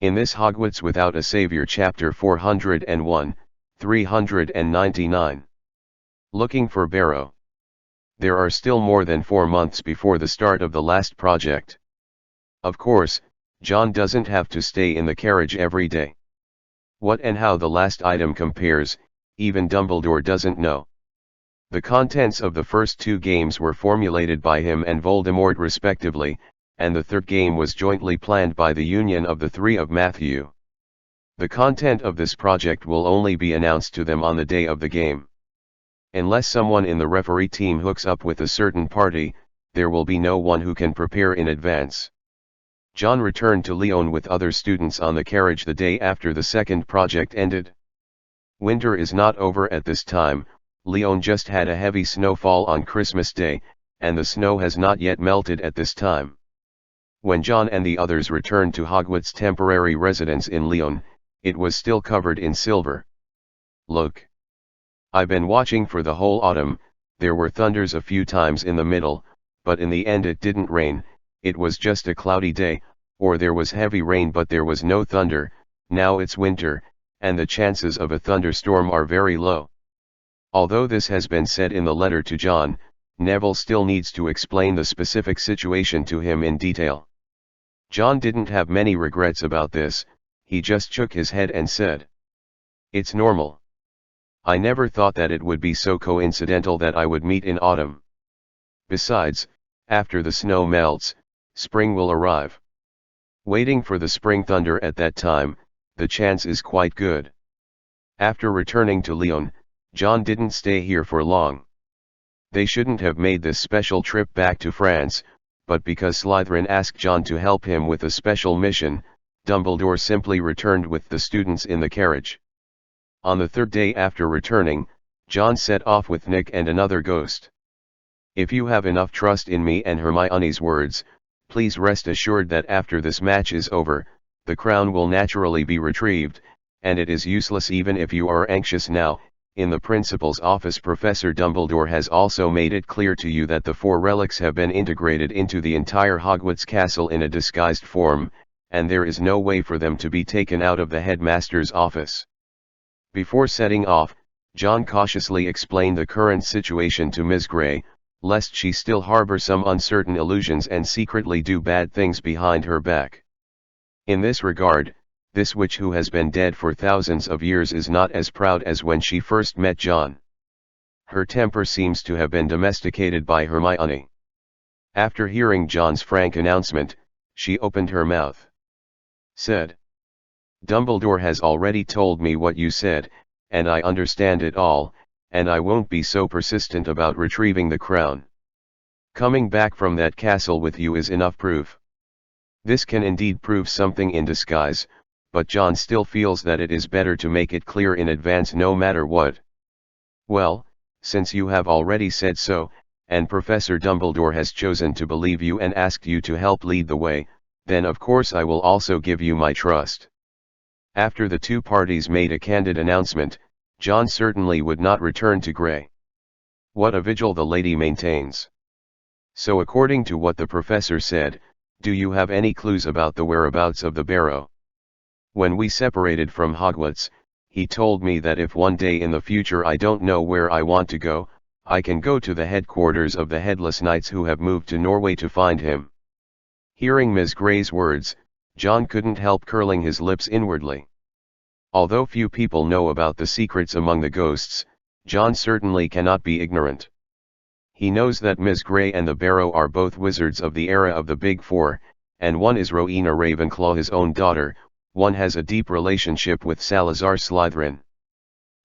In this Hogwarts Without a Savior chapter 401, 399. Looking for Barrow. There are still more than 4 months before the start of the last project. Of course, John doesn't have to stay in the carriage every day. What and how the last item compares, even Dumbledore doesn't know. The contents of the first 2 games were formulated by him and Voldemort respectively, and the third game was jointly planned by the union of the 3 of Matthew. The content of this project will only be announced to them on the day of the game. Unless someone in the referee team hooks up with a certain party, there will be no one who can prepare in advance. John returned to Lyon with other students on the carriage the day after the second project ended. Winter is not over at this time. Lyon just had a heavy snowfall on Christmas Day, and the snow has not yet melted at this time. When John and the others returned to Hogwarts' temporary residence in Lyon, it was still covered in silver. "Look. I've been watching for the whole autumn. There were thunders a few times in the middle, but in the end it didn't rain. It was just a cloudy day, or there was heavy rain but there was no thunder. Now it's winter, and the chances of a thunderstorm are very low." Although this has been said in the letter to John, Neville still needs to explain the specific situation to him in detail. John didn't have many regrets about this. He just shook his head and said, "It's normal. I never thought that it would be so coincidental that I would meet in autumn. Besides, after the snow melts, spring will arrive. Waiting for the spring thunder at that time, the chance is quite good." After returning to Lyon, John didn't stay here for long. They shouldn't have made this special trip back to France, but because Slytherin asked John to help him with a special mission, Dumbledore simply returned with the students in the carriage. On the third day after returning, John set off with Nick and another ghost. "If you have enough trust in me and Hermione's words, please rest assured that after this match is over, the crown will naturally be retrieved, and it is useless even if you are anxious now. In the principal's office, Professor Dumbledore has also made it clear to you that the 4 relics have been integrated into the entire Hogwarts castle in a disguised form, and there is no way for them to be taken out of the headmaster's office." Before setting off, John cautiously explained the current situation to Ms. Grey, lest she still harbor some uncertain illusions and secretly do bad things behind her back. In this regard, this witch who has been dead for thousands of years is not as proud as when she first met John. Her temper seems to have been domesticated by Hermione. After hearing John's frank announcement, she opened her mouth. Said, "Dumbledore has already told me what you said, and I understand it all, and I won't be so persistent about retrieving the crown. Coming back from that castle with you is enough proof." This can indeed prove something in disguise, but John still feels that it is better to make it clear in advance no matter what. "Well, since you have already said so, and Professor Dumbledore has chosen to believe you and asked you to help lead the way, then of course I will also give you my trust." After the 2 parties made a candid announcement, John certainly would not return to Grey. What a vigil the lady maintains. "So according to what the professor said, do you have any clues about the whereabouts of the Barrow? When we separated from Hogwarts, he told me that if one day in the future I don't know where I want to go, I can go to the headquarters of the Headless Knights who have moved to Norway to find him." Hearing Ms. Grey's words, John couldn't help curling his lips inwardly. Although few people know about the secrets among the ghosts, John certainly cannot be ignorant. He knows that Ms. Grey and the Barrow are both wizards of the era of the Big Four, and one is Rowena Ravenclaw, his own daughter. One has a deep relationship with Salazar Slytherin.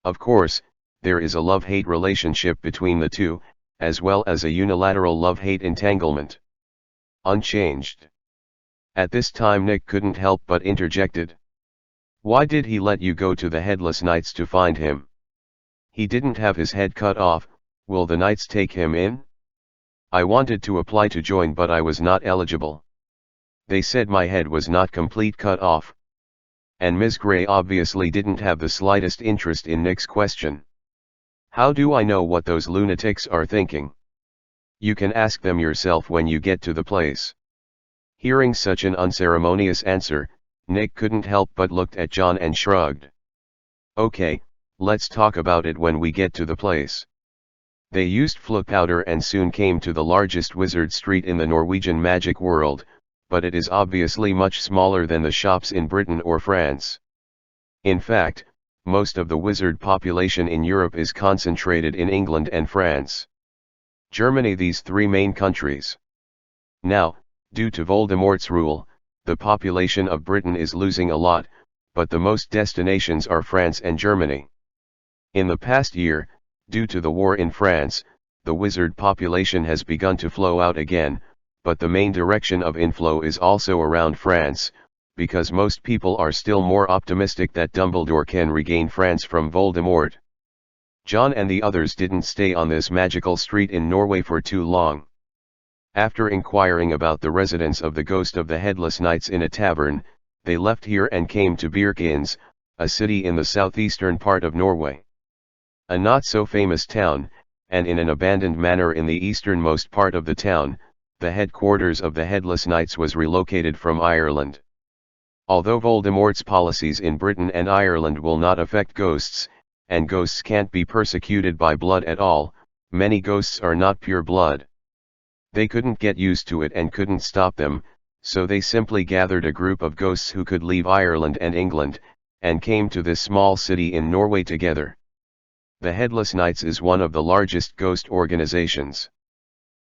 Of course, there is a love-hate relationship between the two, as well as a unilateral love-hate entanglement. Unchanged. At this time Nick couldn't help but interjected. "Why did he let you go to the Headless Knights to find him? He didn't have his head cut off. Will the Knights take him in? I wanted to apply to join but I was not eligible. They said my head was not complete cut off." And Ms. Grey obviously didn't have the slightest interest in Nick's question. "How do I know what those lunatics are thinking? You can ask them yourself when you get to the place." Hearing such an unceremonious answer, Nick couldn't help but looked at John and shrugged. Okay, let's talk about it when we get to the place. They used flip powder and soon came to the largest wizard street in the Norwegian magic world, but it is obviously much smaller than the shops in Britain or France. In fact, most of the wizard population in Europe is concentrated in England and France. Germany, these three main countries. Now, due to Voldemort's rule, the population of Britain is losing a lot, but the most destinations are France and Germany. In the past year, due to the war in France, the wizard population has begun to flow out again, but the main direction of inflow is also around France, because most people are still more optimistic that Dumbledore can regain France from Voldemort. John and the others didn't stay on this magical street in Norway for too long. After inquiring about the residence of the ghost of the Headless Knights in a tavern, they left here and came to Birkins, a city in the southeastern part of Norway. A not-so-famous town, and in an abandoned manor in the easternmost part of the town, the headquarters of the Headless Knights was relocated from Ireland. Although Voldemort's policies in Britain and Ireland will not affect ghosts, and ghosts can't be persecuted by blood at all, many ghosts are not pure blood. They couldn't get used to it and couldn't stop them, so they simply gathered a group of ghosts who could leave Ireland and England, and came to this small city in Norway together. The Headless Knights is one of the largest ghost organizations.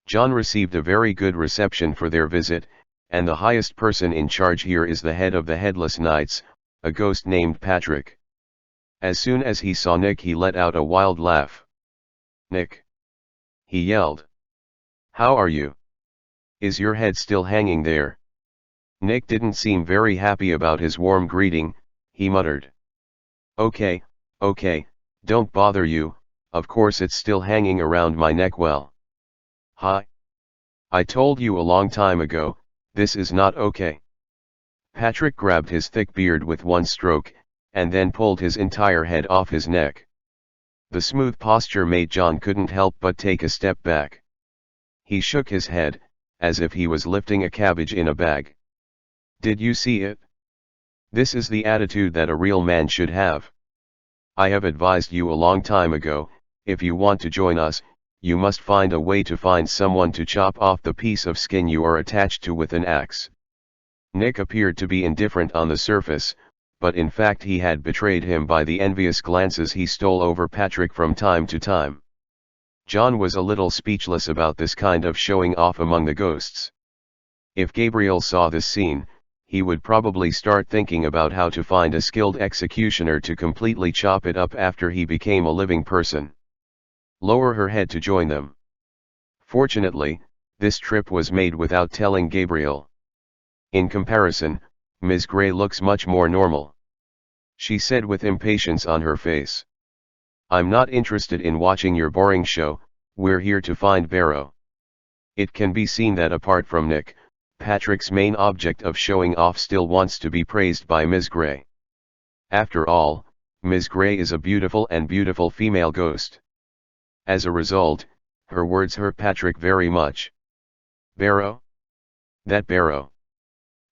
John received a very good reception for their visit, and the highest person in charge here is the head of the Headless Knights, a ghost named Patrick. As soon as he saw Nick, he let out a wild laugh. "Nick!" he yelled. "How are you? Is your head still hanging there?" Nick didn't seem very happy about his warm greeting. He muttered, Okay, don't bother you, of course it's still hanging around my neck. Well. Hi. I told you a long time ago, this is not okay." Patrick grabbed his thick beard with one stroke, and then pulled his entire head off his neck. The smooth posture made John couldn't help but take a step back. He shook his head, as if he was lifting a cabbage in a bag. "Did you see it? This is the attitude that a real man should have. I have advised you a long time ago, if you want to join us, you must find a way to find someone to chop off the piece of skin you are attached to with an axe." Nick appeared to be indifferent on the surface, but in fact he had betrayed him by the envious glances he stole over Patrick from time to time. John was a little speechless about this kind of showing off among the ghosts. If Gabriel saw this scene, he would probably start thinking about how to find a skilled executioner to completely chop it up after he became a living person. Lower her head to join them. Fortunately, this trip was made without telling Gabriel. In comparison, Ms. Gray looks much more normal. She said with impatience on her face. "I'm not interested in watching your boring show, we're here to find Barrow." It can be seen that apart from Nick, Patrick's main object of showing off still wants to be praised by Ms. Gray. After all, Ms. Gray is a beautiful female ghost. As a result, her words hurt Patrick very much. "Barrow? That Barrow?"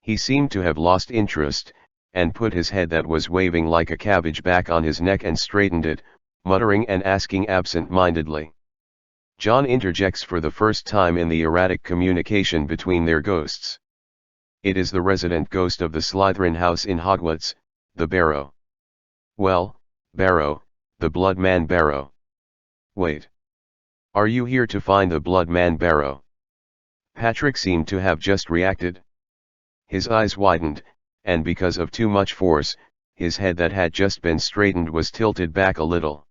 He seemed to have lost interest, and put his head that was waving like a cabbage back on his neck and straightened it, muttering and asking absent-mindedly. John interjects for the first time in the erratic communication between their ghosts. It is the resident ghost of the Slytherin house in Hogwarts, the Barrow. "Well, Barrow, the Blood Man Barrow. Wait. Are you here to find the Blood Man Barrow?" Patrick seemed to have just reacted. His eyes widened, and because of too much force, his head that had just been straightened was tilted back a little.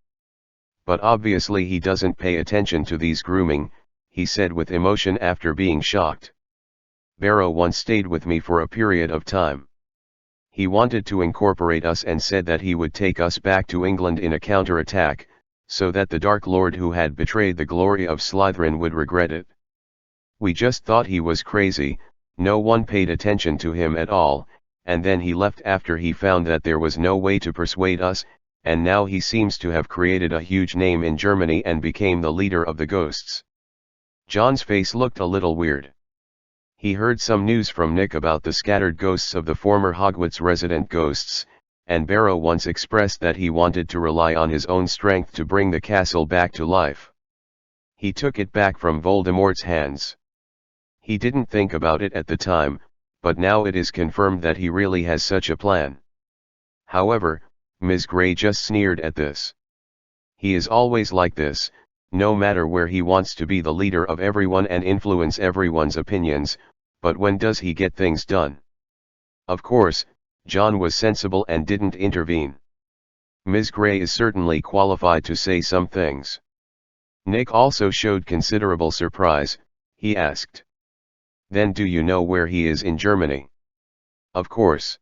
"But obviously he doesn't pay attention to these grooming," he said with emotion after being shocked. "Barrow once stayed with me for a period of time. He wanted to incorporate us and said that he would take us back to England in a counter-attack, so that the Dark Lord who had betrayed the glory of Slytherin would regret it. We just thought he was crazy, no one paid attention to him at all, and then he left after he found that there was no way to persuade us, and now he seems to have created a huge name in Germany and became the leader of the ghosts." John's face looked a little weird. He heard some news from Nick about the scattered ghosts of the former Hogwarts resident ghosts, and Barrow once expressed that he wanted to rely on his own strength to bring the castle back to life. He took it back from Voldemort's hands. He didn't think about it at the time, but now it is confirmed that he really has such a plan. However, Ms. Grey just sneered at this. He is always like this, no matter where he wants to be the leader of everyone and influence everyone's opinions, but when does he get things done? Of course, John was sensible and didn't intervene. Ms. Grey is certainly qualified to say some things. Nick also showed considerable surprise. He asked, "Then do you know where he is in Germany?" "Of course."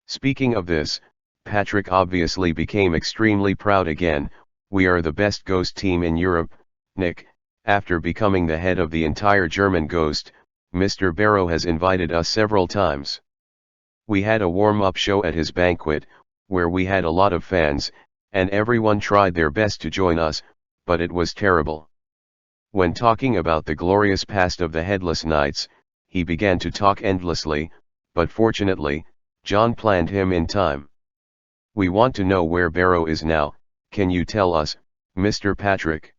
Speaking of this, Patrick obviously became extremely proud again. "We are the best ghost team in Europe, Nick. After becoming the head of the entire German ghost, Mr. Barrow has invited us several times. We had a warm-up show at his banquet, where we had a lot of fans, and everyone tried their best to join us, but it was terrible." When talking about the glorious past of the Headless Knights, he began to talk endlessly, but fortunately, John planned him in time. "We want to know where Barrow is now. Can you tell us, Mr. Patrick?"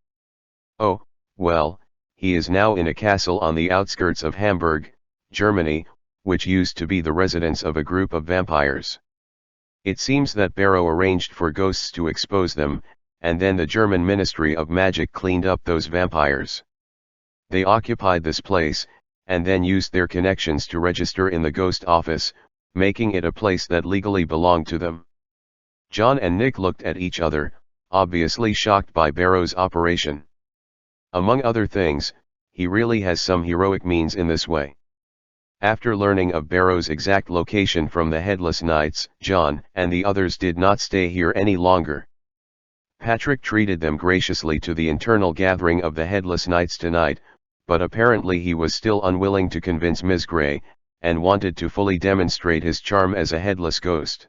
"Oh, well, he is now in a castle on the outskirts of Hamburg, Germany, which used to be the residence of a group of vampires. It seems that Barrow arranged for ghosts to expose them, and then the German Ministry of Magic cleaned up those vampires. They occupied this place, and then used their connections to register in the ghost office, making it a place that legally belonged to them." John and Nick looked at each other, obviously shocked by Barrow's operation. Among other things, he really has some heroic means in this way. After learning of Barrow's exact location from the Headless Knights, John and the others did not stay here any longer. Patrick treated them graciously to the internal gathering of the Headless Knights tonight, but apparently he was still unwilling to convince Ms. Grey, and wanted to fully demonstrate his charm as a headless ghost.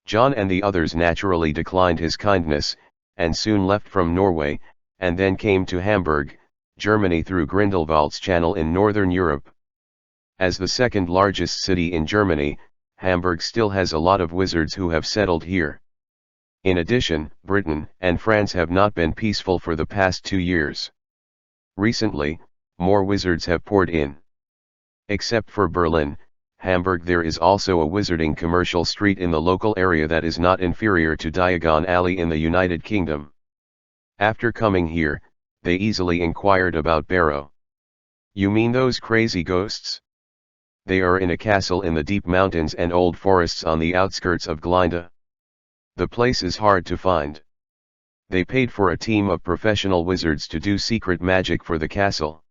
John and the others naturally declined his kindness, and soon left from Norway, and then came to Hamburg, Germany through Grindelwald's Channel in Northern Europe. As the second largest city in Germany, Hamburg still has a lot of wizards who have settled here. In addition, Britain and France have not been peaceful for the past 2 years. Recently, more wizards have poured in. Except for Berlin, Hamburg, there is also a wizarding commercial street in the local area that is not inferior to Diagon Alley in the United Kingdom. After coming here, they easily inquired about Barrow. "You mean those crazy ghosts? They are in a castle in the deep mountains and old forests on the outskirts of Glinde. The place is hard to find. They paid for a team of professional wizards to do secret magic for the castle.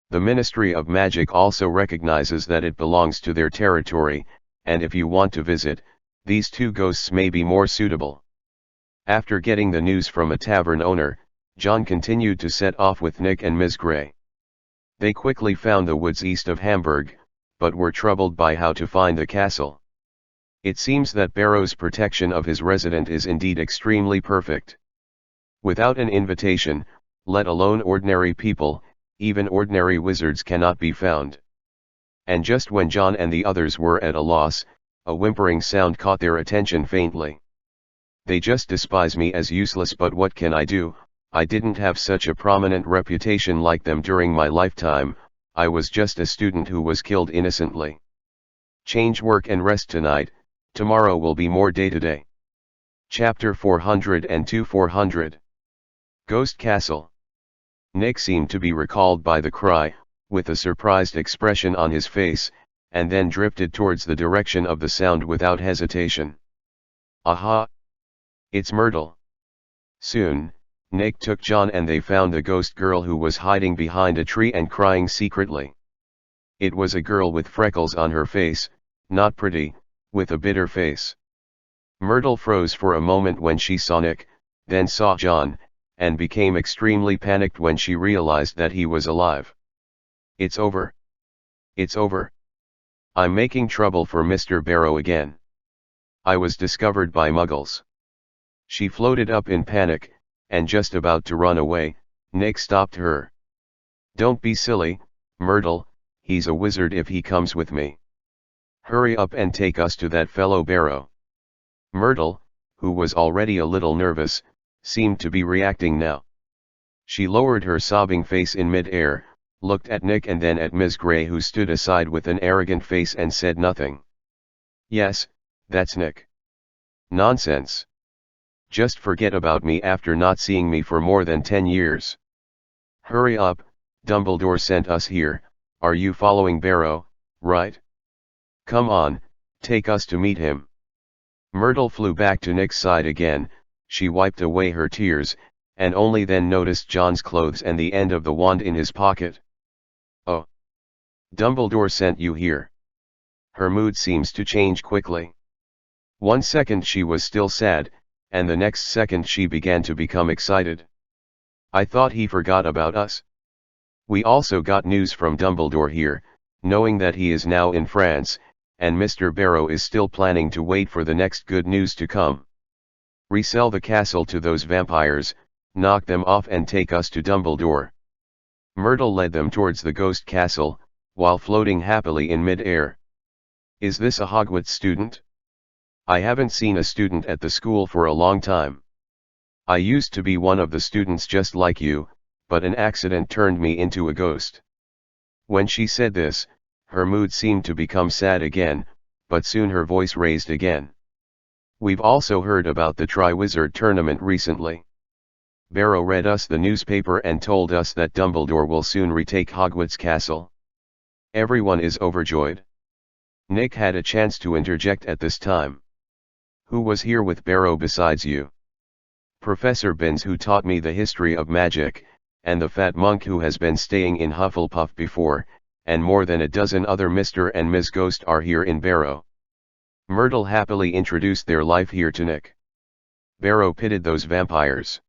The Ministry of Magic also recognizes that it belongs to their territory, and if you want to visit, these 2 ghosts may be more suitable." After getting the news from a tavern owner, John continued to set off with Nick and Ms. Grey. They quickly found the woods east of Hamburg, but were troubled by how to find the castle. It seems that Barrow's protection of his resident is indeed extremely perfect. Without an invitation, let alone ordinary people, even ordinary wizards cannot be found. And just when John and the others were at a loss, a whimpering sound caught their attention faintly. "They just despise me as useless, but what can I do? I didn't have such a prominent reputation like them during my lifetime. I was just a student who was killed innocently. Change work and rest tonight. Tomorrow will be more day-to-day." Chapter 402-400 Ghost Castle. Nick seemed to be recalled by the cry, with a surprised expression on his face, and then drifted towards the direction of the sound without hesitation. "Aha! It's Myrtle." Soon, Nick took John and they found the ghost girl who was hiding behind a tree and crying secretly. It was a girl with freckles on her face, not pretty, with a bitter face. Myrtle froze for a moment when she saw Nick, then saw John, and became extremely panicked when she realized that he was alive. "It's over. It's over. I'm making trouble for Mr. Barrow again. I was discovered by Muggles." She floated up in panic, and just about to run away, Nick stopped her. "Don't be silly, Myrtle. he's a wizard if he comes with me. Hurry up and take us to that fellow Barrow. Myrtle, who was already a little nervous, seemed to be reacting now. She lowered her sobbing face in mid-air, looked at Nick and then at Miss Gray, who stood aside with an arrogant face and said nothing. Yes, that's Nick. Nonsense. Just forget about me after not seeing me for more than 10 years. Hurry up, Dumbledore sent us here. Are you following Barrow, right? Come on, take us to meet him. Myrtle flew back to Nick's side again. She wiped away her tears, and only then noticed John's clothes and the end of the wand in his pocket. Oh. Dumbledore sent you here. Her mood seems to change quickly. 1 second she was still sad, and the next second she began to become excited. I thought he forgot about us. We also got news from Dumbledore here, knowing that he is now in France, and Mr. Barrow is still planning to wait for the next good news to come. Resell the castle to those vampires, knock them off and take us to Dumbledore. Myrtle led them towards the ghost castle, while floating happily in mid-air. Is this a Hogwarts student? I haven't seen a student at the school for a long time. I used to be one of the students just like you, but an accident turned me into a ghost. When she said this, her mood seemed to become sad again, but soon her voice raised again. We've also heard about the Triwizard Tournament recently. Barrow read us the newspaper and told us that Dumbledore will soon retake Hogwarts Castle. Everyone is overjoyed. Nick had a chance to interject at this time. Who was here with Barrow besides you? Professor Binns, who taught me the history of magic, and the fat monk who has been staying in Hufflepuff before, and more than a dozen other Mr. and Ms. Ghost are here in Barrow. Myrtle happily introduced their life here to Nick. Barrow pitted those vampires.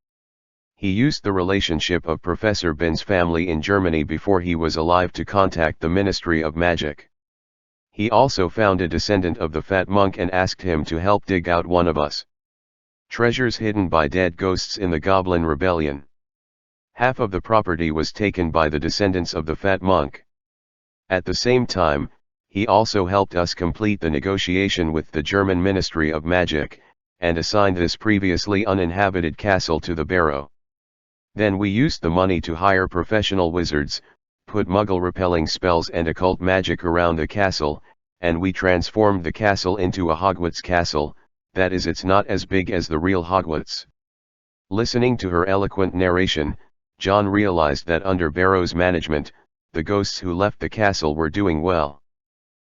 He used the relationship of Professor Binns' family in Germany before he was alive to contact the Ministry of Magic. He also found a descendant of the fat monk and asked him to help dig out one of us treasures hidden by dead ghosts in the Goblin Rebellion. Half of the property was taken by the descendants of the fat monk. At the same time, he also helped us complete the negotiation with the German Ministry of Magic, and assigned this previously uninhabited castle to the Barrow. Then we used the money to hire professional wizards, put muggle-repelling spells and occult magic around the castle, and we transformed the castle into a Hogwarts castle. That is, it's not as big as the real Hogwarts. Listening to her eloquent narration, John realized that under Barrow's management, the ghosts who left the castle were doing well.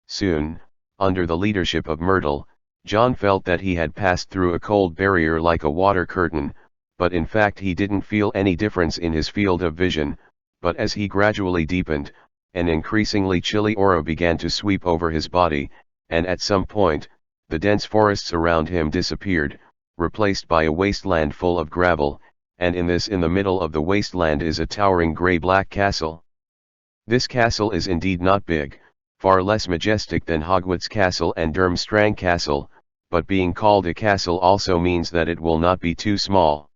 Soon, under the leadership of Myrtle, John felt that he had passed through a cold barrier like a water curtain, but in fact he didn't feel any difference in his field of vision. But as he gradually deepened, an increasingly chilly aura began to sweep over his body, and at some point, the dense forests around him disappeared, replaced by a wasteland full of gravel, and in the middle of the wasteland is a towering grey-black castle. This castle is indeed not big, far less majestic than Hogwarts Castle and Durmstrang Castle, but being called a castle also means that it will not be too small.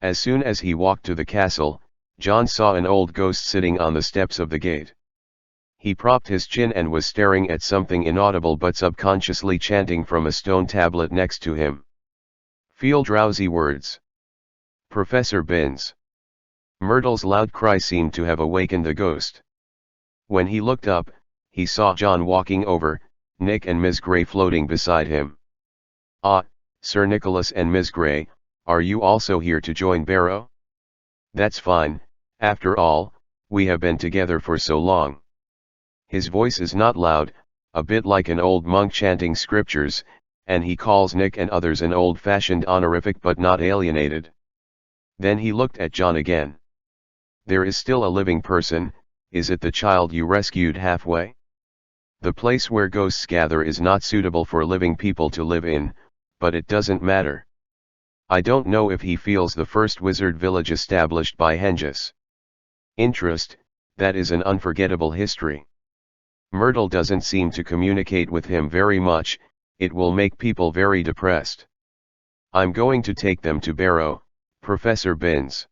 As soon as he walked to the castle, John saw an old ghost sitting on the steps of the gate. He propped his chin and was staring at something inaudible but subconsciously chanting from a stone tablet next to him. Feel drowsy words. Professor Binns. Myrtle's loud cry seemed to have awakened the ghost. When he looked up, he saw John walking over, Nick and Miss Gray floating beside him. Ah, Sir Nicholas and Miss Gray, are you also here to join Barrow? That's fine, after all, we have been together for so long. His voice is not loud, a bit like an old monk chanting scriptures, and he calls Nick and others an old-fashioned honorific but not alienated. Then he looked at John again. There is still a living person, is it the child you rescued halfway? The place where ghosts gather is not suitable for living people to live in, but it doesn't matter. I don't know if he feels the first wizard village established by Hengis. Interest, that is an unforgettable history. Myrtle doesn't seem to communicate with him very much, it will make people very depressed. I'm going to take them to Barrow, Professor Binns.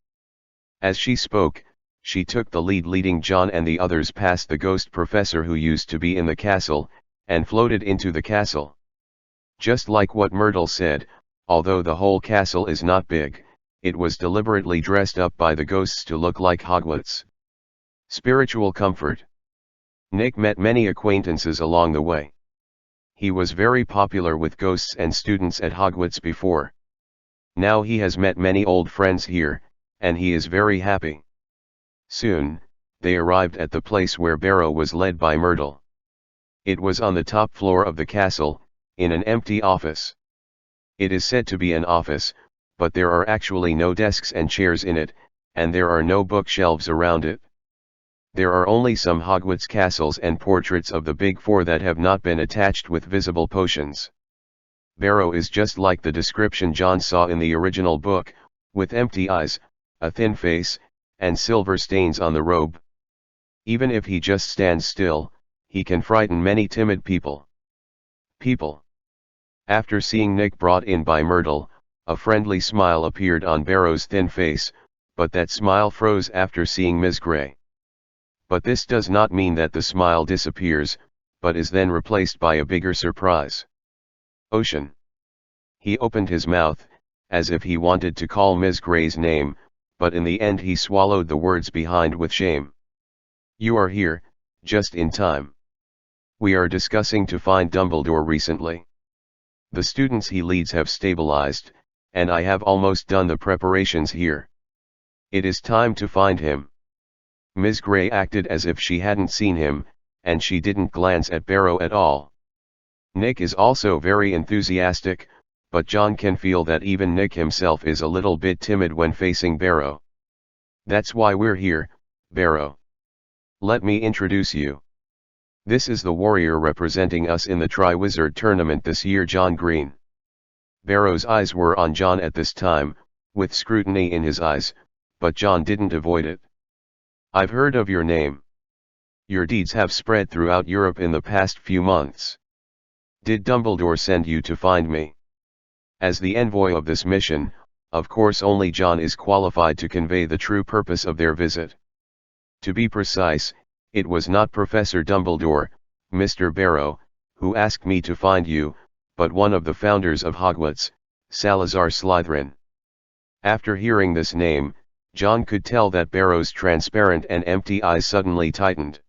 As she spoke, she took the lead, leading John and the others past the ghost professor who used to be in the castle, and floated into the castle. Just like what Myrtle said, although the whole castle is not big, it was deliberately dressed up by the ghosts to look like Hogwarts. Spiritual comfort. Nick met many acquaintances along the way. He was very popular with ghosts and students at Hogwarts before. Now he has met many old friends here, and he is very happy. Soon, they arrived at the place where Barrow was led by Myrtle. It was on the top floor of the castle, in an empty office. It is said to be an office, but there are actually no desks and chairs in it, and there are no bookshelves around it. There are only some Hogwarts castles and portraits of the Big Four that have not been attached with visible potions. Barrow is just like the description John saw in the original book, with empty eyes, a thin face, and silver stains on the robe. Even if he just stands still, he can frighten many timid people. After seeing Nick brought in by Myrtle, a friendly smile appeared on Barrow's thin face, but that smile froze after seeing Ms. Gray. But this does not mean that the smile disappears, but is then replaced by a bigger surprise. Ocean. He opened his mouth, as if he wanted to call Ms. Gray's name, but in the end he swallowed the words behind with shame. You are here, just in time. We are discussing to find Dumbledore recently. The students he leads have stabilized, and I have almost done the preparations here. It is time to find him. Ms. Gray acted as if she hadn't seen him, and she didn't glance at Barrow at all. Nick is also very enthusiastic, but John can feel that even Nick himself is a little bit timid when facing Barrow. That's why we're here, Barrow. Let me introduce you. This is the warrior representing us in the Triwizard Tournament this year, John Green. Barrow's eyes were on John at this time, with scrutiny in his eyes, but John didn't avoid it. I've heard of your name. Your deeds have spread throughout Europe in the past few months. Did Dumbledore send you to find me? As the envoy of this mission, of course only John is qualified to convey the true purpose of their visit. To be precise, it was not Professor Dumbledore, Mr. Barrow, who asked me to find you, but one of the founders of Hogwarts, Salazar Slytherin. After hearing this name, John could tell that Barrow's transparent and empty eyes suddenly tightened.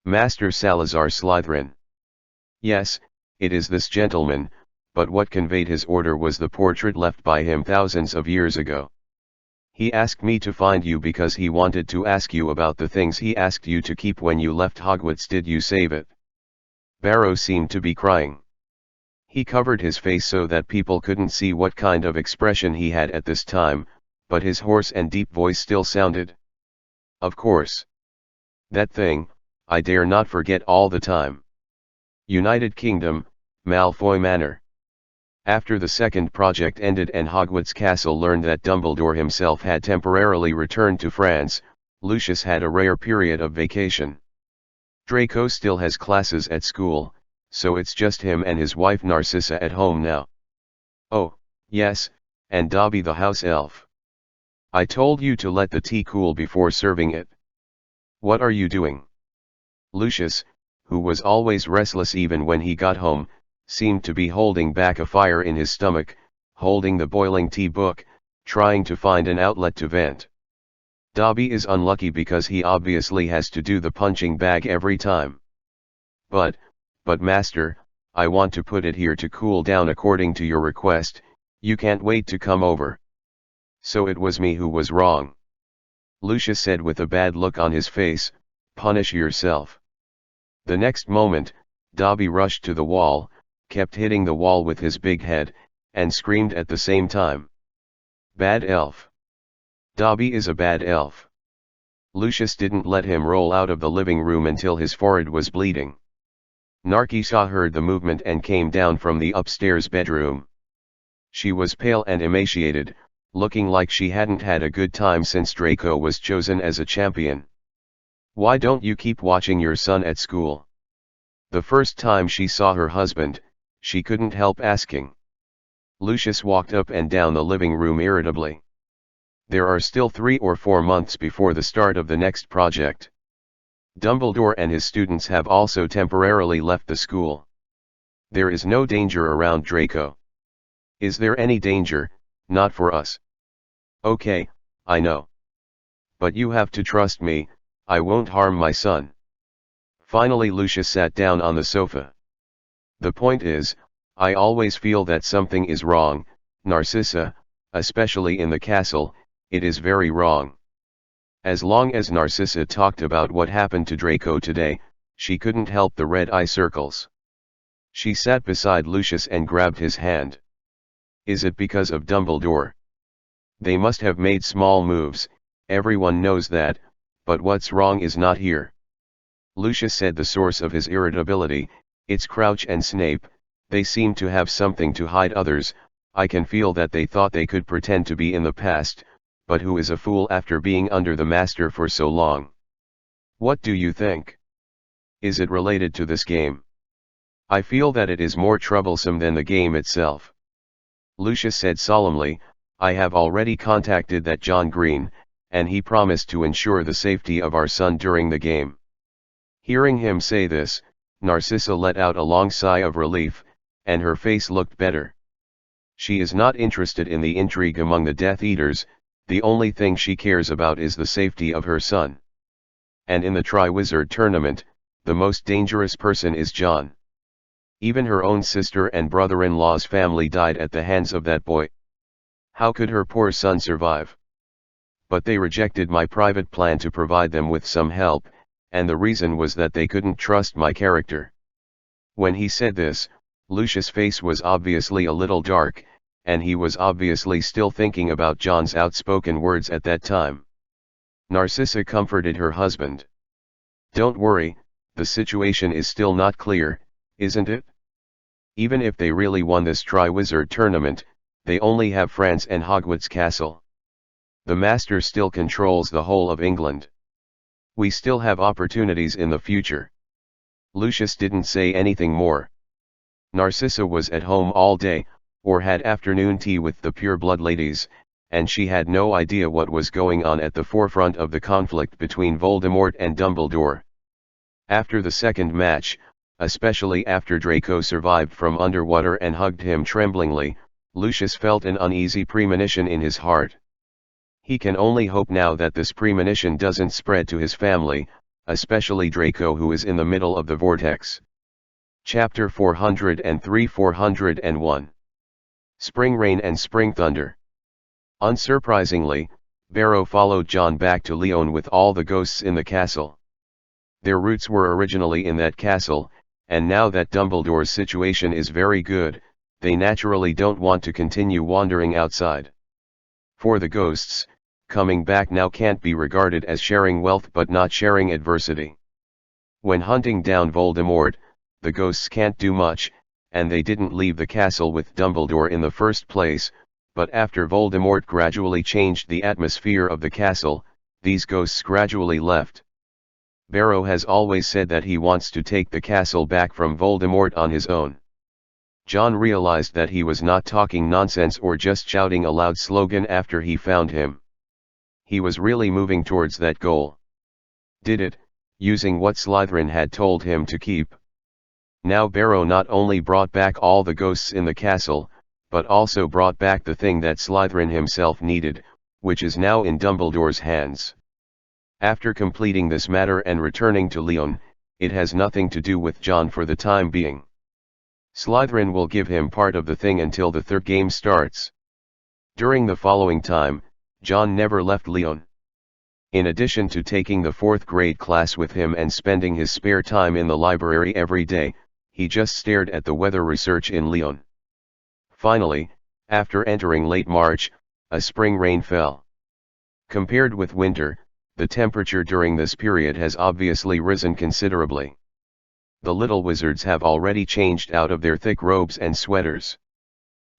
Master Salazar Slytherin. Yes, it is this gentleman, but what conveyed his order was the portrait left by him thousands of years ago. He asked me to find you because he wanted to ask you about the things he asked you to keep when you left Hogwarts. Did you save it? Barrow seemed to be crying. He covered his face so that people couldn't see what kind of expression he had at this time, but his hoarse and deep voice still sounded. Of course. That thing, I dare not forget all the time. United Kingdom, Malfoy Manor. After the second project ended and Hogwarts Castle learned that Dumbledore himself had temporarily returned to France, Lucius had a rare period of vacation. Draco still has classes at school, so it's just him and his wife Narcissa at home now. Oh, yes, and Dobby the house elf. I told you to let the tea cool before serving it. What are you doing? Lucius, who was always restless even when he got home, seemed to be holding back a fire in his stomach, holding the boiling tea book, trying to find an outlet to vent. Dobby is unlucky because he obviously has to do the punching bag every time. But master, I want to put it here to cool down according to your request. You can't wait to come over. So it was me who was wrong. Lucius said with a bad look on his face. Punish yourself. The next moment, Dobby rushed to the wall, kept hitting the wall with his big head, and screamed at the same time. Bad elf. Dobby is a bad elf. Lucius didn't let him roll out of the living room until his forehead was bleeding. Narcissa heard the movement and came down from the upstairs bedroom. She was pale and emaciated, looking like she hadn't had a good time since Draco was chosen as a champion. Why don't you keep watching your son at school? The first time she saw her husband, she couldn't help asking. Lucius walked up and down the living room irritably. There are still 3 or 4 months before the start of the next project. Dumbledore and his students have also temporarily left the school. There is no danger around Draco. Is there any danger? Not for us. Okay, I know. But you have to trust me, I won't harm my son. Finally Lucius sat down on the sofa. The point is, I always feel that something is wrong, Narcissa, especially in the castle, it is very wrong. As long as Narcissa talked about what happened to Draco today, she couldn't help the red eye circles. She sat beside Lucius and grabbed his hand. Is it because of Dumbledore? They must have made small moves, everyone knows that, but what's wrong is not here. Lucius said the source of his irritability, it's Crouch and Snape, they seem to have something to hide others, I can feel that they thought they could pretend to be in the past, but who is a fool after being under the master for so long? What do you think? Is it related to this game? I feel that it is more troublesome than the game itself. Lucius said solemnly, I have already contacted that John Green, and he promised to ensure the safety of our son during the game. Hearing him say this, Narcissa let out a long sigh of relief, and her face looked better. She is not interested in the intrigue among the Death Eaters, the only thing she cares about is the safety of her son. And in the Triwizard Tournament, the most dangerous person is John. Even her own sister and brother-in-law's family died at the hands of that boy. How could her poor son survive? But they rejected my private plan to provide them with some help, and the reason was that they couldn't trust my character. When he said this, Lucius' face was obviously a little dark, and he was obviously still thinking about John's outspoken words at that time. Narcissa comforted her husband. Don't worry, the situation is still not clear, isn't it? Even if they really won this Triwizard Tournament, they only have France and Hogwarts Castle. The Master still controls the whole of England. We still have opportunities in the future. Lucius didn't say anything more. Narcissa was at home all day, or had afternoon tea with the pure-blood ladies, and she had no idea what was going on at the forefront of the conflict between Voldemort and Dumbledore. After the second match, especially after Draco survived from underwater and hugged him tremblingly, Lucius felt an uneasy premonition in his heart. He can only hope now that this premonition doesn't spread to his family, especially Draco, who is in the middle of the vortex. Chapter 403-401 Spring Rain and Spring Thunder. Unsurprisingly, Barrow followed John back to Lyon with all the ghosts in the castle. Their roots were originally in that castle, and now that Dumbledore's situation is very good, they naturally don't want to continue wandering outside. For the ghosts, coming back now can't be regarded as sharing wealth but not sharing adversity. When hunting down Voldemort, the ghosts can't do much, and they didn't leave the castle with Dumbledore in the first place, but after Voldemort gradually changed the atmosphere of the castle, these ghosts gradually left. Barrow has always said that he wants to take the castle back from Voldemort on his own. John realized that he was not talking nonsense or just shouting a loud slogan after he found him. He was really moving towards that goal. Did it, using what Slytherin had told him to keep. Now Barrow not only brought back all the ghosts in the castle, but also brought back the thing that Slytherin himself needed, which is now in Dumbledore's hands. After completing this matter and returning to Lyon, it has nothing to do with John for the time being. Slytherin will give him part of the thing until the third game starts. During the following time, John never left Lyon. In addition to taking the 4th grade class with him and spending his spare time in the library every day, he just stared at the weather research in Lyon. Finally, after entering late March, a spring rain fell. Compared with winter, the temperature during this period has obviously risen considerably. The little wizards have already changed out of their thick robes and sweaters.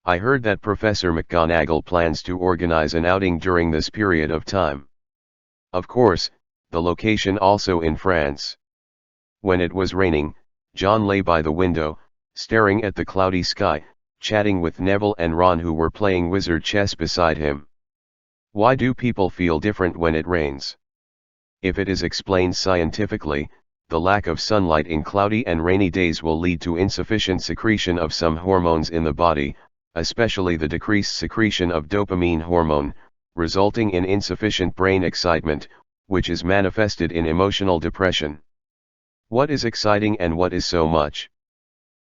I heard that Professor McGonagall plans to organize an outing during this period of time. Of course, the location also in France. When it was raining, John lay by the window, staring at the cloudy sky, chatting with Neville and Ron, who were playing wizard chess beside him. Why do people feel different when it rains? If it is explained scientifically, the lack of sunlight in cloudy and rainy days will lead to insufficient secretion of some hormones in the body, especially the decreased secretion of dopamine hormone, resulting in insufficient brain excitement, which is manifested in emotional depression. What is exciting and what is so much?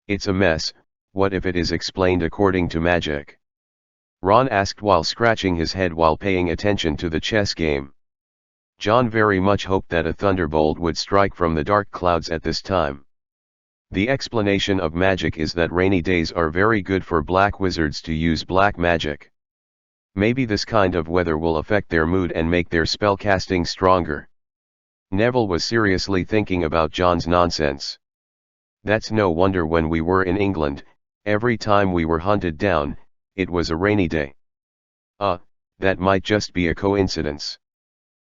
It's a mess. What if it is explained according to magic? Ron asked while scratching his head while paying attention to the chess game. John very much hoped that a thunderbolt would strike from the dark clouds at this time. The explanation of magic is that rainy days are very good for black wizards to use black magic. Maybe this kind of weather will affect their mood and make their spellcasting stronger. Neville was seriously thinking about John's nonsense. That's no wonder when we were in England, every time we were hunted down, it was a rainy day. That might just be a coincidence.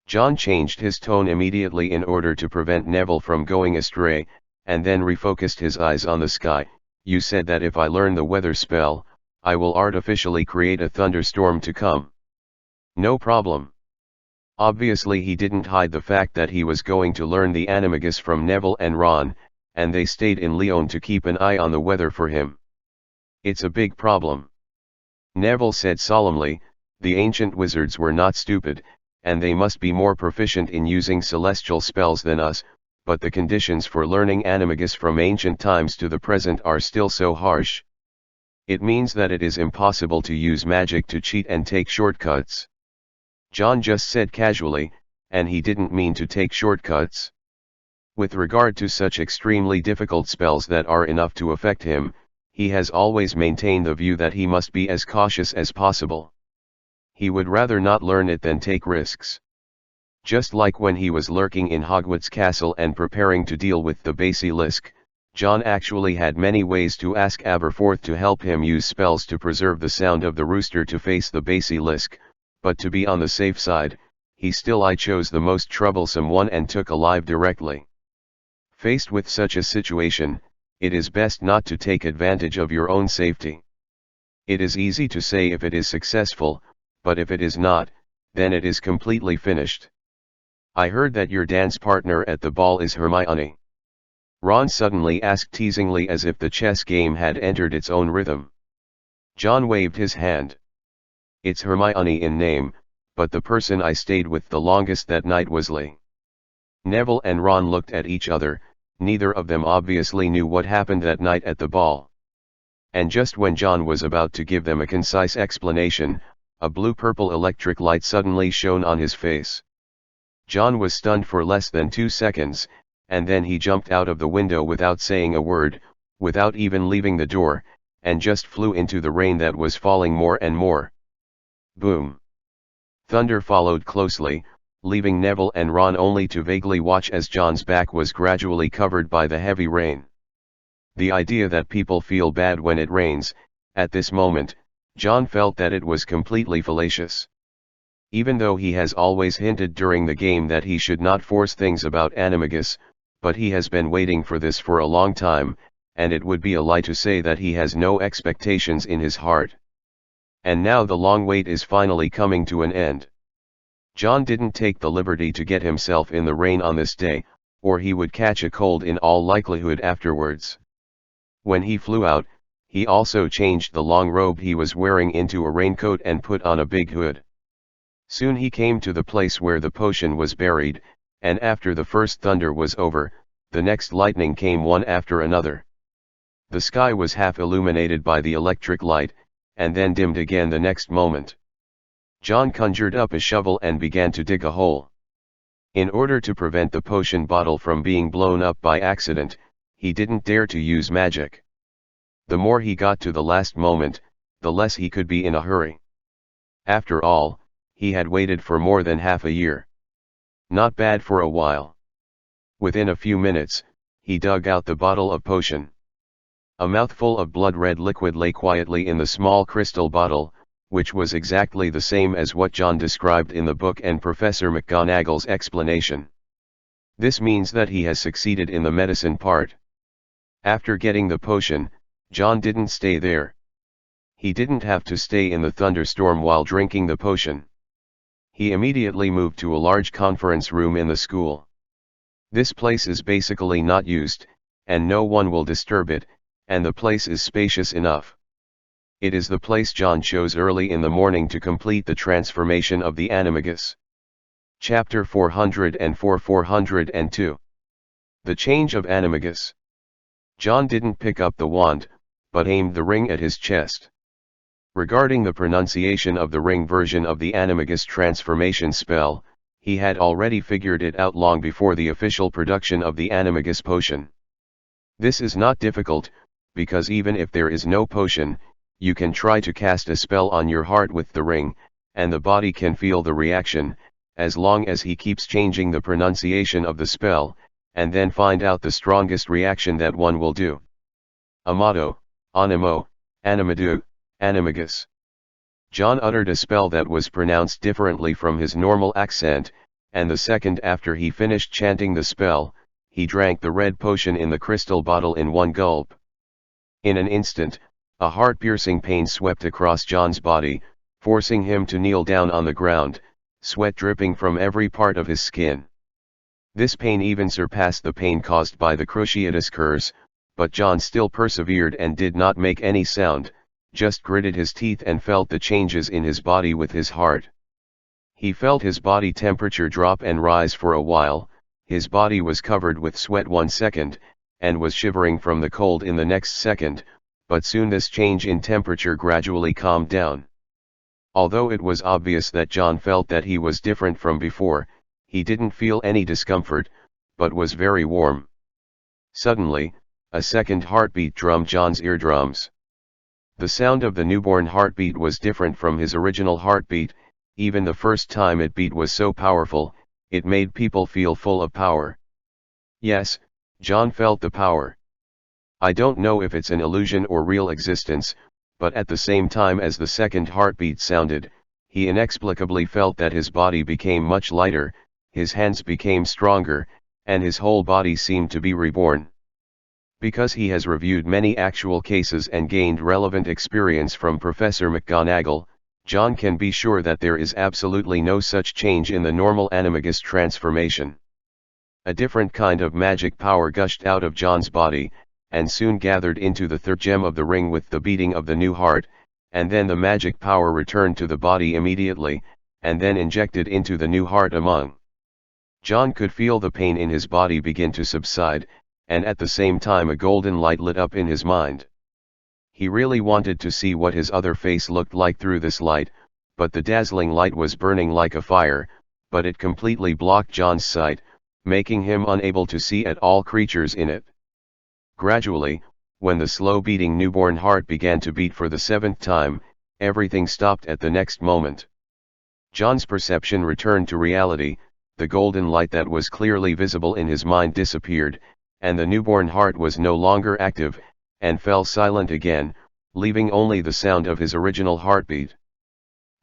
John changed his tone immediately in order to prevent Neville from going astray, and then refocused his eyes on the sky. You said that if I learn the weather spell, I will artificially create a thunderstorm to come. No problem. Obviously he didn't hide the fact that he was going to learn the animagus from Neville and Ron, and they stayed in Lyon to keep an eye on the weather for him. It's a big problem. Neville said solemnly, the ancient wizards were not stupid, and they must be more proficient in using celestial spells than us, but the conditions for learning animagus from ancient times to the present are still so harsh. It means that it is impossible to use magic to cheat and take shortcuts. John just said casually, and he didn't mean to take shortcuts. With regard to such extremely difficult spells that are enough to affect him, he has always maintained the view that he must be as cautious as possible. He would rather not learn it than take risks. Just like when he was lurking in Hogwarts Castle and preparing to deal with the basilisk, John actually had many ways to ask Aberforth to help him use spells to preserve the sound of the rooster to face the basilisk, but to be on the safe side, he still chose the most troublesome one and took alive directly. Faced with such a situation, it is best not to take advantage of your own safety. It is easy to say if it is successful, but if it is not, then it is completely finished. I heard that your dance partner at the ball is Hermione. Ron suddenly asked teasingly as if the chess game had entered its own rhythm. John waved his hand. It's Hermione in name, but the person I stayed with the longest that night was Lee. Neville and Ron looked at each other. Neither of them obviously knew what happened that night at the ball. And just when John was about to give them a concise explanation, a blue-purple electric light suddenly shone on his face. John was stunned for less than 2 seconds, and then he jumped out of the window without saying a word, without even leaving the door, and just flew into the rain that was falling more and more. Boom! Thunder followed closely, leaving Neville and Ron only to vaguely watch as John's back was gradually covered by the heavy rain. The idea that people feel bad when it rains, at this moment, John felt that it was completely fallacious. Even though he has always hinted during the game that he should not force things about animagus, but he has been waiting for this for a long time, and it would be a lie to say that he has no expectations in his heart. And now the long wait is finally coming to an end. John didn't take the liberty to get himself in the rain on this day, or he would catch a cold in all likelihood afterwards. When he flew out, he also changed the long robe he was wearing into a raincoat and put on a big hood. Soon he came to the place where the potion was buried, and after the first thunder was over, the next lightning came one after another. The sky was half illuminated by the electric light, and then dimmed again the next moment. John conjured up a shovel and began to dig a hole. In order to prevent the potion bottle from being blown up by accident, he didn't dare to use magic. The more he got to the last moment, the less he could be in a hurry. After all, he had waited for more than half a year. Not bad for a while. Within a few minutes, he dug out the bottle of potion. A mouthful of blood-red liquid lay quietly in the small crystal bottle, which was exactly the same as what John described in the book and Professor McGonagall's explanation. This means that he has succeeded in the medicine part. After getting the potion, John didn't stay there. He didn't have to stay in the thunderstorm while drinking the potion. He immediately moved to a large conference room in the school. This place is basically not used, and no one will disturb it, and the place is spacious enough. It is the place John chose early in the morning to complete the transformation of the animagus. Chapter 404-402. The change of animagus. John didn't pick up the wand, but aimed the ring at his chest. Regarding the pronunciation of the ring version of the animagus transformation spell, he had already figured it out long before the official production of the animagus potion. This is not difficult, because even if there is no potion, you can try to cast a spell on your heart with the ring, and the body can feel the reaction, as long as he keeps changing the pronunciation of the spell, and then find out the strongest reaction that one will do. Amato, Animo, Animadu, Animagus. John uttered a spell that was pronounced differently from his normal accent, and the second after he finished chanting the spell, he drank the red potion in the crystal bottle in one gulp. In an instant, a heart-piercing pain swept across John's body, forcing him to kneel down on the ground, sweat dripping from every part of his skin. This pain even surpassed the pain caused by the cruciatus curse, but John still persevered and did not make any sound, just gritted his teeth and felt the changes in his body with his heart. He felt his body temperature drop and rise for a while. His body was covered with sweat 1 second, and was shivering from the cold in the next second, but soon this change in temperature gradually calmed down. Although it was obvious that John felt that he was different from before, he didn't feel any discomfort, but was very warm. Suddenly, a second heartbeat drummed John's eardrums. The sound of the newborn heartbeat was different from his original heartbeat. Even the first time it beat was so powerful, it made people feel full of power. Yes, John felt the power. I don't know if it's an illusion or real existence, but at the same time as the second heartbeat sounded, he inexplicably felt that his body became much lighter, his hands became stronger, and his whole body seemed to be reborn. Because he has reviewed many actual cases and gained relevant experience from Professor McGonagall, John can be sure that there is absolutely no such change in the normal animagus transformation. A different kind of magic power gushed out of John's body, and soon gathered into the third gem of the ring with the beating of the new heart, and then the magic power returned to the body immediately, and then injected into the new heart among. John could feel the pain in his body begin to subside, and at the same time a golden light lit up in his mind. He really wanted to see what his other face looked like through this light, but the dazzling light was burning like a fire, but it completely blocked John's sight, making him unable to see at all creatures in it. Gradually, when the slow-beating newborn heart began to beat for the 7th time, everything stopped at the next moment. John's perception returned to reality, the golden light that was clearly visible in his mind disappeared, and the newborn heart was no longer active, and fell silent again, leaving only the sound of his original heartbeat.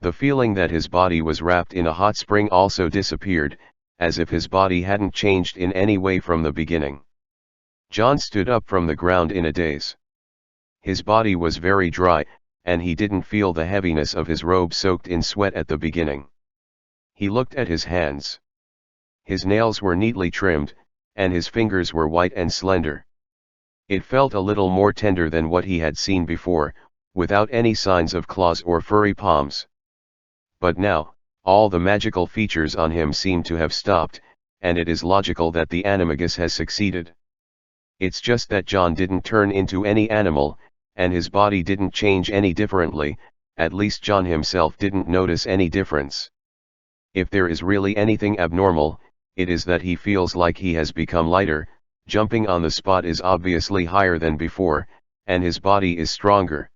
The feeling that his body was wrapped in a hot spring also disappeared, as if his body hadn't changed in any way from the beginning. John stood up from the ground in a daze. His body was very dry, and he didn't feel the heaviness of his robe soaked in sweat at the beginning. He looked at his hands. His nails were neatly trimmed, and his fingers were white and slender. It felt a little more tender than what he had seen before, without any signs of claws or furry palms. But now, all the magical features on him seem to have stopped, and it is logical that the animagus has succeeded. It's just that John didn't turn into any animal, and his body didn't change any differently, at least John himself didn't notice any difference. If there is really anything abnormal, it is that he feels like he has become lighter, jumping on the spot is obviously higher than before, and his body is stronger.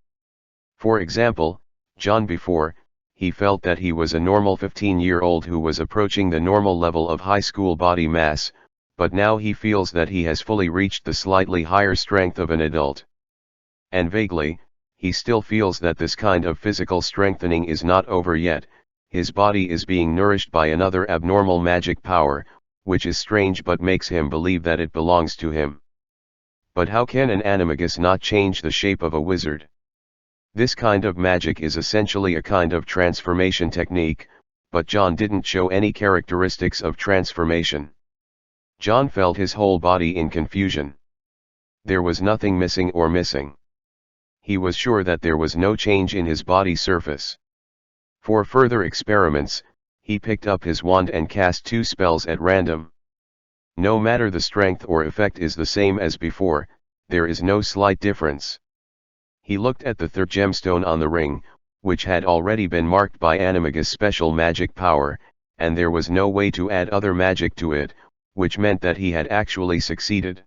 For example, John before, he felt that he was a normal 15-year-old who was approaching the normal level of high school body mass, but now he feels that he has fully reached the slightly higher strength of an adult. And vaguely, he still feels that this kind of physical strengthening is not over yet. His body is being nourished by another abnormal magic power, which is strange but makes him believe that it belongs to him. But how can an animagus not change the shape of a wizard? This kind of magic is essentially a kind of transformation technique, but John didn't show any characteristics of transformation. John felt his whole body in confusion. There was nothing missing or missing. He was sure that there was no change in his body surface. For further experiments, he picked up his wand and cast 2 spells at random. No matter the strength or effect is the same as before, there is no slight difference. He looked at the 3rd gemstone on the ring, which had already been marked by Animagus' special magic power, and there was no way to add other magic to it, which meant that he had actually succeeded.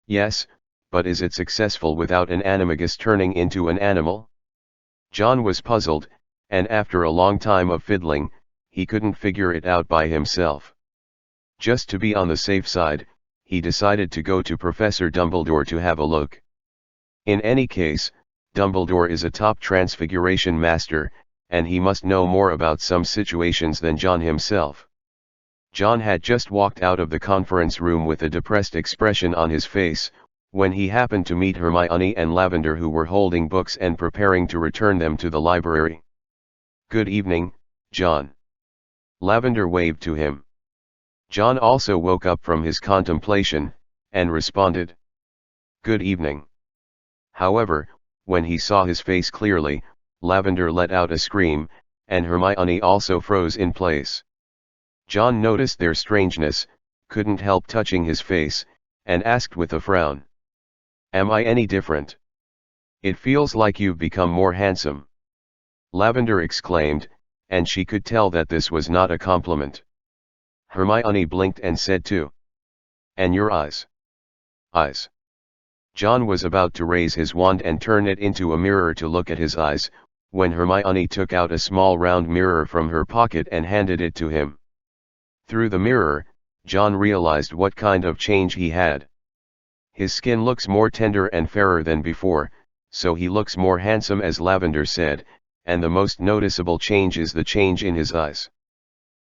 Yes, but is it successful without an Animagus turning into an animal? John was puzzled, and after a long time of fiddling, he couldn't figure it out by himself. Just to be on the safe side, he decided to go to Professor Dumbledore to have a look. In any case, Dumbledore is a top transfiguration master, and he must know more about some situations than John himself. John had just walked out of the conference room with a depressed expression on his face, when he happened to meet Hermione and Lavender, who were holding books and preparing to return them to the library. "Good evening, John." Lavender waved to him. John also woke up from his contemplation, and responded, "Good evening." However, when he saw his face clearly, Lavender let out a scream, and Hermione also froze in place. John noticed their strangeness, couldn't help touching his face, and asked with a frown, "Am I any different? It feels like you've become more handsome." Lavender exclaimed, and she could tell that this was not a compliment. Hermione blinked and said too, "And your eyes?" "Eyes?" John was about to raise his wand and turn it into a mirror to look at his eyes, when Hermione took out a small round mirror from her pocket and handed it to him. Through the mirror, John realized what kind of change he had. His skin looks more tender and fairer than before, so he looks more handsome, as Lavender said, and the most noticeable change is the change in his eyes.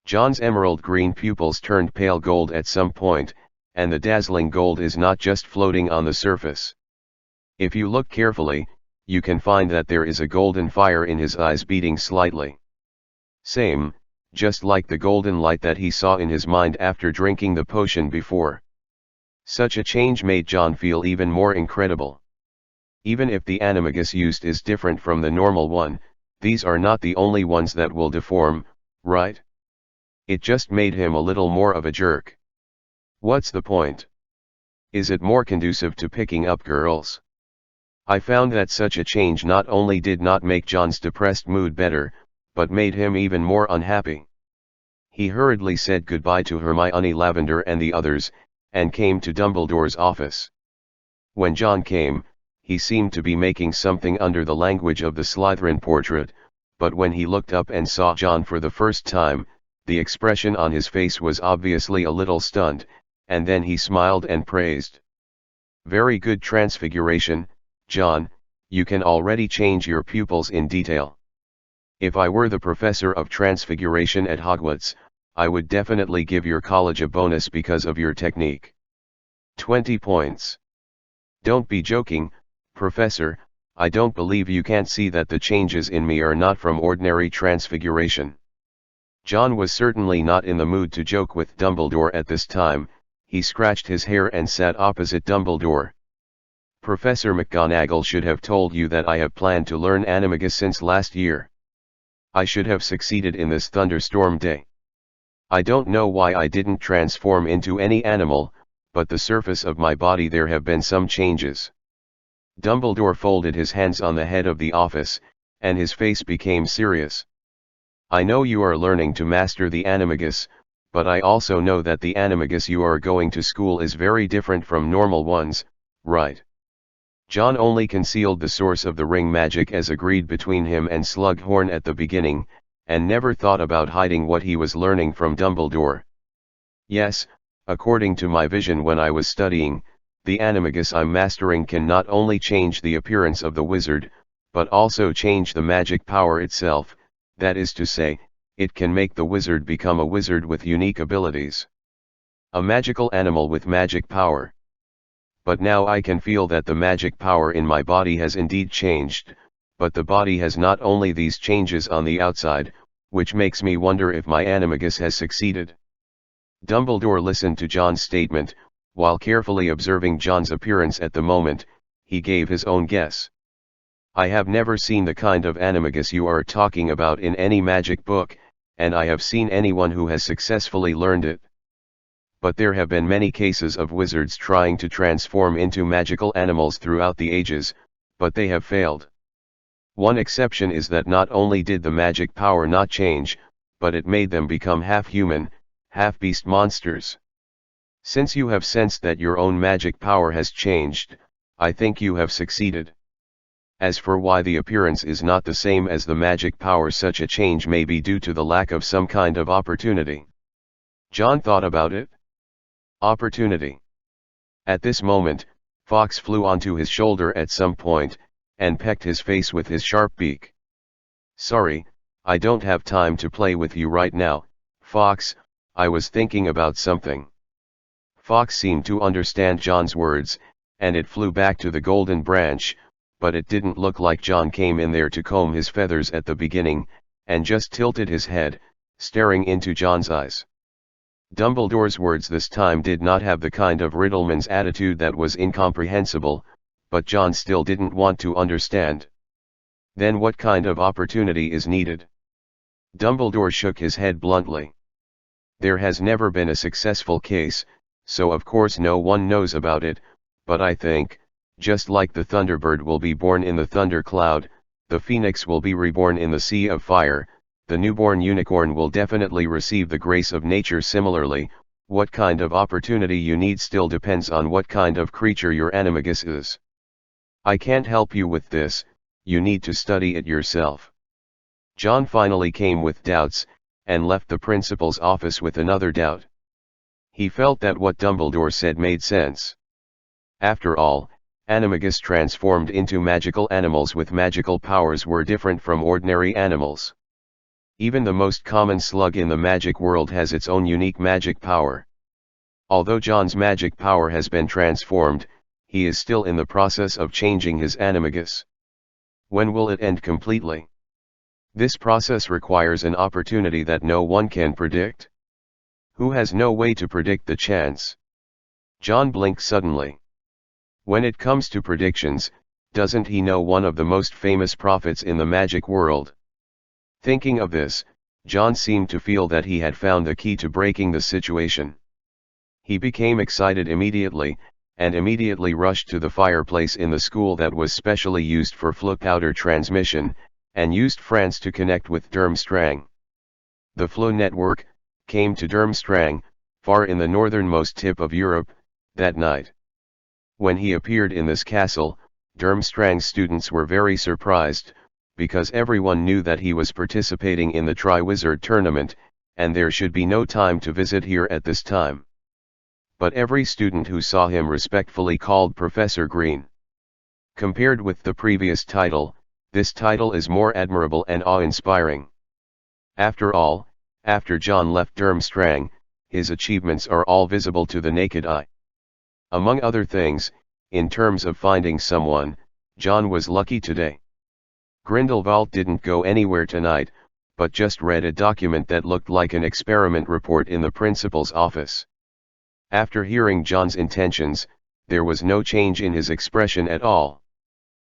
John's emerald green pupils turned pale gold at some point, and the dazzling gold is not just floating on the surface. If you look carefully, you can find that there is a golden fire in his eyes beating slightly. Same, just like the golden light that he saw in his mind after drinking the potion before. Such a change made John feel even more incredible. Even if the Animagus used is different from the normal one, these are not the only ones that will deform, right? It just made him a little more of a jerk. What's the point? Is it more conducive to picking up girls? I found that such a change not only did not make John's depressed mood better, but made him even more unhappy. He hurriedly said goodbye to Hermione, Lavender and the others, and came to Dumbledore's office. When John came, he seemed to be making something under the language of the Slytherin portrait, but when he looked up and saw John for the first time, the expression on his face was obviously a little stunned, and then he smiled and praised. "Very good transfiguration, John, you can already change your pupils in detail. If I were the professor of transfiguration at Hogwarts, I would definitely give your college a bonus because of your technique. 20 points. Don't be joking, Professor, I don't believe you can't see that the changes in me are not from ordinary transfiguration." John was certainly not in the mood to joke with Dumbledore at this time. He scratched his hair and sat opposite Dumbledore. "Professor McGonagall should have told you that I have planned to learn Animagus since last year. I should have succeeded in this thunderstorm day. I don't know why I didn't transform into any animal, but the surface of my body there have been some changes." Dumbledore folded his hands on the head of the office, and his face became serious. "I know you are learning to master the Animagus, but I also know that the Animagus you are going to school is very different from normal ones, right?" John only concealed the source of the ring magic as agreed between him and Slughorn at the beginning, and never thought about hiding what he was learning from Dumbledore. "Yes, according to my vision when I was studying, the Animagus I'm mastering can not only change the appearance of the wizard, but also change the magic power itself. That is to say, it can make the wizard become a wizard with unique abilities. A magical animal with magic power. But now I can feel that the magic power in my body has indeed changed, but the body has not only these changes on the outside, which makes me wonder if my animagus has succeeded. Dumbledore listened to John's statement. While carefully observing John's appearance at the moment, he gave his own guess. I have never seen the kind of animagus you are talking about in any magic book, and I have seen anyone who has successfully learned it. But there have been many cases of wizards trying to transform into magical animals throughout the ages, but they have failed. One exception is that not only did the magic power not change, but it made them become half-human, half-beast monsters. Since you have sensed that your own magic power has changed, I think you have succeeded. As for why the appearance is not the same as the magic power, such a change may be due to the lack of some kind of opportunity. John thought about it. Opportunity. At this moment, Fox flew onto his shoulder at some point, and pecked his face with his sharp beak. Sorry, I don't have time to play with you right now, Fox, I was thinking about something. Fox seemed to understand John's words, and it flew back to the golden branch, but it didn't look like John came in there to comb his feathers at the beginning, and just tilted his head, staring into John's eyes. Dumbledore's words this time did not have the kind of Riddleman's attitude that was incomprehensible, but John still didn't want to understand. Then what kind of opportunity is needed? Dumbledore shook his head bluntly. There has never been a successful case, so of course no one knows about it, but I think, just like the Thunderbird will be born in the thundercloud, the Phoenix will be reborn in the sea of fire, the newborn unicorn will definitely receive the grace of nature. Similarly, what kind of opportunity you need still depends on what kind of creature your animagus is. I can't help you with this, you need to study it yourself. John finally came with doubts, and left the principal's office with another doubt. He felt that what Dumbledore said made sense. After all, animagus transformed into magical animals with magical powers were different from ordinary animals. Even the most common slug in the magic world has its own unique magic power. Although John's magic power has been transformed, he is still in the process of changing his animagus. When will it end completely? This process requires an opportunity that no one can predict. Who has no way to predict the chance? John blinked suddenly. When it comes to predictions, doesn't he know one of the most famous prophets in the magic world? Thinking of this, John seemed to feel that he had found the key to breaking the situation. He became excited immediately, and immediately rushed to the fireplace in the school that was specially used for flow powder transmission, and used France to connect with Durmstrang. The flow network came to Durmstrang, far in the northernmost tip of Europe, that night. When he appeared in this castle, Durmstrang's students were very surprised, because everyone knew that he was participating in the Triwizard Tournament, and there should be no time to visit here at this time. But every student who saw him respectfully called Professor Green. Compared with the previous title, this title is more admirable and awe-inspiring. After all, after John left Durmstrang, his achievements are all visible to the naked eye. Among other things, in terms of finding someone, John was lucky today. Grindelwald didn't go anywhere tonight, but just read a document that looked like an experiment report in the principal's office. After hearing John's intentions, there was no change in his expression at all.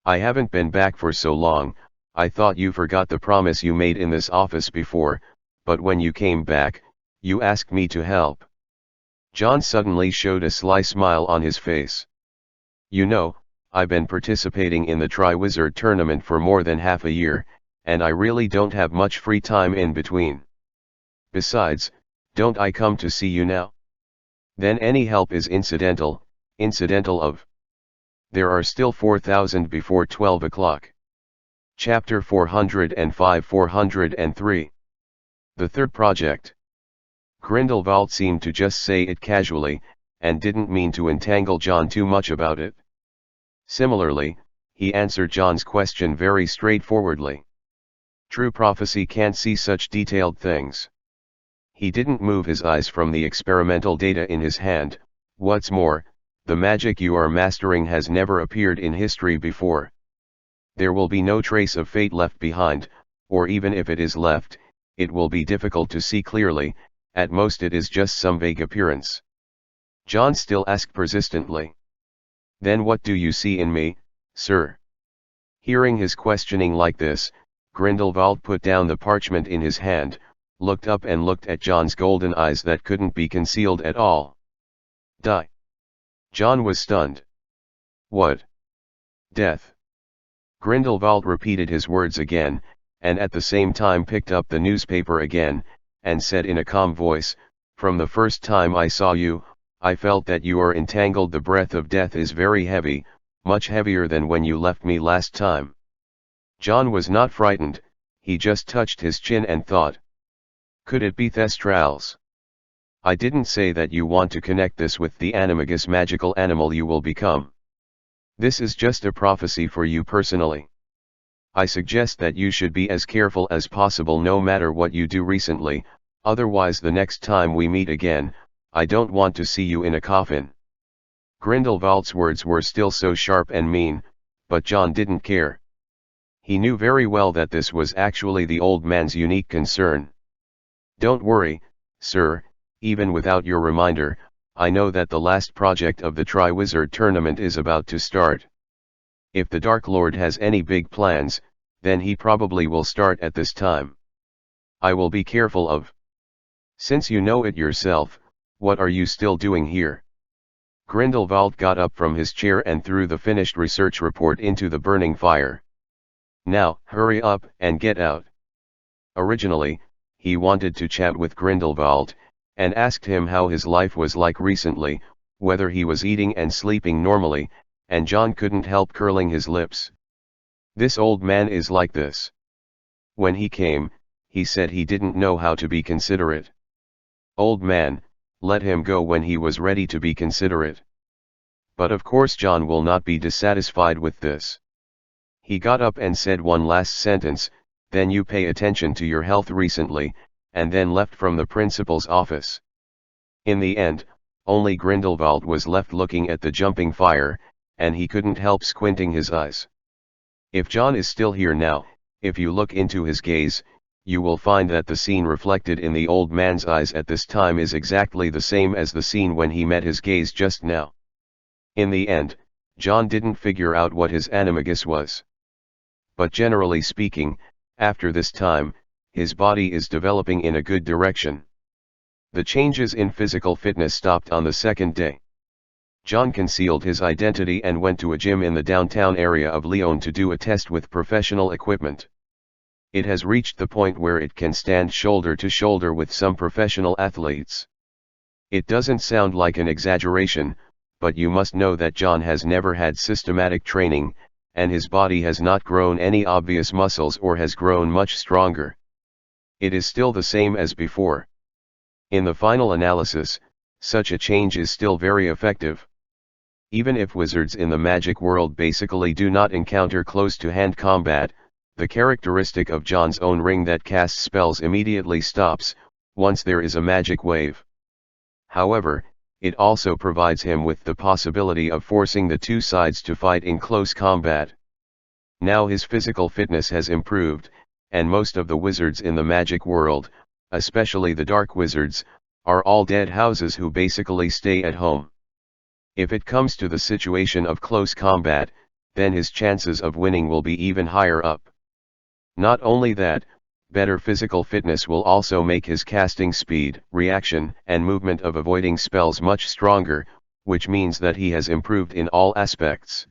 I haven't been back for so long, I thought you forgot the promise you made in this office before, but when you came back, you asked me to help. John suddenly showed a sly smile on his face. You know, I've been participating in the Triwizard Tournament for more than half a year, and I really don't have much free time in between. Besides, don't I come to see you now? Then any help is incidental of. There are still 4,000 before 12 o'clock. Chapter 405-403. The third project. Grindelwald seemed to just say it casually, and didn't mean to entangle John too much about it. Similarly, he answered John's question very straightforwardly. True prophecy can't see such detailed things. He didn't move his eyes from the experimental data in his hand. What's more, the magic you are mastering has never appeared in history before. There will be no trace of fate left behind, or even if it is left, it will be difficult to see clearly, at most it is just some vague appearance. John still asked persistently. Then what do you see in me, sir? Hearing his questioning like this, Grindelwald put down the parchment in his hand, looked up and looked at John's golden eyes that couldn't be concealed at all. Die. John was stunned. What? Death. Grindelwald repeated his words again, and at the same time picked up the newspaper again, and said in a calm voice, "From the first time I saw you, I felt that you are entangled. The breath of death is very heavy, much heavier than when you left me last time." John was not frightened, he just touched his chin and thought. Could it be Thestrals? I didn't say that you want to connect this with the animagus magical animal you will become. This is just a prophecy for you personally. I suggest that you should be as careful as possible no matter what you do recently, otherwise the next time we meet again, I don't want to see you in a coffin. Grindelwald's words were still so sharp and mean, but John didn't care. He knew very well that this was actually the old man's unique concern. Don't worry, sir, even without your reminder, I know that the last project of the Triwizard Tournament is about to start. If the Dark Lord has any big plans, then he probably will start at this time. I will be careful of. Since you know it yourself, what are you still doing here? Grindelwald got up from his chair and threw the finished research report into the burning fire. Now, hurry up and get out. Originally, he wanted to chat with Grindelwald, and asked him how his life was like recently, whether he was eating and sleeping normally, and John couldn't help curling his lips. This old man is like this. When he came, he said he didn't know how to be considerate. Old man, let him go when he was ready to be considerate. But of course John will not be dissatisfied with this. He got up and said one last sentence, "Then you pay attention to your health recently," and then left from the principal's office. In the end, only Grindelwald was left looking at the jumping fire, and he couldn't help squinting his eyes. If John is still here now, if you look into his gaze, you will find that the scene reflected in the old man's eyes at this time is exactly the same as the scene when he met his gaze just now. In the end, John didn't figure out what his animagus was. But generally speaking, after this time, his body is developing in a good direction. The changes in physical fitness stopped on the second day. John concealed his identity and went to a gym in the downtown area of Lyon to do a test with professional equipment. It has reached the point where it can stand shoulder to shoulder with some professional athletes. It doesn't sound like an exaggeration, but you must know that John has never had systematic training, and his body has not grown any obvious muscles or has grown much stronger. It is still the same as before. In the final analysis, such a change is still very effective. Even if wizards in the magic world basically do not encounter close-to-hand combat, the characteristic of John's own ring that casts spells immediately stops, once there is a magic wave. However, it also provides him with the possibility of forcing the two sides to fight in close combat. Now his physical fitness has improved, and most of the wizards in the magic world, especially the dark wizards, are all dead houses who basically stay at home. If it comes to the situation of close combat, then his chances of winning will be even higher up. Not only that, better physical fitness will also make his casting speed, reaction, and movement of avoiding spells much stronger, which means that he has improved in all aspects.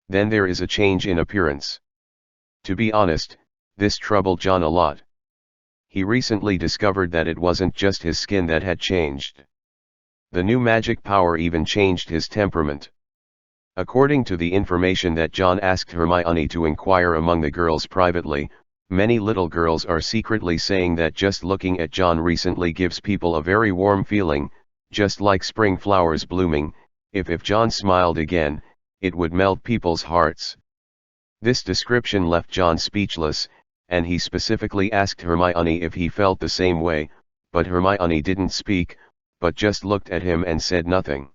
Then there is a change in appearance. To be honest, this troubled John a lot. He recently discovered that it wasn't just his skin that had changed. The new magic power even changed his temperament. According to the information that John asked Hermione to inquire among the girls privately, many little girls are secretly saying that just looking at John recently gives people a very warm feeling, just like spring flowers blooming. If John smiled again, it would melt people's hearts. This description left John speechless, and he specifically asked Hermione if he felt the same way, but Hermione didn't speak, but just looked at him and said nothing.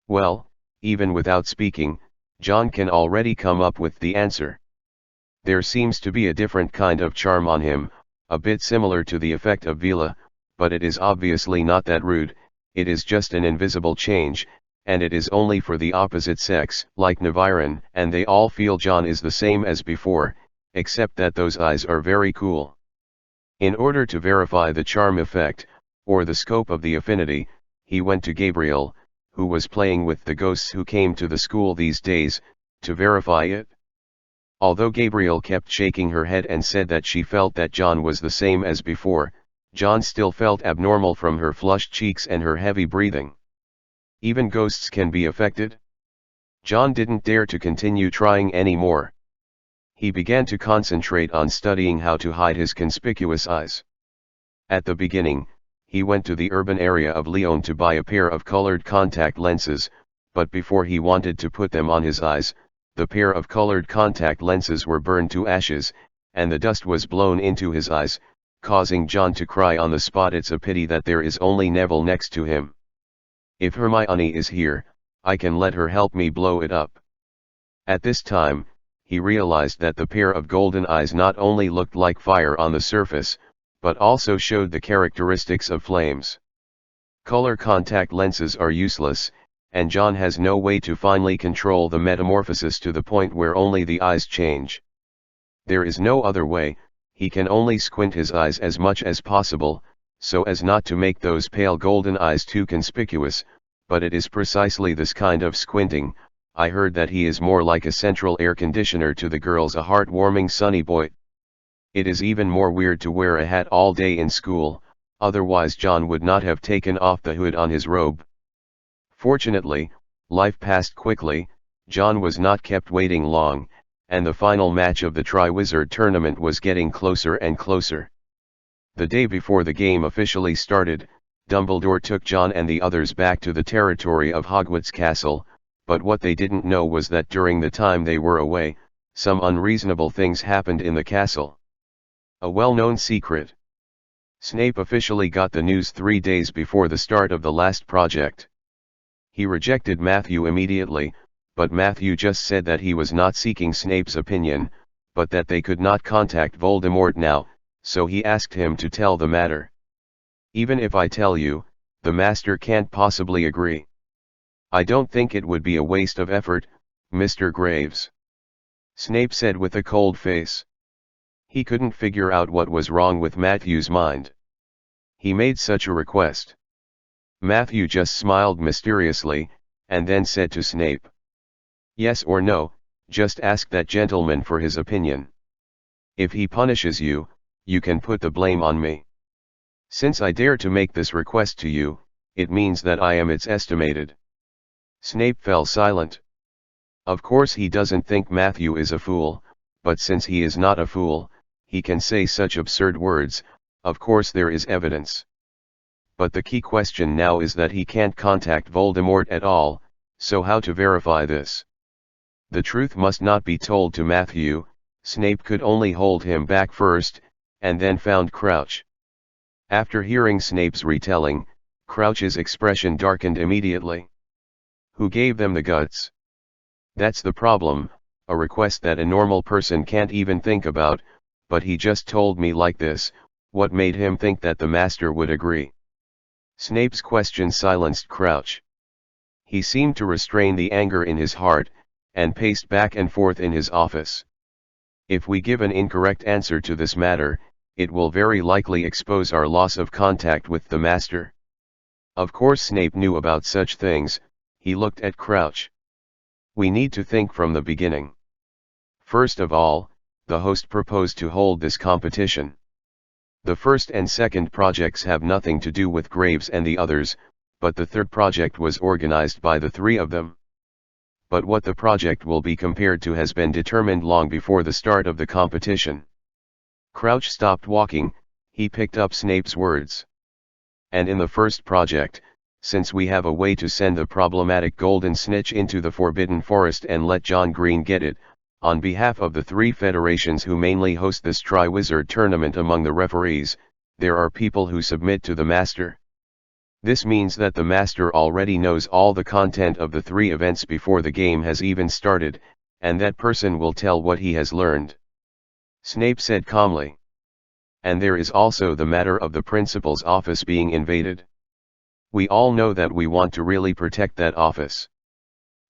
Well, even without speaking, John can already come up with the answer. There seems to be a different kind of charm on him, a bit similar to the effect of Vila, but it is obviously not that rude. It is just an invisible change, and it is only for the opposite sex, like Naviran, and they all feel John is the same as before, except that those eyes are very cool. In order to verify the charm effect, or the scope of the affinity, he went to Gabriel, who was playing with the ghosts who came to the school these days, to verify it. Although Gabriel kept shaking her head and said that she felt that John was the same as before, John still felt abnormal from her flushed cheeks and her heavy breathing. Even ghosts can be affected? John didn't dare to continue trying anymore. He began to concentrate on studying how to hide his conspicuous eyes. At the beginning, he went to the urban area of Lyon to buy a pair of colored contact lenses, but before he wanted to put them on his eyes, the pair of colored contact lenses were burned to ashes, and the dust was blown into his eyes, causing John to cry on the spot. It's a pity that there is only Neville next to him. If Hermione is here, I can let her help me blow it up. At this time, he realized that the pair of golden eyes not only looked like fire on the surface, but also showed the characteristics of flames. Color contact lenses are useless, and John has no way to finally control the metamorphosis to the point where only the eyes change. There is no other way. He can only squint his eyes as much as possible, so as not to make those pale golden eyes too conspicuous, but it is precisely this kind of squinting. I heard that he is more like a central air conditioner to the girls, a heartwarming sunny boy. It is even more weird to wear a hat all day in school, otherwise John would not have taken off the hood on his robe. Fortunately, life passed quickly. John was not kept waiting long, and the final match of the Triwizard Tournament was getting closer and closer. The day before the game officially started, Dumbledore took John and the others back to the territory of Hogwarts Castle, but what they didn't know was that during the time they were away, some unreasonable things happened in the castle. A well-known secret. Snape officially got the news 3 days before the start of the last project. He rejected Matthew immediately, but Matthew just said that he was not seeking Snape's opinion, but that they could not contact Voldemort now, so he asked him to tell the matter. Even if I tell you, the Master can't possibly agree. I don't think it would be a waste of effort, Mr. Graves. Snape said with a cold face. He couldn't figure out what was wrong with Matthew's mind. He made such a request. Matthew just smiled mysteriously, and then said to Snape, "Yes or no, just ask that gentleman for his opinion. If he punishes you, you can put the blame on me. Since I dare to make this request to you, it means that I am its estimated." Snape fell silent. Of course he doesn't think Matthew is a fool, but since he is not a fool, he can say such absurd words. Of course there is evidence. But the key question now is that he can't contact Voldemort at all, so how to verify this? The truth must not be told to Matthew. Snape could only hold him back first, and then found Crouch. After hearing Snape's retelling, Crouch's expression darkened immediately. Who gave them the guts? That's the problem, a request that a normal person can't even think about, but he just told me like this. What made him think that the Master would agree? Snape's question silenced Crouch. He seemed to restrain the anger in his heart, and paced back and forth in his office. If we give an incorrect answer to this matter, it will very likely expose our loss of contact with the Master. Of course Snape knew about such things. He looked at Crouch. We need to think from the beginning. First of all, the host proposed to hold this competition. The first and second projects have nothing to do with Graves and the others, but the third project was organized by the three of them. But what the project will be compared to has been determined long before the start of the competition. Crouch stopped walking. He picked up Snape's words. And in the first project, since we have a way to send the problematic golden snitch into the Forbidden Forest and let John Green get it, on behalf of the three federations who mainly host this Triwizard Tournament among the referees, there are people who submit to the Master. This means that the Master already knows all the content of the three events before the game has even started, and that person will tell what he has learned. Snape said calmly. And there is also the matter of the principal's office being invaded. We all know that we want to really protect that office.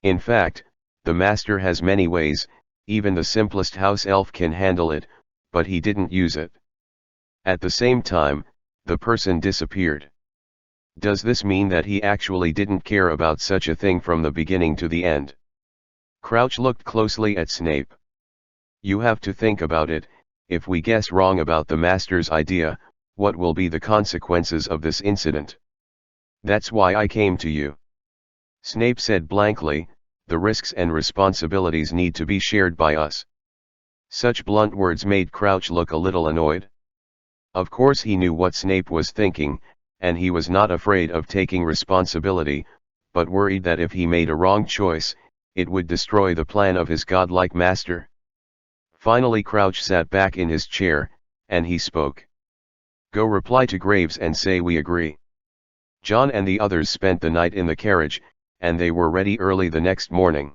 In fact, the master has many ways, even the simplest house elf can handle it, but he didn't use it. At the same time, the person disappeared. Does this mean that he actually didn't care about such a thing from the beginning to the end? Crouch looked closely at Snape. You have to think about it. If we guess wrong about the master's idea, what will be the consequences of this incident? That's why I came to you. Snape said blankly, the risks and responsibilities need to be shared by us. Such blunt words made Crouch look a little annoyed. Of course he knew what Snape was thinking, and he was not afraid of taking responsibility, but worried that if he made a wrong choice, it would destroy the plan of his godlike master. Finally Crouch sat back in his chair, and he spoke. Go reply to Graves and say we agree. John and the others spent the night in the carriage, and they were ready early the next morning.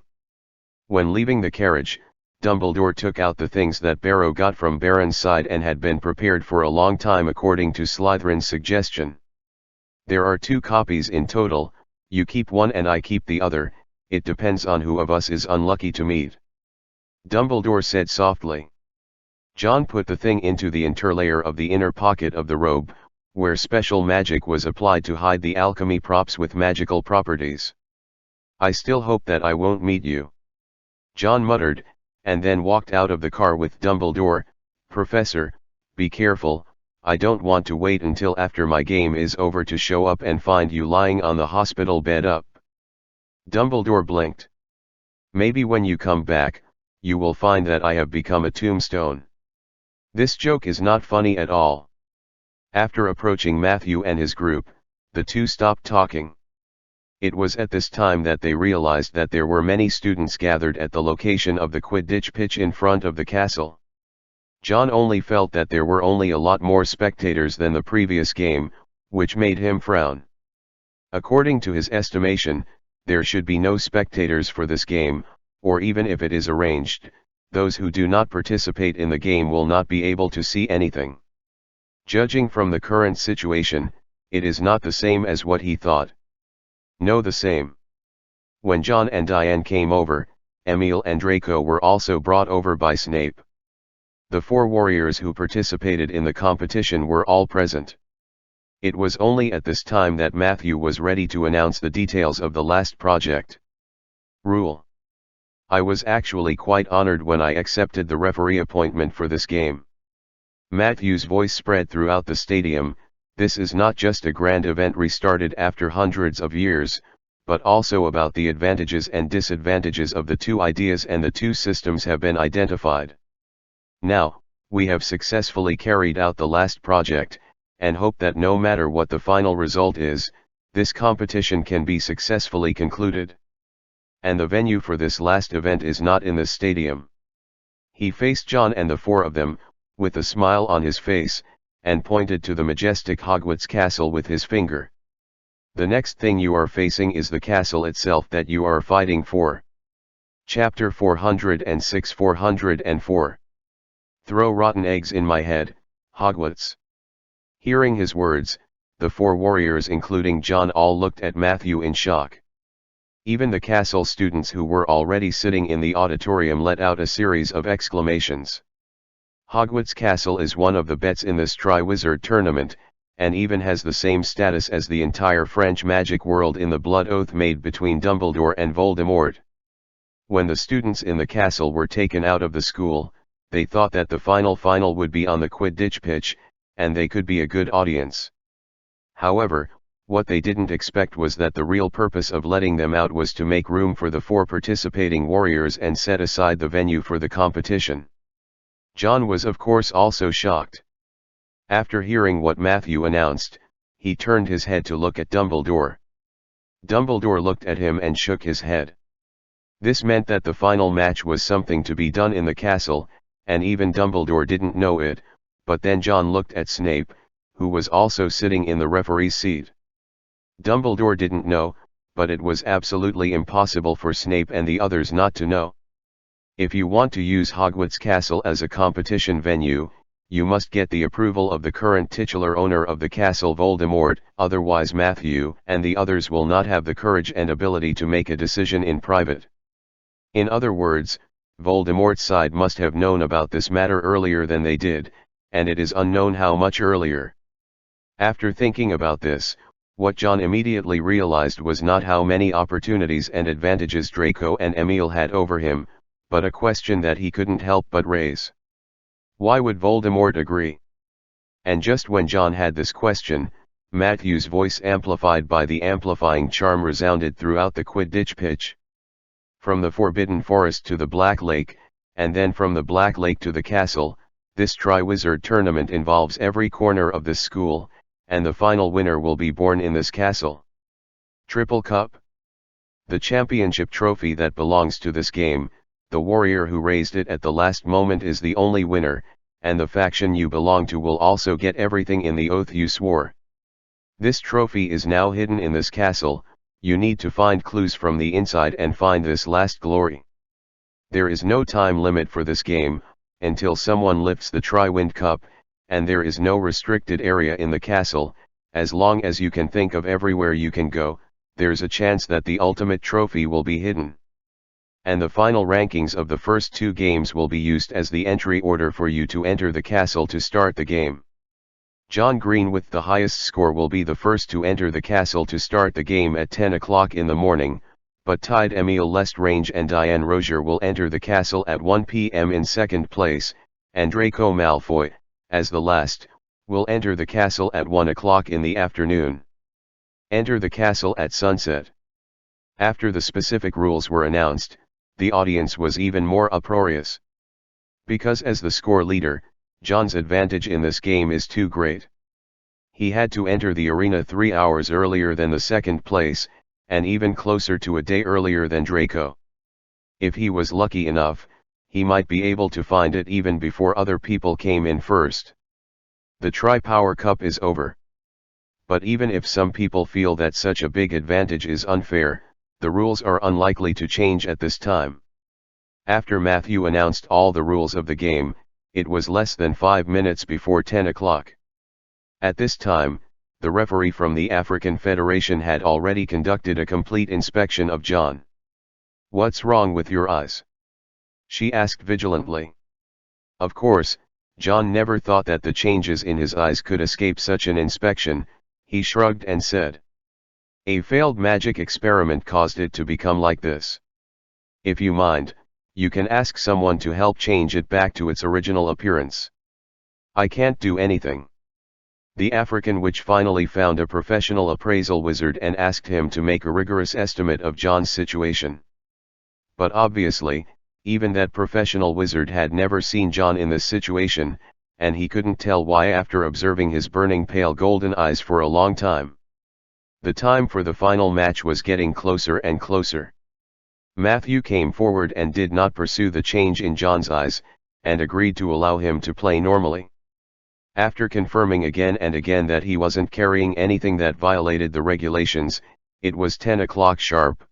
When leaving the carriage, Dumbledore took out the things that Barrow got from Baron's side and had been prepared for a long time according to Slytherin's suggestion. There are 2 copies in total, you keep one and I keep the other, it depends on who of us is unlucky to meet. Dumbledore said softly. John put the thing into the interlayer of the inner pocket of the robe, where special magic was applied to hide the alchemy props with magical properties. I still hope that I won't meet you. John muttered, and then walked out of the car with Dumbledore. Professor, be careful, I don't want to wait until after my game is over to show up and find you lying on the hospital bed up. Dumbledore blinked. Maybe when you come back, you will find that I have become a tombstone. This joke is not funny at all. After approaching Matthew and his group, the 2 stopped talking. It was at this time that they realized that there were many students gathered at the location of the Quidditch pitch in front of the castle. John only felt that there were only a lot more spectators than the previous game, which made him frown. According to his estimation, there should be no spectators for this game, or even if it is arranged, those who do not participate in the game will not be able to see anything. Judging from the current situation, it is not the same as what he thought. No, the same. When John and Diane came over, Emil and Draco were also brought over by Snape. The 4 warriors who participated in the competition were all present. It was only at this time that Matthew was ready to announce the details of the last project. Rule. I was actually quite honored when I accepted the referee appointment for this game. Matthew's voice spread throughout the stadium. This is not just a grand event restarted after hundreds of years, but also about the advantages and disadvantages of the 2 ideas, and the 2 systems have been identified. Now, we have successfully carried out the last project, and hope that no matter what the final result is, this competition can be successfully concluded. And the venue for this last event is not in the stadium. He faced John and the 4 of them, with a smile on his face, and pointed to the majestic Hogwarts castle with his finger. The next thing you are facing is the castle itself that you are fighting for. Chapter 406-404. Throw rotten eggs in my head, Hogwarts. Hearing his words, the 4 warriors including John all looked at Matthew in shock. Even the castle students who were already sitting in the auditorium let out a series of exclamations. Hogwarts Castle is one of the bets in this Triwizard Tournament, and even has the same status as the entire French magic world in the blood oath made between Dumbledore and Voldemort. When the students in the castle were taken out of the school, they thought that the final would be on the Quidditch pitch, and they could be a good audience. However, what they didn't expect was that the real purpose of letting them out was to make room for the 4 participating warriors and set aside the venue for the competition. John was of course also shocked. After hearing what Matthew announced, he turned his head to look at Dumbledore. Dumbledore looked at him and shook his head. This meant that the final match was something to be done in the castle, and even Dumbledore didn't know it, but then John looked at Snape, who was also sitting in the referee's seat. Dumbledore didn't know, but it was absolutely impossible for Snape and the others not to know. If you want to use Hogwarts Castle as a competition venue, you must get the approval of the current titular owner of the castle, Voldemort, otherwise Matthew and the others will not have the courage and ability to make a decision in private. In other words, Voldemort's side must have known about this matter earlier than they did, and it is unknown how much earlier. After thinking about this, what John immediately realized was not how many opportunities and advantages Draco and Emil had over him, but a question that he couldn't help but raise. Why would Voldemort agree? And just when John had this question, Matthew's voice, amplified by the amplifying charm, resounded throughout the Quidditch pitch. From the Forbidden Forest to the Black Lake, and then from the Black Lake to the castle, this Triwizard Tournament involves every corner of this school, and the final winner will be born in this castle. Triple Cup. The championship trophy that belongs to this game, the warrior who raised it at the last moment is the only winner, and the faction you belong to will also get everything in the oath you swore. This trophy is now hidden in this castle. You need to find clues from the inside and find this last glory. There is no time limit for this game, until someone lifts the Triwind Cup, and there is no restricted area in the castle. As long as you can think of everywhere you can go, there's a chance that the ultimate trophy will be hidden. And the final rankings of the first two games will be used as the entry order for you to enter the castle to start the game. John Green with the highest score will be the first to enter the castle to start the game at 10 o'clock in the morning, but tied Emile Lestrange and Diane Rozier will enter the castle at 1 p.m. in second place, and Draco Malfoy, as the last, will enter the castle at 1 o'clock in the afternoon. Enter the castle at sunset. After the specific rules were announced, the audience was even more uproarious. Because as the score leader, John's advantage in this game is too great. He had to enter the arena 3 hours earlier than the second place, and even closer to a day earlier than Draco. If he was lucky enough, he might be able to find it even before other people came in first. The Tri-Power Cup is over. But even if some people feel that such a big advantage is unfair, the rules are unlikely to change at this time. After Matthew announced all the rules of the game, it was less than 5 minutes before 10 o'clock. At this time, the referee from the African Federation had already conducted a complete inspection of John. "What's wrong with your eyes?" she asked vigilantly. Of course, John never thought that the changes in his eyes could escape such an inspection. He shrugged and said, "A failed magic experiment caused it to become like this. If you mind, you can ask someone to help change it back to its original appearance. I can't do anything." The African witch finally found a professional appraisal wizard and asked him to make a rigorous estimate of John's situation. But obviously, even that professional wizard had never seen John in this situation, and he couldn't tell why after observing his burning pale golden eyes for a long time. The time for the final match was getting closer and closer. Matthew came forward and did not pursue the change in John's eyes, and agreed to allow him to play normally. After confirming again and again that he wasn't carrying anything that violated the regulations, it was 10 o'clock sharp.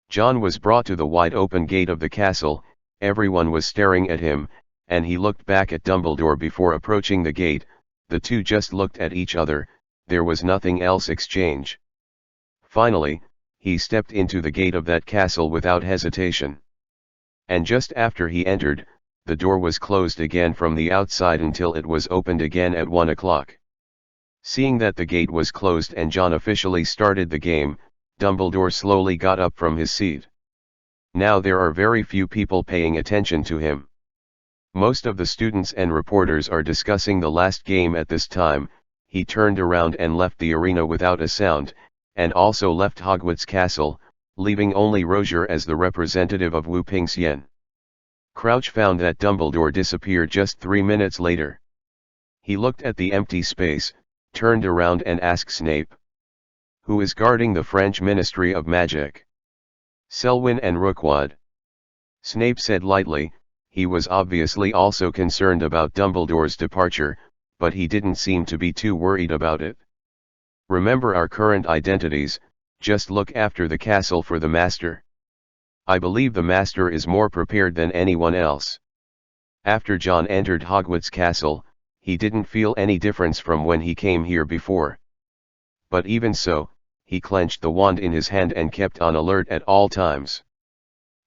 John was brought to the wide-open gate of the castle. Everyone was staring at him, and he looked back at Dumbledore before approaching the gate. The two just looked at each other. There was nothing else exchange. Finally, he stepped into the gate of that castle without hesitation. And just after he entered, the door was closed again from the outside until it was opened again at 1 o'clock. Seeing that the gate was closed and John officially started the game, Dumbledore slowly got up from his seat. Now there are very few people paying attention to him. Most of the students and reporters are discussing the last game at this time. He turned around and left the arena without a sound, and also left Hogwarts Castle, leaving only Rozier as the representative of Wu Pingxian. Crouch found that Dumbledore disappeared just 3 minutes later. He looked at the empty space, turned around and asked Snape, "Who is guarding the French Ministry of Magic?" "Selwyn and Rookwood." Snape said lightly. He was obviously also concerned about Dumbledore's departure, but he didn't seem to be too worried about it. "Remember our current identities, just look after the castle for the Master. I believe the Master is more prepared than anyone else." After John entered Hogwarts Castle, he didn't feel any difference from when he came here before. But even so, he clenched the wand in his hand and kept on alert at all times.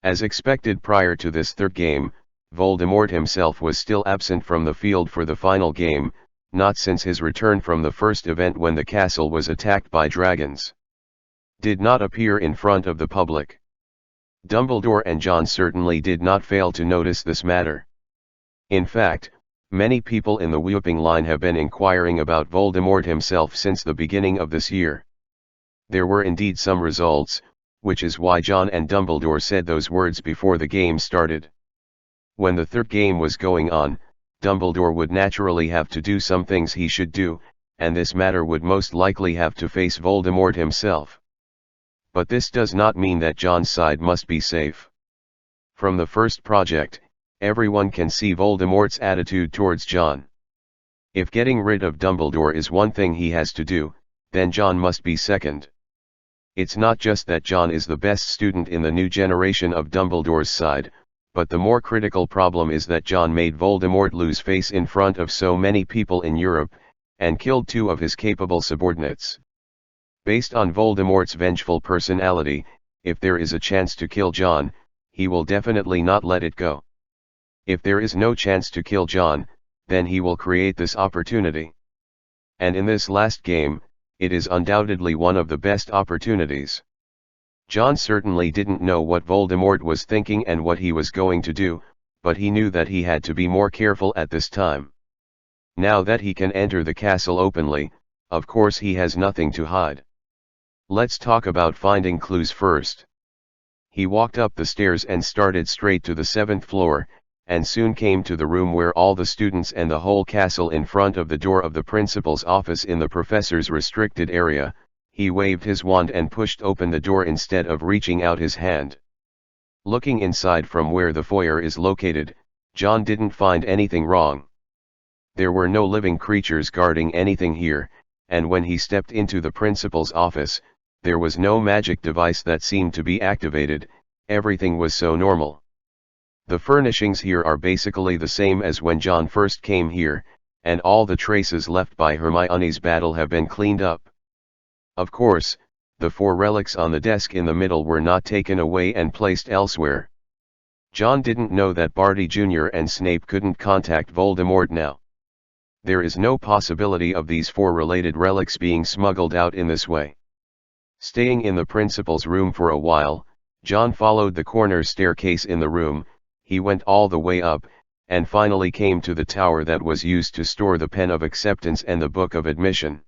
As expected prior to this third game, Voldemort himself was still absent from the field for the final game, not since his return from the first event when the castle was attacked by dragons. Did not appear in front of the public. Dumbledore and John certainly did not fail to notice this matter. In fact, many people in the whooping line have been inquiring about Voldemort himself since the beginning of this year. There were indeed some results, which is why John and Dumbledore said those words before the game started. When the third game was going on, Dumbledore would naturally have to do some things he should do, and this matter would most likely have to face Voldemort himself. But this does not mean that John's side must be safe. From the first project, everyone can see Voldemort's attitude towards John. If getting rid of Dumbledore is one thing he has to do, then John must be second. It's not just that John is the best student in the new generation of Dumbledore's side, but the more critical problem is that John made Voldemort lose face in front of so many people in Europe, and killed two of his capable subordinates. Based on Voldemort's vengeful personality, if there is a chance to kill John, he will definitely not let it go. If there is no chance to kill John, then he will create this opportunity. And in this last game, it is undoubtedly one of the best opportunities. John certainly didn't know what Voldemort was thinking and what he was going to do, but he knew that he had to be more careful at this time. Now that he can enter the castle openly, of course he has nothing to hide. Let's talk about finding clues first. He walked up the stairs and started straight to the 7th floor, and soon came to the room where all the students and the whole castle in front of the door of the principal's office in the professor's restricted area. He waved his wand and pushed open the door instead of reaching out his hand. Looking inside from where the foyer is located, John didn't find anything wrong. There were no living creatures guarding anything here, and when he stepped into the principal's office, there was no magic device that seemed to be activated. Everything was so normal. The furnishings here are basically the same as when John first came here, and all the traces left by Hermione's battle have been cleaned up. Of course, the 4 relics on the desk in the middle were not taken away and placed elsewhere. John didn't know that Barty Jr. and Snape couldn't contact Voldemort now. There is no possibility of these 4 related relics being smuggled out in this way. Staying in the principal's room for a while, John followed the corner staircase in the room. He went all the way up, and finally came to the tower that was used to store the pen of acceptance and the book of admission.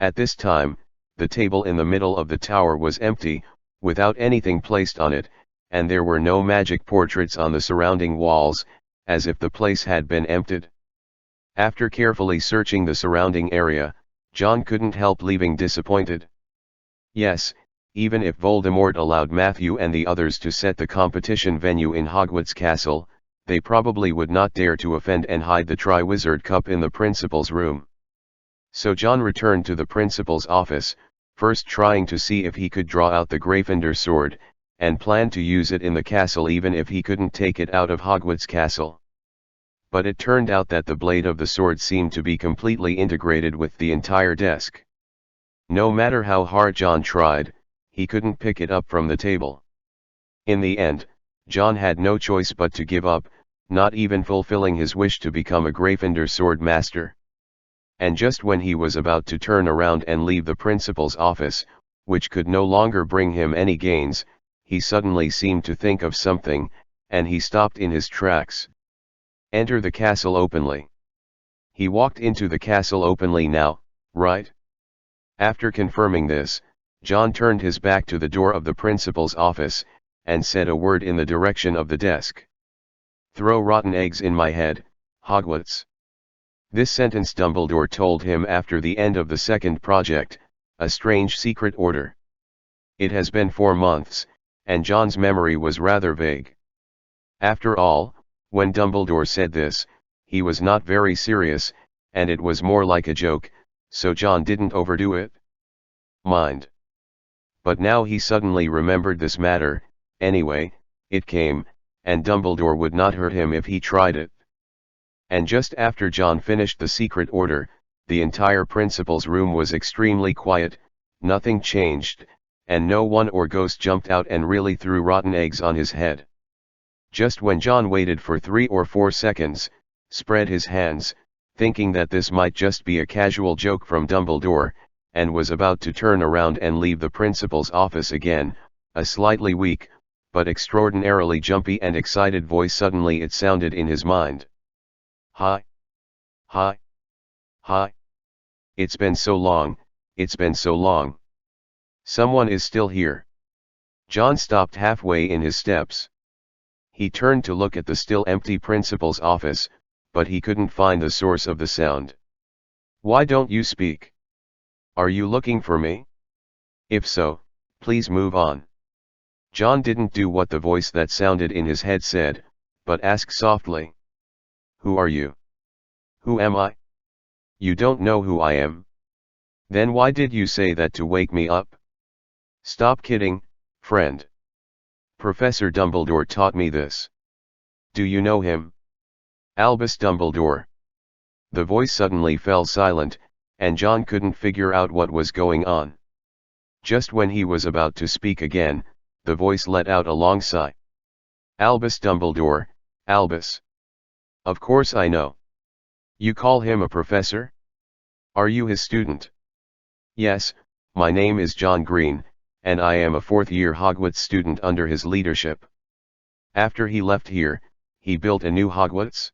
At this time, the table in the middle of the tower was empty, without anything placed on it, and there were no magic portraits on the surrounding walls, as if the place had been emptied. After carefully searching the surrounding area, John couldn't help leaving disappointed. Yes, even if Voldemort allowed Matthew and the others to set the competition venue in Hogwarts Castle, they probably would not dare to offend and hide the Triwizard Cup in the principal's room. So John returned to the principal's office, first trying to see if he could draw out the Gryffindor sword, and planned to use it in the castle even if he couldn't take it out of Hogwarts Castle. But it turned out that the blade of the sword seemed to be completely integrated with the entire desk. No matter how hard John tried, he couldn't pick it up from the table. In the end, John had no choice but to give up, not even fulfilling his wish to become a Gryffindor sword master. And just when he was about to turn around and leave the principal's office, which could no longer bring him any gains, he suddenly seemed to think of something, and he stopped in his tracks. Enter the castle openly. He walked into the castle openly now, right? After confirming this, John turned his back to the door of the principal's office, and said a word in the direction of the desk. "Throw rotten eggs in my head, Hogwarts." This sentence Dumbledore told him after the end of the second project, a strange secret order. It has been 4 months, and John's memory was rather vague. After all, when Dumbledore said this, he was not very serious, and it was more like a joke, so John didn't overdo it. Mind. But now he suddenly remembered this matter. Anyway, it came, and Dumbledore would not hurt him if he tried it. And just after John finished the secret order, the entire principal's room was extremely quiet, nothing changed, and no one or ghost jumped out and really threw rotten eggs on his head. Just when John waited for 3 or 4 seconds, spread his hands, thinking that this might just be a casual joke from Dumbledore, and was about to turn around and leave the principal's office again, a slightly weak, but extraordinarily jumpy and excited voice suddenly it sounded in his mind. Hi. Hi. Hi. It's been so long, it's been so long. Someone is still here. John stopped halfway in his steps. He turned to look at the still empty principal's office, but he couldn't find the source of the sound. Why don't you speak? Are you looking for me? If so, please move on. John didn't do what the voice that sounded in his head said, but asked softly. Who are you? Who am I? You don't know who I am? Then why did you say that to wake me up? Stop kidding, friend. Professor Dumbledore taught me this. Do you know him? Albus Dumbledore. The voice suddenly fell silent, and John couldn't figure out what was going on. Just when he was about to speak again, the voice let out a long sigh. Albus Dumbledore, Albus. Of course I know. You call him a professor? Are you his student? Yes, my name is John Green, and I am a 4th-year Hogwarts student under his leadership. After he left here, he built a new Hogwarts.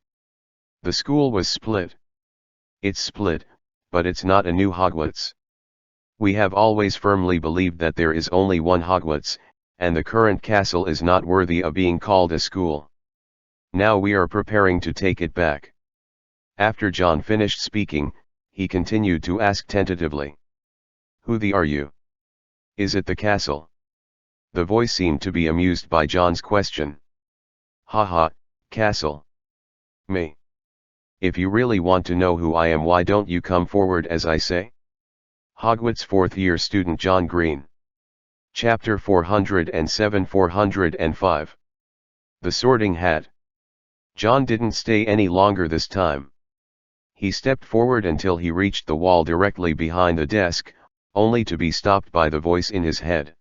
The school was split. It's split, but it's not a new Hogwarts. We have always firmly believed that there is only one Hogwarts, and the current castle is not worthy of being called a school. Now we are preparing to take it back. After John finished speaking, he continued to ask tentatively. Who are you? Is it the castle? The voice seemed to be amused by John's question. Haha, castle. Me. If you really want to know who I am, why don't you come forward as I say? Hogwarts 4th-year student John Green. Chapter 407-405. The Sorting Hat. John didn't stay any longer this time. He stepped forward until he reached the wall directly behind the desk, only to be stopped by the voice in his head.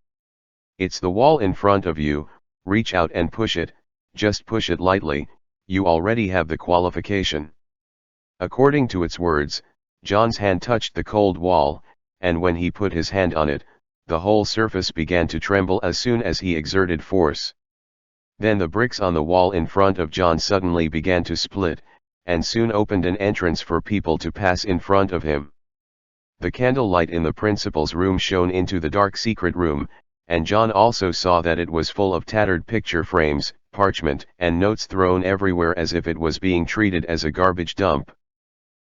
It's the wall in front of you, reach out and push it, just push it lightly, you already have the qualification. According to its words, John's hand touched the cold wall, and when he put his hand on it, the whole surface began to tremble as soon as he exerted force. Then the bricks on the wall in front of John suddenly began to split, and soon opened an entrance for people to pass in front of him. The candlelight in the principal's room shone into the dark secret room, and John also saw that it was full of tattered picture frames, parchment, and notes thrown everywhere as if it was being treated as a garbage dump.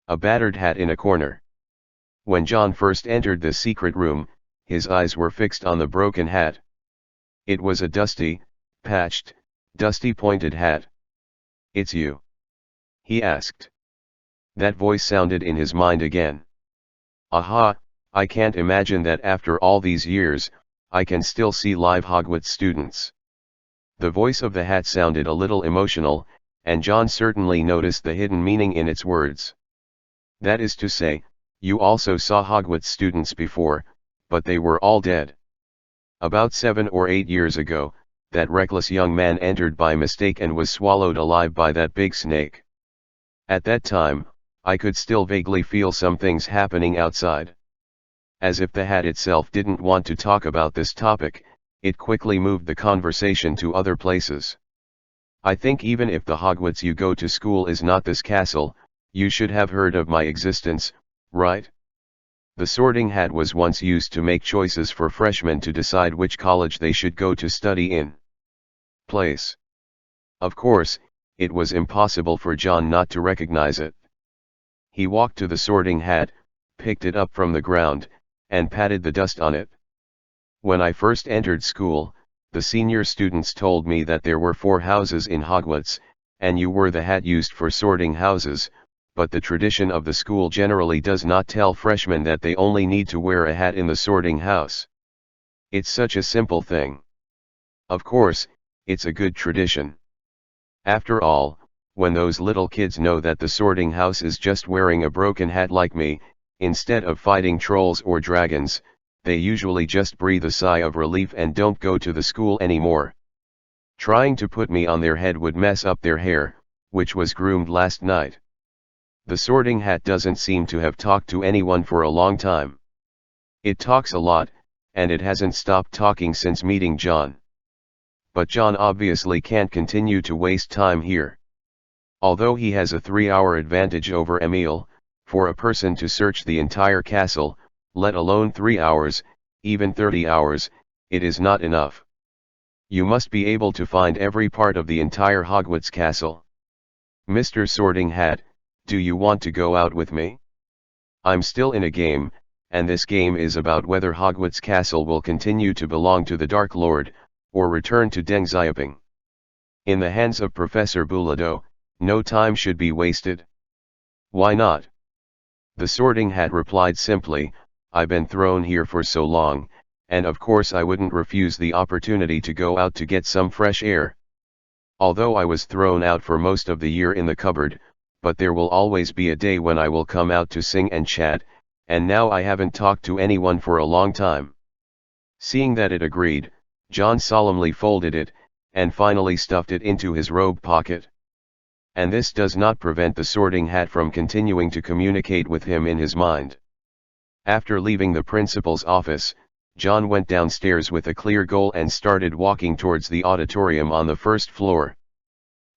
A battered hat in a corner. When John first entered the secret room, his eyes were fixed on the broken hat. It was a dusty, patched, dusty-pointed hat. It's you? He asked. That voice sounded in his mind again. Aha, I can't imagine that after all these years, I can still see live Hogwarts students. The voice of the hat sounded a little emotional, and John certainly noticed the hidden meaning in its words. That is to say, you also saw Hogwarts students before, but they were all dead. About 7 or 8 years ago, that reckless young man entered by mistake and was swallowed alive by that big snake. At that time, I could still vaguely feel some things happening outside. As if the hat itself didn't want to talk about this topic, it quickly moved the conversation to other places. I think even if the Hogwarts you go to school is not this castle, you should have heard of my existence, right? The Sorting Hat was once used to make choices for freshmen to decide which college they should go to study in. Place. Of course, it was impossible for John not to recognize it. He walked to the Sorting Hat, picked it up from the ground, and patted the dust on it. When I first entered school, the senior students told me that there were 4 houses in Hogwarts, and you were the hat used for sorting houses, but the tradition of the school generally does not tell freshmen that they only need to wear a hat in the sorting house. It's such a simple thing. Of course, it's a good tradition. After all, when those little kids know that the sorting house is just wearing a broken hat like me, instead of fighting trolls or dragons, they usually just breathe a sigh of relief and don't go to the school anymore. Trying to put me on their head would mess up their hair, which was groomed last night. The sorting hat doesn't seem to have talked to anyone for a long time. It talks a lot, and it hasn't stopped talking since meeting John. But John obviously can't continue to waste time here. Although he has a 3-hour advantage over Emile, for a person to search the entire castle, let alone 3 hours, even 30 hours, it is not enough. You must be able to find every part of the entire Hogwarts castle. Mr. Sorting Hat, do you want to go out with me? I'm still in a game, and this game is about whether Hogwarts castle will continue to belong to the Dark Lord, or return to Deng Xiaoping. In the hands of Professor Bulido, no time should be wasted. Why not? The Sorting Hat replied simply, I've been thrown here for so long, and of course I wouldn't refuse the opportunity to go out to get some fresh air. Although I was thrown out for most of the year in the cupboard, but there will always be a day when I will come out to sing and chat, and now I haven't talked to anyone for a long time. Seeing that it agreed, John solemnly folded it, and finally stuffed it into his robe pocket. And this does not prevent the Sorting Hat from continuing to communicate with him in his mind. After leaving the principal's office, John went downstairs with a clear goal and started walking towards the auditorium on the first floor.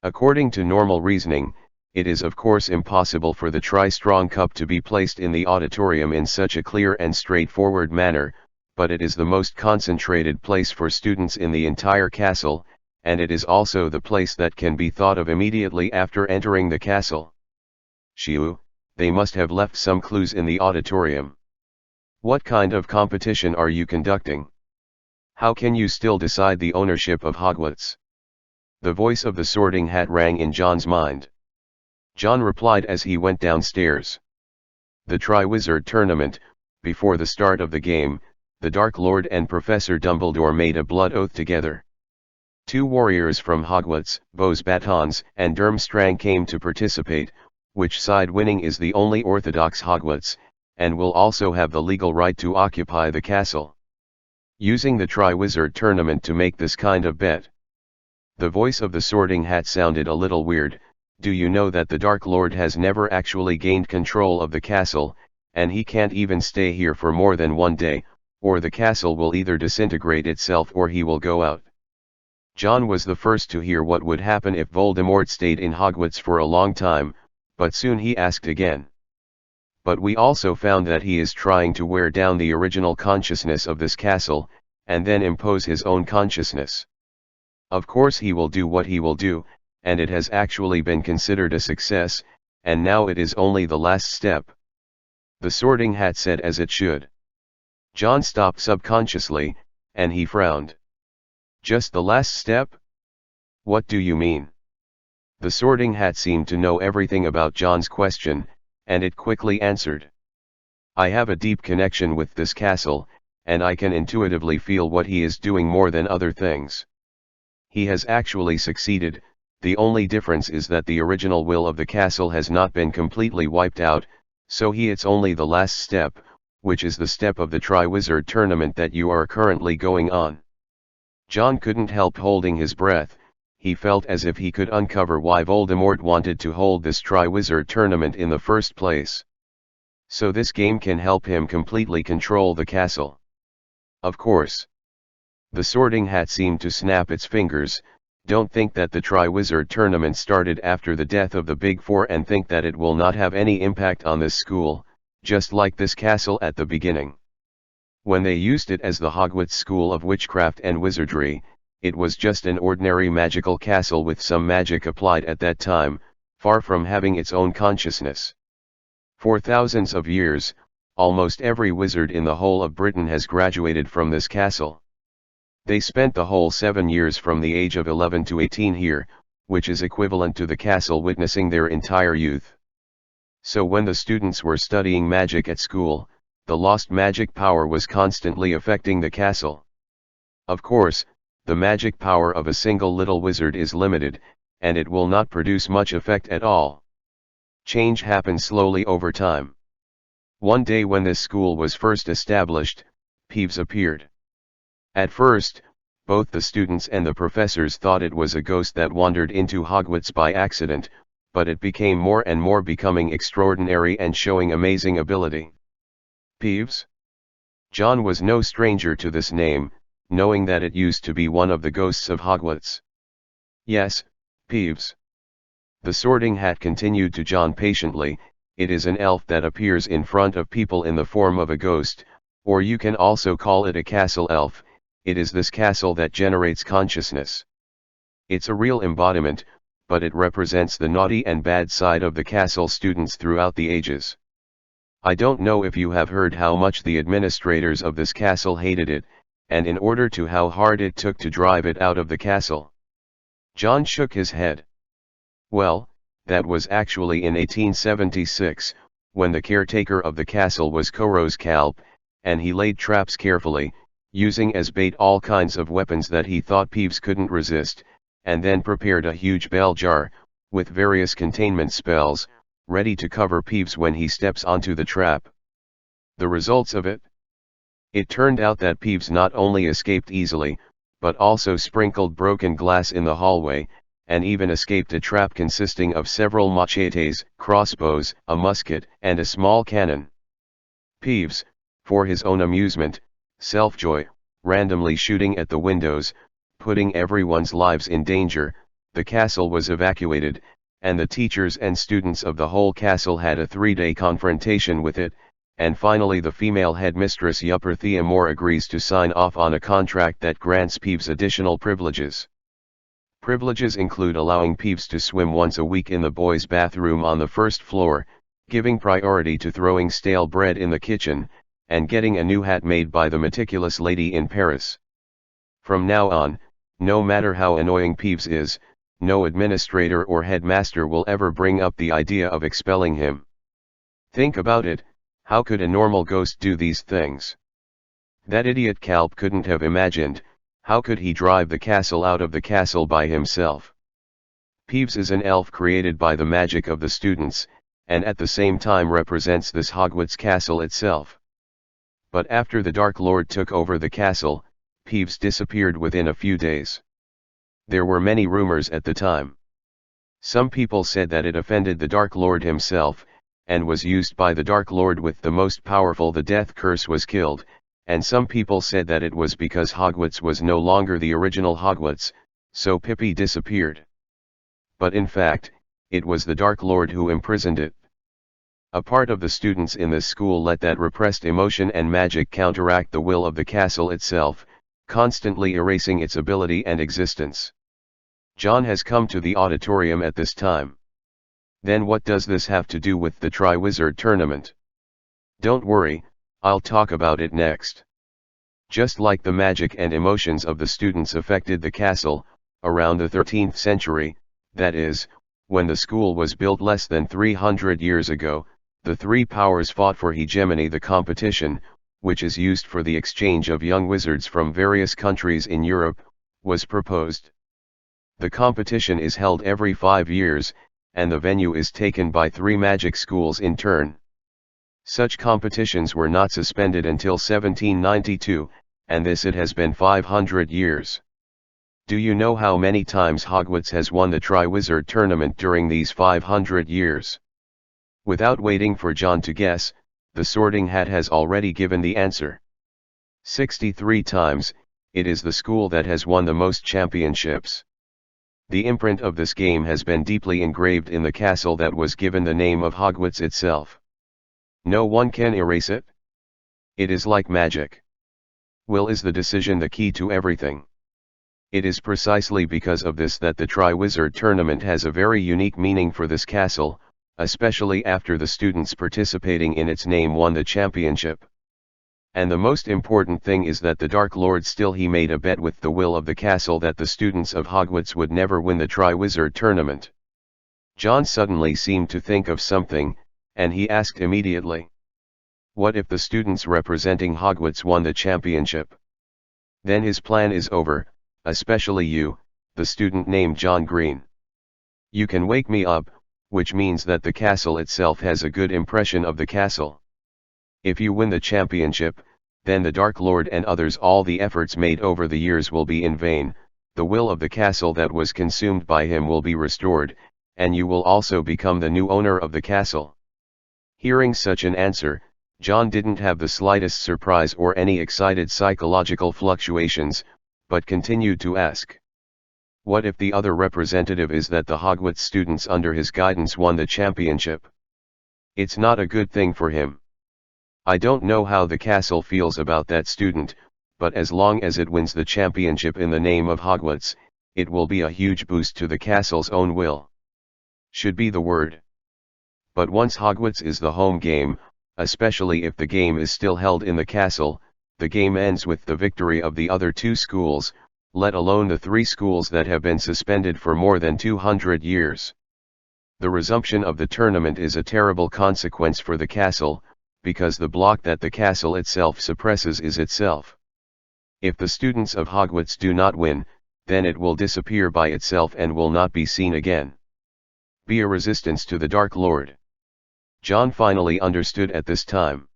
According to normal reasoning, it is of course impossible for the Tri-Strong Cup to be placed in the auditorium in such a clear and straightforward manner, but it is the most concentrated place for students in the entire castle, and it is also the place that can be thought of immediately after entering the castle. Shiu, they must have left some clues in the auditorium. What kind of competition are you conducting? How can you still decide the ownership of Hogwarts? The voice of the Sorting Hat rang in John's mind. John replied as he went downstairs. The Triwizard Tournament. Before the start of the game, the Dark Lord and Professor Dumbledore made a blood oath together. 2 warriors from Hogwarts, Bows Batons and Durmstrang came to participate, which side winning is the only orthodox Hogwarts, and will also have the legal right to occupy the castle. Using the Triwizard Tournament to make this kind of bet. The voice of the Sorting Hat sounded a little weird. Do you know that the Dark Lord has never actually gained control of the castle, and he can't even stay here for more than 1 day, or the castle will either disintegrate itself or he will go out. John was the first to hear what would happen if Voldemort stayed in Hogwarts for a long time, but soon he asked again. But we also found that he is trying to wear down the original consciousness of this castle, and then impose his own consciousness. Of course he will do what he will do, and it has actually been considered a success, and now it is only the last step. The Sorting Hat said as it should. John stopped subconsciously, and he frowned. Just the last step? What do you mean? The Sorting Hat seemed to know everything about John's question, and it quickly answered. I have a deep connection with this castle, and I can intuitively feel what he is doing more than other things. He has actually succeeded. The only difference is that the original will of the castle has not been completely wiped out, so it's only the last step, which is the step of the Triwizard Tournament that you are currently going on. John couldn't help holding his breath. He felt as if he could uncover why Voldemort wanted to hold this Triwizard Tournament in the first place. So this game can help him completely control the castle. Of course. The Sorting Hat seemed to snap its fingers. Don't think that the Triwizard Tournament started after the death of the Big Four and think that it will not have any impact on this school, just like this castle at the beginning. When they used it as the Hogwarts School of Witchcraft and Wizardry, it was just an ordinary magical castle with some magic applied at that time, far from having its own consciousness. For thousands of years, almost every wizard in the whole of Britain has graduated from this castle. They spent the whole 7 years from the age of 11 to 18 here, which is equivalent to the castle witnessing their entire youth. So when the students were studying magic at school, the lost magic power was constantly affecting the castle. Of course, the magic power of a single little wizard is limited, and it will not produce much effect at all. Change happens slowly over time. One day when this school was first established, Peeves appeared. At first, both the students and the professors thought it was a ghost that wandered into Hogwarts by accident, but it became more and more becoming extraordinary and showing amazing ability. Peeves? John was no stranger to this name, knowing that it used to be one of the ghosts of Hogwarts. Yes, Peeves. The Sorting Hat continued to John patiently. It is an elf that appears in front of people in the form of a ghost, or you can also call it a castle elf. It is this castle that generates consciousness. It's a real embodiment, but it represents the naughty and bad side of the castle students throughout the ages. I don't know if you have heard how much the administrators of this castle hated it, and in order to how hard it took to drive it out of the castle. John shook his head. Well, that was actually in 1876, when the caretaker of the castle was Koros Kalp, and he laid traps carefully, using as bait all kinds of weapons that he thought Peeves couldn't resist, and then prepared a huge bell jar, with various containment spells, ready to cover Peeves when he steps onto the trap. The results of it? It turned out that Peeves not only escaped easily, but also sprinkled broken glass in the hallway, and even escaped a trap consisting of several machetes, crossbows, a musket, and a small cannon. Peeves, for his own amusement, self-joy, randomly shooting at the windows, putting everyone's lives in danger, the castle was evacuated, and the teachers and students of the whole castle had a 3-day confrontation with it, and finally the female headmistress Yuperthea Moore agrees to sign off on a contract that grants Peeves additional privileges. Privileges include allowing Peeves to swim once a week in the boys' bathroom on the first floor, giving priority to throwing stale bread in the kitchen, and getting a new hat made by the meticulous lady in Paris. From now on, no matter how annoying Peeves is, no administrator or headmaster will ever bring up the idea of expelling him. Think about it, how could a normal ghost do these things? That idiot Kalp couldn't have imagined. How could he drive the castle out of the castle by himself? Peeves is an elf created by the magic of the students, and at the same time represents this Hogwarts castle itself. But after the Dark Lord took over the castle, Peeves disappeared within a few days. There were many rumors at the time. Some people said that it offended the Dark Lord himself, and was used by the Dark Lord with the most powerful the death curse was killed, and some people said that it was because Hogwarts was no longer the original Hogwarts, so Pippi disappeared. But in fact, it was the Dark Lord who imprisoned it. A part of the students in this school let that repressed emotion and magic counteract the will of the castle itself, constantly erasing its ability and existence. John has come to the auditorium at this time. Then what does this have to do with the Triwizard Tournament? Don't worry, I'll talk about it next. Just like the magic and emotions of the students affected the castle, around the 13th century, that is, when the school was built less than 300 years ago, the three powers fought for hegemony. The competition, which is used for the exchange of young wizards from various countries in Europe, was proposed. The competition is held every 5 years, and the venue is taken by 3 magic schools in turn. Such competitions were not suspended until 1792, and this it has been 500 years. Do you know how many times Hogwarts has won the Triwizard Tournament during these 500 years? Without waiting for John to guess, the Sorting Hat has already given the answer. 63 times. It is the school that has won the most championships. The imprint of this game has been deeply engraved in the castle that was given the name of Hogwarts itself. No one can erase it. It is like magic. Will is the decision the key to everything. It is precisely because of this that the Triwizard Tournament has a very unique meaning for this castle, especially after the students participating in its name won the championship. And the most important thing is that the Dark Lord he made a bet with the will of the castle that the students of Hogwarts would never win the Triwizard Tournament. John suddenly seemed to think of something, and he asked immediately. What if the students representing Hogwarts won the championship? Then his plan is over, especially you, the student named John Green. You can wake me up, which means that the castle itself has a good impression of the castle. If you win the championship, then the Dark Lord and others, all the efforts made over the years will be in vain, the will of the castle that was consumed by him will be restored, and you will also become the new owner of the castle. Hearing such an answer, John didn't have the slightest surprise or any excited psychological fluctuations, but continued to ask. What if the other representative is that the Hogwarts students under his guidance won the championship? It's not a good thing for him. I don't know how the castle feels about that student, but as long as it wins the championship in the name of Hogwarts, it will be a huge boost to the castle's own will. Should be the word. But once Hogwarts is the home game, especially if the game is still held in the castle, the game ends with the victory of the other two schools, let alone the 3 schools that have been suspended for more than 200 years. The resumption of the tournament is a terrible consequence for the castle, because the block that the castle itself suppresses is itself. If the students of Hogwarts do not win, then it will disappear by itself and will not be seen again. Be a resistance to the Dark Lord. John finally understood at this time.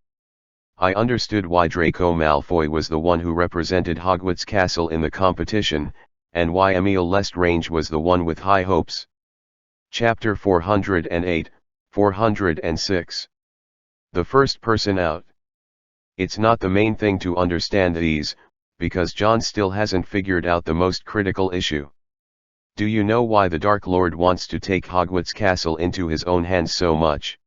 I understood why Draco Malfoy was the one who represented Hogwarts Castle in the competition, and why Emile Lestrange was the one with high hopes. Chapter 408, 406. The first person out. It's not the main thing to understand these, because John still hasn't figured out the most critical issue. Do you know why the Dark Lord wants to take Hogwarts Castle into his own hands so much?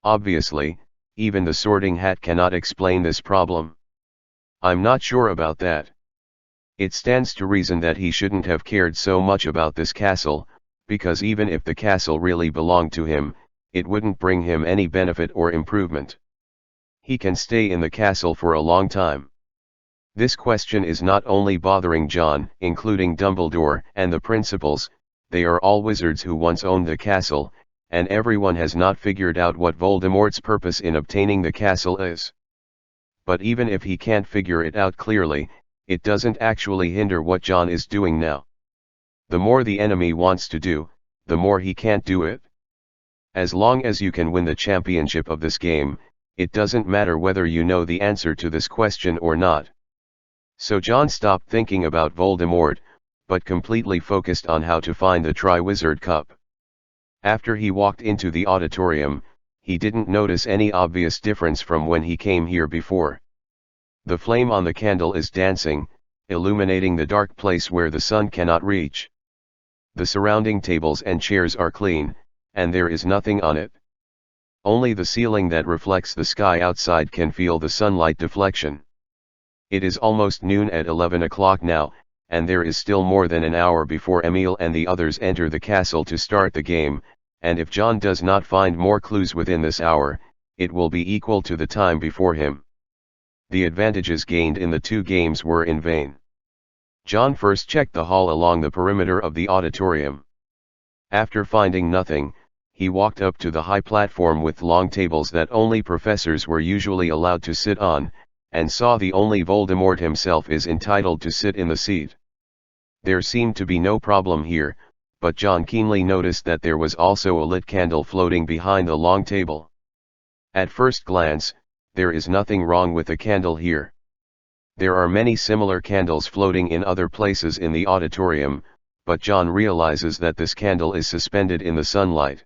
Obviously, even the Sorting Hat cannot explain this problem. I'm not sure about that. It stands to reason that he shouldn't have cared so much about this castle, because even if the castle really belonged to him, it wouldn't bring him any benefit or improvement. He can stay in the castle for a long time. This question is not only bothering John, including Dumbledore and the principals, they are all wizards who once owned the castle, and everyone has not figured out what Voldemort's purpose in obtaining the castle is. But even if he can't figure it out clearly, it doesn't actually hinder what John is doing now. The more the enemy wants to do, the more he can't do it. As long as you can win the championship of this game, it doesn't matter whether you know the answer to this question or not. So John stopped thinking about Voldemort, but completely focused on how to find the Triwizard Cup. After he walked into the auditorium, he didn't notice any obvious difference from when he came here before. The flame on the candle is dancing, illuminating the dark place where the sun cannot reach. The surrounding tables and chairs are clean, and there is nothing on it. Only the ceiling that reflects the sky outside can feel the sunlight deflection. It is almost noon at 11 o'clock now, and there is still more than an hour before Emile and the others enter the castle to start the game, and if John does not find more clues within this hour, it will be equal to the time before him. The advantages gained in the 2 games were in vain. John first checked the hall along the perimeter of the auditorium. After finding nothing, he walked up to the high platform with long tables that only professors were usually allowed to sit on, and saw the only Voldemort himself is entitled to sit in the seat. There seemed to be no problem here, but John keenly noticed that there was also a lit candle floating behind the long table. At first glance, there is nothing wrong with the candle here. There are many similar candles floating in other places in the auditorium, but John realizes that this candle is suspended in the sunlight.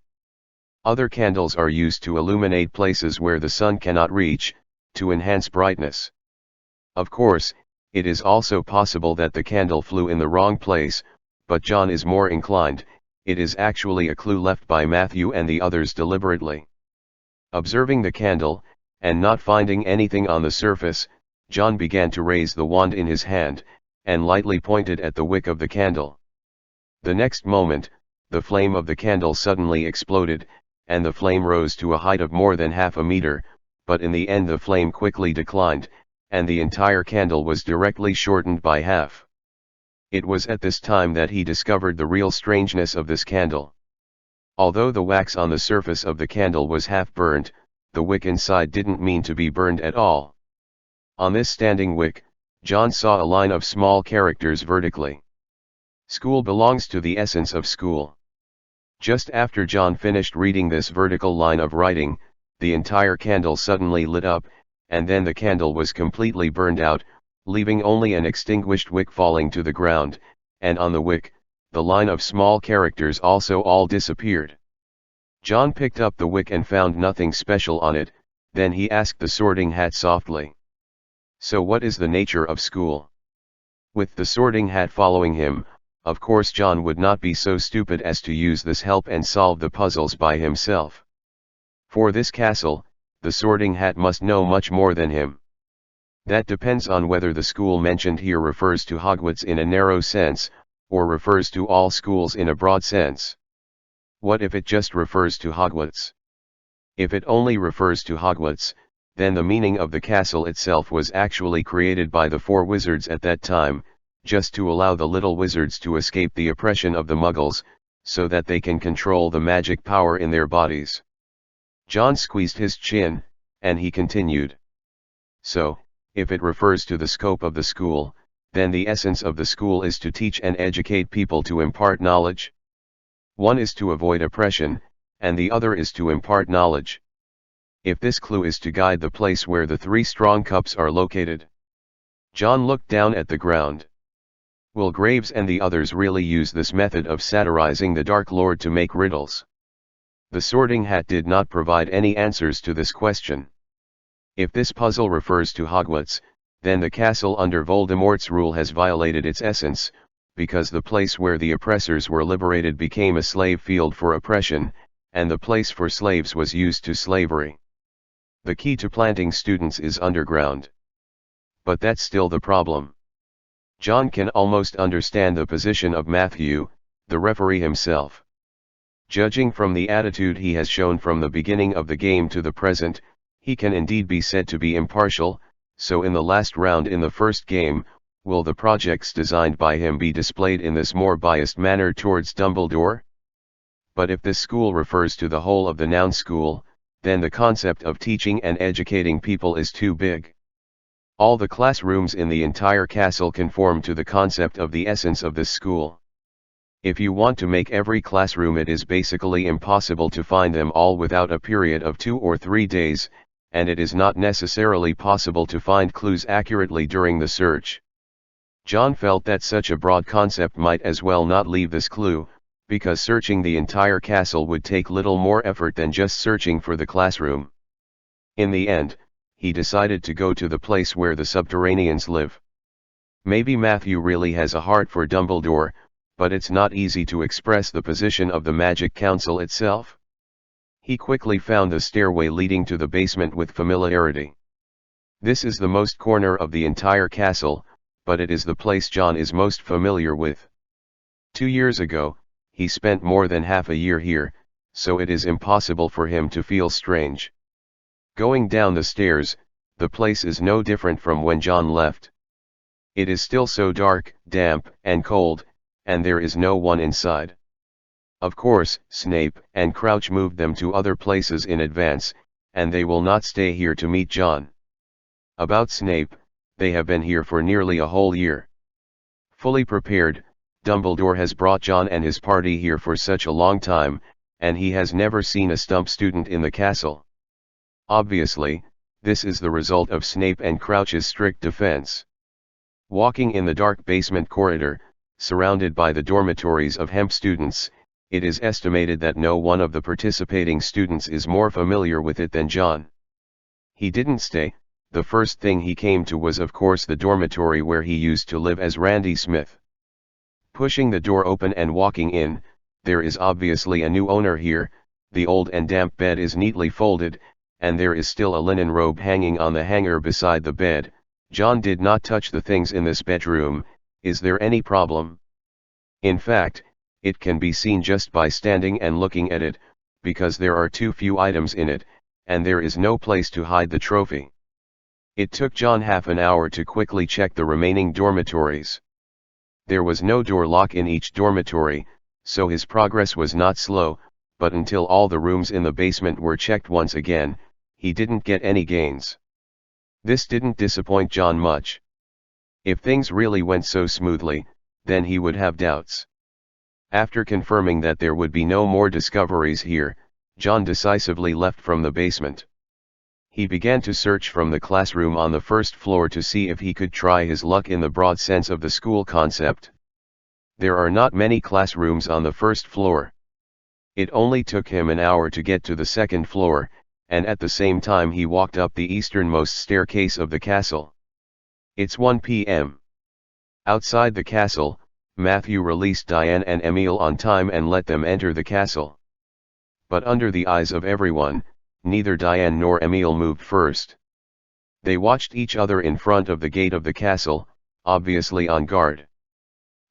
Other candles are used to illuminate places where the sun cannot reach, to enhance brightness. Of course, it is also possible that the candle flew in the wrong place, but John is more inclined, it is actually a clue left by Matthew and the others deliberately. Observing the candle, and not finding anything on the surface, John began to raise the wand in his hand, and lightly pointed at the wick of the candle. The next moment, the flame of the candle suddenly exploded, and the flame rose to a height of more than half a meter, but in the end the flame quickly declined, and the entire candle was directly shortened by half. It was at this time that he discovered the real strangeness of this candle. Although the wax on the surface of the candle was half burned, the wick inside didn't mean to be burned at all. On this standing wick, John saw a line of small characters vertically. School belongs to the essence of school. Just after John finished reading this vertical line of writing, the entire candle suddenly lit up, and then the candle was completely burned out, leaving only an extinguished wick falling to the ground, and on the wick, the line of small characters also all disappeared. John picked up the wick and found nothing special on it. Then he asked the Sorting Hat softly, "So what is the nature of school?" With the Sorting Hat following him, of course John would not be so stupid as to use this help and solve the puzzles by himself. For this castle, the Sorting Hat must know much more than him. That depends on whether the school mentioned here refers to Hogwarts in a narrow sense, or refers to all schools in a broad sense. What if it just refers to Hogwarts? If it only refers to Hogwarts, then the meaning of the castle itself was actually created by the 4 wizards at that time, just to allow the little wizards to escape the oppression of the Muggles, so that they can control the magic power in their bodies. John squeezed his chin, and he continued. So, if it refers to the scope of the school, then the essence of the school is to teach and educate people to impart knowledge. One is to avoid oppression, and the other is to impart knowledge. If this clue is to guide the place where the 3 strong cups are located. John looked down at the ground. Will Graves and the others really use this method of satirizing the Dark Lord to make riddles? The Sorting Hat did not provide any answers to this question. If this puzzle refers to Hogwarts, then the castle under Voldemort's rule has violated its essence, because the place where the oppressors were liberated became a slave field for oppression, and the place for slaves was used to slavery. The key to planting students is underground. But that's still the problem. John can almost understand the position of Matthew, the referee himself. Judging from the attitude he has shown from the beginning of the game to the present, he can indeed be said to be impartial. So in the last round in the first game, will the projects designed by him be displayed in this more biased manner towards Dumbledore? But if this school refers to the whole of the noun school, then the concept of teaching and educating people is too big. All the classrooms in the entire castle conform to the concept of the essence of this school. If you want to make every classroom, it is basically impossible to find them all without a period of 2 or 3 days, and it is not necessarily possible to find clues accurately during the search. John felt that such a broad concept might as well not leave this clue, because searching the entire castle would take little more effort than just searching for the classroom. In the end, he decided to go to the place where the subterraneans live. Maybe Matthew really has a heart for Dumbledore, but it's not easy to express the position of the Magic Council itself. He quickly found the stairway leading to the basement with familiarity. This is the most corner of the entire castle, but it is the place John is most familiar with. 2 years ago, he spent more than half a year here, so it is impossible for him to feel strange. Going down the stairs, the place is no different from when John left. It is still so dark, damp, and cold, and there is no one inside. Of course, Snape and Crouch moved them to other places in advance, and they will not stay here to meet John. About Snape, they have been here for nearly a whole year. Fully prepared, Dumbledore has brought John and his party here for such a long time, and he has never seen a stump student in the castle. Obviously, this is the result of Snape and Crouch's strict defense. Walking in the dark basement corridor, surrounded by the dormitories of hemp students, it is estimated that no one of the participating students is more familiar with it than John. He didn't stay. The first thing he came to was of course the dormitory where he used to live as Randy Smith. Pushing the door open and walking in, there is obviously a new owner here. The old and damp bed is neatly folded, and there is still a linen robe hanging on the hanger beside the bed. John did not touch the things in this bedroom. Is there any problem? In fact, it can be seen just by standing and looking at it, because there are too few items in it, and there is no place to hide the trophy. It took John half an hour to quickly check the remaining dormitories. There was no door lock in each dormitory, so his progress was not slow, but until all the rooms in the basement were checked once again, he didn't get any gains. This didn't disappoint John much. If things really went so smoothly, then he would have doubts. After confirming that there would be no more discoveries here, John decisively left from the basement. He began to search from the classroom on the first floor to see if he could try his luck in the broad sense of the school concept. There are not many classrooms on the first floor. It only took him an hour to get to the second floor, and at the same time he walked up the easternmost staircase of the castle. It's 1 p.m. Outside the castle, Matthew released Diane and Emile on time and let them enter the castle. But under the eyes of everyone, neither Diane nor Emile moved first. They watched each other in front of the gate of the castle, obviously on guard.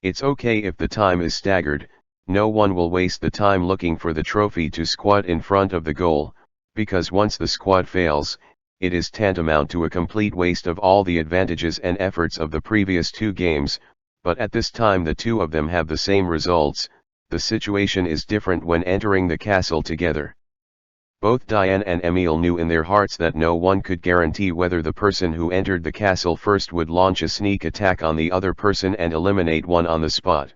It's okay if the time is staggered, no one will waste the time looking for the trophy to squat in front of the goal, because once the squad fails, it is tantamount to a complete waste of all the advantages and efforts of the previous two games, but at this time the two of them have the same results. The situation is different when entering the castle together. Both Diane and Emile knew in their hearts that no one could guarantee whether the person who entered the castle first would launch a sneak attack on the other person and eliminate one on the spot.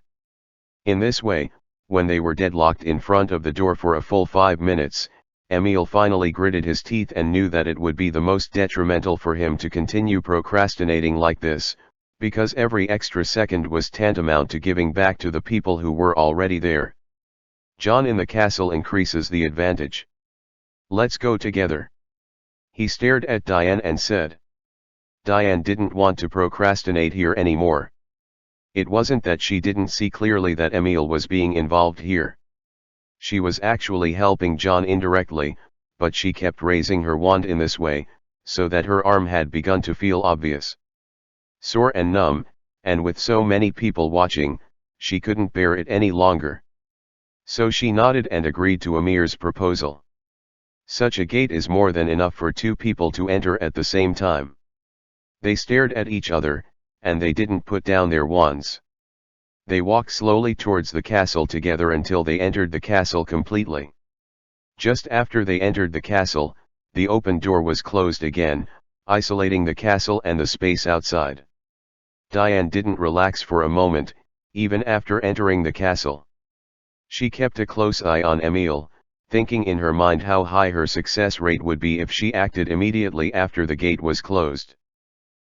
In this way, when they were deadlocked in front of the door for a full 5 minutes, Emile finally gritted his teeth and knew that it would be the most detrimental for him to continue procrastinating like this, because every extra second was tantamount to giving back to the people who were already there. John in the castle increases the advantage. Let's go together. He stared at Diane and said. Diane didn't want to procrastinate here anymore. It wasn't that she didn't see clearly that Emile was being involved here. She was actually helping John indirectly, but she kept raising her wand in this way, so that her arm had begun to feel obvious. Sore and numb, and with so many people watching, she couldn't bear it any longer. So she nodded and agreed to Amir's proposal. Such a gate is more than enough for two people to enter at the same time. They stared at each other, and they didn't put down their wands. They walked slowly towards the castle together until they entered the castle completely. Just after they entered the castle, the open door was closed again, isolating the castle and the space outside. Diane didn't relax for a moment, even after entering the castle. She kept a close eye on Emile, thinking in her mind how high her success rate would be if she acted immediately after the gate was closed.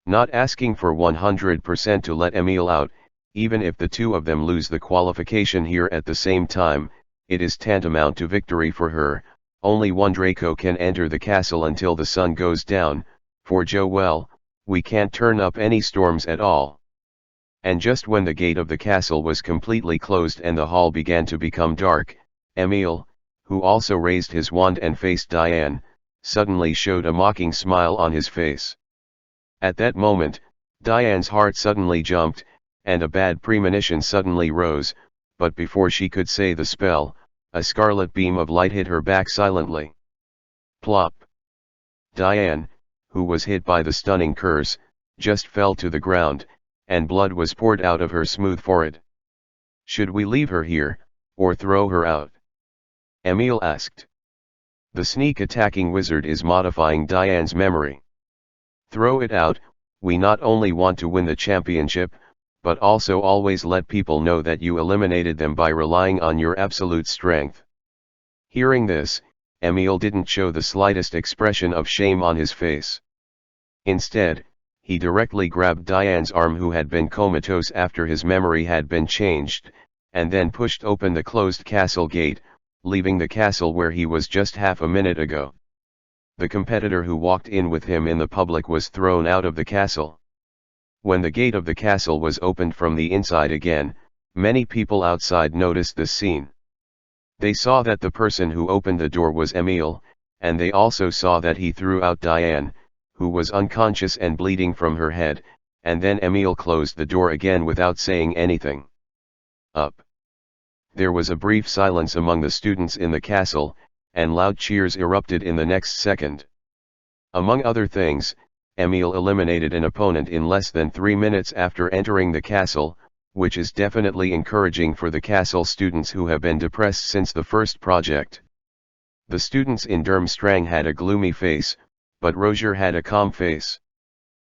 Not asking for 100% to let Emile out, even if the two of them lose the qualification here at the same time, it is tantamount to victory for her. Only one Draco can enter the castle until the sun goes down, for Joel, we can't turn up any storms at all. And just when the gate of the castle was completely closed and the hall began to become dark, Emile, who also raised his wand and faced Diane, suddenly showed a mocking smile on his face. At that moment, Diane's heart suddenly jumped, and a bad premonition suddenly rose, but before she could say the spell, a scarlet beam of light hit her back silently. Plop! Diane, who was hit by the stunning curse, just fell to the ground, and blood was poured out of her smooth forehead. Should we leave her here, or throw her out? Emile asked. The sneak-attacking wizard is modifying Diane's memory. Throw it out. We not only want to win the championship, but also always let people know that you eliminated them by relying on your absolute strength. Hearing this, Emile didn't show the slightest expression of shame on his face. Instead, he directly grabbed Diane's arm, who had been comatose after his memory had been changed, and then pushed open the closed castle gate, leaving the castle where he was just half a minute ago. The competitor who walked in with him in the public was thrown out of the castle. When the gate of the castle was opened from the inside again, many people outside noticed this scene. They saw that the person who opened the door was Emile, and they also saw that he threw out Diane, who was unconscious and bleeding from her head, and then Emile closed the door again without saying anything. Up! There was a brief silence among the students in the castle, and loud cheers erupted in the next second. Among other things, Emile eliminated an opponent in less than 3 minutes after entering the castle, which is definitely encouraging for the castle students who have been depressed since the first project. The students in Durmstrang had a gloomy face, but Rozier had a calm face.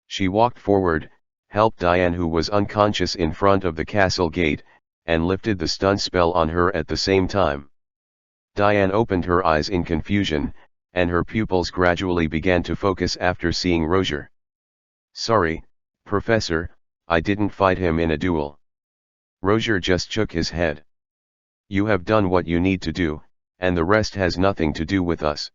She walked forward, helped Diane, who was unconscious, in front of the castle gate, and lifted the stun spell on her at the same time. Diane opened her eyes in confusion, and her pupils gradually began to focus after seeing Rozier. "Sorry, Professor, I didn't fight him in a duel." Rozier just shook his head. "You have done what you need to do, and the rest has nothing to do with us."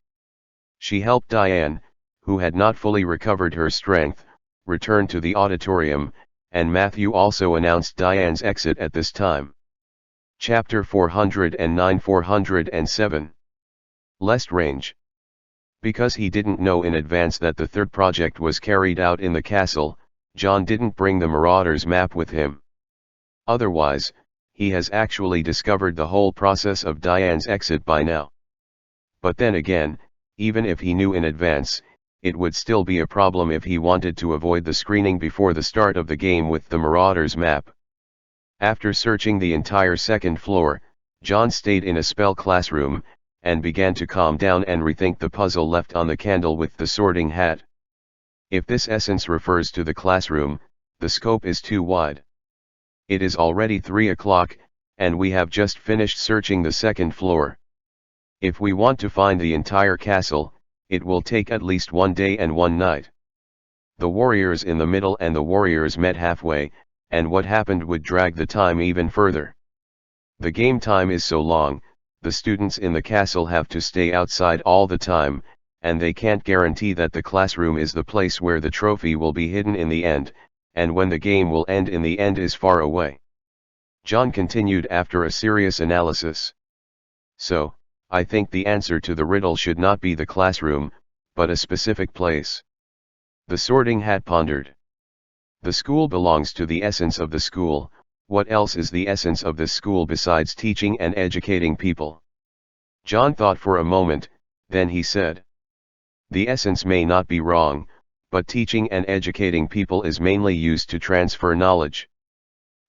She helped Diane, who had not fully recovered her strength, return to the auditorium, and Matthew also announced Diane's exit at this time. Chapter 409-407. Lestrange. Because he didn't know in advance that the third project was carried out in the castle, John didn't bring the Marauder's map with him. Otherwise, he has actually discovered the whole process of Diane's exit by now. But then again, even if he knew in advance, it would still be a problem if he wanted to avoid the screening before the start of the game with the Marauder's map. After searching the entire second floor, John stayed in a spell classroom, and began to calm down and rethink the puzzle left on the candle with the sorting hat. If this essence refers to the classroom, the scope is too wide. It is already 3 o'clock, and we have just finished searching the second floor. If we want to find the entire castle, it will take at least 1 day and 1 night. The warriors in the middle and the warriors met halfway, and what happened would drag the time even further. The game time is so long, the students in the castle have to stay outside all the time, and they can't guarantee that the classroom is the place where the trophy will be hidden in the end, and when the game will end in the end is far away. John continued after a serious analysis. "So, I think the answer to the riddle should not be the classroom, but a specific place." The sorting hat pondered. "The school belongs to the essence of the school. What else is the essence of this school besides teaching and educating people?" John thought for a moment, then he said, "The essence may not be wrong, but teaching and educating people is mainly used to transfer knowledge.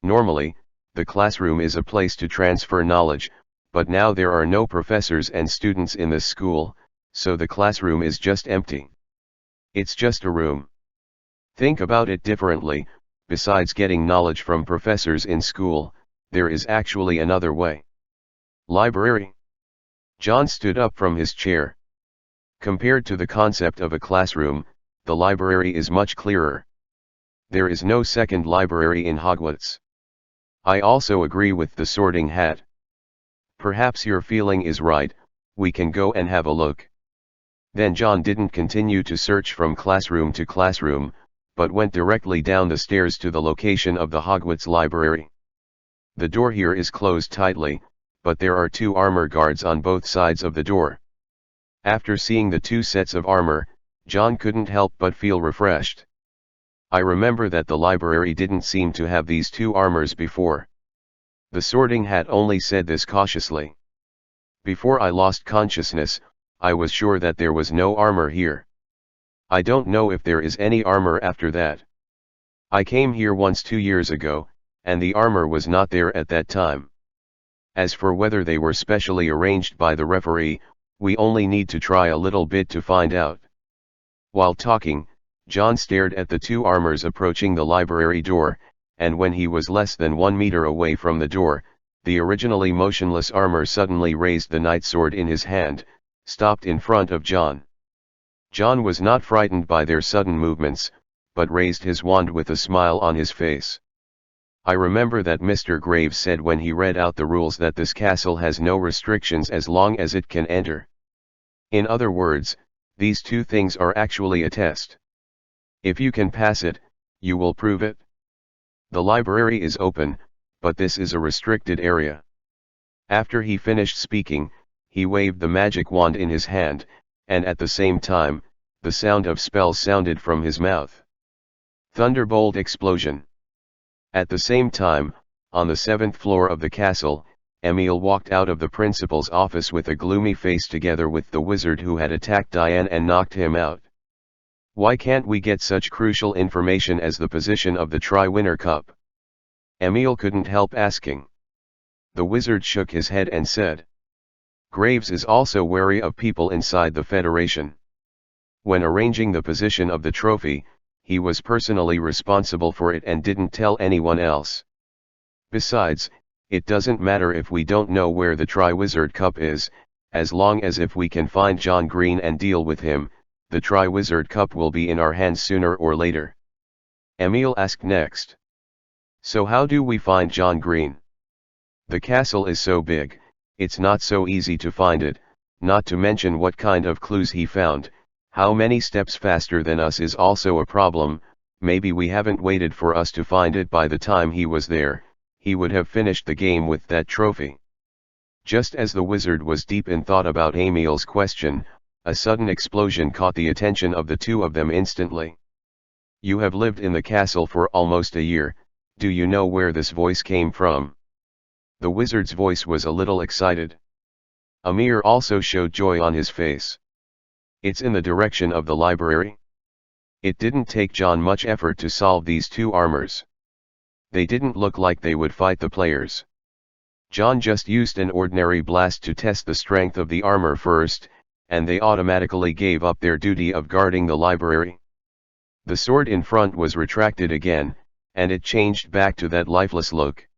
Normally, the classroom is a place to transfer knowledge, but now there are no professors and students in this school, so the classroom is just empty. It's just a room. Think about it differently. Besides getting knowledge from professors in school, there is actually another way. Library." John stood up from his chair. Compared to the concept of a classroom, the library is much clearer. There is no second library in Hogwarts. I also agree with the sorting hat. Perhaps your feeling is right, we can go and have a look. Then John didn't continue to search from classroom to classroom, but went directly down the stairs to the location of the Hogwarts library. The door here is closed tightly, but there are 2 armor guards on both sides of the door. After seeing the 2 sets of armor, John couldn't help but feel refreshed. I remember that the library didn't seem to have these 2 armors before. The sorting hat only said this cautiously. Before I lost consciousness, I was sure that there was no armor here. I don't know if there is any armor after that. I came here once 2 years ago, and the armor was not there at that time. As for whether they were specially arranged by the referee, we only need to try a little bit to find out." While talking, John stared at the 2 armors approaching the library door, and when he was less than 1 meter away from the door, the originally motionless armor suddenly raised the knight sword in his hand, stopped in front of John. John was not frightened by their sudden movements, but raised his wand with a smile on his face. "I remember that Mr. Graves said when he read out the rules that this castle has no restrictions as long as it can enter. In other words, these 2 things are actually a test. If you can pass it, you will prove it. The library is open, but this is a restricted area." After he finished speaking, he waved the magic wand in his hand, and at the same time, the sound of spells sounded from his mouth. Thunderbolt explosion. At the same time, on the 7th floor of the castle, Emil walked out of the principal's office with a gloomy face together with the wizard who had attacked Diane and knocked him out. "Why can't we get such crucial information as the position of the Tri-Winner Cup?" Emil couldn't help asking. The wizard shook his head and said, "Graves is also wary of people inside the Federation. When arranging the position of the trophy, he was personally responsible for it and didn't tell anyone else. Besides, It doesn't matter if we don't know where the Triwizard Cup is, as long as if we can find John Green and deal with him, the Triwizard Cup will be in our hands sooner or later. Emil asked next. So how do we find John Green? The castle is so big, it's not so easy to find it, not to mention what kind of clues he found. How many steps faster than us is also a problem. Maybe we haven't waited for us to find it. By the time he was there, he would have finished the game with that trophy. Just as the wizard was deep in thought about Emil's question, a sudden explosion caught the attention of the two of them instantly. You have lived in the castle for almost a year, do you know where this voice came from? The wizard's voice was a little excited. Amir also showed joy on his face. It's in the direction of the library. It didn't take John much effort to solve these two armors. They didn't look like they would fight the players. John just used an ordinary blast to test the strength of the armor first, and they automatically gave up their duty of guarding the library. The sword in front was retracted again, and it changed back to that lifeless look.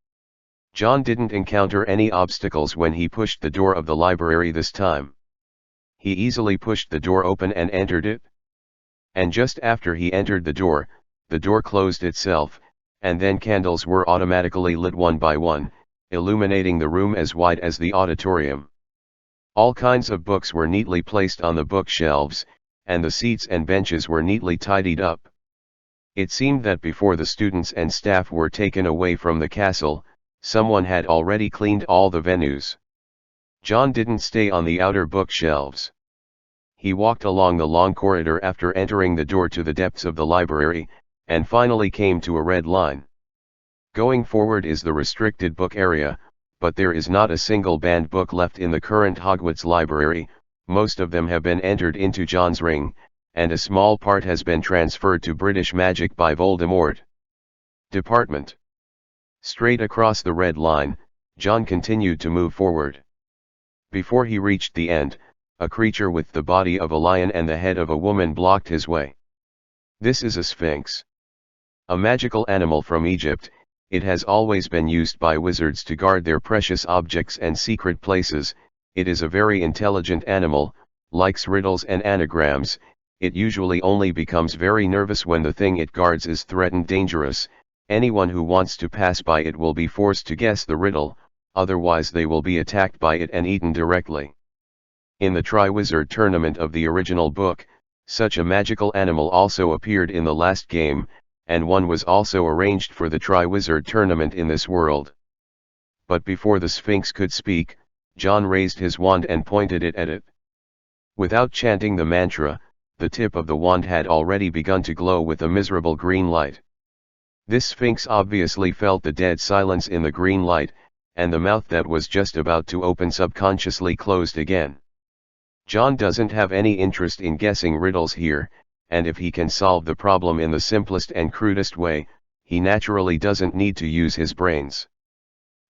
John didn't encounter any obstacles when he pushed the door of the library this time. He easily pushed the door open and entered it. And just after he entered the door closed itself, and then candles were automatically lit one by one, illuminating the room as wide as the auditorium. All kinds of books were neatly placed on the bookshelves, and the seats and benches were neatly tidied up. It seemed that before the students and staff were taken away from the castle, someone had already cleaned all the venues. John didn't stay on the outer bookshelves. He walked along the long corridor after entering the door to the depths of the library, and finally came to a red line. Going forward is the restricted book area, but there is not a single banned book left in the current Hogwarts library. Most of them have been entered into John's ring, and a small part has been transferred to British magic by Voldemort. Department. Straight across the red line, John continued to move forward. Before he reached the end, a creature with the body of a lion and the head of a woman blocked his way. This is a sphinx. A magical animal from Egypt. It has always been used by wizards to guard their precious objects and secret places. It is a very intelligent animal, likes riddles and anagrams. It usually only becomes very nervous when the thing it guards is threatened dangerous. Anyone who wants to pass by it will be forced to guess the riddle, otherwise they will be attacked by it and eaten directly. In the Triwizard tournament of the original book, such a magical animal also appeared in the last game, and one was also arranged for the Triwizard tournament in this world. But before the Sphinx could speak, John raised his wand and pointed it at it. Without chanting the mantra, the tip of the wand had already begun to glow with a miserable green light. This Sphinx obviously felt the dead silence in the green light, and the mouth that was just about to open subconsciously closed again. John doesn't have any interest in guessing riddles here, and if he can solve the problem in the simplest and crudest way, he naturally doesn't need to use his brains.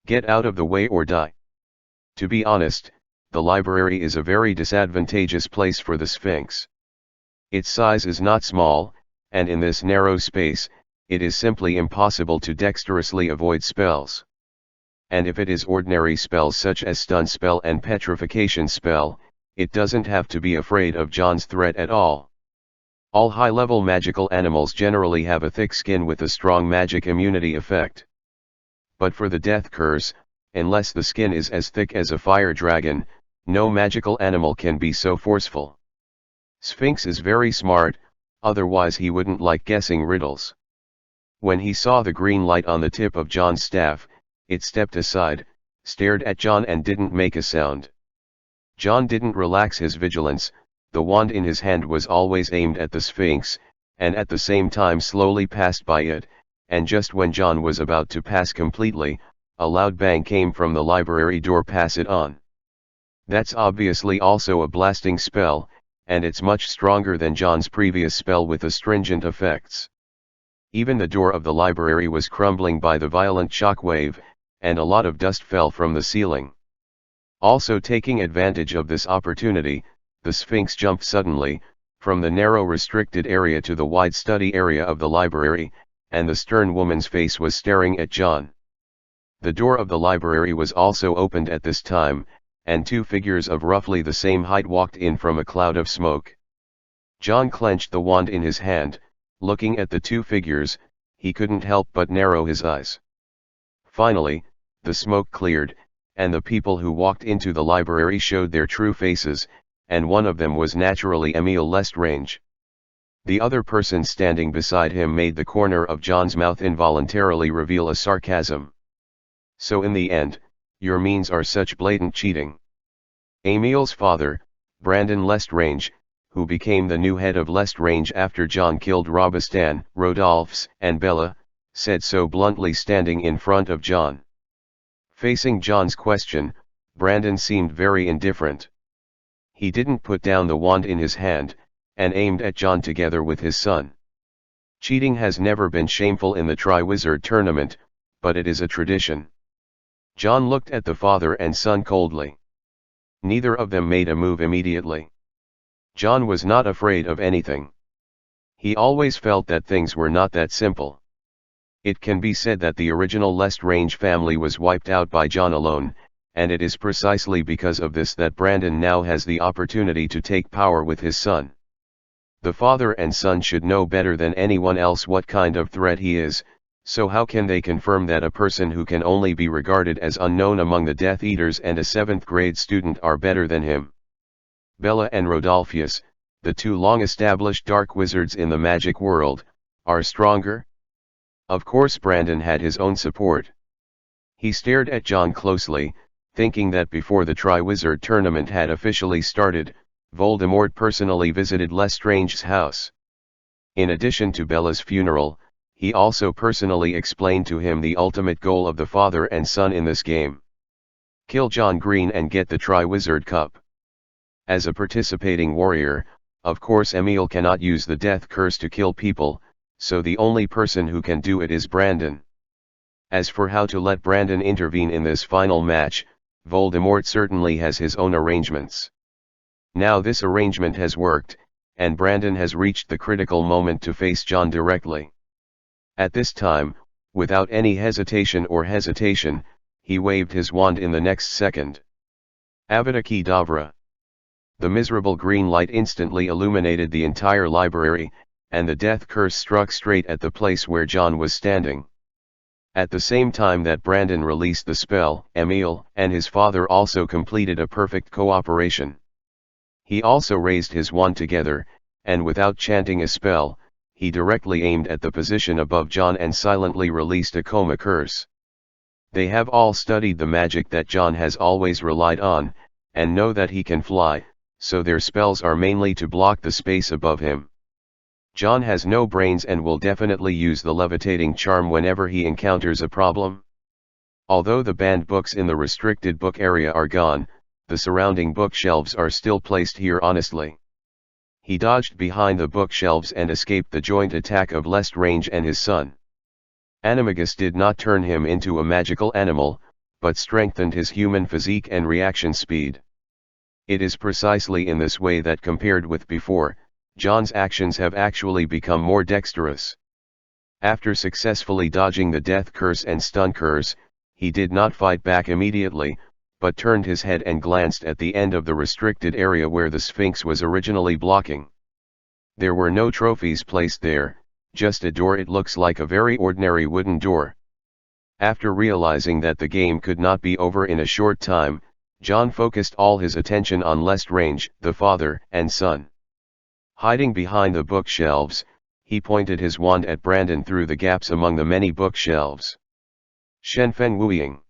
Get out of the way or die. To be honest, the library is a very disadvantageous place for the Sphinx. Its size is not small, and in this narrow space, it is simply impossible to dexterously avoid spells. And if it is ordinary spells such as stun spell and petrification spell, it doesn't have to be afraid of John's threat at all. All high-level magical animals generally have a thick skin with a strong magic immunity effect. But for the death curse, unless the skin is as thick as a fire dragon, no magical animal can be so forceful. Sphinx is very smart, otherwise he wouldn't like guessing riddles. When he saw the green light on the tip of John's staff, it stepped aside, stared at John and didn't make a sound. John didn't relax his vigilance. The wand in his hand was always aimed at the Sphinx, and at the same time slowly passed by it, and just when John was about to pass completely, a loud bang came from the library door. Pass it on. That's obviously also a blasting spell, and it's much stronger than John's previous spell with astringent effects. Even the door of the library was crumbling by the violent shockwave, and a lot of dust fell from the ceiling. Also taking advantage of this opportunity, the Sphinx jumped suddenly, from the narrow restricted area to the wide study area of the library, and the stern woman's face was staring at John. The door of the library was also opened at this time, and two figures of roughly the same height walked in from a cloud of smoke. John clenched the wand in his hand. Looking at the two figures, he couldn't help but narrow his eyes. Finally, the smoke cleared, and the people who walked into the library showed their true faces, and one of them was naturally Emile Lestrange. The other person standing beside him made the corner of John's mouth involuntarily reveal a sarcasm. "So in the end, your means are such blatant cheating." Emile's father, Brandon Lestrange, who became the new head of Lestrange after John killed Robistan, Rodolphus, and Bella, said so bluntly standing in front of John. Facing John's question, Brandon seemed very indifferent. He didn't put down the wand in his hand, and aimed at John together with his son. Cheating has never been shameful in the Triwizard Tournament, but it is a tradition. John looked at the father and son coldly. Neither of them made a move immediately. John was not afraid of anything. He always felt that things were not that simple. It can be said that the original Lestrange family was wiped out by John alone, and it is precisely because of this that Brandon now has the opportunity to take power with his son. The father and son should know better than anyone else what kind of threat he is, so how can they confirm that a person who can only be regarded as unknown among the Death Eaters and a 7th grade student are better than him? Bella and Rodolphus, the two long-established dark wizards in the magic world, are stronger? Of course Brandon had his own support. He stared at John closely, thinking that before the Triwizard Tournament had officially started, Voldemort personally visited Lestrange's house. In addition to Bella's funeral, he also personally explained to him the ultimate goal of the father and son in this game. Kill John Green and get the Triwizard Cup. As a participating warrior, of course Emile cannot use the death curse to kill people, so the only person who can do it is Brandon. As for how to let Brandon intervene in this final match, Voldemort certainly has his own arrangements. Now this arrangement has worked, and Brandon has reached the critical moment to face John directly. At this time, without any hesitation, he waved his wand in the next second. Avada Kedavra. The miserable green light instantly illuminated the entire library, and the death curse struck straight at the place where John was standing. At the same time that Brandon released the spell, Emile and his father also completed a perfect cooperation. He also raised his wand together, and without chanting a spell, he directly aimed at the position above John and silently released a coma curse. They have all studied the magic that John has always relied on, and know that he can fly, so their spells are mainly to block the space above him. John has no brains and will definitely use the levitating charm whenever he encounters a problem. Although the banned books in the restricted book area are gone, the surrounding bookshelves are still placed here honestly. He dodged behind the bookshelves and escaped the joint attack of Lestrange and his son. Animagus did not turn him into a magical animal, but strengthened his human physique and reaction speed. It is precisely in this way that compared with before, John's actions have actually become more dexterous. After successfully dodging the death curse and stun curse, he did not fight back immediately, but turned his head and glanced at the end of the restricted area where the Sphinx was originally blocking. There were no trophies placed there, just a door. It looks like a very ordinary wooden door. After realizing that the game could not be over in a short time, John focused all his attention on Lestrange, the father and son. Hiding behind the bookshelves, he pointed his wand at Brandon through the gaps among the many bookshelves. Shenfen Wuying.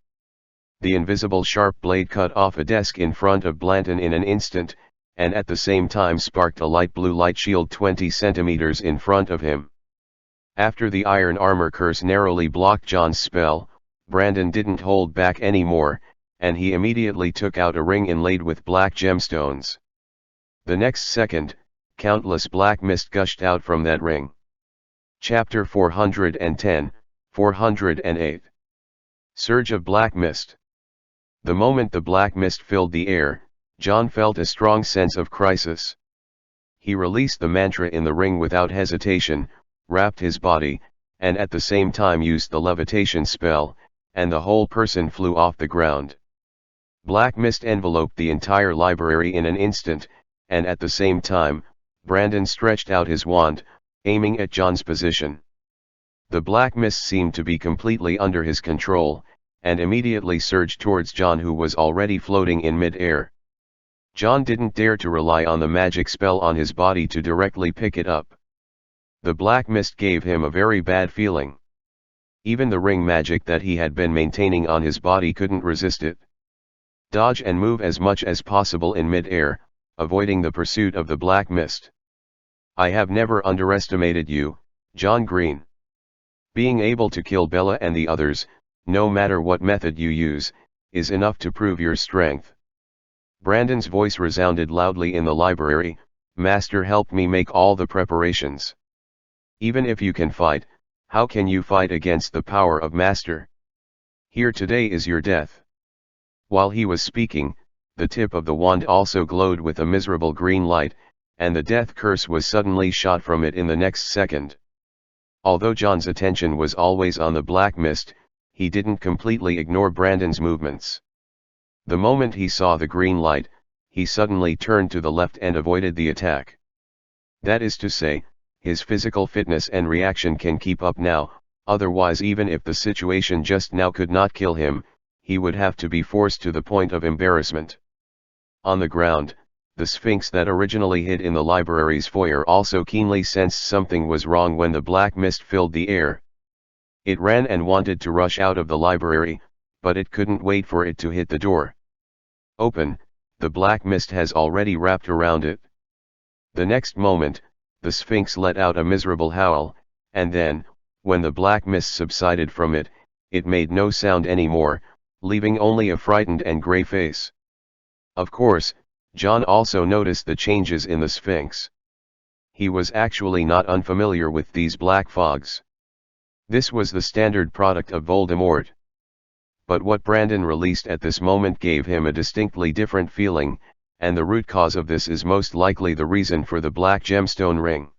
The invisible sharp blade cut off a desk in front of Blanton in an instant, and at the same time sparked a light blue light shield 20 centimeters in front of him. After the iron armor curse narrowly blocked John's spell, Brandon didn't hold back anymore, and he immediately took out a ring inlaid with black gemstones. The next second, countless black mist gushed out from that ring. Chapter 410, 408. Surge of black mist. The moment the black mist filled the air, John felt a strong sense of crisis. He released the mantra in the ring without hesitation, wrapped his body, and at the same time used the levitation spell, and the whole person flew off the ground. Black mist enveloped the entire library in an instant, and at the same time, Brandon stretched out his wand, aiming at John's position. The black mist seemed to be completely under his control, and immediately surged towards John, who was already floating in mid-air. John didn't dare to rely on the magic spell on his body to directly pick it up. The black mist gave him a very bad feeling. Even the ring magic that he had been maintaining on his body couldn't resist it. Dodge and move as much as possible in mid-air, avoiding the pursuit of the black mist. I have never underestimated you, John Green. Being able to kill Bella and the others, no matter what method you use, is enough to prove your strength. Brandon's voice resounded loudly in the library. Master helped me make all the preparations. Even if you can fight, how can you fight against the power of Master? Here today is your death. While he was speaking, the tip of the wand also glowed with a miserable green light, and the death curse was suddenly shot from it in the next second. Although John's attention was always on the black mist, he didn't completely ignore Brandon's movements. The moment he saw the green light, he suddenly turned to the left and avoided the attack. That is to say, his physical fitness and reaction can keep up now, otherwise even if the situation just now could not kill him, he would have to be forced to the point of embarrassment. On the ground, the Sphinx that originally hid in the library's foyer also keenly sensed something was wrong when the black mist filled the air. It ran and wanted to rush out of the library, but it couldn't wait for it to hit the door. Open, the black mist has already wrapped around it. The next moment, the Sphinx let out a miserable howl, and then, when the black mist subsided from it, it made no sound anymore, leaving only a frightened and gray face. Of course, John also noticed the changes in the Sphinx. He was actually not unfamiliar with these black fogs. This was the standard product of Voldemort. But what Brandon released at this moment gave him a distinctly different feeling, and the root cause of this is most likely the reason for the black gemstone ring.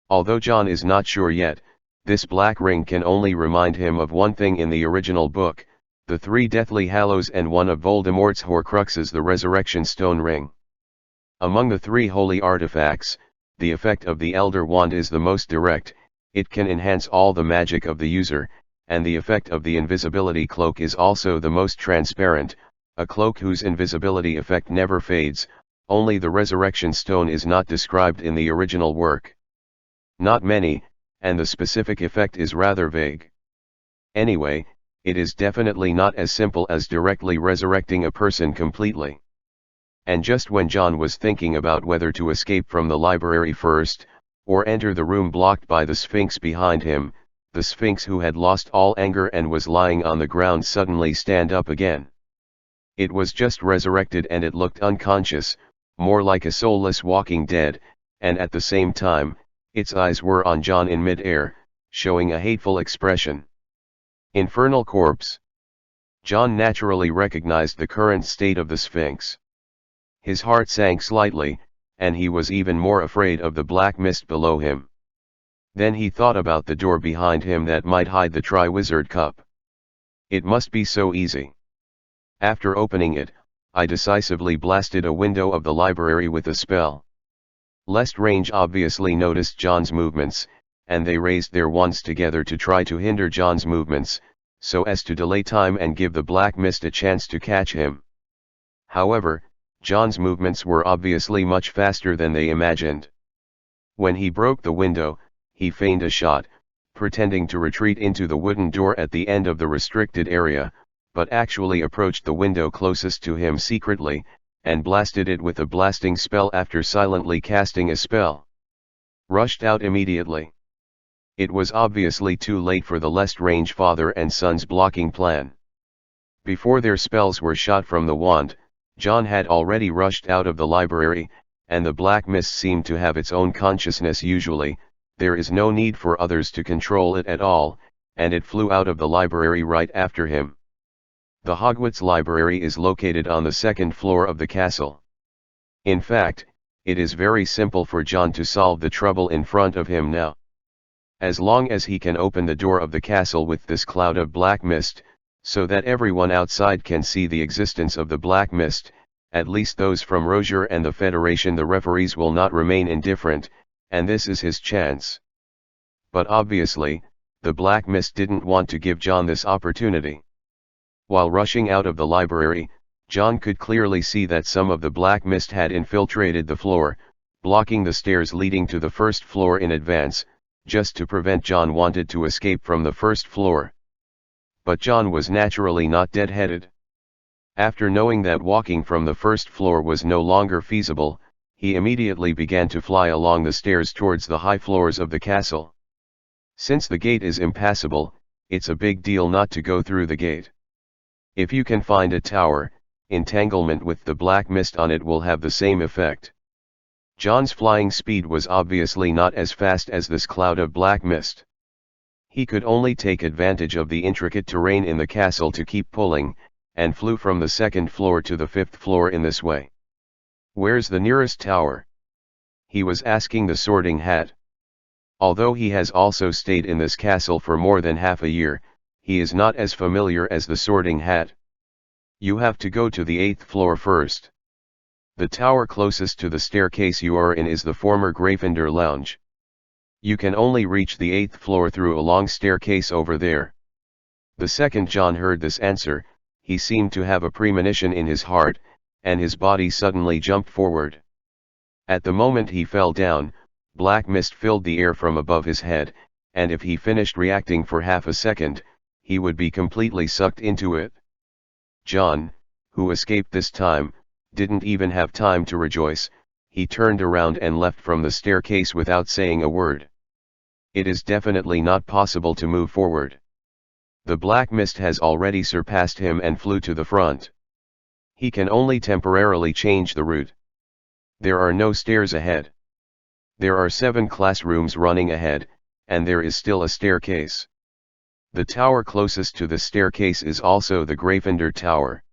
Although John is not sure yet, this black ring can only remind him of one thing in the original book, the 3 Deathly Hallows and one of Voldemort's Horcruxes, the Resurrection Stone Ring. Among the 3 holy artifacts, the effect of the Elder Wand is the most direct. It can enhance all the magic of the user, and the effect of the invisibility cloak is also the most transparent, a cloak whose invisibility effect never fades. Only the Resurrection Stone is not described in the original work. Not many, and the specific effect is rather vague. Anyway, it is definitely not as simple as directly resurrecting a person completely. And just when John was thinking about whether to escape from the library first, or enter the room blocked by the Sphinx behind him, the Sphinx, who had lost all anger and was lying on the ground, suddenly stand up again. It was just resurrected and it looked unconscious, more like a soulless walking dead, and at the same time, its eyes were on John in mid-air, showing a hateful expression. Infernal corpse. John naturally recognized the current state of the Sphinx. His heart sank slightly, and he was even more afraid of the black mist below him. Then he thought about the door behind him that might hide the Triwizard Cup. It must be so easy. After opening it, I decisively blasted a window of the library with a spell. Lestrange obviously noticed John's movements, and they raised their wands together to try to hinder John's movements, so as to delay time and give the black mist a chance to catch him. However, John's movements were obviously much faster than they imagined. When he broke the window, he feigned a shot, pretending to retreat into the wooden door at the end of the restricted area, but actually approached the window closest to him secretly, and blasted it with a blasting spell after silently casting a spell. Rushed out immediately. It was obviously too late for the Lestrange father and son's blocking plan. Before their spells were shot from the wand, John had already rushed out of the library, and the black mist seemed to have its own consciousness usually. There is no need for others to control it at all, and it flew out of the library right after him. The Hogwarts library is located on the 2nd floor of the castle. In fact, it is very simple for John to solve the trouble in front of him now. As long as he can open the door of the castle with this cloud of black mist, So that everyone outside can see the existence of the black mist, at least those from Rozier and the Federation. The referees will not remain indifferent, and this is his chance. But obviously, the black mist didn't want to give John this opportunity. While rushing out of the library, John could clearly see that some of the black mist had infiltrated the floor, blocking the stairs leading to the first floor in advance, just to prevent John wanted to escape from the first floor. But John was naturally not dead-headed. After knowing that walking from the first floor was no longer feasible, he immediately began to fly along the stairs towards the high floors of the castle. Since the gate is impassable, it's a big deal not to go through the gate. If you can find a tower, entanglement with the black mist on it will have the same effect. John's flying speed was obviously not as fast as this cloud of black mist. He could only take advantage of the intricate terrain in the castle to keep pulling, and flew from the second floor to the fifth floor in this way. "Where's the nearest tower?" he was asking the Sorting Hat. Although he has also stayed in this castle for more than half a year, he is not as familiar as the Sorting Hat. "You have to go to the 8th floor first. The tower closest to the staircase you are in is the former Gryffindor Lounge. You can only reach the 8th floor through a long staircase over there." The second John heard this answer, he seemed to have a premonition in his heart, and his body suddenly jumped forward. At the moment he fell down, black mist filled the air from above his head, and if he finished reacting for half a second, he would be completely sucked into it. John, who escaped this time, didn't even have time to rejoice. He turned around and left from the staircase without saying a word. It is definitely not possible to move forward. The black mist has already surpassed him and flew to the front. He can only temporarily change the route. There are no stairs ahead. There are 7 classrooms running ahead, and there is still a staircase. The tower closest to the staircase is also the Gryffindor Tower.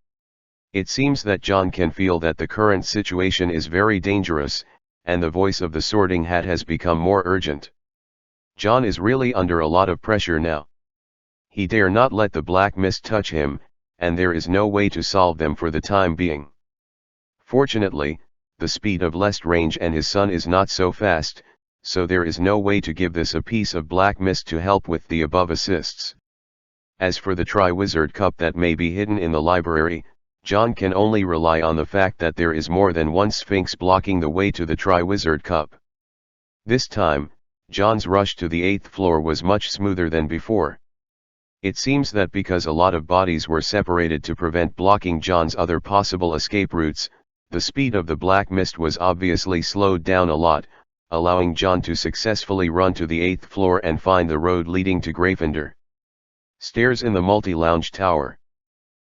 It seems that John can feel that the current situation is very dangerous, and the voice of the Sorting Hat has become more urgent. John is really under a lot of pressure now. He dare not let the black mist touch him, and there is no way to solve them for the time being. Fortunately, the speed of Lestrange and his son is not so fast, so there is no way to give this a piece of black mist to help with the above assists. As for the Triwizard Cup that may be hidden in the library, John can only rely on the fact that there is more than one Sphinx blocking the way to the Triwizard Cup. This time, John's rush to the 8th floor was much smoother than before. It seems that because a lot of bodies were separated to prevent blocking John's other possible escape routes, the speed of the black mist was obviously slowed down a lot, allowing John to successfully run to the 8th floor and find the road leading to Gryffindor. Stairs in the multi-lounge tower.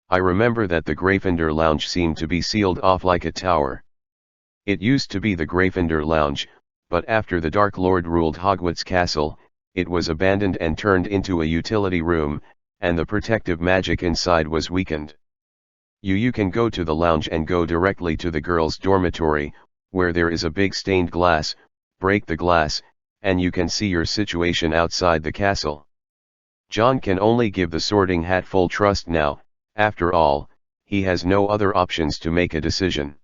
I remember that the Gryffindor Lounge seemed to be sealed off like a tower. It used to be the Gryffindor Lounge, but after the Dark Lord ruled Hogwarts Castle, it was abandoned and turned into a utility room, and the protective magic inside was weakened. You can go to the lounge and go directly to the girls' dormitory, where there is a big stained glass. Break the glass, and you can see your situation outside the castle. John can only give the Sorting Hat full trust now. After all, he has no other options to make a decision.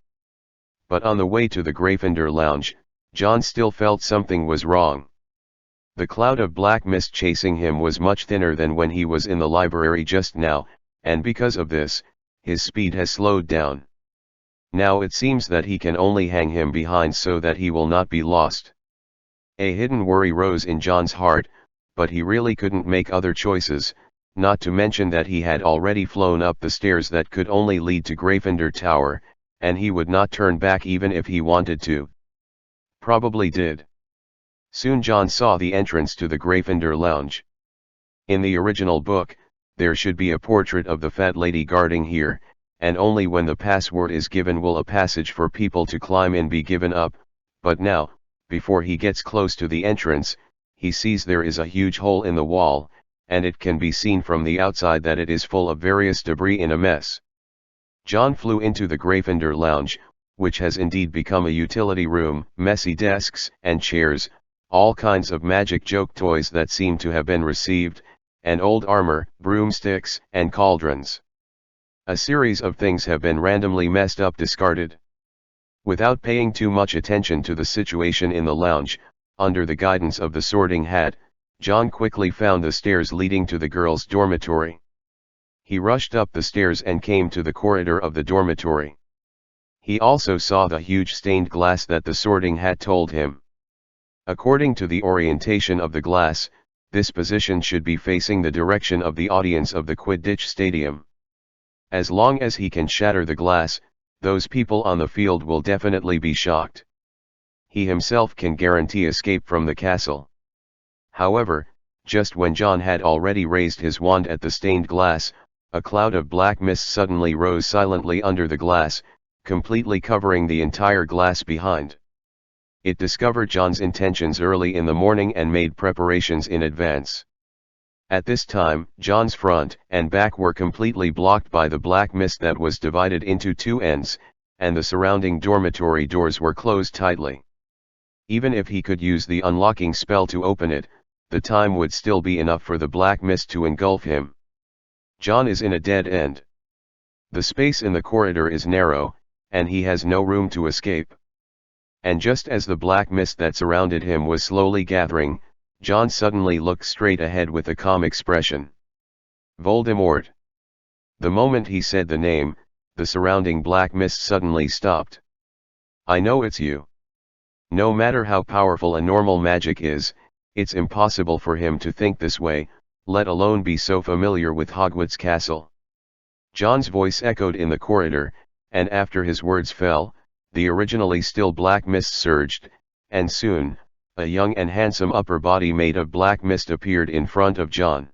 But on the way to the Gryffindor Lounge, John still felt something was wrong. The cloud of black mist chasing him was much thinner than when he was in the library just now, and because of this, his speed has slowed down. Now it seems that he can only hang him behind so that he will not be lost. A hidden worry rose in John's heart, but he really couldn't make other choices, not to mention that he had already flown up the stairs that could only lead to Gryffindor Tower, and he would not turn back even if he wanted to. Probably did. Soon John saw the entrance to the Gryffindor Lounge. In the original book, there should be a portrait of the fat lady guarding here, and only when the password is given will a passage for people to climb in be given up, but now, before he gets close to the entrance, he sees there is a huge hole in the wall, and it can be seen from the outside that it is full of various debris in a mess. John flew into the Gryffindor Lounge, which has indeed become a utility room, messy desks and chairs, all kinds of magic joke toys that seem to have been received, and old armor, broomsticks, and cauldrons. A series of things have been randomly messed up, discarded. Without paying too much attention to the situation in the lounge, under the guidance of the Sorting Hat, John quickly found the stairs leading to the girls' dormitory. He rushed up the stairs and came to the corridor of the dormitory. He also saw the huge stained glass that the Sorting Hat told him. According to the orientation of the glass, this position should be facing the direction of the audience of the Quidditch Stadium. As long as he can shatter the glass, those people on the field will definitely be shocked. He himself can guarantee escape from the castle. However, just when John had already raised his wand at the stained glass, a cloud of black mist suddenly rose silently under the glass, completely covering the entire glass behind. It discovered John's intentions early in the morning and made preparations in advance. At this time, John's front and back were completely blocked by the black mist that was divided into two ends, and the surrounding dormitory doors were closed tightly. Even if he could use the unlocking spell to open it, the time would still be enough for the black mist to engulf him. John is in a dead end. The space in the corridor is narrow, and he has no room to escape. And just as the black mist that surrounded him was slowly gathering, John suddenly looked straight ahead with a calm expression. Voldemort. The moment he said the name, the surrounding black mist suddenly stopped. I know it's you. No matter how powerful a normal magic is, it's impossible for him to think this way, let alone be so familiar with Hogwarts Castle. John's voice echoed in the corridor, and after his words fell, the originally still black mist surged, and soon, a young and handsome upper body made of black mist appeared in front of John.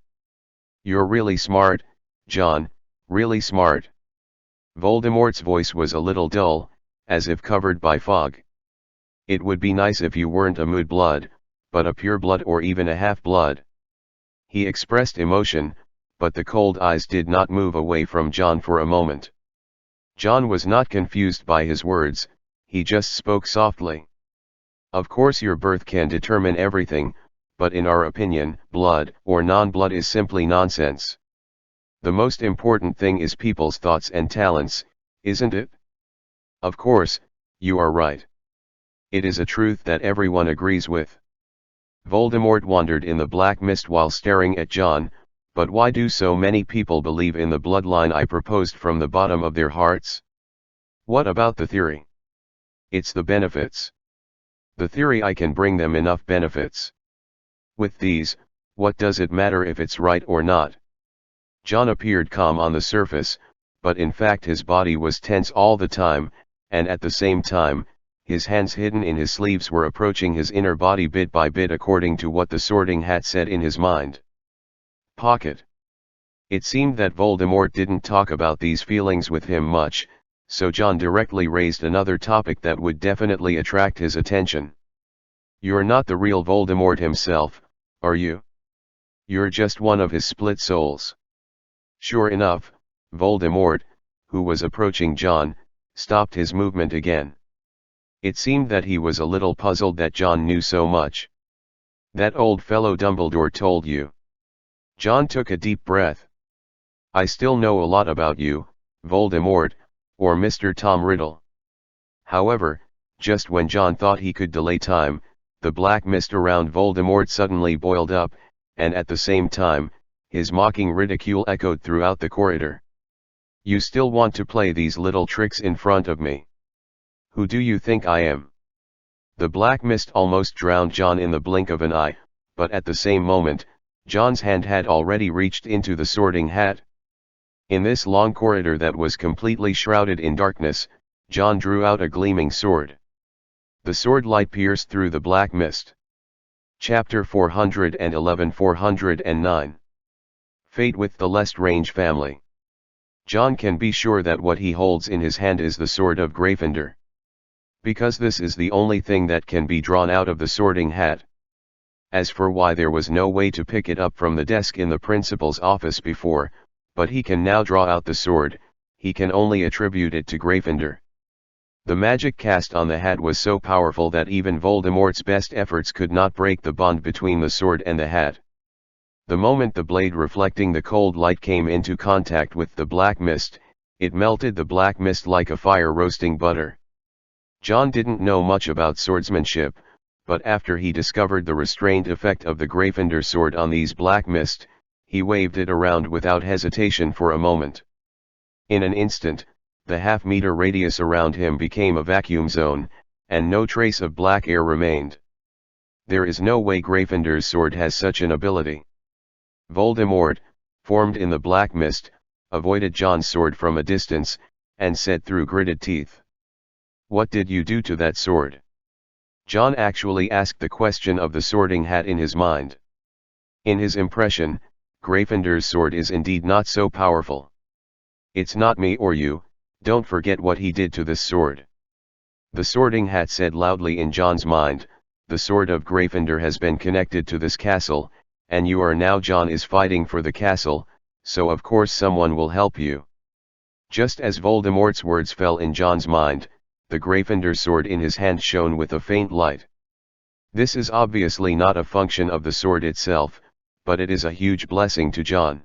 You're really smart, John, really smart. Voldemort's voice was a little dull, as if covered by fog. It would be nice if you weren't a mudblood, but a pureblood or even a half-blood. He expressed emotion, but the cold eyes did not move away from John for a moment. John was not confused by his words, he just spoke softly. Of course your birth can determine everything, but in our opinion, blood or non-blood is simply nonsense. The most important thing is people's thoughts and talents, isn't it? Of course, you are right. It is a truth that everyone agrees with. Voldemort wandered in the black mist while staring at John, but why do so many people believe in the bloodline I proposed from the bottom of their hearts? What about the theory? It's the benefits. The theory I can bring them enough benefits. With these, what does it matter if it's right or not? John appeared calm on the surface, but in fact his body was tense all the time, and at the same time, his hands hidden in his sleeves were approaching his inner body bit by bit according to what the Sorting Hat said in his mind. Pocket. It seemed that Voldemort didn't talk about these feelings with him much, so John directly raised another topic that would definitely attract his attention. You're not the real Voldemort himself, are you? You're just one of his split souls. Sure enough, Voldemort, who was approaching John, stopped his movement again. It seemed that he was a little puzzled that John knew so much. That old fellow Dumbledore told you. John took a deep breath. I still know a lot about you, Voldemort, or Mr. Tom Riddle. However, just when John thought he could delay time, the black mist around Voldemort suddenly boiled up, and at the same time, his mocking ridicule echoed throughout the corridor. You still want to play these little tricks in front of me? Who do you think I am? The black mist almost drowned John in the blink of an eye, but at the same moment, John's hand had already reached into the Sorting Hat. In this long corridor that was completely shrouded in darkness, John drew out a gleaming sword. The sword light pierced through the black mist. Chapter 411-409. Fate with the Lestrange family. John can be sure that what he holds in his hand is the sword of Gryffindor. Because this is the only thing that can be drawn out of the Sorting Hat. As for why there was no way to pick it up from the desk in the principal's office before, but he can now draw out the sword, he can only attribute it to Gryffindor. The magic cast on the hat was so powerful that even Voldemort's best efforts could not break the bond between the sword and the hat. The moment the blade reflecting the cold light came into contact with the black mist, it melted the black mist like a fire roasting butter. John didn't know much about swordsmanship, but after he discovered the restrained effect of the Gryffindor sword on these black mist, he waved it around without hesitation for a moment. In an instant, the half-meter radius around him became a vacuum zone, and no trace of black air remained. There is no way Gryffindor's sword has such an ability. Voldemort, formed in the black mist, avoided John's sword from a distance, and said through gritted teeth, "What did you do to that sword?" John actually asked the question of the Sorting Hat in his mind. In his impression, Gryffindor's sword is indeed not so powerful. "It's not me or you, don't forget what he did to this sword." The Sorting Hat said loudly in John's mind, "The sword of Gryffindor has been connected to this castle, and you are now John is fighting for the castle, so of course someone will help you." Just as Voldemort's words fell in John's mind, the Gryffindor sword in his hand shone with a faint light. This is obviously not a function of the sword itself, but it is a huge blessing to John.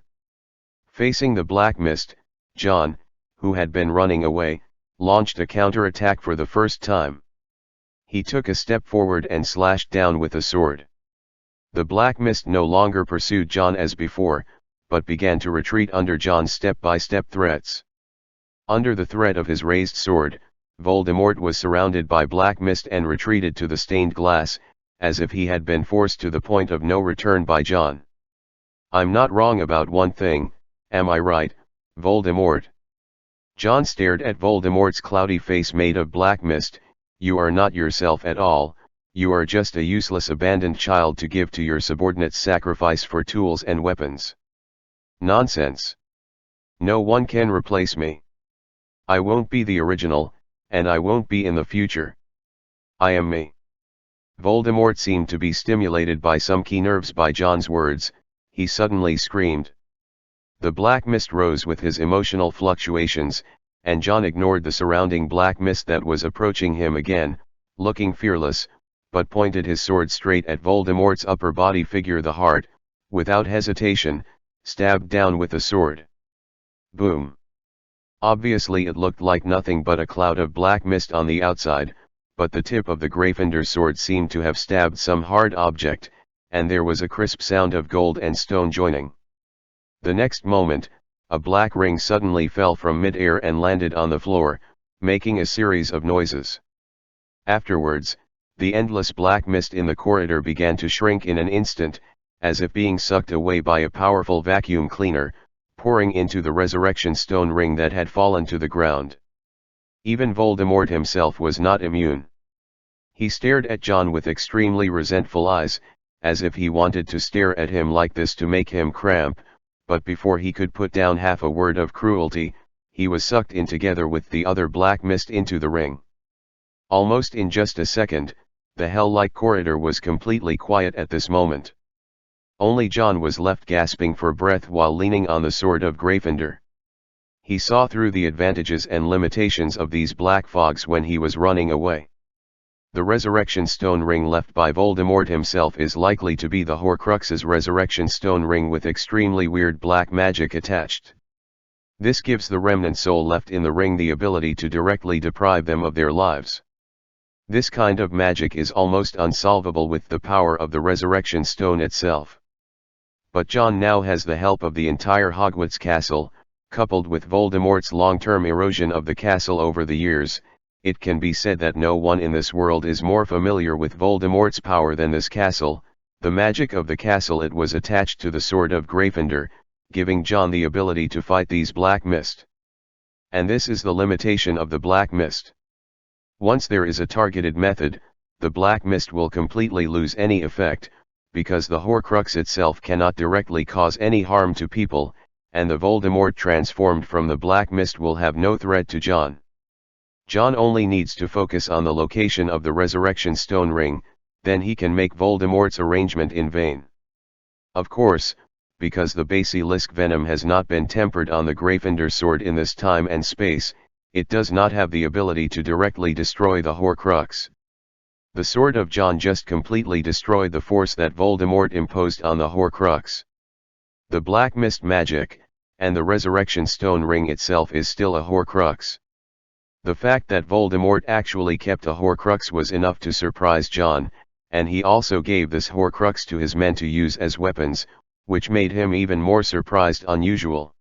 Facing the black mist, John, who had been running away, launched a counter-attack for the first time. He took a step forward and slashed down with a sword. The black mist no longer pursued John as before, but began to retreat under John's step-by-step threats. Under the threat of his raised sword, Voldemort was surrounded by black mist and retreated to the stained glass, as if he had been forced to the point of no return by John. "I'm not wrong about one thing, am I right, Voldemort?" John stared at Voldemort's cloudy face made of black mist. "You are not yourself at all. You are just a useless abandoned child to give to your subordinates sacrifice for tools and weapons." "Nonsense. No one can replace me. I won't be the original, and I won't be in the future. I am me." Voldemort seemed to be stimulated by some key nerves by John's words. He suddenly screamed. The black mist rose with his emotional fluctuations, and John ignored the surrounding black mist that was approaching him again, looking fearless, but pointed his sword straight at Voldemort's upper body figure, the heart, without hesitation, stabbed down with the sword. Boom! Obviously it looked like nothing but a cloud of black mist on the outside, but the tip of the Gryffindor sword seemed to have stabbed some hard object, and there was a crisp sound of gold and stone joining. The next moment, a black ring suddenly fell from mid-air and landed on the floor, making a series of noises. Afterwards, the endless black mist in the corridor began to shrink in an instant, as if being sucked away by a powerful vacuum cleaner, pouring into the resurrection stone ring that had fallen to the ground. Even Voldemort himself was not immune. He stared at John with extremely resentful eyes, as if he wanted to stare at him like this to make him cramp, but before he could put down half a word of cruelty, he was sucked in together with the other black mist into the ring. Almost in just a second, the hell-like corridor was completely quiet at this moment. Only John was left gasping for breath while leaning on the sword of Gryffindor. He saw through the advantages and limitations of these black fogs when he was running away. The resurrection stone ring left by Voldemort himself is likely to be the Horcrux's resurrection stone ring with extremely weird black magic attached. This gives the remnant soul left in the ring the ability to directly deprive them of their lives. This kind of magic is almost unsolvable with the power of the resurrection stone itself. But John now has the help of the entire Hogwarts castle, coupled with Voldemort's long-term erosion of the castle over the years. It can be said that no one in this world is more familiar with Voldemort's power than this castle. The magic of the castle, it was attached to the sword of Gryffindor, giving John the ability to fight these black mist. And this is the limitation of the black mist. Once there is a targeted method, the black mist will completely lose any effect, because the Horcrux itself cannot directly cause any harm to people, and the Voldemort transformed from the black mist will have no threat to John. John only needs to focus on the location of the resurrection stone ring, then he can make Voldemort's arrangement in vain. Of course, because the basilisk venom has not been tempered on the Gryffindor sword in this time and space, it does not have the ability to directly destroy the Horcrux. The sword of John just completely destroyed the force that Voldemort imposed on the Horcrux. the black mist magic, and the resurrection stone ring itself is still a Horcrux. The fact that Voldemort actually kept a Horcrux was enough to surprise John, and he also gave this Horcrux to his men to use as weapons, which made him even more surprised than usual.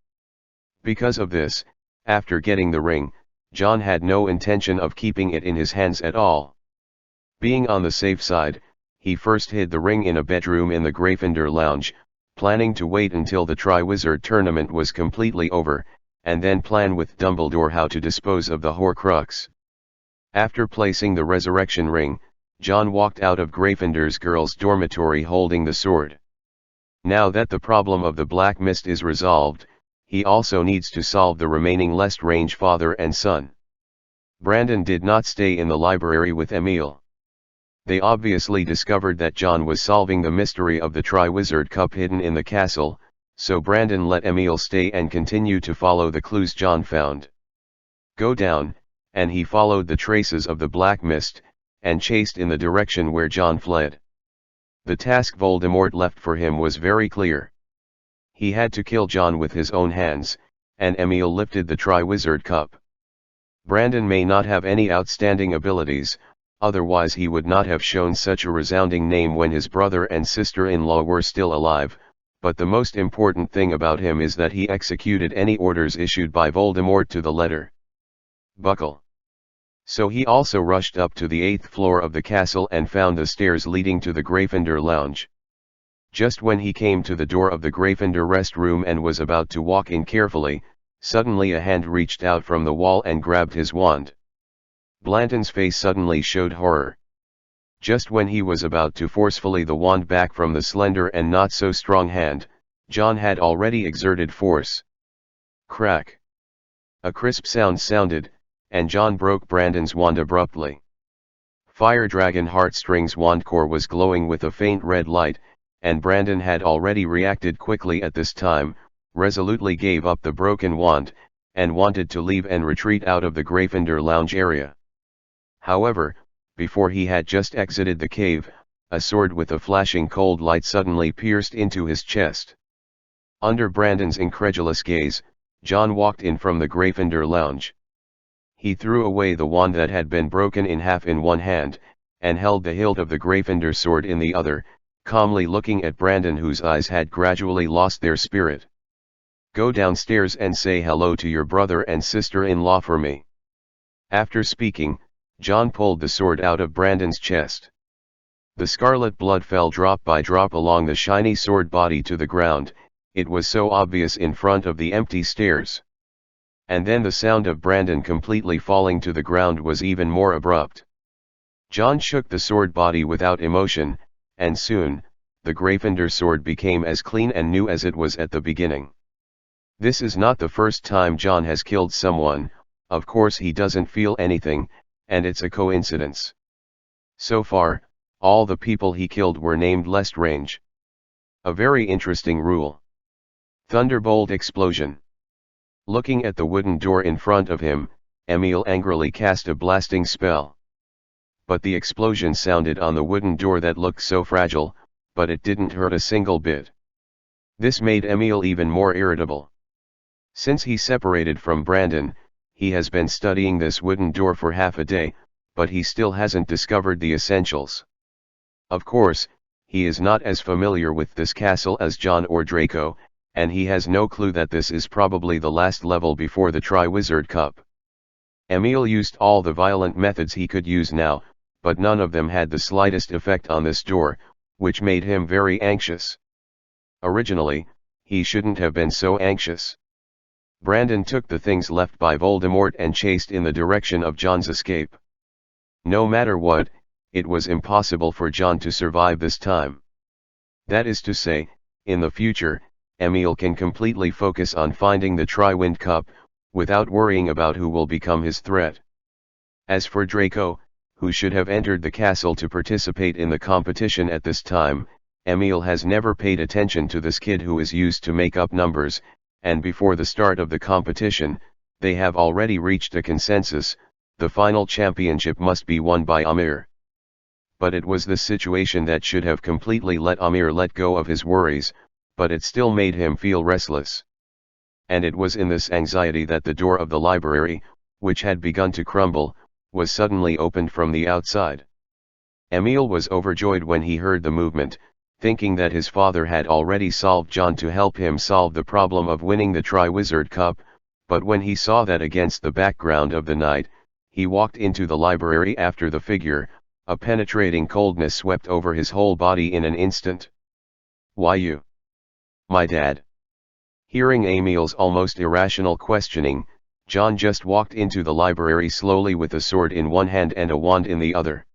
Because of this, after getting the ring, John had no intention of keeping it in his hands at all. Being on the safe side, he first hid the ring in a bedroom in the Gryffindor lounge, planning to wait until the Triwizard tournament was completely over, and then plan with Dumbledore how to dispose of the Horcrux. After placing the resurrection ring, John walked out of Gryffindor's girls' dormitory holding the sword. Now that the problem of the Black Mist is resolved, he also needs to solve the remaining Lestrange father and son. Brandon did not stay in the library with Emil. They obviously discovered that John was solving the mystery of the Triwizard Cup hidden in the castle, so Brandon let Emil stay and continue to follow the clues John found. Go down, and he followed the traces of the Black Mist, and chased in the direction where John fled. The task Voldemort left for him was very clear. He had to kill John with his own hands, and Emil lifted the Triwizard Cup. Brandon may not have any outstanding abilities, otherwise he would not have shown such a resounding name when his brother and sister-in-law were still alive, but the most important thing about him is that he executed any orders issued by Voldemort to the letter. Buckle. So he also rushed up to the 8th floor of the castle and found the stairs leading to the Gryffindor lounge. Just when he came to the door of the Gryffindor rest room and was about to walk in carefully, suddenly a hand reached out from the wall and grabbed his wand. Blanton's face suddenly showed horror. Just when he was about to forcefully the wand back from the slender and not so strong hand, John had already exerted force. Crack! A crisp sound sounded, and John broke Brandon's wand abruptly. Fire Dragon Heartstrings wand core was glowing with a faint red light, and Brandon had already reacted quickly at this time, resolutely gave up the broken wand, and wanted to leave and retreat out of the Gryffindor lounge area. However, before he had just exited the cave, a sword with a flashing cold light suddenly pierced into his chest. Under Brandon's incredulous gaze, John walked in from the Gryffindor lounge. He threw away the wand that had been broken in half in one hand, and held the hilt of the Gryffindor sword in the other, calmly looking at Brandon, whose eyes had gradually lost their spirit. Go downstairs and say hello to your brother and sister-in-law for me. After speaking, John pulled the sword out of Brandon's chest. The scarlet blood fell drop by drop along the shiny sword body to the ground, it was so obvious in front of the empty stairs. And then the sound of Brandon completely falling to the ground was even more abrupt. John shook the sword body without emotion, and soon, the Gryffindor sword became as clean and new as it was at the beginning. This is not the first time John has killed someone, of course he doesn't feel anything, and it's a coincidence. So far, all the people he killed were named Lestrange. A very interesting rule. Thunderbolt explosion. Looking at the wooden door in front of him, Emil angrily cast a blasting spell. But the explosion sounded on the wooden door that looked so fragile, but it didn't hurt a single bit. This made Emil even more irritable. Since he separated from Brandon, he has been studying this wooden door for half a day, but he still hasn't discovered the essentials. Of course, he is not as familiar with this castle as John or Draco, and he has no clue that this is probably the last level before the Triwizard Cup. Emil used all the violent methods he could use now, but none of them had the slightest effect on this door, which made him very anxious. Originally, he shouldn't have been so anxious. Brandon took the things left by Voldemort and chased in the direction of John's escape. No matter what, it was impossible for John to survive this time. That is to say, in the future, Emil can completely focus on finding the Triwind Cup, without worrying about who will become his threat. As for Draco, who should have entered the castle to participate in the competition at this time, Emil has never paid attention to this kid who is used to make up numbers, and before the start of the competition, they have already reached a consensus: the final championship must be won by Amir. But it was this situation that should have completely let Amir let go of his worries, but it still made him feel restless. And it was in this anxiety that the door of the library, which had begun to crumble, was suddenly opened from the outside. Emil was overjoyed when he heard the movement, thinking that his father had already solved John to help him solve the problem of winning the Triwizard Cup, but when he saw that against the background of the night, he walked into the library after the figure, a penetrating coldness swept over his whole body in an instant. "Why you? My dad?" Hearing Emil's almost irrational questioning, John just walked into the library slowly with a sword in one hand and a wand in the other.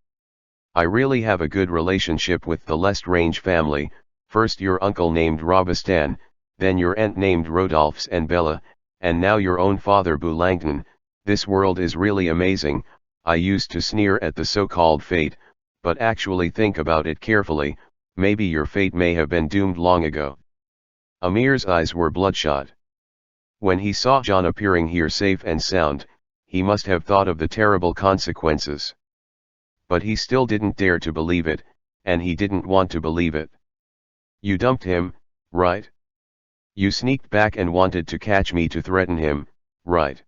"I really have a good relationship with the Lestrange family, first your uncle named Robistan, then your aunt named Rodolphs and Bella, and now your own father Boulangton. This world is really amazing." I used to sneer at the so-called fate, but actually think about it carefully, maybe your fate may have been doomed long ago. Amir's eyes were bloodshot. When he saw John appearing here safe and sound, he must have thought of the terrible consequences. But he still didn't dare to believe it, and he didn't want to believe it. "You dumped him, right? You sneaked back and wanted to catch me to threaten him, right?"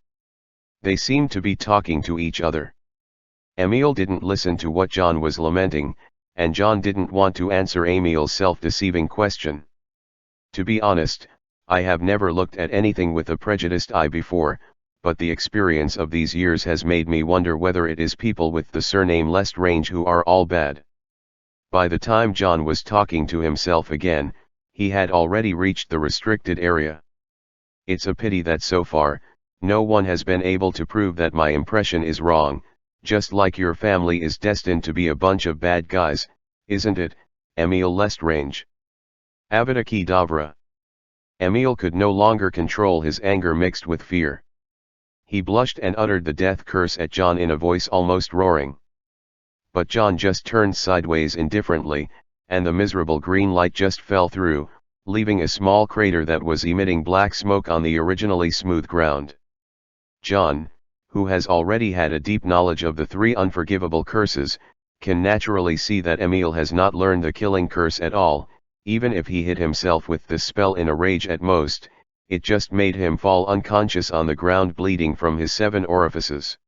They seemed to be talking to each other. Emil didn't listen to what John was lamenting, and John didn't want to answer Emil's self-deceiving question. "To be honest, I have never looked at anything with a prejudiced eye before, but the experience of these years has made me wonder whether it is people with the surname Lestrange who are all bad." By the time John was talking to himself again, he had already reached the restricted area. "It's a pity that so far, no one has been able to prove that my impression is wrong, just like your family is destined to be a bunch of bad guys, isn't it, Emil Lestrange?" Avada Kedavra. Emil could no longer control his anger mixed with fear. He blushed and uttered the death curse at John in a voice almost roaring. But John just turned sideways indifferently, and the miserable green light just fell through, leaving a small crater that was emitting black smoke on the originally smooth ground. John, who has already had a deep knowledge of the three unforgivable curses, can naturally see that Emil has not learned the killing curse at all. Even if he hit himself with this spell in a rage at most, it just made him fall unconscious on the ground bleeding from his 7 orifices.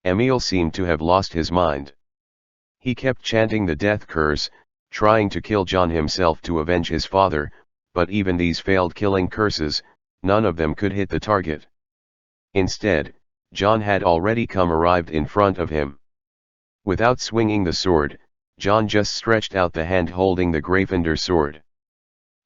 Emil seemed to have lost his mind. He kept chanting the death curse, trying to kill John himself to avenge his father, but even these failed killing curses, none of them could hit the target. Instead, John had already arrived in front of him. Without swinging the sword, John just stretched out the hand holding the Gryffindor sword.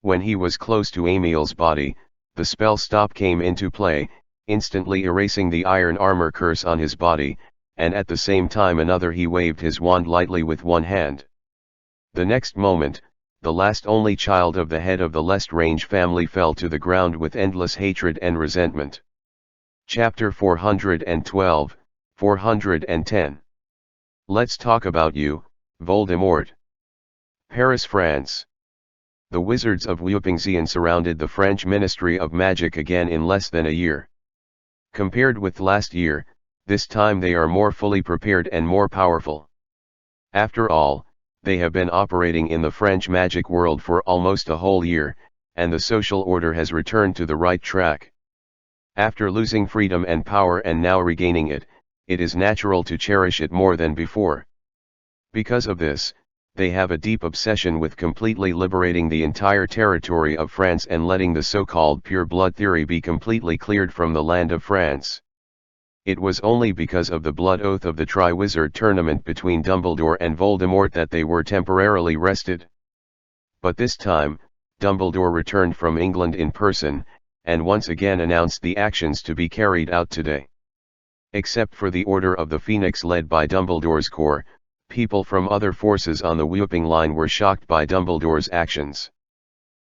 When he was close to Emil's body, the spell stop came into play, instantly erasing the iron armor curse on his body, and at the same time he waved his wand lightly with one hand. The next moment, the last only child of the head of the Lestrange family fell to the ground with endless hatred and resentment. Chapter 412, 410. Let's talk about you, Voldemort. Paris, France. The wizards of Wupingzian surrounded the French Ministry of Magic again in less than a year. Compared with last year, this time they are more fully prepared and more powerful. After all, they have been operating in the French magic world for almost a whole year, and the social order has returned to the right track. After losing freedom and power and now regaining it, it is natural to cherish it more than before. Because of this, they have a deep obsession with completely liberating the entire territory of France and letting the so-called pure blood theory be completely cleared from the land of France. It was only because of the blood oath of the Triwizard tournament between Dumbledore and Voldemort that they were temporarily rested. But this time, Dumbledore returned from England in person, and once again announced the actions to be carried out today. Except for the Order of the Phoenix led by Dumbledore's corps, people from other forces on the Whooping line were shocked by Dumbledore's actions.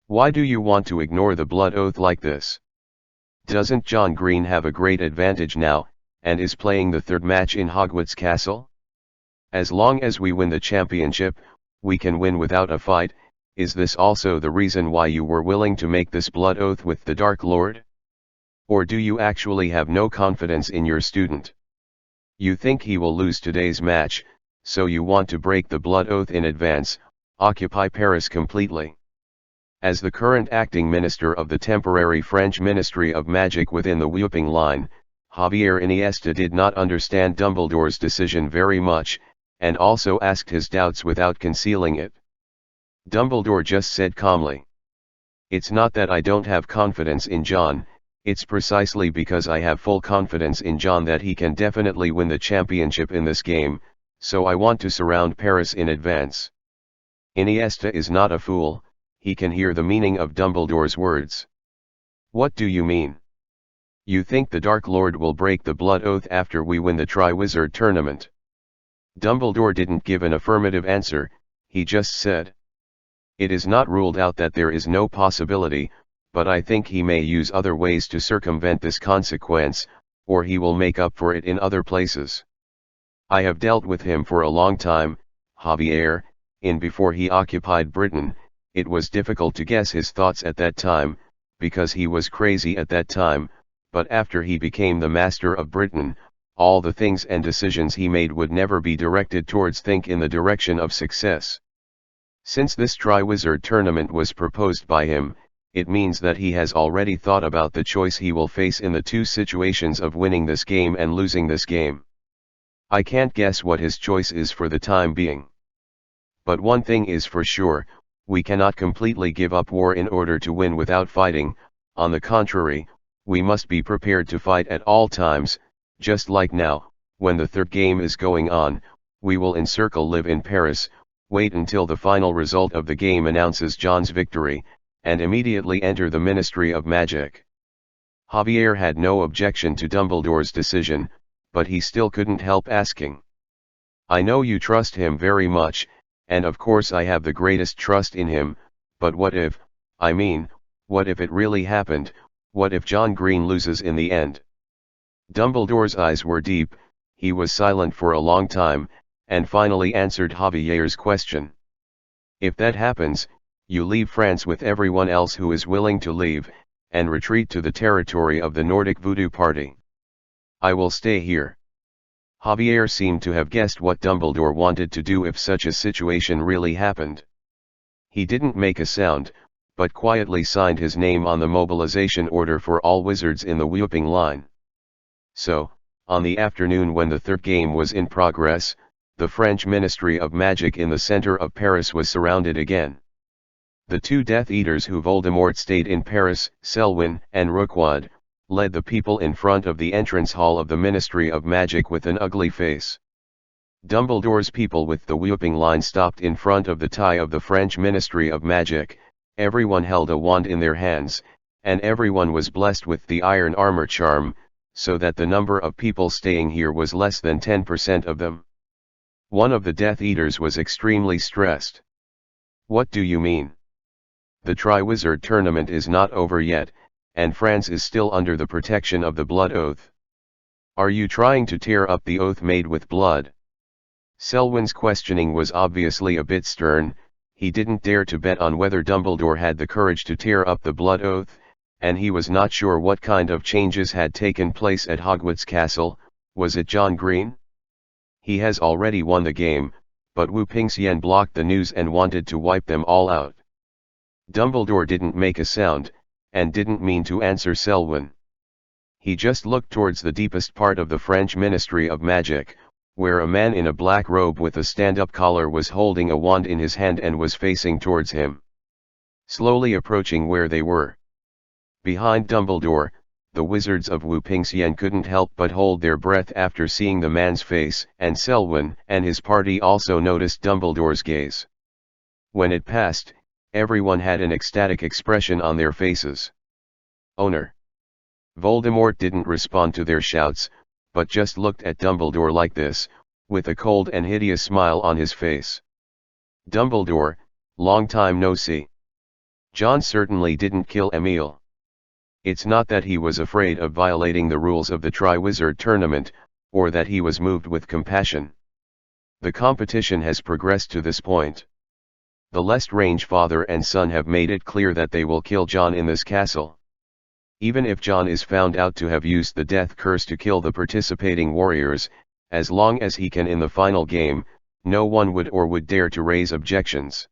Why do you want to ignore the blood oath like this? Doesn't John Green have a great advantage now, and is playing the third match in Hogwarts Castle? As long as we win the championship, we can win without a fight. Is this also the reason why you were willing to make this blood oath with the Dark Lord? Or do you actually have no confidence in your student? You think he will lose today's match, so you want to break the blood oath in advance, occupy Paris completely. As the current acting minister of the temporary French Ministry of Magic within the Whooping Line, Javier Iniesta did not understand Dumbledore's decision very much, and also asked his doubts without concealing it. Dumbledore just said calmly, "It's not that I don't have confidence in John, it's precisely because I have full confidence in John that he can definitely win the championship in this game, so I want to surround Paris in advance." Iniesta is not a fool, he can hear the meaning of Dumbledore's words. "What do you mean? You think the Dark Lord will break the blood oath after we win the Triwizard Tournament?" Dumbledore didn't give an affirmative answer, he just said, "It is not ruled out that there is no possibility, but I think he may use other ways to circumvent this consequence, or he will make up for it in other places. I have dealt with him for a long time, Javier, before he occupied Britain. It was difficult to guess his thoughts at that time, because he was crazy at that time, but after he became the master of Britain, all the things and decisions he made would never be directed towards think in the direction of success. Since this Triwizard Tournament was proposed by him, it means that he has already thought about the choice he will face in the two situations of winning this game and losing this game. I can't guess what his choice is for the time being. But one thing is for sure, we cannot completely give up war in order to win without fighting. On the contrary, we must be prepared to fight at all times, just like now, when the third game is going on. We will encircle Live in Paris, wait until the final result of the game announces John's victory, and immediately enter the Ministry of Magic." Javier had no objection to Dumbledore's decision, but he still couldn't help asking, "I know you trust him very much, and of course I have the greatest trust in him, but what if, what if it really happened? What if John Green loses in the end?" Dumbledore's eyes were deep, he was silent for a long time, and finally answered Javier's question. "If that happens, you leave France with everyone else who is willing to leave, and retreat to the territory of the Nordic Voodoo Party. I will stay here." Javier seemed to have guessed what Dumbledore wanted to do if such a situation really happened. He didn't make a sound, but quietly signed his name on the mobilization order for all wizards in the Whooping Line. So, on the afternoon when the third game was in progress, the French Ministry of Magic in the center of Paris was surrounded again. The two Death Eaters who Voldemort stayed in Paris, Selwyn and Rookwood, led the people in front of the entrance hall of the Ministry of Magic with an ugly face. Dumbledore's people with the Whooping Line stopped in front of the tie of the French Ministry of Magic. Everyone held a wand in their hands, and everyone was blessed with the iron armor charm, so that the number of people staying here was less than 10% of them. One of the Death Eaters was extremely stressed. "What do you mean? The Triwizard Tournament is not over yet, and France is still under the protection of the Blood Oath. Are you trying to tear up the oath made with blood?" Selwyn's questioning was obviously a bit stern. He didn't dare to bet on whether Dumbledore had the courage to tear up the Blood Oath, and he was not sure what kind of changes had taken place at Hogwarts Castle. Was it John Green? He has already won the game, but Wu Pingxian blocked the news and wanted to wipe them all out. Dumbledore didn't make a sound, and didn't mean to answer Selwyn. He just looked towards the deepest part of the French Ministry of Magic, where a man in a black robe with a stand-up collar was holding a wand in his hand and was facing towards him. Slowly approaching where they were. Behind Dumbledore, the wizards of Wu Pingxian couldn't help but hold their breath after seeing the man's face, and Selwyn and his party also noticed Dumbledore's gaze. When it passed, everyone had an ecstatic expression on their faces. "Owner!" Voldemort didn't respond to their shouts, but just looked at Dumbledore like this, with a cold and hideous smile on his face. "Dumbledore, long time no see. John certainly didn't kill Emile. It's not that he was afraid of violating the rules of the Triwizard Tournament, or that he was moved with compassion. The competition has progressed to this point. The Lestrange father and son have made it clear that they will kill John in this castle. Even if John is found out to have used the death curse to kill the participating warriors, as long as he can in the final game, no one would dare to raise objections.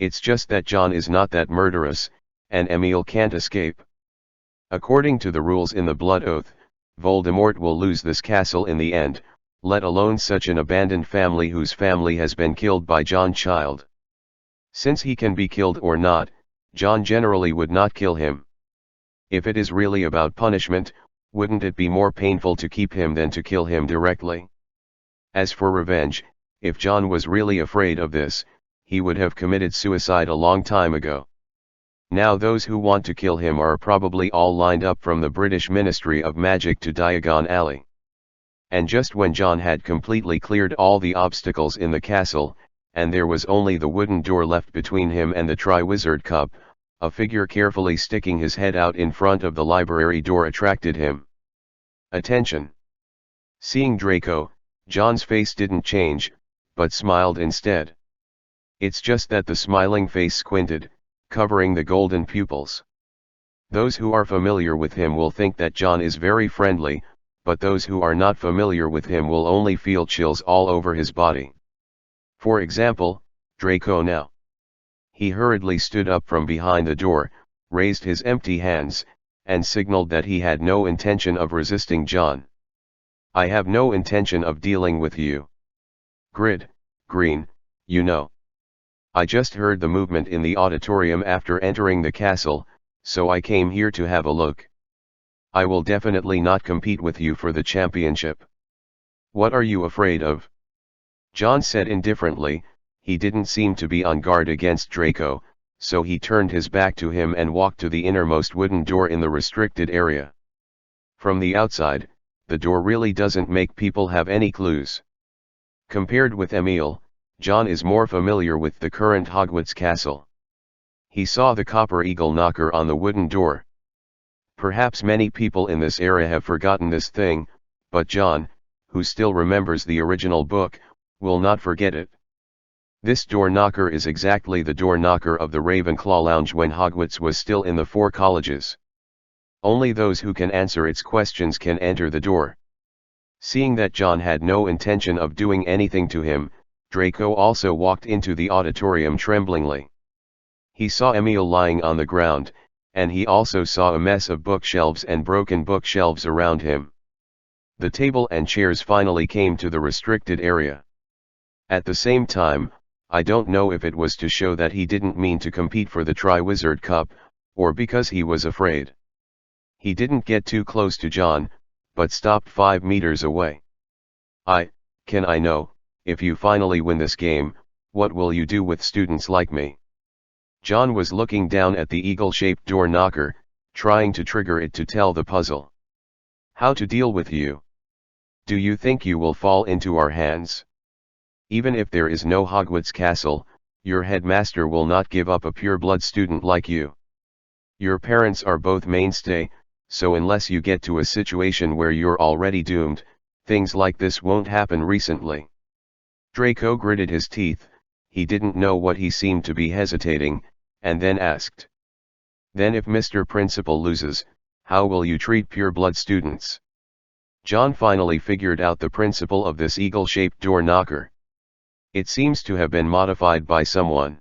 It's just that John is not that murderous, and Emil can't escape. According to the rules in the Blood Oath, Voldemort will lose this castle in the end, let alone such an abandoned family whose family has been killed by John Child. Since he can be killed or not, John generally would not kill him. If it is really about punishment, wouldn't it be more painful to keep him than to kill him directly? As for revenge, if John was really afraid of this, he would have committed suicide a long time ago. Now those who want to kill him are probably all lined up from the British Ministry of Magic to Diagon Alley. And just when John had completely cleared all the obstacles in the castle, and there was only the wooden door left between him and the Triwizard Cup, a figure carefully sticking his head out in front of the library door attracted him. Attention! Seeing Draco, John's face didn't change, but smiled instead. It's just that the smiling face squinted, covering the golden pupils. Those who are familiar with him will think that John is very friendly, but those who are not familiar with him will only feel chills all over his body. For example, Draco now. He hurriedly stood up from behind the door, raised his empty hands, and signaled that he had no intention of resisting John. I have no intention of dealing with you. Green, you know. I just heard the movement in the auditorium after entering the castle, so I came here to have a look. I will definitely not compete with you for the championship. What are you afraid of? John said indifferently. He didn't seem to be on guard against Draco, so he turned his back to him and walked to the innermost wooden door in the restricted area. From the outside, the door really doesn't make people have any clues. Compared with Emil, John is more familiar with the current Hogwarts castle. He saw the copper eagle knocker on the wooden door. Perhaps many people in this era have forgotten this thing, but John, who still remembers the original book, will not forget it. This door knocker is exactly the door knocker of the Ravenclaw Lounge when Hogwarts was still in the 4 colleges. Only those who can answer its questions can enter the door. Seeing that John had no intention of doing anything to him, Draco also walked into the auditorium tremblingly. He saw Emil lying on the ground, and he also saw a mess of bookshelves and broken bookshelves around him. The table and chairs finally came to the restricted area. At the same time, I don't know if it was to show that he didn't mean to compete for the Triwizard Cup, or because he was afraid. He didn't get too close to John, but stopped 5 meters away. I know, if you finally win this game, what will you do with students like me? John was looking down at the eagle-shaped door knocker, trying to trigger it to tell the puzzle. How to deal with you? Do you think you will fall into our hands? Even if there is no Hogwarts castle, your headmaster will not give up a pure-blood student like you. Your parents are both mainstay, so unless you get to a situation where you're already doomed, things like this won't happen recently. Draco gritted his teeth. He didn't know what he seemed to be hesitating, and then asked. Then if Mr. Principal loses, how will you treat pure-blood students? John finally figured out the principle of this eagle-shaped door knocker. It seems to have been modified by someone.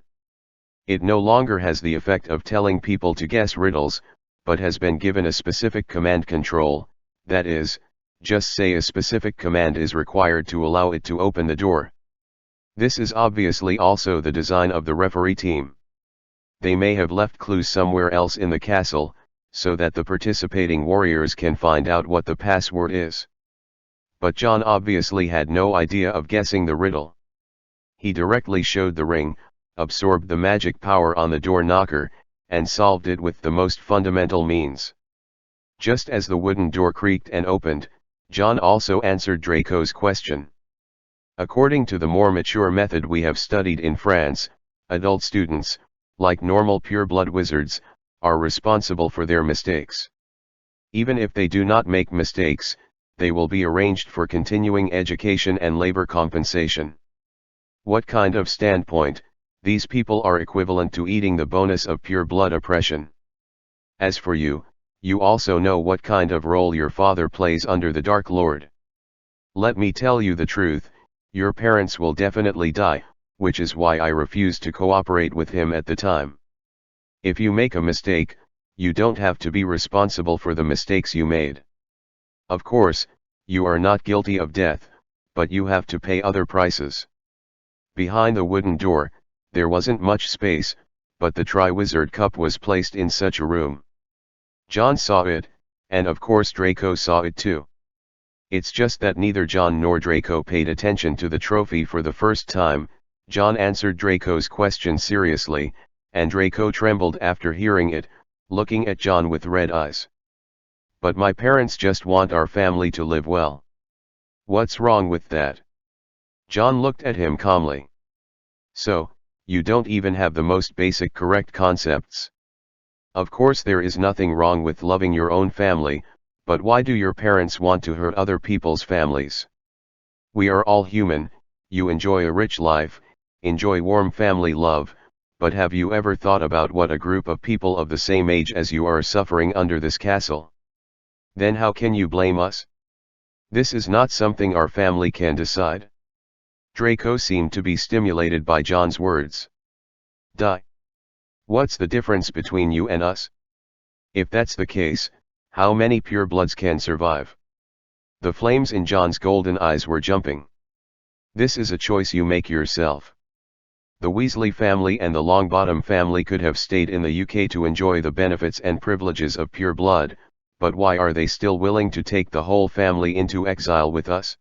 It no longer has the effect of telling people to guess riddles, but has been given a specific command control, that is, just say a specific command is required to allow it to open the door. This is obviously also the design of the referee team. They may have left clues somewhere else in the castle, so that the participating warriors can find out what the password is. But John obviously had no idea of guessing the riddle. He directly showed the ring, absorbed the magic power on the door knocker, and solved it with the most fundamental means. Just as the wooden door creaked and opened, John also answered Draco's question. According to the more mature method we have studied in France, adult students, like normal pure-blood wizards, are responsible for their mistakes. Even if they do not make mistakes, they will be arranged for continuing education and labor compensation. What kind of standpoint, these people are equivalent to eating the bonus of pure-blood oppression. As for you, you also know what kind of role your father plays under the Dark Lord. Let me tell you the truth, your parents will definitely die, which is why I refused to cooperate with him at the time. If you make a mistake, you don't have to be responsible for the mistakes you made. Of course, you are not guilty of death, but you have to pay other prices. Behind the wooden door, there wasn't much space, but the Triwizard Cup was placed in such a room. John saw it, and of course Draco saw it too. It's just that neither John nor Draco paid attention to the trophy for the first time. John answered Draco's question seriously, and Draco trembled after hearing it, looking at John with red eyes. But my parents just want our family to live well. What's wrong with that? John looked at him calmly. So, you don't even have the most basic correct concepts. Of course there is nothing wrong with loving your own family, but why do your parents want to hurt other people's families? We are all human, you enjoy a rich life, enjoy warm family love, but have you ever thought about what a group of people of the same age as you are suffering under this castle? Then how can you blame us? This is not something our family can decide. Draco seemed to be stimulated by John's words. Duh. What's the difference between you and us? If that's the case, how many purebloods can survive? The flames in John's golden eyes were jumping. This is a choice you make yourself. The Weasley family and the Longbottom family could have stayed in the UK to enjoy the benefits and privileges of pure blood, but why are they still willing to take the whole family into exile with us?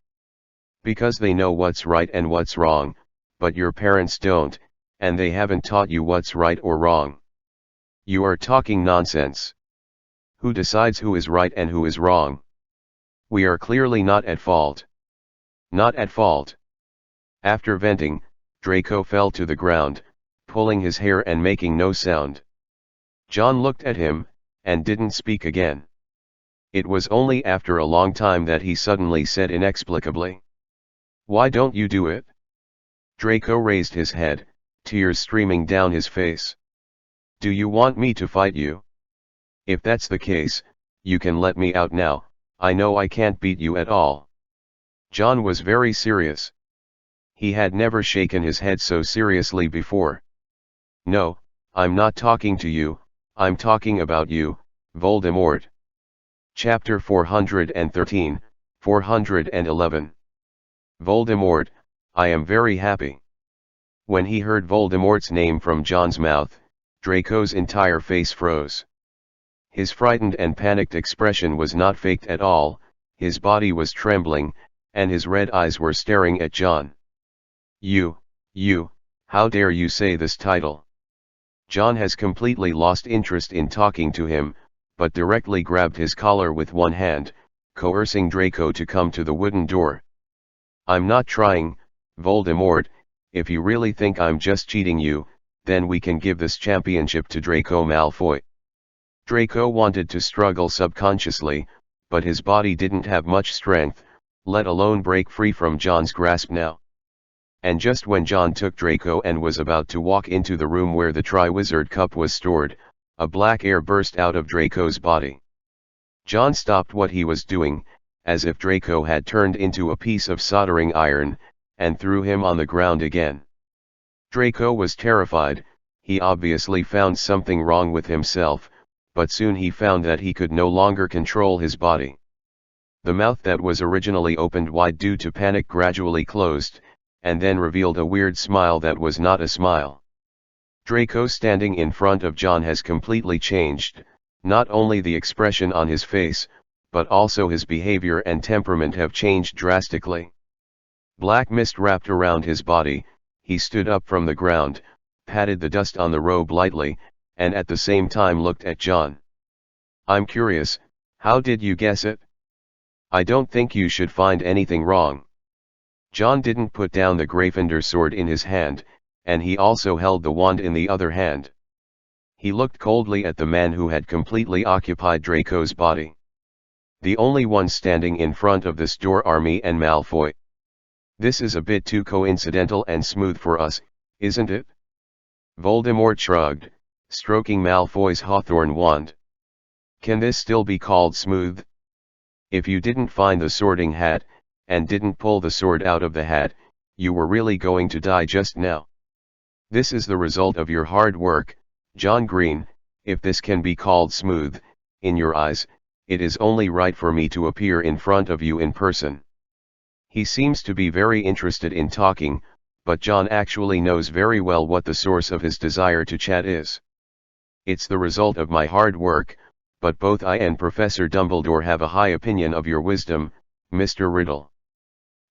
Because they know what's right and what's wrong, but your parents don't, and they haven't taught you what's right or wrong. You are talking nonsense. Who decides who is right and who is wrong? We are clearly not at fault. Not at fault. After venting, Draco fell to the ground, pulling his hair and making no sound. John looked at him, and didn't speak again. It was only after a long time that he suddenly said inexplicably, "Why don't you do it?" Draco raised his head, tears streaming down his face. "Do you want me to fight you? If that's the case, you can let me out now. I know I can't beat you at all." John was very serious. He had never shaken his head so seriously before. "No, I'm not talking to you, I'm talking about you, Voldemort." Chapter 413, 411. Voldemort, I am very happy. When he heard Voldemort's name from John's mouth, Draco's entire face froze. His frightened and panicked expression was not faked at all, his body was trembling, and his red eyes were staring at John. You, how dare you say this title?" John has completely lost interest in talking to him, but directly grabbed his collar with one hand, coercing Draco to come to the wooden door. "I'm not trying, Voldemort. If you really think I'm just cheating you, then we can give this championship to Draco Malfoy." Draco wanted to struggle subconsciously, but his body didn't have much strength, let alone break free from John's grasp now. And just when John took Draco and was about to walk into the room where the Triwizard Cup was stored, a black air burst out of Draco's body. John stopped what he was doing, as if Draco had turned into a piece of soldering iron, and threw him on the ground again. Draco was terrified. He obviously found something wrong with himself, but soon he found that he could no longer control his body. The mouth that was originally opened wide due to panic gradually closed, and then revealed a weird smile that was not a smile. Draco standing in front of John has completely changed. Not only the expression on his face, but also his behavior and temperament have changed drastically. Black mist wrapped around his body. He stood up from the ground, patted the dust on the robe lightly, and at the same time looked at John. "I'm curious, how did you guess it? I don't think you should find anything wrong." John didn't put down the Gryffindor sword in his hand, and he also held the wand in the other hand. He looked coldly at the man who had completely occupied Draco's body. The only one standing in front of this door are me and Malfoy. This is a bit too coincidental and smooth for us, isn't it? Voldemort shrugged, stroking Malfoy's hawthorn wand. "Can this still be called smooth? If you didn't find the sorting hat, and didn't pull the sword out of the hat, you were really going to die just now. This is the result of your hard work, John Green, if this can be called smooth, in your eyes, it is only right for me to appear in front of you in person. He seems to be very interested in talking, but John actually knows very well what the source of his desire to chat is. It's the result of my hard work, but both I and Professor Dumbledore have a high opinion of your wisdom, Mr. Riddle.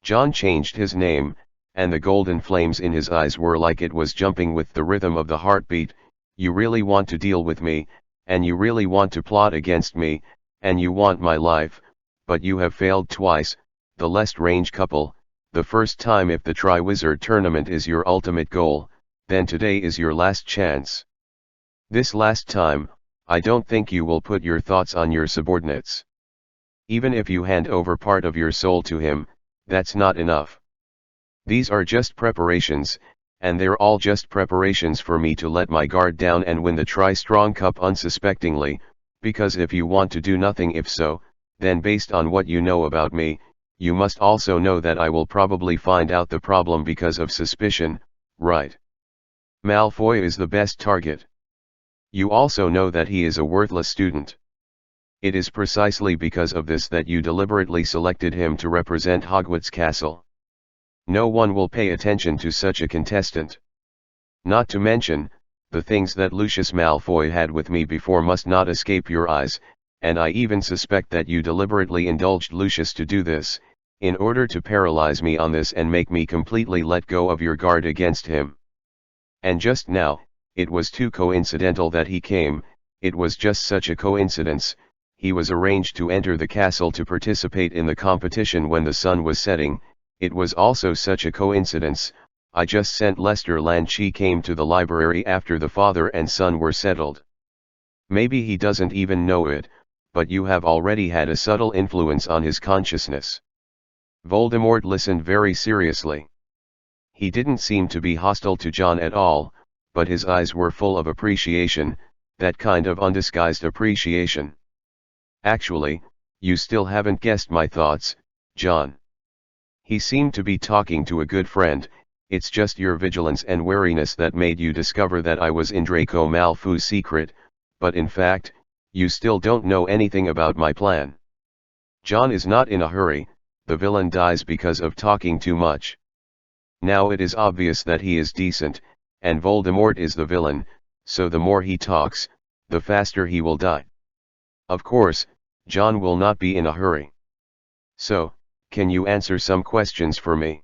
John changed his name, and the golden flames in his eyes were like it was jumping with the rhythm of the heartbeat. You really want to deal with me, and you really want to plot against me, and you want my life, but you have failed twice, the Lestrange couple, the first time. If the Triwizard Tournament is your ultimate goal, then today is your last chance. This last time, I don't think you will put your thoughts on your subordinates. Even if you hand over part of your soul to him, that's not enough. These are just preparations, and they're all just preparations for me to let my guard down and win the Tri-Strong Cup unsuspectingly, because if you want to do nothing, if so, then based on what you know about me, you must also know that I will probably find out the problem because of suspicion, right? Malfoy is the best target. You also know that he is a worthless student. It is precisely because of this that you deliberately selected him to represent Hogwarts Castle. No one will pay attention to such a contestant. Not to mention, the things that Lucius Malfoy had with me before must not escape your eyes, and I even suspect that you deliberately indulged Lucius to do this, in order to paralyze me on this and make me completely let go of your guard against him. And just now, it was too coincidental that he came. It was just such a coincidence. He was arranged to enter the castle to participate in the competition when the sun was setting. It was also such a coincidence, I just sent Lester Land. She came to the library after the father and son were settled. Maybe he doesn't even know it, but you have already had a subtle influence on his consciousness. Voldemort listened very seriously. He didn't seem to be hostile to John at all, but his eyes were full of appreciation, that kind of undisguised appreciation. Actually, you still haven't guessed my thoughts, John. He seemed to be talking to a good friend. It's just your vigilance and wariness that made you discover that I was in Draco Malfoy's secret, but in fact, you still don't know anything about my plan. John is not in a hurry. The villain dies because of talking too much. Now it is obvious that he is decent, and Voldemort is the villain, so the more he talks, the faster he will die. Of course, John will not be in a hurry. So, can you answer some questions for me?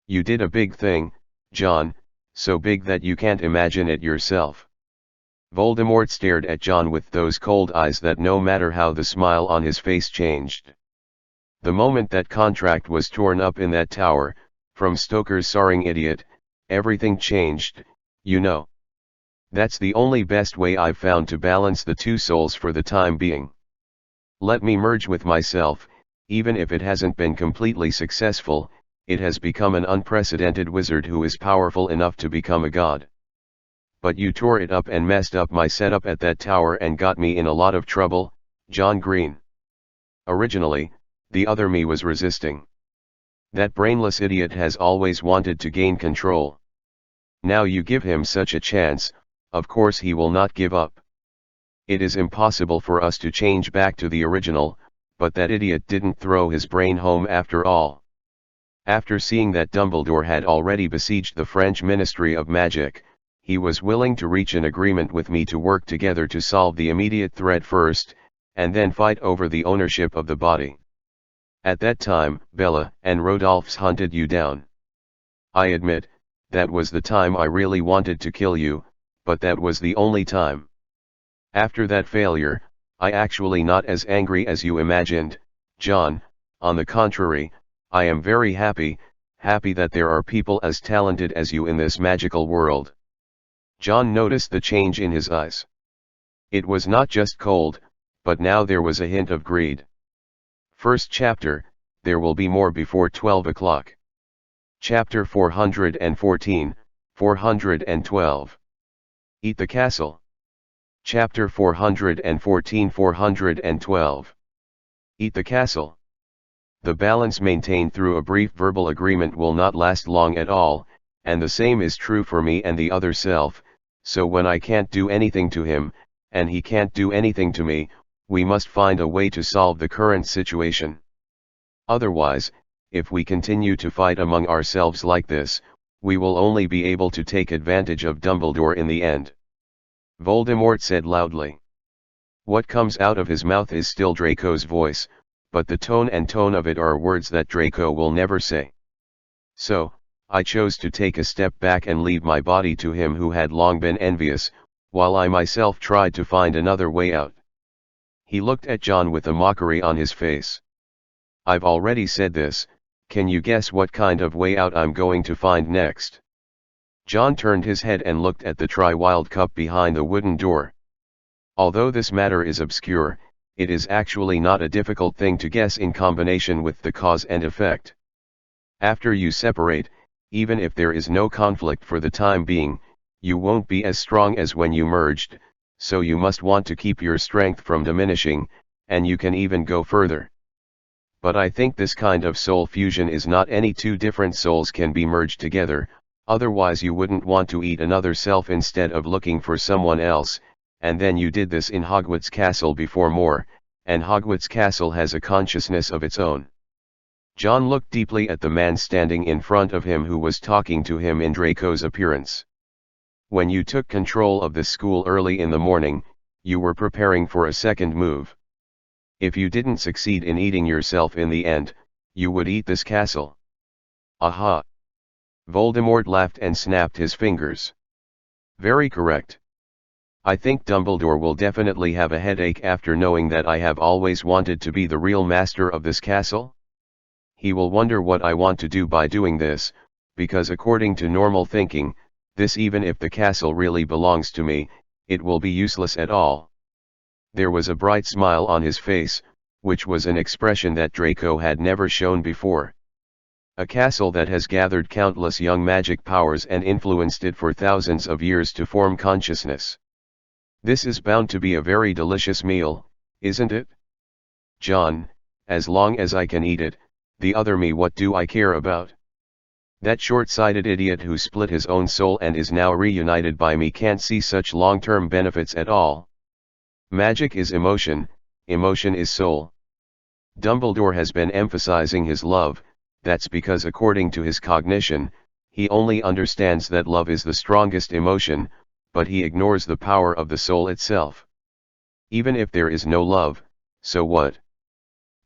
You did a big thing, John, so big that you can't imagine it yourself. Voldemort stared at John with those cold eyes that no matter how the smile on his face changed. The moment that contract was torn up in that tower, from Stoker's soaring idiot, everything changed, you know. That's the only best way I've found to balance the two souls for the time being. Let me merge with myself. Even if it hasn't been completely successful, it has become an unprecedented wizard who is powerful enough to become a god. But you tore it up and messed up my setup at that tower and got me in a lot of trouble, John Green. Originally, the other me was resisting. That brainless idiot has always wanted to gain control. Now you give him such a chance, of course he will not give up. It is impossible for us to change back to the original, but that idiot didn't throw his brain home after all. After seeing that Dumbledore had already besieged the French Ministry of Magic, he was willing to reach an agreement with me to work together to solve the immediate threat first, and then fight over the ownership of the body. At that time, Bella and Rodolphus hunted you down. I admit, that was the time I really wanted to kill you, but that was the only time. After that failure, I actually not as angry as you imagined, John. On the contrary, I am very happy that there are people as talented as you in this magical world. John noticed the change in his eyes. It was not just cold, but now there was a hint of greed. First chapter, there will be more before 12 o'clock. Chapter 414, 412. Eat the castle. Chapter 414, 412. Eat the castle. The balance maintained through a brief verbal agreement will not last long at all, and the same is true for me and the other self, so when I can't do anything to him, and he can't do anything to me, we must find a way to solve the current situation. Otherwise, if we continue to fight among ourselves like this, we will only be able to take advantage of Dumbledore in the end. Voldemort said loudly. What comes out of his mouth is still Draco's voice, but the tone of it are words that Draco will never say. So, I chose to take a step back and leave my body to him who had long been envious, while I myself tried to find another way out. He looked at John with a mockery on his face. I've already said this, can you guess what kind of way out I'm going to find next? John turned his head and looked at the Triwild Cup behind the wooden door. Although this matter is obscure, it is actually not a difficult thing to guess in combination with the cause and effect. After you separate, even if there is no conflict for the time being, you won't be as strong as when you merged, so you must want to keep your strength from diminishing, and you can even go further. But I think this kind of soul fusion is not any two different souls can be merged together, otherwise you wouldn't want to eat another self instead of looking for someone else, and then you did this in Hogwarts Castle before more, and Hogwarts Castle has a consciousness of its own. John looked deeply at the man standing in front of him who was talking to him in Draco's appearance. When you took control of this school early in the morning, you were preparing for a second move. If you didn't succeed in eating yourself in the end, you would eat this castle. Aha! Voldemort laughed and snapped his fingers. Very correct. I think Dumbledore will definitely have a headache after knowing that I have always wanted to be the real master of this castle. He will wonder what I want to do by doing this, because according to normal thinking, this even if the castle really belongs to me, it will be useless at all. There was a bright smile on his face, which was an expression that Draco had never shown before. A castle that has gathered countless young magic powers and influenced it for thousands of years to form consciousness. This is bound to be a very delicious meal, isn't it? John, as long as I can eat it, the other me what do I care about? That short-sighted idiot who split his own soul and is now reunited by me can't see such long-term benefits at all. Magic is emotion, emotion is soul. Dumbledore has been emphasizing his love, that's because according to his cognition, he only understands that love is the strongest emotion, but he ignores the power of the soul itself. Even if there is no love, so what?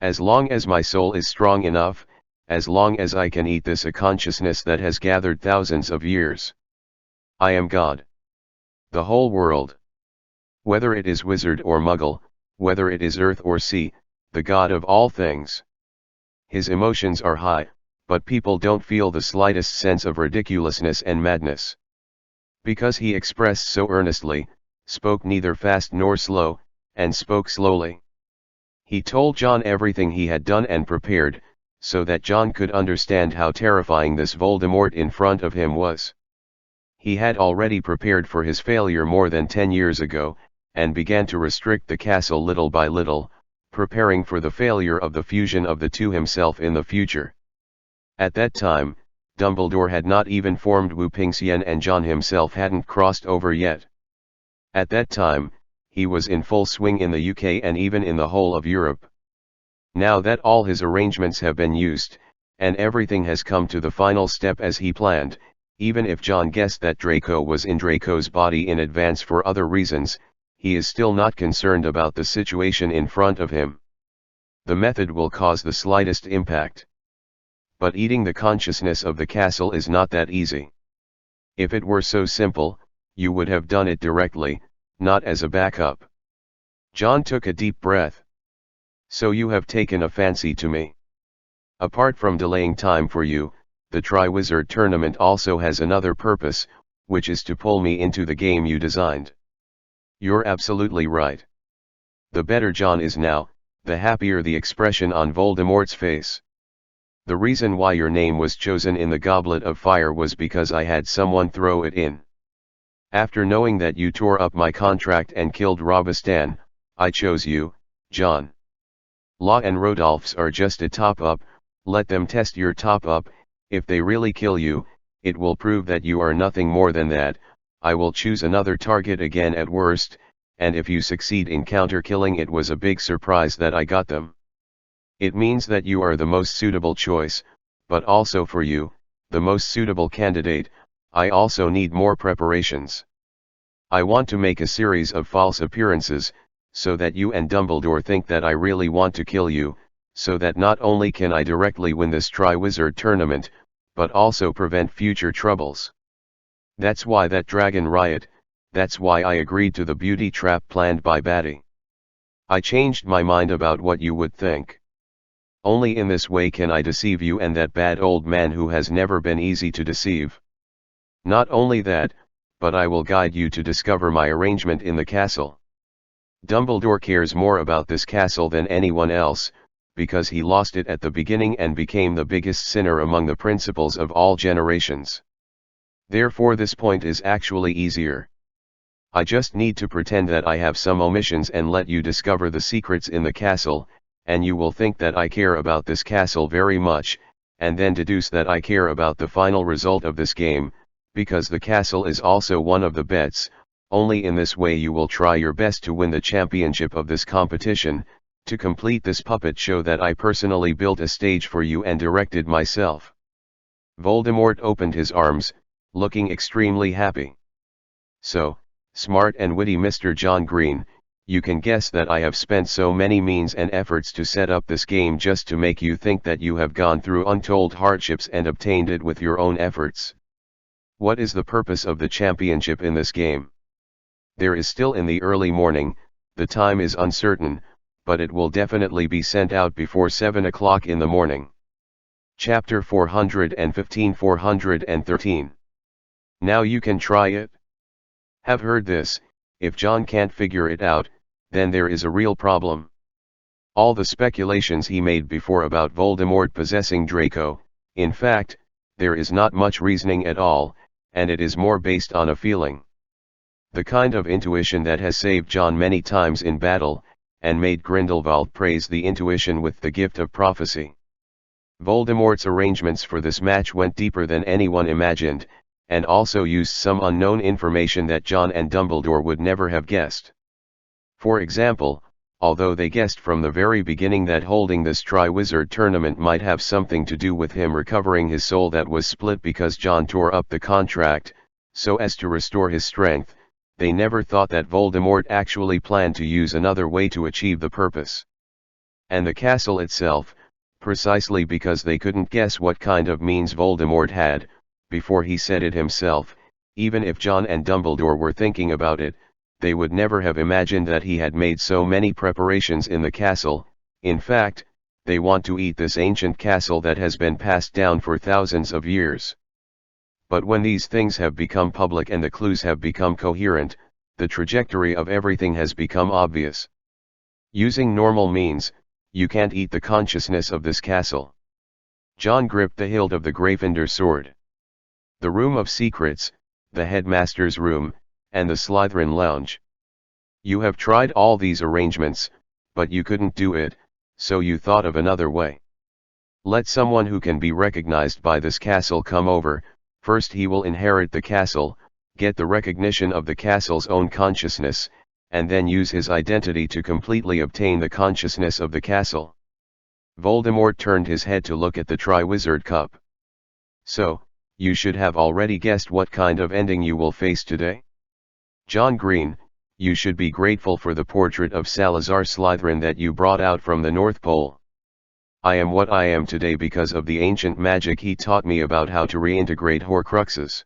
As long as my soul is strong enough, as long as I can eat this a consciousness that has gathered thousands of years. I am God. The whole world. Whether it is wizard or muggle, whether it is earth or sea, the God of all things. His emotions are high, but people don't feel the slightest sense of ridiculousness and madness. Because he expressed so earnestly, spoke neither fast nor slow, and spoke slowly. He told John everything he had done and prepared, so that John could understand how terrifying this Voldemort in front of him was. He had already prepared for his failure more than 10 years ago, and began to restrict the castle little by little, preparing for the failure of the fusion of the two himself in the future. At that time, Dumbledore had not even formed Wu Pingxian and John himself hadn't crossed over yet. At that time, he was in full swing in the UK and even in the whole of Europe. Now that all his arrangements have been used, and everything has come to the final step as he planned, even if John guessed that Draco was in Draco's body in advance for other reasons, he is still not concerned about the situation in front of him. The method will cause the slightest impact. But eating the consciousness of the castle is not that easy. If it were so simple, you would have done it directly, not as a backup. John took a deep breath. So you have taken a fancy to me. Apart from delaying time for you, the Triwizard Tournament also has another purpose, which is to pull me into the game you designed. You're absolutely right. The better John is now, the happier the expression on Voldemort's face. The reason why your name was chosen in the Goblet of Fire was because I had someone throw it in. After knowing that you tore up my contract and killed Robistan, I chose you, John. Law and Rodolph's are just a top-up, let them test your top-up. If they really kill you, it will prove that you are nothing more than that. I will choose another target again at worst, and if you succeed in counter-killing, it was a big surprise that I got them. It means that you are the most suitable choice, but also for you, the most suitable candidate, I also need more preparations. I want to make a series of false appearances, so that you and Dumbledore think that I really want to kill you, so that not only can I directly win this Triwizard Tournament, but also prevent future troubles. That's why that dragon riot, that's why I agreed to the beauty trap planned by Batty. I changed my mind about what you would think. Only in this way can I deceive you and that bad old man who has never been easy to deceive. Not only that, but I will guide you to discover my arrangement in the castle. Dumbledore cares more about this castle than anyone else, because he lost it at the beginning and became the biggest sinner among the principals of all generations. Therefore this point is actually easier. I just need to pretend that I have some omissions and let you discover the secrets in the castle, and you will think that I care about this castle very much, and then deduce that I care about the final result of this game, because the castle is also one of the bets. Only in this way you will try your best to win the championship of this competition, to complete this puppet show that I personally built a stage for you and directed myself. Voldemort opened his arms, looking extremely happy. So, smart and witty Mr. John Green, you can guess that I have spent so many means and efforts to set up this game just to make you think that you have gone through untold hardships and obtained it with your own efforts. What is the purpose of the championship in this game? There is still in the early morning, the time is uncertain, but it will definitely be sent out before 7 o'clock in the morning. Chapter 415-413. Now you can try it? Have heard this, if John can't figure it out, then there is a real problem. All the speculations he made before about Voldemort possessing Draco, in fact, there is not much reasoning at all, and it is more based on a feeling. The kind of intuition that has saved John many times in battle, and made Grindelwald praise the intuition with the gift of prophecy. Voldemort's arrangements for this match went deeper than anyone imagined, and also used some unknown information that John and Dumbledore would never have guessed. For example, although they guessed from the very beginning that holding this Triwizard Tournament might have something to do with him recovering his soul that was split because John tore up the contract, so as to restore his strength, they never thought that Voldemort actually planned to use another way to achieve the purpose. And the castle itself, precisely because they couldn't guess what kind of means Voldemort had, before he said it himself, even if John and Dumbledore were thinking about it, they would never have imagined that he had made so many preparations in the castle. In fact, they want to eat this ancient castle that has been passed down for thousands of years. But when these things have become public and the clues have become coherent, the trajectory of everything has become obvious. Using normal means, you can't eat the consciousness of this castle. John gripped the hilt of the Gryffindor sword. The Room of Secrets, the Headmaster's Room, and the Slytherin Lounge. You have tried all these arrangements, but you couldn't do it, so you thought of another way. Let someone who can be recognized by this castle come over. First he will inherit the castle, get the recognition of the castle's own consciousness, and then use his identity to completely obtain the consciousness of the castle. Voldemort turned his head to look at the Triwizard Cup. So, you should have already guessed what kind of ending you will face today? John Green, you should be grateful for the portrait of Salazar Slytherin that you brought out from the North Pole. I am what I am today because of the ancient magic he taught me about how to reintegrate Horcruxes.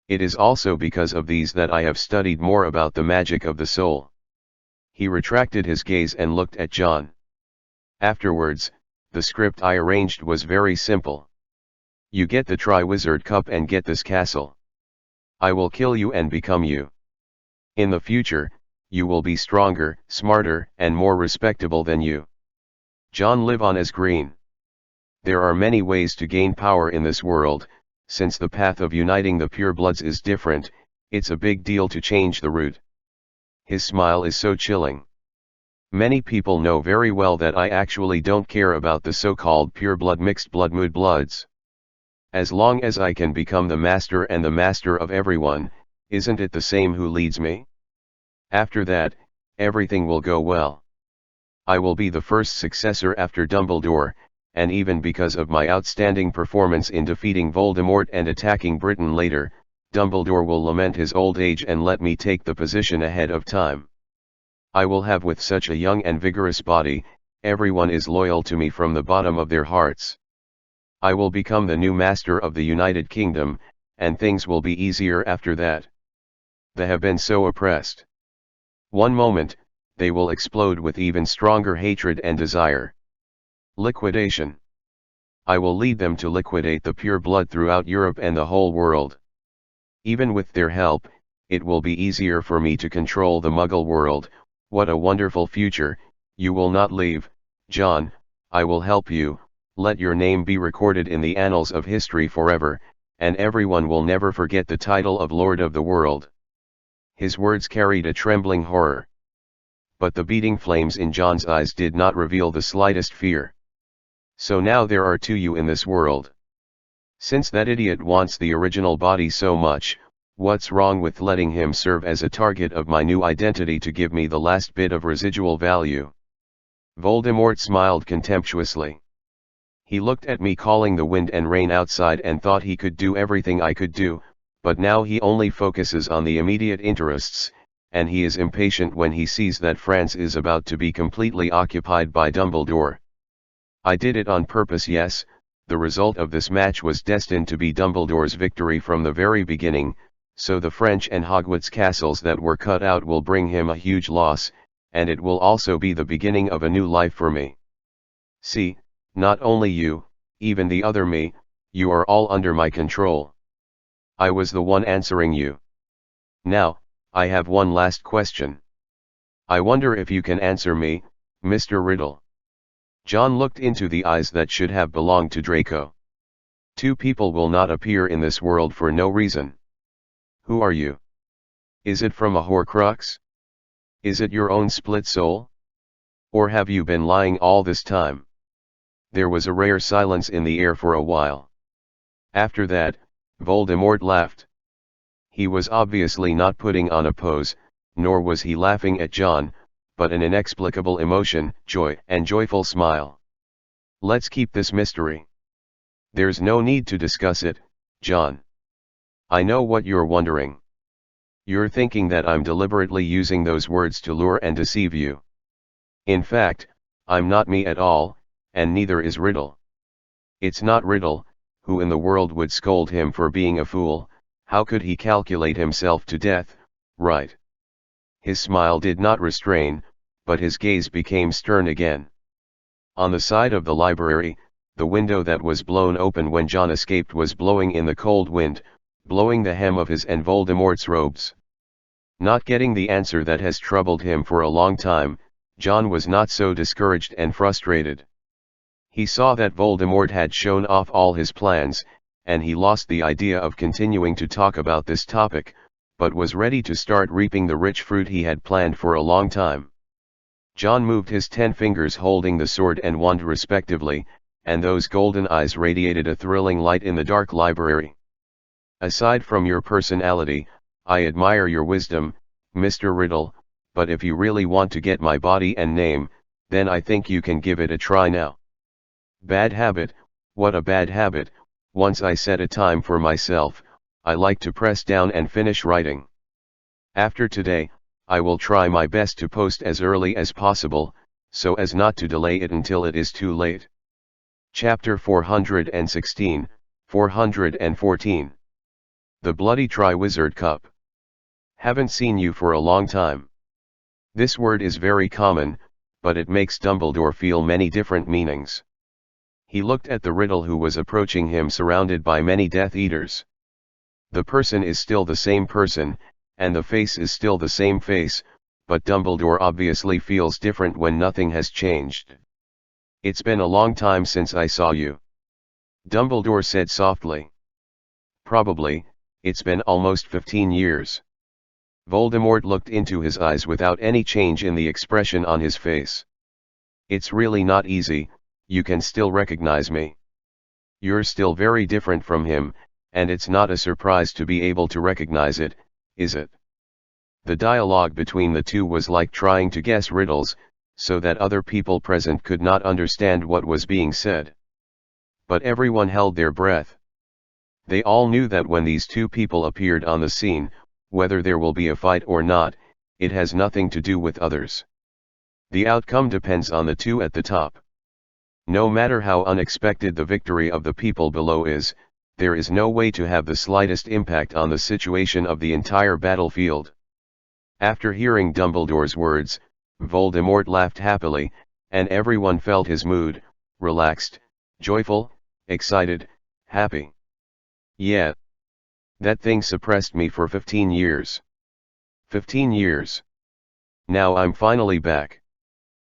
It is also because of these that I have studied more about the magic of the soul. He retracted his gaze and looked at John. Afterwards, the script I arranged was very simple. You get the Triwizard Cup and get this castle. I will kill you and become you. In the future, you will be stronger, smarter, and more respectable than you. John live on as Green. There are many ways to gain power in this world. Since the path of uniting the purebloods is different, it's a big deal to change the route. His smile is so chilling. Many people know very well that I actually don't care about the so-called pure blood mixed blood mood bloods. As long as I can become the master and the master of everyone, isn't it the same who leads me? After that, everything will go well. I will be the first successor after Dumbledore, and even because of my outstanding performance in defeating Voldemort and attacking Britain later, Dumbledore will lament his old age and let me take the position ahead of time. I will have with such a young and vigorous body, everyone is loyal to me from the bottom of their hearts. I will become the new master of the United Kingdom, and things will be easier after that. They have been so oppressed. One moment, they will explode with even stronger hatred and desire. Liquidation. I will lead them to liquidate the pure blood throughout Europe and the whole world. Even with their help, it will be easier for me to control the Muggle world. What a wonderful future. You will not leave, John, I will help you, let your name be recorded in the annals of history forever, and everyone will never forget the title of Lord of the World. His words carried a trembling horror. But the beating flames in John's eyes did not reveal the slightest fear. So now there are two you in this world. Since that idiot wants the original body so much, what's wrong with letting him serve as a target of my new identity to give me the last bit of residual value? Voldemort smiled contemptuously. He looked at me calling the wind and rain outside and thought he could do everything I could do, but now he only focuses on the immediate interests, and he is impatient when he sees that France is about to be completely occupied by Dumbledore. I did it on purpose, yes, the result of this match was destined to be Dumbledore's victory from the very beginning, so the French and Hogwarts castles that were cut out will bring him a huge loss, and it will also be the beginning of a new life for me. See, not only you, even the other me, you are all under my control. I was the one answering you. Now, I have one last question. I wonder if you can answer me, Mr. Riddle. John looked into the eyes that should have belonged to Draco. Two people will not appear in this world for no reason. Who are you? Is it from a Horcrux? Is it your own split soul? Or have you been lying all this time? There was a rare silence in the air for a while. After that, Voldemort laughed. He was obviously not putting on a pose, nor was he laughing at John, but an inexplicable emotion, joy, and joyful smile. Let's keep this mystery. There's no need to discuss it, John. I know what you're wondering. You're thinking that I'm deliberately using those words to lure and deceive you. In fact, I'm not me at all, and neither is Riddle. It's not Riddle, who in the world would scold him for being a fool. How could he calculate himself to death, right? His smile did not restrain, but his gaze became stern again. On the side of the library, the window that was blown open when John escaped was blowing in the cold wind, blowing the hem of his and Voldemort's robes. Not getting the answer that has troubled him for a long time, John was not so discouraged and frustrated. He saw that Voldemort had shown off all his plans, and he lost the idea of continuing to talk about this topic, but was ready to start reaping the rich fruit he had planned for a long time. John moved his 10 fingers holding the sword and wand respectively, and those golden eyes radiated a thrilling light in the dark library. Aside from your personality, I admire your wisdom, Mr. Riddle, but if you really want to get my body and name, then I think you can give it a try now. Bad habit, what a bad habit. Once I set a time for myself, I like to press down and finish writing. After today, I will try my best to post as early as possible, so as not to delay it until it is too late. Chapter 416, 414. The Bloody Triwizard Cup. Haven't seen you for a long time. This word is very common, but it makes Dumbledore feel many different meanings. He looked at the Riddle who was approaching him surrounded by many Death Eaters. The person is still the same person, and the face is still the same face, but Dumbledore obviously feels different when nothing has changed. It's been a long time since I saw you. Dumbledore said softly. Probably, it's been almost 15 years. Voldemort looked into his eyes without any change in the expression on his face. It's really not easy, you can still recognize me. You're still very different from him, and it's not a surprise to be able to recognize it, is it? The dialogue between the two was like trying to guess riddles, so that other people present could not understand what was being said. But everyone held their breath. They all knew that when these two people appeared on the scene, whether there will be a fight or not, it has nothing to do with others. The outcome depends on the two at the top. No matter how unexpected the victory of the people below is, there is no way to have the slightest impact on the situation of the entire battlefield. After hearing Dumbledore's words, Voldemort laughed happily, and everyone felt his mood, relaxed, joyful, excited, happy. Yeah. That thing suppressed me for 15 years. 15 years. Now I'm finally back.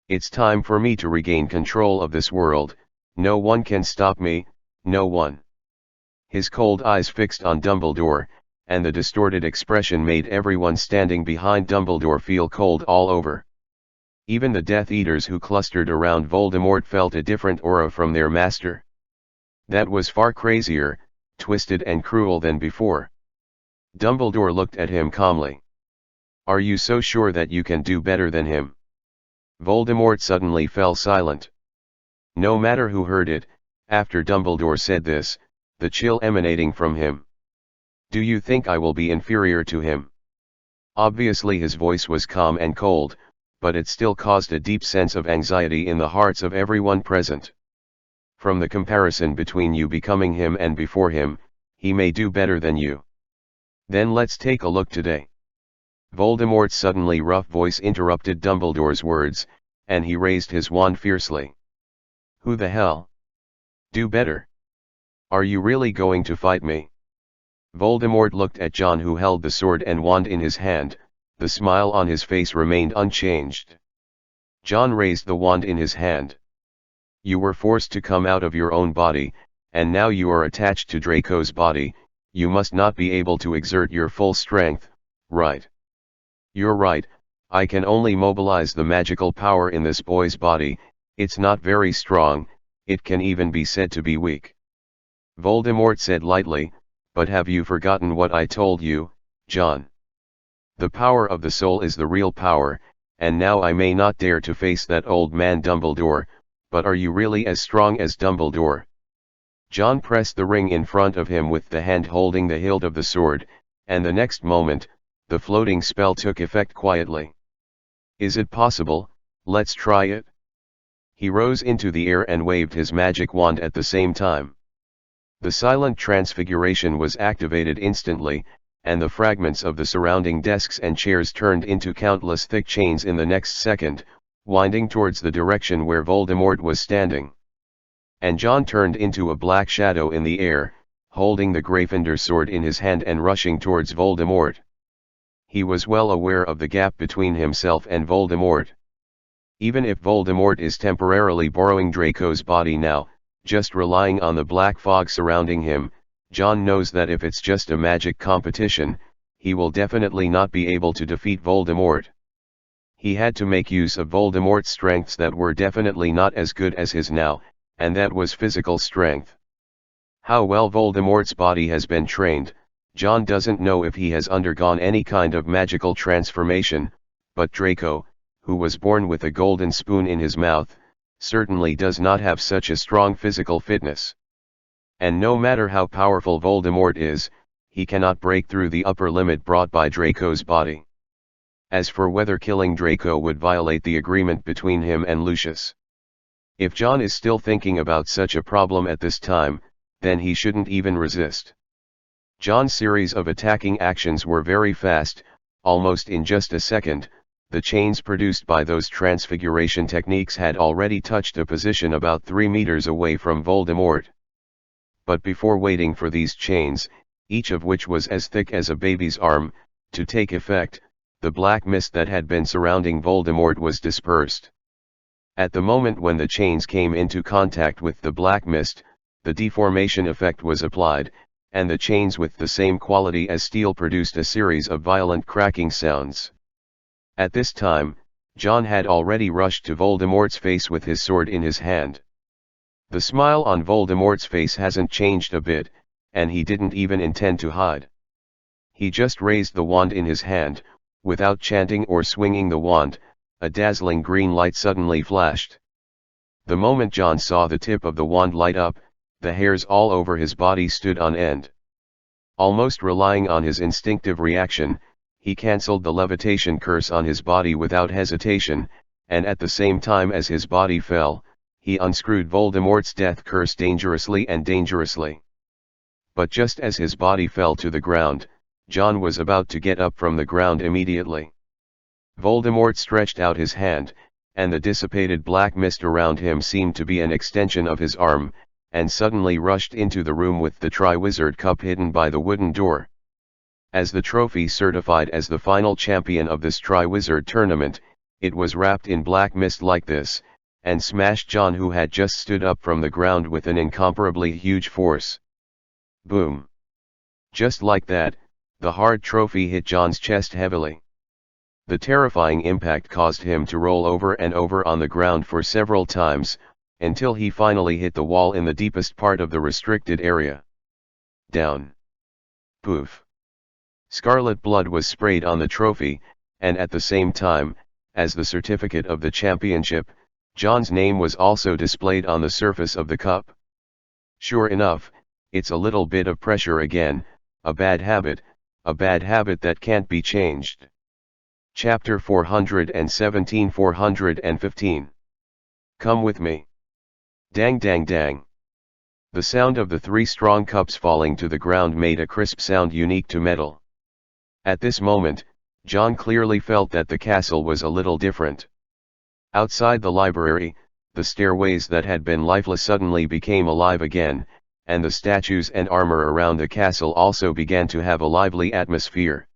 It's time for me to regain control of this world, no one can stop me, no one. His cold eyes fixed on Dumbledore, and the distorted expression made everyone standing behind Dumbledore feel cold all over. Even the Death Eaters who clustered around Voldemort felt a different aura from their master. That was far crazier, twisted and cruel than before. Dumbledore looked at him calmly. Are you so sure that you can do better than him? Voldemort suddenly fell silent. No matter who heard it, after Dumbledore said this, the chill emanating from him. Do you think I will be inferior to him? Obviously his voice was calm and cold, but it still caused a deep sense of anxiety in the hearts of everyone present. From the comparison between you becoming him and before him, he may do better than you. Then let's take a look today. Voldemort's suddenly rough voice interrupted Dumbledore's words, and he raised his wand fiercely. Who the hell? Do better. Are you really going to fight me? Voldemort looked at John, who held the sword and wand in his hand. The smile on his face remained unchanged. John raised the wand in his hand. You were forced to come out of your own body, and now you are attached to Draco's body. You must not be able to exert your full strength, right? You're right, I can only mobilize the magical power in this boy's body. It's not very strong, it can even be said to be weak. Voldemort said lightly, but have you forgotten what I told you, John? The power of the soul is the real power, and now I may not dare to face that old man Dumbledore, but are you really as strong as Dumbledore? John pressed the ring in front of him with the hand holding the hilt of the sword, and the next moment, the floating spell took effect quietly. Is it possible? Let's try it. He rose into the air and waved his magic wand at the same time. The silent transfiguration was activated instantly, and the fragments of the surrounding desks and chairs turned into countless thick chains in the next second, winding towards the direction where Voldemort was standing. And John turned into a black shadow in the air, holding the Gryffindor sword in his hand and rushing towards Voldemort. He was well aware of the gap between himself and Voldemort. Even if Voldemort is temporarily borrowing Draco's body now, just relying on the black fog surrounding him, John knows that if it's just a magic competition, he will definitely not be able to defeat Voldemort. He had to make use of Voldemort's strengths that were definitely not as good as his now, and that was physical strength. How well Voldemort's body has been trained, John doesn't know if he has undergone any kind of magical transformation, but Draco, who was born with a golden spoon in his mouth, certainly does not have such a strong physical fitness. And no matter how powerful Voldemort is, he cannot break through the upper limit brought by Draco's body. As for whether killing Draco would violate the agreement between him and Lucius. If John is still thinking about such a problem at this time, then he shouldn't even resist. John's series of attacking actions were very fast, almost in just a second. The chains produced by those transfiguration techniques had already touched a position about 3 meters away from Voldemort. But before waiting for these chains, each of which was as thick as a baby's arm, to take effect, the black mist that had been surrounding Voldemort was dispersed. At the moment when the chains came into contact with the black mist, the deformation effect was applied, and the chains with the same quality as steel produced a series of violent cracking sounds. At this time, John had already rushed to Voldemort's face with his sword in his hand. The smile on Voldemort's face hasn't changed a bit, and he didn't even intend to hide. He just raised the wand in his hand. Without chanting or swinging the wand, a dazzling green light suddenly flashed. The moment John saw the tip of the wand light up, the hairs all over his body stood on end. Almost relying on his instinctive reaction, he cancelled the levitation curse on his body without hesitation, and at the same time as his body fell, he unscrewed Voldemort's death curse dangerously and dangerously. But just as his body fell to the ground, John was about to get up from the ground immediately. Voldemort stretched out his hand, and the dissipated black mist around him seemed to be an extension of his arm, and suddenly rushed into the room with the Triwizard Cup hidden by the wooden door. As the trophy certified as the final champion of this Triwizard tournament, it was wrapped in black mist like this, and smashed John, who had just stood up from the ground, with an incomparably huge force. Boom! Just like that, the hard trophy hit John's chest heavily. The terrifying impact caused him to roll over and over on the ground for several times, until he finally hit the wall in the deepest part of the restricted area. Down. Poof. Scarlet blood was sprayed on the trophy, and at the same time, as the certificate of the championship, John's name was also displayed on the surface of the cup. Sure enough, it's a little bit of pressure again, a bad habit that can't be changed. Chapter 417-415. Come with me. Dang dang dang. The sound of the 3 strong cups falling to the ground made a crisp sound unique to metal. At this moment, John clearly felt that the castle was a little different. Outside the library, the stairways that had been lifeless suddenly became alive again, and the statues and armor around the castle also began to have a lively atmosphere.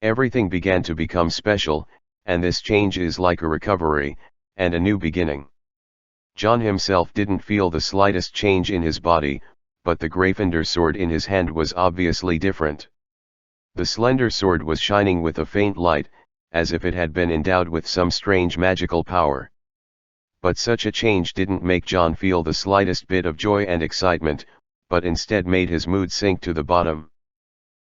Everything began to become special, and this change is like a recovery, and a new beginning. John himself didn't feel the slightest change in his body, but the Gryffindor sword in his hand was obviously different. The slender sword was shining with a faint light, as if it had been endowed with some strange magical power. But such a change didn't make John feel the slightest bit of joy and excitement, but instead made his mood sink to the bottom.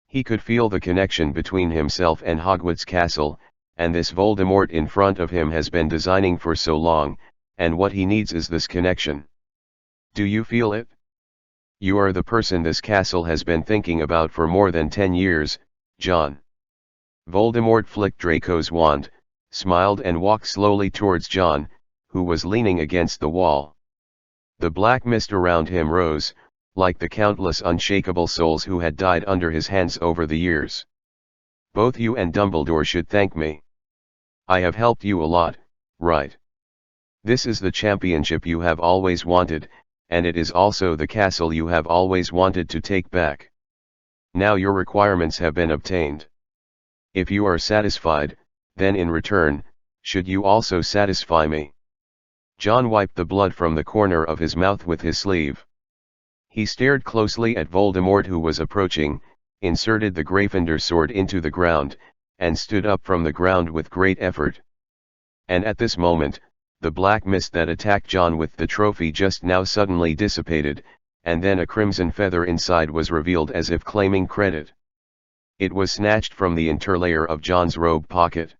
He could feel the connection between himself and Hogwarts Castle, and this Voldemort in front of him has been designing for so long, and what he needs is this connection. Do you feel it? You are the person this castle has been thinking about for more than 10 years, John. Voldemort flicked Draco's wand, smiled and walked slowly towards John, who was leaning against the wall. The black mist around him rose, like the countless unshakable souls who had died under his hands over the years. Both you and Dumbledore should thank me. I have helped you a lot, right? This is the championship you have always wanted, and it is also the castle you have always wanted to take back. Now your requirements have been obtained. If you are satisfied, then in return, should you also satisfy me? John wiped the blood from the corner of his mouth with his sleeve. He stared closely at Voldemort, who was approaching, inserted the Gryffindor sword into the ground, and stood up from the ground with great effort. And at this moment, the black mist that attacked John with the trophy just now suddenly dissipated, and then a crimson feather inside was revealed as if claiming credit. It was snatched from the interlayer of John's robe pocket.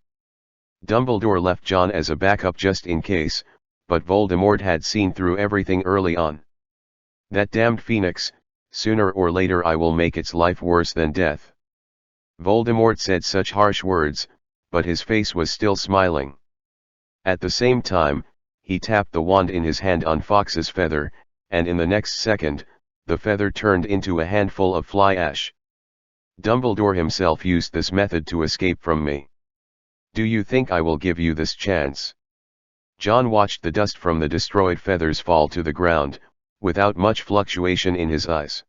Dumbledore left John as a backup just in case, but Voldemort had seen through everything early on. That damned phoenix, sooner or later I will make its life worse than death. Voldemort said such harsh words, but his face was still smiling. At the same time, he tapped the wand in his hand on Fox's feather, and in the next second, the feather turned into a handful of fly ash. Dumbledore himself used this method to escape from me. Do you think I will give you this chance? John watched the dust from the destroyed feathers fall to the ground, without much fluctuation in his eyes.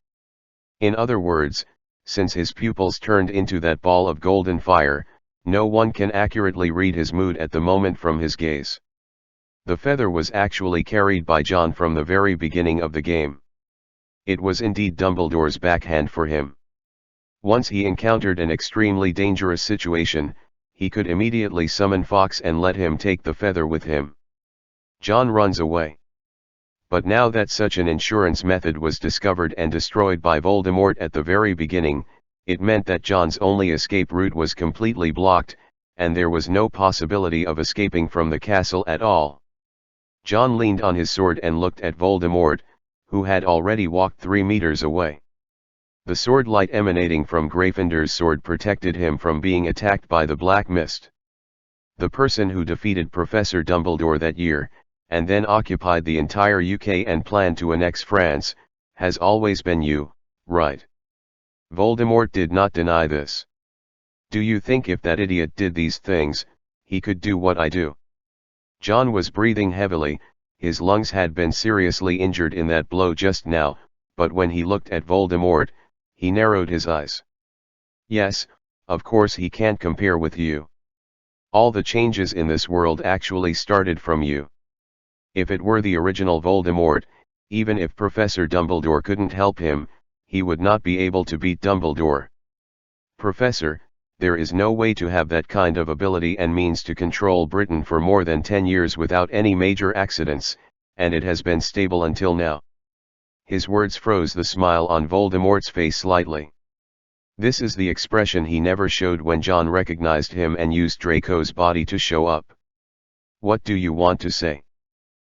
In other words, since his pupils turned into that ball of golden fire, no one can accurately read his mood at the moment from his gaze. The feather was actually carried by John from the very beginning of the game. It was indeed Dumbledore's backhand for him. Once he encountered an extremely dangerous situation, he could immediately summon Fawkes and let him take the feather with him. John runs away. But now that such an insurance method was discovered and destroyed by Voldemort at the very beginning, it meant that John's only escape route was completely blocked, and there was no possibility of escaping from the castle at all. John leaned on his sword and looked at Voldemort, who had already walked 3 meters away. The sword light emanating from Gryffindor's sword protected him from being attacked by the black mist. The person who defeated Professor Dumbledore that year, and then occupied the entire UK and planned to annex France, has always been you, right? Voldemort did not deny this. Do you think if that idiot did these things, he could do what I do? John was breathing heavily, his lungs had been seriously injured in that blow just now, but when he looked at Voldemort, he narrowed his eyes. Yes, of course he can't compare with you. All the changes in this world actually started from you. If it were the original Voldemort, even if Professor Dumbledore couldn't help him, he would not be able to beat Dumbledore. Professor, there is no way to have that kind of ability and means to control Britain for more than 10 years without any major accidents, and it has been stable until now. His words froze the smile on Voldemort's face slightly. This is the expression he never showed when John recognized him and used Draco's body to show up. What do you want to say?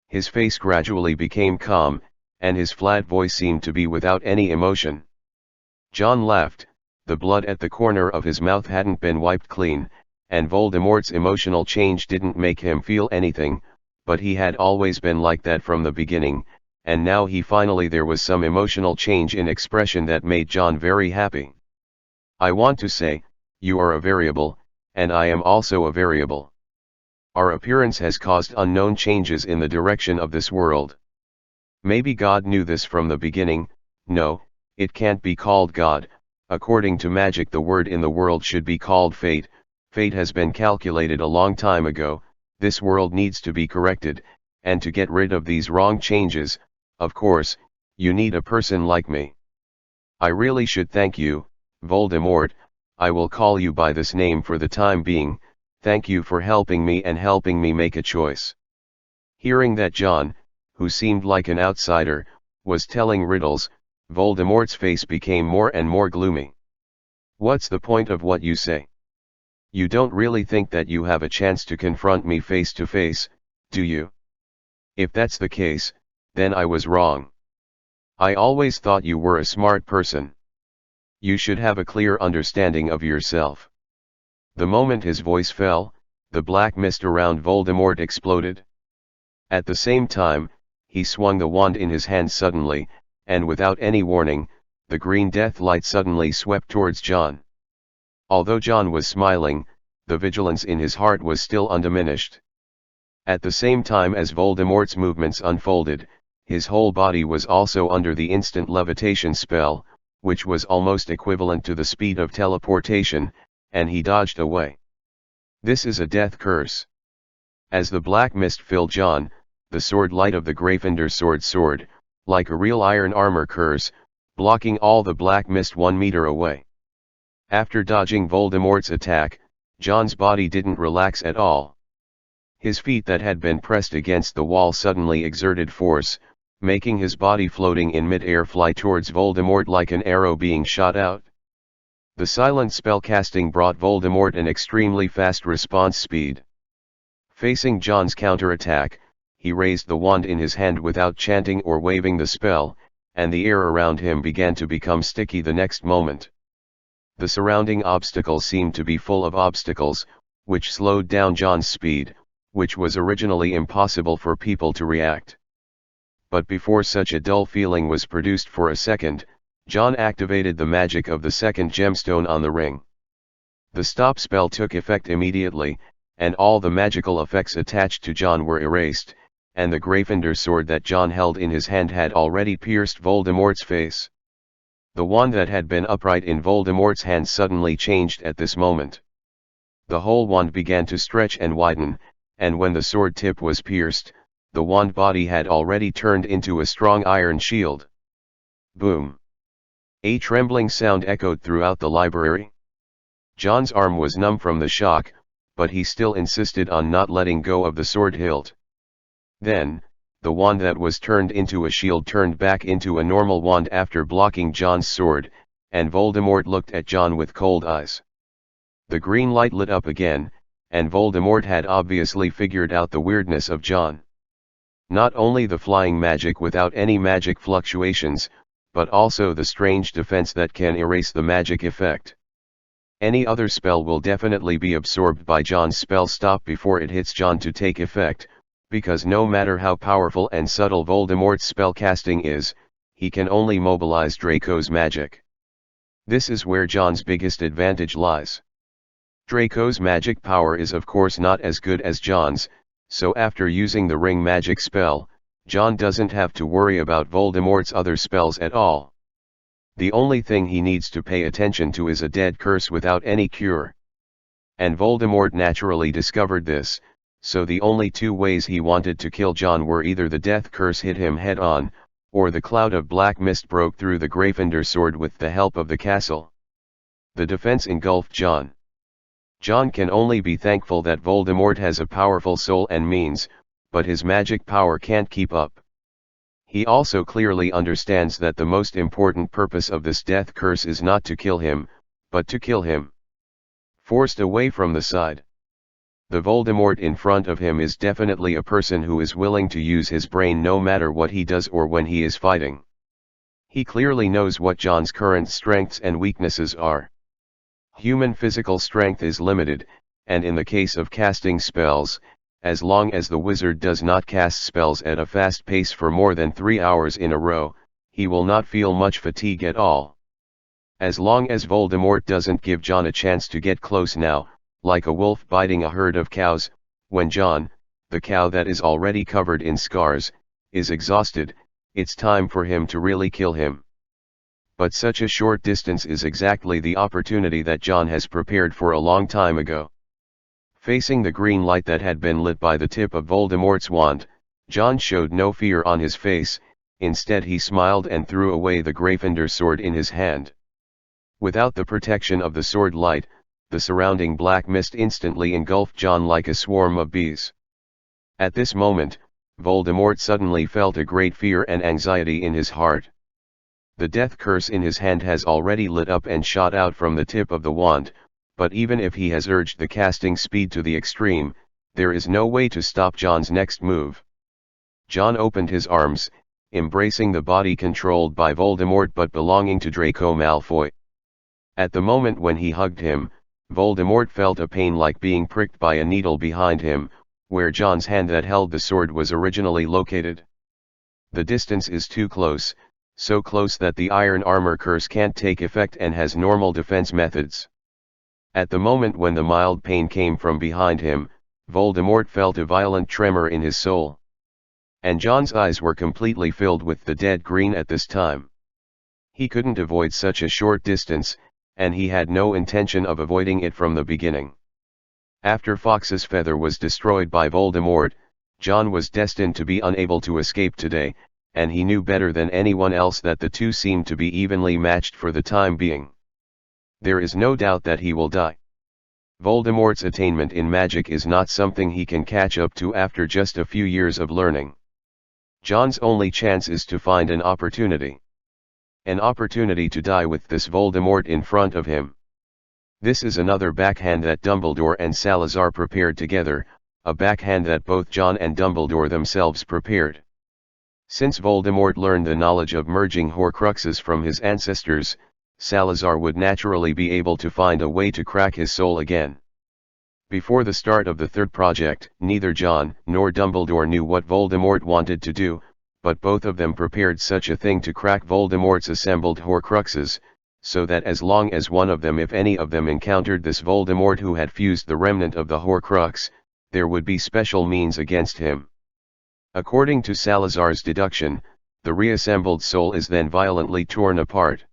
His face gradually became calm, and his flat voice seemed to be without any emotion. John laughed. The blood at the corner of his mouth hadn't been wiped clean, and Voldemort's emotional change didn't make him feel anything, but he had always been like that from the beginning, and now there was some emotional change in expression that made John very happy. I want to say, you are a variable, and I am also a variable. Our appearance has caused unknown changes in the direction of this world. Maybe God knew this from the beginning. No, it can't be called God. According to magic, the word in the world should be called fate. Fate has been calculated a long time ago. This world needs to be corrected, and to get rid of these wrong changes, of course, you need a person like me. I really should thank you, Voldemort. I will call you by this name for the time being. Thank you for helping me and helping me make a choice. Hearing that John, who seemed like an outsider, was telling riddles, Voldemort's face became more and more gloomy. What's the point of what you say? You don't really think that you have a chance to confront me face to face, do you? If that's the case, then I was wrong. I always thought you were a smart person. You should have a clear understanding of yourself. The moment his voice fell, the black mist around Voldemort exploded. At the same time, he swung the wand in his hand suddenly, and without any warning, the green death light suddenly swept towards John. Although John was smiling, the vigilance in his heart was still undiminished. At the same time as Voldemort's movements unfolded, his whole body was also under the instant levitation spell, which was almost equivalent to the speed of teleportation, and he dodged away. This is a death curse. As the black mist filled John, the sword light of the Gryffindor sword soared, like a real iron armor curse, blocking all the black mist 1 meter away. After dodging Voldemort's attack, John's body didn't relax at all. His feet that had been pressed against the wall suddenly exerted force, making his body floating in mid-air fly towards Voldemort like an arrow being shot out. The silent spellcasting brought Voldemort an extremely fast response speed. Facing John's counterattack, he raised the wand in his hand without chanting or waving the spell, and the air around him began to become sticky the next moment. The surrounding obstacles seemed to be full of obstacles, which slowed down John's speed, which was originally impossible for people to react. But before such a dull feeling was produced for a second, John activated the magic of the second gemstone on the ring. The stop spell took effect immediately, and all the magical effects attached to John were erased, and the Gryffindor sword that John held in his hand had already pierced Voldemort's face. The wand that had been upright in Voldemort's hand suddenly changed at this moment. The whole wand began to stretch and widen, and when the sword tip was pierced, the wand body had already turned into a strong iron shield. Boom. A trembling sound echoed throughout the library. John's arm was numb from the shock, but he still insisted on not letting go of the sword hilt. Then, the wand that was turned into a shield turned back into a normal wand after blocking John's sword, and Voldemort looked at John with cold eyes. The green light lit up again, and Voldemort had obviously figured out the weirdness of John. Not only the flying magic without any magic fluctuations, but also the strange defense that can erase the magic effect. Any other spell will definitely be absorbed by John's spell stop before it hits John to take effect, because no matter how powerful and subtle Voldemort's spellcasting is, he can only mobilize Draco's magic. This is where John's biggest advantage lies. Draco's magic power is of course not as good as John's, so after using the ring magic spell, John doesn't have to worry about Voldemort's other spells at all. The only thing he needs to pay attention to is a dead curse without any cure. And Voldemort naturally discovered this, so the only two ways he wanted to kill John were either the death curse hit him head on, or the cloud of black mist broke through the Gryffindor sword with the help of the castle. The defense engulfed John. John can only be thankful that Voldemort has a powerful soul and means, but his magic power can't keep up. He also clearly understands that the most important purpose of this death curse is not to kill him, but to kill him. Forced away from the side. The Voldemort in front of him is definitely a person who is willing to use his brain no matter what he does or when he is fighting. He clearly knows what John's current strengths and weaknesses are. Human physical strength is limited, and in the case of casting spells, as long as the wizard does not cast spells at a fast pace for more than 3 hours in a row, he will not feel much fatigue at all. As long as Voldemort doesn't give John a chance to get close now, like a wolf biting a herd of cows, when John, the cow that is already covered in scars, is exhausted, it's time for him to really kill him. But such a short distance is exactly the opportunity that John has prepared for a long time ago. Facing the green light that had been lit by the tip of Voldemort's wand, John showed no fear on his face, instead he smiled and threw away the Gryffindor sword in his hand. Without the protection of the sword light, the surrounding black mist instantly engulfed John like a swarm of bees. At this moment, Voldemort suddenly felt a great fear and anxiety in his heart. The death curse in his hand has already lit up and shot out from the tip of the wand, but even if he has urged the casting speed to the extreme, there is no way to stop John's next move. John opened his arms, embracing the body controlled by Voldemort but belonging to Draco Malfoy. At the moment when he hugged him, Voldemort felt a pain like being pricked by a needle behind him, where John's hand that held the sword was originally located. The distance is too close, so close that the iron armor curse can't take effect and has normal defense methods. At the moment when the mild pain came from behind him, Voldemort felt a violent tremor in his soul. And John's eyes were completely filled with the dead green at this time. He couldn't avoid such a short distance, and he had no intention of avoiding it from the beginning. After Fawkes's feather was destroyed by Voldemort, John was destined to be unable to escape today, and he knew better than anyone else that the two seemed to be evenly matched for the time being. There is no doubt that he will die. Voldemort's attainment in magic is not something he can catch up to after just a few years of learning. John's only chance is to find an opportunity. An opportunity to die with this Voldemort in front of him. This is another backhand that Dumbledore and Salazar prepared together, a backhand that both John and Dumbledore themselves prepared. Since Voldemort learned the knowledge of merging Horcruxes from his ancestors, Salazar would naturally be able to find a way to crack his soul again. Before the start of the third project, neither John nor Dumbledore knew what Voldemort wanted to do, but both of them prepared such a thing to crack Voldemort's assembled Horcruxes, so that as long as one of them, if any of them, encountered this Voldemort who had fused the remnant of the Horcrux, there would be special means against him. According to Salazar's deduction, the reassembled soul is then violently torn apart.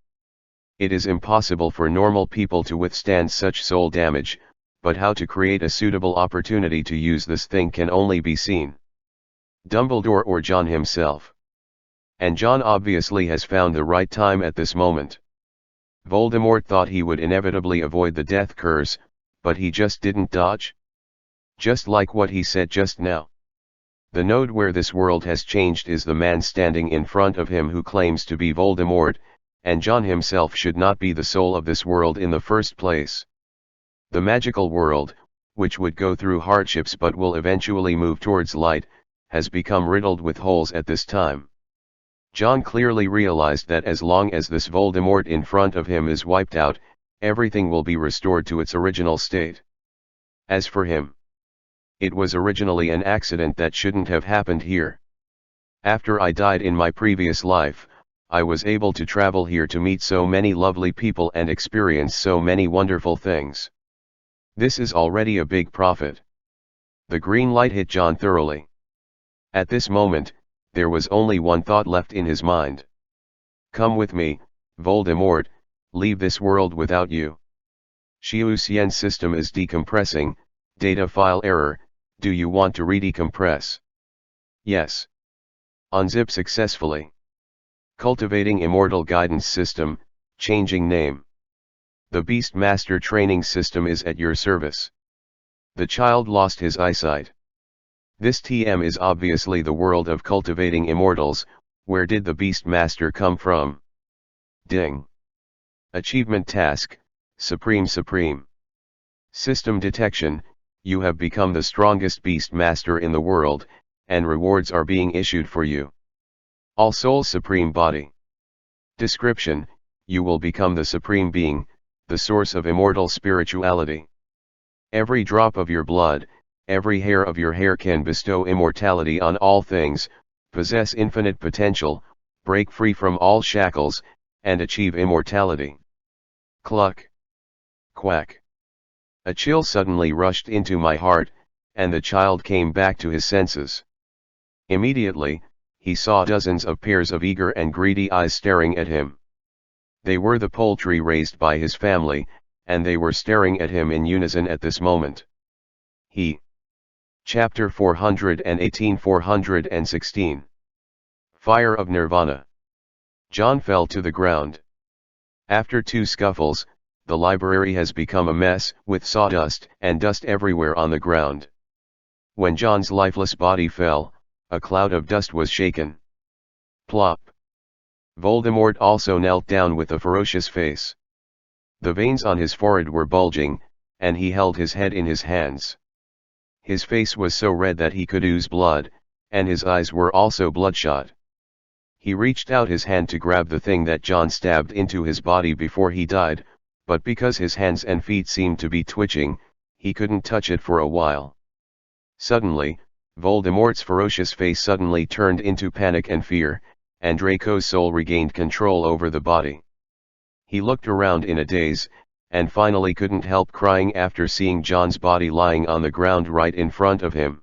It is impossible for normal people to withstand such soul damage, but how to create a suitable opportunity to use this thing can only be seen. Dumbledore or John himself. And John obviously has found the right time at this moment. Voldemort thought he would inevitably avoid the death curse, but he just didn't dodge. Just like what he said just now. The node where this world has changed is the man standing in front of him who claims to be Voldemort, and John himself should not be the soul of this world in the first place. The magical world, which would go through hardships but will eventually move towards light, has become riddled with holes at this time. John clearly realized that as long as this Voldemort in front of him is wiped out, everything will be restored to its original state. As for him, it was originally an accident that shouldn't have happened here. After I died in my previous life, I was able to travel here to meet so many lovely people and experience so many wonderful things. This is already a big profit. The green light hit John thoroughly. At this moment, there was only one thought left in his mind. Come with me, Voldemort, leave this world without you. Xiuxian's system is decompressing, data file error, do you want to redecompress? Yes. Unzip successfully. Cultivating Immortal Guidance System, changing name. The Beastmaster training system is at your service. The child lost his eyesight. This TM is obviously the world of cultivating immortals. Where did the Beastmaster come from? Ding. Achievement task, Supreme. System detection, you have become the strongest Beastmaster in the world, and rewards are being issued for you. All Soul Supreme Body. Description, you will become the Supreme Being, the source of immortal spirituality. Every drop of your blood, every hair of your hair can bestow immortality on all things, possess infinite potential, break free from all shackles, and achieve immortality. Cluck. Quack. A chill suddenly rushed into my heart, and the child came back to his senses. Immediately, he saw dozens of pairs of eager and greedy eyes staring at him. They were the poultry raised by his family, and they were staring at him in unison at this moment. Chapter 418-416 Fire of Nirvana. John fell to the ground. After 2 scuffles, the library has become a mess, with sawdust and dust everywhere on the ground. When John's lifeless body fell, a cloud of dust was shaken. Plop. Voldemort also knelt down with a ferocious face. The veins on his forehead were bulging, and he held his head in his hands. His face was so red that he could ooze blood, and his eyes were also bloodshot. He reached out his hand to grab the thing that John stabbed into his body before he died, but because his hands and feet seemed to be twitching, he couldn't touch it for a while. Suddenly, Voldemort's ferocious face suddenly turned into panic and fear, and Draco's soul regained control over the body. He looked around in a daze, and finally couldn't help crying after seeing John's body lying on the ground right in front of him.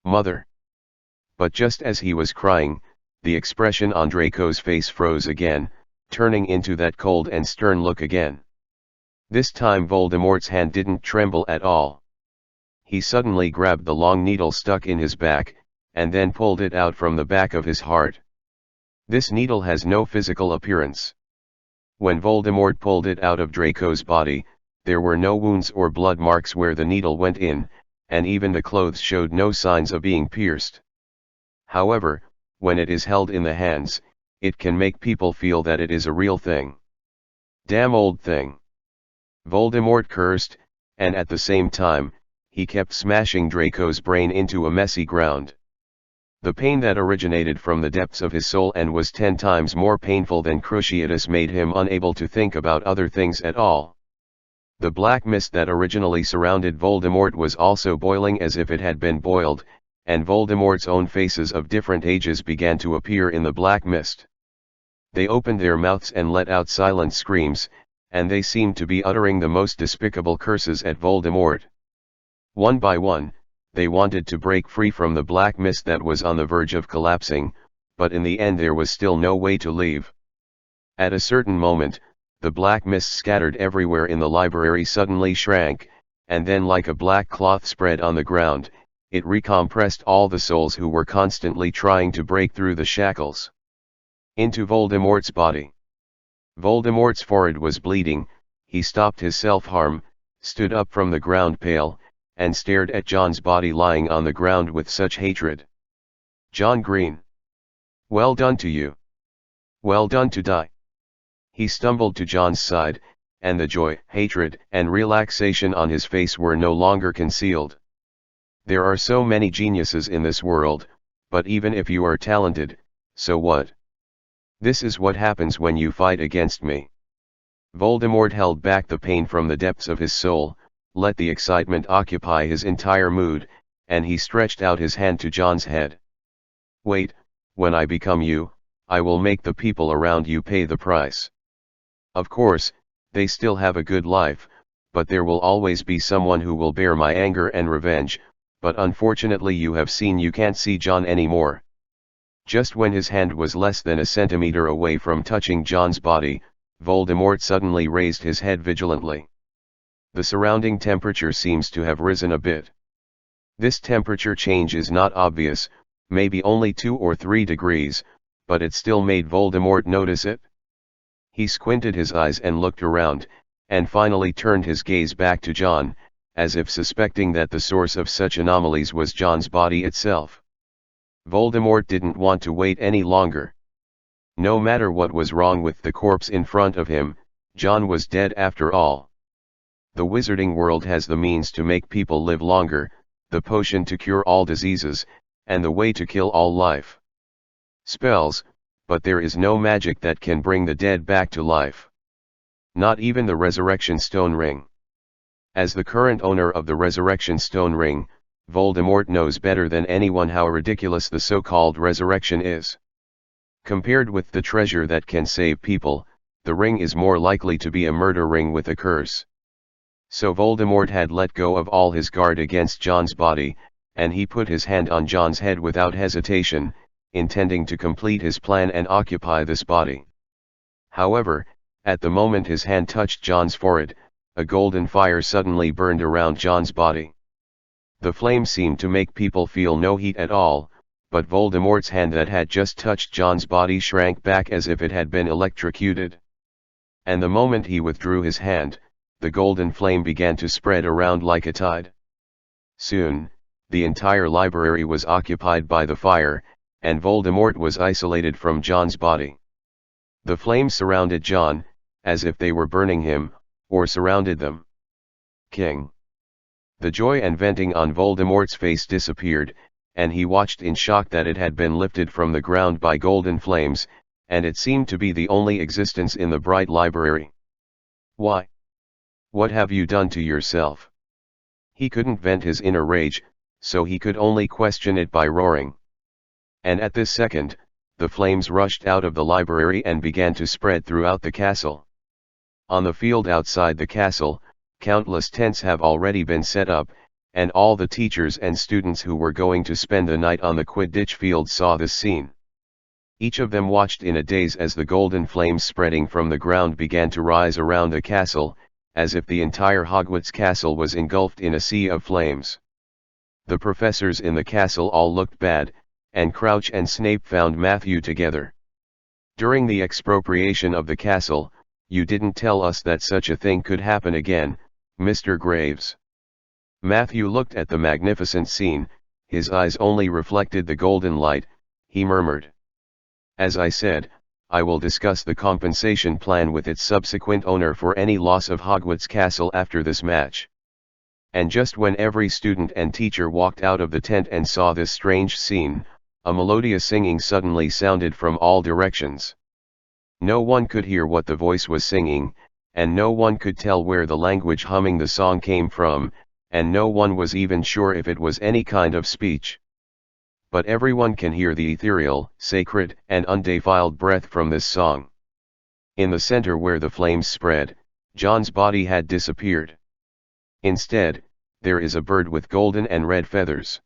Mother! But just as he was crying, the expression on Draco's face froze again, turning into that cold and stern look again. This time Voldemort's hand didn't tremble at all. He suddenly grabbed the long needle stuck in his back, and then pulled it out from the back of his heart. This needle has no physical appearance. When Voldemort pulled it out of Draco's body, there were no wounds or blood marks where the needle went in, and even the clothes showed no signs of being pierced. However, when it is held in the hands, it can make people feel that it is a real thing. Damn old thing. Voldemort cursed, and at the same time, he kept smashing Draco's brain into a messy ground. The pain that originated from the depths of his soul and was 10 times more painful than cruciatus made him unable to think about other things at all. The black mist that originally surrounded Voldemort was also boiling as if it had been boiled, and Voldemort's own faces of different ages began to appear in the black mist. They opened their mouths and let out silent screams, and they seemed to be uttering the most despicable curses at Voldemort. One by one, they wanted to break free from the black mist that was on the verge of collapsing, but in the end there was still no way to leave. At a certain moment, the black mist scattered everywhere in the library suddenly shrank, and then like a black cloth spread on the ground, it recompressed all the souls who were constantly trying to break through the shackles. into Voldemort's body. Voldemort's forehead was bleeding, he stopped his self-harm, stood up from the ground pale, and stared at John's body lying on the ground with such hatred. John Green. Well done to you. Well done to die. He stumbled to John's side, and the joy, hatred, and relaxation on his face were no longer concealed. There are so many geniuses in this world, but even if you are talented, so what? This is what happens when you fight against me. Voldemort held back the pain from the depths of his soul, let the excitement occupy his entire mood, and he stretched out his hand to John's head. Wait, when I become you, I will make the people around you pay the price. Of course, they still have a good life, but there will always be someone who will bear my anger and revenge, but unfortunately you have seen you can't see John anymore. Just when his hand was less than a centimeter away from touching John's body, Voldemort suddenly raised his head vigilantly. The surrounding temperature seems to have risen a bit. This temperature change is not obvious, maybe only 2 or 3 degrees, but it still made Voldemort notice it. He squinted his eyes and looked around, and finally turned his gaze back to John, as if suspecting that the source of such anomalies was John's body itself. Voldemort didn't want to wait any longer. No matter what was wrong with the corpse in front of him, John was dead after all. The wizarding world has the means to make people live longer, the potion to cure all diseases, and the way to kill all life. Spells, but there is no magic that can bring the dead back to life. Not even the Resurrection Stone Ring. As the current owner of the Resurrection Stone Ring, Voldemort knows better than anyone how ridiculous the so-called resurrection is. Compared with the treasure that can save people, the ring is more likely to be a murder ring with a curse. So Voldemort had let go of all his guard against John's body, and he put his hand on John's head without hesitation, intending to complete his plan and occupy this body. However, at the moment his hand touched John's forehead, a golden fire suddenly burned around John's body. The flame seemed to make people feel no heat at all, but Voldemort's hand that had just touched John's body shrank back as if it had been electrocuted. And the moment he withdrew his hand, the golden flame began to spread around like a tide. Soon, the entire library was occupied by the fire, and Voldemort was isolated from John's body. The flames surrounded John, as if they were burning him, or surrounded them. King. The joy and venting on Voldemort's face disappeared, and he watched in shock that it had been lifted from the ground by golden flames, and it seemed to be the only existence in the bright library. Why? What have you done to yourself? He couldn't vent his inner rage, so he could only question it by roaring. And at this second, the flames rushed out of the library and began to spread throughout the castle. On the field outside the castle, countless tents have already been set up, and all the teachers and students who were going to spend the night on the Quidditch field saw this scene. Each of them watched in a daze as the golden flames spreading from the ground began to rise around the castle, as if the entire Hogwarts castle was engulfed in a sea of flames. The professors in the castle all looked bad, and Crouch and Snape found Matthew together. During the expropriation of the castle, you didn't tell us that such a thing could happen again, Mr. Graves. Matthew looked at the magnificent scene, his eyes only reflected the golden light, he murmured. As I said, I will discuss the compensation plan with its subsequent owner for any loss of Hogwarts Castle after this match. And just when every student and teacher walked out of the tent and saw this strange scene, a melodious singing suddenly sounded from all directions. No one could hear what the voice was singing, and no one could tell where the language humming the song came from, and no one was even sure if it was any kind of speech. But everyone can hear the ethereal, sacred, and undefiled breath from this song. In the center where the flames spread, John's body had disappeared. Instead, there is a bird with golden and red feathers.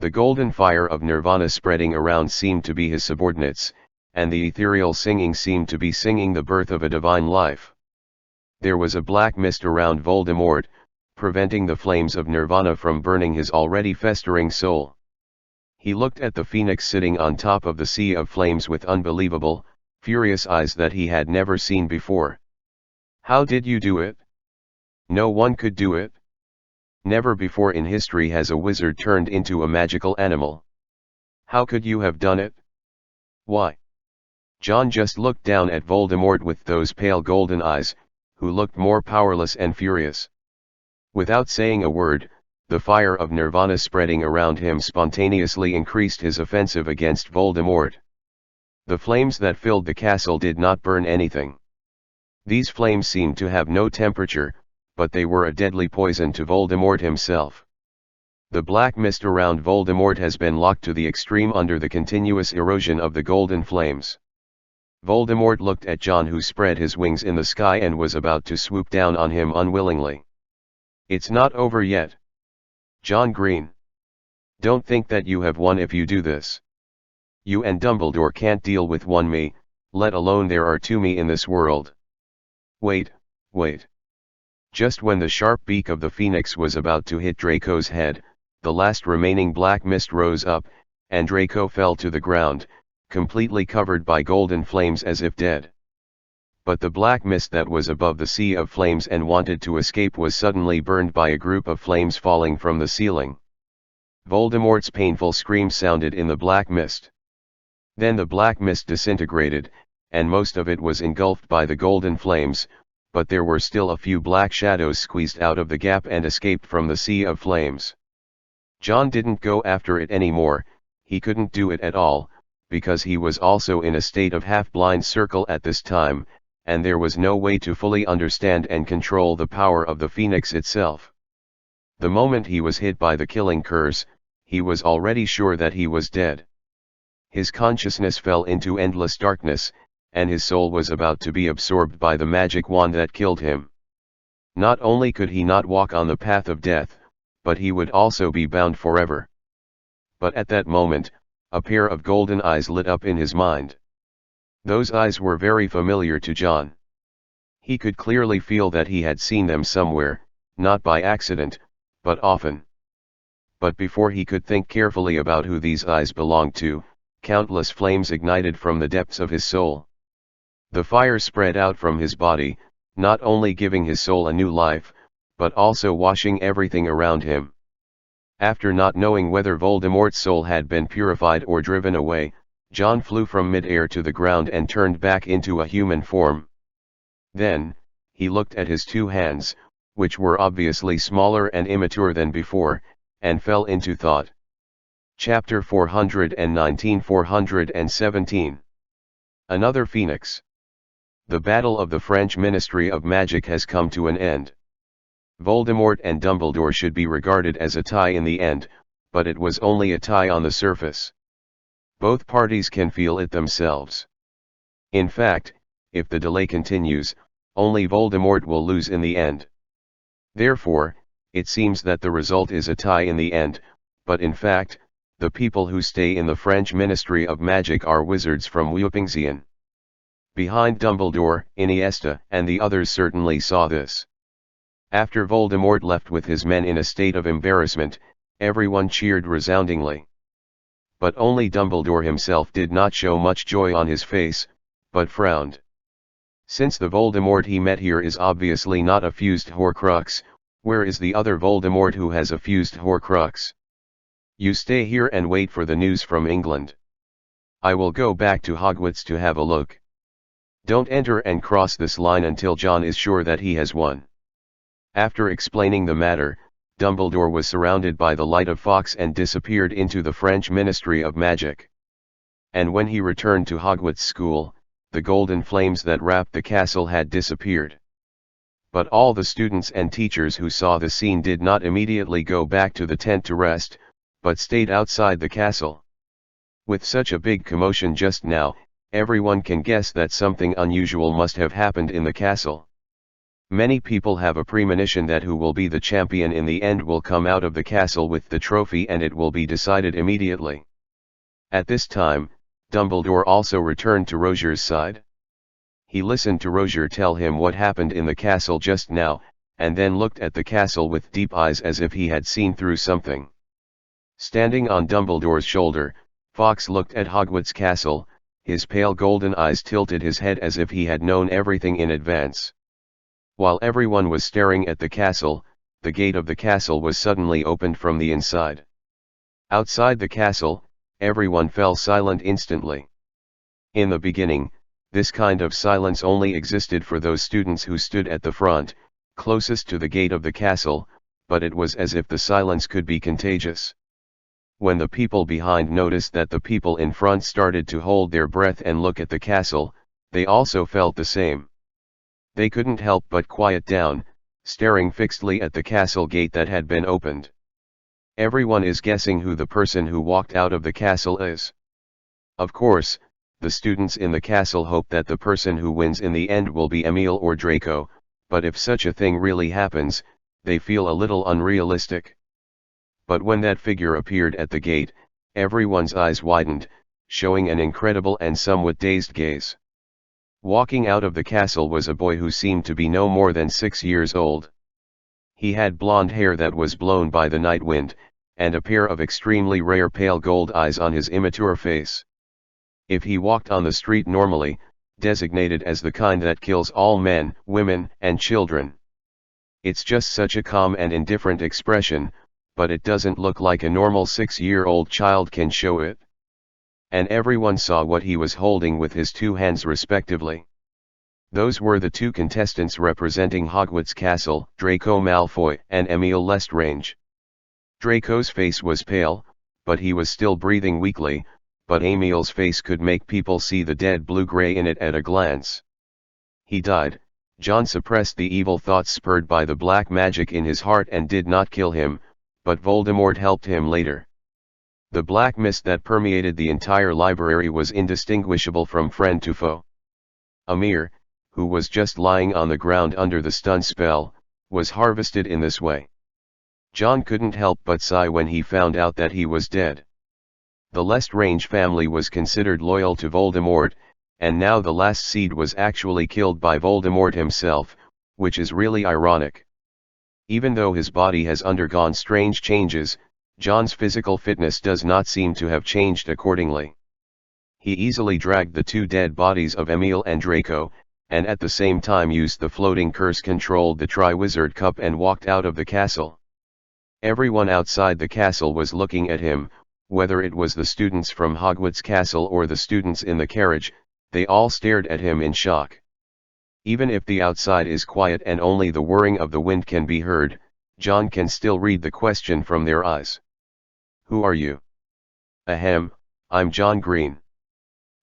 The golden fire of Nirvana spreading around seemed to be his subordinates, and the ethereal singing seemed to be singing the birth of a divine life. There was a black mist around Voldemort, preventing the flames of Nirvana from burning his already festering soul. He looked at the phoenix sitting on top of the sea of flames with unbelievable, furious eyes that he had never seen before. "How did you do it? No one could do it. Never before in history has a wizard turned into a magical animal. How could you have done it? Why?" John just looked down at Voldemort with those pale golden eyes, who looked more powerless and furious. Without saying a word, the fire of Nirvana spreading around him spontaneously increased his offensive against Voldemort. The flames that filled the castle did not burn anything. These flames seemed to have no temperature, but they were a deadly poison to Voldemort himself. The black mist around Voldemort has been locked to the extreme under the continuous erosion of the golden flames. Voldemort looked at John, who spread his wings in the sky and was about to swoop down on him unwillingly. "It's not over yet. John Green. Don't think that you have won if you do this. You and Dumbledore can't deal with one me, let alone there are two me in this world. Wait, wait." Just when the sharp beak of the phoenix was about to hit Draco's head, the last remaining black mist rose up, and Draco fell to the ground, completely covered by golden flames as if dead. But the black mist that was above the sea of flames and wanted to escape was suddenly burned by a group of flames falling from the ceiling. Voldemort's painful scream sounded in the black mist. Then the black mist disintegrated, and most of it was engulfed by the golden flames, but there were still a few black shadows squeezed out of the gap and escaped from the sea of flames. John didn't go after it anymore. He couldn't do it at all, because he was also in a state of half-blind circle at this time, and there was no way to fully understand and control the power of the phoenix itself. The moment he was hit by the killing curse, he was already sure that he was dead. His consciousness fell into endless darkness, and his soul was about to be absorbed by the magic wand that killed him. Not only could he not walk on the path of death, but he would also be bound forever. But at that moment, a pair of golden eyes lit up in his mind. Those eyes were very familiar to John. He could clearly feel that he had seen them somewhere, not by accident, but often. But before he could think carefully about who these eyes belonged to, countless flames ignited from the depths of his soul. The fire spread out from his body, not only giving his soul a new life, but also washing everything around him. After not knowing whether Voldemort's soul had been purified or driven away, John flew from mid-air to the ground and turned back into a human form. Then, he looked at his two hands, which were obviously smaller and immature than before, and fell into thought. Chapter 419-417. Another Phoenix. The battle of the French Ministry of Magic has come to an end. Voldemort and Dumbledore should be regarded as a tie in the end, but it was only a tie on the surface. Both parties can feel it themselves. In fact, if the delay continues, only Voldemort will lose in the end. Therefore, it seems that the result is a tie in the end, but in fact, the people who stay in the French Ministry of Magic are wizards from Wupingzian. Behind Dumbledore, Iniesta and the others certainly saw this. After Voldemort left with his men in a state of embarrassment, everyone cheered resoundingly. But only Dumbledore himself did not show much joy on his face, but frowned. Since the Voldemort he met here is obviously not a fused Horcrux, where is the other Voldemort who has a fused Horcrux? You stay here and wait for the news from England. I will go back to Hogwarts to have a look. Don't enter and cross this line until John is sure that he has won. After explaining the matter, Dumbledore was surrounded by the light of Fawkes and disappeared into the French Ministry of Magic. And when he returned to Hogwarts School, the golden flames that wrapped the castle had disappeared. But all the students and teachers who saw the scene did not immediately go back to the tent to rest, but stayed outside the castle. With such a big commotion just now, everyone can guess that something unusual must have happened in the castle. Many people have a premonition that who will be the champion in the end will come out of the castle with the trophy and it will be decided immediately. At this time, Dumbledore also returned to Roger's side. He listened to Roger tell him what happened in the castle just now, and then looked at the castle with deep eyes as if he had seen through something. Standing on Dumbledore's shoulder, Fawkes looked at Hogwarts Castle, his pale golden eyes tilted his head as if he had known everything in advance. While everyone was staring at the castle, the gate of the castle was suddenly opened from the inside. Outside the castle, everyone fell silent instantly. In the beginning, this kind of silence only existed for those students who stood at the front, closest to the gate of the castle, but it was as if the silence could be contagious. When the people behind noticed that the people in front started to hold their breath and look at the castle, they also felt the same. They couldn't help but quiet down, staring fixedly at the castle gate that had been opened. Everyone is guessing who the person who walked out of the castle is. Of course, the students in the castle hope that the person who wins in the end will be Emile or Draco, but if such a thing really happens, they feel a little unrealistic. But when that figure appeared at the gate, everyone's eyes widened, showing an incredible and somewhat dazed gaze. Walking out of the castle was a boy who seemed to be no more than 6 years old. He had blonde hair that was blown by the night wind, and a pair of extremely rare pale gold eyes on his immature face. If he walked on the street normally, designated as the kind that kills all men, women, and children. It's just such a calm and indifferent expression, but it doesn't look like a normal 6-year-old child can show it. And everyone saw what he was holding with his 2 hands respectively. Those were the 2 contestants representing Hogwarts Castle, Draco Malfoy and Emile Lestrange. Draco's face was pale, but he was still breathing weakly, but Emile's face could make people see the dead blue-gray in it at a glance. He died. John suppressed the evil thoughts spurred by the black magic in his heart and did not kill him, but Voldemort helped him later. The black mist that permeated the entire library was indistinguishable from friend to foe. Amir, who was just lying on the ground under the stun spell, was harvested in this way. John couldn't help but sigh when he found out that he was dead. The Lestrange family was considered loyal to Voldemort, and now the last seed was actually killed by Voldemort himself, which is really ironic. Even though his body has undergone strange changes, John's physical fitness does not seem to have changed accordingly. He easily dragged the 2 dead bodies of Emile and Draco, and at the same time used the floating curse-controlled the Triwizard Cup and walked out of the castle. Everyone outside the castle was looking at him, whether it was the students from Hogwarts Castle or the students in the carriage, they all stared at him in shock. Even if the outside is quiet and only the whirring of the wind can be heard, John can still read the question from their eyes. Who are you? Ahem, I'm John Green.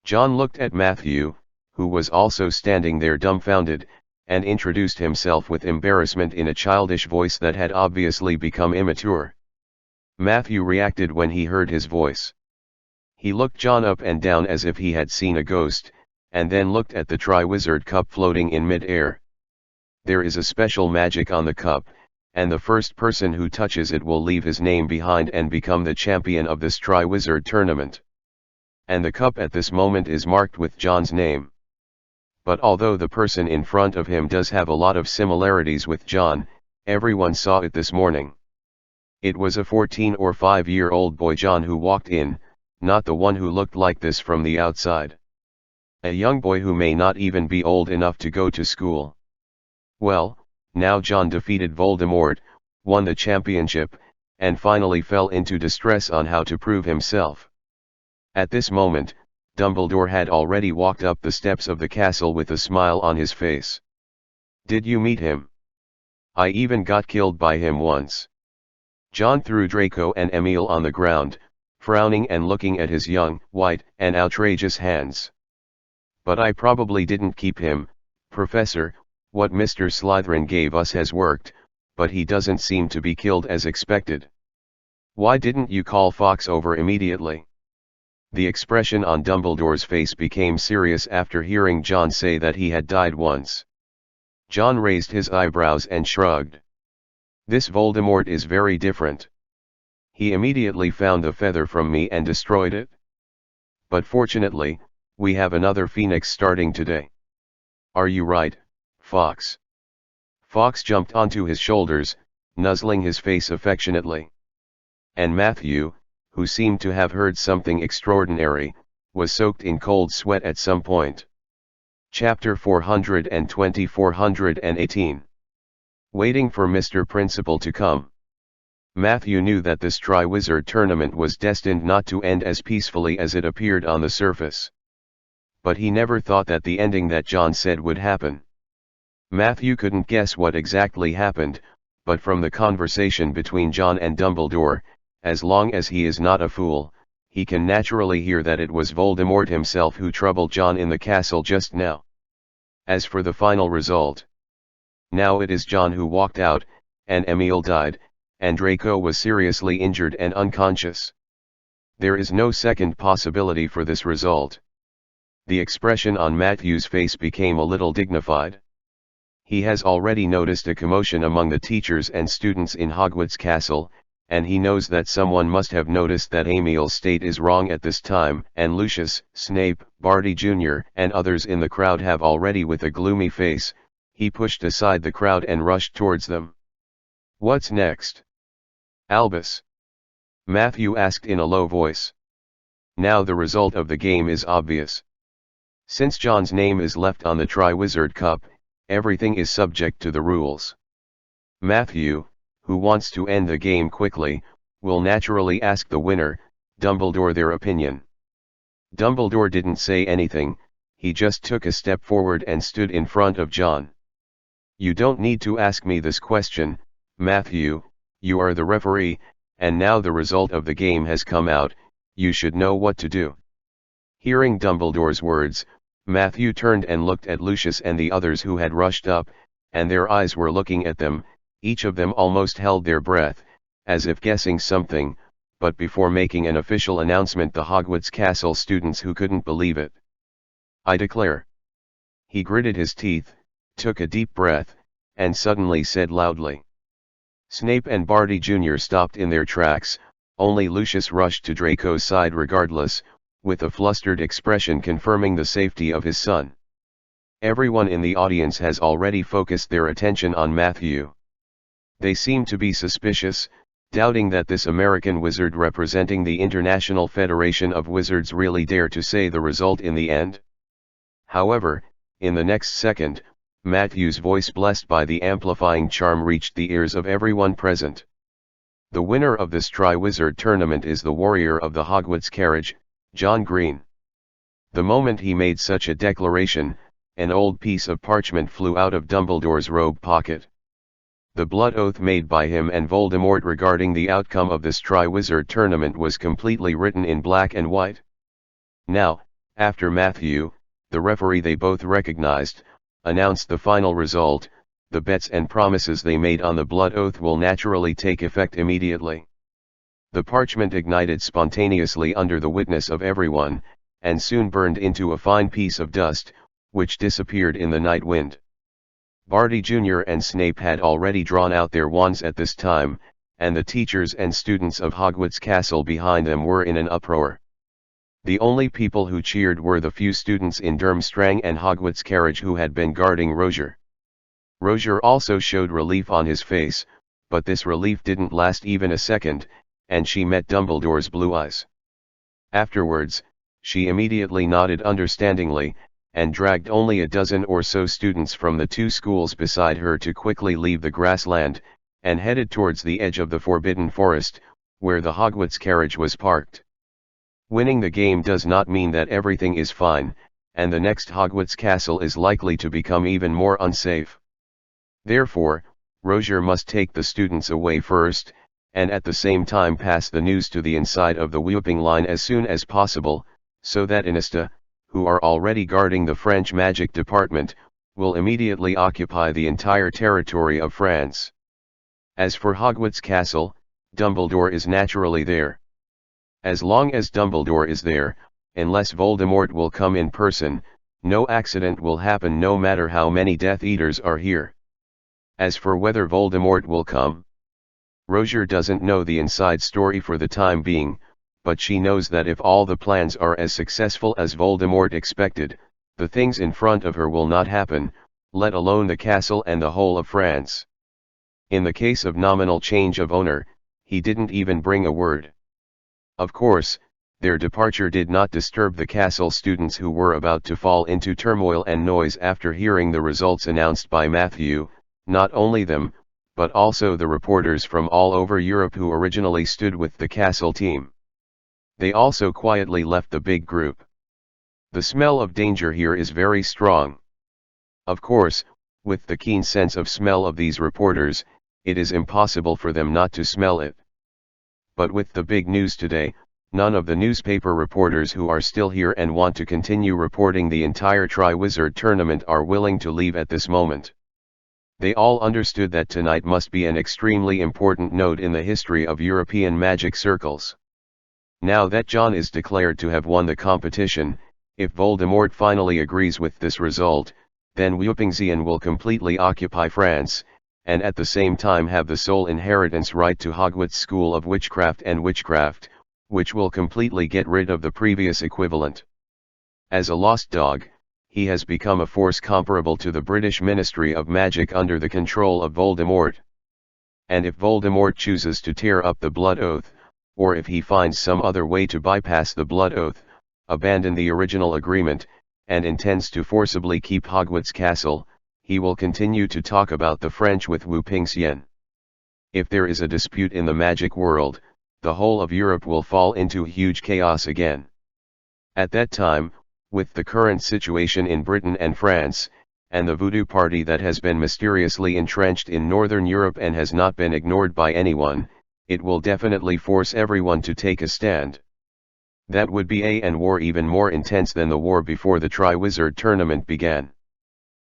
John looked at Matthew, who was also standing there dumbfounded, and introduced himself with embarrassment in a childish voice that had obviously become immature. Matthew reacted when he heard his voice. He looked John up and down as if he had seen a ghost, and then looked at the Triwizard Cup floating in mid-air. There is a special magic on the cup, and the first person who touches it will leave his name behind and become the champion of this Triwizard tournament. And the cup at this moment is marked with John's name. But although the person in front of him does have a lot of similarities with John, everyone saw it this morning. It was a 14 or 5-year-old boy John who walked in, not the one who looked like this from the outside. A young boy who may not even be old enough to go to school. Well, now John defeated Voldemort, won the championship, and finally fell into distress on how to prove himself. At this moment, Dumbledore had already walked up the steps of the castle with a smile on his face. Did you meet him? I even got killed by him once. John threw Draco and Emile on the ground, frowning and looking at his young, white, and outrageous hands. But I probably didn't keep him, Professor. What Mr. Slytherin gave us has worked, but he doesn't seem to be killed as expected. Why didn't you call Fawkes over immediately? The expression on Dumbledore's face became serious after hearing John say that he had died once. John raised his eyebrows and shrugged. This Voldemort is very different. He immediately found the feather from me and destroyed it. But fortunately, we have another phoenix starting today. Are you right, Fawkes? Fawkes jumped onto his shoulders, nuzzling his face affectionately. And Matthew, who seemed to have heard something extraordinary, was soaked in cold sweat at some point. Chapter 420-418. Waiting for Mr. Principal to come. Matthew knew that this Triwizard Tournament was destined not to end as peacefully as it appeared on the surface. But he never thought that the ending that John said would happen. Matthew couldn't guess what exactly happened, but from the conversation between John and Dumbledore, as long as he is not a fool, he can naturally hear that it was Voldemort himself who troubled John in the castle just now. As for the final result, now it is John who walked out, and Emil died, and Draco was seriously injured and unconscious. There is no second possibility for this result. The expression on Matthew's face became a little dignified. He has already noticed a commotion among the teachers and students in Hogwarts Castle, and he knows that someone must have noticed that Emil's state is wrong at this time, and Lucius, Snape, Barty Jr., and others in the crowd have already. With a gloomy face, he pushed aside the crowd and rushed towards them. "What's next, Albus?" Matthew asked in a low voice. Now the result of the game is obvious. Since John's name is left on the Triwizard Cup, everything is subject to the rules. Matthew, who wants to end the game quickly, will naturally ask the winner, Dumbledore, their opinion. Dumbledore didn't say anything, he just took a step forward and stood in front of John. "You don't need to ask me this question, Matthew, you are the referee, and now the result of the game has come out, you should know what to do." Hearing Dumbledore's words, Matthew turned and looked at Lucius and the others who had rushed up, and their eyes were looking at them. Each of them almost held their breath, as if guessing something, but before making an official announcement, the Hogwarts Castle students who couldn't believe it. "I declare." He gritted his teeth, took a deep breath, and suddenly said loudly. Snape and Barty Jr. stopped in their tracks, only Lucius rushed to Draco's side regardless, with a flustered expression confirming the safety of his son. Everyone in the audience has already focused their attention on Matthew. They seem to be suspicious, doubting that this American wizard representing the International Federation of Wizards really dare to say the result in the end. However, in the next second, Matthew's voice, blessed by the amplifying charm, reached the ears of everyone present. "The winner of this Triwizard Tournament is the warrior of the Hogwarts carriage, John Green." The moment he made such a declaration, an old piece of parchment flew out of Dumbledore's robe pocket. The blood oath made by him and Voldemort regarding the outcome of this Triwizard Tournament was completely written in black and white. Now, after Matthew, the referee they both recognized, announced the final result, the bets and promises they made on the blood oath will naturally take effect immediately. The parchment ignited spontaneously under the witness of everyone, and soon burned into a fine piece of dust, which disappeared in the night wind. Barty Jr. and Snape had already drawn out their wands at this time, and the teachers and students of Hogwarts Castle behind them were in an uproar. The only people who cheered were the few students in Durmstrang and Hogwarts carriage who had been guarding Roger. Roger also showed relief on his face, but this relief didn't last even a second, and she met Dumbledore's blue eyes. Afterwards, she immediately nodded understandingly, and dragged only a dozen or so students from the two schools beside her to quickly leave the grassland, and headed towards the edge of the Forbidden Forest, where the Hogwarts carriage was parked. Winning the game does not mean that everything is fine, and the next Hogwarts castle is likely to become even more unsafe. Therefore, Roger must take the students away first, and at the same time pass the news to the inside of the whooping line as soon as possible, so that Inista, who are already guarding the French magic department, will immediately occupy the entire territory of France. As for Hogwarts Castle, Dumbledore is naturally there. As long as Dumbledore is there, unless Voldemort will come in person, no accident will happen no matter how many Death Eaters are here. As for whether Voldemort will come, Roger doesn't know the inside story for the time being, but she knows that if all the plans are as successful as Voldemort expected, the things in front of her will not happen, let alone the castle and the whole of France. In the case of nominal change of owner, he didn't even bring a word. Of course, their departure did not disturb the castle students who were about to fall into turmoil and noise after hearing the results announced by Matthew, not only them, but also the reporters from all over Europe who originally stood with the castle team. They also quietly left the big group. The smell of danger here is very strong. Of course, with the keen sense of smell of these reporters, it is impossible for them not to smell it. But with the big news today, none of the newspaper reporters who are still here and want to continue reporting the entire Triwizard tournament are willing to leave at this moment. They all understood that tonight must be an extremely important note in the history of European magic circles. Now that John is declared to have won the competition, if Voldemort finally agrees with this result, then Wupingzian will completely occupy France, and at the same time have the sole inheritance right to Hogwarts School of Witchcraft and Witchcraft, which will completely get rid of the previous equivalent. As a lost dog, he has become a force comparable to the British Ministry of Magic under the control of Voldemort. And if Voldemort chooses to tear up the Blood Oath, or if he finds some other way to bypass the Blood Oath, abandon the original agreement, and intends to forcibly keep Hogwarts Castle, he will continue to talk about the French with Wupingzian. If there is a dispute in the magic world, the whole of Europe will fall into huge chaos again. At that time, with the current situation in Britain and France, and the voodoo party that has been mysteriously entrenched in Northern Europe and has not been ignored by anyone, it will definitely force everyone to take a stand. That would be an war even more intense than the war before the Triwizard tournament began.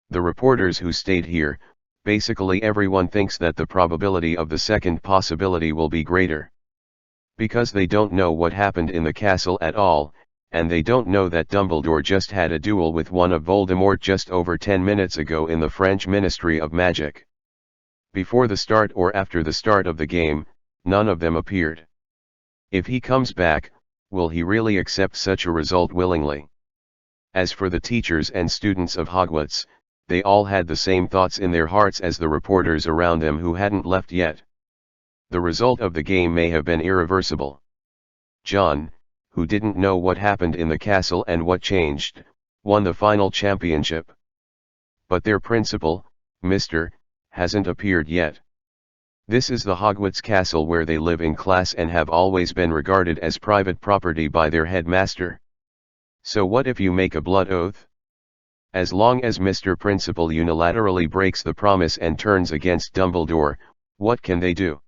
The reporters who stayed here, basically everyone thinks that the probability of the second possibility will be greater. Because they don't know what happened in the castle at all, and they don't know that Dumbledore just had a duel with one of Voldemort just over 10 minutes ago in the French Ministry of Magic. Before the start or after the start of the game, none of them appeared. If he comes back, will he really accept such a result willingly? As for the teachers and students of Hogwarts, they all had the same thoughts in their hearts as the reporters around them who hadn't left yet. The result of the game may have been irreversible. John, who didn't know what happened in the castle and what changed, won the final championship. But their principal, Mr., hasn't appeared yet. This is the Hogwarts castle where they live in class and have always been regarded as private property by their headmaster. So what if you make a blood oath? As long as Mr. Principal unilaterally breaks the promise and turns against Dumbledore, what can they do?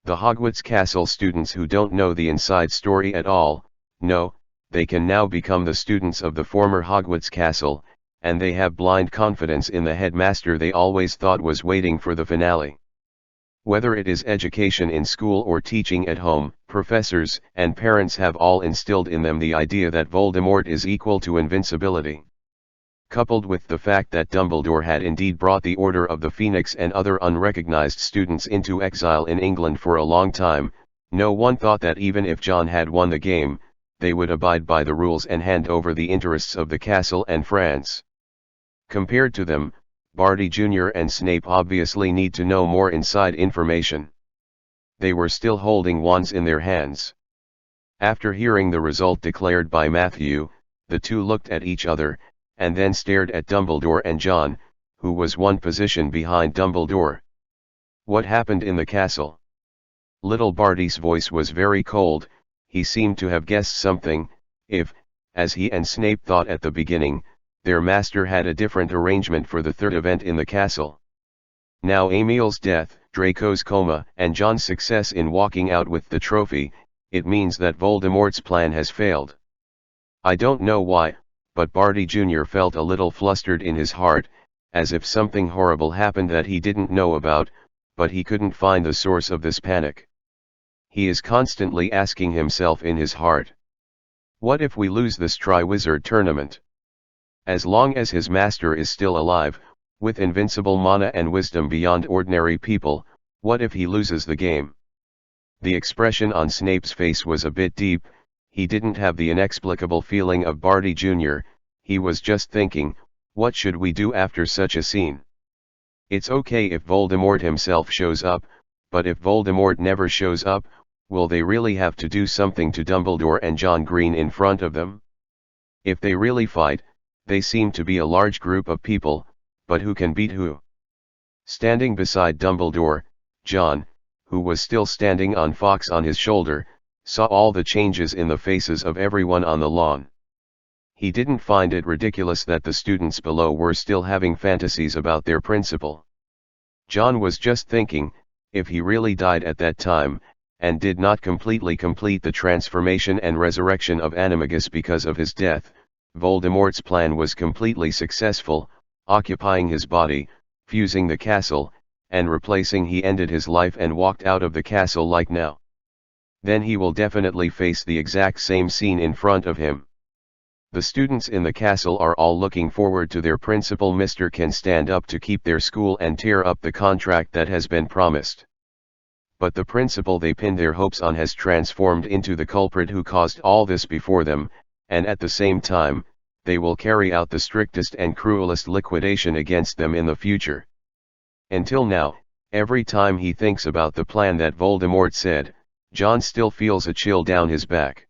The Hogwarts castle students who don't know the inside story at all, know, they can now become the students of the former Hogwarts castle, and they have blind confidence in the headmaster they always thought was waiting for the finale. Whether it is education in school or teaching at home, professors and parents have all instilled in them the idea that Voldemort is equal to invincibility. Coupled with the fact that Dumbledore had indeed brought the Order of the Phoenix and other unrecognized students into exile in England for a long time, no one thought that even if John had won the game, they would abide by the rules and hand over the interests of the castle and France. Compared to them, Barty Jr. and Snape obviously need to know more inside information. They were still holding wands in their hands. After hearing the result declared by Matthew, the two looked at each other, and then stared at Dumbledore and John, who was one position behind Dumbledore. What happened in the castle? Little Barty's voice was very cold. He seemed to have guessed something, if, as he and Snape thought at the beginning, their master had a different arrangement for the third event in the castle. Now Emil's death, Draco's coma, and John's success in walking out with the trophy, it means that Voldemort's plan has failed. I don't know why, but Barty Jr. felt a little flustered in his heart, as if something horrible happened that he didn't know about, but he couldn't find the source of this panic. He is constantly asking himself in his heart, what if we lose this Triwizard tournament? As long as his master is still alive, with invincible mana and wisdom beyond ordinary people, what if he loses the game? The expression on Snape's face was a bit deep. He didn't have the inexplicable feeling of Barty Jr., he was just thinking, what should we do after such a scene? It's okay if Voldemort himself shows up, but if Voldemort never shows up, will they really have to do something to Dumbledore and John Green in front of them? If they really fight, they seem to be a large group of people, but who can beat who? Standing beside Dumbledore, John, who was still standing on Fawkes on his shoulder, saw all the changes in the faces of everyone on the lawn. He didn't find it ridiculous that the students below were still having fantasies about their principal. John was just thinking, if he really died at that time, and did not completely complete the transformation and resurrection of Animagus because of his death, Voldemort's plan was completely successful, occupying his body, fusing the castle, and replacing he ended his life and walked out of the castle like now. Then he will definitely face the exact same scene in front of him. The students in the castle are all looking forward to their principal Mr. Can stand up to keep their school and tear up the contract that has been promised. But the principal they pinned their hopes on has transformed into the culprit who caused all this before them, and at the same time, they will carry out the strictest and cruelest liquidation against them in the future. Until now, every time he thinks about the plan that Voldemort said, John still feels a chill down his back.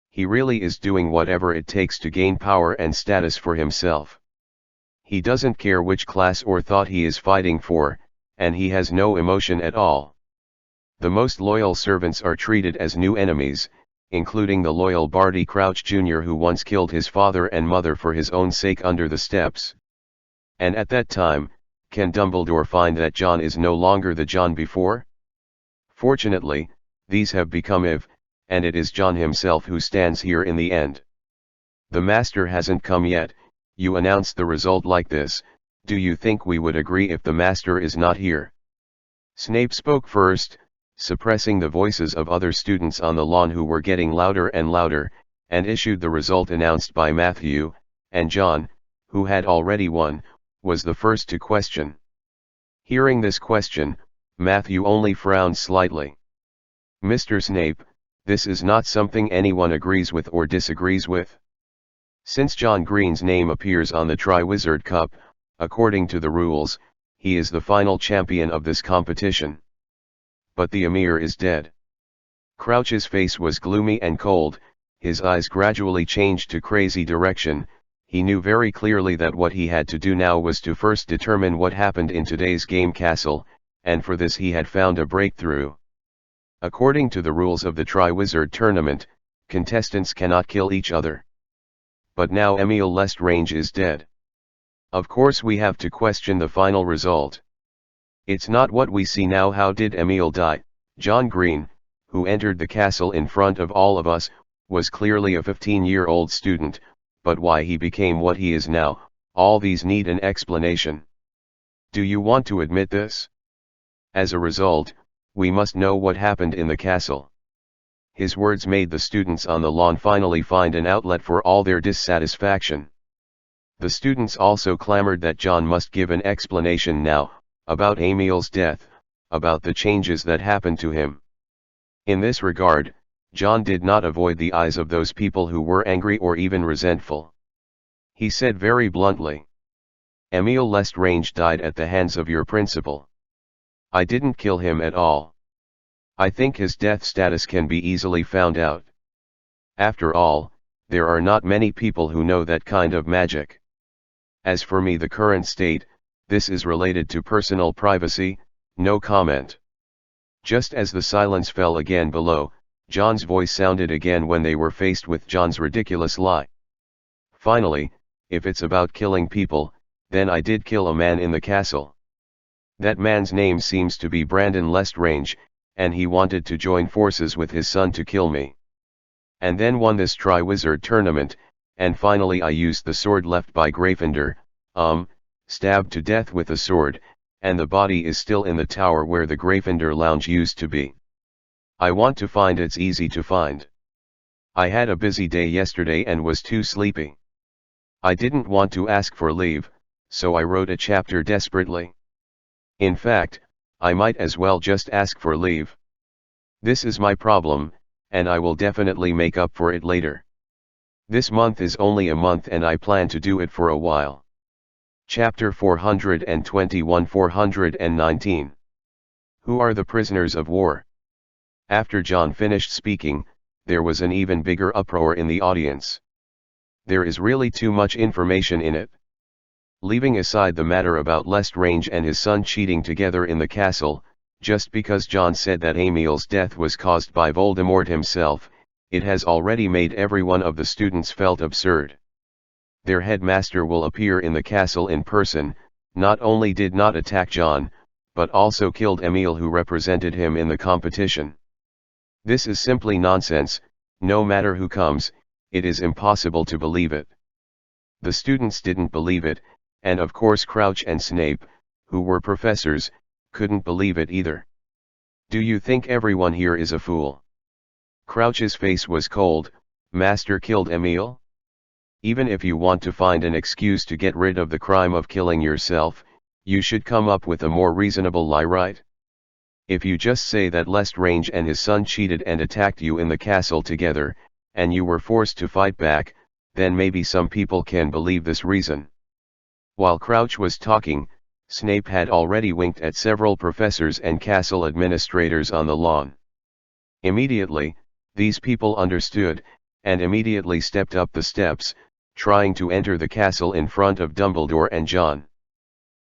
He really is doing whatever it takes to gain power and status for himself. He doesn't care which class or thought he is fighting for, and he has no emotion at all. The most loyal servants are treated as new enemies, including the loyal Barty Crouch Jr. who once killed his father and mother for his own sake under the steps. And at that time, can Dumbledore find that John is no longer the John before? Fortunately, these have become Eve, and it is John himself who stands here in the end. The master hasn't come yet. You announce the result like this, do you think we would agree if the master is not here? Snape spoke first, suppressing the voices of other students on the lawn who were getting louder and louder, and issued the result announced by Matthew, and John, who had already won, was the first to question. Hearing this question, Matthew only frowned slightly. Mr. Snape, this is not something anyone agrees with or disagrees with. Since John Green's name appears on the Triwizard Cup, according to the rules, he is the final champion of this competition. But the Emir is dead. Crouch's face was gloomy and cold, his eyes gradually changed to crazy direction. He knew very clearly that what he had to do now was to first determine what happened in today's game castle, and for this he had found a breakthrough. According to the rules of the Triwizard Tournament, contestants cannot kill each other. But now Emile Lestrange is dead. Of course we have to question the final result. It's not what we see now. How did Emile die? John Green, who entered the castle in front of all of us, was clearly a 15-year-old student, but why he became what he is now, all these need an explanation. Do you want to admit this? As a result, we must know what happened in the castle. His words made the students on the lawn finally find an outlet for all their dissatisfaction. The students also clamored that John must give an explanation now, about Emile's death, about the changes that happened to him. In this regard, John did not avoid the eyes of those people who were angry or even resentful. He said very bluntly, Emile Lestrange died at the hands of your principal. I didn't kill him at all. I think his death status can be easily found out. After all, there are not many people who know that kind of magic. As for me, the current state, this is related to personal privacy, no comment. Just as the silence fell again below, John's voice sounded again when they were faced with John's ridiculous lie. Finally, if it's about killing people, then I did kill a man in the castle. That man's name seems to be Brandon Lestrange, and he wanted to join forces with his son to kill me. And then won this Triwizard Tournament, and finally I used the sword left by Gryffindor, stabbed to death with a sword, and the body is still in the tower where the Gryffindor lounge used to be. I want to find it's easy to find. I had a busy day yesterday and was too sleepy. I didn't want to ask for leave, so I wrote a chapter desperately. In fact, I might as well just ask for leave. This is my problem, and I will definitely make up for it later. This month is only a month and I plan to do it for a while. Chapter 421-419. Who are the prisoners of war? After John finished speaking, there was an even bigger uproar in the audience. There is really too much information in it. Leaving aside the matter about Lestrange and his son cheating together in the castle, just because John said that Emil's death was caused by Voldemort himself, it has already made every one of the students felt absurd. Their headmaster will appear in the castle in person, not only did not attack John, but also killed Emil who represented him in the competition. This is simply nonsense. No matter who comes, it is impossible to believe it. The students didn't believe it, and of course Crouch and Snape, who were professors, couldn't believe it either. Do you think everyone here is a fool? Crouch's face was cold. Master killed Emil? Even if you want to find an excuse to get rid of the crime of killing yourself, you should come up with a more reasonable lie, right? If you just say that Lestrange and his son cheated and attacked you in the castle together, and you were forced to fight back, then maybe some people can believe this reason. While Crouch was talking, Snape had already winked at several professors and castle administrators on the lawn. Immediately, these people understood, and immediately stepped up the steps, trying to enter the castle in front of Dumbledore and John.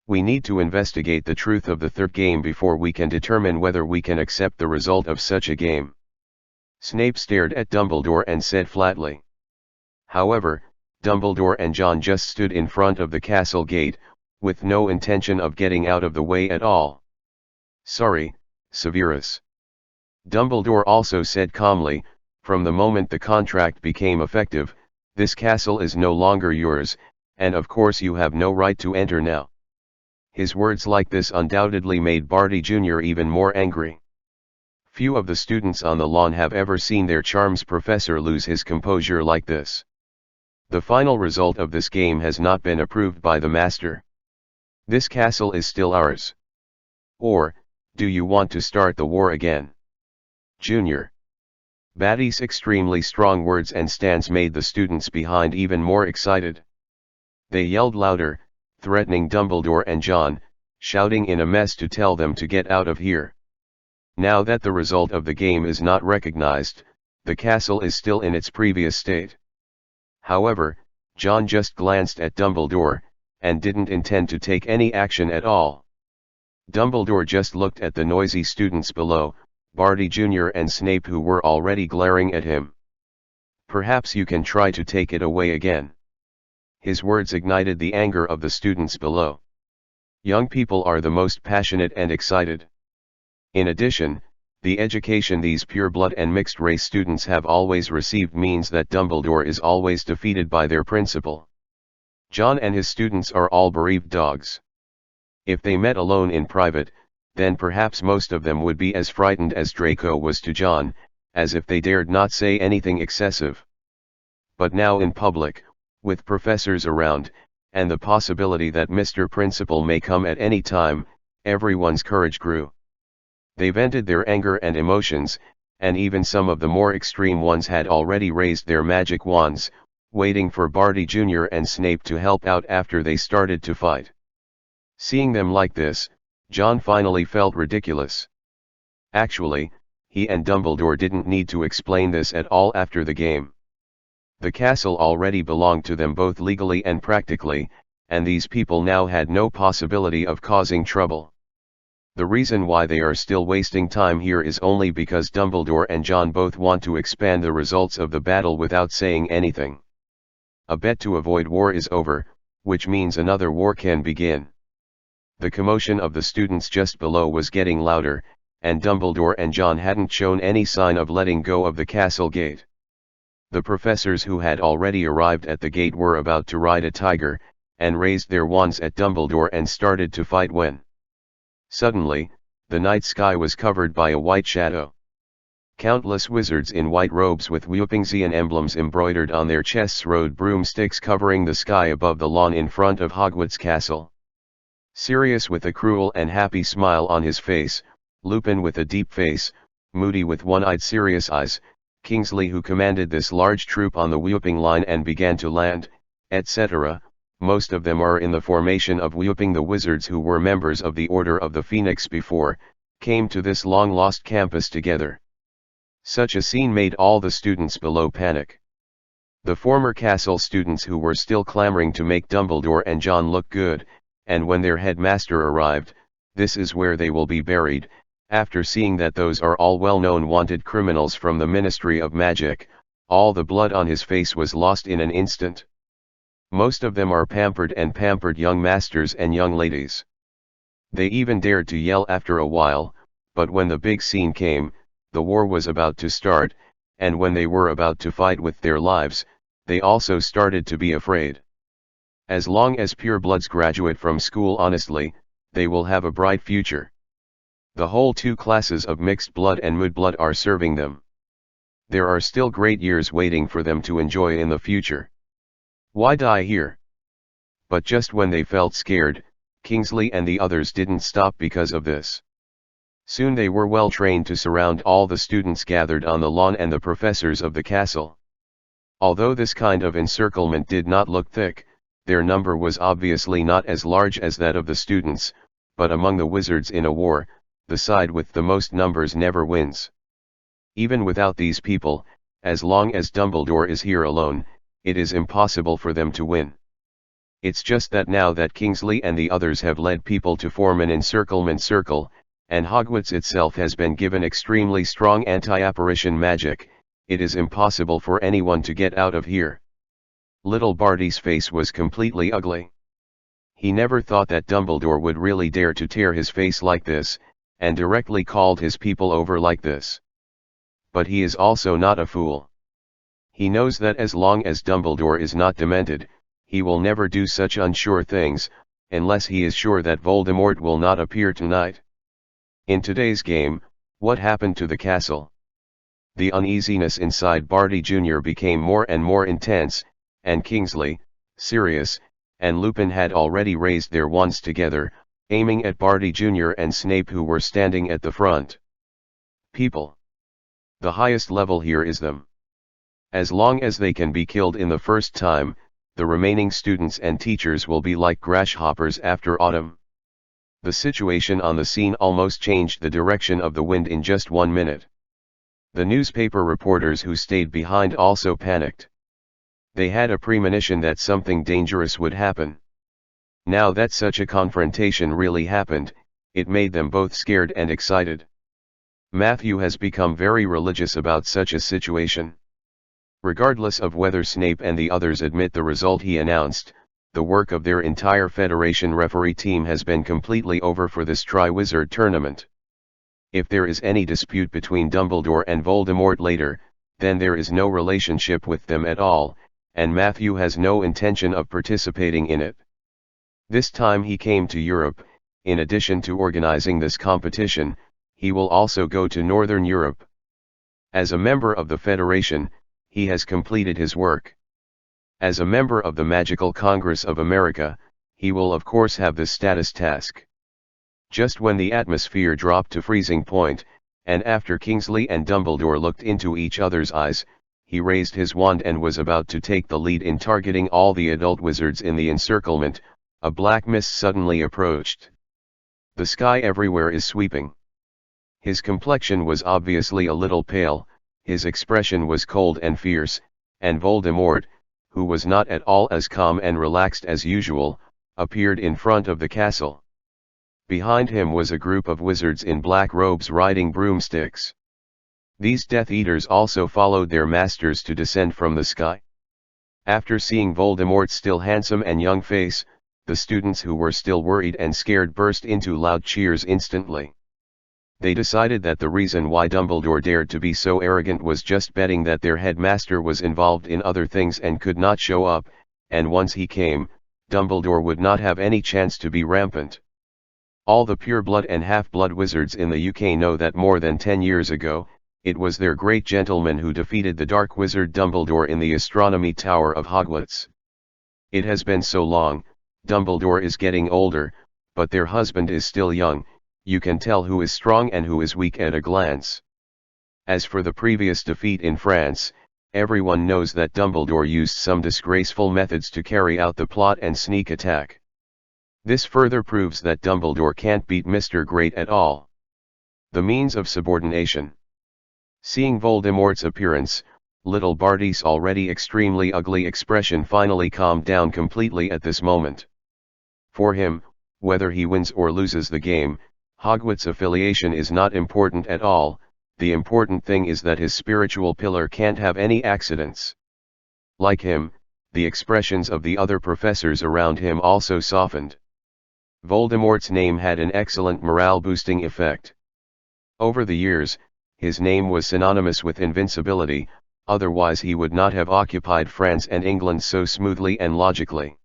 We need to investigate the truth of the third game before we can determine whether we can accept the result of such a game. Snape stared at Dumbledore and said flatly. However, Dumbledore and John just stood in front of the castle gate, with no intention of getting out of the way at all. Sorry, Severus. Dumbledore also said calmly, from the moment the contract became effective, this castle is no longer yours, and of course you have no right to enter now. His words like this undoubtedly made Barty Jr. even more angry. Few of the students on the lawn have ever seen their charms professor lose his composure like this. The final result of this game has not been approved by the master. This castle is still ours. Or, do you want to start the war again? Junior. Barty's extremely strong words and stance made the students behind even more excited. They yelled louder, threatening Dumbledore and John, shouting in a mess to tell them to get out of here. Now that the result of the game is not recognized, the castle is still in its previous state. However, John just glanced at Dumbledore, and didn't intend to take any action at all. Dumbledore just looked at the noisy students below, Barty Jr. and Snape, who were already glaring at him. Perhaps you can try to take it away again. His words ignited the anger of the students below. Young people are the most passionate and excited. In addition, the education these pure-blood and mixed-race students have always received means that Dumbledore is always defeated by their principal. John and his students are all bereaved dogs. If they met alone in private, then perhaps most of them would be as frightened as Draco was to John, as if they dared not say anything excessive. But now in public, with professors around, and the possibility that Mr. Principal may come at any time, everyone's courage grew. They vented their anger and emotions, and even some of the more extreme ones had already raised their magic wands, waiting for Barty Jr. and Snape to help out after they started to fight. Seeing them like this, John finally felt ridiculous. Actually, he and Dumbledore didn't need to explain this at all after the game. The castle already belonged to them both legally and practically, and these people now had no possibility of causing trouble. The reason why they are still wasting time here is only because Dumbledore and John both want to expand the results of the battle without saying anything. A bet to avoid war is over, which means another war can begin. The commotion of the students just below was getting louder, and Dumbledore and John hadn't shown any sign of letting go of the castle gate. The professors who had already arrived at the gate were about to ride a tiger, and raised their wands at Dumbledore and started to fight when suddenly, the night sky was covered by a white shadow. Countless wizards in white robes with Wupingsian emblems embroidered on their chests rode broomsticks covering the sky above the lawn in front of Hogwarts Castle. Sirius with a cruel and happy smile on his face, Lupin with a deep face, Moody with one-eyed serious eyes, Kingsley who commanded this large troop on the Whooping line and began to land, etc. Most of them are in the formation of Whooping. The wizards who were members of the Order of the Phoenix before, came to this long-lost campus together. Such a scene made all the students below panic. The former castle students who were still clamoring to make Dumbledore and John look good, and when their headmaster arrived, this is where they will be buried, after seeing that those are all well-known wanted criminals from the Ministry of Magic, all the blood on his face was lost in an instant. Most of them are pampered young masters and young ladies. They even dared to yell after a while, but when the big scene came, the war was about to start, and when they were about to fight with their lives, they also started to be afraid. As long as purebloods graduate from school honestly, they will have a bright future. The whole two classes of mixed blood and mudblood are serving them. There are still great years waiting for them to enjoy in the future. Why die here? But just when they felt scared, Kingsley and the others didn't stop because of this. Soon they were well trained to surround all the students gathered on the lawn and the professors of the castle. Although this kind of encirclement did not look thick, their number was obviously not as large as that of the students, but among the wizards in a war, the side with the most numbers never wins. Even without these people, as long as Dumbledore is here alone, it is impossible for them to win. It's just that now that Kingsley and the others have led people to form an encirclement circle, and Hogwarts itself has been given extremely strong anti-apparition magic, it is impossible for anyone to get out of here. Little Barty's face was completely ugly. He never thought that Dumbledore would really dare to tear his face like this, and directly called his people over like this. But he is also not a fool. He knows that as long as Dumbledore is not demented, he will never do such unsure things, unless he is sure that Voldemort will not appear tonight. In today's game, what happened to the castle? The uneasiness inside Barty Jr. became more and more intense, and Kingsley, Sirius, and Lupin had already raised their wands together, aiming at Barty Jr. and Snape who were standing at the front. People. The highest level here is them. As long as they can be killed in the first time, the remaining students and teachers will be like grasshoppers after autumn. The situation on the scene almost changed the direction of the wind in just 1 minute. The newspaper reporters who stayed behind also panicked. They had a premonition that something dangerous would happen. Now that such a confrontation really happened, it made them both scared and excited. Matthew has become very religious about such a situation. Regardless of whether Snape and the others admit the result he announced, the work of their entire Federation referee team has been completely over for this Triwizard tournament. If there is any dispute between Dumbledore and Voldemort later, then there is no relationship with them at all, and Matthew has no intention of participating in it. This time he came to Europe. In addition to organizing this competition, he will also go to Northern Europe. As a member of the Federation, he has completed his work. As a member of the Magical Congress of America, he will of course have this status task. Just when the atmosphere dropped to freezing point, and after Kingsley and Dumbledore looked into each other's eyes, he raised his wand and was about to take the lead in targeting all the adult wizards in the encirclement, a black mist suddenly approached. The sky everywhere is sweeping. His complexion was obviously a little pale, his expression was cold and fierce, and Voldemort, who was not at all as calm and relaxed as usual, appeared in front of the castle. Behind him was a group of wizards in black robes riding broomsticks. These Death Eaters also followed their masters to descend from the sky. After seeing Voldemort's still handsome and young face, the students who were still worried and scared burst into loud cheers instantly. They decided that the reason why Dumbledore dared to be so arrogant was just betting that their headmaster was involved in other things and could not show up, and once he came, Dumbledore would not have any chance to be rampant. All the pureblood and half-blood wizards in the UK know that more than 10 years ago, it was their great gentleman who defeated the dark wizard Dumbledore in the astronomy tower of Hogwarts. It has been so long, Dumbledore is getting older, but their husband is still young. You can tell who is strong and who is weak at a glance. As for the previous defeat in France, everyone knows that Dumbledore used some disgraceful methods to carry out the plot and sneak attack. This further proves that Dumbledore can't beat Mr. Great at all. The means of subordination. Seeing Voldemort's appearance, little Barty's already extremely ugly expression finally calmed down completely at this moment. For him, whether he wins or loses the game, Hogwarts affiliation is not important at all. The important thing is that his spiritual pillar can't have any accidents. Like him, the expressions of the other professors around him also softened. Voldemort's name had an excellent morale-boosting effect. Over the years, his name was synonymous with invincibility, otherwise he would not have occupied France and England so smoothly and logically.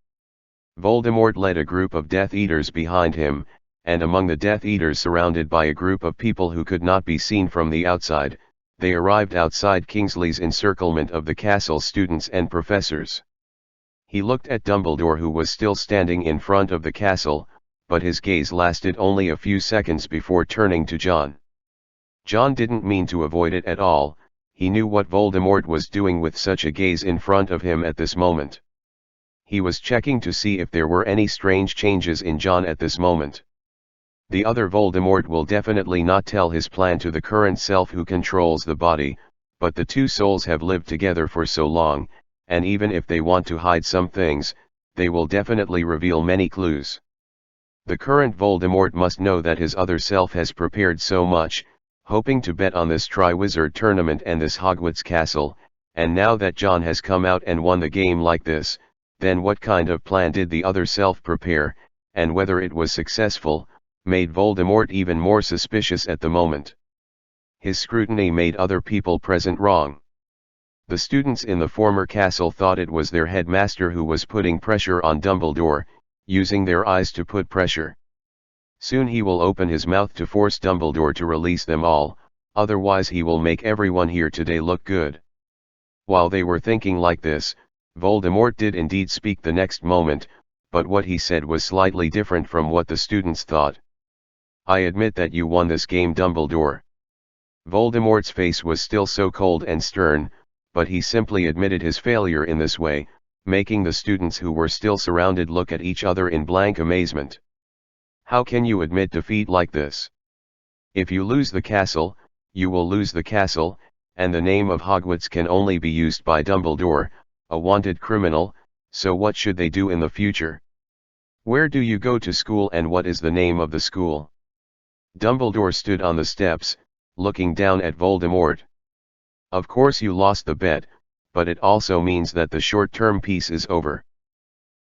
Voldemort led a group of Death Eaters behind him, and among the Death Eaters, surrounded by a group of people who could not be seen from the outside, they arrived outside Kingsley's encirclement of the castle's students and professors. He looked at Dumbledore, who was still standing in front of the castle, but his gaze lasted only a few seconds before turning to John. John didn't mean to avoid it at all. He knew what Voldemort was doing with such a gaze in front of him at this moment. He was checking to see if there were any strange changes in John at this moment. The other Voldemort will definitely not tell his plan to the current self who controls the body, but the two souls have lived together for so long, and even if they want to hide some things, they will definitely reveal many clues. The current Voldemort must know that his other self has prepared so much, hoping to bet on this Triwizard Tournament and this Hogwarts castle, and now that John has come out and won the game like this, then what kind of plan did the other self prepare, and whether it was successful, made Voldemort even more suspicious at the moment. His scrutiny made other people present wrong. The students in the former castle thought it was their headmaster who was putting pressure on Dumbledore, using their eyes to put pressure. Soon he will open his mouth to force Dumbledore to release them all, otherwise he will make everyone here today look good. While they were thinking like this, Voldemort did indeed speak the next moment, but what he said was slightly different from what the students thought. "I admit that you won this game, Dumbledore." Voldemort's face was still so cold and stern, but he simply admitted his failure in this way, making the students who were still surrounded look at each other in blank amazement. "How can you admit defeat like this? If you lose the castle, you will lose the castle, and the name of Hogwarts can only be used by Dumbledore, a wanted criminal, so what should they do in the future? Where do you go to school, and what is the name of the school?" Dumbledore stood on the steps, looking down at Voldemort. "Of course you lost the bet, but it also means that the short-term peace is over.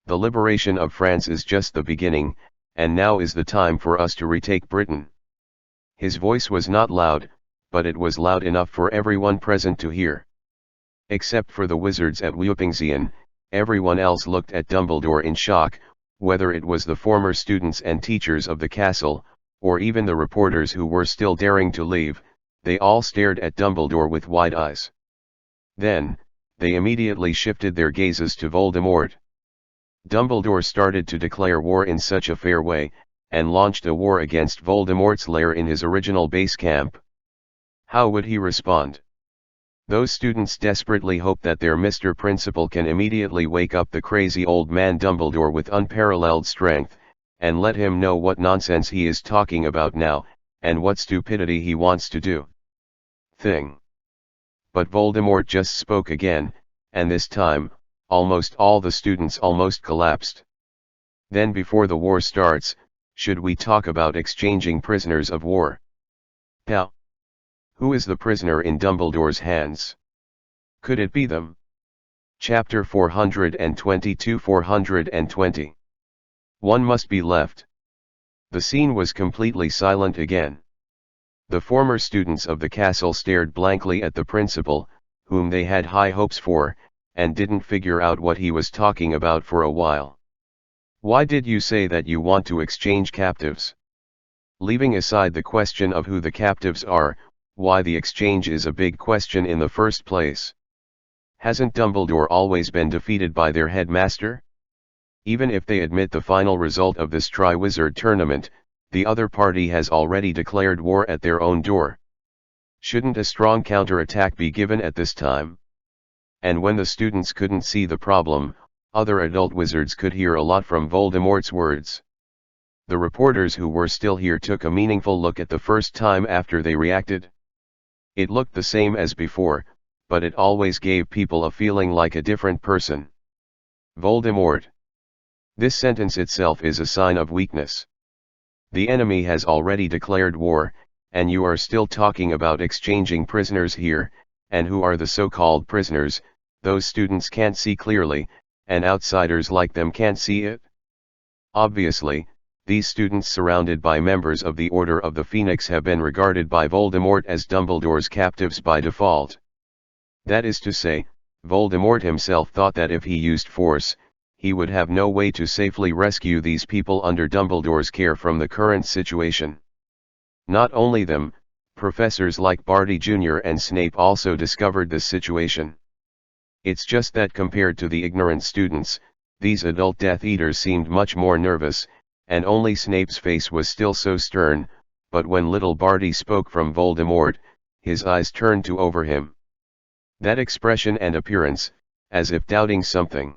The liberation of France is just the beginning, and now is the time for us to retake Britain." His voice was not loud, but it was loud enough for everyone present to hear. Except for the wizards at Whoopingsian, everyone else looked at Dumbledore in shock, whether it was the former students and teachers of the castle, or even the reporters who were still daring to leave. They all stared at Dumbledore with wide eyes. Then, they immediately shifted their gazes to Voldemort. Dumbledore started to declare war in such a fair way, and launched a war against Voldemort's lair in his original base camp. How would he respond? Those students desperately hope that their Mr. Principal can immediately wake up the crazy old man Dumbledore with unparalleled strength, and let him know what nonsense he is talking about now, and what stupidity he wants to do. But Voldemort just spoke again, and this time, almost all the students almost collapsed. "Then before the war starts, should we talk about exchanging prisoners of war?" Pow! Who is the prisoner in Dumbledore's hands? Could it be them? Chapter 422-420. One must be left. The scene was completely silent again. The former students of the castle stared blankly at the principal, whom they had high hopes for, and didn't figure out what he was talking about for a while. "Why did you say that you want to exchange captives?" Leaving aside the question of who the captives are, why the exchange is a big question in the first place. Hasn't Dumbledore always been defeated by their headmaster? Even if they admit the final result of this Triwizard Tournament, the other party has already declared war at their own door. Shouldn't a strong counterattack be given at this time? And when the students couldn't see the problem, other adult wizards could hear a lot from Voldemort's words. The reporters who were still here took a meaningful look at the first time after they reacted. It looked the same as before, but it always gave people a feeling like a different person. Voldemort. This sentence itself is a sign of weakness. The enemy has already declared war, and you are still talking about exchanging prisoners here, and who are the so-called prisoners? Those students can't see clearly, and outsiders like them can't see it. Obviously, these students surrounded by members of the Order of the Phoenix have been regarded by Voldemort as Dumbledore's captives by default. That is to say, Voldemort himself thought that if he used force, he would have no way to safely rescue these people under Dumbledore's care from the current situation. Not only them, professors like Barty Jr. and Snape also discovered this situation. It's just that compared to the ignorant students, these adult Death Eaters seemed much more nervous, and only Snape's face was still so stern, but when little Barty spoke from Voldemort, his eyes turned to over him. That expression and appearance, as if doubting something.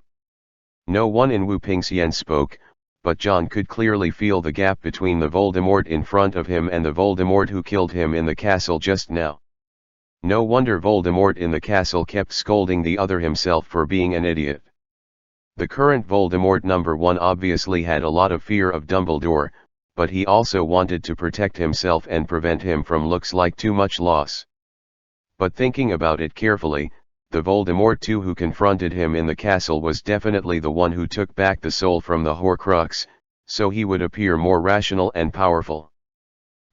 No one in Wu-Pingxian spoke, but John could clearly feel the gap between the Voldemort in front of him and the Voldemort who killed him in the castle just now. No wonder Voldemort in the castle kept scolding the other himself for being an idiot. The current Voldemort #1 obviously had a lot of fear of Dumbledore, but he also wanted to protect himself and prevent him from looks like too much loss. But thinking about it carefully, the Voldemort too who confronted him in the castle was definitely the one who took back the soul from the Horcrux, so he would appear more rational and powerful.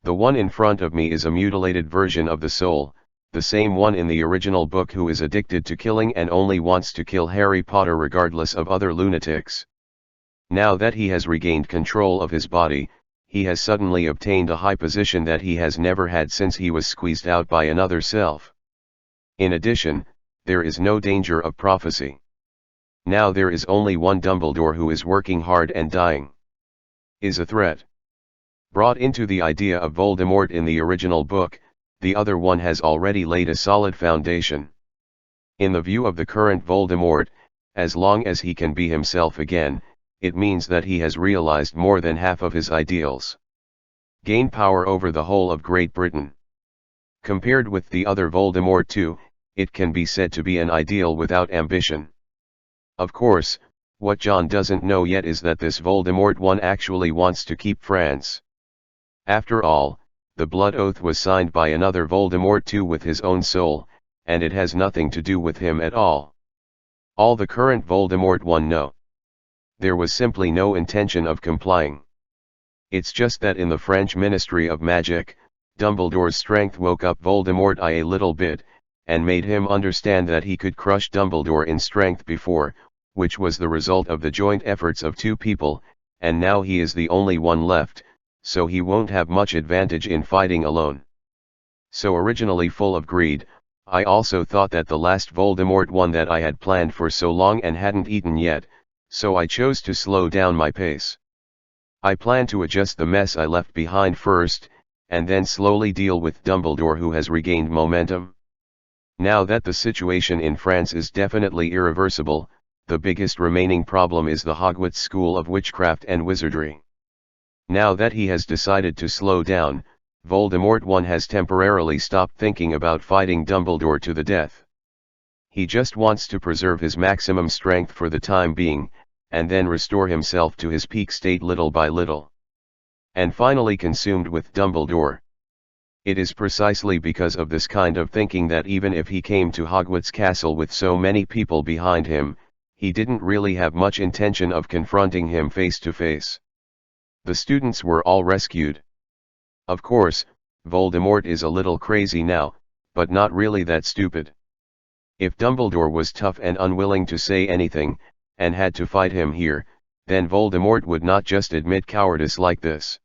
The one in front of me is a mutilated version of the soul, the same one in the original book who is addicted to killing and only wants to kill Harry Potter regardless of other lunatics. Now that he has regained control of his body, he has suddenly obtained a high position that he has never had since he was squeezed out by another self. In addition, there is no danger of prophecy. Now there is only one Dumbledore who is working hard and dying. Is a threat. Brought into the idea of Voldemort in the original book, the other one has already laid a solid foundation. In the view of the current Voldemort, as long as he can be himself again, it means that he has realized more than half of his ideals. Gain power over the whole of Great Britain. Compared with the other Voldemort too, it can be said to be an ideal without ambition. Of course, what John doesn't know yet is that this Voldemort one actually wants to keep France. After all, the blood oath was signed by another Voldemort too with his own soul, and it has nothing to do with him at all. All the current Voldemort one know. There was simply no intention of complying. It's just that in the French Ministry of Magic, Dumbledore's strength woke up Voldemort a little bit, and made him understand that he could crush Dumbledore in strength before, which was the result of the joint efforts of two people, and now he is the only one left, so he won't have much advantage in fighting alone. So originally full of greed, I also thought that the last Voldemort one that I had planned for so long and hadn't eaten yet, so I chose to slow down my pace. I plan to adjust the mess I left behind first, and then slowly deal with Dumbledore who has regained momentum. Now that the situation in France is definitely irreversible, the biggest remaining problem is the Hogwarts School of Witchcraft and Wizardry. Now that he has decided to slow down, Voldemort one has temporarily stopped thinking about fighting Dumbledore to the death. He just wants to preserve his maximum strength for the time being, and then restore himself to his peak state little by little. And finally consumed with Dumbledore. It is precisely because of this kind of thinking that even if he came to Hogwarts Castle with so many people behind him, he didn't really have much intention of confronting him face to face. The students were all rescued. Of course, Voldemort is a little crazy now, but not really that stupid. If Dumbledore was tough and unwilling to say anything, and had to fight him here, then Voldemort would not just admit cowardice like this.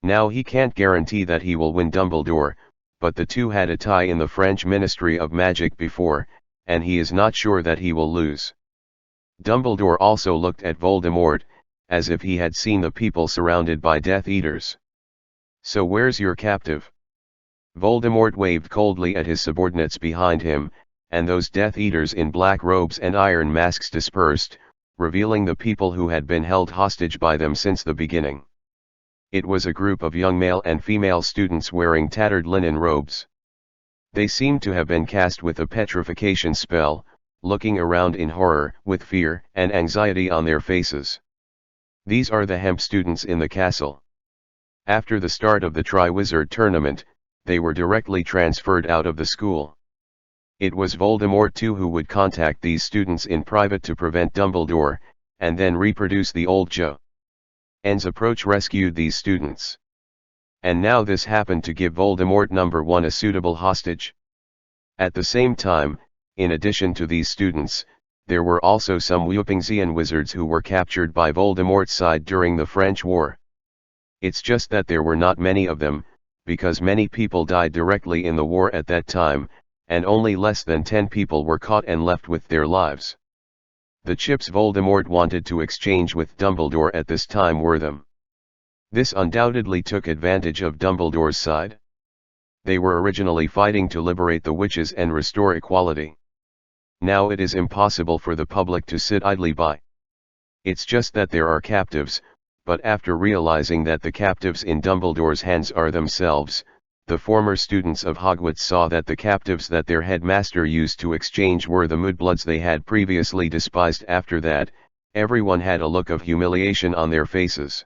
Now he can't guarantee that he will win Dumbledore, but the two had a tie in the French Ministry of Magic before, and he is not sure that he will lose. Dumbledore also looked at Voldemort, as if he had seen the people surrounded by Death Eaters. So where's your captive? Voldemort waved coldly at his subordinates behind him, and those Death Eaters in black robes and iron masks dispersed, revealing the people who had been held hostage by them since the beginning. It was a group of young male and female students wearing tattered linen robes. They seemed to have been cast with a petrification spell, looking around in horror, with fear and anxiety on their faces. These are the hemp students in the castle. After the start of the Triwizard Tournament, they were directly transferred out of the school. It was Voldemort too who would contact these students in private to prevent Dumbledore, and then reproduce the old John's approach rescued these students. And now this happened to give Voldemort number 1 a suitable hostage. At the same time, in addition to these students, there were also some Wupingsian wizards who were captured by Voldemort's side during the French War. It's just that there were not many of them, because many people died directly in the war at that time, and only less than 10 people were caught and left with their lives. The chips Voldemort wanted to exchange with Dumbledore at this time were them. This undoubtedly took advantage of Dumbledore's side. They were originally fighting to liberate the witches and restore equality. Now it is impossible for the public to sit idly by. It's just that there are captives, but after realizing that the captives in Dumbledore's hands are themselves, the former students of Hogwarts saw that the captives that their headmaster used to exchange were the mudbloods they had previously despised. After that, everyone had a look of humiliation on their faces.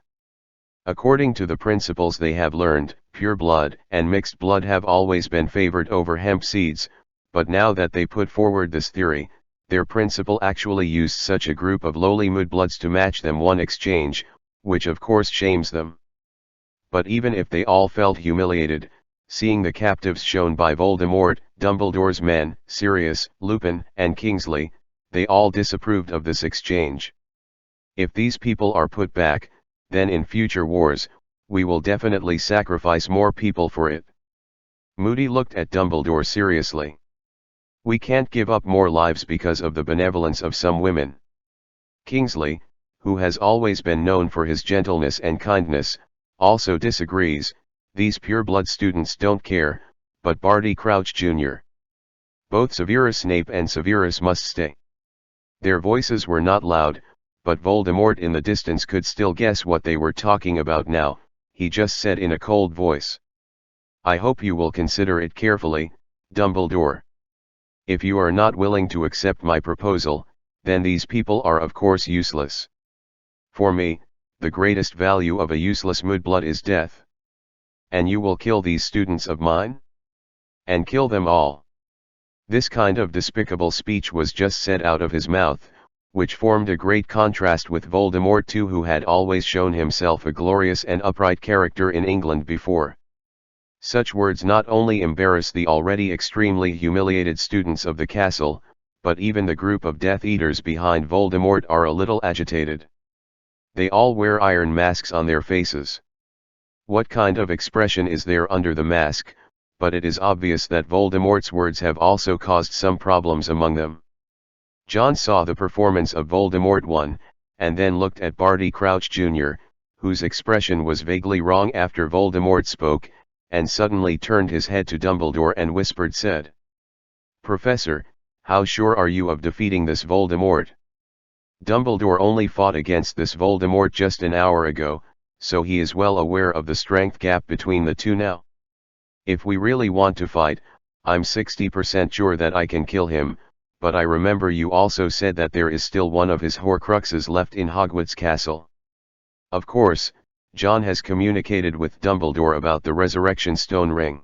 According to the principles they have learned, pure blood and mixed blood have always been favored over hemp seeds, but now that they put forward this theory, their principal actually used such a group of lowly mudbloods to match them one exchange, which of course shames them. But even if they all felt humiliated, seeing the captives shown by Voldemort, Dumbledore's men, Sirius, Lupin, and Kingsley, they all disapproved of this exchange. If these people are put back, then in future wars, we will definitely sacrifice more people for it. Moody looked at Dumbledore seriously. We can't give up more lives because of the benevolence of some women. Kingsley, who has always been known for his gentleness and kindness, also disagrees. These pure-blood students don't care, but Barty Crouch Jr. Both Severus Snape and Severus must stay. Their voices were not loud, but Voldemort in the distance could still guess what they were talking about now. He just said in a cold voice, "I hope you will consider it carefully, Dumbledore. If you are not willing to accept my proposal, then these people are of course useless. For me, the greatest value of a useless mudblood is death. And you will kill these students of mine? And kill them all." This kind of despicable speech was just said out of his mouth, which formed a great contrast with Voldemort too, who had always shown himself a glorious and upright character in England before. Such words not only embarrass the already extremely humiliated students of the castle, but even the group of Death Eaters behind Voldemort are a little agitated. They all wear iron masks on their faces. What kind of expression is there under the mask? But it is obvious that Voldemort's words have also caused some problems among them. John saw the performance of Voldemort 1, and then looked at Barty Crouch Jr., whose expression was vaguely wrong after Voldemort spoke, and suddenly turned his head to Dumbledore and said, "Professor, how sure are you of defeating this Voldemort? Dumbledore only fought against this Voldemort just an hour ago, so he is well aware of the strength gap between the two now. If we really want to fight, I'm 60% sure that I can kill him, but I remember you also said that there is still one of his Horcruxes left in Hogwarts Castle." Of course, John has communicated with Dumbledore about the Resurrection Stone ring.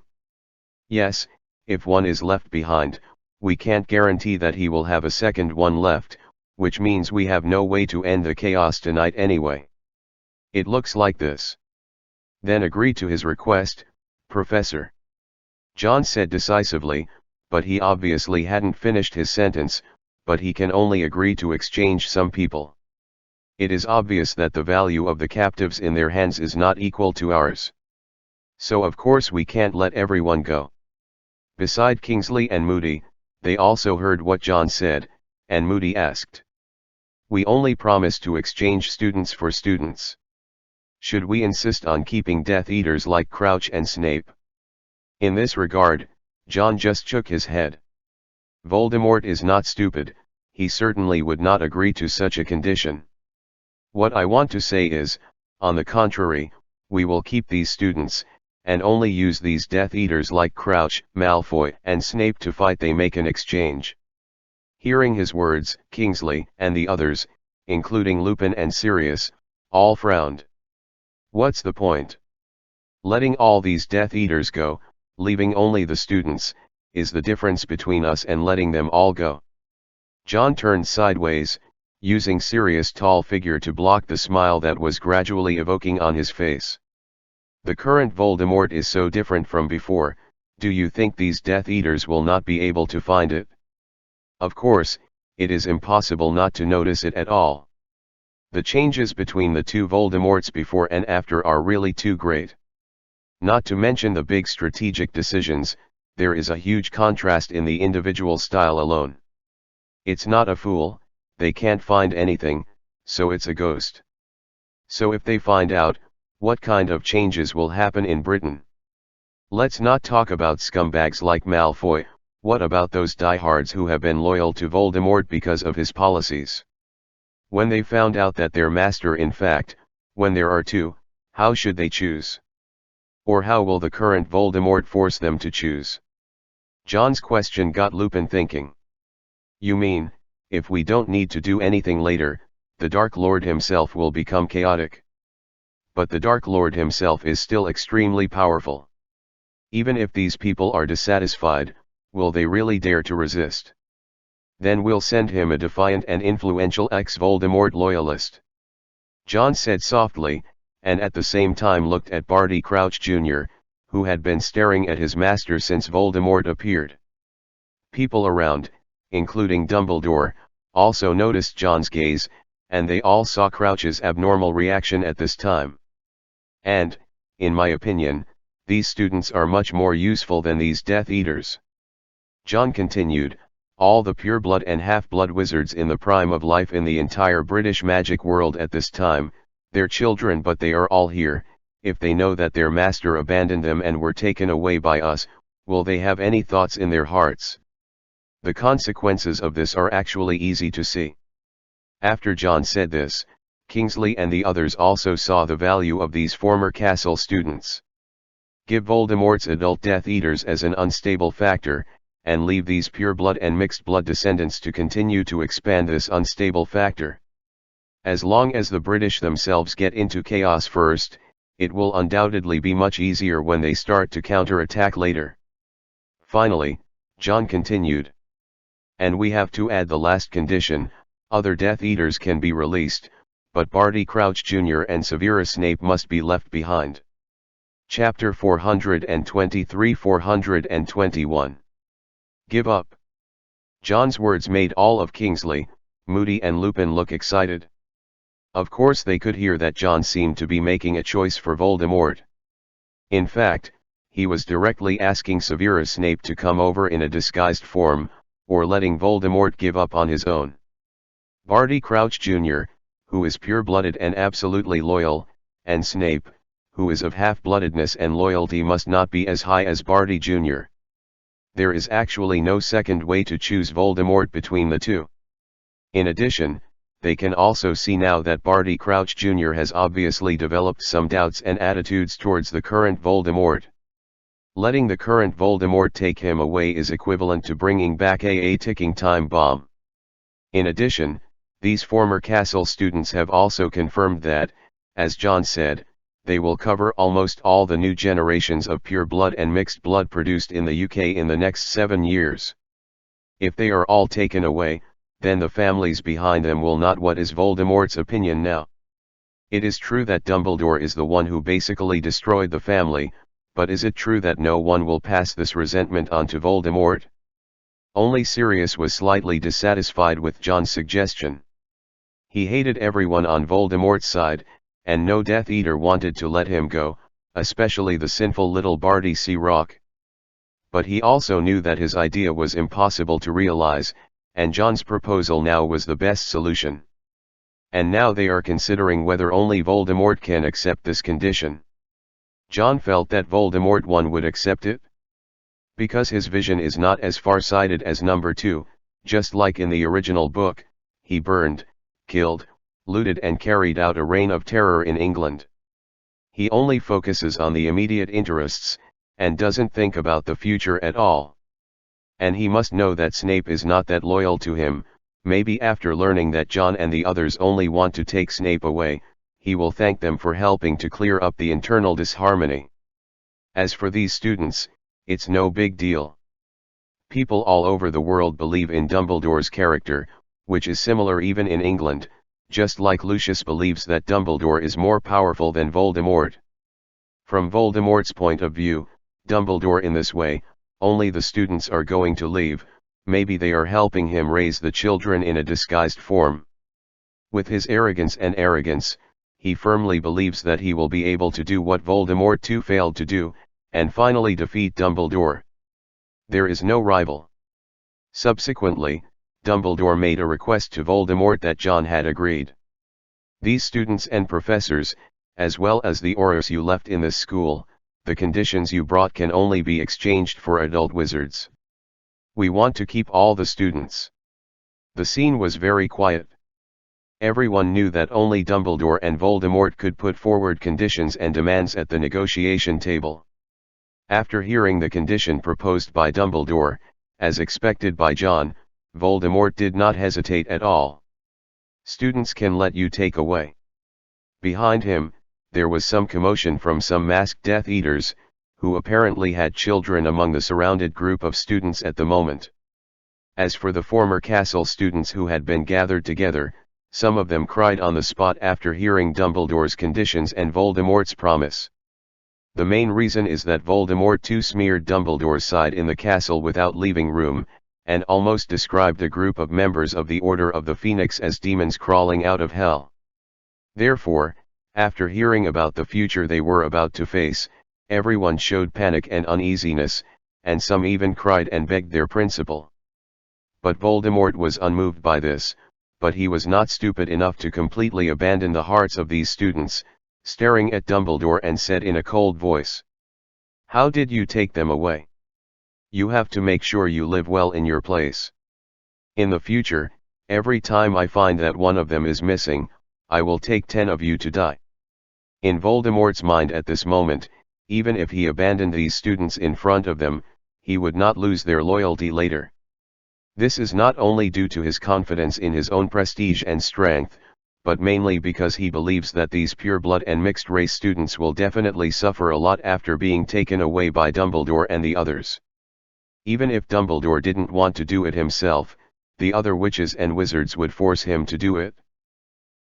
Yes, if one is left behind, we can't guarantee that he will have a second one left, which means we have no way to end the chaos tonight anyway. It looks like this. Then agree to his request, Professor. John said decisively, but he obviously hadn't finished his sentence, but he can only agree to exchange some people. It is obvious that the value of the captives in their hands is not equal to ours. So of course we can't let everyone go. Beside Kingsley and Moody, they also heard what John said, and Moody asked, "We only promise to exchange students for students. Should we insist on keeping Death Eaters like Crouch and Snape?" In this regard, John just shook his head. Voldemort is not stupid, he certainly would not agree to such a condition. What I want to say is, on the contrary, we will keep these students, and only use these Death Eaters like Crouch, Malfoy, and Snape to fight. They make an exchange. Hearing his words, Kingsley and the others, including Lupin and Sirius, all frowned. What's the point? Letting all these Death Eaters go, leaving only the students, is the difference between us and letting them all go. John turned sideways, using Sirius' tall figure to block the smile that was gradually evoking on his face. The current Voldemort is so different from before. Do you think these Death Eaters will not be able to find it? Of course, it is impossible not to notice it at all. The changes between the two Voldemorts before and after are really too great. Not to mention the big strategic decisions, there is a huge contrast in the individual style alone. It's not a fool, they can't find anything, so it's a ghost. So if they find out, what kind of changes will happen in Britain? Let's not talk about scumbags like Malfoy. What about those diehards who have been loyal to Voldemort because of his policies? When they found out that their master, in fact, when there are two, how should they choose? Or how will the current Voldemort force them to choose? John's question got Lupin thinking. You mean, if we don't need to do anything later, the Dark Lord himself will become chaotic? But the Dark Lord himself is still extremely powerful. Even if these people are dissatisfied, will they really dare to resist? Then we'll send him a defiant and influential ex-Voldemort loyalist. John said softly, and at the same time looked at Barty Crouch Jr., who had been staring at his master since Voldemort appeared. People around, including Dumbledore, also noticed John's gaze, and they all saw Crouch's abnormal reaction at this time. And, in my opinion, these students are much more useful than these Death Eaters. John continued, all the pure-blood and half-blood wizards in the prime of life in the entire British magic world at this time, they're children but they are all here. If they know that their master abandoned them and were taken away by us, will they have any thoughts in their hearts? The consequences of this are actually easy to see. After John said this, Kingsley and the others also saw the value of these former castle students. Give Voldemort's adult Death Eaters as an unstable factor, and leave these pure-blood and mixed-blood descendants to continue to expand this unstable factor. As long as the British themselves get into chaos first, it will undoubtedly be much easier when they start to counter-attack later. Finally, John continued. And we have to add the last condition, other Death Eaters can be released, but Barty Crouch Jr. and Severus Snape must be left behind. Chapter 423-421. Give up. John's words made all of Kingsley, Moody and Lupin look excited. Of course they could hear that John seemed to be making a choice for Voldemort. In fact, he was directly asking Severus Snape to come over in a disguised form, or letting Voldemort give up on his own. Barty Crouch Jr., who is pure-blooded and absolutely loyal, and Snape, who is of half-bloodedness and loyalty, must not be as high as Barty Jr. There is actually no second way to choose Voldemort between the two. In addition, they can also see now that Barty Crouch Jr. has obviously developed some doubts and attitudes towards the current Voldemort. Letting the current Voldemort take him away is equivalent to bringing back a ticking time bomb. In addition, these former castle students have also confirmed that, as John said, they will cover almost all the new generations of pure blood and mixed blood produced in the UK in the next 7 years. If they are all taken away, then the families behind them will not. What is Voldemort's opinion now? It is true that Dumbledore is the one who basically destroyed the family, but is it true that no one will pass this resentment on to Voldemort? Only Sirius was slightly dissatisfied with John's suggestion. He hated everyone on Voldemort's side, and no Death Eater wanted to let him go, especially the sinful little Barty Crouch. But he also knew that his idea was impossible to realize, and John's proposal now was the best solution. And now they are considering whether only Voldemort can accept this condition. John felt that Voldemort would accept it. Because his vision is not as far-sighted as number 2, just like in the original book, he burned, killed, looted and carried out a reign of terror in England. He only focuses on the immediate interests, and doesn't think about the future at all. And he must know that Snape is not that loyal to him. Maybe after learning that John and the others only want to take Snape away, he will thank them for helping to clear up the internal disharmony. As for these students, it's no big deal. People all over the world believe in Dumbledore's character, which is similar even in England, just like Lucius believes that Dumbledore is more powerful than Voldemort. From Voldemort's point of view, Dumbledore in this way, only the students are going to leave, maybe they are helping him raise the children in a disguised form. With his arrogance, he firmly believes that he will be able to do what Voldemort too failed to do, and finally defeat Dumbledore. There is no rival. Subsequently, Dumbledore made a request to Voldemort that John had agreed. These students and professors, as well as the Aurors you left in this school, the conditions you brought can only be exchanged for adult wizards. We want to keep all the students. The scene was very quiet. Everyone knew that only Dumbledore and Voldemort could put forward conditions and demands at the negotiation table. After hearing the condition proposed by Dumbledore, as expected by John, Voldemort did not hesitate at all. Students can let you take away. Behind him, there was some commotion from some masked Death Eaters, who apparently had children among the surrounded group of students at the moment. As for the former castle students who had been gathered together, some of them cried on the spot after hearing Dumbledore's conditions and Voldemort's promise. The main reason is that Voldemort too smeared Dumbledore's side in the castle without leaving room, and almost described a group of members of the Order of the Phoenix as demons crawling out of hell. Therefore, after hearing about the future they were about to face, everyone showed panic and uneasiness, and some even cried and begged their principal. But Voldemort was unmoved by this, but he was not stupid enough to completely abandon the hearts of these students, staring at Dumbledore and said in a cold voice, "How did you take them away? You have to make sure you live well in your place. In the future, every time I find that one of them is missing, I will take 10 of you to die." In Voldemort's mind at this moment, even if he abandoned these students in front of them, he would not lose their loyalty later. This is not only due to his confidence in his own prestige and strength, but mainly because he believes that these pure-blood and mixed-race students will definitely suffer a lot after being taken away by Dumbledore and the others. Even if Dumbledore didn't want to do it himself, the other witches and wizards would force him to do it.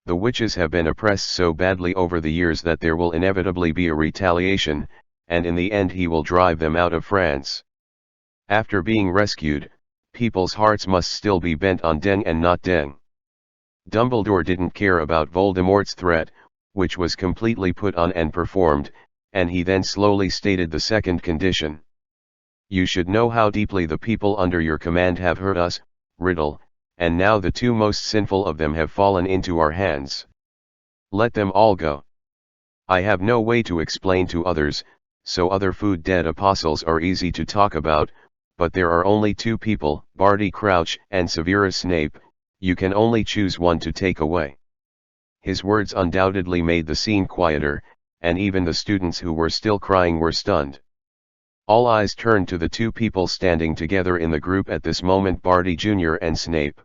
The witches have been oppressed so badly over the years that there will inevitably be a retaliation, and in the end he will drive them out of France. After being rescued, people's hearts must still be bent on Deng and not Deng. Dumbledore didn't care about Voldemort's threat, which was completely put on and performed, and he then slowly stated the second condition. "You should know how deeply the people under your command have hurt us, Riddle, and now the two most sinful of them have fallen into our hands. Let them all go. I have no way to explain to others, so other food dead apostles are easy to talk about, but there are only two people, Barty Crouch and Severus Snape. You can only choose one to take away." His words undoubtedly made the scene quieter, and even the students who were still crying were stunned. All eyes turned to the two people standing together in the group at this moment, Barty Jr. and Snape.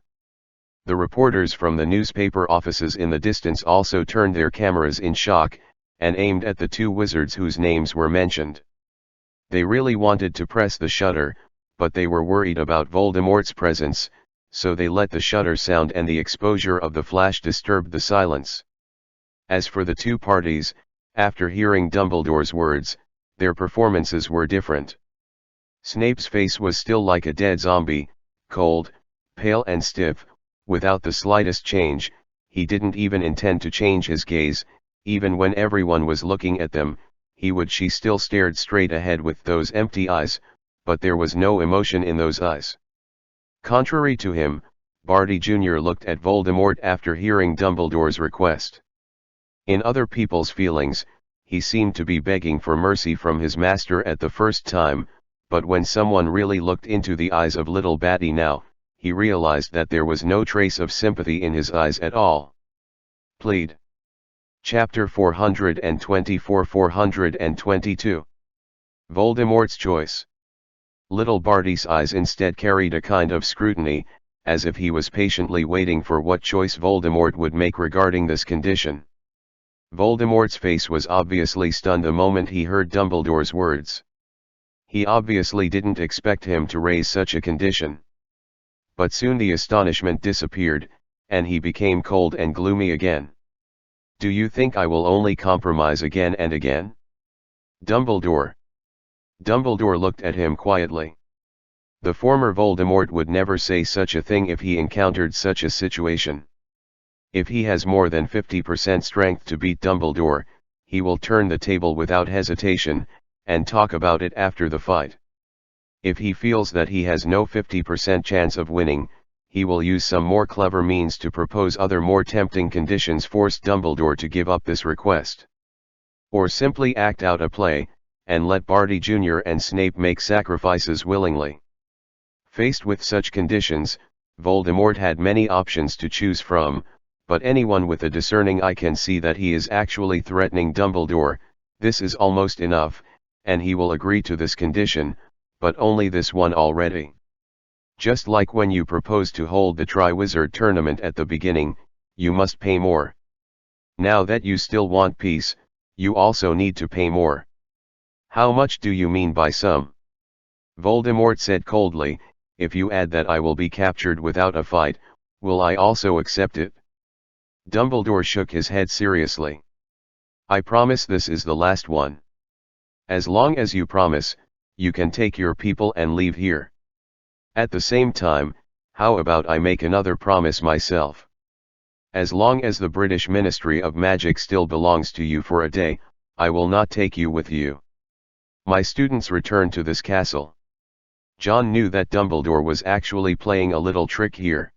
The reporters from the newspaper offices in the distance also turned their cameras in shock, and aimed at the two wizards whose names were mentioned. They really wanted to press the shutter, but they were worried about Voldemort's presence, so they let the shutter sound and the exposure of the flash disturbed the silence. As for the two parties, after hearing Dumbledore's words, their performances were different. Snape's face was still like a dead zombie, cold, pale and stiff, without the slightest change. He didn't even intend to change his gaze, even when everyone was looking at them, she still stared straight ahead with those empty eyes, but there was no emotion in those eyes. Contrary to him, Barty Jr. looked at Voldemort after hearing Dumbledore's request. In other people's feelings, he seemed to be begging for mercy from his master at the first time, but when someone really looked into the eyes of little Batty now, he realized that there was no trace of sympathy in his eyes at all. "Plead. Chapter 424-422. Voldemort's Choice. Little Barty's eyes instead carried a kind of scrutiny, as if he was patiently waiting for what choice Voldemort would make regarding this condition. Voldemort's face was obviously stunned the moment he heard Dumbledore's words. He obviously didn't expect him to raise such a condition. But soon the astonishment disappeared, and he became cold and gloomy again. "Do you think I will only compromise again and again? Dumbledore." Dumbledore looked at him quietly. The former Voldemort would never say such a thing if he encountered such a situation. If he has more than 50% strength to beat Dumbledore, he will turn the table without hesitation, and talk about it after the fight. If he feels that he has no 50% chance of winning, he will use some more clever means to propose other more tempting conditions, force Dumbledore to give up this request. Or simply act out a play, and let Barty Jr. and Snape make sacrifices willingly. Faced with such conditions, Voldemort had many options to choose from, but anyone with a discerning eye can see that he is actually threatening Dumbledore. This is almost enough, and he will agree to this condition, but only this one already. Just like when you propose to hold the Triwizard Tournament at the beginning, you must pay more. Now that you still want peace, you also need to pay more. How much do you mean by some? Voldemort said coldly, "If you add that I will be captured without a fight, will I also accept it?" Dumbledore shook his head seriously. "I promise this is the last one. As long as you promise, you can take your people and leave here. At the same time, how about I make another promise myself? As long as the British Ministry of Magic still belongs to you for a day, I will not take you with you. My students return to this castle." John knew that Dumbledore was actually playing a little trick here.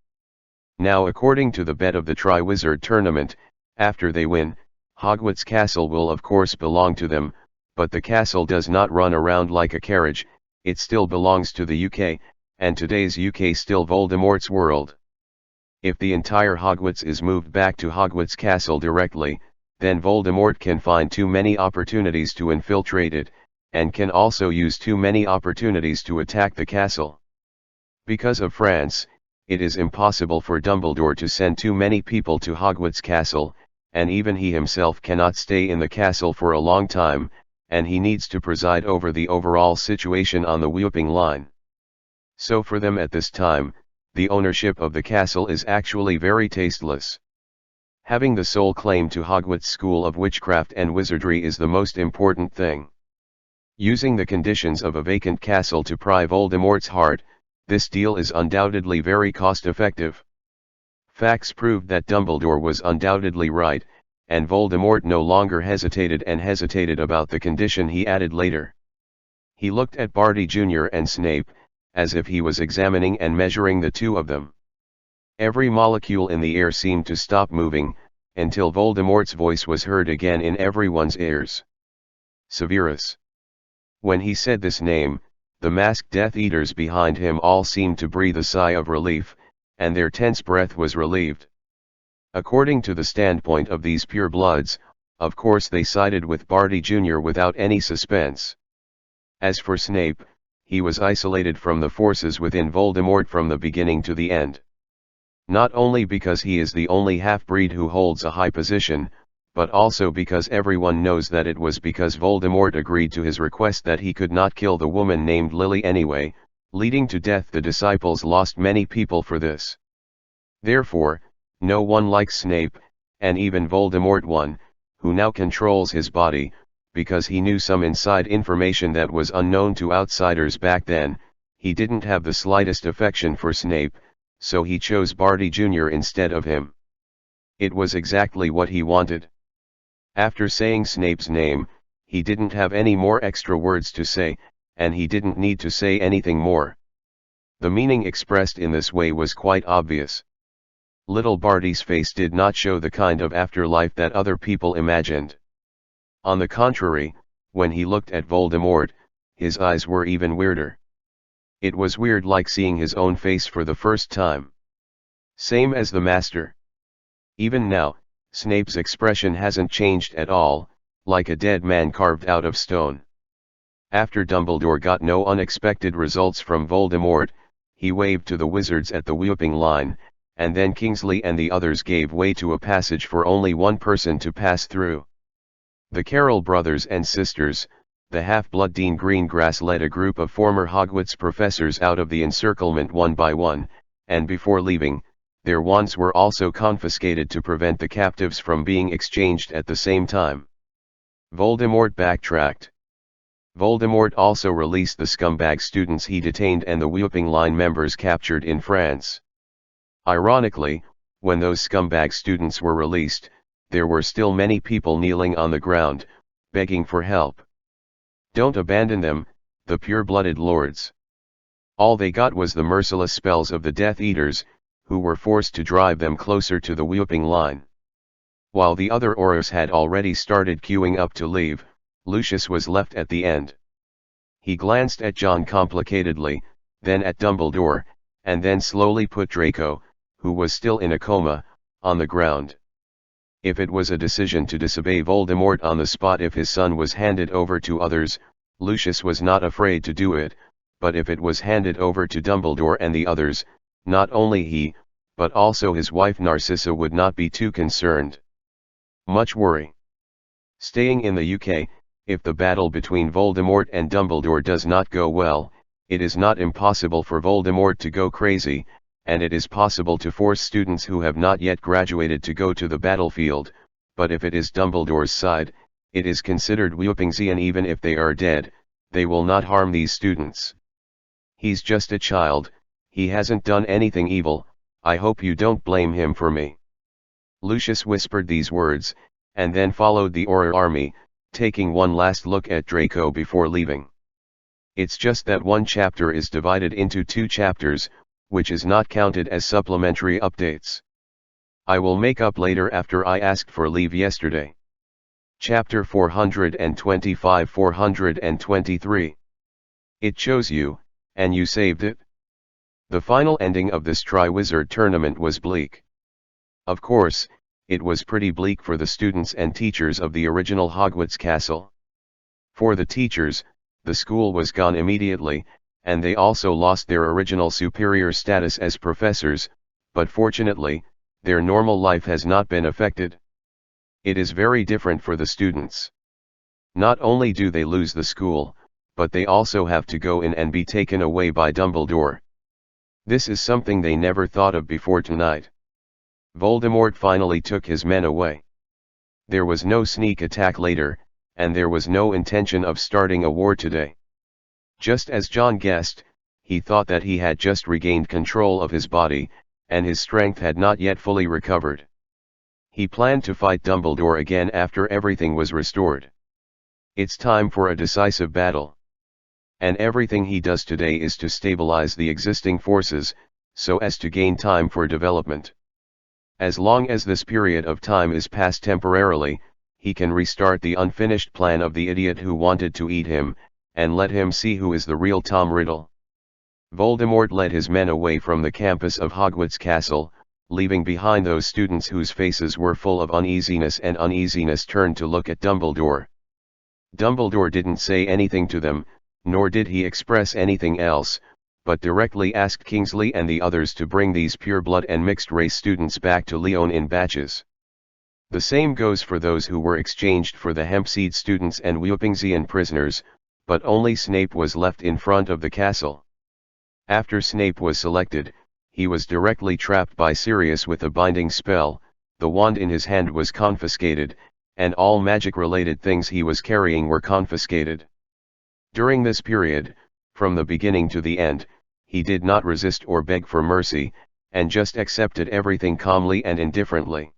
Now, according to the bet of the Triwizard Tournament, after they win, Hogwarts Castle will of course belong to them, but the castle does not run around like a carriage. It still belongs to the UK, and today's UK still Voldemort's world. If the entire Hogwarts is moved back to Hogwarts Castle directly, then Voldemort can find too many opportunities to infiltrate it, and can also use too many opportunities to attack the castle. Because of France, it is impossible for Dumbledore to send too many people to Hogwarts Castle, and even he himself cannot stay in the castle for a long time, and he needs to preside over the overall situation on the Whooping Line. So for them at this time, the ownership of the castle is actually very tasteless. Having the sole claim to Hogwarts School of Witchcraft and Wizardry is the most important thing. Using the conditions of a vacant castle to pry Voldemort's heart, this deal is undoubtedly very cost-effective. Facts proved that Dumbledore was undoubtedly right, and Voldemort no longer hesitated about the condition he added later. He looked at Barty Jr. and Snape, as if he was examining and measuring the two of them. Every molecule in the air seemed to stop moving, until Voldemort's voice was heard again in everyone's ears. Severus. When he said this name, the masked Death Eaters behind him all seemed to breathe a sigh of relief, and their tense breath was relieved. According to the standpoint of these purebloods, of course they sided with Barty Jr. without any suspense. As for Snape, he was isolated from the forces within Voldemort from the beginning to the end. Not only because he is the only half-breed who holds a high position, but also because everyone knows that it was because Voldemort agreed to his request that he could not kill the woman named Lily anyway, leading to death. The disciples lost many people for this. Therefore, no one likes Snape, and even Voldemort won, who now controls his body, because he knew some inside information that was unknown to outsiders back then. He didn't have the slightest affection for Snape, so he chose Barty Jr. instead of him. It was exactly what he wanted. After saying Snape's name, he didn't have any more extra words to say, and he didn't need to say anything more. The meaning expressed in this way was quite obvious. Little Barty's face did not show the kind of afterlife that other people imagined. On the contrary, when he looked at Voldemort, his eyes were even weirder. It was weird, like seeing his own face for the first time. Same as the Master. Even now, Snape's expression hasn't changed at all, like a dead man carved out of stone. After Dumbledore got no unexpected results from Voldemort, he waved to the wizards at the whooping line, and then Kingsley and the others gave way to a passage for only one person to pass through. The Carroll brothers and sisters, the half-blood Dean Greengrass led a group of former Hogwarts professors out of the encirclement one by one, and before leaving, their wands were also confiscated to prevent the captives from being exchanged at the same time. Voldemort backtracked. Voldemort also released the scumbag students he detained and the whooping line members captured in France. Ironically, when those scumbag students were released, there were still many people kneeling on the ground, begging for help. Don't abandon them, the pure-blooded lords. All they got was the merciless spells of the Death Eaters, who were forced to drive them closer to the whooping line. While the other Aurors had already started queuing up to leave, Lucius was left at the end. He glanced at John complicatedly, then at Dumbledore, and then slowly put Draco, who was still in a coma, on the ground. If it was a decision to disobey Voldemort on the spot if his son was handed over to others, Lucius was not afraid to do it, but if it was handed over to Dumbledore and the others, not only he, but also his wife Narcissa would not be too concerned. Much worry. Staying in the UK, if the battle between Voldemort and Dumbledore does not go well, it is not impossible for Voldemort to go crazy, and it is possible to force students who have not yet graduated to go to the battlefield, but if it is Dumbledore's side, it is considered whoopingzy, and even if they are dead, they will not harm these students. He's just a child, he hasn't done anything evil, I hope you don't blame him for me. Lucius whispered these words, and then followed the Auror army, taking one last look at Draco before leaving. It's just that one chapter is divided into 2 chapters, which is not counted as supplementary updates. I will make up later after I asked for leave yesterday. Chapter 425-423. It chose you, and you saved it. The final ending of this Triwizard tournament was bleak. Of course, it was pretty bleak for the students and teachers of the original Hogwarts castle. For the teachers, the school was gone immediately, and they also lost their original superior status as professors, but fortunately, their normal life has not been affected. It is very different for the students. Not only do they lose the school, but they also have to go in and be taken away by Dumbledore. This is something they never thought of before tonight. Voldemort finally took his men away. There was no sneak attack later, and there was no intention of starting a war today. Just as John guessed, he thought that he had just regained control of his body, and his strength had not yet fully recovered. He planned to fight Dumbledore again after everything was restored. It's time for a decisive battle. And everything he does today is to stabilize the existing forces, so as to gain time for development. As long as this period of time is passed temporarily, he can restart the unfinished plan of the idiot who wanted to eat him, and let him see who is the real Tom Riddle. Voldemort led his men away from the campus of Hogwarts Castle, leaving behind those students whose faces were full of uneasiness, and uneasiness turned to look at Dumbledore. Dumbledore didn't say anything to them, nor did he express anything else, but directly asked Kingsley and the others to bring these pure-blood and mixed-race students back to Lyon in batches. The same goes for those who were exchanged for the Hempseed students and Whoopingsian prisoners, but only Snape was left in front of the castle. After Snape was selected, he was directly trapped by Sirius with a binding spell, the wand in his hand was confiscated, and all magic-related things he was carrying were confiscated. During this period, from the beginning to the end, he did not resist or beg for mercy, and just accepted everything calmly and indifferently.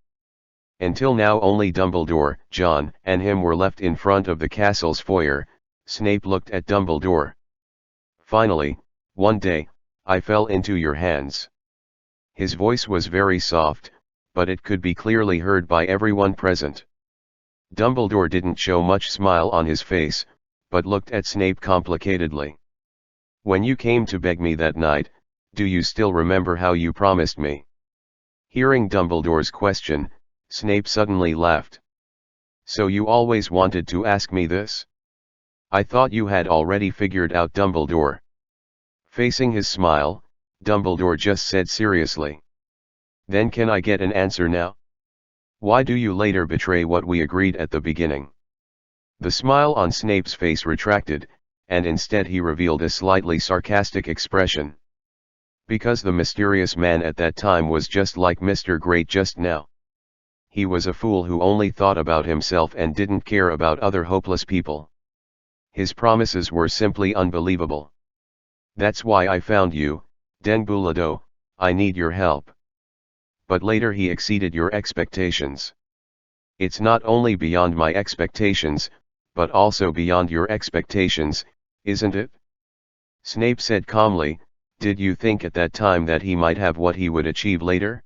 Until now only Dumbledore, John, and him were left in front of the castle's foyer. Snape looked at Dumbledore. Finally, one day, I fell into your hands. His voice was very soft, but it could be clearly heard by everyone present. Dumbledore didn't show much smile on his face, but looked at Snape complicatedly. When you came to beg me that night, do you still remember how you promised me? Hearing Dumbledore's question, Snape suddenly laughed. So you always wanted to ask me this? I thought you had already figured out Dumbledore. Facing his smile, Dumbledore just said seriously. Then can I get an answer now? Why do you later betray what we agreed at the beginning? The smile on Snape's face retracted, and instead he revealed a slightly sarcastic expression. Because the mysterious man at that time was just like Mr. Great just now. He was a fool who only thought about himself and didn't care about other hopeless people. His promises were simply unbelievable. That's why I found you, Dumbledore. I need your help. But later he exceeded your expectations. It's not only beyond my expectations, but also beyond your expectations, isn't it? Snape said calmly, did you think at that time that he might have what he would achieve later?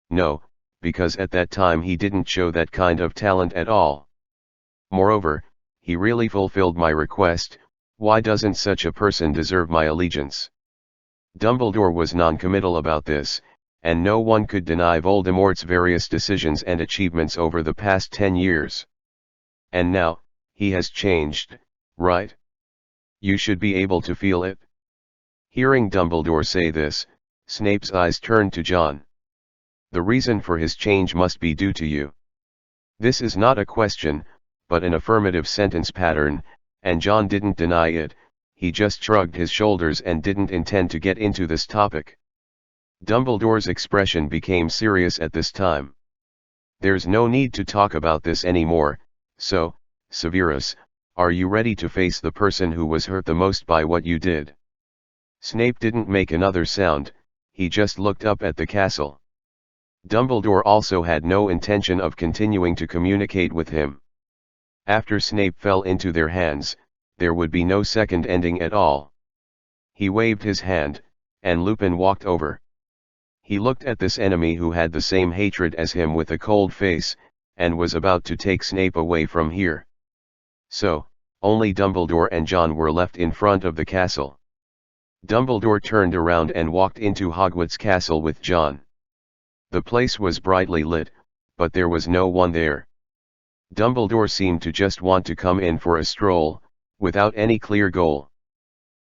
No, because at that time he didn't show that kind of talent at all. Moreover, he really fulfilled my request. Why doesn't such a person deserve my allegiance? Dumbledore was non-committal about this, and no one could deny Voldemort's various decisions and achievements over the past 10 years. And now, he has changed, right? You should be able to feel it. Hearing Dumbledore say this, Snape's eyes turned to John. The reason for his change must be due to you. This is not a question, but an affirmative sentence pattern, and John didn't deny it. He just shrugged his shoulders and didn't intend to get into this topic. Dumbledore's expression became serious at this time. There's no need to talk about this anymore, so, Severus, are you ready to face the person who was hurt the most by what you did? Snape didn't make another sound, he just looked up at the castle. Dumbledore also had no intention of continuing to communicate with him. After Snape fell into their hands, there would be no second ending at all. He waved his hand, and Lupin walked over. He looked at this enemy who had the same hatred as him with a cold face, and was about to take Snape away from here. So, only Dumbledore and John were left in front of the castle. Dumbledore turned around and walked into Hogwarts Castle with John. The place was brightly lit, but there was no one there. Dumbledore seemed to just want to come in for a stroll, without any clear goal.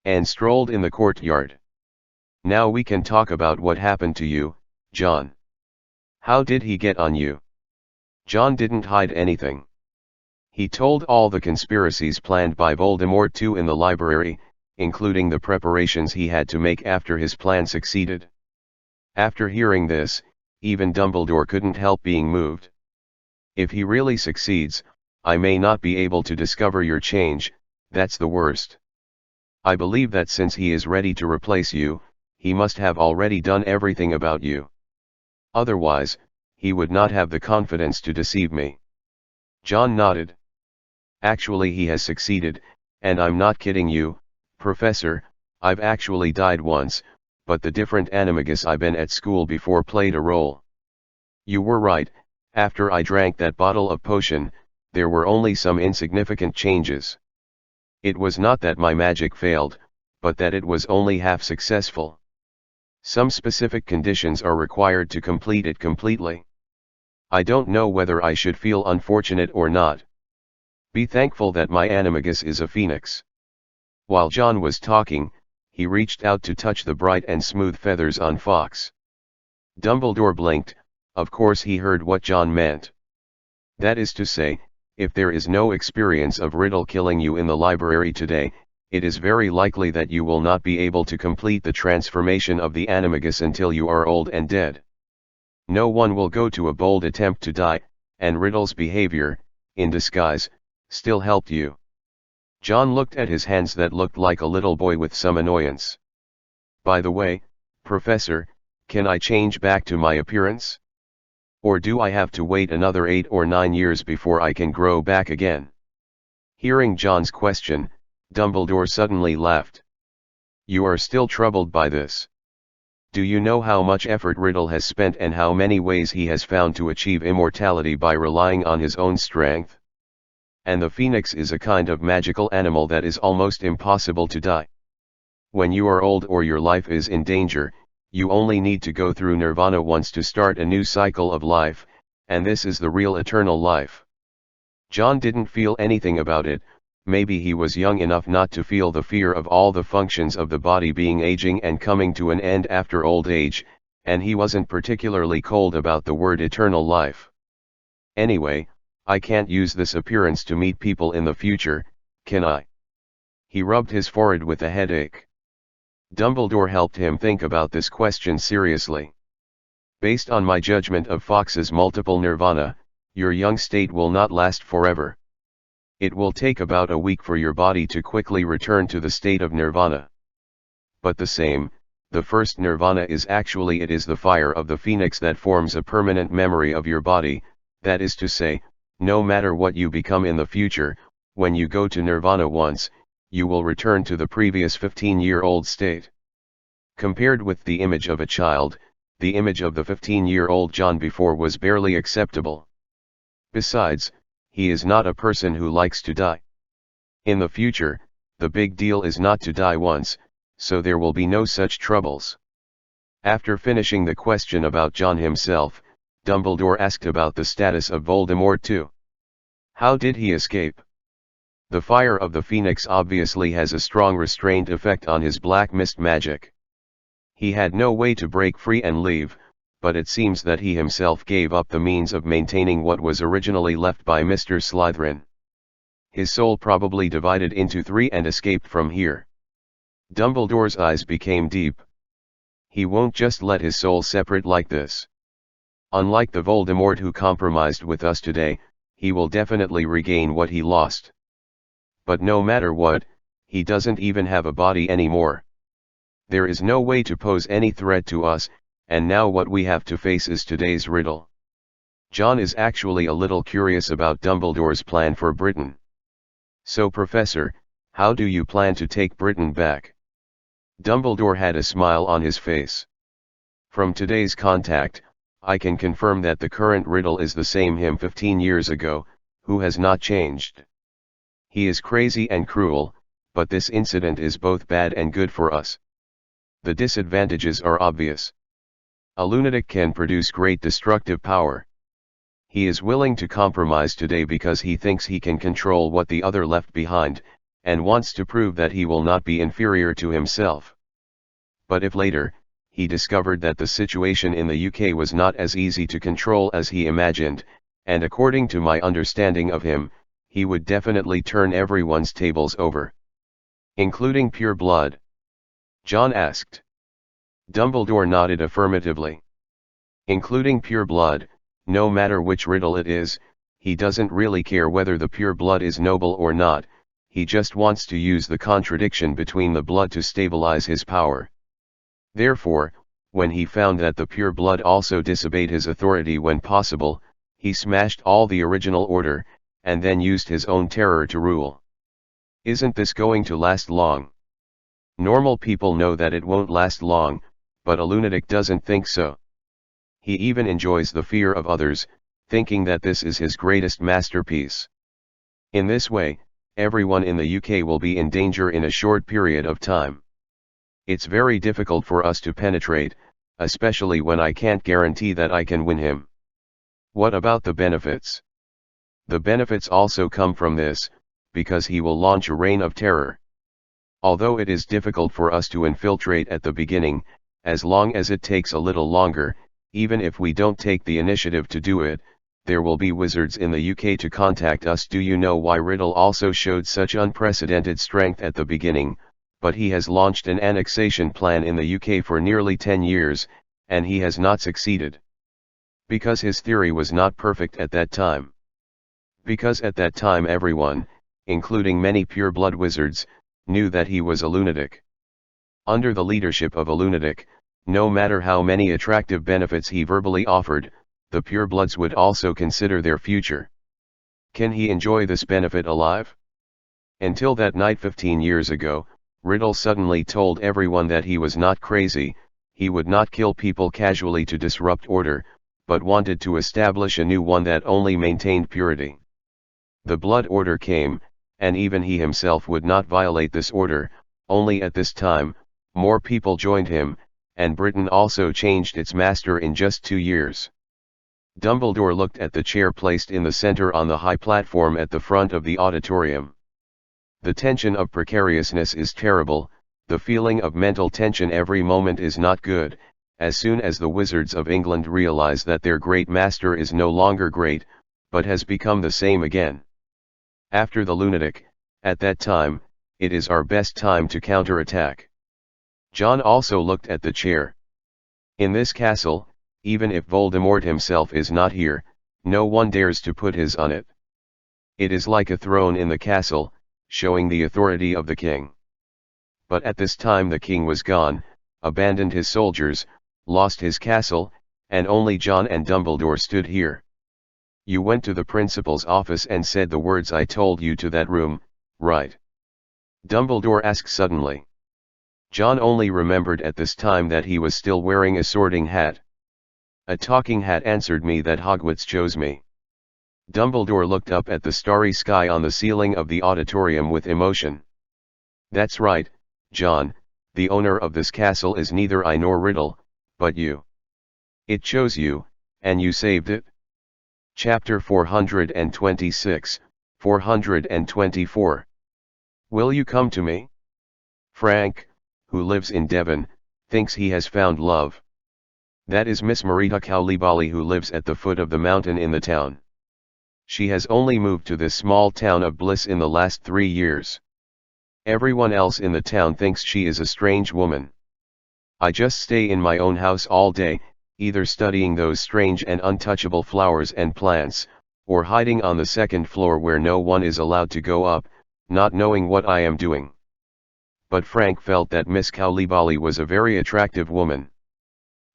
And strolled in the courtyard. Now we can talk about what happened to you, John. How did he get on you? John didn't hide anything. He told all the conspiracies planned by Voldemort II in the library, including the preparations he had to make after his plan succeeded. After hearing this, even Dumbledore couldn't help being moved. If he really succeeds, I may not be able to discover your change, that's the worst. I believe that since he is ready to replace you, he must have already done everything about you. Otherwise, he would not have the confidence to deceive me. John nodded. Actually he has succeeded, and I'm not kidding you, Professor. I've actually died once, but the different animagus I've been at school before played a role. You were right, after I drank that bottle of potion, there were only some insignificant changes. It was not that my magic failed, but that it was only half successful. Some specific conditions are required to complete it completely. I don't know whether I should feel unfortunate or not. Be thankful that my animagus is a phoenix. While John was talking, he reached out to touch the bright and smooth feathers on Fawkes. Dumbledore blinked. Of course he heard what John meant. That is to say, if there is no experience of Riddle killing you in the library today, it is very likely that you will not be able to complete the transformation of the animagus until you are old and dead. No one will go to a bold attempt to die, and Riddle's behavior, in disguise, still helped you. John looked at his hands that looked like a little boy with some annoyance. By the way, Professor, can I change back to my appearance? Or do I have to wait another 8 or 9 years before I can grow back again? Hearing John's question, Dumbledore suddenly laughed. You are still troubled by this. Do you know how much effort Riddle has spent and how many ways he has found to achieve immortality by relying on his own strength? And the phoenix is a kind of magical animal that is almost impossible to die. When you are old or your life is in danger, you only need to go through nirvana once to start a new cycle of life, And this is the real eternal life. John didn't feel anything about it. Maybe he was young enough not to feel the fear of all the functions of the body being aging and coming to an end after old age, and he wasn't particularly cold about the word eternal life. Anyway, I can't use this appearance to meet people in the future, can I? He rubbed his forehead with a headache. Dumbledore helped him think about this question seriously. Based on my judgment of Fox's multiple nirvana, your young state will not last forever. It will take about a week for your body to quickly return to the state of nirvana. But the first nirvana is actually it is the fire of the phoenix that forms a permanent memory of your body, that is to say, no matter what you become in the future, when you go to nirvana once, you will return to the previous 15-year-old state. Compared with the image of a child, the image of the 15-year-old John before was barely acceptable. Besides, he is not a person who likes to die. In the future, the big deal is not to die once, so there will be no such troubles. After finishing the question about John himself, Dumbledore asked about the status of Voldemort too. How did he escape? The fire of the Phoenix obviously has a strong restraint effect on his black mist magic. He had no way to break free and leave, but it seems that he himself gave up the means of maintaining what was originally left by Mr. Slytherin. His soul probably divided into three and escaped from here. Dumbledore's eyes became deep. He won't just let his soul separate like this. Unlike the Voldemort who compromised with us today, he will definitely regain what he lost. But no matter what, he doesn't even have a body anymore. There is no way to pose any threat to us, and now what we have to face is today's riddle. John is actually a little curious about Dumbledore's plan for Britain. So Professor, how do you plan to take Britain back? Dumbledore had a smile on his face. From today's contact, I can confirm that the current riddle is the same him 15 years ago, who has not changed. He is crazy and cruel, but this incident is both bad and good for us. The disadvantages are obvious. A lunatic can produce great destructive power. He is willing to compromise today because he thinks he can control what the other left behind, and wants to prove that he will not be inferior to himself. But if later, he discovered that the situation in the UK was not as easy to control as he imagined, and according to my understanding of him, he would definitely turn everyone's tables over. Including pure blood? John asked. Dumbledore nodded affirmatively. Including pure blood, no matter which riddle it is, he doesn't really care whether the pure blood is noble or not, he just wants to use the contradiction between the blood to stabilize his power. Therefore, when he found that the pure blood also disobeyed his authority when possible, he smashed all the original order, and then used his own terror to rule. Isn't this going to last long? Normal people know that it won't last long, but a lunatic doesn't think so. He even enjoys the fear of others, thinking that this is his greatest masterpiece. In this way, everyone in the UK will be in danger in a short period of time. It's very difficult for us to penetrate, especially when I can't guarantee that I can win him. What about the benefits? The benefits also come from this, because he will launch a reign of terror. Although it is difficult for us to infiltrate at the beginning, as long as it takes a little longer, even if we don't take the initiative to do it, there will be wizards in the UK to contact us. Do you know why Riddle also showed such unprecedented strength at the beginning, but he has launched an annexation plan in the UK for nearly 10 years, and he has not succeeded? Because his theory was not perfect at that time. Because at that time everyone, including many pure-blood wizards, knew that he was a lunatic. Under the leadership of a lunatic, no matter how many attractive benefits he verbally offered, the purebloods would also consider their future. Can he enjoy this benefit alive? Until that night 15 years ago, Riddle suddenly told everyone that he was not crazy, he would not kill people casually to disrupt order, but wanted to establish a new one that only maintained purity. The blood order came, and even he himself would not violate this order. Only at this time, more people joined him, and Britain also changed its master in just 2 years. Dumbledore looked at the chair placed in the center on the high platform at the front of the auditorium. The tension of precariousness is terrible, the feeling of mental tension every moment is not good. As soon as the Wizards of England realize that their great master is no longer great, but has become the same again. After the lunatic, at that time, it is our best time to counterattack. John also looked at the chair. In this castle, even if Voldemort himself is not here, no one dares to put his on it. It is like a throne in the castle, showing the authority of the king. But at this time the king was gone, abandoned his soldiers, lost his castle, and only John and Dumbledore stood here. You went to the principal's office and said the words I told you to that room, right? Dumbledore asked suddenly. John only remembered at this time that he was still wearing a sorting hat. A talking hat answered me that Hogwarts chose me. Dumbledore looked up at the starry sky on the ceiling of the auditorium with emotion. That's right, John, the owner of this castle is neither I nor Riddle, but you. It chose you, and you saved it. Chapter 426, 424. Will you come to me? Frank, who lives in Devon, thinks he has found love. That is Miss Marita Cowley who lives at the foot of the mountain in the town. She has only moved to this small town of Bliss in the last 3 years. Everyone else in the town thinks she is a strange woman. I just stay in my own house all day, either studying those strange and untouchable flowers and plants, or hiding on the second floor where no one is allowed to go up, not knowing what I am doing. But Frank felt that Miss Cowley was a very attractive woman.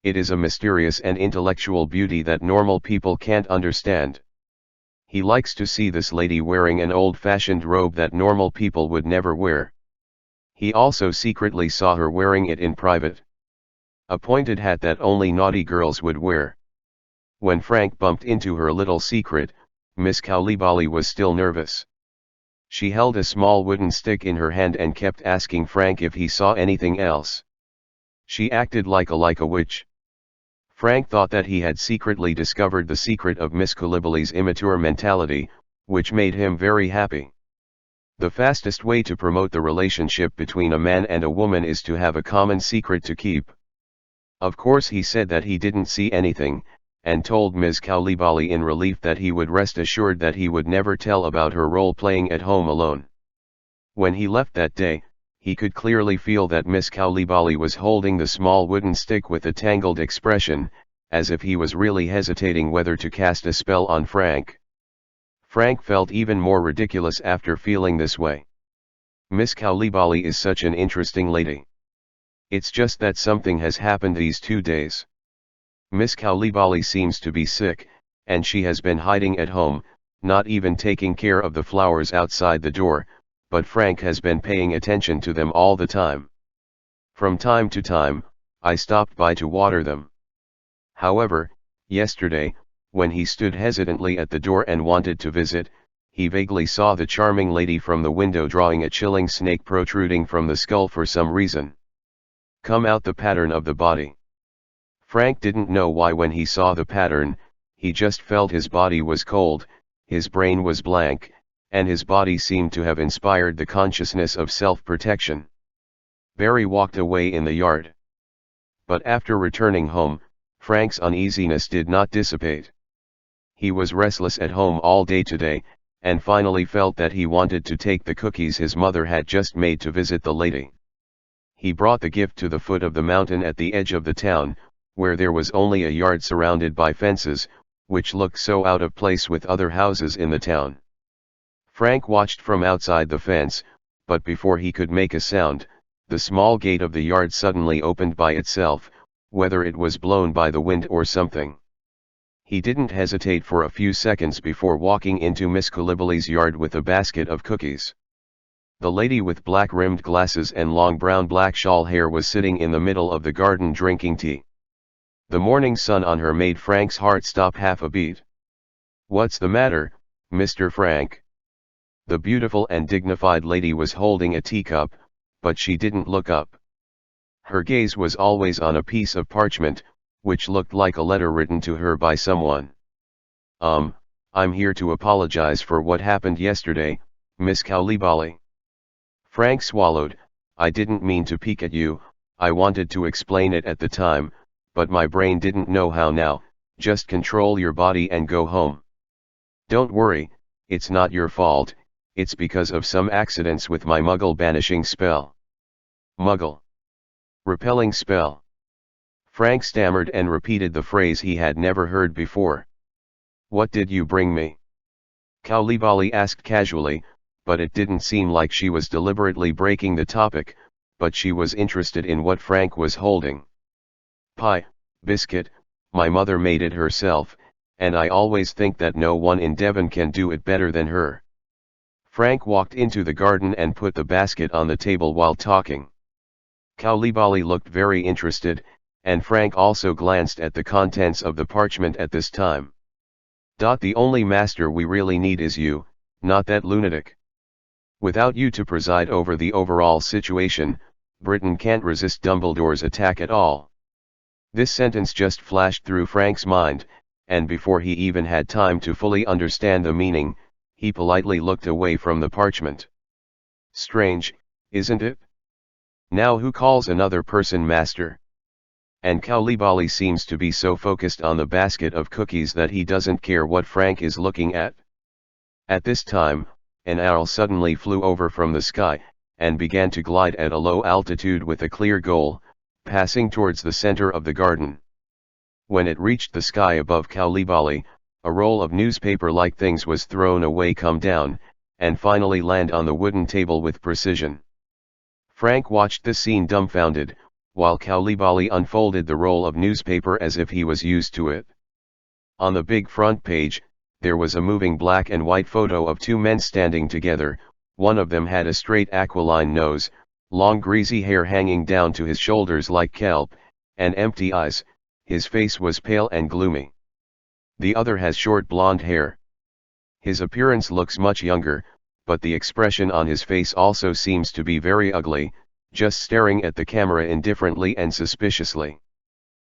It is a mysterious and intellectual beauty that normal people can't understand. He likes to see this lady wearing an old-fashioned robe that normal people would never wear. He also secretly saw her wearing it in private. A pointed hat that only naughty girls would wear. When Frank bumped into her little secret, Miss Cowley was still nervous. She held a small wooden stick in her hand and kept asking Frank if he saw anything else. She acted like a witch. Frank thought that he had secretly discovered the secret of Miss Cowley's immature mentality, which made him very happy. The fastest way to promote the relationship between a man and a woman is to have a common secret to keep. Of course he said that he didn't see anything, and told Miss Cowley in relief that he would rest assured that he would never tell about her role-playing at home alone. When he left that day, he could clearly feel that Miss Cowley was holding the small wooden stick with a tangled expression, as if he was really hesitating whether to cast a spell on Frank. Frank felt even more ridiculous after feeling this way. Miss Cowley is such an interesting lady. It's just that something has happened these 2 days. Miss Cowley seems to be sick, and she has been hiding at home, not even taking care of the flowers outside the door, but Frank has been paying attention to them all the time. From time to time, I stopped by to water them. However, yesterday, when he stood hesitantly at the door and wanted to visit, he vaguely saw the charming lady from the window drawing a chilling snake protruding from the skull for some reason. Come out the pattern of the body. Frank didn't know why when he saw the pattern, he just felt his body was cold, his brain was blank, and his body seemed to have inspired the consciousness of self-protection. Barry walked away in the yard. But after returning home, Frank's uneasiness did not dissipate. He was restless at home all day today, and finally felt that he wanted to take the cookies his mother had just made to visit the lady. He brought the gift to the foot of the mountain at the edge of the town, where there was only a yard surrounded by fences, which looked so out of place with other houses in the town. Frank watched from outside the fence, but before he could make a sound, the small gate of the yard suddenly opened by itself, whether it was blown by the wind or something. He didn't hesitate for a few seconds before walking into Miss Cowley's yard with a basket of cookies. The lady with black-rimmed glasses and long brown-black shawl hair was sitting in the middle of the garden drinking tea. The morning sun on her made Frank's heart stop half a beat. "What's the matter, Mr. Frank?" The beautiful and dignified lady was holding a teacup, but she didn't look up. Her gaze was always on a piece of parchment, which looked like a letter written to her by someone. Um, I'm here to apologize for what happened yesterday, Miss Coulibaly. Frank swallowed. I didn't mean to peek at you, I wanted to explain it at the time, but my brain didn't know how now, just control your body and go home. Don't worry, it's not your fault, it's because of some accidents with my muggle banishing spell. Muggle. Repelling spell. Frank stammered and repeated the phrase he had never heard before. What did you bring me? Coulibaly asked casually, but it didn't seem like she was deliberately breaking the topic, but she was interested in what Frank was holding. Pie, biscuit, my mother made it herself, and I always think that no one in Devon can do it better than her. Frank walked into the garden and put the basket on the table while talking. Coulibaly looked very interested, and Frank also glanced at the contents of the parchment at this time. The only master we really need is you, not that lunatic. Without you to preside over the overall situation, Britain can't resist Dumbledore's attack at all. This sentence just flashed through Frank's mind, and before he even had time to fully understand the meaning, he politely looked away from the parchment. Strange, isn't it? Now who calls another person master? And Coulibaly seems to be so focused on the basket of cookies that he doesn't care what Frank is looking at. At this time, an owl suddenly flew over from the sky, and began to glide at a low altitude with a clear goal, passing towards the center of the garden. When it reached the sky above Coulibaly, a roll of newspaper-like things was thrown away, come down, and finally land on the wooden table with precision. Frank watched the scene dumbfounded, while Coulibaly unfolded the roll of newspaper as if he was used to it. On the big front page, there was a moving black and white photo of two men standing together. One of them had a straight aquiline nose, long greasy hair hanging down to his shoulders like kelp, and empty eyes. His face was pale and gloomy. The other has short blonde hair. His appearance looks much younger, but the expression on his face also seems to be very ugly, just staring at the camera indifferently and suspiciously.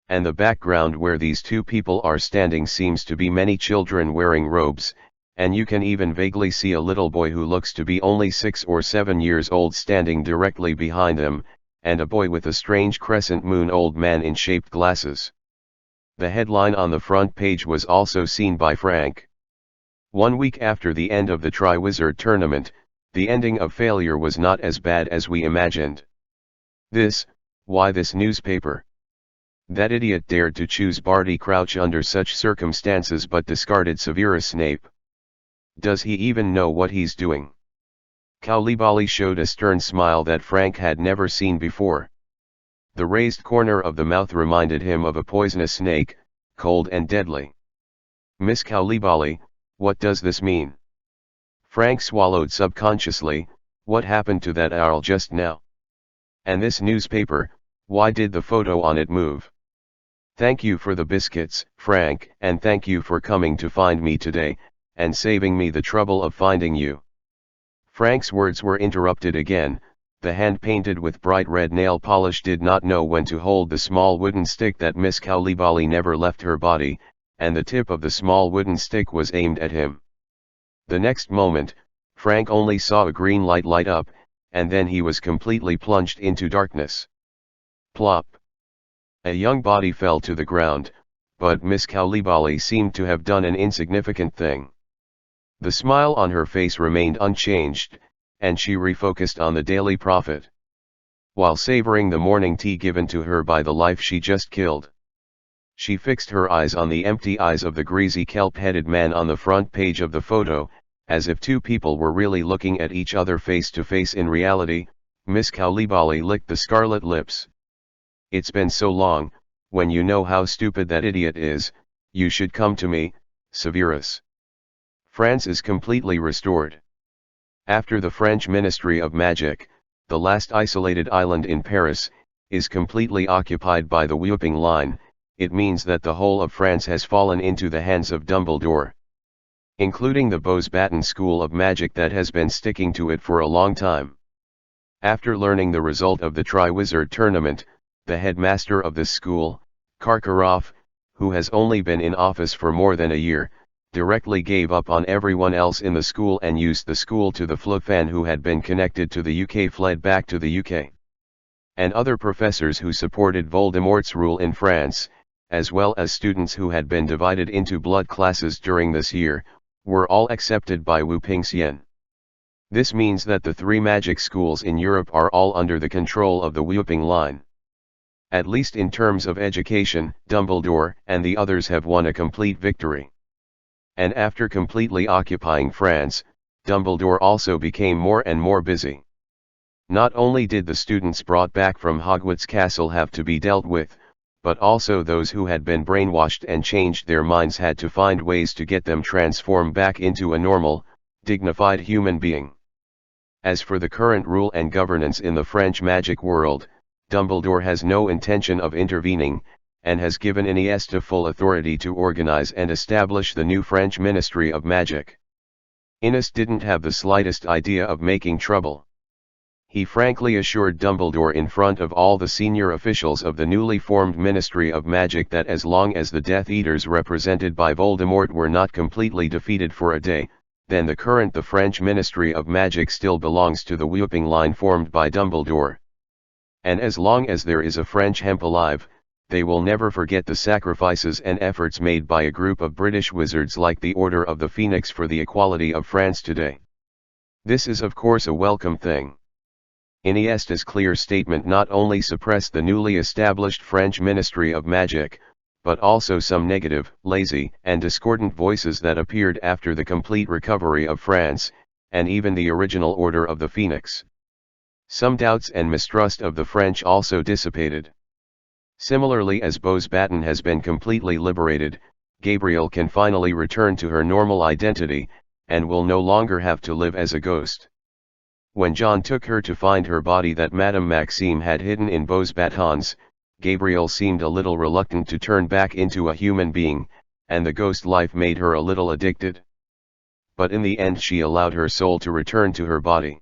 And the background where these two people are standing seems to be many children wearing robes, and you can even vaguely see a little boy who looks to be only 6 or 7 years old standing directly behind them, and a boy with a strange crescent moon old man in shaped glasses. The headline on the front page was also seen by Frank. 1 week after the end of the Triwizard Tournament, the ending of failure was not as bad as we imagined. Why this newspaper? That idiot dared to choose Barty Crouch under such circumstances but discarded Severus Snape. Does he even know what he's doing? Coulibaly showed a stern smile that Frank had never seen before. The raised corner of the mouth reminded him of a poisonous snake, cold and deadly. Miss Coulibaly, what does this mean? Frank swallowed subconsciously. What happened to that owl just now? And this newspaper, why did the photo on it move? Thank you for the biscuits, Frank, and thank you for coming to find me today, and saving me the trouble of finding you. Frank's words were interrupted again. The hand painted with bright red nail polish did not know when to hold the small wooden stick that Miss Coulibaly never left her body, and the tip of the small wooden stick was aimed at him. The next moment, Frank only saw a green light light up, and then he was completely plunged into darkness. Plop! A young body fell to the ground, but Miss Coulibaly seemed to have done an insignificant thing. The smile on her face remained unchanged, and she refocused on the Daily Prophet, while savoring the morning tea given to her by the life she just killed. She fixed her eyes on the empty eyes of the greasy kelp-headed man on the front page of the photo, as if two people were really looking at each other face to face in reality. Miss Coulibaly licked the scarlet lips. It's been so long. When you know how stupid that idiot is, you should come to me, Severus. France is completely restored. After the French Ministry of Magic, the last isolated island in Paris, is completely occupied by the Whooping Line. It means that the whole of France has fallen into the hands of Dumbledore, including the Beauxbaton School of Magic that has been sticking to it for a long time. After learning the result of the Triwizard Tournament, the headmaster of this school, Karkaroff, who has only been in office for more than a year, directly gave up on everyone else in the school and used the school to the Flufan who had been connected to the UK fled back to the UK. And other professors who supported Voldemort's rule in France, as well as students who had been divided into blood classes during this year, were all accepted by Wu Pingxian. This means that the three magic schools in Europe are all under the control of the Wuping line. At least in terms of education, Dumbledore and the others have won a complete victory. And after completely occupying France, Dumbledore also became more and more busy. Not only did the students brought back from Hogwarts Castle have to be dealt with, but also those who had been brainwashed and changed their minds had to find ways to get them transformed back into a normal, dignified human being. As for the current rule and governance in the French magic world, Dumbledore has no intention of intervening, and has given Iniesta full authority to organize and establish the new French Ministry of Magic. Ines didn't have the slightest idea of making trouble. He frankly assured Dumbledore in front of all the senior officials of the newly formed Ministry of Magic that as long as the Death Eaters represented by Voldemort were not completely defeated for a day, then the French Ministry of Magic still belongs to the Wuping line formed by Dumbledore. And as long as there is a French hemp alive, they will never forget the sacrifices and efforts made by a group of British wizards like the Order of the Phoenix for the equality of France today. This is of course a welcome thing. Iniesta's clear statement not only suppressed the newly established French Ministry of Magic, but also some negative, lazy, and discordant voices that appeared after the complete recovery of France, and even the original Order of the Phoenix. Some doubts and mistrust of the French also dissipated. Similarly, as Bose Baton has been completely liberated, Gabrielle can finally return to her normal identity, and will no longer have to live as a ghost. When John took her to find her body that Madame Maxime had hidden in Bose Baton's, Gabrielle seemed a little reluctant to turn back into a human being, and the ghost life made her a little addicted. But in the end she allowed her soul to return to her body.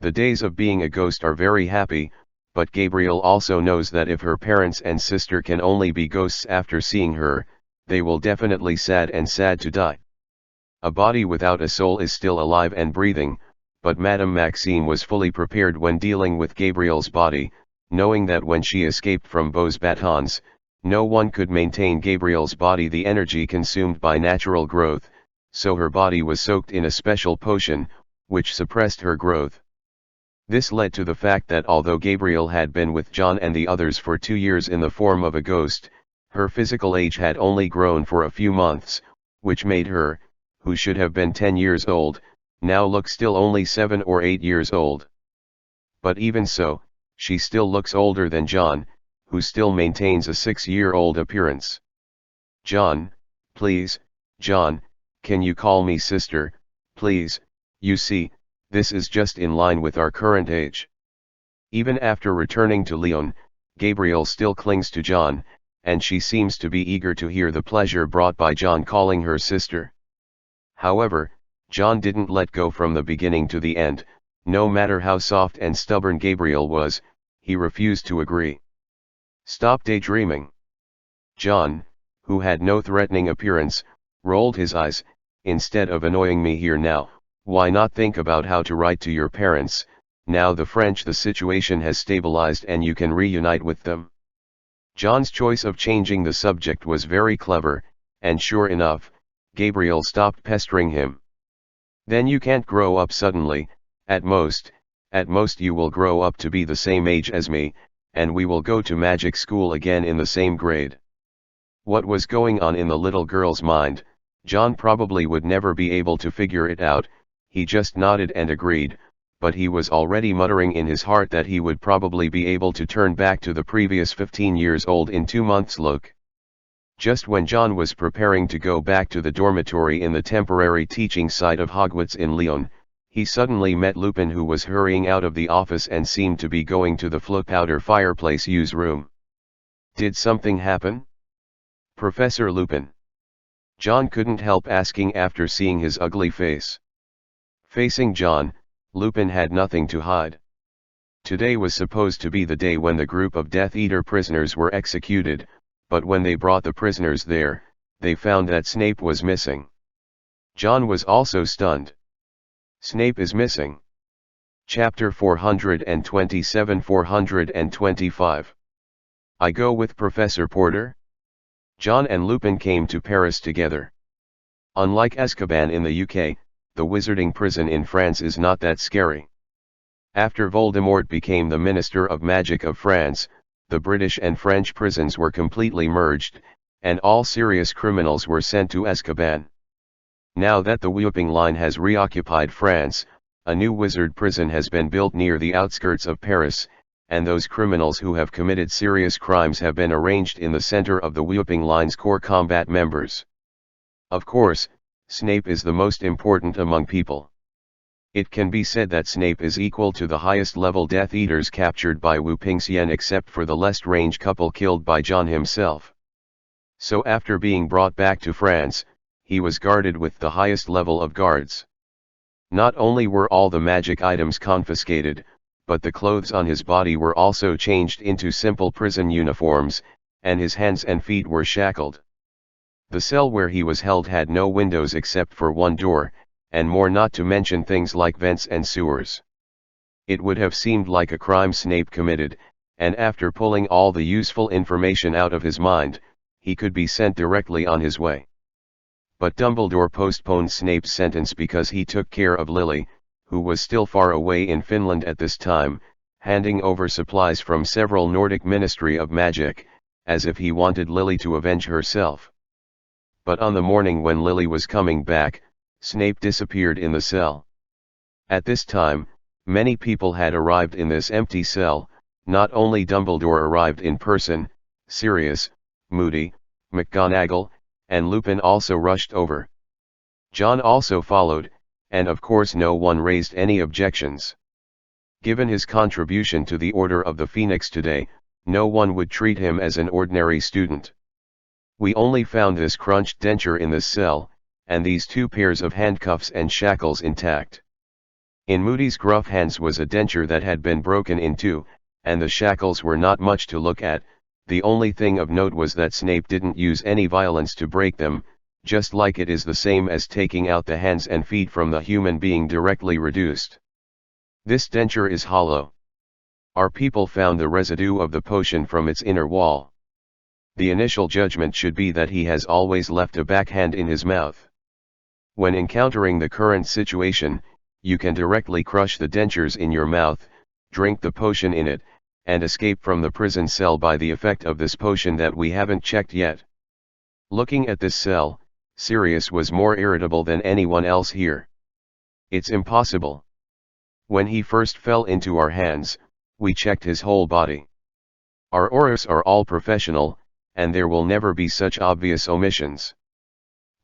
The days of being a ghost are very happy, but Gabrielle also knows that if her parents and sister can only be ghosts after seeing her, they will definitely sad to die. A body without a soul is still alive and breathing, but Madame Maxime was fully prepared when dealing with Gabrielle's body, knowing that when she escaped from Bose Baton's, no one could maintain Gabrielle's body the energy consumed by natural growth, so her body was soaked in a special potion, which suppressed her growth. This led to the fact that although Gabrielle had been with John and the others for 2 years in the form of a ghost, her physical age had only grown for a few months, which made her, who should have been 10 years old, now look still only 7 or 8 years old. But even so, she still looks older than John, who still maintains a 6-year-old appearance. John, please, John, can you call me sister, please? You see, this is just in line with our current age. Even after returning to Lyon, Gabrielle still clings to John, and she seems to be eager to hear the pleasure brought by John calling her sister. However, John didn't let go from the beginning to the end. No matter how soft and stubborn Gabrielle was, he refused to agree. Stop daydreaming. John, who had no threatening appearance, rolled his eyes. Instead of annoying me here now, why not think about how to write to your parents? Now the situation has stabilized and you can reunite with them. John's choice of changing the subject was very clever, and sure enough, Gabrielle stopped pestering him. Then you can't grow up suddenly. At most you will grow up to be the same age as me, and we will go to magic school again in the same grade. What was going on in the little girl's mind, John probably would never be able to figure it out. He just nodded and agreed, but he was already muttering in his heart that he would probably be able to turn back to the previous 15 years old in 2 months. Look. Just when John was preparing to go back to the dormitory in the temporary teaching site of Hogwarts in Lyon, he suddenly met Lupin, who was hurrying out of the office and seemed to be going to the Flowpowder fireplace use room. Did something happen? Professor Lupin? John couldn't help asking after seeing his ugly face. Facing John, Lupin had nothing to hide. Today was supposed to be the day when the group of Death Eater prisoners were executed, but when they brought the prisoners there, they found that Snape was missing. John was also stunned. Snape is missing. Chapter 427-425. I go with Professor Porter? John and Lupin came to Paris together. Unlike Azkaban in the UK, the wizarding prison in France is not that scary. After Voldemort became the Minister of Magic of France, the British and French prisons were completely merged, and all serious criminals were sent to Azkaban. Now that the Whooping Line has reoccupied France, a new wizard prison has been built near the outskirts of Paris, and those criminals who have committed serious crimes have been arranged in the center of the Whooping Line's core combat members. Of course, Snape is the most important among people. It can be said that Snape is equal to the highest level Death Eaters captured by Wu Pingxian except for the Lestrange couple killed by John himself. So after being brought back to France, he was guarded with the highest level of guards. Not only were all the magic items confiscated, but the clothes on his body were also changed into simple prison uniforms, and his hands and feet were shackled. The cell where he was held had no windows except for one door, and more, not to mention things like vents and sewers. It would have seemed like a crime Snape committed, and after pulling all the useful information out of his mind, he could be sent directly on his way. But Dumbledore postponed Snape's sentence because he took care of Lily, who was still far away in Finland at this time, handing over supplies from several Nordic Ministry of Magic, as if he wanted Lily to avenge herself. But on the morning when Lily was coming back, Snape disappeared in the cell. At this time, many people had arrived in this empty cell. Not only Dumbledore arrived in person, Sirius, Moody, McGonagall, and Lupin also rushed over. John also followed, and of course no one raised any objections. Given his contribution to the Order of the Phoenix today, no one would treat him as an ordinary student. We only found this crunched denture in this cell, and these two pairs of handcuffs and shackles intact. In Moody's gruff hands was a denture that had been broken in two, and the shackles were not much to look at. The only thing of note was that Snape didn't use any violence to break them, just like it is the same as taking out the hands and feet from the human being directly reduced. This denture is hollow. Our people found the residue of the potion from its inner wall. The initial judgment should be that he has always left a backhand in his mouth. When encountering the current situation, you can directly crush the dentures in your mouth, drink the potion in it, and escape from the prison cell by the effect of this potion that we haven't checked yet. Looking at this cell, Sirius was more irritable than anyone else here. It's impossible. When he first fell into our hands, we checked his whole body. Our Aurors are all professional, and there will never be such obvious omissions.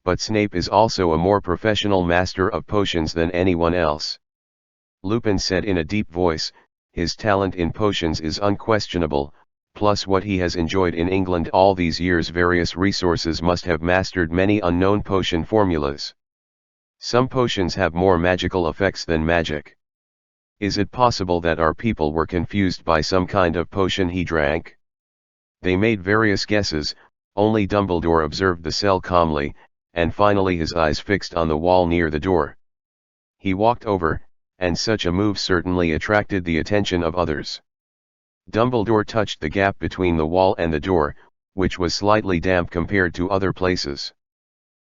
But Snape is also a more professional master of potions than anyone else. Lupin said in a deep voice, his talent in potions is unquestionable, plus what he has enjoyed in England all these years. Various resources must have mastered many unknown potion formulas. Some potions have more magical effects than magic. Is it possible that our people were confused by some kind of potion he drank? They made various guesses. Only Dumbledore observed the cell calmly, and finally his eyes fixed on the wall near the door. He walked over, and such a move certainly attracted the attention of others. Dumbledore touched the gap between the wall and the door, which was slightly damp compared to other places.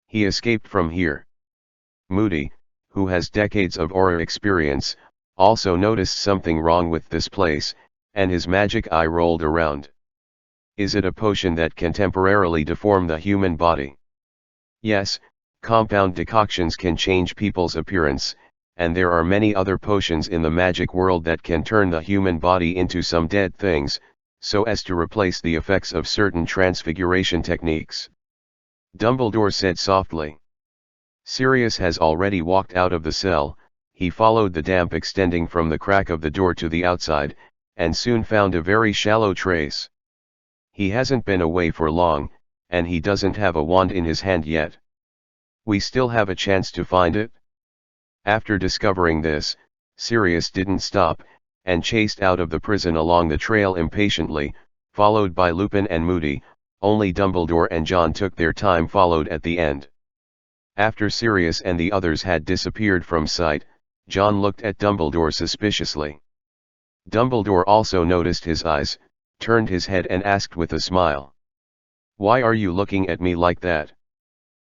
He escaped from here. Moody, who has decades of Auror experience, also noticed something wrong with this place, and his magic eye rolled around. Is it a potion that can temporarily deform the human body? Yes, compound decoctions can change people's appearance, and there are many other potions in the magic world that can turn the human body into some dead things, so as to replace the effects of certain transfiguration techniques. Dumbledore said softly. Sirius has already walked out of the cell. He followed the damp extending from the crack of the door to the outside, and soon found a very shallow trace. He hasn't been away for long, and he doesn't have a wand in his hand yet. We still have a chance to find it. After discovering this, Sirius didn't stop, and chased out of the prison along the trail impatiently, followed by Lupin and Moody. Only Dumbledore and John took their time, followed at the end. After Sirius and the others had disappeared from sight, John looked at Dumbledore suspiciously. Dumbledore also noticed his eyes, turned his head and asked with a smile. "Why are you looking at me like that?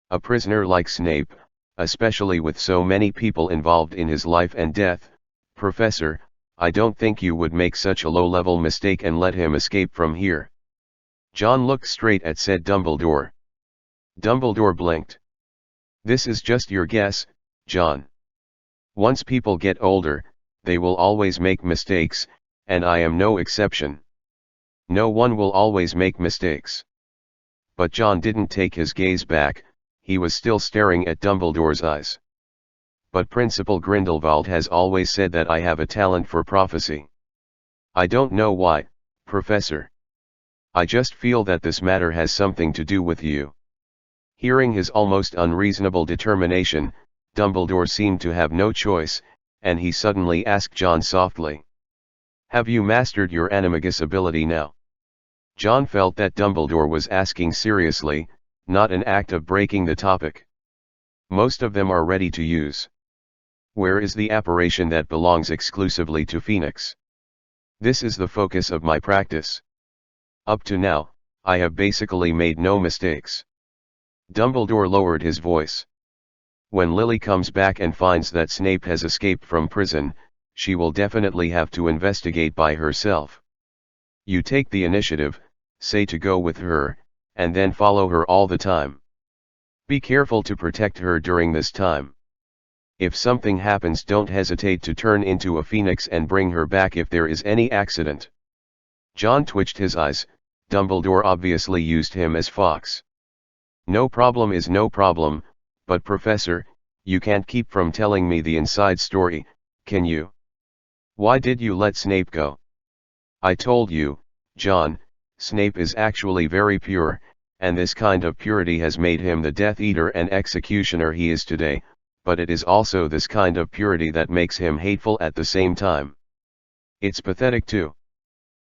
A prisoner like Snape, especially with so many people involved in his life and death, Professor, I don't think you would make such a low-level mistake and let him escape from here." John looked straight at said Dumbledore. Dumbledore blinked. "This is just your guess, John. Once people get older, they will always make mistakes, and I am no exception. No one will always make mistakes." But John didn't take his gaze back, he was still staring at Dumbledore's eyes. "But Principal Grindelwald has always said that I have a talent for prophecy. I don't know why, Professor. I just feel that this matter has something to do with you." Hearing his almost unreasonable determination, Dumbledore seemed to have no choice, and he suddenly asked John softly, "Have you mastered your animagus ability now?" John felt that Dumbledore was asking seriously, not an act of breaking the topic. "Most of them are ready to use. Where is the apparition that belongs exclusively to Phoenix? This is the focus of my practice. Up to now, I have basically made no mistakes." Dumbledore lowered his voice. "When Lily comes back and finds that Snape has escaped from prison, she will definitely have to investigate by herself. You take the initiative, say to go with her, and then follow her all the time. Be careful to protect her during this time. If something happens, don't hesitate to turn into a phoenix and bring her back if there is any accident." John twitched his eyes. Dumbledore obviously used him as fox. "No problem is no problem, but Professor, you can't keep from telling me the inside story, can you? Why did you let Snape go?" "I told you, John, Snape is actually very pure, and this kind of purity has made him the Death Eater and executioner he is today, but it is also this kind of purity that makes him hateful at the same time. It's pathetic too.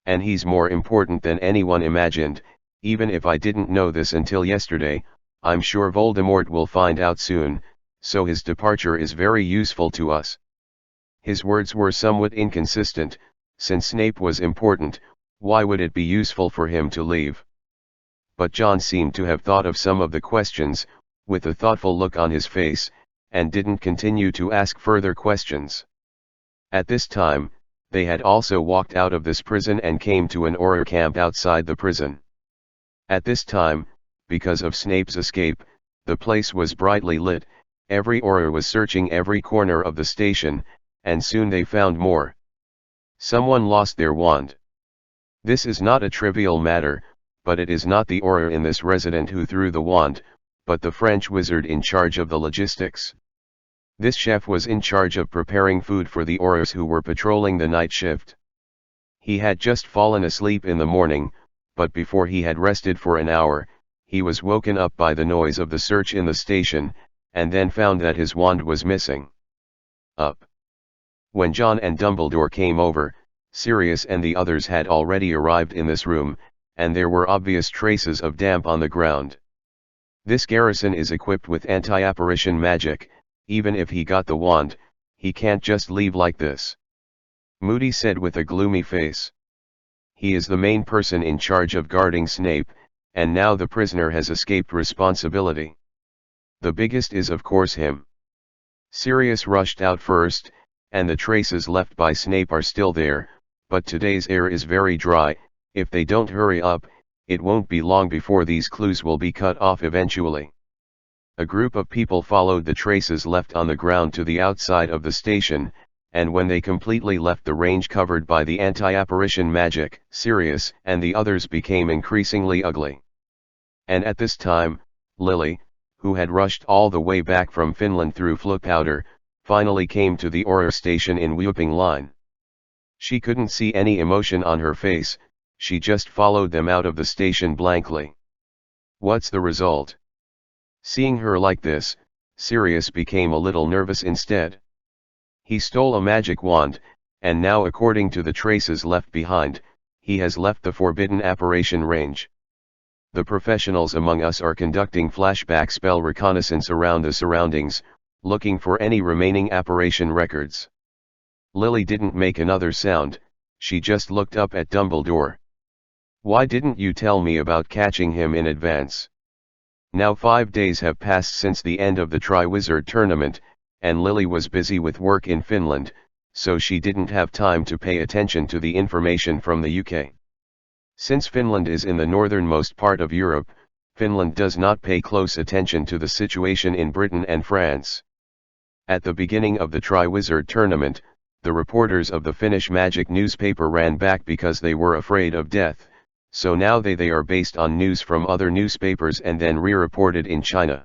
And he's more important than anyone imagined. Even if I didn't know this until yesterday, I'm sure Voldemort will find out soon, so his departure is very useful to us." His words were somewhat inconsistent. Since Snape was important, why would it be useful for him to leave? But John seemed to have thought of some of the questions, with a thoughtful look on his face, and didn't continue to ask further questions. At this time, they had also walked out of this prison and came to an Auror camp outside the prison. At this time, because of Snape's escape, the place was brightly lit. Every Auror was searching every corner of the station, and soon they found more. Someone lost their wand. This is not a trivial matter, but it is not the Auror in this resident who threw the wand, but the French wizard in charge of the logistics. This chef was in charge of preparing food for the Aurors who were patrolling the night shift. He had just fallen asleep in the morning, but before he had rested for an hour, he was woken up by the noise of the search in the station, and then found that his wand was missing. When John and Dumbledore came over, Sirius and the others had already arrived in this room, and there were obvious traces of damp on the ground. This garrison is equipped with anti-apparition magic. Even if he got the wand, he can't just leave like this," Moody said with a gloomy face. "He is the main person in charge of guarding Snape, and now the prisoner has escaped responsibility. The biggest is of course him. Sirius rushed out first, and the traces left by Snape are still there, but today's air is very dry. If they don't hurry up, it won't be long before these clues will be cut off eventually." A group of people followed the traces left on the ground to the outside of the station, and when they completely left the range covered by the anti-apparition magic, Sirius and the others became increasingly ugly. And at this time, Lily, who had rushed all the way back from Finland through Flipowder, finally came to the Auror station in whooping line. She couldn't see any emotion on her face, she just followed them out of the station blankly. What's the result? Seeing her like this, Sirius became a little nervous instead. He stole a magic wand, and now according to the traces left behind, he has left the forbidden apparition range. The professionals among us are conducting flashback spell reconnaissance around the surroundings, looking for any remaining apparition records. Lily didn't make another sound, she just looked up at Dumbledore. Why didn't you tell me about catching him in advance? Now 5 days have passed since the end of the Triwizard Tournament, and Lily was busy with work in Finland, so she didn't have time to pay attention to the information from the UK. Since Finland is in the northernmost part of Europe, Finland does not pay close attention to the situation in Britain and France. At the beginning of the Triwizard Tournament, the reporters of the Finnish Magic newspaper ran back because they were afraid of death, so now they are based on news from other newspapers and then re-reported in China.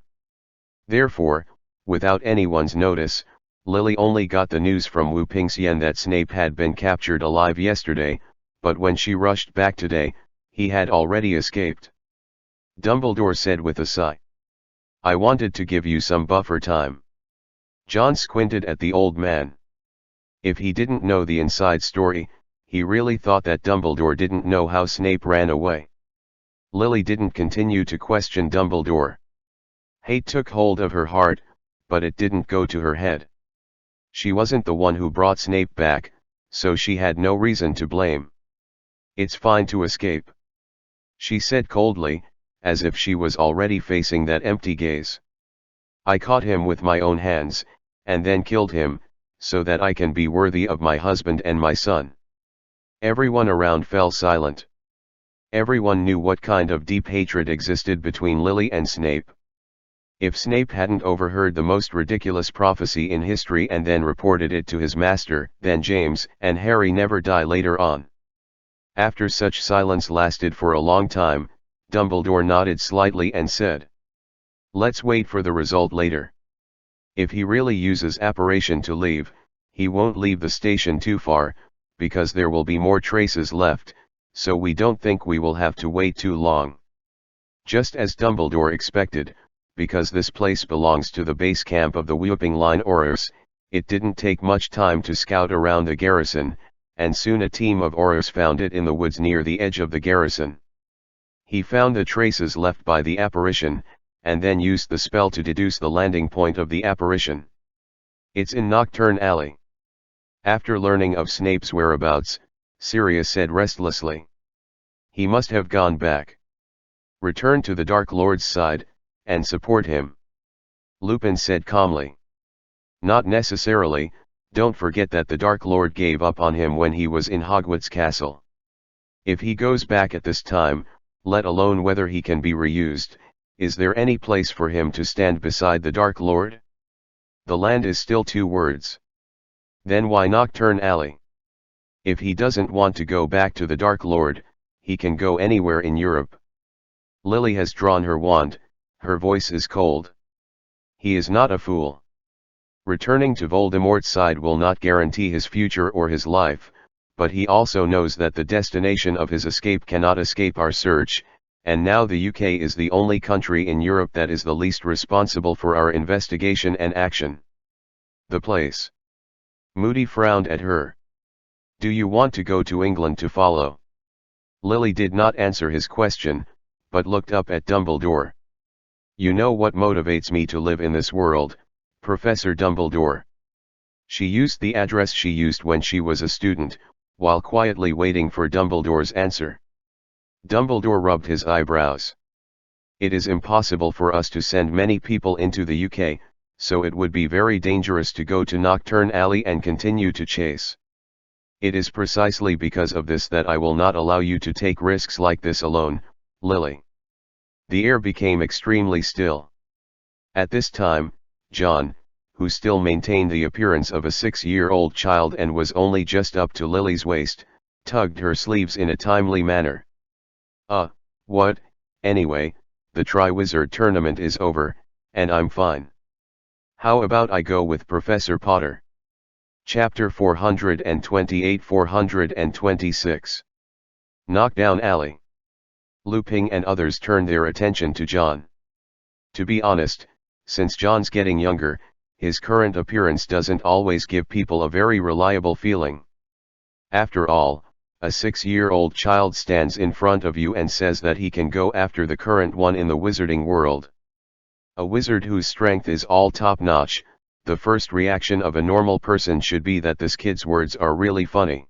Therefore, without anyone's notice, Lily only got the news from Wu Pingxian that Snape had been captured alive yesterday, but when she rushed back today, he had already escaped. Dumbledore said with a sigh. I wanted to give you some buffer time. John squinted at the old man. If he didn't know the inside story, he really thought that Dumbledore didn't know how Snape ran away. Lily didn't continue to question Dumbledore. Hate took hold of her heart, but it didn't go to her head. She wasn't the one who brought Snape back, so she had no reason to blame. It's fine to escape, she said coldly, as if she was already facing that empty gaze. I caught him with my own hands, and then killed him, so that I can be worthy of my husband and my son. Everyone around fell silent. Everyone knew what kind of deep hatred existed between Lily and Snape. If Snape hadn't overheard the most ridiculous prophecy in history and then reported it to his master, then James and Harry never die later on. After such silence lasted for a long time, Dumbledore nodded slightly and said, let's wait for the result later. If he really uses apparition to leave, he won't leave the station too far, because there will be more traces left, so we don't think we will have to wait too long. Just as Dumbledore expected, because this place belongs to the base camp of the Whooping Line Aurors, it didn't take much time to scout around the garrison, and soon a team of Aurors found it in the woods near the edge of the garrison. He found the traces left by the apparition, and then used the spell to deduce the landing point of the apparition. It's in Nocturne Alley. After learning of Snape's whereabouts, Sirius said restlessly. He must have gone back. Return to the Dark Lord's side, and support him. Lupin said calmly. Not necessarily, don't forget that the Dark Lord gave up on him when he was in Hogwarts Castle. If he goes back at this time, let alone whether he can be reused, is there any place for him to stand beside the Dark Lord? The land is still 2 words. Then why Nocturne Alley? If he doesn't want to go back to the Dark Lord, he can go anywhere in Europe. Lily has drawn her wand, her voice is cold. He is not a fool. Returning to Voldemort's side will not guarantee his future or his life, but he also knows that the destination of his escape cannot escape our search, and now the UK is the only country in Europe that is the least responsible for our investigation and action. The place. Moody frowned at her. Do you want to go to England to follow? Lily did not answer his question, but looked up at Dumbledore. You know what motivates me to live in this world, Professor Dumbledore. She used the address she used when she was a student, while quietly waiting for Dumbledore's answer. Dumbledore rubbed his eyebrows. It is impossible for us to send many people into the UK, so it would be very dangerous to go to Nocturne Alley and continue to chase. It is precisely because of this that I will not allow you to take risks like this alone, Lily. The air became extremely still. At this time, John, who still maintained the appearance of a 6-year-old child and was only just up to Lily's waist, tugged her sleeves in a timely manner. What, anyway, the Triwizard Tournament is over, and I'm fine. How about I go with Professor Potter? Chapter 428-426. Knockdown Alley. Lupin and others turned their attention to John. To be honest, since John's getting younger, his current appearance doesn't always give people a very reliable feeling. After all, a 6-year-old child stands in front of you and says that he can go after the current one in the wizarding world. A wizard whose strength is all top-notch, the first reaction of a normal person should be that this kid's words are really funny.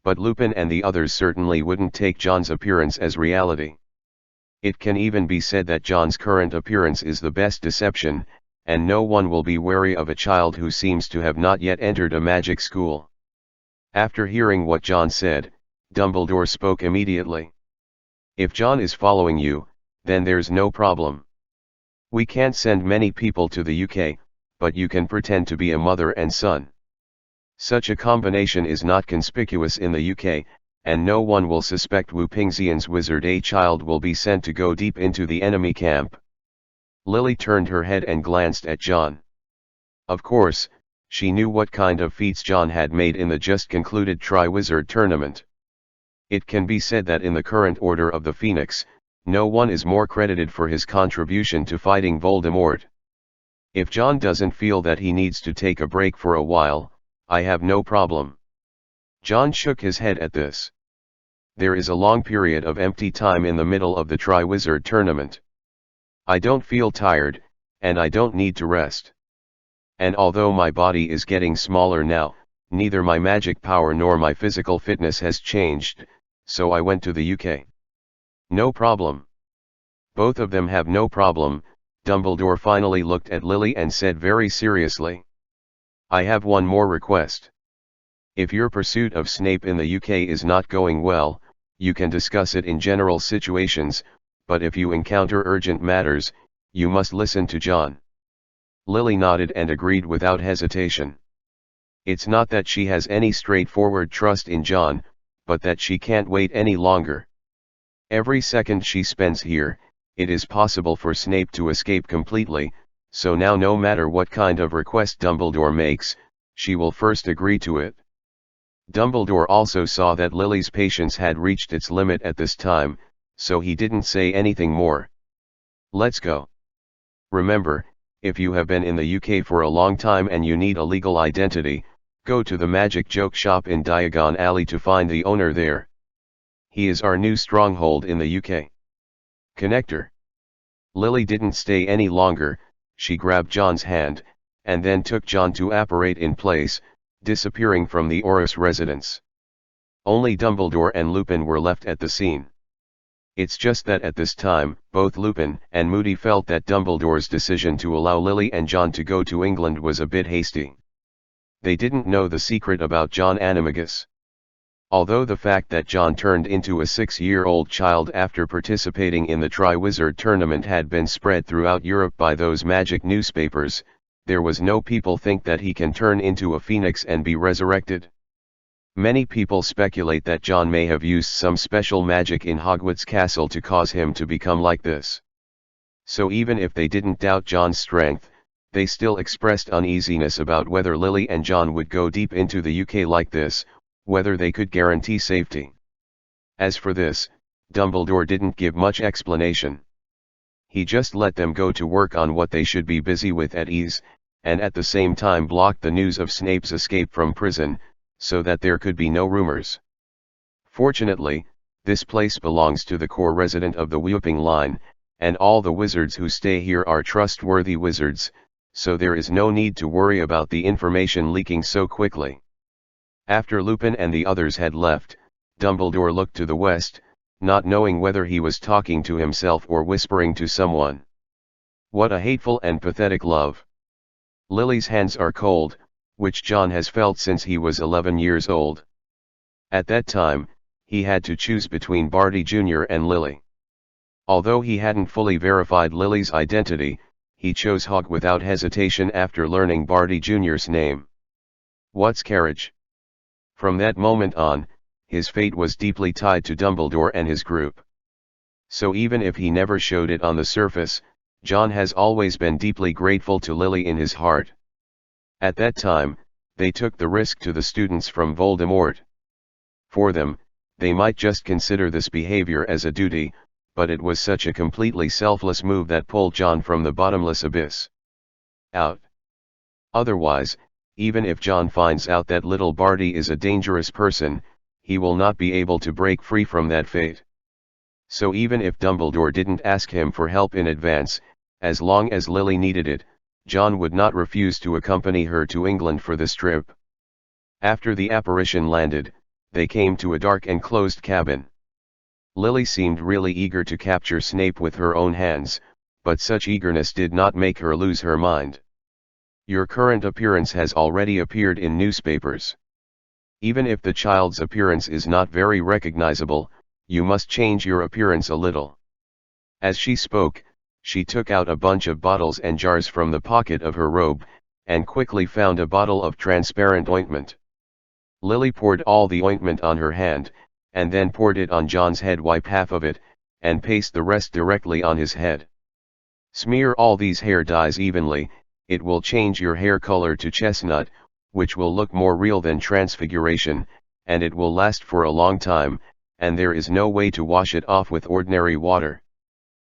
But Lupin and the others certainly wouldn't take John's appearance as reality. It can even be said that John's current appearance is the best deception, and no one will be wary of a child who seems to have not yet entered a magic school. After hearing what John said, Dumbledore spoke immediately. If John is following you, then there's no problem. We can't send many people to the UK, but you can pretend to be a mother and son. Such a combination is not conspicuous in the UK, and no one will suspect Wu Pingxian's wizard. A child will be sent to go deep into the enemy camp. Lily turned her head and glanced at John. Of course, she knew what kind of feats John had made in the just concluded Triwizard Tournament. It can be said that in the current Order of the Phoenix, no one is more credited for his contribution to fighting Voldemort. If John doesn't feel that he needs to take a break for a while, I have no problem. John shook his head at this. There is a long period of empty time in the middle of the Triwizard Tournament. I don't feel tired, and I don't need to rest. And although my body is getting smaller now, neither my magic power nor my physical fitness has changed, so I went to the UK. No problem. Both of them have no problem. Dumbledore finally looked at Lily and said very seriously. I have one more request. If your pursuit of Snape in the UK is not going well, you can discuss it in general situations, but if you encounter urgent matters, you must listen to John. Lily nodded and agreed without hesitation. It's not that she has any straightforward trust in John, but that she can't wait any longer. Every second she spends here, it is possible for Snape to escape completely, so now no matter what kind of request Dumbledore makes, she will first agree to it. Dumbledore also saw that Lily's patience had reached its limit at this time, so he didn't say anything more. Let's go. Remember, if you have been in the UK for a long time and you need a legal identity, go to the Magic Joke Shop in Diagon Alley to find the owner there. He is our new stronghold in the UK. Connector. Lily didn't stay any longer. She grabbed John's hand, and then took John to apparate in place, disappearing from the Aurus residence. Only Dumbledore and Lupin were left at the scene. It's just that at this time, both Lupin and Moody felt that Dumbledore's decision to allow Lily and John to go to England was a bit hasty. They didn't know the secret about John Animagus. Although the fact that John turned into a 6-year-old child after participating in the Triwizard Tournament had been spread throughout Europe by those magic newspapers, there was no people think that he can turn into a phoenix and be resurrected. Many people speculate that John may have used some special magic in Hogwarts Castle to cause him to become like this. So even if they didn't doubt John's strength, they still expressed uneasiness about whether Lily and John would go deep into the UK like this, whether they could guarantee safety. As for this, Dumbledore didn't give much explanation. He just let them go to work on what they should be busy with at ease, and at the same time blocked the news of Snape's escape from prison, so that there could be no rumors. Fortunately, this place belongs to the core resident of the Whooping Line, and all the wizards who stay here are trustworthy wizards, so there is no need to worry about the information leaking so quickly. After Lupin and the others had left, Dumbledore looked to the west, not knowing whether he was talking to himself or whispering to someone. What a hateful and pathetic love. Lily's hands are cold, which John has felt since he was 11 years old. At that time, he had to choose between Barty Jr. and Lily. Although he hadn't fully verified Lily's identity, he chose Hog without hesitation after learning Barty Jr.'s name. What's carriage? From that moment on, his fate was deeply tied to Dumbledore and his group. So even if he never showed it on the surface, John has always been deeply grateful to Lily in his heart. At that time, they took the risk to the students from Voldemort. For them, they might just consider this behavior as a duty, but it was such a completely selfless move that pulled John from the bottomless abyss out. Otherwise, even if John finds out that little Barty is a dangerous person, he will not be able to break free from that fate. So even if Dumbledore didn't ask him for help in advance, as long as Lily needed it, John would not refuse to accompany her to England for this trip. After the apparition landed, they came to a dark and closed cabin. Lily seemed really eager to capture Snape with her own hands, but such eagerness did not make her lose her mind. Your current appearance has already appeared in newspapers. Even if the child's appearance is not very recognizable, you must change your appearance a little. As she spoke, she took out a bunch of bottles and jars from the pocket of her robe, and quickly found a bottle of transparent ointment. Lily poured all the ointment on her hand, and then poured it on John's head. Wipe half of it, and paste the rest directly on his head. Smear all these hair dyes evenly, it will change your hair color to chestnut, which will look more real than transfiguration, and it will last for a long time, and there is no way to wash it off with ordinary water.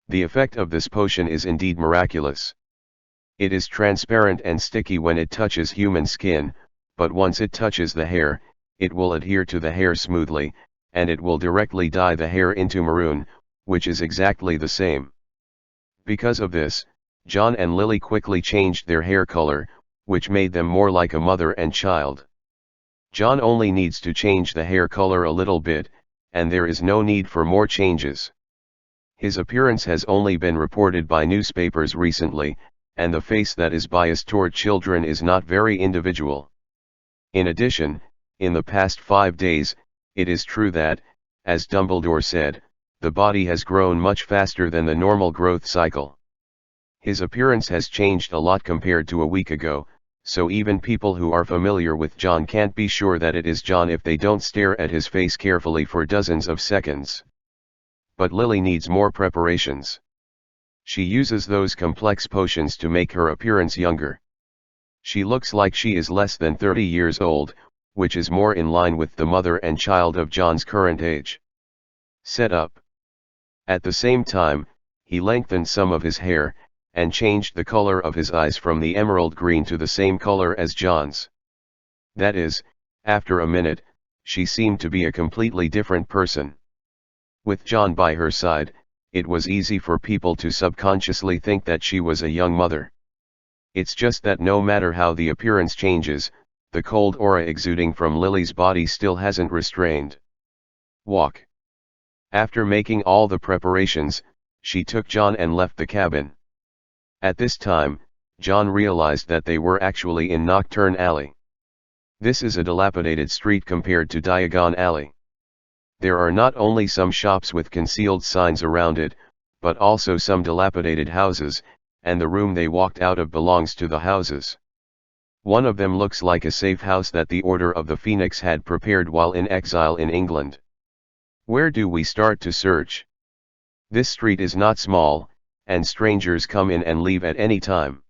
The effect of this potion is indeed miraculous. It is transparent and sticky when it touches human skin, but once it touches the hair, it will adhere to the hair smoothly, and it will directly dye the hair into maroon, which is exactly the same. Because of this, John and Lily quickly changed their hair color, which made them more like a mother and child. John only needs to change the hair color a little bit, and there is no need for more changes. His appearance has only been reported by newspapers recently, and the face that is biased toward children is not very individual. In addition, in the past 5 days, it is true that, as Dumbledore said, the body has grown much faster than the normal growth cycle. His appearance has changed a lot compared to a week ago, so even people who are familiar with John can't be sure that it is John if they don't stare at his face carefully for dozens of seconds. But Lily needs more preparations. She uses those complex potions to make her appearance younger. She looks like she is less than 30 years old, which is more in line with the mother and child of John's current age. Set up. At the same time, he lengthened some of his hair, and changed the color of his eyes from the emerald green to the same color as John's. That is, after a minute, she seemed to be a completely different person. With John by her side, it was easy for people to subconsciously think that she was a young mother. It's just that no matter how the appearance changes, the cold aura exuding from Lily's body still hasn't restrained. Walk. After making all the preparations, she took John and left the cabin. At this time, John realized that they were actually in Nocturne Alley. This is a dilapidated street compared to Diagon Alley. There are not only some shops with concealed signs around it, but also some dilapidated houses, and the room they walked out of belongs to the houses. One of them looks like a safe house that the Order of the Phoenix had prepared while in exile in England. Where do we start to search? This street is not small, and strangers come in and leave at any time.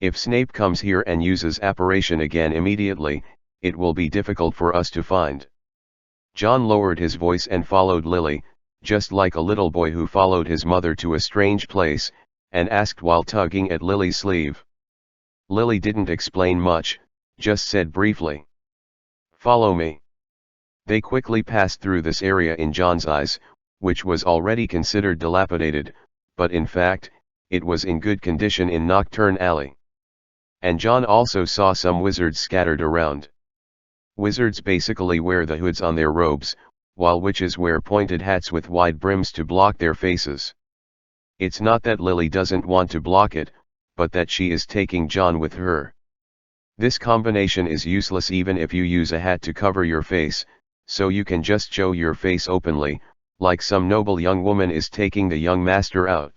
If Snape comes here and uses apparition again immediately, it will be difficult for us to find. John lowered his voice and followed Lily, just like a little boy who followed his mother to a strange place, and asked while tugging at Lily's sleeve. Lily didn't explain much, just said briefly, "Follow me." They quickly passed through this area in John's eyes, which was already considered dilapidated, but in fact, it was in good condition in Nocturne Alley. And John also saw some wizards scattered around. Wizards basically wear the hoods on their robes, while witches wear pointed hats with wide brims to block their faces. It's not that Lily doesn't want to block it, but that she is taking John with her. This combination is useless even if you use a hat to cover your face, so you can just show your face openly, like some noble young woman is taking the young master out.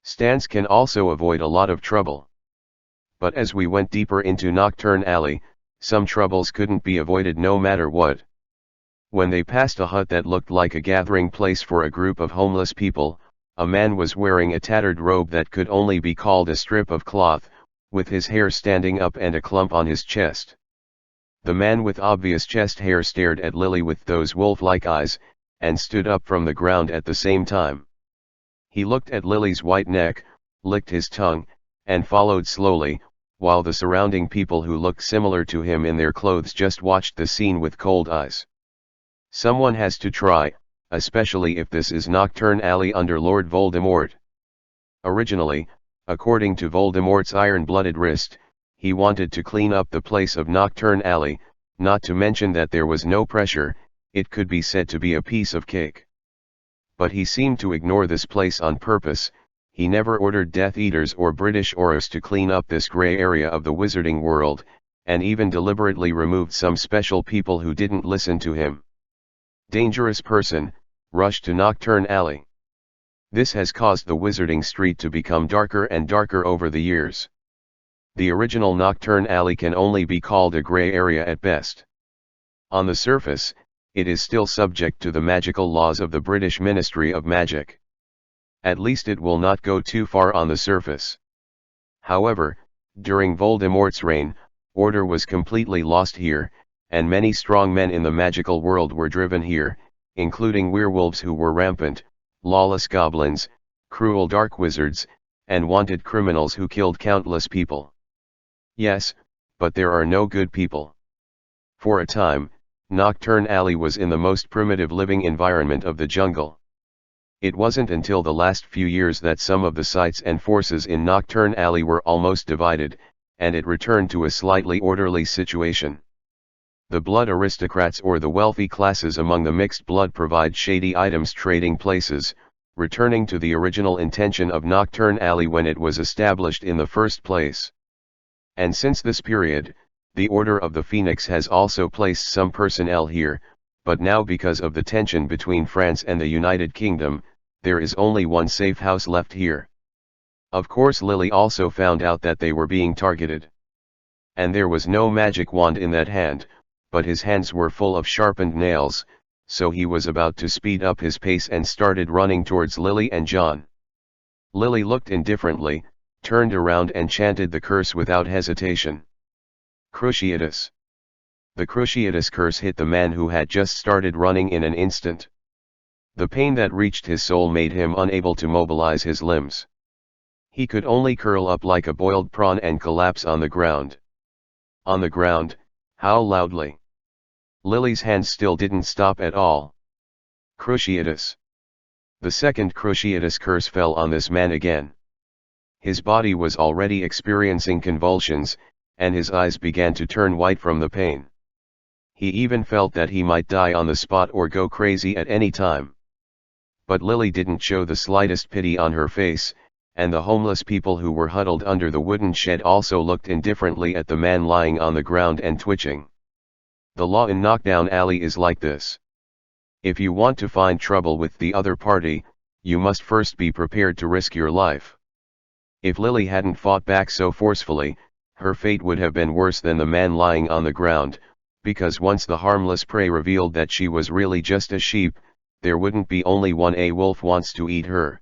Stans can also avoid a lot of trouble. But as we went deeper into Nocturne Alley, some troubles couldn't be avoided no matter what. When they passed a hut that looked like a gathering place for a group of homeless people, a man was wearing a tattered robe that could only be called a strip of cloth, with his hair standing up and a clump on his chest. The man with obvious chest hair stared at Lily with those wolf-like eyes, and stood up from the ground at the same time. He looked at Lily's white neck, licked his tongue, and followed slowly, while the surrounding people who looked similar to him in their clothes just watched the scene with cold eyes. Someone has to try, especially if this is Nocturne Alley under Lord Voldemort. Originally, according to Voldemort's iron-blooded wrist, he wanted to clean up the place of Nocturne Alley, not to mention that there was no pressure, it could be said to be a piece of cake. But he seemed to ignore this place on purpose. He never ordered Death Eaters or British Auras to clean up this grey area of the wizarding world, and even deliberately removed some special people who didn't listen to him. Dangerous person, rush to Nocturne Alley. This has caused the Wizarding Street to become darker and darker over the years. The original Nocturne Alley can only be called a grey area at best. On the surface, it is still subject to the magical laws of the British Ministry of Magic. At least it will not go too far on the surface. However, during Voldemort's reign, order was completely lost here, and many strong men in the magical world were driven here, including werewolves who were rampant, lawless goblins, cruel dark wizards, and wanted criminals who killed countless people. Yes, but there are no good people. For a time, Nocturne Alley was in the most primitive living environment of the jungle. It wasn't until the last few years that some of the sites and forces in Nocturne Alley were almost divided, and it returned to a slightly orderly situation. The blood aristocrats or the wealthy classes among the mixed blood provide shady items trading places, returning to the original intention of Nocturne Alley when it was established in the first place. And since this period, the Order of the Phoenix has also placed some personnel here, but now because of the tension between France and the United Kingdom, there is only one safe house left here. Of course Lily also found out that they were being targeted. And there was no magic wand in that hand, but his hands were full of sharpened nails, so he was about to speed up his pace and started running towards Lily and John. Lily looked indifferently, turned around and chanted the curse without hesitation. Cruciatus. The Cruciatus curse hit the man who had just started running in an instant. The pain that reached his soul made him unable to mobilize his limbs. He could only curl up like a boiled prawn and collapse on the ground. On the ground, howl loudly. Lily's hands still didn't stop at all. Cruciatus. The second Cruciatus curse fell on this man again. His body was already experiencing convulsions, and his eyes began to turn white from the pain. He even felt that he might die on the spot or go crazy at any time. But Lily didn't show the slightest pity on her face, and the homeless people who were huddled under the wooden shed also looked indifferently at the man lying on the ground and twitching. The law in Knockdown Alley is like this. If you want to find trouble with the other party, you must first be prepared to risk your life. If Lily hadn't fought back so forcefully, her fate would have been worse than the man lying on the ground, because once the harmless prey revealed that she was really just a sheep, there wouldn't be only one a wolf wants to eat her.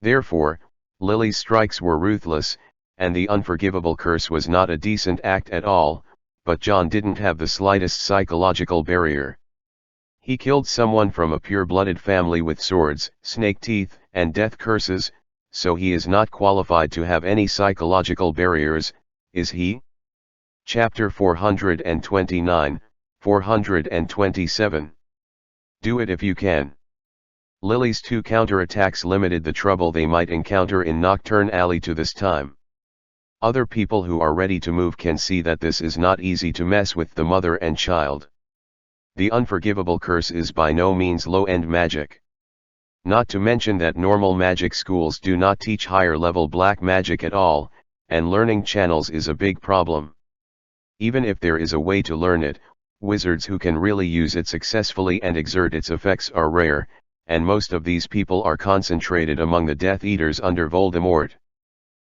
Therefore, Lily's strikes were ruthless, and the unforgivable curse was not a decent act at all, but John didn't have the slightest psychological barrier. He killed someone from a pure-blooded family with swords, snake teeth, and death curses, so he is not qualified to have any psychological barriers, is he? Chapter 429, 427. Do it if you can. Lily's two counterattacks limited the trouble they might encounter in Nocturne Alley to this time. Other people who are ready to move can see that this is not easy to mess with the mother and child. The unforgivable curse is by no means low-end magic. Not to mention that normal magic schools do not teach higher-level black magic at all, and learning channels is a big problem. Even if there is a way to learn it, wizards who can really use it successfully and exert its effects are rare, and most of these people are concentrated among the Death Eaters under Voldemort.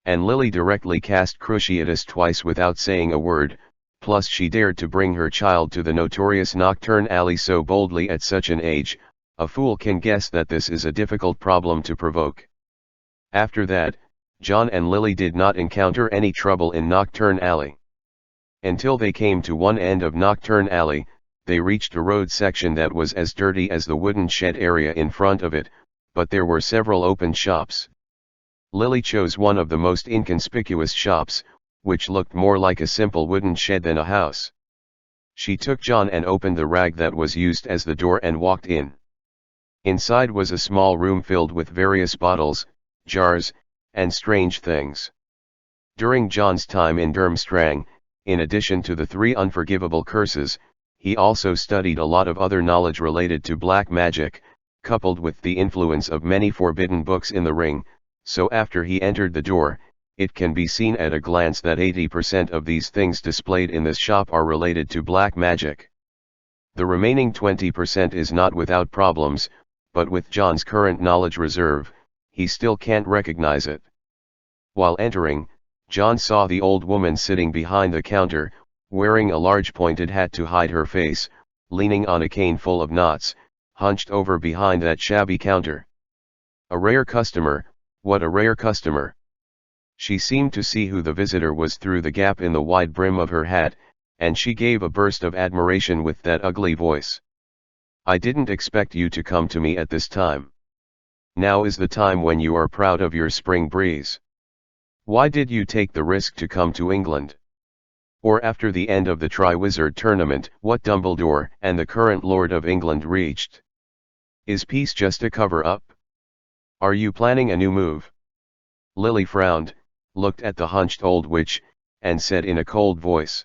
And Lily directly cast Cruciatus twice without saying a word, plus she dared to bring her child to the notorious Nocturne Alley so boldly at such an age. A fool can guess that this is a difficult problem to provoke. After that, John and Lily did not encounter any trouble in Nocturne Alley. Until they came to one end of Nocturne Alley, they reached a road section that was as dirty as the wooden shed area in front of it, but there were several open shops. Lily chose one of the most inconspicuous shops, which looked more like a simple wooden shed than a house. She took John and opened the rag that was used as the door and walked in. Inside was a small room filled with various bottles, jars, and strange things. During John's time in Durmstrang, in addition to the 3 unforgivable curses, he also studied a lot of other knowledge related to black magic, coupled with the influence of many forbidden books in the ring, so after he entered the door, it can be seen at a glance that 80% of these things displayed in this shop are related to black magic. The remaining 20% is not without problems, but with John's current knowledge reserve, he still can't recognize it. While entering, John saw the old woman sitting behind the counter, wearing a large pointed hat to hide her face, leaning on a cane full of knots, hunched over behind that shabby counter. A rare customer, what a rare customer. She seemed to see who the visitor was through the gap in the wide brim of her hat, and she gave a burst of admiration with that ugly voice. I didn't expect you to come to me at this time. Now is the time when you are proud of your spring breeze. Why did you take the risk to come to England? Or after the end of the Triwizard Tournament, what Dumbledore and the current Lord of England reached? Is peace just a cover-up? Are you planning a new move? Lily frowned, looked at the hunched old witch, and said in a cold voice.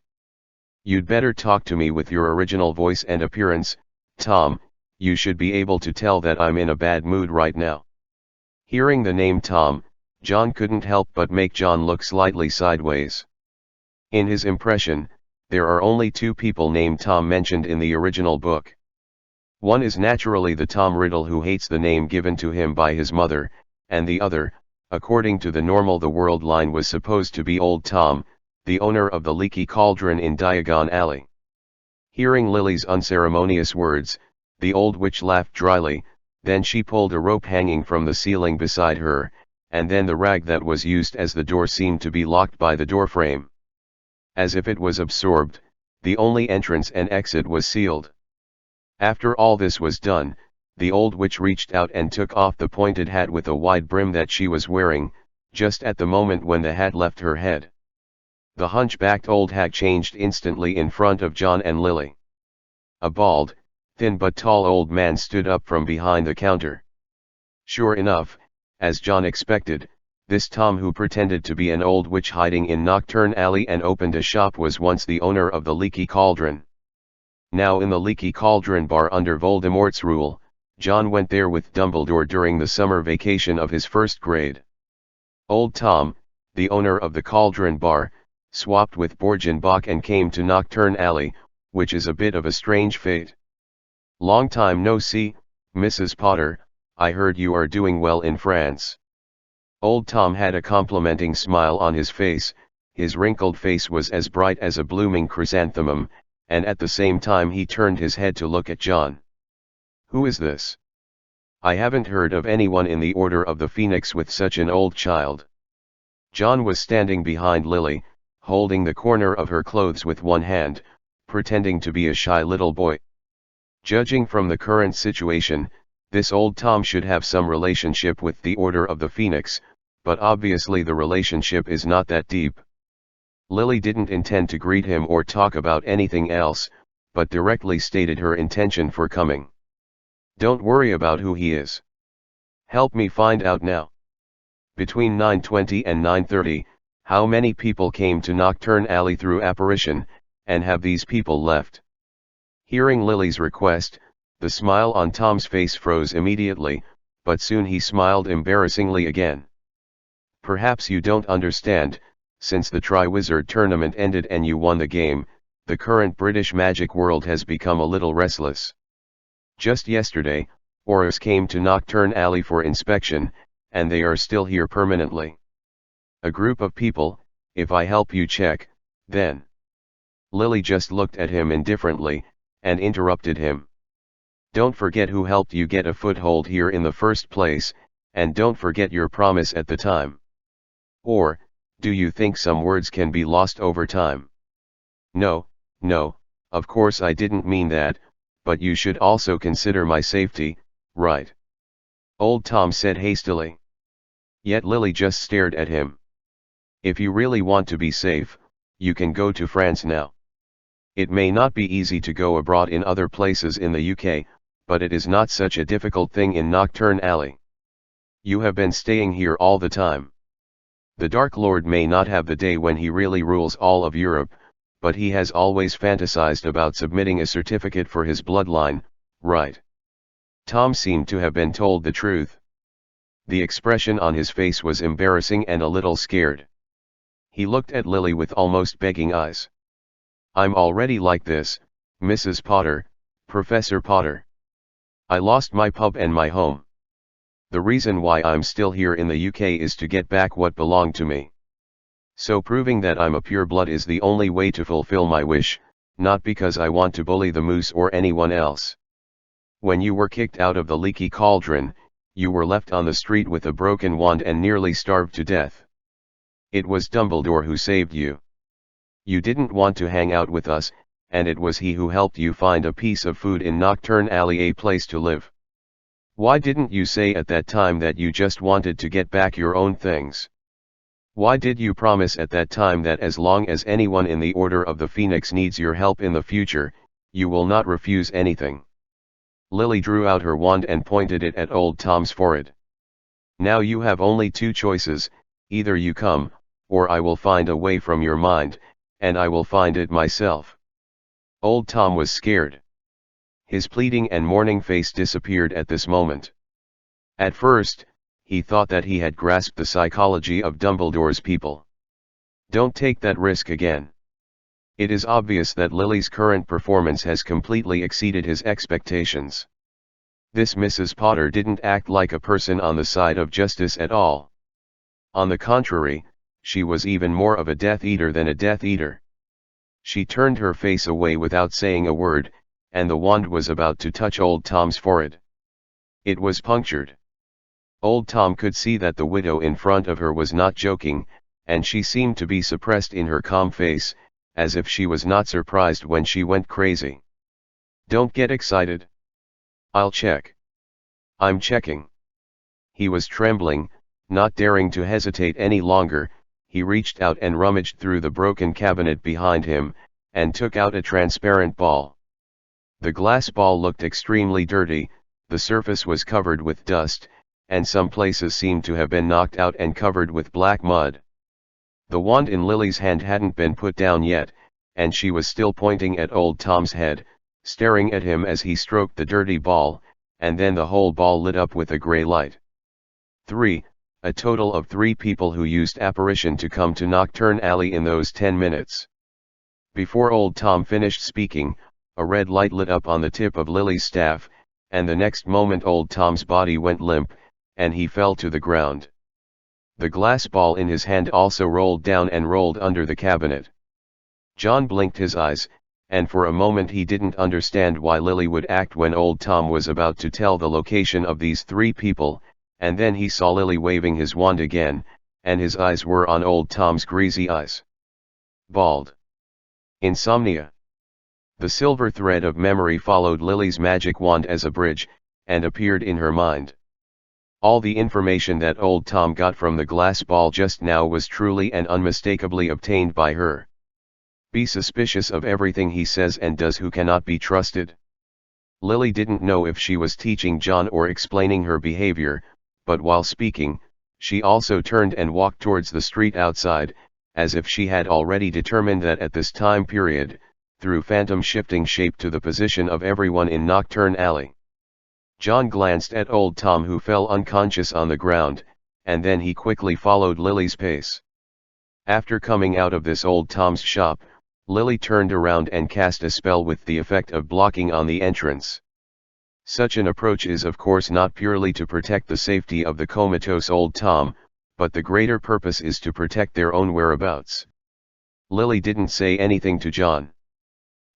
You'd better talk to me with your original voice and appearance, Tom. You should be able to tell that I'm in a bad mood right now. Hearing the name Tom, John couldn't help but make John look slightly sideways. In his impression, there are only 2 people named Tom mentioned in the original book. One is naturally the Tom Riddle who hates the name given to him by his mother, and the other, according to the normal the world line, was supposed to be Old Tom, the owner of the leaky cauldron in Diagon Alley. Hearing Lily's unceremonious words, the old witch laughed dryly, then she pulled a rope hanging from the ceiling beside her, and then the rag that was used as the door seemed to be locked by the doorframe. As if it was absorbed, the only entrance and exit was sealed. After all this was done, the old witch reached out and took off the pointed hat with a wide brim that she was wearing, just at the moment when the hat left her head. The hunchbacked old hag changed instantly in front of John and Lily. A bald, thin but tall old man stood up from behind the counter. Sure enough, as John expected, this Tom who pretended to be an old witch hiding in Knockturn Alley and opened a shop was once the owner of the Leaky Cauldron. Now in the Leaky Cauldron bar under Voldemort's rule, John went there with Dumbledore during the summer vacation of his 1st grade. Old Tom, the owner of the Cauldron bar, swapped with Borgenbach and came to Knockturn Alley, which is a bit of a strange fate. Long time no see, Mrs. Potter. I heard you are doing well in France. Old Tom had a complimenting smile on his face, his wrinkled face was as bright as a blooming chrysanthemum, and at the same time he turned his head to look at John. Who is this? I haven't heard of anyone in the Order of the Phoenix with such an old child. John was standing behind Lily, holding the corner of her clothes with one hand, pretending to be a shy little boy. Judging from the current situation, this old Tom should have some relationship with the Order of the Phoenix, but obviously the relationship is not that deep. Lily didn't intend to greet him or talk about anything else, but directly stated her intention for coming. Don't worry about who he is. Help me find out now. Between 9:20 and 9:30, how many people came to Knockturn Alley through apparition, and have these people left? Hearing Lily's request, the smile on Tom's face froze immediately, but soon he smiled embarrassingly again. Perhaps you don't understand, since the Triwizard Tournament ended and you won the game, the current British magic world has become a little restless. Just yesterday, Aurors came to Knockturn Alley for inspection, and they are still here permanently. A group of people, if I help you check, then. Lily just looked at him indifferently, and interrupted him. Don't forget who helped you get a foothold here in the first place, and don't forget your promise at the time. Or, do you think some words can be lost over time? No, of course I didn't mean that, but you should also consider my safety, right? Old Tom said hastily. Yet Lily just stared at him. If you really want to be safe, you can go to France now. It may not be easy to go abroad in other places in the UK, but it is not such a difficult thing in Nocturne Alley. You have been staying here all the time. The Dark Lord may not have the day when he really rules all of Europe, but he has always fantasized about submitting a certificate for his bloodline, right? Tom seemed to have been told the truth. The expression on his face was embarrassing and a little scared. He looked at Lily with almost begging eyes. I'm already like this, Mrs. Potter, Professor Potter. I lost my pub and my home. The reason why I'm still here in the UK is to get back what belonged to me. So proving that I'm a pureblood is the only way to fulfill my wish, not because I want to bully the moose or anyone else. When you were kicked out of the leaky cauldron, you were left on the street with a broken wand and nearly starved to death. It was Dumbledore who saved you. You didn't want to hang out with us, and it was he who helped you find a piece of food in Nocturne Alley, a place to live. Why didn't you say at that time that you just wanted to get back your own things? Why did you promise at that time that as long as anyone in the Order of the Phoenix needs your help in the future, you will not refuse anything? Lily drew out her wand and pointed it at old Tom's forehead. Now you have only two choices, either you come, or I will find a way from your mind, and I will find it myself. Old Tom was scared. His pleading and mourning face disappeared at this moment. At first, he thought that he had grasped the psychology of Dumbledore's people. Don't take that risk again. It is obvious that Lily's current performance has completely exceeded his expectations. This Mrs. Potter didn't act like a person on the side of justice at all. On the contrary, she was even more of a Death Eater than a Death Eater. She turned her face away without saying a word, and the wand was about to touch old Tom's forehead. It was punctured. Old Tom could see that the widow in front of her was not joking, and she seemed to be suppressed in her calm face, as if she was not surprised when she went crazy. Don't get excited. I'll check. I'm checking. He was trembling, not daring to hesitate any longer. He reached out and rummaged through the broken cabinet behind him, and took out a transparent ball. The glass ball looked extremely dirty, the surface was covered with dust, and some places seemed to have been knocked out and covered with black mud. The wand in Lily's hand hadn't been put down yet, and she was still pointing at old Tom's head, staring at him as he stroked the dirty ball, and then the whole ball lit up with a grey light. 3. A total of 3 people who used apparition to come to Nocturne Alley in those 10 minutes. Before old Tom finished speaking, a red light lit up on the tip of Lily's staff, and the next moment old Tom's body went limp, and he fell to the ground. The glass ball in his hand also rolled down and rolled under the cabinet. John blinked his eyes, and for a moment he didn't understand why Lily would act when old Tom was about to tell the location of these 3 people, and then he saw Lily waving his wand again, and his eyes were on old Tom's greasy eyes. Bald. Insomnia. The silver thread of memory followed Lily's magic wand as a bridge, and appeared in her mind. All the information that old Tom got from the glass ball just now was truly and unmistakably obtained by her. Be suspicious of everything he says and does who cannot be trusted. Lily didn't know if she was teaching John or explaining her behavior, but while speaking, she also turned and walked towards the street outside, as if she had already determined that at this time period, through phantom shifting shape to the position of everyone in Nocturne Alley. John glanced at old Tom, who fell unconscious on the ground, and then he quickly followed Lily's pace. After coming out of this old Tom's shop, Lily turned around and cast a spell with the effect of blocking on the entrance. Such an approach is of course not purely to protect the safety of the comatose old Tom, but the greater purpose is to protect their own whereabouts. Lily didn't say anything to John.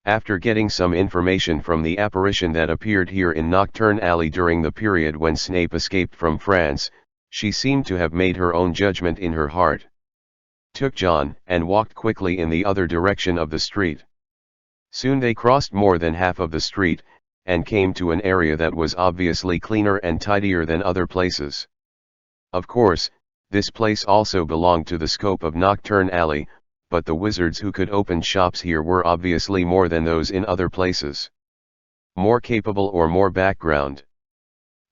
After getting some information from the apparition that appeared here in Nocturne Alley during the period when Snape escaped from France, she seemed to have made her own judgment in her heart. Took John and walked quickly in the other direction of the street. Soon they crossed more than half of the street, and came to an area that was obviously cleaner and tidier than other places. Of course, this place also belonged to the scope of Nocturne Alley, but the wizards who could open shops here were obviously more than those in other places. More capable or more background.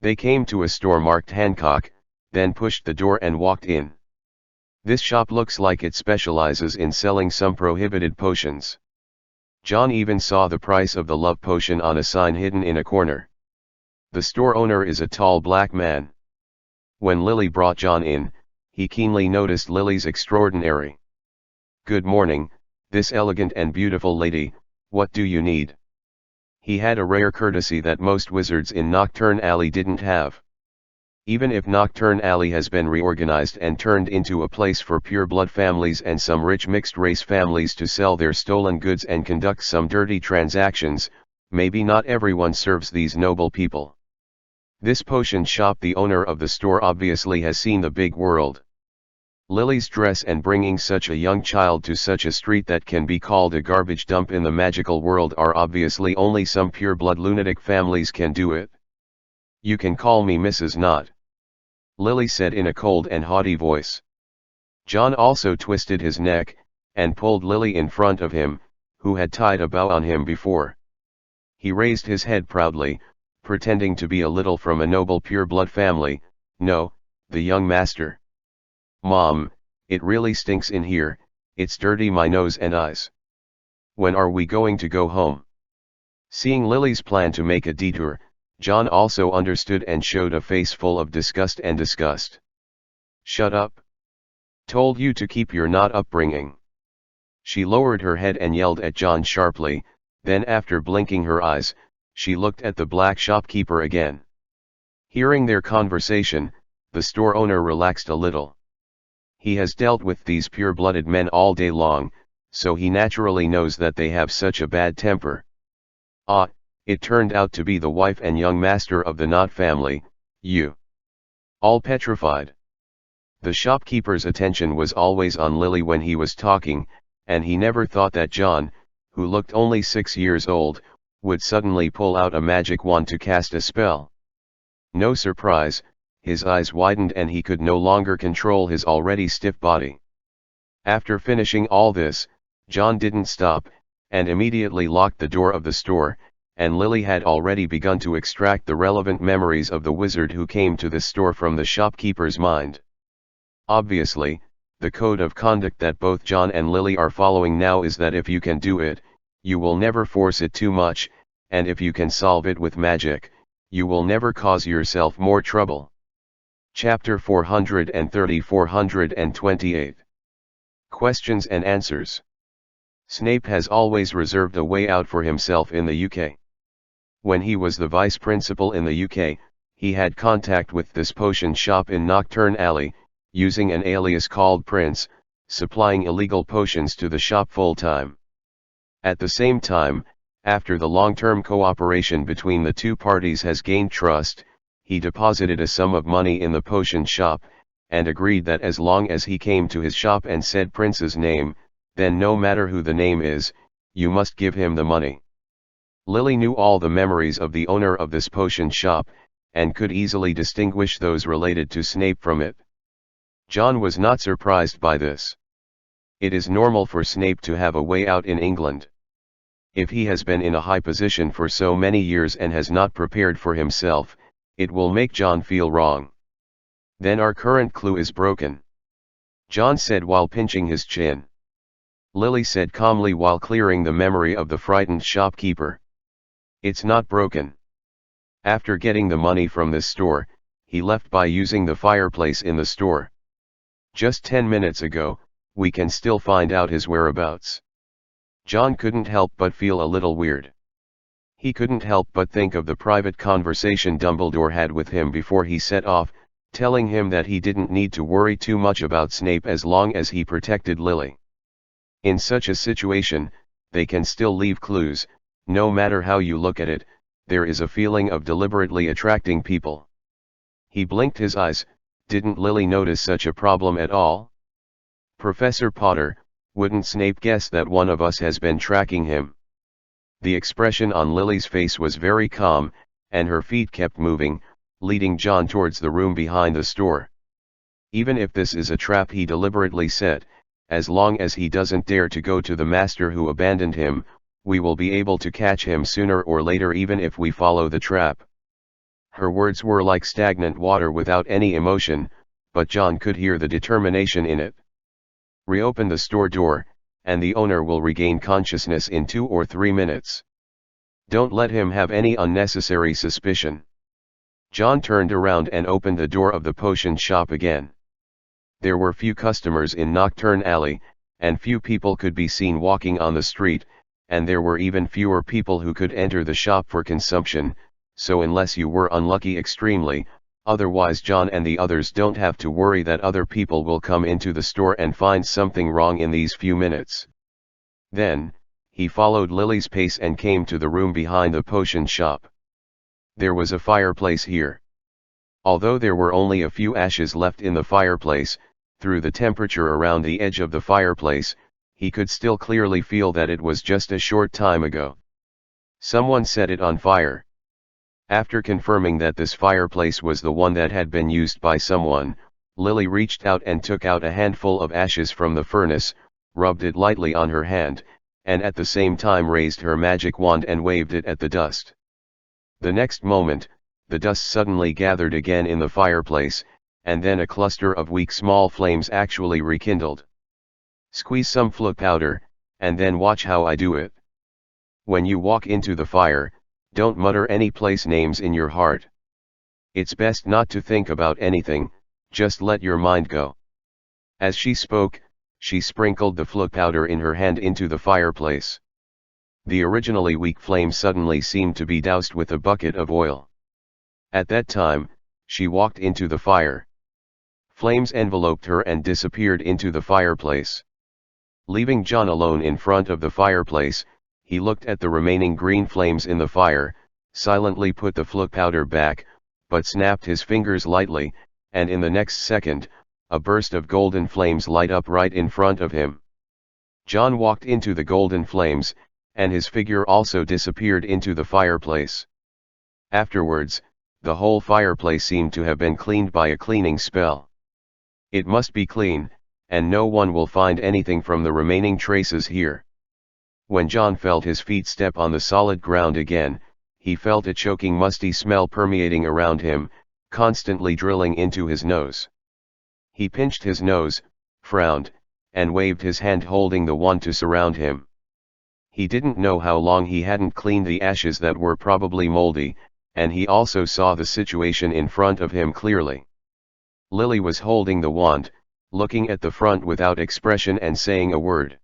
They came to a store marked Hancock, then pushed the door and walked in. This shop looks like it specializes in selling some prohibited potions. John even saw the price of the love potion on a sign hidden in a corner. The store owner is a tall black man. When Lily brought John in, he keenly noticed Lily's extraordinary. "Good morning, this elegant and beautiful lady, what do you need?" He had a rare courtesy that most wizards in Nocturne Alley didn't have. Even if Nocturne Alley has been reorganized and turned into a place for pure-blood families and some rich mixed-race families to sell their stolen goods and conduct some dirty transactions, maybe not everyone serves these noble people. This potion shop, the owner of the store obviously has seen the big world. Lily's dress and bringing such a young child to such a street that can be called a garbage dump in the magical world are obviously only some pure-blood lunatic families can do it. "You can call me Mrs. Knott," Lily said in a cold and haughty voice. John also twisted his neck, and pulled Lily in front of him, who had tied a bow on him before. He raised his head proudly, pretending to be a little from a noble pure-blood family. "No, the young master." "Mom, it really stinks in here, it's dirty my nose and eyes. When are we going to go home?" Seeing Lily's plan to make a detour, John also understood and showed a face full of disgust and disgust. "Shut up. Told you to keep your Knott upbringing." She lowered her head and yelled at John sharply, then after blinking her eyes, she looked at the black shopkeeper again. Hearing their conversation, the store owner relaxed a little. He has dealt with these pure-blooded men all day long, so he naturally knows that they have such a bad temper. Ah, it turned out to be the wife and young master of the Knott family, you. All petrified. The shopkeeper's attention was always on Lily when he was talking, and he never thought that John, who looked only 6 years old, would suddenly pull out a magic wand to cast a spell. No surprise, his eyes widened and he could no longer control his already stiff body. After finishing all this, John didn't stop, and immediately locked the door of the store, and Lily had already begun to extract the relevant memories of the wizard who came to the store from the shopkeeper's mind. Obviously, the code of conduct that both John and Lily are following now is that if you can do it, you will never force it too much, and if you can solve it with magic, you will never cause yourself more trouble. Chapter 430-428. Questions and Answers. Snape has always reserved a way out for himself in the UK. When he was the vice principal in the UK, he had contact with this potion shop in Nocturne Alley, using an alias called Prince, supplying illegal potions to the shop full-time. At the same time, after the long-term cooperation between the two parties has gained trust, he deposited a sum of money in the potion shop, and agreed that as long as he came to his shop and said Prince's name, then no matter who the name is, you must give him the money. Lily knew all the memories of the owner of this potion shop, and could easily distinguish those related to Snape from it. John was not surprised by this. It is normal for Snape to have a way out in England. If he has been in a high position for so many years and has not prepared for himself, it will make John feel wrong. Then our current clue is broken, John said while pinching his chin. Lily said calmly while clearing the memory of the frightened shopkeeper. It's not broken. After getting the money from this store, he left by using the fireplace in the store. Just 10 minutes ago, we can still find out his whereabouts. John couldn't help but feel a little weird. He couldn't help but think of the private conversation Dumbledore had with him before he set off, telling him that he didn't need to worry too much about Snape as long as he protected Lily. In such a situation, they can still leave clues. No matter how you look at it, there is a feeling of deliberately attracting people. He blinked his eyes. Didn't Lily notice such a problem at all? Professor Potter, wouldn't Snape guess that one of us has been tracking him? The expression on Lily's face was very calm, and her feet kept moving, leading John towards the room behind the store. Even if this is a trap, he deliberately said, as long as he doesn't dare to go to the master who abandoned him, we will be able to catch him sooner or later even if we follow the trap. Her words were like stagnant water without any emotion, but John could hear the determination in it. Reopen the store door, and the owner will regain consciousness in 2 or 3 minutes. Don't let him have any unnecessary suspicion. John turned around and opened the door of the potion shop again. There were few customers in Nocturne Alley, and few people could be seen walking on the street, and there were even fewer people who could enter the shop for consumption, so unless you were unlucky extremely, otherwise John and the others don't have to worry that other people will come into the store and find something wrong in these few minutes. Then, he followed Lily's pace and came to the room behind the potion shop. There was a fireplace here. Although there were only a few ashes left in the fireplace, through the temperature around the edge of the fireplace, he could still clearly feel that it was just a short time ago. Someone set it on fire. After confirming that this fireplace was the one that had been used by someone, Lily reached out and took out a handful of ashes from the furnace, rubbed it lightly on her hand, and at the same time raised her magic wand and waved it at the dust. The next moment, the dust suddenly gathered again in the fireplace, and then a cluster of weak small flames actually rekindled. Squeeze some flu powder, and then watch how I do it. When you walk into the fire, don't mutter any place names in your heart. It's best not to think about anything, just let your mind go. As she spoke, she sprinkled the flu powder in her hand into the fireplace. The originally weak flame suddenly seemed to be doused with a bucket of oil. At that time, she walked into the fire. Flames enveloped her and disappeared into the fireplace. Leaving John alone in front of the fireplace, he looked at the remaining green flames in the fire, silently put the flu powder back, but snapped his fingers lightly, and in the next second, a burst of golden flames light up right in front of him. John walked into the golden flames, and his figure also disappeared into the fireplace. Afterwards, the whole fireplace seemed to have been cleaned by a cleaning spell. It must be clean, and no one will find anything from the remaining traces here. When John felt his feet step on the solid ground again, he felt a choking musty smell permeating around him, constantly drilling into his nose. He pinched his nose, frowned, and waved his hand holding the wand to surround him. He didn't know how long he hadn't cleaned the ashes that were probably moldy, and he also saw the situation in front of him clearly. Lily was holding the wand, looking at the front without expression and saying a word.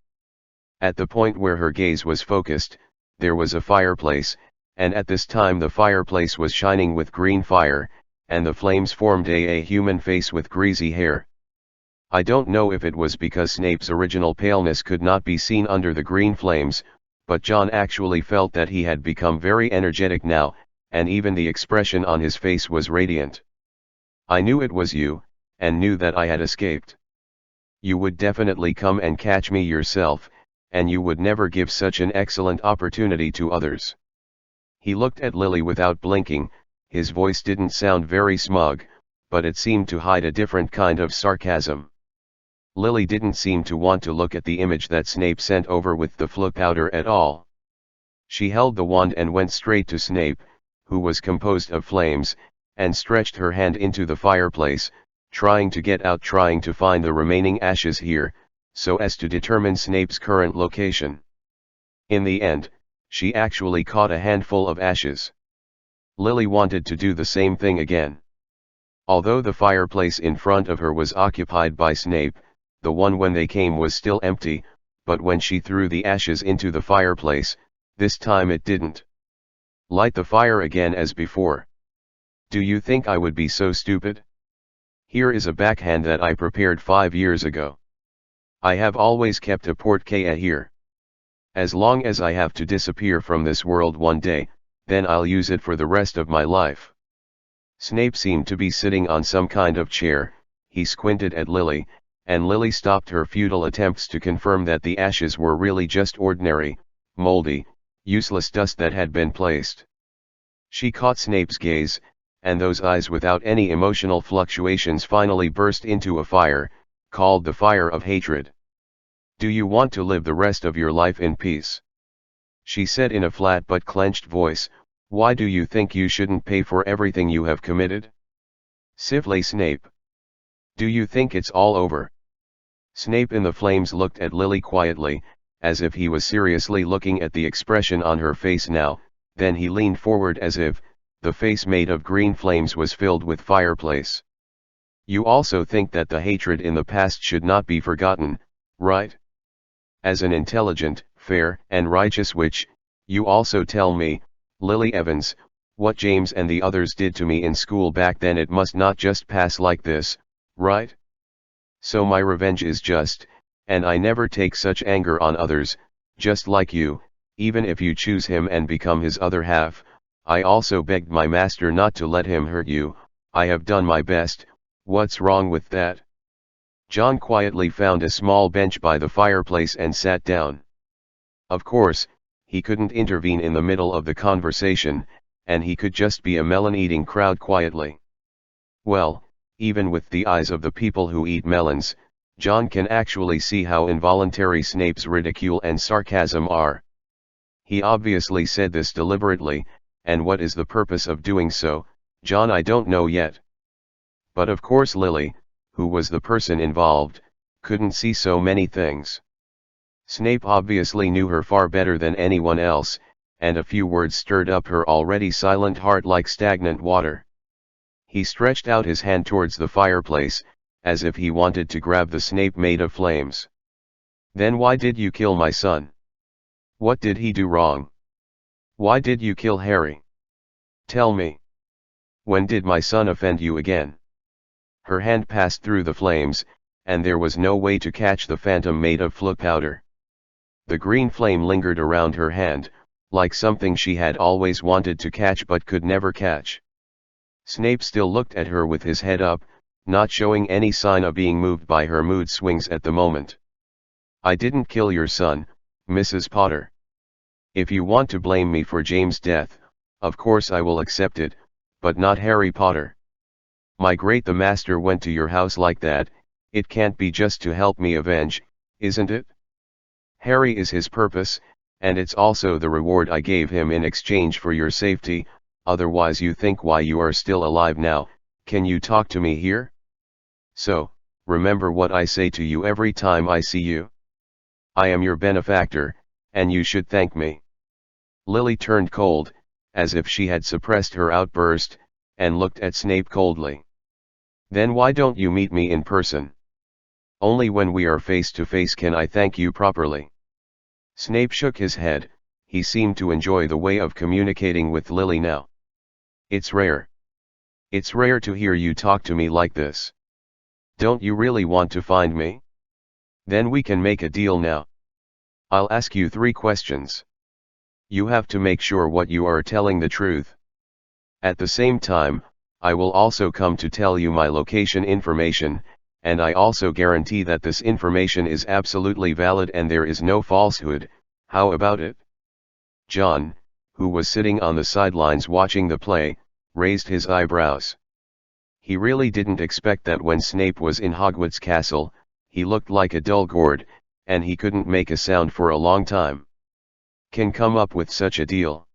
At the point where her gaze was focused, there was a fireplace, and at this time the fireplace was shining with green fire, and the flames formed a human face with greasy hair. I don't know if it was because Snape's original paleness could not be seen under the green flames, but John actually felt that he had become very energetic now, and even the expression on his face was radiant. I knew it was you, and knew that I had escaped. You would definitely come and catch me yourself, and you would never give such an excellent opportunity to others. He looked at Lily without blinking. His voice didn't sound very smug, but it seemed to hide a different kind of sarcasm. Lily didn't seem to want to look at the image that Snape sent over with the flu powder at all. She held the wand and went straight to Snape, who was composed of flames, and stretched her hand into the fireplace, trying to find the remaining ashes here, so as to determine Snape's current location. In the end, she actually caught a handful of ashes. Lily wanted to do the same thing again. Although the fireplace in front of her was occupied by Snape, the one when they came was still empty, but when she threw the ashes into the fireplace, this time it didn't light the fire again as before. Do you think I would be so stupid? Here is a backhand that I prepared 5 years ago. I have always kept a portfolio here. As long as I have to disappear from this world one day, then I'll use it for the rest of my life. Snape seemed to be sitting on some kind of chair. He squinted at Lily, and Lily stopped her futile attempts to confirm that the ashes were really just ordinary, moldy, useless dust that had been placed. She caught Snape's gaze, and those eyes without any emotional fluctuations finally burst into a fire, called the fire of hatred. Do you want to live the rest of your life in peace? She said in a flat but clenched voice, why do you think you shouldn't pay for everything you have committed? Siffley Snape. Do you think it's all over? Snape in the Flames looked at Lily quietly, as if he was seriously looking at the expression on her face now, then he leaned forward as if the face made of green flames was filled with fireplace. You also think that the hatred in the past should not be forgotten, right? As an intelligent, fair, and righteous witch, you also tell me, Lily Evans, what James and the others did to me in school back then. It must not just pass like this, right? So my revenge is just, and I never take such anger on others, just like you, even if you choose him and become his other half. I also begged my master not to let him hurt you. I have done my best. What's wrong with that? John quietly found a small bench by the fireplace and sat down. Of course, he couldn't intervene in the middle of the conversation, and he could just be a melon-eating crowd quietly. Well, even with the eyes of the people who eat melons, John can actually see how involuntary Snape's ridicule and sarcasm are. He obviously said this deliberately, and what is the purpose of doing so, John? I don't know yet. But of course Lily, who was the person involved, couldn't see so many things. Snape obviously knew her far better than anyone else, and a few words stirred up her already silent heart like stagnant water. He stretched out his hand towards the fireplace, as if he wanted to grab the Snape made of flames. Then why did you kill my son? What did he do wrong? Why did you kill Harry? Tell me. When did my son offend you again? Her hand passed through the flames, and there was no way to catch the phantom made of fluk powder. The green flame lingered around her hand, like something she had always wanted to catch but could never catch. Snape still looked at her with his head up, not showing any sign of being moved by her mood swings at the moment. I didn't kill your son, Mrs. Potter. If you want to blame me for James' death, of course I will accept it, but not Harry Potter. The master went to your house like that. It can't be just to help me avenge, isn't it? Harry is his purpose, and it's also the reward I gave him in exchange for your safety. Otherwise you think why you are still alive now. Can you talk to me here? So, remember what I say to you every time I see you. I am your benefactor, and you should thank me. Lily turned cold, as if she had suppressed her outburst, and looked at Snape coldly. Then why don't you meet me in person? Only when we are face to face can I thank you properly. Snape shook his head. He seemed to enjoy the way of communicating with Lily now. It's rare. It's rare to hear you talk to me like this. Don't you really want to find me? Then we can make a deal now. I'll ask you 3 questions. You have to make sure what you are telling the truth. At the same time, I will also come to tell you my location information, and I also guarantee that this information is absolutely valid and there is no falsehood. How about it? John, who was sitting on the sidelines watching the play, raised his eyebrows. He really didn't expect that when Snape was in Hogwarts Castle, he looked like a dull gourd, and he couldn't make a sound for a long time. Can come up with such a deal.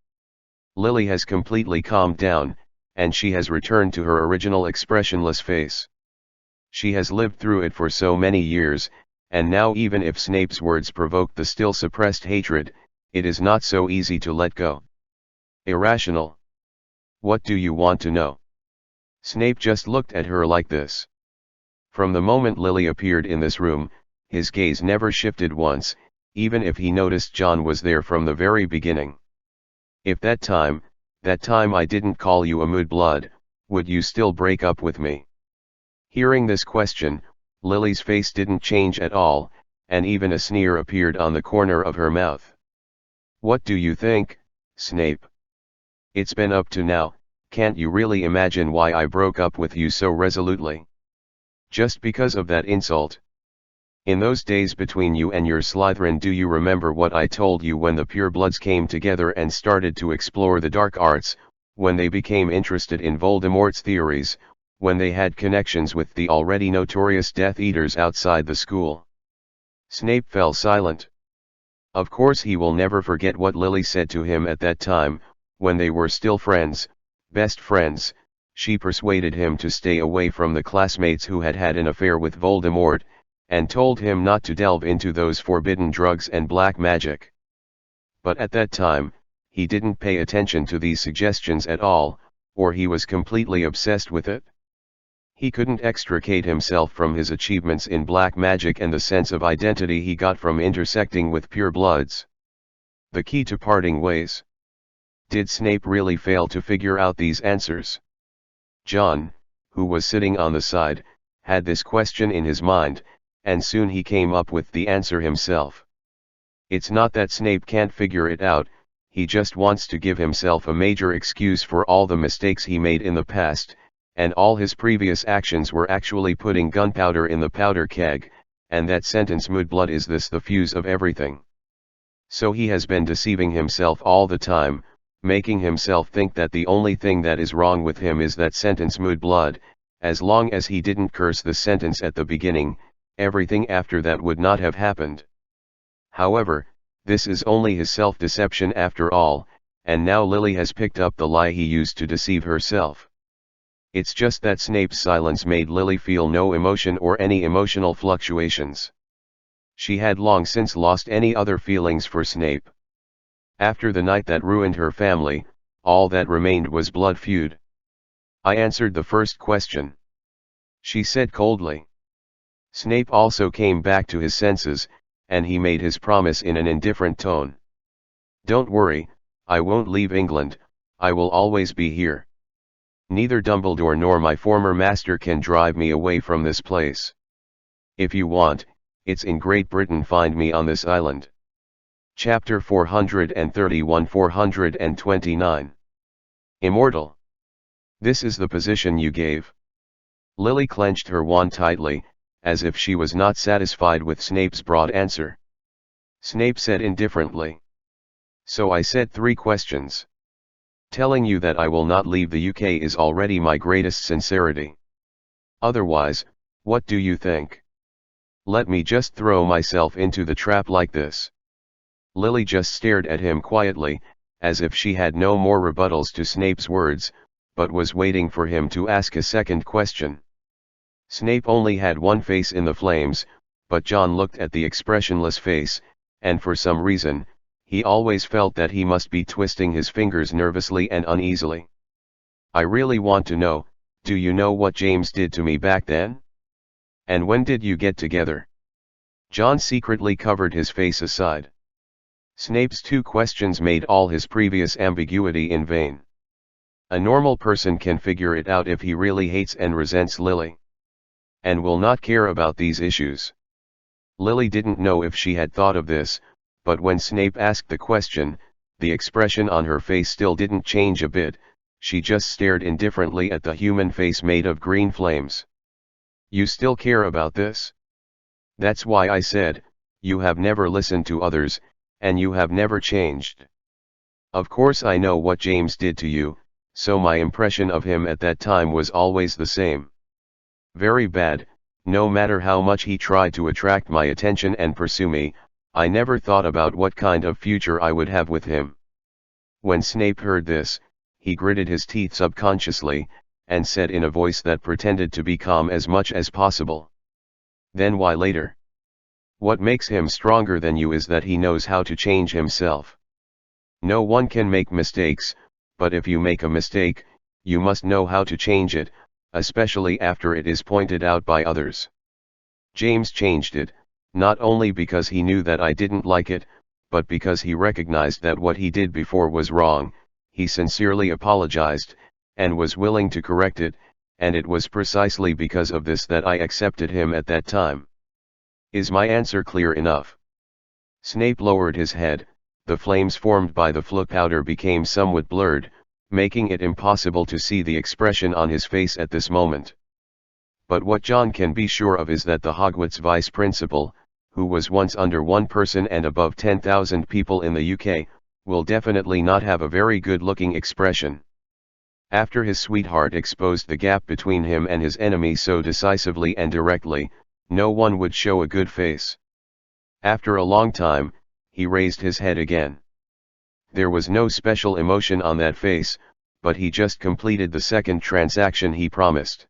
Lily has completely calmed down, and she has returned to her original expressionless face. She has lived through it for so many years, and now even if Snape's words provoked the still suppressed hatred, it is not so easy to let go. Irrational. What do you want to know? Snape just looked at her like this. From the moment Lily appeared in this room, his gaze never shifted once, even if he noticed John was there from the very beginning. If that time I didn't call you a mudblood, would you still break up with me? Hearing this question, Lily's face didn't change at all, and even a sneer appeared on the corner of her mouth. What do you think, Snape? It's been up to now, can't you really imagine why I broke up with you so resolutely? Just because of that insult. In those days between you and your Slytherin, do you remember what I told you when the purebloods came together and started to explore the dark arts, when they became interested in Voldemort's theories, when they had connections with the already notorious Death Eaters outside the school? Snape fell silent. Of course he will never forget what Lily said to him at that time, when they were still friends, best friends. She persuaded him to stay away from the classmates who had had an affair with Voldemort, and told him not to delve into those forbidden drugs and black magic. But at that time, he didn't pay attention to these suggestions at all, or he was completely obsessed with it. He couldn't extricate himself from his achievements in black magic and the sense of identity he got from intersecting with purebloods. The key to parting ways. Did Snape really fail to figure out these answers? John, who was sitting on the side, had this question in his mind, and soon he came up with the answer himself. It's not that Snape can't figure it out, he just wants to give himself a major excuse for all the mistakes he made in the past, and all his previous actions were actually putting gunpowder in the powder keg, and that sentence "Mudblood is this the fuse of everything." So he has been deceiving himself all the time, making himself think that the only thing that is wrong with him is that sentence "Mudblood." As long as he didn't curse the sentence at the beginning, everything after that would not have happened. However, this is only his self-deception after all, and now Lily has picked up the lie he used to deceive herself. It's just that Snape's silence made Lily feel no emotion or any emotional fluctuations. She had long since lost any other feelings for Snape. After the night that ruined her family, all that remained was blood feud. "I answered the first question," she said coldly. Snape also came back to his senses, and he made his promise in an indifferent tone. "Don't worry, I won't leave England, I will always be here. Neither Dumbledore nor my former master can drive me away from this place. If you want, it's in Great Britain, find me on this island." Chapter 431-429. Immortal. This is the position you gave. Lily clenched her wand tightly, as if she was not satisfied with Snape's broad answer. Snape said indifferently, "So I said 3 questions. Telling you that I will not leave the UK is already my greatest sincerity. Otherwise, what do you think? Let me just throw myself into the trap like this." Lily just stared at him quietly, as if she had no more rebuttals to Snape's words, but was waiting for him to ask a second question. Snape only had one face in the flames, but John looked at the expressionless face, and for some reason, he always felt that he must be twisting his fingers nervously and uneasily. "I really want to know, do you know what James did to me back then? And when did you get together?" John secretly covered his face aside. Snape's 2 questions made all his previous ambiguity in vain. A normal person can figure it out if he really hates and resents Lily, and will not care about these issues. Lily didn't know if she had thought of this, but when Snape asked the question, the expression on her face still didn't change a bit, she just stared indifferently at the human face made of green flames. "You still care about this? That's why I said, you have never listened to others, and you have never changed. Of course I know what James did to you, so my impression of him at that time was always the same. Very bad, no matter how much he tried to attract my attention and pursue me, I never thought about what kind of future I would have with him." When Snape heard this, he gritted his teeth subconsciously, and said in a voice that pretended to be calm as much as possible, "Then why later? What makes him stronger than you is that he knows how to change himself. No one can make mistakes, but if you make a mistake, you must know how to change it, especially after it is pointed out by others. James changed it, not only because he knew that I didn't like it, but because he recognized that what he did before was wrong. He sincerely apologized, and was willing to correct it, and it was precisely because of this that I accepted him at that time. Is my answer clear enough?" Snape lowered his head. The flames formed by the Floo powder became somewhat blurred, making it impossible to see the expression on his face at this moment. But what John can be sure of is that the Hogwarts vice principal, who was once under 1 person and above 10,000 people in the UK, will definitely not have a very good-looking expression. After his sweetheart exposed the gap between him and his enemy so decisively and directly, no one would show a good face. After a long time, he raised his head again. There was no special emotion on that face, but he just completed the second transaction he promised.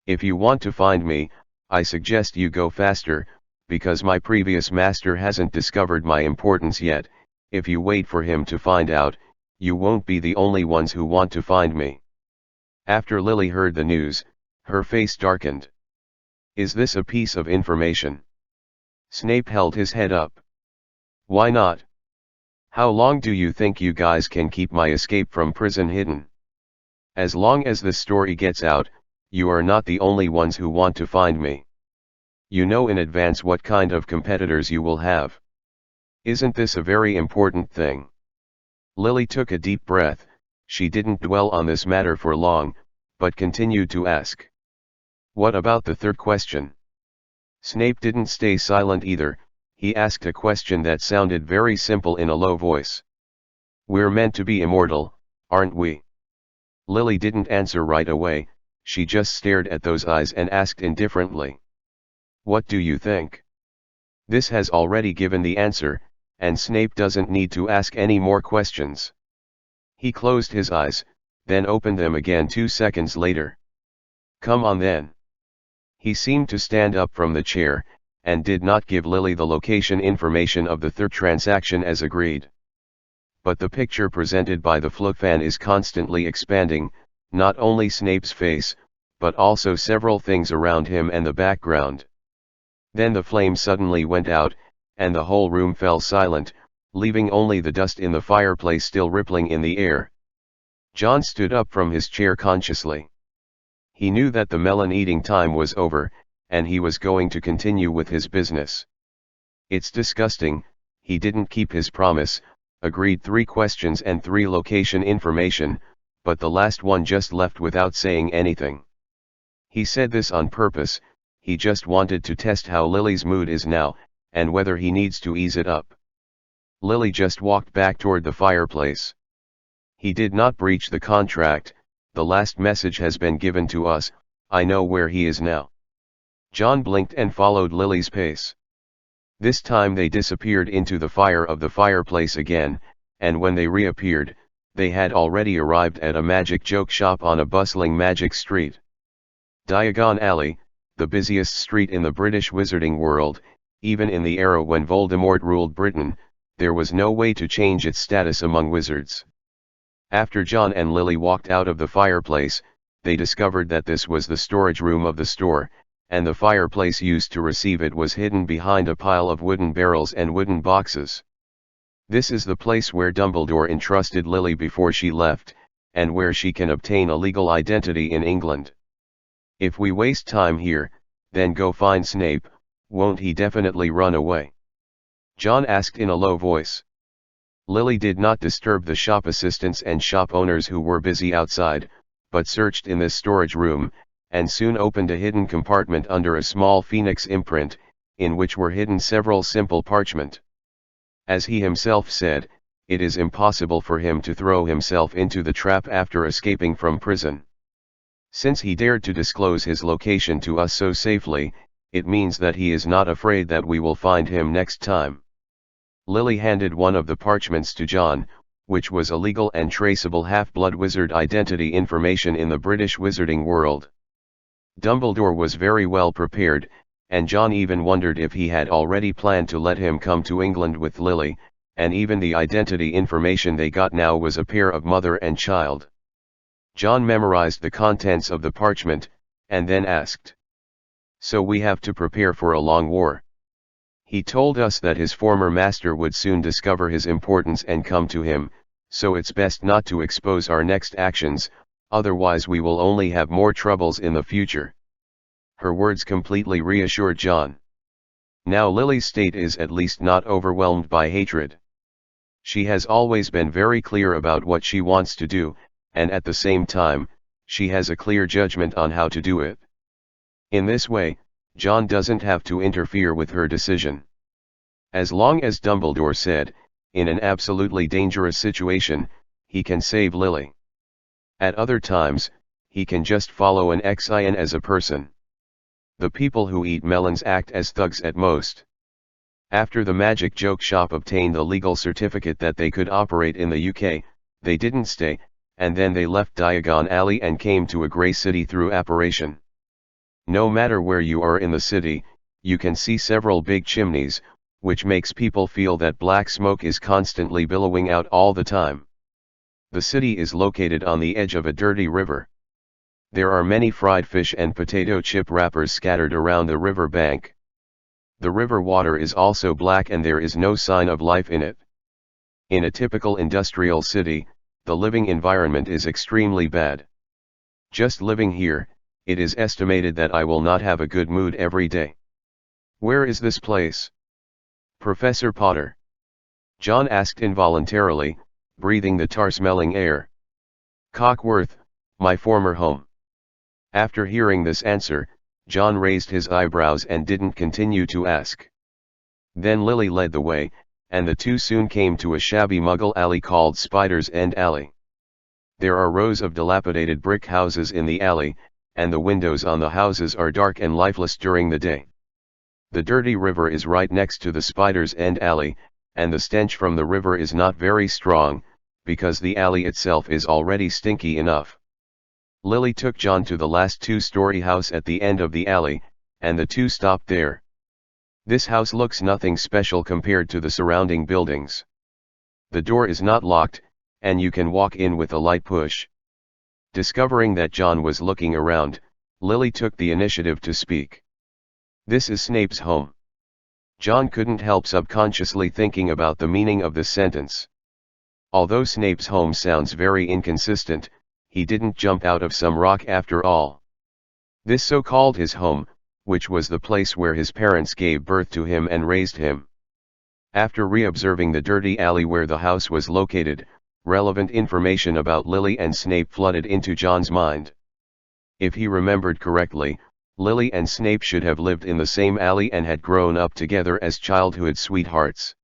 If you want to find me, I suggest you go faster, because my previous master hasn't discovered my importance yet. If you wait for him to find out, you won't be the only ones who want to find me. After Lily heard the news, her face darkened. Is this a piece of information? Snape held his head up. Why not? How long do you think you guys can keep my escape from prison hidden? As long as this story gets out, you are not the only ones who want to find me. You know in advance what kind of competitors you will have. Isn't this a very important thing? Lily took a deep breath. She didn't dwell on this matter for long, but continued to ask. What about the third question? Snape didn't stay silent either. He asked a question that sounded very simple in a low voice. We're meant to be immortal, aren't we? Lily didn't answer right away. She just stared at those eyes and asked indifferently. What do you think? This has already given the answer, and Snape doesn't need to ask any more questions. He closed his eyes, then opened them again 2 seconds later. Come on then. He seemed to stand up from the chair, and did not give Lily the location information of the third transaction as agreed. But the picture presented by the Flukfan is constantly expanding, not only Snape's face, but also several things around him and the background. Then the flame suddenly went out, and the whole room fell silent, leaving only the dust in the fireplace still rippling in the air. John stood up from his chair consciously. He knew that the melon eating time was over, and he was going to continue with his business. It's disgusting, he didn't keep his promise, agreed 3 questions and 3 location information, but the last one just left without saying anything. He said this on purpose. He just wanted to test how Lily's mood is now, and whether he needs to ease it up. Lily just walked back toward the fireplace. He did not breach the contract. The last message has been given to us. I know where he is now. John blinked and followed Lily's pace. This time they disappeared into the fire of the fireplace again, and when they reappeared, they had already arrived at a magic joke shop on a bustling magic street. Diagon Alley, the busiest street in the British wizarding world. Even in the era when Voldemort ruled Britain, there was no way to change its status among wizards. After John and Lily walked out of the fireplace, they discovered that this was the storage room of the store, and the fireplace used to receive it was hidden behind a pile of wooden barrels and wooden boxes. This is the place where Dumbledore entrusted Lily before she left, and where she can obtain a legal identity in England. If we waste time here, then go find Snape, won't he definitely run away? John asked in a low voice. Lily did not disturb the shop assistants and shop owners who were busy outside, but searched in this storage room, and soon opened a hidden compartment under a small phoenix imprint, in which were hidden several simple parchment. As he himself said, it is impossible for him to throw himself into the trap after escaping from prison. Since he dared to disclose his location to us so safely, it means that he is not afraid that we will find him next time. Lily handed one of the parchments to John, which was a legal and traceable half-blood wizard identity information in the British wizarding world. Dumbledore was very well prepared, and John even wondered if he had already planned to let him come to England with Lily, and even the identity information they got now was a pair of mother and child. John memorized the contents of the parchment, and then asked, "So we have to prepare for a long war?" He told us that his former master would soon discover his importance and come to him, so it's best not to expose our next actions, otherwise we will only have more troubles in the future. Her words completely reassured John. Now Lily's state is at least not overwhelmed by hatred. She has always been very clear about what she wants to do, and at the same time, she has a clear judgment on how to do it. In this way, John doesn't have to interfere with her decision. As long as Dumbledore said, in an absolutely dangerous situation, he can save Lily. At other times, he can just follow an Xian as a person. The people who eat melons act as thugs at most. After the Magic Joke Shop obtained a legal certificate that they could operate in the UK, they didn't stay, and then they left Diagon Alley and came to a grey city through apparition. No matter where you are in the city, you can see several big chimneys, which makes people feel that black smoke is constantly billowing out all the time. The city is located on the edge of a dirty river. There are many fried fish and potato chip wrappers scattered around the river bank. The river water is also black and there is no sign of life in it. In a typical industrial city, the living environment is extremely bad. Just living here, it is estimated that I will not have a good mood every day. Where is this place? Professor Potter? John asked involuntarily, breathing the tar-smelling air. Cockworth, my former home. After hearing this answer, John raised his eyebrows and didn't continue to ask. Then Lily led the way, and the two soon came to a shabby muggle alley called Spider's End Alley. There are rows of dilapidated brick houses in the alley, and the windows on the houses are dark and lifeless during the day. The dirty river is right next to the Spider's End Alley, and the stench from the river is not very strong, because the alley itself is already stinky enough. Lily took John to the last two-story house at the end of the alley, and the two stopped there. This house looks nothing special compared to the surrounding buildings. The door is not locked, and you can walk in with a light push. Discovering that John was looking around, Lily took the initiative to speak. This is Snape's home. John couldn't help subconsciously thinking about the meaning of this sentence. Although Snape's home sounds very inconsistent, he didn't jump out of some rock after all. This so-called his home, which was the place where his parents gave birth to him and raised him. After re-observing the dirty alley where the house was located, relevant information about Lily and Snape flooded into John's mind. If he remembered correctly, Lily and Snape should have lived in the same alley and had grown up together as childhood sweethearts.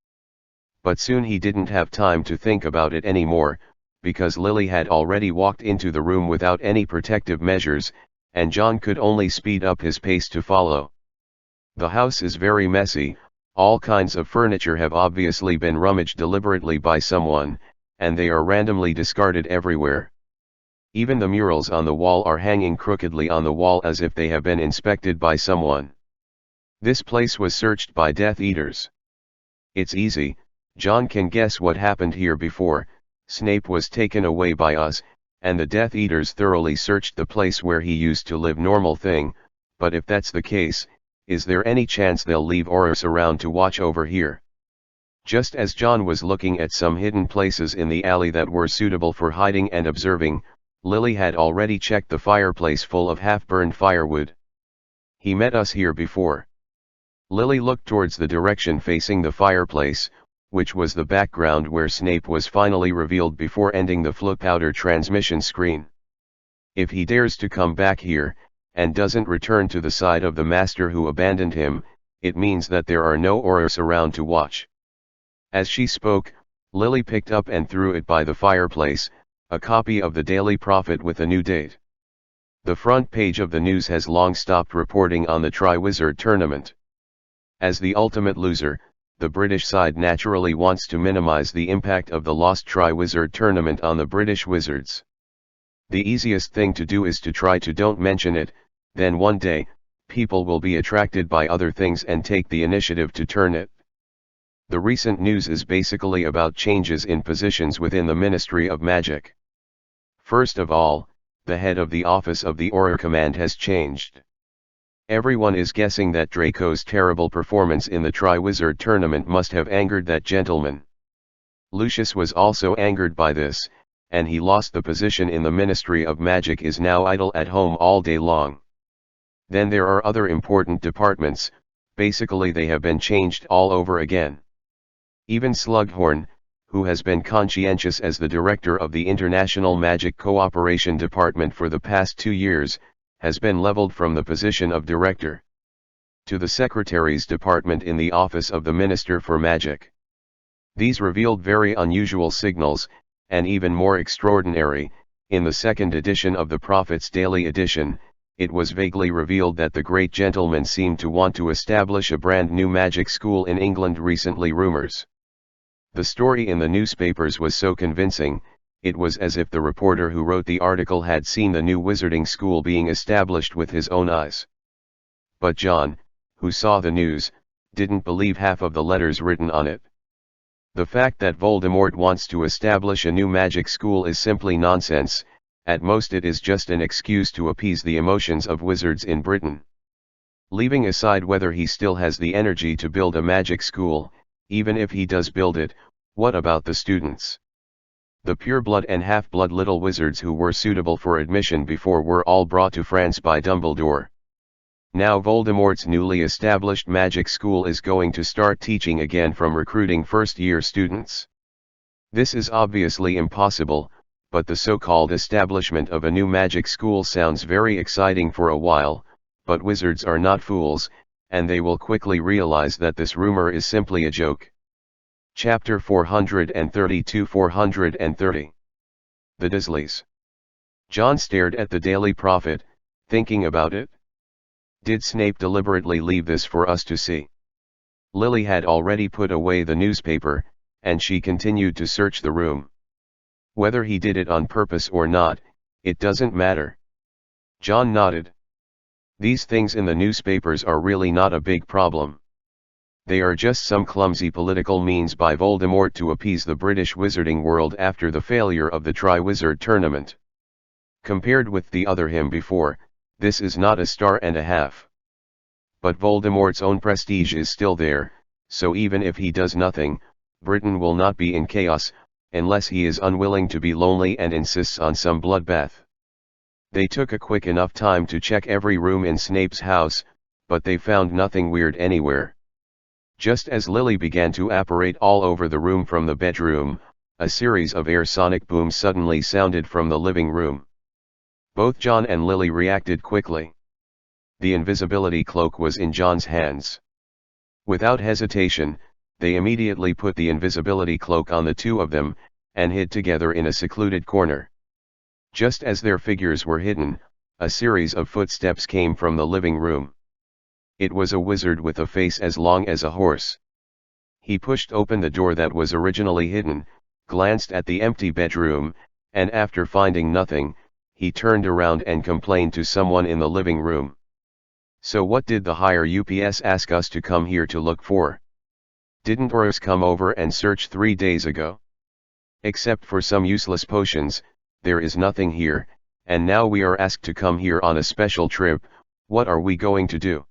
But soon he didn't have time to think about it anymore, because Lily had already walked into the room without any protective measures, and John could only speed up his pace to follow. The house is very messy, all kinds of furniture have obviously been rummaged deliberately by someone, and they are randomly discarded everywhere. Even the murals on the wall are hanging crookedly on the wall as if they have been inspected by someone. This place was searched by Death Eaters. It's easy, John can guess what happened here before. Snape was taken away by us, and the Death Eaters thoroughly searched the place where he used to live. Normal thing, but if that's the case, is there any chance they'll leave Aurors around to watch over here? Just as John was looking at some hidden places in the alley that were suitable for hiding and observing, Lily had already checked the fireplace full of half-burned firewood. He met us here before. Lily looked towards the direction facing the fireplace, which was the background where Snape was finally revealed before ending the flow powder transmission screen. If he dares to come back here, and doesn't return to the side of the master who abandoned him, it means that there are no Aurors around to watch. As she spoke, Lily picked up and threw it by the fireplace, a copy of the Daily Prophet with a new date. The front page of the news has long stopped reporting on the Triwizard Tournament. As the ultimate loser, the British side naturally wants to minimize the impact of the lost Triwizard Tournament on the British Wizards. The easiest thing to do is to try to don't mention it, then one day, people will be attracted by other things and take the initiative to turn it. The recent news is basically about changes in positions within the Ministry of Magic. First of all, the head of the Office of the Auror Command has changed. Everyone is guessing that Draco's terrible performance in the Triwizard Tournament must have angered that gentleman. Lucius was also angered by this, and he lost the position in the Ministry of Magic, is now idle at home all day long. Then there are other important departments, basically they have been changed all over again. Even Slughorn, who has been conscientious as the director of the International Magic Cooperation Department for the past 2 years, has been leveled from the position of director to the Secretary's Department in the Office of the Minister for Magic. These revealed very unusual signals, and even more extraordinary, in the second edition of the Prophet's Daily Edition, it was vaguely revealed that the great gentleman seemed to want to establish a brand new magic school in England. Recently rumors. The story in the newspapers was so convincing, it was as if the reporter who wrote the article had seen the new wizarding school being established with his own eyes. But John, who saw the news, didn't believe half of the letters written on it. The fact that Voldemort wants to establish a new magic school is simply nonsense. At most it is just an excuse to appease the emotions of wizards in Britain. Leaving aside whether he still has the energy to build a magic school, even if he does build it, what about the students? The pureblood and half-blood little wizards who were suitable for admission before were all brought to France by Dumbledore. Now Voldemort's newly established magic school is going to start teaching again from recruiting first-year students. This is obviously impossible, but the so-called establishment of a new magic school sounds very exciting for a while, but wizards are not fools, and they will quickly realize that this rumor is simply a joke. Chapter 432-430 The Dursleys. John stared at the Daily Prophet, thinking about it. Did Snape deliberately leave this for us to see? Lily had already put away the newspaper, and she continued to search the room. Whether he did it on purpose or not, it doesn't matter. John nodded. These things in the newspapers are really not a big problem. They are just some clumsy political means by Voldemort to appease the British wizarding world after the failure of the Triwizard Tournament. Compared with the other him before, this is not a star and a half. But Voldemort's own prestige is still there, so even if he does nothing, Britain will not be in chaos, unless he is unwilling to be lonely and insists on some bloodbath. They took a quick enough time to check every room in Snape's house, but they found nothing weird anywhere. Just as Lily began to apparate all over the room from the bedroom, a series of air sonic booms suddenly sounded from the living room. Both John and Lily reacted quickly. The invisibility cloak was in John's hands. Without hesitation, they immediately put the invisibility cloak on the two of them, and hid together in a secluded corner. Just as their figures were hidden, a series of footsteps came from the living room. It was a wizard with a face as long as a horse. He pushed open the door that was originally hidden, glanced at the empty bedroom, and after finding nothing, he turned around and complained to someone in the living room. So what did the higher UPS ask us to come here to look for? Didn't Aurors come over and search 3 days ago? Except for some useless potions, there is nothing here, and now we are asked to come here on a special trip. What are we going to do?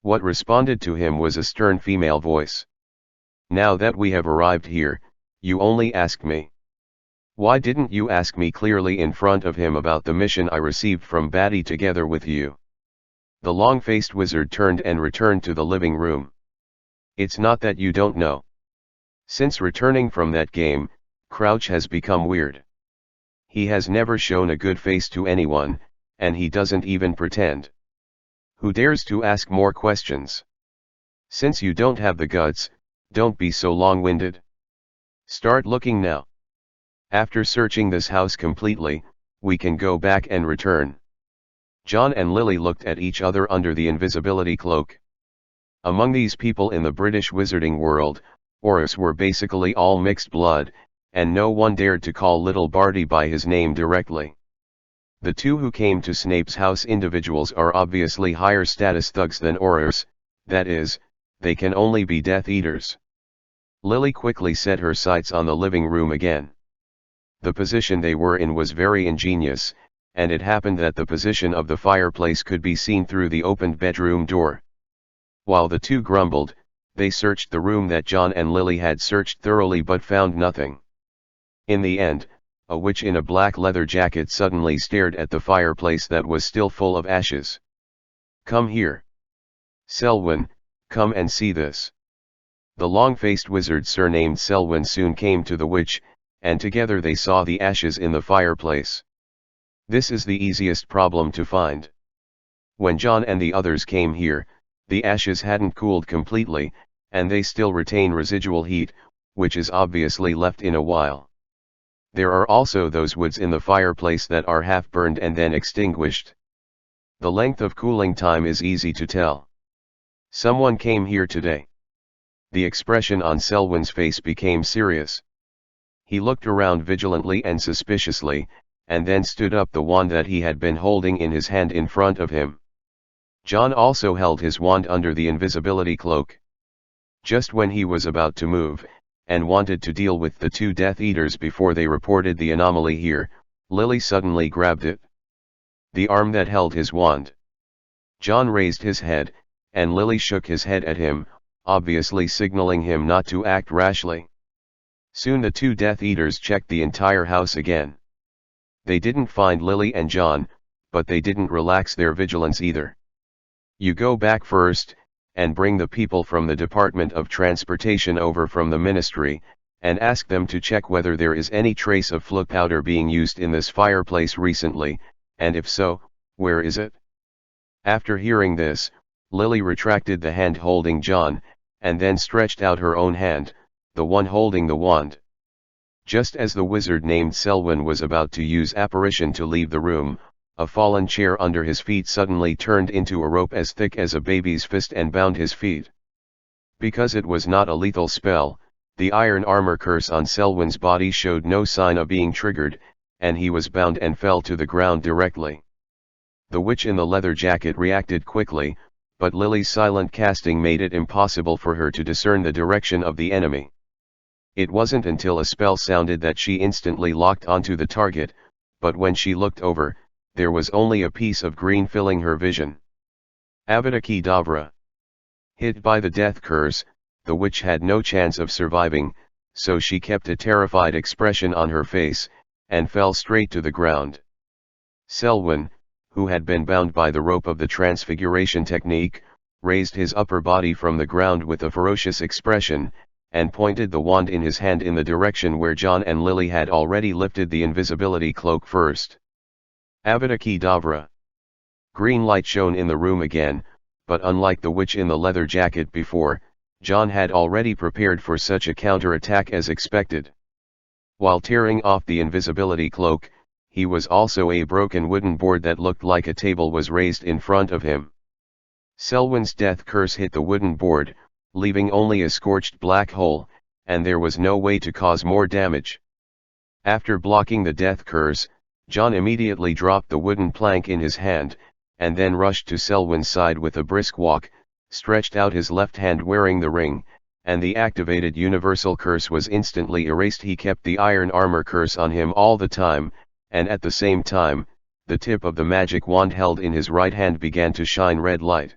What responded to him was a stern female voice. Now that we have arrived here, you only ask me. Why didn't you ask me clearly in front of him about the mission I received from Batty together with you? The long-faced wizard turned and returned to the living room. It's not that you don't know. Since returning from that game, Crouch has become weird. He has never shown a good face to anyone, and he doesn't even pretend. Who dares to ask more questions? Since you don't have the guts, don't be so long-winded. Start looking now. After searching this house completely, we can go back and return. John and Lily looked at each other under the invisibility cloak. Among these people in the British wizarding world, Aurors were basically all mixed blood, and no one dared to call little Barty by his name directly. The two who came to Snape's house individuals are obviously higher status thugs than Aurors, that is, they can only be Death Eaters. Lily quickly set her sights on the living room again. The position they were in was very ingenious, and it happened that the position of the fireplace could be seen through the opened bedroom door. While the two grumbled, they searched the room that John and Lily had searched thoroughly but found nothing. In the end, a witch in a black leather jacket suddenly stared at the fireplace that was still full of ashes. "Come here. Selwyn, come and see this." The long-faced wizard surnamed Selwyn soon came to the witch, and together they saw the ashes in the fireplace. This is the easiest problem to find. When John and the others came here, the ashes hadn't cooled completely, and they still retain residual heat, which is obviously left in a while. There are also those woods in the fireplace that are half burned and then extinguished. The length of cooling time is easy to tell. Someone came here today. The expression on Selwyn's face became serious. He looked around vigilantly and suspiciously, and then stood up the wand that he had been holding in his hand in front of him. John also held his wand under the invisibility cloak. Just when he was about to move, and wanted to deal with the two Death Eaters before they reported the anomaly here, Lily suddenly grabbed it. The arm that held his wand. John raised his head, and Lily shook his head at him, obviously signaling him not to act rashly. Soon the two Death Eaters checked the entire house again. They didn't find Lily and John, but they didn't relax their vigilance either. You go back first, and bring the people from the Department of Transportation over from the Ministry, and ask them to check whether there is any trace of flue powder being used in this fireplace recently, and if so, where is it? After hearing this, Lily retracted the hand holding John, and then stretched out her own hand, the one holding the wand. Just as the wizard named Selwyn was about to use apparition to leave the room, a fallen chair under his feet suddenly turned into a rope as thick as a baby's fist and bound his feet. Because it was not a lethal spell, the iron armor curse on Selwyn's body showed no sign of being triggered, and he was bound and fell to the ground directly. The witch in the leather jacket reacted quickly, but Lily's silent casting made it impossible for her to discern the direction of the enemy. It wasn't until a spell sounded that she instantly locked onto the target, but when she looked over, there was only a piece of green filling her vision. Avada Kedavra. Hit by the death curse, the witch had no chance of surviving, so she kept a terrified expression on her face, and fell straight to the ground. Selwyn, who had been bound by the rope of the transfiguration technique, raised his upper body from the ground with a ferocious expression, and pointed the wand in his hand in the direction where John and Lily had already lifted the invisibility cloak first. Avada Kedavra. Green light shone in the room again, but unlike the witch in the leather jacket before, John had already prepared for such a counterattack as expected. While tearing off the invisibility cloak, he was also a broken wooden board that looked like a table was raised in front of him. Selwyn's death curse hit the wooden board, leaving only a scorched black hole, and there was no way to cause more damage. After blocking the death curse, John immediately dropped the wooden plank in his hand, and then rushed to Selwyn's side with a brisk walk, stretched out his left hand wearing the ring, and the activated universal curse was instantly erased. He kept the iron armor curse on him all the time, and at the same time, the tip of the magic wand held in his right hand began to shine red light.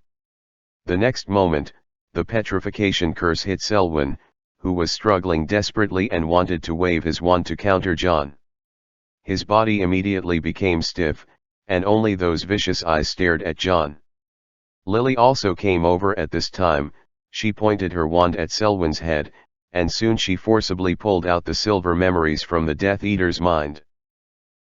The next moment, the petrification curse hit Selwyn, who was struggling desperately and wanted to wave his wand to counter John. His body immediately became stiff, and only those vicious eyes stared at John. Lily also came over at this time. She pointed her wand at Selwyn's head, and soon she forcibly pulled out the silver memories from the Death Eater's mind.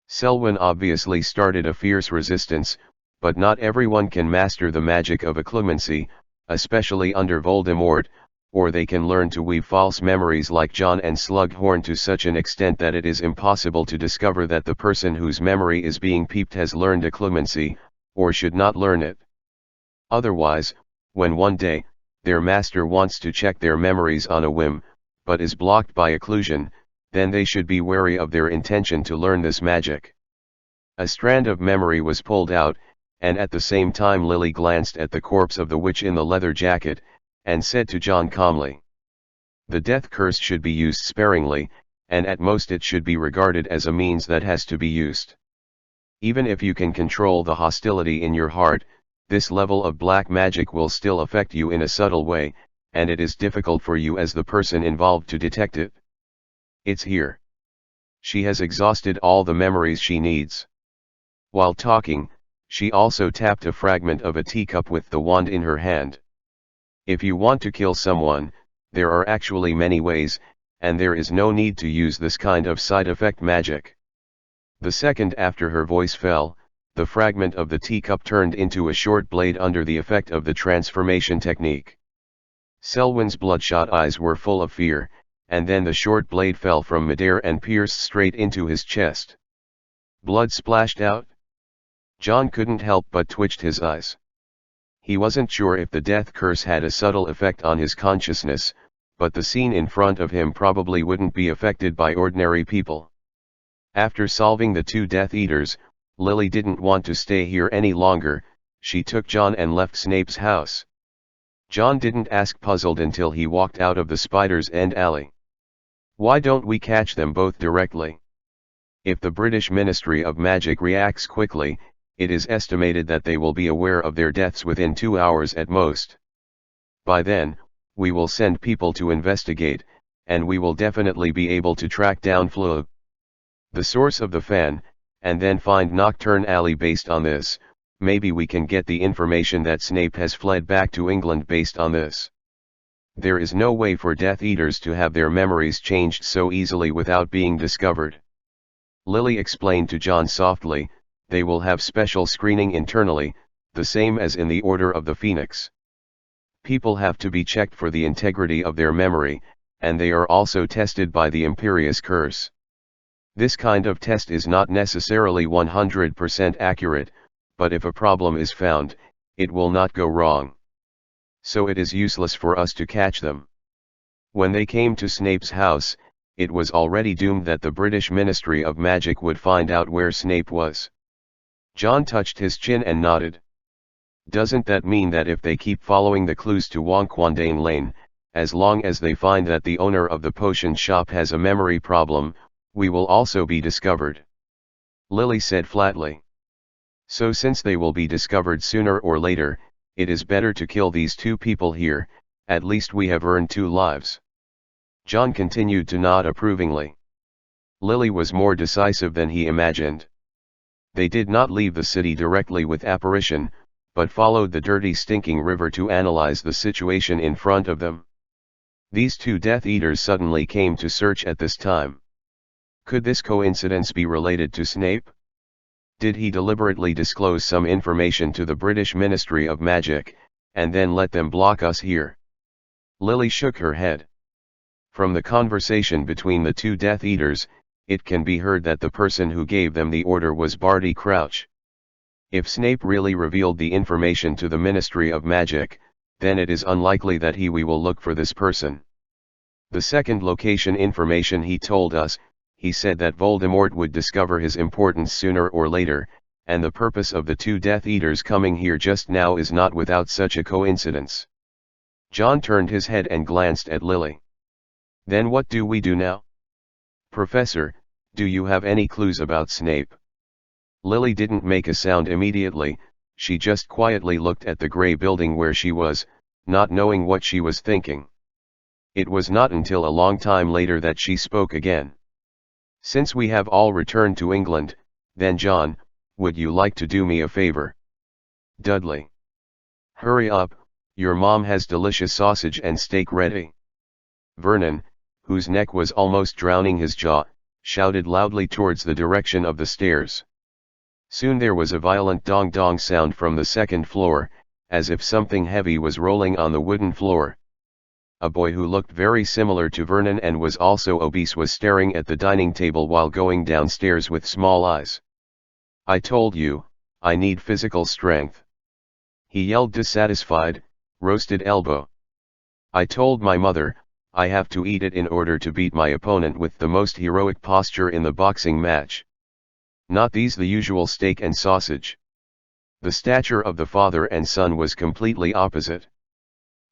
Selwyn obviously started a fierce resistance, but not everyone can master the magic of occlumency, especially under Voldemort, or they can learn to weave false memories like John and Slughorn to such an extent that it is impossible to discover that the person whose memory is being peeped has learned occlumency, or should not learn it. Otherwise, when one day, their master wants to check their memories on a whim, but is blocked by occlusion, then they should be wary of their intention to learn this magic. A strand of memory was pulled out, and at the same time Lily glanced at the corpse of the witch in the leather jacket, and said to John calmly, "The death curse should be used sparingly, and at most it should be regarded as a means that has to be used. Even if you can control the hostility in your heart, this level of black magic will still affect you in a subtle way, and it is difficult for you as the person involved to detect it. It's here. She has exhausted all the memories she needs." While talking, she also tapped a fragment of a teacup with the wand in her hand. If you want to kill someone, there are actually many ways, and there is no need to use this kind of side effect magic. The second after her voice fell, the fragment of the teacup turned into a short blade under the effect of the transformation technique. Selwyn's bloodshot eyes were full of fear, and then the short blade fell from midair and pierced straight into his chest. Blood splashed out. John couldn't help but twitched his eyes. He wasn't sure if the death curse had a subtle effect on his consciousness, but the scene in front of him probably wouldn't be affected by ordinary people. After solving the two Death Eaters, Lily didn't want to stay here any longer. She took John and left Snape's house. John didn't ask, puzzled, until he walked out of the Spider's End alley. Why don't we catch them both directly? If the British Ministry of Magic reacts quickly, it is estimated that they will be aware of their deaths within 2 hours at most. By then, we will send people to investigate, and we will definitely be able to track down Fleur, the source of the fan, and then find Nocturne Alley. Based on this, maybe we can get the information that Snape has fled back to England. Based on this, there is no way for Death Eaters to have their memories changed so easily without being discovered. Lily explained to John softly, they will have special screening internally, the same as in the Order of the Phoenix. People have to be checked for the integrity of their memory, and they are also tested by the Imperious Curse. This kind of test is not necessarily 100% accurate, but if a problem is found, it will not go wrong. So it is useless for us to catch them. When they came to Snape's house, it was already doomed that the British Ministry of Magic would find out where Snape was. John touched his chin and nodded. Doesn't that mean that if they keep following the clues to Wonquandane Lane, as long as they find that the owner of the potion shop has a memory problem, we will also be discovered? Lily said flatly. So since they will be discovered sooner or later, it is better to kill these two people here. At least we have earned 2 lives. John continued to nod approvingly. Lily was more decisive than he imagined. They did not leave the city directly with Apparition, but followed the dirty, stinking river to analyze the situation in front of them. These two Death Eaters suddenly came to search at this time. Could this coincidence be related to Snape? Did he deliberately disclose some information to the British Ministry of Magic, and then let them block us here? Lily shook her head. From the conversation between the two Death Eaters, it can be heard that the person who gave them the order was Barty Crouch. If Snape really revealed the information to the Ministry of Magic, then it is unlikely that we will look for this person. The second location information he told us, he said that Voldemort would discover his importance sooner or later, and the purpose of the two Death Eaters coming here just now is not without such a coincidence. John turned his head and glanced at Lily. Then what do we do now? Professor, do you have any clues about Snape? Lily didn't make a sound immediately. She just quietly looked at the gray building where she was, not knowing what she was thinking. It was not until a long time later that she spoke again. Since we have all returned to England, then John, would you like to do me a favor? Dudley. Hurry up, your mom has delicious sausage and steak ready. Vernon, whose neck was almost drowning his jaw, shouted loudly towards the direction of the stairs. Soon there was a violent dong-dong sound from the second floor, as if something heavy was rolling on the wooden floor. A boy who looked very similar to Vernon and was also obese was staring at the dining table while going downstairs with small eyes. I told you, I need physical strength. He yelled, dissatisfied. Roasted elbow. I told my mother, I have to eat it in order to beat my opponent with the most heroic posture in the boxing match. Not these, the usual steak and sausage. The stature of the father and son was completely opposite.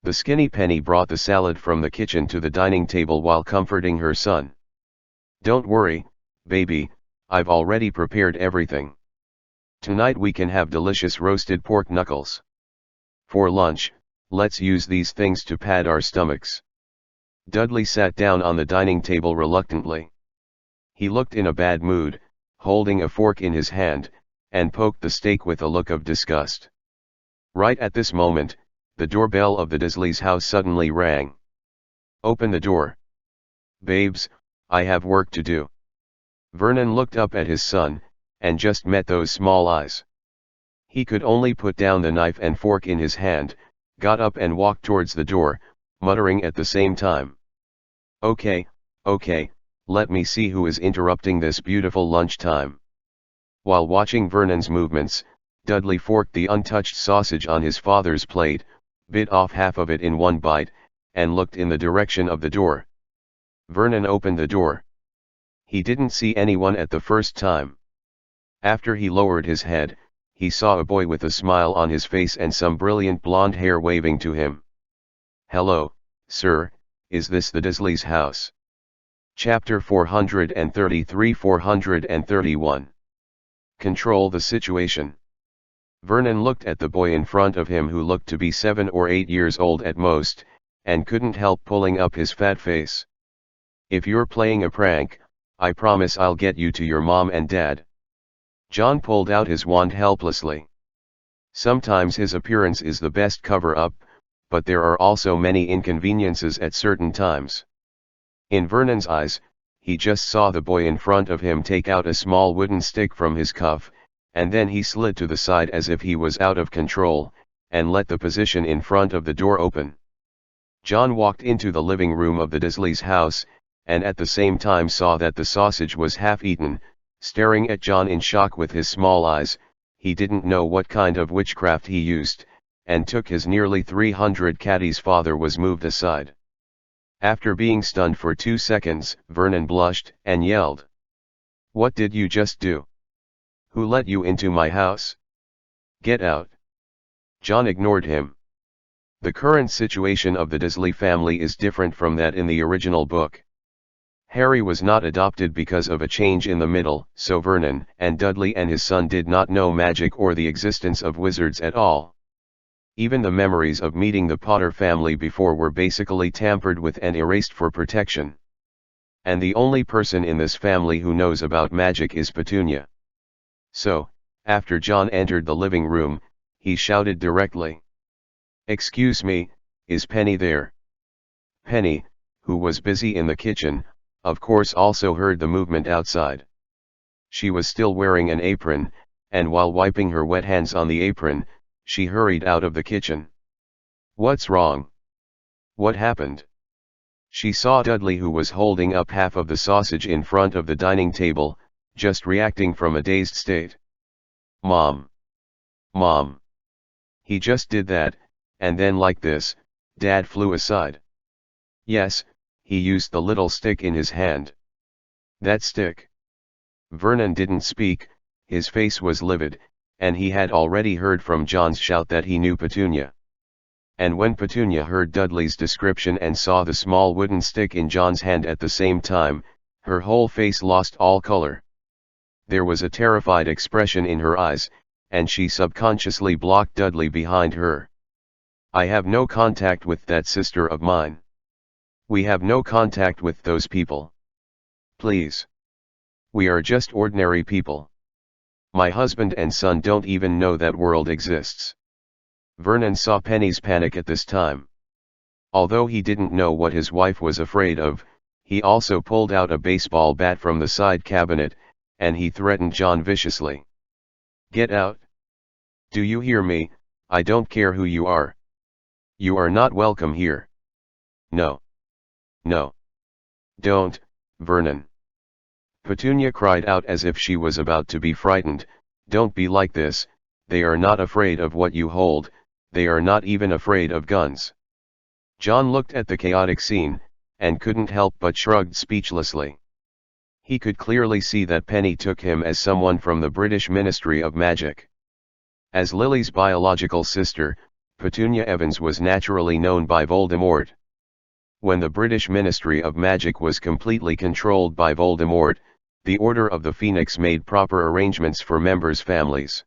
The skinny Penny brought the salad from the kitchen to the dining table while comforting her son. Don't worry, baby, I've already prepared everything. Tonight we can have delicious roasted pork knuckles. For lunch, let's use these things to pad our stomachs. Dudley sat down on the dining table reluctantly. He looked in a bad mood, holding a fork in his hand, and poked the steak with a look of disgust. Right at this moment, the doorbell of the Dursleys' house suddenly rang. Open the door. Babes, I have work to do. Vernon looked up at his son, and just met those small eyes. He could only put down the knife and fork in his hand, got up and walked towards the door, muttering at the same time. Okay, let me see who is interrupting this beautiful lunchtime. While watching Vernon's movements, Dudley forked the untouched sausage on his father's plate, bit off half of it in one bite, and looked in the direction of the door. Vernon opened the door. He didn't see anyone at the first time. After he lowered his head, he saw a boy with a smile on his face and some brilliant blonde hair waving to him. "Hello, sir, is this the Disley's house?" Chapter 433-431. Control the situation. Vernon looked at the boy in front of him, who looked to be 7 or 8 years old at most, and couldn't help pulling up his fat face. "If you're playing a prank, I promise I'll get you to your mom and dad." John pulled out his wand helplessly. Sometimes his appearance is the best cover-up, but there are also many inconveniences at certain times. In Vernon's eyes, he just saw the boy in front of him take out a small wooden stick from his cuff, and then he slid to the side as if he was out of control, and let the position in front of the door open. John walked into the living room of the Disleys' house, and at the same time saw that the sausage was half-eaten, staring at John in shock with his small eyes. He didn't know what kind of witchcraft he used, and took his nearly 300 caddies. Father was moved aside. After being stunned for 2 seconds, Vernon blushed and yelled, "What did you just do? Who let you into my house? Get out!" John ignored him. The current situation of the Disley family is different from that in the original book. Harry was not adopted because of a change in the middle, so Vernon and Dudley and his son did not know magic or the existence of wizards at all. Even the memories of meeting the Potter family before were basically tampered with and erased for protection. And the only person in this family who knows about magic is Petunia. So, after John entered the living room, he shouted directly, "Excuse me, is Penny there?" Penny, who was busy in the kitchen, of course also heard the movement outside. She was still wearing an apron, and while wiping her wet hands on the apron, she hurried out of the kitchen. "What's wrong? What happened?" She saw Dudley, who was holding up half of the sausage in front of the dining table, just reacting from a dazed state. "Mom! Mom! He just did that, and then like this." Dad flew aside. "Yes, he used the little stick in his hand." "That stick?" Vernon didn't speak, his face was livid, and he had already heard from John's shout that he knew Petunia. And when Petunia heard Dudley's description and saw the small wooden stick in John's hand at the same time, her whole face lost all color. There was a terrified expression in her eyes, and she subconsciously blocked Dudley behind her. "I have no contact with that sister of mine. We have no contact with those people. Please. We are just ordinary people. My husband and son don't even know that world exists." Vernon saw Penny's panic at this time. Although he didn't know what his wife was afraid of, he also pulled out a baseball bat from the side cabinet, and he threatened John viciously. "Get out! Do you hear me? I don't care who you are. You are not welcome here. No. No. Don't, Vernon." Petunia cried out as if she was about to be frightened. "Don't be like this. They are not afraid of what you hold, they are not even afraid of guns." John looked at the chaotic scene, and couldn't help but shrugged speechlessly. He could clearly see that Penny took him as someone from the British Ministry of Magic. As Lily's biological sister, Petunia Evans was naturally known by Voldemort. When the British Ministry of Magic was completely controlled by Voldemort, the Order of the Phoenix made proper arrangements for members' families.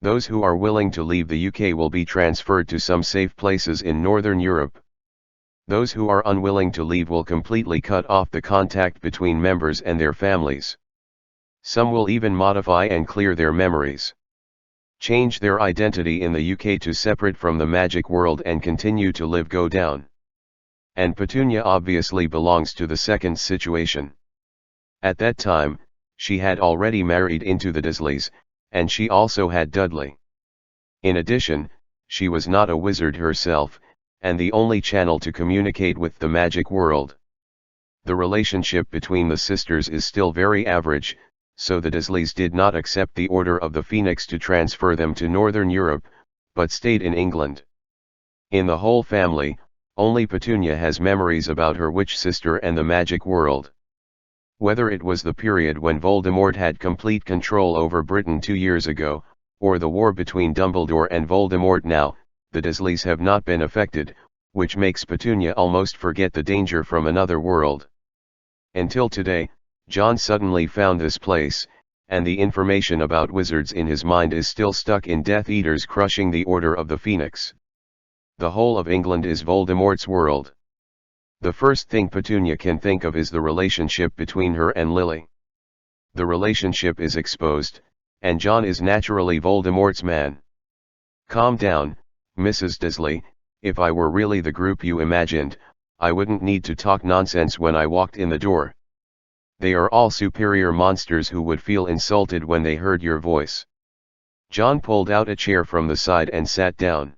Those who are willing to leave the UK will be transferred to some safe places in Northern Europe. Those who are unwilling to leave will completely cut off the contact between members and their families. Some will even modify and clear their memories, change their identity in the UK to separate from the magic world and continue to live go down. And Petunia obviously belongs to the second situation. At that time, she had already married into the Disleys, and she also had Dudley. In addition, she was not a wizard herself, and the only channel to communicate with the magic world. The relationship between the sisters is still very average, so the Dursleys did not accept the order of the Phoenix to transfer them to Northern Europe, but stayed in England. In the whole family, only Petunia has memories about her witch sister and the magic world. Whether it was the period when Voldemort had complete control over Britain 2 years ago, or the war between Dumbledore and Voldemort now, the Dursleys have not been affected, which makes Petunia almost forget the danger from another world. Until today, John suddenly found this place, and the information about wizards in his mind is still stuck in Death Eaters crushing the Order of the Phoenix. The whole of England is Voldemort's world. The first thing Petunia can think of is the relationship between her and Lily. The relationship is exposed, and John is naturally Voldemort's man. Calm down, Mrs. Dursley. If I were really the group you imagined, I wouldn't need to talk nonsense when I walked in the door. They are all superior monsters who would feel insulted when they heard your voice. John pulled out a chair from the side and sat down.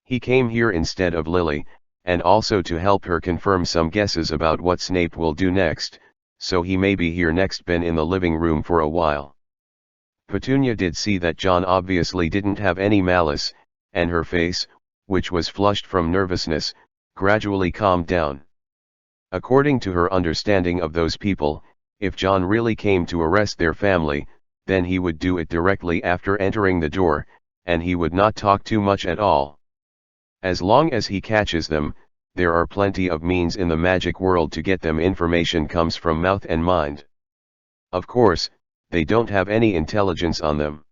He came here instead of Lily, and also to help her confirm some guesses about what Snape will do next, so he may be here next. Been in the living room for a while. Petunia did see that John obviously didn't have any malice, and her face, which was flushed from nervousness, gradually calmed down. According to her understanding of those people, if John really came to arrest their family, then he would do it directly after entering the door, and he would not talk too much at all. As long as he catches them, there are plenty of means in the magic world to get them. Information comes from mouth and mind. Of course, they don't have any intelligence on them.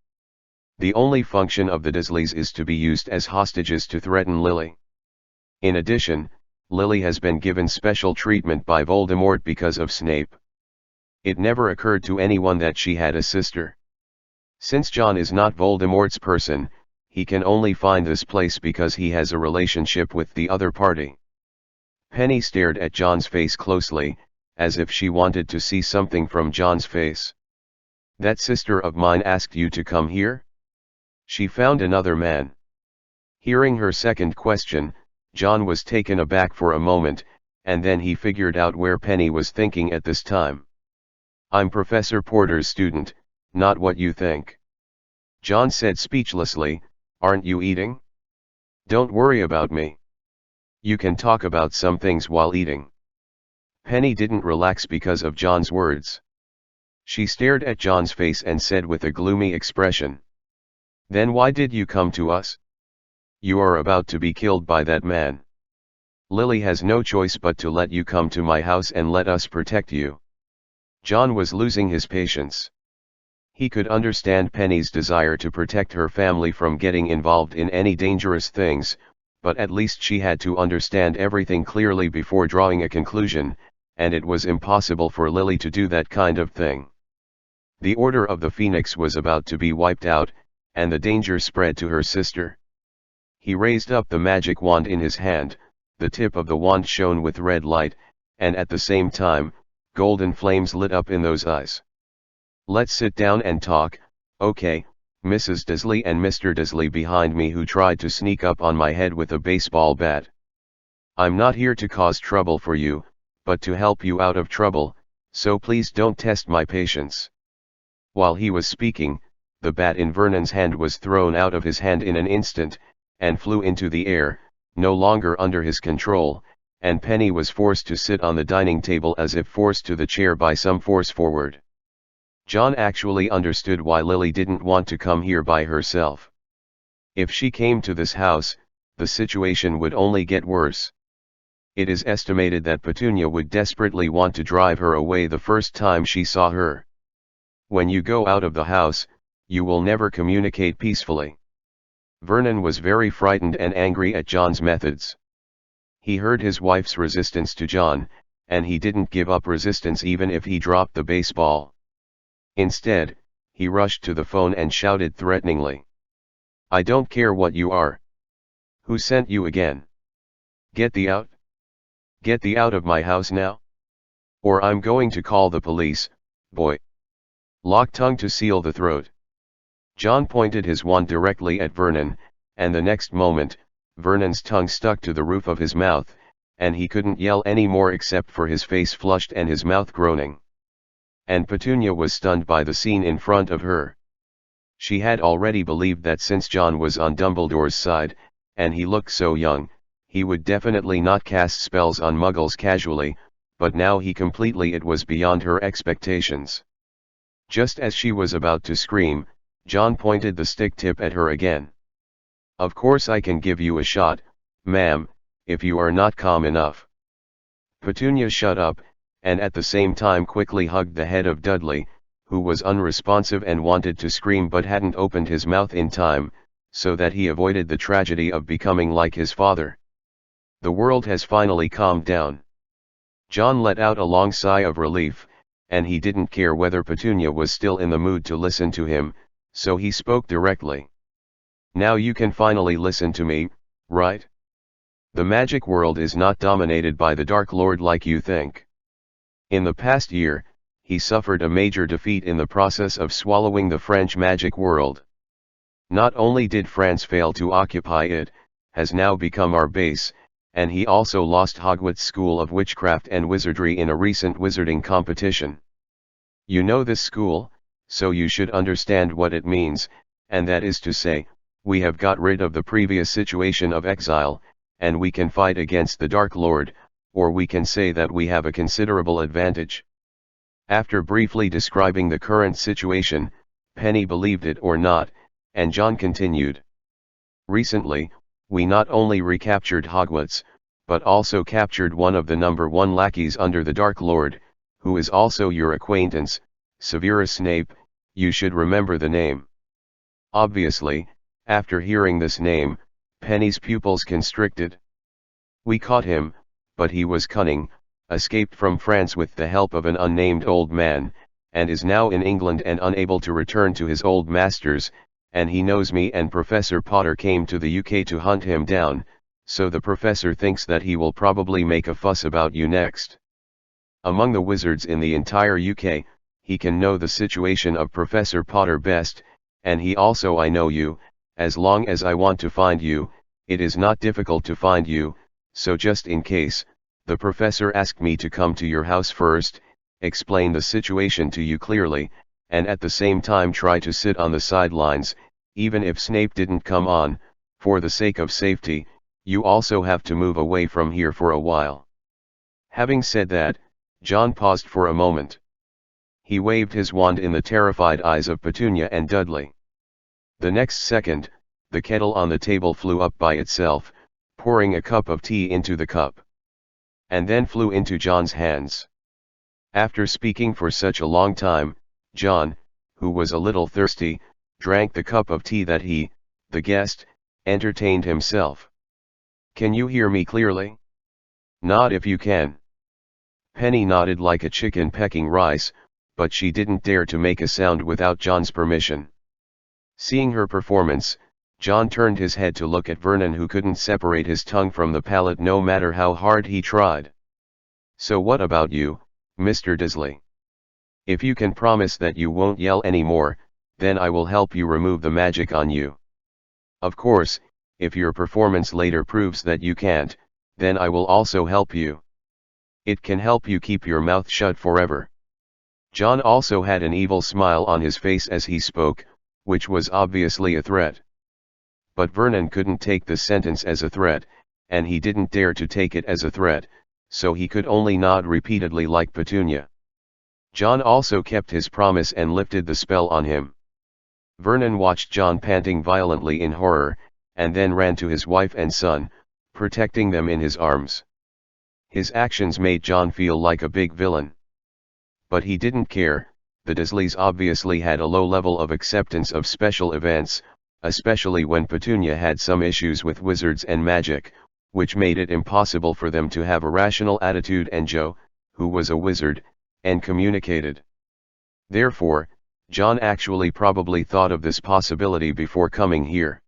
The only function of the Dursleys is to be used as hostages to threaten Lily. In addition, Lily has been given special treatment by Voldemort because of Snape. It never occurred to anyone that she had a sister. Since John is not Voldemort's person, he can only find this place because he has a relationship with the other party. Penny stared at John's face closely, as if she wanted to see something from John's face. That sister of mine asked you to come here? She found another man. Hearing her second question, John was taken aback for a moment, and then he figured out where Penny was thinking at this time. I'm Professor Porter's student, not what you think. John said speechlessly. Aren't you eating? Don't worry about me. You can talk about some things while eating. Penny didn't relax because of John's words. She stared at John's face and said with a gloomy expression. Then why did you come to us? You are about to be killed by that man. Lily has no choice but to let you come to my house and let us protect you. John was losing his patience. He could understand Penny's desire to protect her family from getting involved in any dangerous things, but at least she had to understand everything clearly before drawing a conclusion, and it was impossible for Lily to do that kind of thing. The Order of the Phoenix was about to be wiped out, and the danger spread to her sister. He raised up the magic wand in his hand. The tip of the wand shone with red light, and at the same time, golden flames lit up in those eyes. Let's sit down and talk, okay, Mrs. Dursley and Mr. Dursley behind me who tried to sneak up on my head with a baseball bat. I'm not here to cause trouble for you, but to help you out of trouble, so please don't test my patience. While he was speaking, the bat in Vernon's hand was thrown out of his hand in an instant, and flew into the air, no longer under his control, and Penny was forced to sit on the dining table as if forced to the chair by some force forward. John actually understood why Lily didn't want to come here by herself. If she came to this house, the situation would only get worse. It is estimated that Petunia would desperately want to drive her away the first time she saw her. When you go out of the house, you will never communicate peacefully. Vernon was very frightened and angry at John's methods. He heard his wife's resistance to John, and he didn't give up resistance even if he dropped the baseball. Instead, he rushed to the phone and shouted threateningly. I don't care what you are. Who sent you again? Get thee out. Get thee out of my house now. Or I'm going to call the police, boy. Lock tongue to seal the throat. John pointed his wand directly at Vernon, and the next moment, Vernon's tongue stuck to the roof of his mouth, and he couldn't yell any more except for his face flushed and his mouth groaning. and Petunia was stunned by the scene in front of her. She had already believed that since John was on Dumbledore's side, and he looked so young, he would definitely not cast spells on muggles casually, but now it was beyond her expectations. Just as she was about to scream, John pointed the stick tip at her again. "Of course I can give you a shot, ma'am, if you are not calm enough." Petunia shut up, and at the same time quickly hugged the head of Dudley, who was unresponsive and wanted to scream but hadn't opened his mouth in time, so that he avoided the tragedy of becoming like his father. The world has finally calmed down. John let out a long sigh of relief, and he didn't care whether Petunia was still in the mood to listen to him, so he spoke directly. "Now you can finally listen to me, right? The magic world is not dominated by the Dark Lord like you think. In the past year, he suffered a major defeat in the process of swallowing the French magic world. Not only did France fail to occupy it, has now become our base, and he also lost Hogwarts School of Witchcraft and Wizardry in a recent wizarding competition. You know this school, so you should understand what it means, and that is to say, we have got rid of the previous situation of exile, and we can fight against the Dark Lord, or we can say that we have a considerable advantage." After briefly describing the current situation, Penny believed it or not, and John continued. "Recently, we not only recaptured Hogwarts, but also captured one of the #1 lackeys under the Dark Lord, who is also your acquaintance, Severus Snape. You should remember the name." Obviously, after hearing this name, Penny's pupils constricted. "We caught him, but he was cunning, escaped from France with the help of an unnamed old man, and is now in England and unable to return to his old masters, and he knows me and Professor Potter came to the UK to hunt him down, so the professor thinks that he will probably make a fuss about you next. Among the wizards in the entire UK, he can know the situation of Professor Potter best, and he also I know you. As long as I want to find you, it is not difficult to find you, so just in case, the professor asked me to come to your house first, explain the situation to you clearly, and at the same time try to sit on the sidelines. Even if Snape didn't come on, for the sake of safety, you also have to move away from here for a while." Having said that, John paused for a moment. He waved his wand in the terrified eyes of Petunia and Dudley. The next second, the kettle on the table flew up by itself, pouring a cup of tea into the cup. And then flew into John's hands. After speaking for such a long time, John, who was a little thirsty, drank the cup of tea that he, the guest, entertained himself. "Can you hear me clearly? Nod if you can." Penny nodded like a chicken pecking rice, but she didn't dare to make a sound without John's permission. Seeing her performance, John turned his head to look at Vernon, who couldn't separate his tongue from the palate no matter how hard he tried. "So what about you, Mr. Dursley? If you can promise that you won't yell anymore, then I will help you remove the magic on you. Of course, if your performance later proves that you can't, then I will also help you. It can help you keep your mouth shut forever." John also had an evil smile on his face as he spoke, which was obviously a threat. But Vernon couldn't take the sentence as a threat, and he didn't dare to take it as a threat, so he could only nod repeatedly like Petunia. John also kept his promise and lifted the spell on him. Vernon watched John panting violently in horror, and then ran to his wife and son, protecting them in his arms. His actions made John feel like a big villain. But he didn't care. The Dursleys obviously had a low level of acceptance of special events, especially when Petunia had some issues with wizards and magic, which made it impossible for them to have a rational attitude, and Joe, who was a wizard, and communicated. Therefore, John actually probably thought of this possibility before coming here.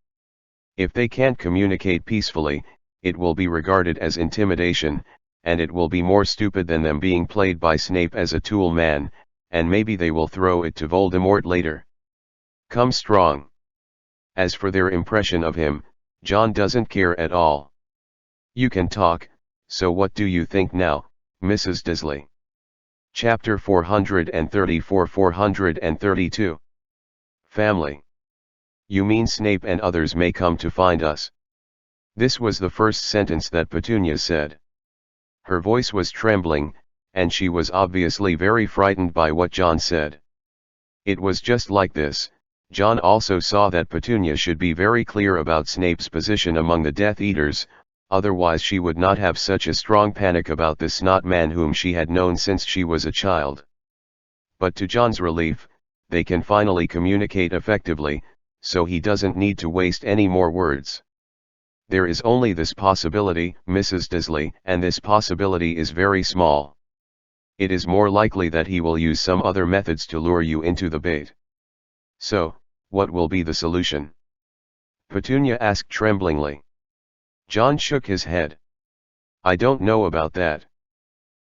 If they can't communicate peacefully, it will be regarded as intimidation, and it will be more stupid than them being played by Snape as a tool man, and maybe they will throw it to Voldemort later. Come strong. As for their impression of him, John doesn't care at all. "You can talk, so what do you think now, Mrs. Dursley?" Chapter 434-432. Family. You mean Snape and others may come to find us? This was the first sentence that Petunia said. Her voice was trembling, and she was obviously very frightened by what John said. It was just like this. John also saw that Petunia should be very clear about Snape's position among the Death Eaters, otherwise she would not have such a strong panic about this snot man whom she had known since she was a child. But to John's relief, they can finally communicate effectively, so he doesn't need to waste any more words. There is only this possibility, Mrs. Dursley, and this possibility is very small. It is more likely that he will use some other methods to lure you into the bait. So, what will be the solution? Petunia asked tremblingly. John shook his head. I don't know about that.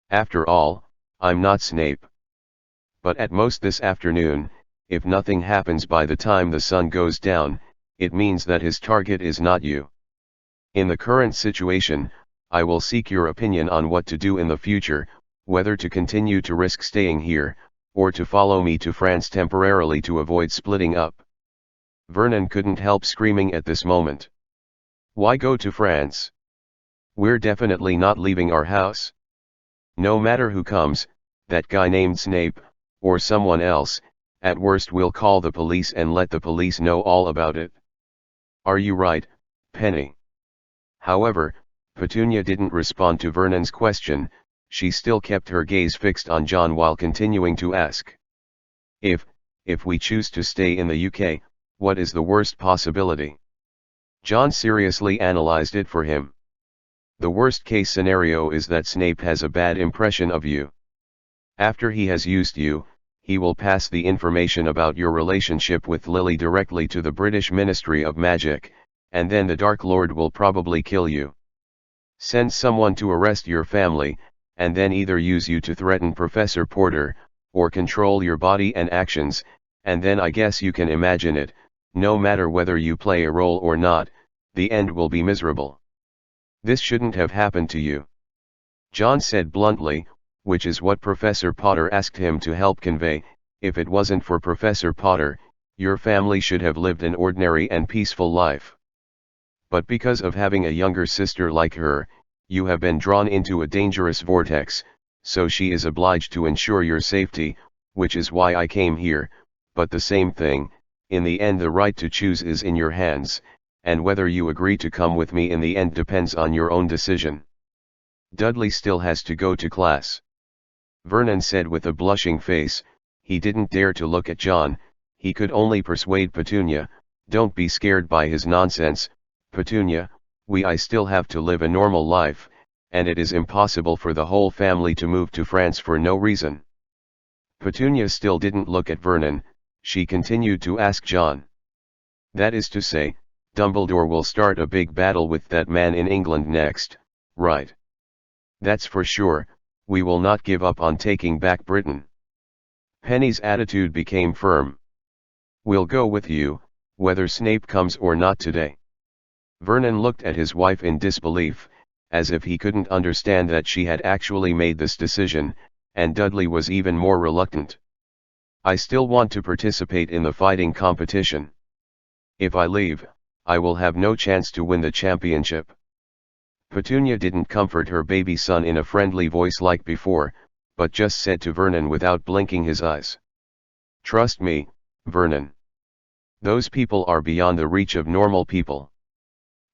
After all, I'm not Snape. But at most this afternoon, if nothing happens by the time the sun goes down, it means that his target is not you. In the current situation, I will seek your opinion on what to do in the future, whether to continue to risk staying here, or to follow me to France temporarily to avoid splitting up. Vernon couldn't help screaming at this moment. Why go to France? We're definitely not leaving our house. No matter who comes, that guy named Snape, or someone else, at worst we'll call the police and let the police know all about it. Are you right, Penny? However, Petunia didn't respond to Vernon's question. She still kept her gaze fixed on John while continuing to ask. If we choose to stay in the UK, what is the worst possibility? John seriously analyzed it for him. The worst case scenario is that Snape has a bad impression of you. After he has used you, he will pass the information about your relationship with Lily directly to the British Ministry of Magic, and then the Dark Lord will probably kill you. Send someone to arrest your family, and then either use you to threaten Professor Porter, or control your body and actions, and then I guess you can imagine it, no matter whether you play a role or not, the end will be miserable. This shouldn't have happened to you. John said bluntly, which is what Professor Potter asked him to help convey. If it wasn't for Professor Potter, your family should have lived an ordinary and peaceful life. But because of having a younger sister like her, you have been drawn into a dangerous vortex, so she is obliged to ensure your safety, which is why I came here, but the same thing, in the end the right to choose is in your hands, and whether you agree to come with me in the end depends on your own decision. Dudley still has to go to class. Vernon said with a blushing face. He didn't dare to look at John. He could only persuade Petunia, don't be scared by his nonsense, Petunia, I still have to live a normal life, and it is impossible for the whole family to move to France for no reason. Petunia still didn't look at Vernon. She continued to ask John. That is to say, Dumbledore will start a big battle with that man in England next, right? That's for sure. We will not give up on taking back Britain. Penny's attitude became firm. We'll go with you, whether Snape comes or not today. Vernon looked at his wife in disbelief, as if he couldn't understand that she had actually made this decision, and Dudley was even more reluctant. I still want to participate in the fighting competition. If I leave, I will have no chance to win the championship. Petunia didn't comfort her baby son in a friendly voice like before, but just said to Vernon without blinking his eyes. Trust me, Vernon. Those people are beyond the reach of normal people.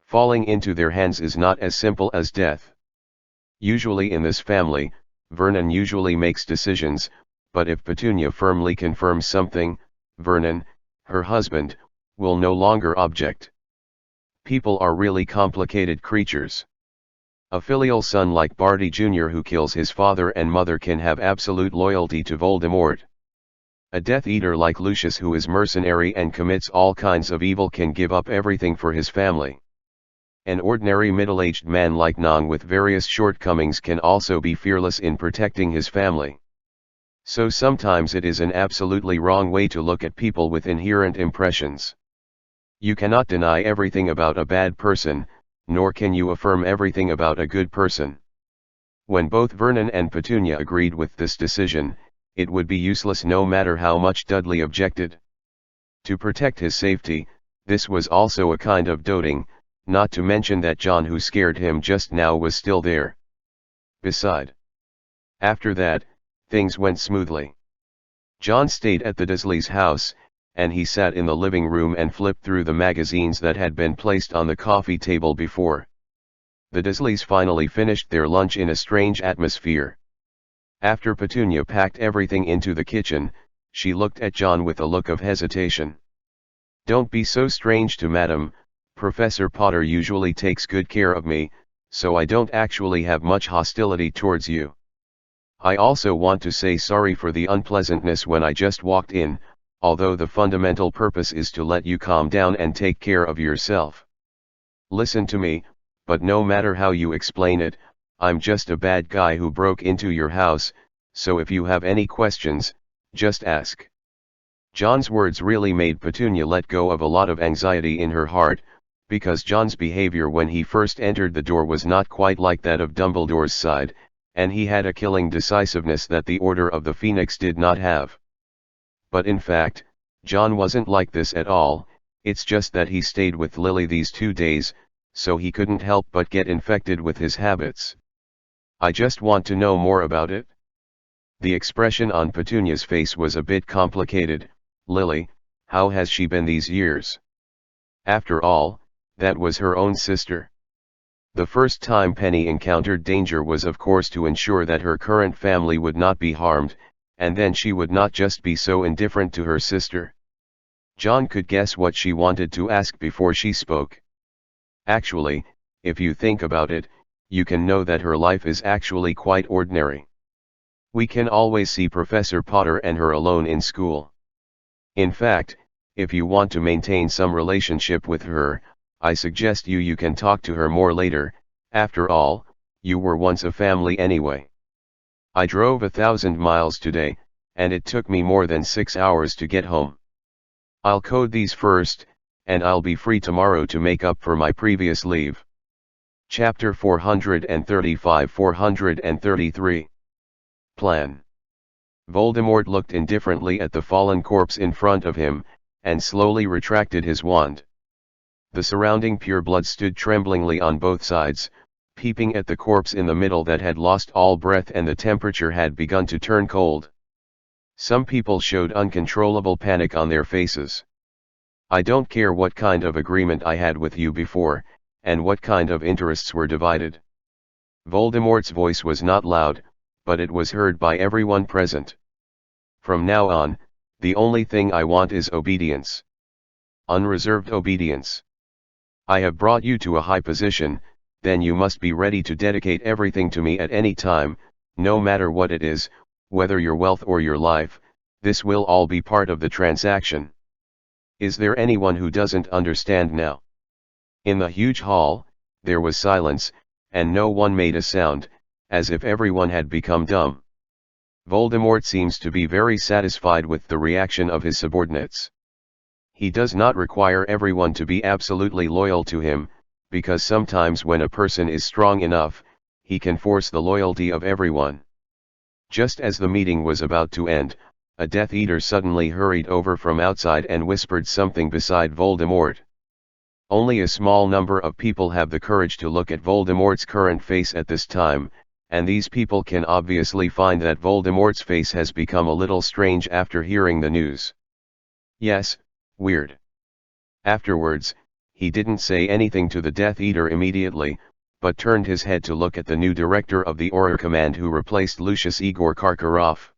Falling into their hands is not as simple as death. Usually in this family, Vernon usually makes decisions, but if Petunia firmly confirms something, Vernon, her husband, will no longer object. People are really complicated creatures. A filial son like Barty Jr. who kills his father and mother can have absolute loyalty to Voldemort. A Death Eater like Lucius who is mercenary and commits all kinds of evil can give up everything for his family. An ordinary middle-aged man like Nong with various shortcomings can also be fearless in protecting his family. So sometimes it is an absolutely wrong way to look at people with inherent impressions. You cannot deny everything about a bad person, nor can you affirm everything about a good person. When both Vernon and Petunia agreed with this decision, it would be useless no matter how much Dudley objected. To protect his safety, this was also a kind of doting, not to mention that John, who scared him just now, was still there. After that, things went smoothly. John stayed at the Dursleys' house, and he sat in the living room and flipped through the magazines that had been placed on the coffee table before. The Dursleys finally finished their lunch in a strange atmosphere. After Petunia packed everything into the kitchen, she looked at John with a look of hesitation. "Don't be so strange to Madam. Professor Potter usually takes good care of me, so I don't actually have much hostility towards you. I also want to say sorry for the unpleasantness when I just walked in, although the fundamental purpose is to let you calm down and take care of yourself. Listen to me, but no matter how you explain it, I'm just a bad guy who broke into your house, so if you have any questions, just ask." John's words really made Petunia let go of a lot of anxiety in her heart, because John's behavior when he first entered the door was not quite like that of Dumbledore's side, and he had a killing decisiveness that the Order of the Phoenix did not have. But in fact, John wasn't like this at all. It's just that he stayed with Lily these 2 days, so he couldn't help but get infected with his habits. "I just want to know more about it." The expression on Petunia's face was a bit complicated. Lily, how has she been these years? After all, that was her own sister. The first time Penny encountered danger was of course to ensure that her current family would not be harmed, and then she would not just be so indifferent to her sister. John could guess what she wanted to ask before she spoke. Actually, if you think about it, you can know that her life is actually quite ordinary. We can always see Professor Potter and her alone in school. In fact, if you want to maintain some relationship with her, I suggest you can talk to her more later. After all, you were once a family anyway. I drove 1,000 miles today, and it took me more than 6 hours to get home. I'll code these first, and I'll be free tomorrow to make up for my previous leave. Chapter 435-433. Plan. Voldemort looked indifferently at the fallen corpse in front of him, and slowly retracted his wand. The surrounding purebloods stood tremblingly on both sides, peeping at the corpse in the middle that had lost all breath and the temperature had begun to turn cold. Some people showed uncontrollable panic on their faces. "I don't care what kind of agreement I had with you before, and what kind of interests were divided." Voldemort's voice was not loud, but it was heard by everyone present. "From now on, the only thing I want is obedience. Unreserved obedience. I have brought you to a high position, then you must be ready to dedicate everything to me at any time, no matter what it is, whether your wealth or your life. This will all be part of the transaction. Is there anyone who doesn't understand now?" In the huge hall, there was silence, and no one made a sound, as if everyone had become dumb. Voldemort seems to be very satisfied with the reaction of his subordinates. He does not require everyone to be absolutely loyal to him, because sometimes when a person is strong enough, he can force the loyalty of everyone. Just as the meeting was about to end, a Death Eater suddenly hurried over from outside and whispered something beside Voldemort. Only a small number of people have the courage to look at Voldemort's current face at this time, and these people can obviously find that Voldemort's face has become a little strange after hearing the news. Yes, weird. Afterwards, he didn't say anything to the Death Eater immediately, but turned his head to look at the new director of the Auror Command who replaced Lucius Igor Karkaroff.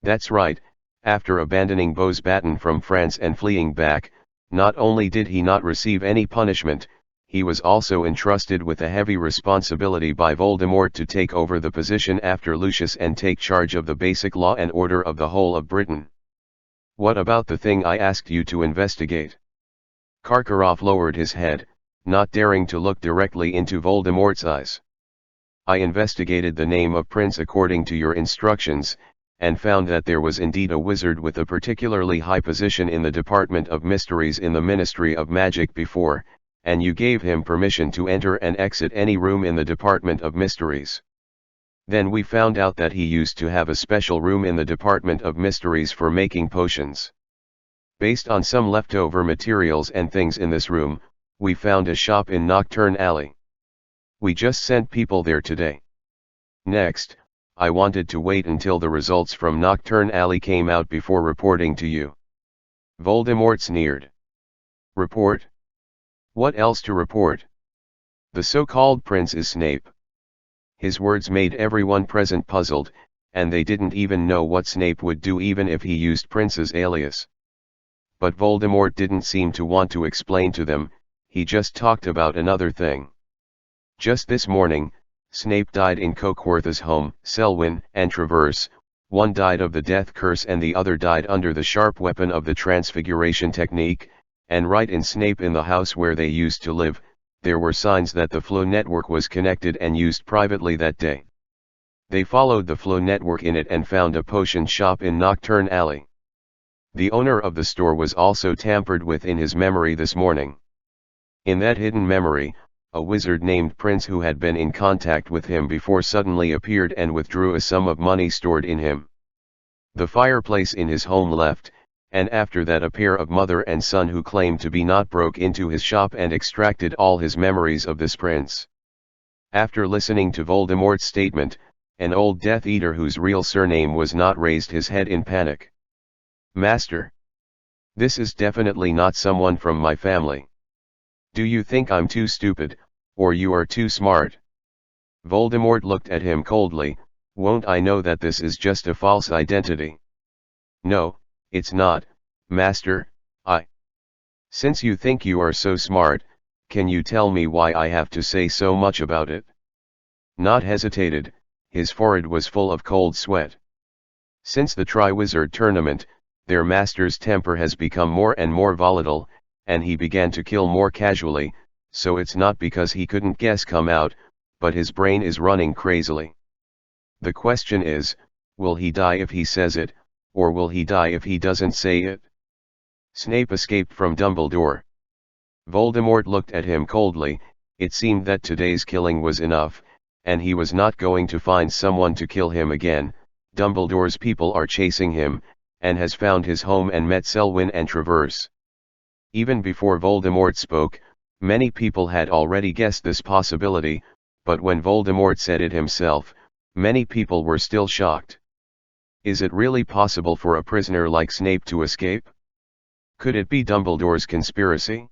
That's right, after abandoning Beauxbaton from France and fleeing back, not only did he not receive any punishment, he was also entrusted with a heavy responsibility by Voldemort to take over the position after Lucius and take charge of the basic law and order of the whole of Britain. What about the thing I asked you to investigate? Karkaroff lowered his head, not daring to look directly into Voldemort's eyes. I investigated the name of Prince according to your instructions, and found that there was indeed a wizard with a particularly high position in the Department of Mysteries in the Ministry of Magic before, and you gave him permission to enter and exit any room in the Department of Mysteries. Then we found out that he used to have a special room in the Department of Mysteries for making potions. Based on some leftover materials and things in this room, we found a shop in Nocturne Alley. We just sent people there today. Next, I wanted to wait until the results from Nocturne Alley came out before reporting to you. Voldemort sneered. Report? What else to report? The so-called prince is Snape. His words made everyone present puzzled, and they didn't even know what Snape would do even if he used Prince's alias. But Voldemort didn't seem to want to explain to them, he just talked about another thing. Just this morning, Snape died in Cockworth's home, Selwyn and Traverse. One died of the death curse and the other died under the sharp weapon of the transfiguration technique, and right in Snape in the house where they used to live, there were signs that the Flow network was connected and used privately that day. They followed the Flow network in it and found a potion shop in Nocturne Alley. The owner of the store was also tampered with in his memory this morning. In that hidden memory, a wizard named Prince who had been in contact with him before suddenly appeared and withdrew a sum of money stored in him. The fireplace in his home left, and after that a pair of mother and son who claimed to be not broke into his shop and extracted all his memories of this prince. After listening to Voldemort's statement, an old Death Eater whose real surname was not raised his head in panic. Master! This is definitely not someone from my family. Do you think I'm too stupid, or you are too smart? Voldemort looked at him coldly. Won't I know that this is just a false identity? No, it's not, Master, Since you think you are so smart, can you tell me why I have to say so much about it? Nott hesitated, his forehead was full of cold sweat. Since the Triwizard Tournament, their master's temper has become more and more volatile, and he began to kill more casually, so it's not because he couldn't guess come out, but his brain is running crazily. The question is, will he die if he says it, or will he die if he doesn't say it? Snape escaped from Dumbledore. Voldemort looked at him coldly. It seemed that today's killing was enough, and he was not going to find someone to kill him again. Dumbledore's people are chasing him, and has found his home and met Selwyn and Traverse. Even before Voldemort spoke, many people had already guessed this possibility, but when Voldemort said it himself, many people were still shocked. Is it really possible for a prisoner like Snape to escape? Could it be Dumbledore's conspiracy?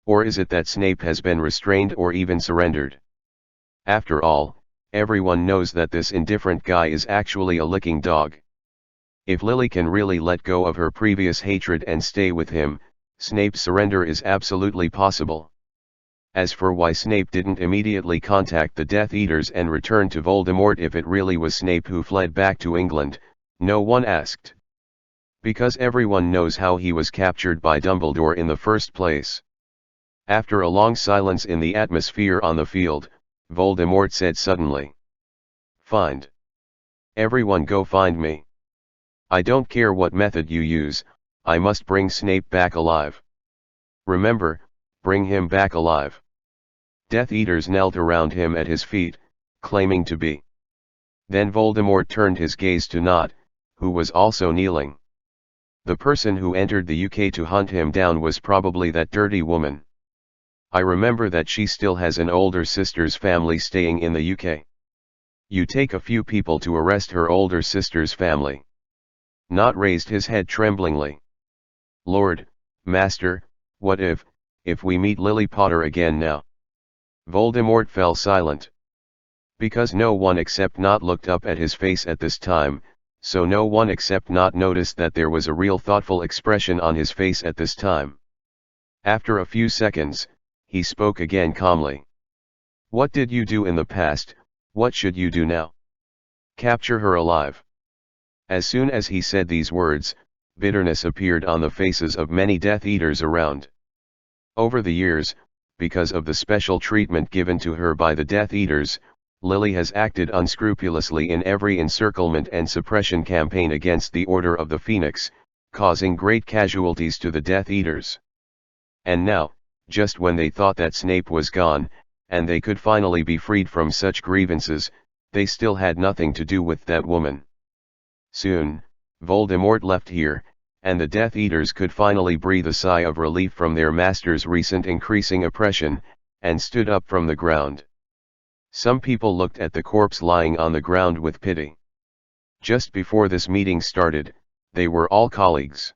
Or is it that Snape has been restrained or even surrendered? After all, everyone knows that this indifferent guy is actually a licking dog. If Lily can really let go of her previous hatred and stay with him, Snape's surrender is absolutely possible. As for why Snape didn't immediately contact the Death Eaters and return to Voldemort if it really was Snape who fled back to England, no one asked. Because everyone knows how he was captured by Dumbledore in the first place. After a long silence in the atmosphere on the field, Voldemort said suddenly. Find. Everyone go find me. I don't care what method you use, I must bring Snape back alive. Remember, bring him back alive. Death Eaters knelt around him at his feet, claiming to be. Then Voldemort turned his gaze to Nott, who was also kneeling. The person who entered the UK to hunt him down was probably that dirty woman. I remember that she still has an older sister's family staying in the UK. You take a few people to arrest her older sister's family. Nott raised his head tremblingly. Lord, Master, what if we meet Lily Potter again now? Voldemort fell silent. Because no one except Nott looked up at his face at this time, so no one except Nott noticed that there was a real thoughtful expression on his face at this time. After a few seconds, he spoke again calmly. What did you do in the past, what should you do now? Capture her alive. As soon as he said these words, bitterness appeared on the faces of many Death Eaters around. Over the years, because of the special treatment given to her by the Death Eaters, Lily has acted unscrupulously in every encirclement and suppression campaign against the Order of the Phoenix, causing great casualties to the Death Eaters. And now, just when they thought that Snape was gone, and they could finally be freed from such grievances, They still had nothing to do with that woman. Soon, Voldemort left here, and the Death Eaters could finally breathe a sigh of relief from their master's recent increasing oppression, and stood up from the ground. Some people looked at the corpse lying on the ground with pity. Just before this meeting started, they were all colleagues.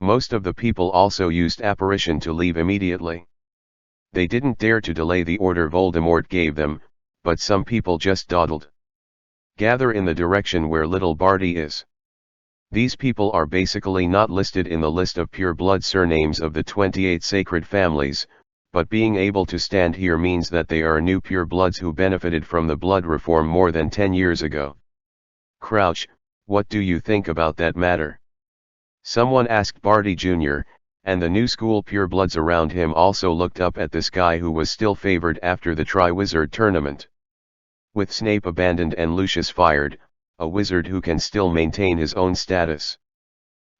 Most of the people also used apparition to leave immediately. They didn't dare to delay the order Voldemort gave them, but some people just dawdled. Gather in the direction where little Barty is. These people are basically not listed in the list of pure blood surnames of the 28 sacred families, but being able to stand here means that they are new pure bloods who benefited from the blood reform more than 10 years ago. Crouch, what do you think about that matter? Someone asked Barty Jr., and the new school purebloods around him also looked up at this guy who was still favored after the Triwizard tournament. With Snape abandoned and Lucius fired, a wizard who can still maintain his own status.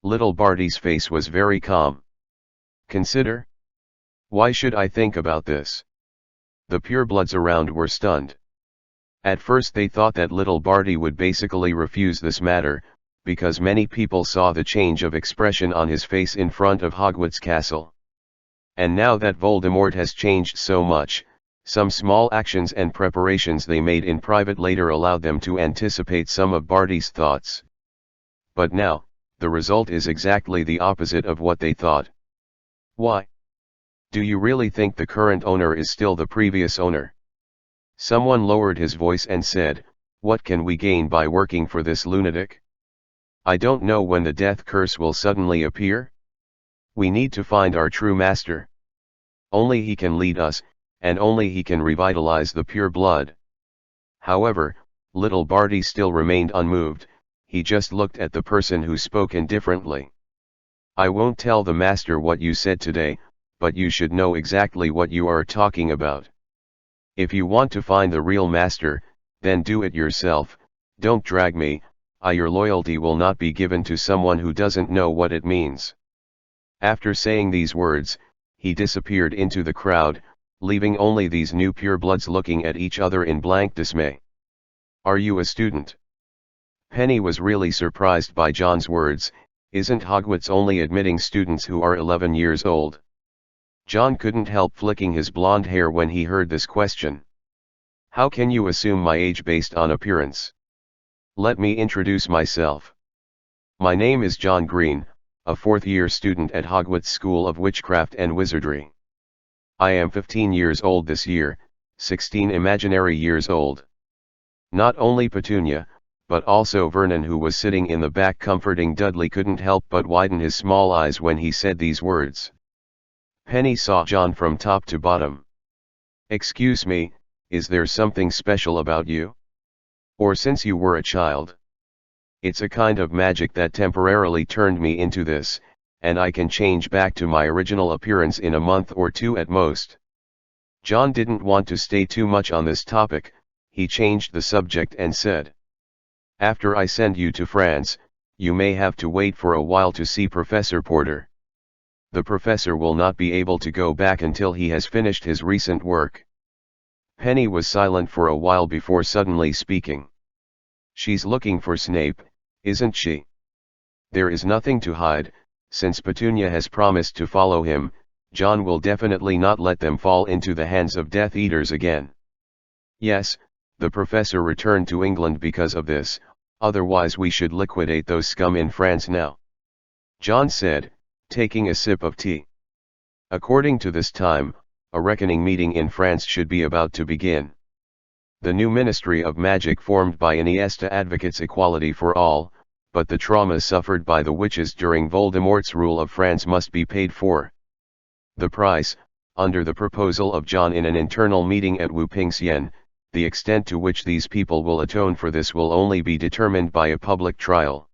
Little Barty's face was very calm. Consider? Why should I think about this? The purebloods around were stunned. At first they thought that little Barty would basically refuse this matter, because many people saw the change of expression on his face in front of Hogwarts Castle. And now that Voldemort has changed so much, some small actions and preparations they made in private later allowed them to anticipate some of Barty's thoughts. But now, the result is exactly the opposite of what they thought. Why? Do you really think the current owner is still the previous owner? Someone lowered his voice and said, "What can we gain by working for this lunatic? I don't know when the death curse will suddenly appear. We need to find our true master. Only he can lead us, and only he can revitalize the pure blood." However, little Barty still remained unmoved. He just looked at the person who spoke indifferently. "I won't tell the master what you said today, but you should know exactly what you are talking about. If you want to find the real master, then do it yourself, don't drag me. Your loyalty will not be given to someone who doesn't know what it means." After saying these words, he disappeared into the crowd, leaving only these new purebloods looking at each other in blank dismay. "Are you a student?" Penny was really surprised by John's words. Isn't Hogwarts only admitting students who are 11 years old? John couldn't help flicking his blonde hair when he heard this question. "How can you assume my age based on appearance? Let me introduce myself. My name is John Green, a fourth-year student at Hogwarts School of Witchcraft and Wizardry. I am 15 years old this year, 16 imaginary years old." Not only Petunia, but also Vernon, who was sitting in the back comforting Dudley, couldn't help but widen his small eyes when he said these words. Penny saw John from top to bottom. "Excuse me, is there something special about you? Or since you were a child? It's a kind of magic that temporarily turned me into this, and I can change back to my original appearance in a month or two at most." John didn't want to stay too much on this topic. He changed the subject and said, "After I send you to France, you may have to wait for a while to see Professor Porter. The professor will not be able to go back until he has finished his recent work." Penny was silent for a while before suddenly speaking. "She's looking for Snape, isn't she? There is nothing to hide. Since Petunia has promised to follow him, John will definitely not let them fall into the hands of Death Eaters again. Yes, the professor returned to England because of this, otherwise we should liquidate those scum in France now," John said, taking a sip of tea. "According to this time, a reckoning meeting in France should be about to begin. The new Ministry of Magic formed by Iniesta advocates equality for all, but the trauma suffered by the witches during Voldemort's rule of France must be paid for. The price, under the proposal of John in an internal meeting at Wu-Ping-Hsien, the extent to which these people will atone for this will only be determined by a public trial.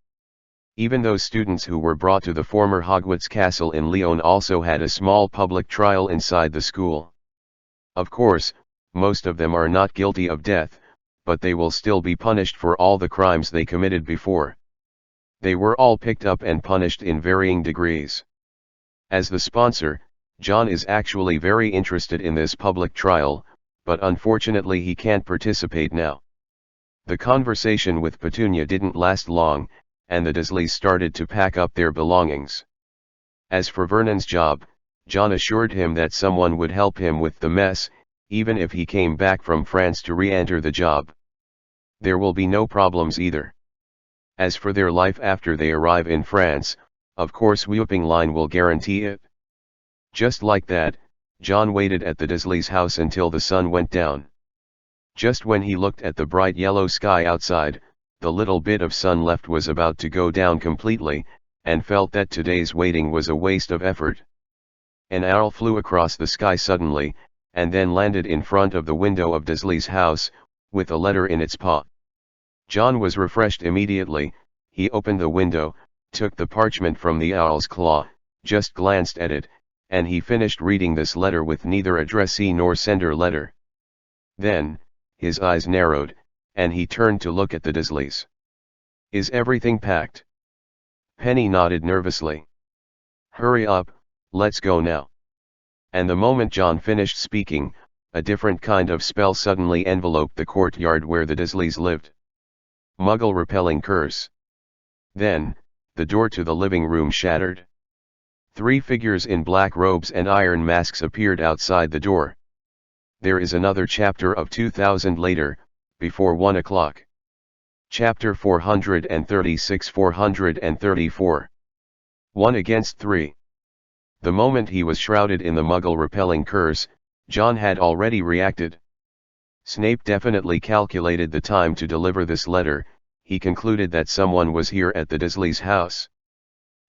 Even those students who were brought to the former Hogwarts Castle in Lyon also had a small public trial inside the school. Of course, most of them are not guilty of death, but they will still be punished for all the crimes they committed before. They were all picked up and punished in varying degrees. As the sponsor, John is actually very interested in this public trial, but unfortunately he can't participate now. The conversation with Petunia didn't last long, and the Dursleys started to pack up their belongings. As for Vernon's job, John assured him that someone would help him with the mess, even if he came back from France to re-enter the job. There will be no problems either. As for their life after they arrive in France, of course Whooping Line will guarantee it. Just like that, John waited at the Dursleys' house until the sun went down. Just when he looked at the bright yellow sky outside, the little bit of sun left was about to go down completely, and felt that today's waiting was a waste of effort. An owl flew across the sky suddenly, and then landed in front of the window of Dursley's house, with a letter in its paw. John was refreshed immediately. He opened the window, took the parchment from the owl's claw, just glanced at it, and he finished reading this letter with neither addressee nor sender letter. Then, his eyes narrowed, and he turned to look at the Dursleys. "Is everything packed?" Penny nodded nervously. "Hurry up, let's go now." And the moment John finished speaking, a different kind of spell suddenly enveloped the courtyard where the Dursleys lived. Muggle-repelling curse. Then, the door to the living room shattered. 3 figures in black robes and iron masks appeared outside the door. There is another chapter of 2000 later, before 1 o'clock. Chapter 436-434. 1 against 3. The moment he was shrouded in the Muggle-repelling curse, John had already reacted. Snape definitely calculated the time to deliver this letter. He concluded that someone was here at the Dursleys' house.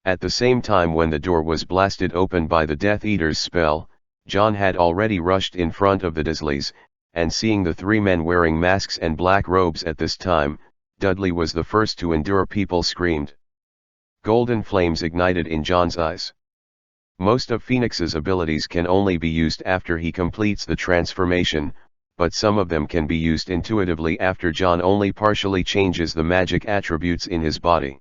At the same time when the door was blasted open by the Death Eater's spell, John had already rushed in front of the Dursleys, and seeing the 3 men wearing masks and black robes at this time, Dudley was the first to endure. People screamed. Golden flames ignited in John's eyes. Most of Phoenix's abilities can only be used after he completes the transformation, but some of them can be used intuitively after John only partially changes the magic attributes in his body.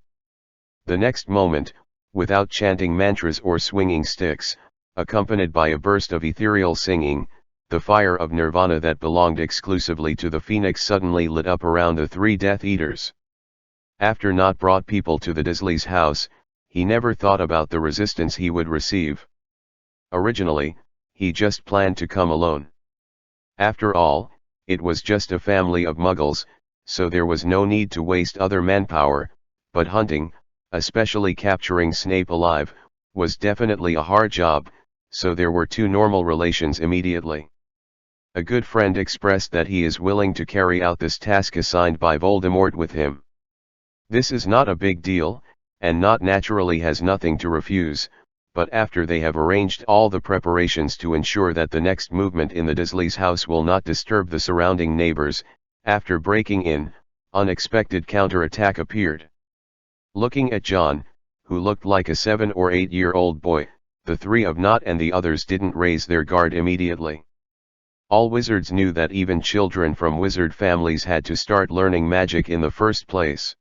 The next moment, without chanting mantras or swinging sticks, accompanied by a burst of ethereal singing, the fire of nirvana that belonged exclusively to the Phoenix suddenly lit up around the 3 Death Eaters. After not brought people to the Dursleys' house, he never thought about the resistance he would receive. Originally, he just planned to come alone. After all, it was just a family of Muggles, so there was no need to waste other manpower, but hunting, especially capturing Snape alive, was definitely a hard job, so there were 2 normal relations immediately. A good friend expressed that he is willing to carry out this task assigned by Voldemort with him. This is not a big deal, and not naturally has nothing to refuse, but after they have arranged all the preparations to ensure that the next movement in the Dursleys' house will not disturb the surrounding neighbors, after breaking in, unexpected counterattack appeared. Looking at John, who looked like a 7 or 8-year-old boy, the 3 of Nott and the others didn't raise their guard immediately. All wizards knew that even children from wizard families had to start learning magic in the first place.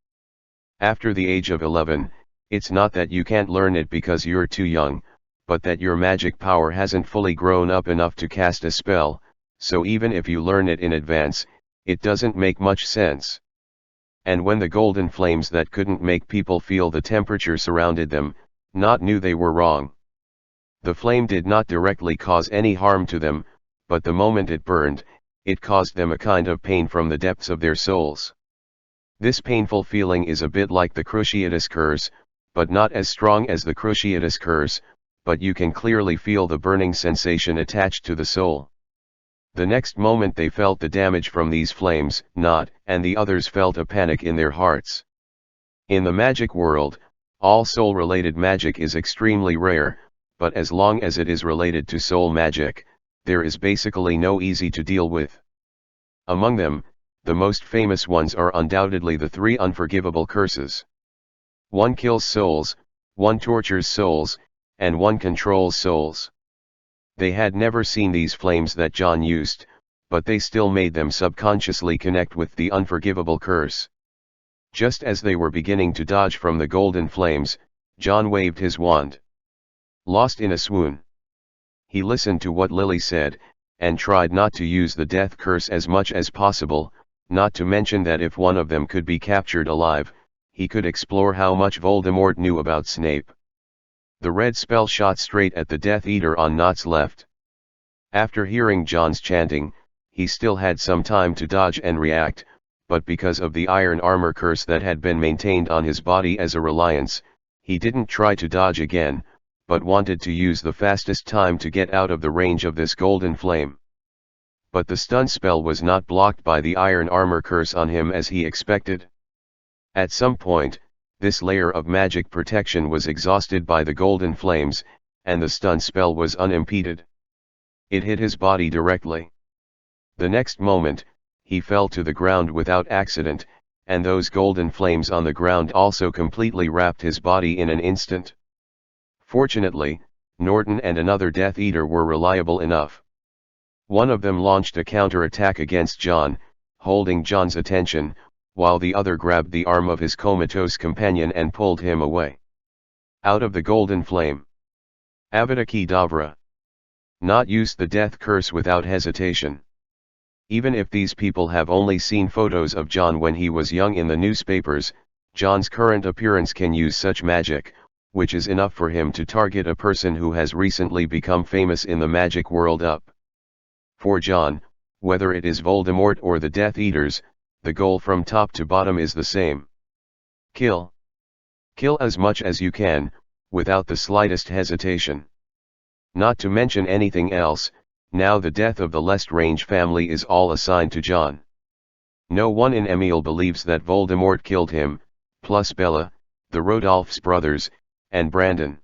After the age of 11, it's not that you can't learn it because you're too young, but that your magic power hasn't fully grown up enough to cast a spell, so even if you learn it in advance, it doesn't make much sense. And when the golden flames that couldn't make people feel the temperature surrounded them, Nott knew they were wrong. The flame did not directly cause any harm to them, but the moment it burned, it caused them a kind of pain from the depths of their souls. This painful feeling is a bit like the Cruciatus curse, but not as strong as the Cruciatus curse, but you can clearly feel the burning sensation attached to the soul. The next moment they felt the damage from these flames. Nott and the others felt a panic in their hearts. In the magic world, all soul-related magic is extremely rare, but as long as it is related to soul magic, there is basically no easy to deal with. Among them, the most famous ones are undoubtedly the 3 unforgivable curses. 1 kills souls, 1 tortures souls, and 1 controls souls. They had never seen these flames that John used, but they still made them subconsciously connect with the unforgivable curse. Just as they were beginning to dodge from the golden flames, John waved his wand. Lost in a swoon. He listened to what Lily said, and tried not to use the death curse as much as possible, not to mention that if one of them could be captured alive, he could explore how much Voldemort knew about Snape. The red spell shot straight at the Death Eater on Nott's left. After hearing John's chanting, he still had some time to dodge and react, but because of the iron armor curse that had been maintained on his body as a reliance, he didn't try to dodge again, but wanted to use the fastest time to get out of the range of this golden flame. But the stun spell was not blocked by the iron armor curse on him as he expected. At some point, this layer of magic protection was exhausted by the golden flames, and the stun spell was unimpeded. It hit his body directly. The next moment, he fell to the ground without accident, and those golden flames on the ground also completely wrapped his body in an instant. Fortunately, Norton and another Death Eater were reliable enough. One of them launched a counter-attack against John, holding John's attention, while the other grabbed the arm of his comatose companion and pulled him away. Out of the golden flame. Avada Kedavra. Not used the death curse without hesitation. Even if these people have only seen photos of John when he was young in the newspapers, John's current appearance can use such magic, which is enough for him to target a person who has recently become famous in the magic world up. For John, whether it is Voldemort or the Death Eaters, the goal from top to bottom is the same. Kill. Kill as much as you can, without the slightest hesitation. Not to mention anything else, now the death of the Lestrange family is all assigned to John. No one in Emil believes that Voldemort killed him, plus Bella, the Rodolphs brothers, and Brandon.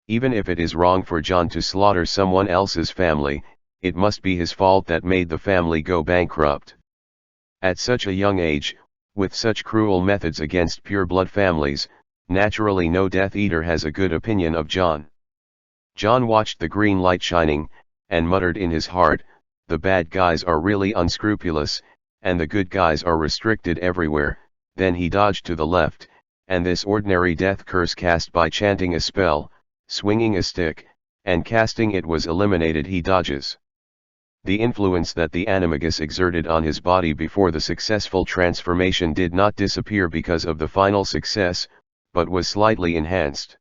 Even if it is wrong for John to slaughter someone else's family, it must be his fault that made the family go bankrupt. At such a young age, with such cruel methods against pure-blood families, naturally no Death Eater has a good opinion of John. John watched the green light shining, and muttered in his heart, the bad guys are really unscrupulous, and the good guys are restricted everywhere. Then he dodged to the left, and this ordinary death curse cast by chanting a spell, swinging a stick, and casting it was eliminated. He dodges. The influence that the animagus exerted on his body before the successful transformation did not disappear because of the final success, but was slightly enhanced.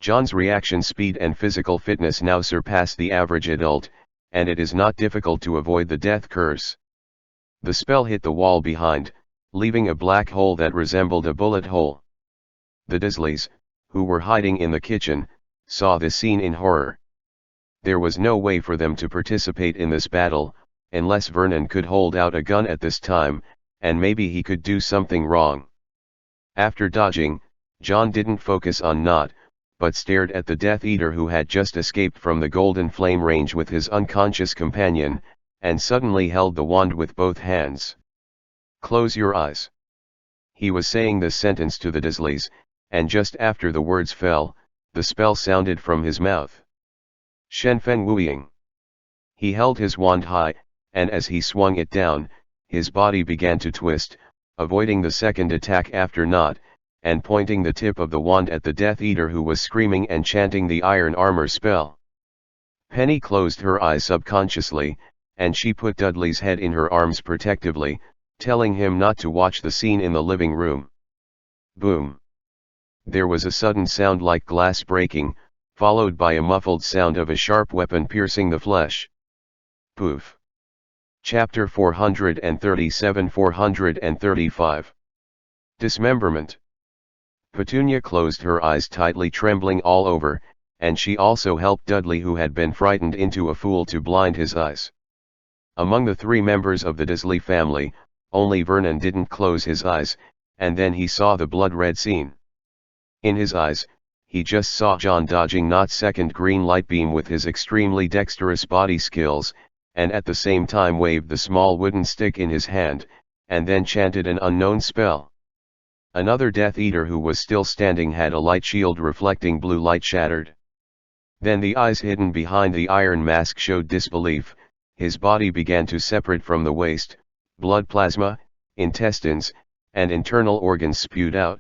John's reaction speed and physical fitness now surpass the average adult, and it is not difficult to avoid the death curse. The spell hit the wall behind, leaving a black hole that resembled a bullet hole. The Dursleys, who were hiding in the kitchen, saw this scene in horror. There was no way for them to participate in this battle, unless Vernon could hold out a gun at this time, and maybe he could do something wrong. After dodging, John didn't focus on Nott, but stared at the Death Eater who had just escaped from the golden flame range with his unconscious companion, and suddenly held the wand with both hands. "Close your eyes." He was saying this sentence to the Dursleys, and just after the words fell, the spell sounded from his mouth. Shen Fen Wuing. He held his wand high, and as he swung it down, his body began to twist, avoiding the second attack after Nott, and pointing the tip of the wand at the Death Eater who was screaming and chanting the iron armor spell. Penny closed her eyes subconsciously, and she put Dudley's head in her arms protectively, telling him not to watch the scene in the living room. Boom. There was a sudden sound like glass breaking, followed by a muffled sound of a sharp weapon piercing the flesh. Poof. Chapter 437-435. Dismemberment. Petunia closed her eyes tightly, trembling all over, and she also helped Dudley, who had been frightened into a fool, to blind his eyes. Among the three members of the Dursley family, only Vernon didn't close his eyes, and then he saw the blood-red scene. In his eyes, he just saw John dodging Nott's second green light beam with his extremely dexterous body skills, and at the same time waved the small wooden stick in his hand, and then chanted an unknown spell. Another Death Eater who was still standing had a light shield reflecting blue light shattered. Then the eyes hidden behind the iron mask showed disbelief, his body began to separate from the waste, blood plasma, intestines, and internal organs spewed out.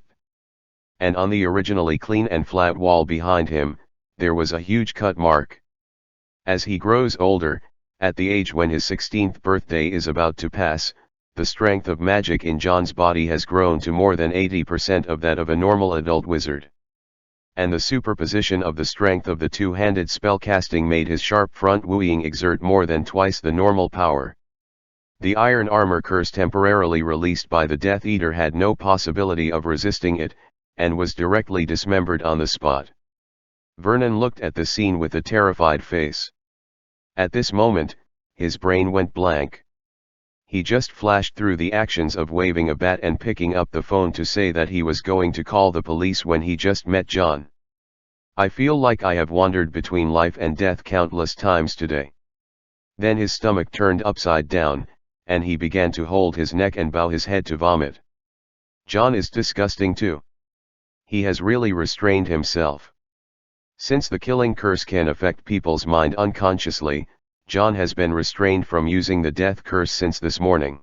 And on the originally clean and flat wall behind him, there was a huge cut mark. As he grows older, at the age when his 16th birthday is about to pass, the strength of magic in John's body has grown to more than 80% of that of a normal adult wizard. And the superposition of the strength of the two-handed spellcasting made his sharp front wooing exert more than twice the normal power. The iron armor curse temporarily released by the Death Eater had no possibility of resisting it, and was directly dismembered on the spot. Vernon looked at the scene with a terrified face. At this moment, his brain went blank. He just flashed through the actions of waving a bat and picking up the phone to say that he was going to call the police when he just met John. "I feel like I have wandered between life and death countless times today." Then his stomach turned upside down, and he began to hold his neck and bow his head to vomit. John is disgusting too. He has really restrained himself. Since the killing curse can affect people's mind unconsciously, John has been restrained from using the death curse since this morning.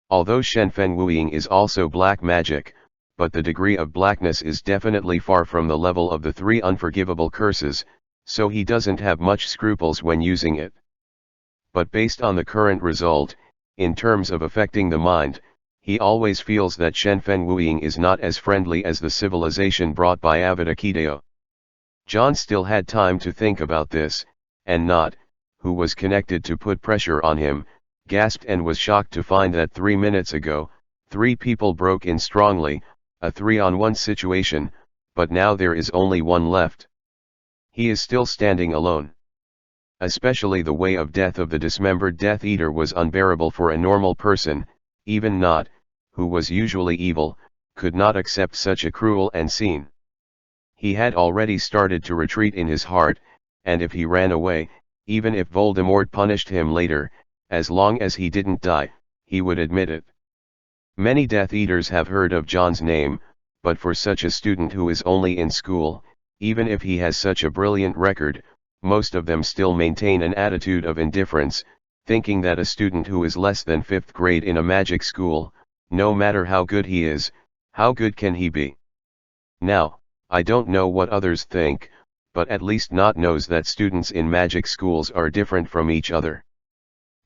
Although Shenfen Wuing is also black magic, but the degree of blackness is definitely far from the level of the 3 unforgivable curses, so he doesn't have much scruples when using it. But based on the current result, in terms of affecting the mind, he always feels that Shenfen Wuing is not as friendly as the civilization brought by Avidakideo. John still had time to think about this, and Not, who was connected to put pressure on him, gasped and was shocked to find that 3 minutes ago, 3 people broke in strongly, a 3-on-1 situation, but now there is only 1 left. He is still standing alone. Especially the way of death of the dismembered Death Eater was unbearable for a normal person. Even Not, who was usually evil, could not accept such a cruel scene. He had already started to retreat in his heart, and if he ran away, even if Voldemort punished him later, as long as he didn't die, he would admit it. Many Death Eaters have heard of John's name, but for such a student who is only in school, even if he has such a brilliant record, most of them still maintain an attitude of indifference, thinking that a student who is less than 5th grade in a magic school, no matter how good he is, how good can he be? Now, I don't know what others think, but at least Not knows that students in magic schools are different from each other.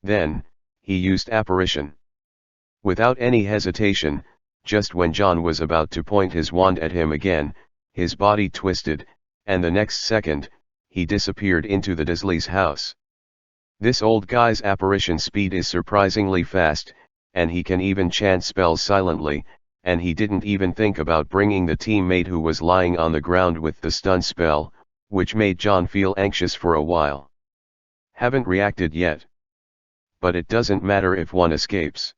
Then, he used apparition. Without any hesitation, just when John was about to point his wand at him again, his body twisted, and the next second, he disappeared into the Dursley's house. This old guy's apparition speed is surprisingly fast, and he can even chant spells silently, and he didn't even think about bringing the teammate who was lying on the ground with the stun spell, which made John feel anxious for a while. Haven't reacted yet. But it doesn't matter if one escapes.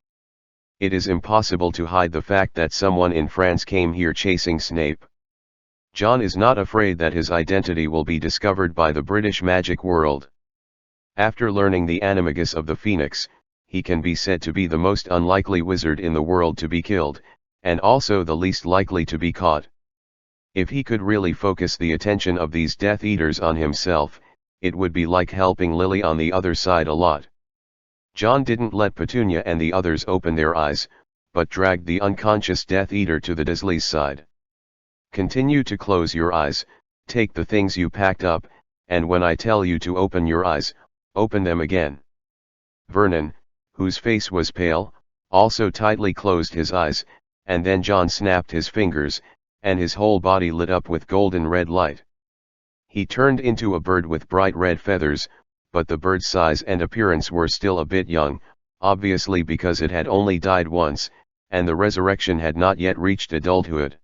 It is impossible to hide the fact that someone in France came here chasing Snape. John is not afraid that his identity will be discovered by the British magic world. After learning the animagus of the Phoenix, he can be said to be the most unlikely wizard in the world to be killed, and also the least likely to be caught. If he could really focus the attention of these Death Eaters on himself, it would be like helping Lily on the other side a lot. John didn't let Petunia and the others open their eyes, but dragged the unconscious Death Eater to the Dursley's side. Continue to close your eyes, take the things you packed up, and when I tell you to open your eyes, open them again. Vernon, whose face was pale, also tightly closed his eyes, and then John snapped his fingers, and his whole body lit up with golden red light. He turned into a bird with bright red feathers, but the bird's size and appearance were still a bit young, obviously because it had only died once, and the resurrection had not yet reached adulthood.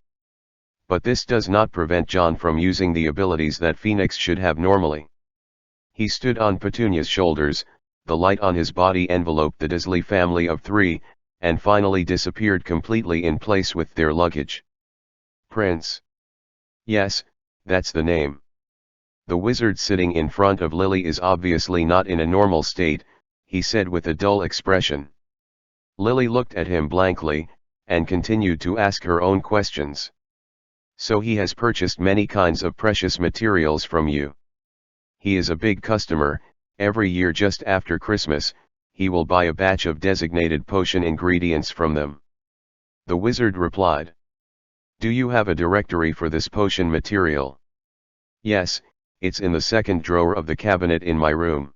But this does not prevent John from using the abilities that Phoenix should have normally. He stood on Petunia's shoulders, the light on his body enveloped the Dursley family of 3, and finally disappeared completely in place with their luggage. Prince. Yes, that's the name. The wizard sitting in front of Lily is obviously not in a normal state, he said with a dull expression. Lily looked at him blankly, and continued to ask her own questions. So he has purchased many kinds of precious materials from you. He is a big customer. Every year just after Christmas, he will buy a batch of designated potion ingredients from them. The wizard replied. Do you have a directory for this potion material? Yes, it's in the second drawer of the cabinet in my room.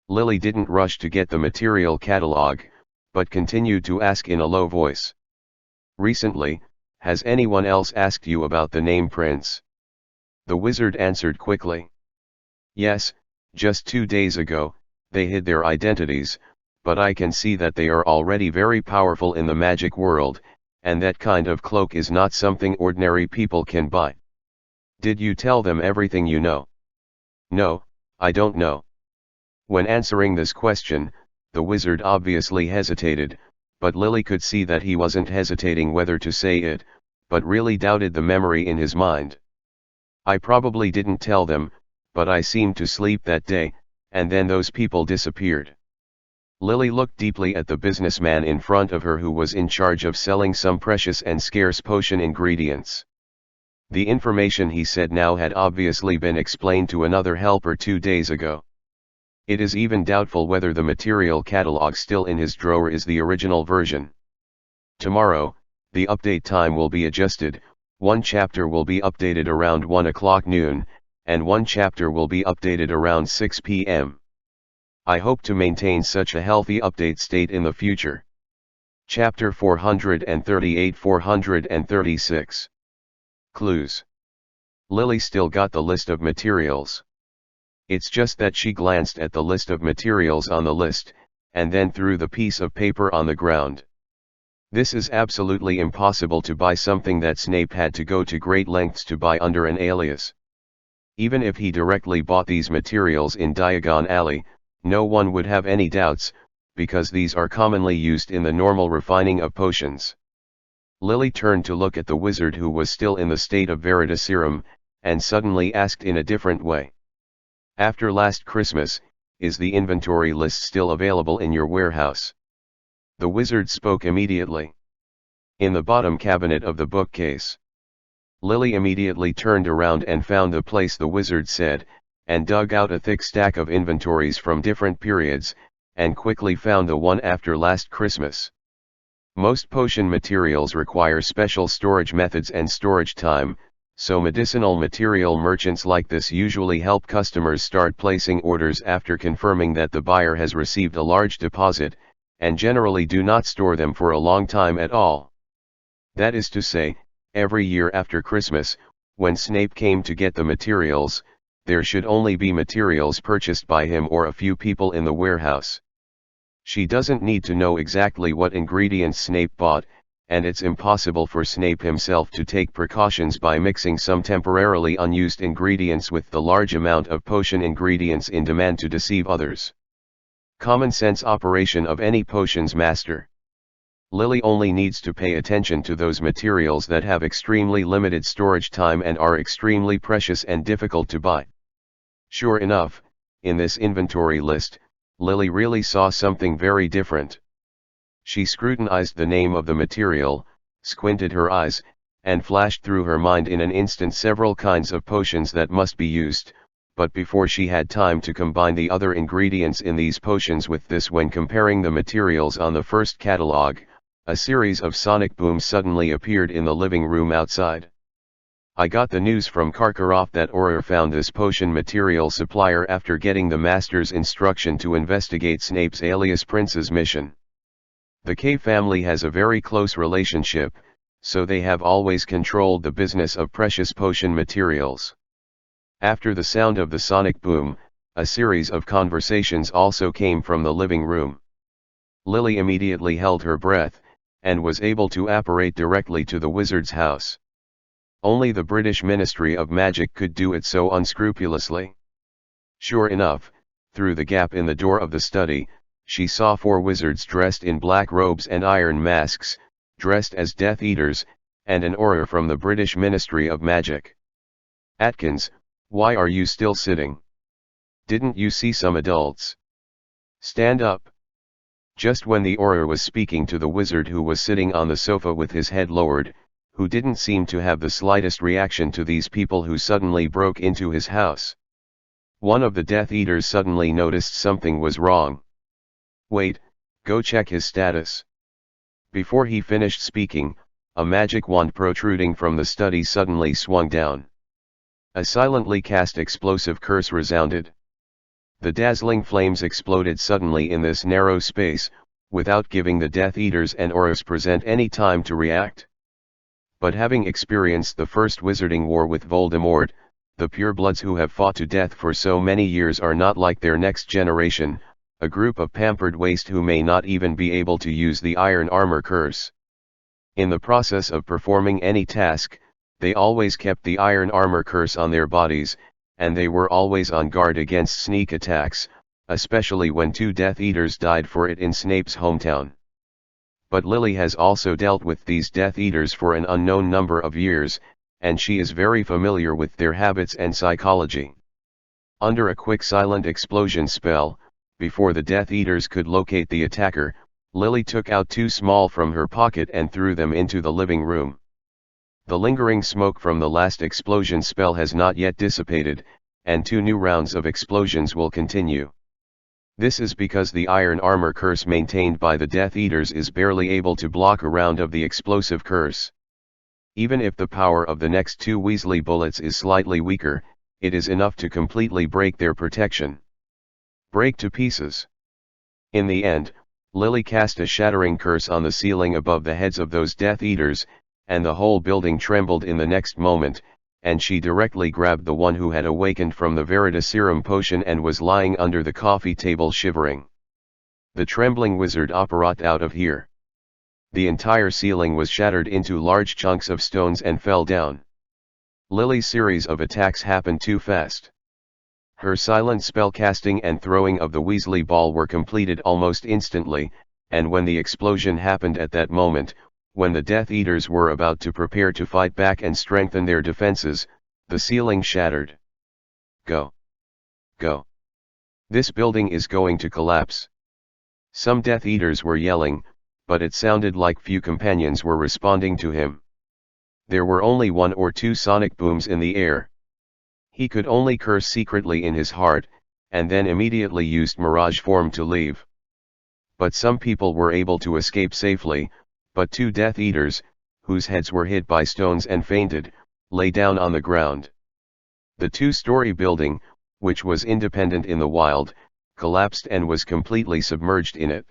Lily didn't rush to get the material catalog, but continued to ask in a low voice. "Recently, has anyone else asked you about the name Prince?" The wizard answered quickly. "Yes, just 2 days ago, they hid their identities, but I can see that they are already very powerful in the magic world, and that kind of cloak is not something ordinary people can buy." "Did you tell them everything you know?" "No, I don't know." When answering this question, the wizard obviously hesitated, but Lily could see that he wasn't hesitating whether to say it, but really doubted the memory in his mind. "I probably didn't tell them, but I seemed to sleep that day, and then those people disappeared." Lily looked deeply at the businessman in front of her who was in charge of selling some precious and scarce potion ingredients. The information he said now had obviously been explained to another helper 2 days ago. It is even doubtful whether the material catalog still in his drawer is the original version. Tomorrow, the update time will be adjusted. One chapter will be updated around 1 o'clock noon, and one chapter will be updated around 6 p.m. I hope to maintain such a healthy update state in the future. Chapter 438-436. Clues. Lily still got the list of materials. It's just that she glanced at the list of materials on the list, and then threw the piece of paper on the ground. This is absolutely impossible to buy something that Snape had to go to great lengths to buy under an alias. Even if he directly bought these materials in Diagon Alley, no one would have any doubts, because these are commonly used in the normal refining of potions. Lily turned to look at the wizard who was still in the state of Veritaserum, and suddenly asked in a different way. "After last Christmas, is the inventory list still available in your warehouse?" The wizard spoke immediately. "In the bottom cabinet of the bookcase." Lily immediately turned around and found the place the wizard said, and dug out a thick stack of inventories from different periods, and quickly found the one after last Christmas. Most potion materials require special storage methods and storage time, so medicinal material merchants like this usually help customers start placing orders after confirming that the buyer has received a large deposit, and generally do not store them for a long time at all. That is to say, every year after Christmas, when Snape came to get the materials, there should only be materials purchased by him or a few people in the warehouse. She doesn't need to know exactly what ingredients Snape bought, and it's impossible for Snape himself to take precautions by mixing some temporarily unused ingredients with the large amount of potion ingredients in demand to deceive others. Common sense operation of any potions master. Lily only needs to pay attention to those materials that have extremely limited storage time and are extremely precious and difficult to buy. Sure enough, in this inventory list, Lily really saw something very different. She scrutinized the name of the material, squinted her eyes, and flashed through her mind in an instant several kinds of potions that must be used, but before she had time to combine the other ingredients in these potions with this when comparing the materials on the first catalog, a series of sonic booms suddenly appeared in the living room outside. "I got the news from Karkaroff that Auror found this potion material supplier after getting the master's instruction to investigate Snape's alias Prince's mission. The K family has a very close relationship, so they have always controlled the business of precious potion materials." After the sound of the sonic boom, a series of conversations also came from the living room. Lily immediately held her breath, and was able to apparate directly to the wizard's house. Only the British Ministry of Magic could do it so unscrupulously. Sure enough, through the gap in the door of the study, she saw 4 wizards dressed in black robes and iron masks, dressed as Death Eaters, and an Auror from the British Ministry of Magic. "Atkins, why are you still sitting? Didn't you see some adults? Stand up." Just when the Auror was speaking to the wizard who was sitting on the sofa with his head lowered, who didn't seem to have the slightest reaction to these people who suddenly broke into his house. One of the Death Eaters suddenly noticed something was wrong. "Wait, go check his status." Before he finished speaking, a magic wand protruding from the study suddenly swung down. A silently cast explosive curse resounded. The dazzling flames exploded suddenly in this narrow space, without giving the Death Eaters and Auras present any time to react. But having experienced the first wizarding war with Voldemort, the purebloods who have fought to death for so many years are not like their next generation, a group of pampered waste who may not even be able to use the iron armor curse. In the process of performing any task, they always kept the iron armor curse on their bodies, and they were always on guard against sneak attacks, especially when 2 Death Eaters died for it in Snape's hometown. But Lily has also dealt with these Death Eaters for an unknown number of years, and she is very familiar with their habits and psychology. Under a quick silent explosion spell, before the Death Eaters could locate the attacker, Lily took out 2 small from her pocket and threw them into the living room. The lingering smoke from the last explosion spell has not yet dissipated, and 2 new rounds of explosions will continue. This is because the iron armor curse maintained by the Death Eaters is barely able to block a round of the explosive curse. Even if the power of the next 2 Weasley bullets is slightly weaker, it is enough to completely break their protection. Break to pieces. In the end, Lily cast a shattering curse on the ceiling above the heads of those Death Eaters, and the whole building trembled in the next moment, and she directly grabbed the one who had awakened from the Veritaserum potion and was lying under the coffee table shivering. The trembling wizard operat out of here. The entire ceiling was shattered into large chunks of stones and fell down. Lily's series of attacks happened too fast. Her silent spell casting and throwing of the Weasley ball were completed almost instantly, and when the explosion happened at that moment, when the Death Eaters were about to prepare to fight back and strengthen their defenses, the ceiling shattered. Go! Go! This building is going to collapse. Some Death Eaters were yelling, but it sounded like few companions were responding to him. There were only 1 or 2 sonic booms in the air. He could only curse secretly in his heart, and then immediately used mirage form to leave. But some people were able to escape safely, but 2 Death Eaters, whose heads were hit by stones and fainted, lay down on the ground. The 2-story building, which was independent in the wild, collapsed and was completely submerged in it.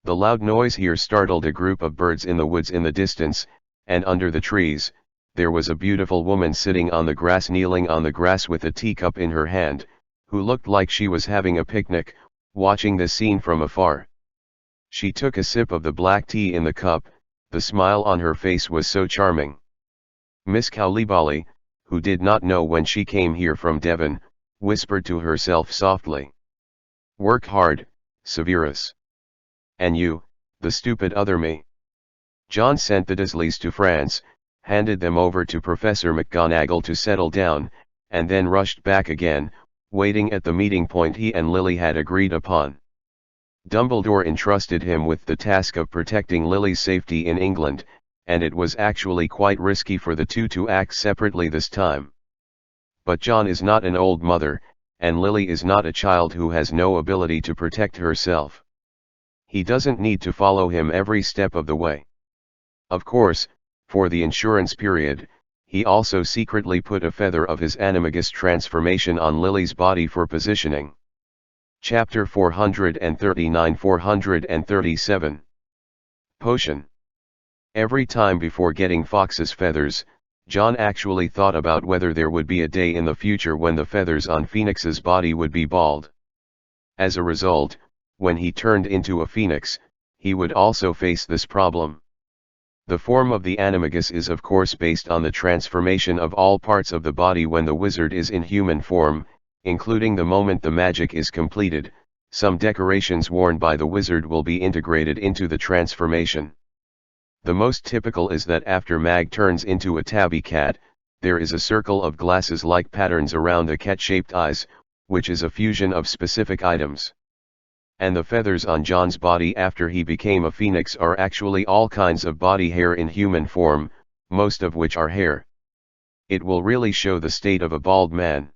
The loud noise here startled a group of birds in the woods in the distance, and under the trees, there was a beautiful woman sitting on the grass, kneeling on the grass with a teacup in her hand, who looked like she was having a picnic, watching the scene from afar. She took a sip of the black tea in the cup, the smile on her face was so charming. Miss Cowlibali, who did not know when she came here from Devon, whispered to herself softly. Work hard, Severus. And you, the stupid other me. John sent the Dursleys to France, handed them over to Professor McGonagall to settle down, and then rushed back again, waiting at the meeting point he and Lily had agreed upon. Dumbledore entrusted him with the task of protecting Lily's safety in England, and it was actually quite risky for the 2 to act separately this time. But John is not an old mother, and Lily is not a child who has no ability to protect herself. He doesn't need to follow him every step of the way. Of course, for the insurance period, he also secretly put a feather of his animagus transformation on Lily's body for positioning. Chapter 439-437 Potion. Every time before getting Fox's feathers, John actually thought about whether there would be a day in the future when the feathers on Phoenix's body would be bald. As a result, when he turned into a phoenix, he would also face this problem. The form of the animagus is of course based on the transformation of all parts of the body when the wizard is in human form, including the moment the magic is completed. Some decorations worn by the wizard will be integrated into the transformation. The most typical is that after Mag turns into a tabby cat, there is a circle of glasses-like patterns around the cat-shaped eyes, which is a fusion of specific items. And the feathers on John's body after he became a phoenix are actually all kinds of body hair in human form, most of which are hair. It will really show the state of a bald man.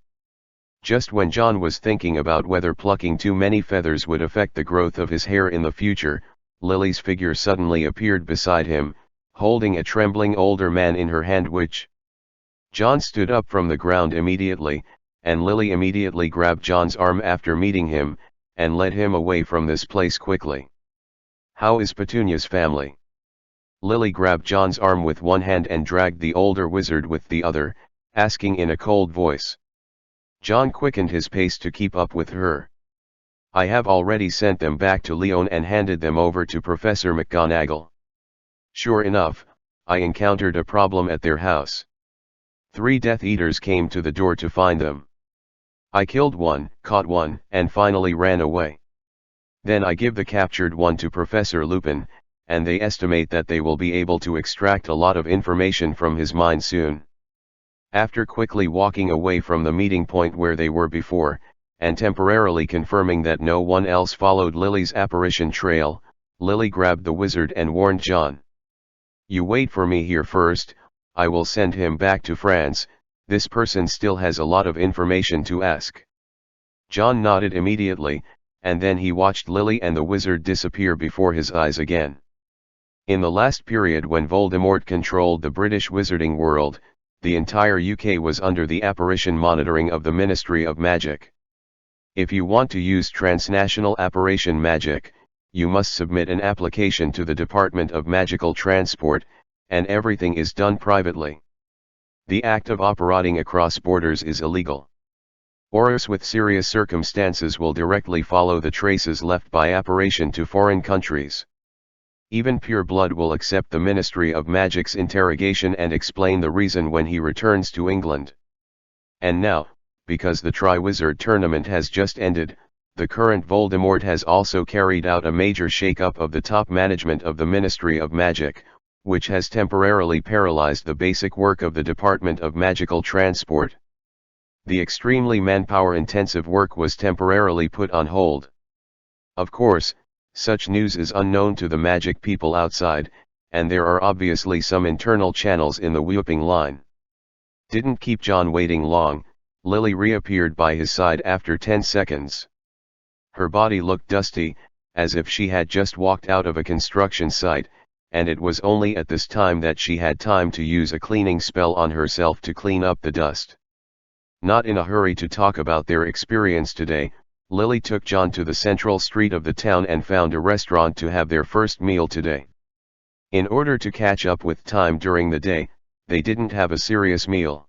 Just when John was thinking about whether plucking too many feathers would affect the growth of his hair in the future, Lily's figure suddenly appeared beside him, holding a trembling older man in her hand which. John stood up from the ground immediately, and Lily immediately grabbed John's arm after meeting him, and led him away from this place quickly. How is Petunia's family? Lily grabbed John's arm with one hand and dragged the older wizard with the other, asking in a cold voice. John quickened his pace to keep up with her. I have already sent them back to Lyon and handed them over to Professor McGonagall. Sure enough, I encountered a problem at their house. 3 Death Eaters came to the door to find them. I killed one, caught one, and finally ran away. Then I give the captured one to Professor Lupin, and they estimate that they will be able to extract a lot of information from his mind soon. After quickly walking away from the meeting point where they were before, and temporarily confirming that no one else followed Lily's apparition trail, Lily grabbed the wizard and warned John. You wait for me here first, I will send him back to France, this person still has a lot of information to ask. John nodded immediately, and then he watched Lily and the wizard disappear before his eyes again. In the last period when Voldemort controlled the British wizarding world, the entire UK was under the apparition monitoring of the Ministry of Magic. If you want to use transnational apparition magic, you must submit an application to the Department of Magical Transport, and everything is done privately. The act of operating across borders is illegal. Aurors with serious circumstances will directly follow the traces left by apparition to foreign countries. Even pure blood will accept the Ministry of Magic's interrogation and explain the reason when he returns to England. And now, because the Triwizard Tournament has just ended, the current Voldemort has also carried out a major shake-up of the top management of the Ministry of Magic, which has temporarily paralyzed the basic work of the Department of Magical Transport. The extremely manpower-intensive work was temporarily put on hold. Of course, such news is unknown to the magic people outside, and there are obviously some internal channels in the whooping line. Didn't keep John waiting long, Lily reappeared by his side after 10 seconds. Her body looked dusty, as if she had just walked out of a construction site, and it was only at this time that she had time to use a cleaning spell on herself to clean up the dust. Not in a hurry to talk about their experience today, Lily took John to the central street of the town and found a restaurant to have their first meal today. In order to catch up with time during the day, they didn't have a serious meal.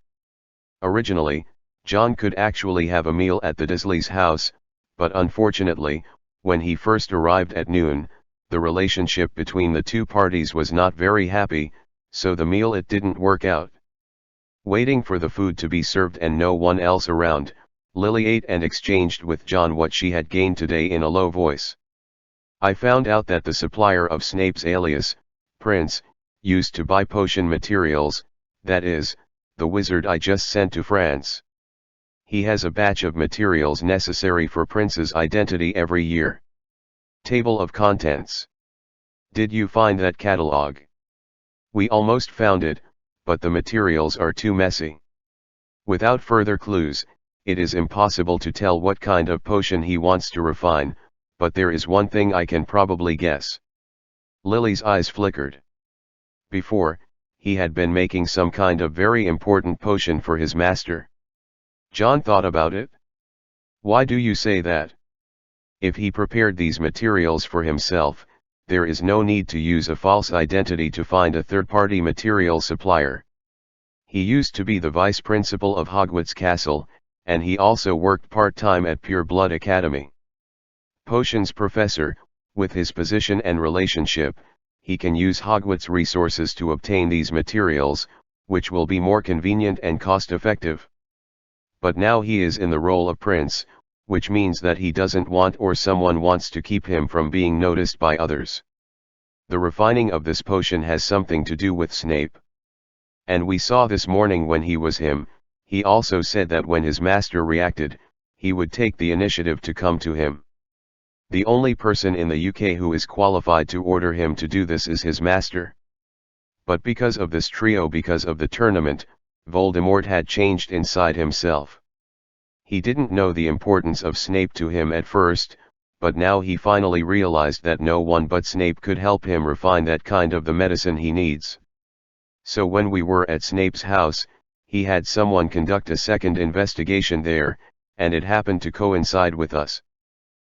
Originally, John could actually have a meal at the Dursleys' house, but unfortunately, when he first arrived at noon, the relationship between the two parties was not very happy, so the meal it didn't work out. Waiting for the food to be served and no one else around, Lily ate and exchanged with John what she had gained today in a low voice. I found out that the supplier of Snape's alias, Prince, used to buy potion materials, that is, the wizard I just sent to France. He has a batch of materials necessary for Prince's identity every year. Table of Contents. Did you find that catalog? We almost found it, but the materials are too messy. Without further clues, it is impossible to tell what kind of potion he wants to refine, but there is one thing I can probably guess. Lily's eyes flickered. Before, he had been making some kind of very important potion for his master. John thought about it. Why do you say that? If he prepared these materials for himself, there is no need to use a false identity to find a third-party material supplier. He used to be the vice principal of Hogwarts Castle, and he also worked part-time at Pure Blood Academy. Potions professor, with his position and relationship, he can use Hogwarts resources to obtain these materials, which will be more convenient and cost-effective. But now he is in the role of prince, which means that he doesn't want or someone wants to keep him from being noticed by others. The refining of this potion has something to do with Snape. And we saw this morning when he was him, he also said that when his master reacted, he would take the initiative to come to him. The only person in the UK who is qualified to order him to do this is his master. But because of this trio, because of the tournament, Voldemort had changed inside himself. He didn't know the importance of Snape to him at first, but now he finally realized that no one but Snape could help him refine that kind of the medicine he needs. So when we were at Snape's house, he had someone conduct a second investigation there, and it happened to coincide with us.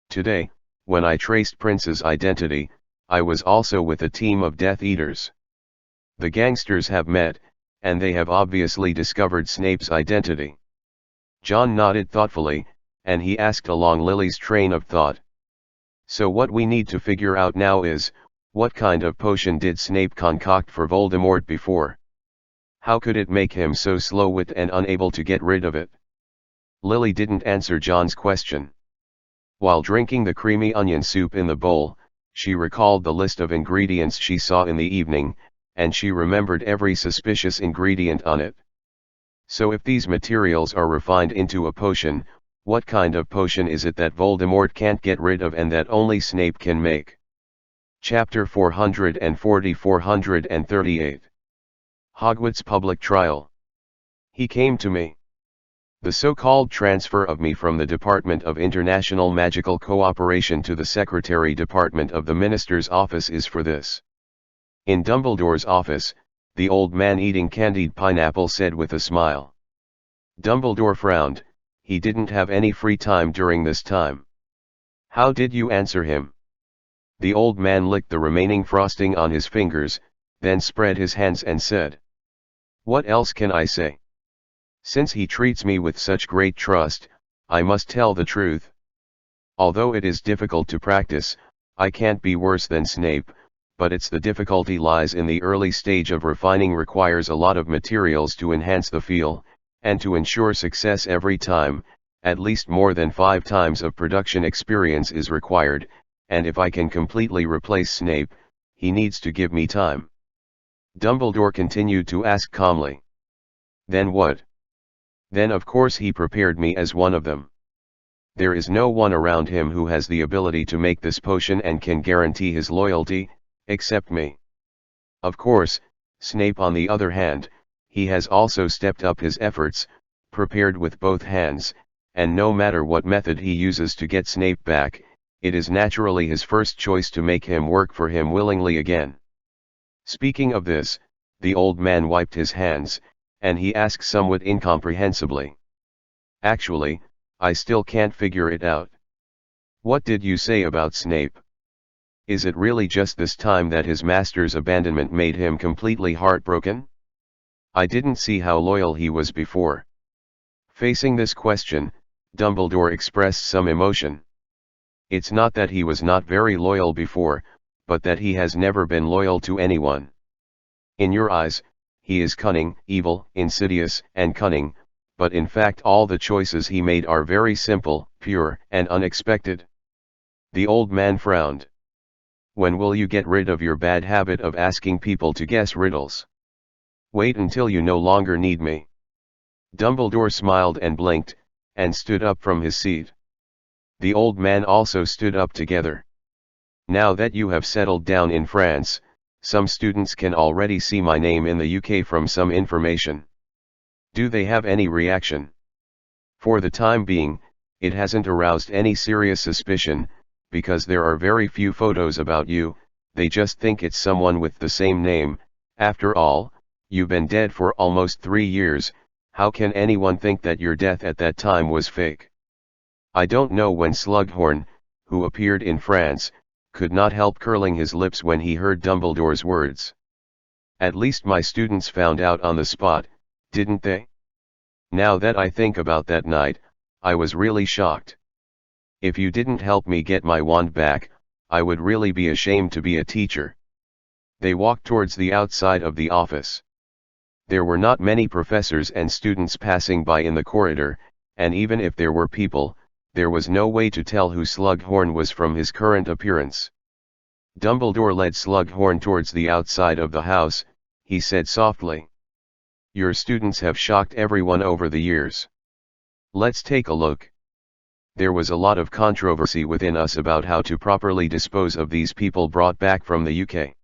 Today, when I traced Prince's identity, I was also with a team of Death Eaters. The gangsters have met, and they have obviously discovered Snape's identity. John nodded thoughtfully, and he asked along Lily's train of thought. So what we need to figure out now is, what kind of potion did Snape concoct for Voldemort before? How could it make him so slow-witted and unable to get rid of it? Lily didn't answer John's question. While drinking the creamy onion soup in the bowl, she recalled the list of ingredients she saw in the evening, and she remembered every suspicious ingredient on it. So if these materials are refined into a potion, what kind of potion is it that Voldemort can't get rid of and that only Snape can make? Chapter 440-438 Hogwarts Public Trial. He came to me. The so-called transfer of me from the Department of International Magical Cooperation to the Secretary Department of the Minister's office is for this. In Dumbledore's office, the old man eating candied pineapple said with a smile. Dumbledore frowned. He didn't have any free time during this time. How did you answer him? The old man licked the remaining frosting on his fingers, then spread his hands and said, "What else can I say? Since he treats me with such great trust, I must tell the truth. Although it is difficult to practice, I can't be worse than Snape, but the difficulty lies in the early stage of refining requires a lot of materials to enhance the feel, and to ensure success every time, at least more than 5 times of production experience is required, and if I can completely replace Snape, he needs to give me time." Dumbledore continued to ask calmly. "Then what?" "Then of course he prepared me as one of them. There is no one around him who has the ability to make this potion and can guarantee his loyalty, except me. Of course, Snape on the other hand, he has also stepped up his efforts, prepared with both hands, and no matter what method he uses to get Snape back, it is naturally his first choice to make him work for him willingly again." Speaking of this, the old man wiped his hands, and he asked somewhat incomprehensibly. "Actually, I still can't figure it out. What did you say about Snape? Is it really just this time that his master's abandonment made him completely heartbroken? I didn't see how loyal he was before." Facing this question, Dumbledore expressed some emotion. "It's not that he was not very loyal before, but that he has never been loyal to anyone. In your eyes, he is cunning, evil, insidious, and cunning, but in fact all the choices he made are very simple, pure, and unexpected." The old man frowned. "When will you get rid of your bad habit of asking people to guess riddles? Wait until you no longer need me." Dumbledore smiled and blinked, and stood up from his seat. The old man also stood up together. "Now that you have settled down in France, some students can already see my name in the UK from some information. Do they have any reaction?" "For the time being, it hasn't aroused any serious suspicion, because there are very few photos about you, they just think it's someone with the same name. After all, you've been dead for almost 3 years, how can anyone think that your death at that time was fake?" I don't know when Slughorn, who appeared in France, could not help curling his lips when he heard Dumbledore's words. "At least my students found out on the spot, didn't they? Now that I think about that night, I was really shocked. If you didn't help me get my wand back, I would really be ashamed to be a teacher." They walked towards the outside of the office. There were not many professors and students passing by in the corridor, and even if there were people, there was no way to tell who Slughorn was from his current appearance. Dumbledore led Slughorn towards the outside of the house. He said softly, "Your students have shocked everyone over the years. Let's take a look." There was a lot of controversy within us about how to properly dispose of these people brought back from the UK.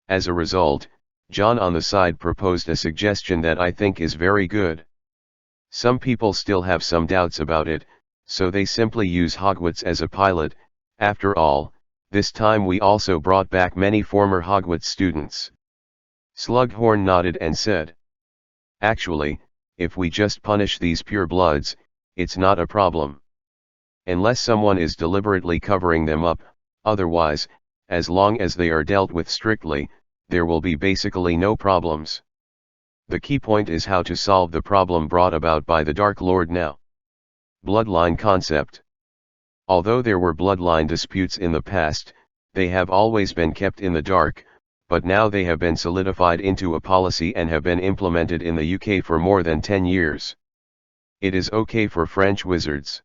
As a result, John on the side proposed a suggestion that I think is very good. Some people still have some doubts about it, so they simply use Hogwarts as a pilot. After all, this time we also brought back many former Hogwarts students. Slughorn nodded and said, "Actually, if we just punish these purebloods, it's not a problem. Unless someone is deliberately covering them up, otherwise, As long as they are dealt with strictly, there will be basically no problems. The key point is how to solve the problem brought about by the Dark Lord now. Bloodline concept. Although there were bloodline disputes in the past, they have always been kept in the dark, but now they have been solidified into a policy and have been implemented in the UK for more than 10 years. It is okay for French wizards.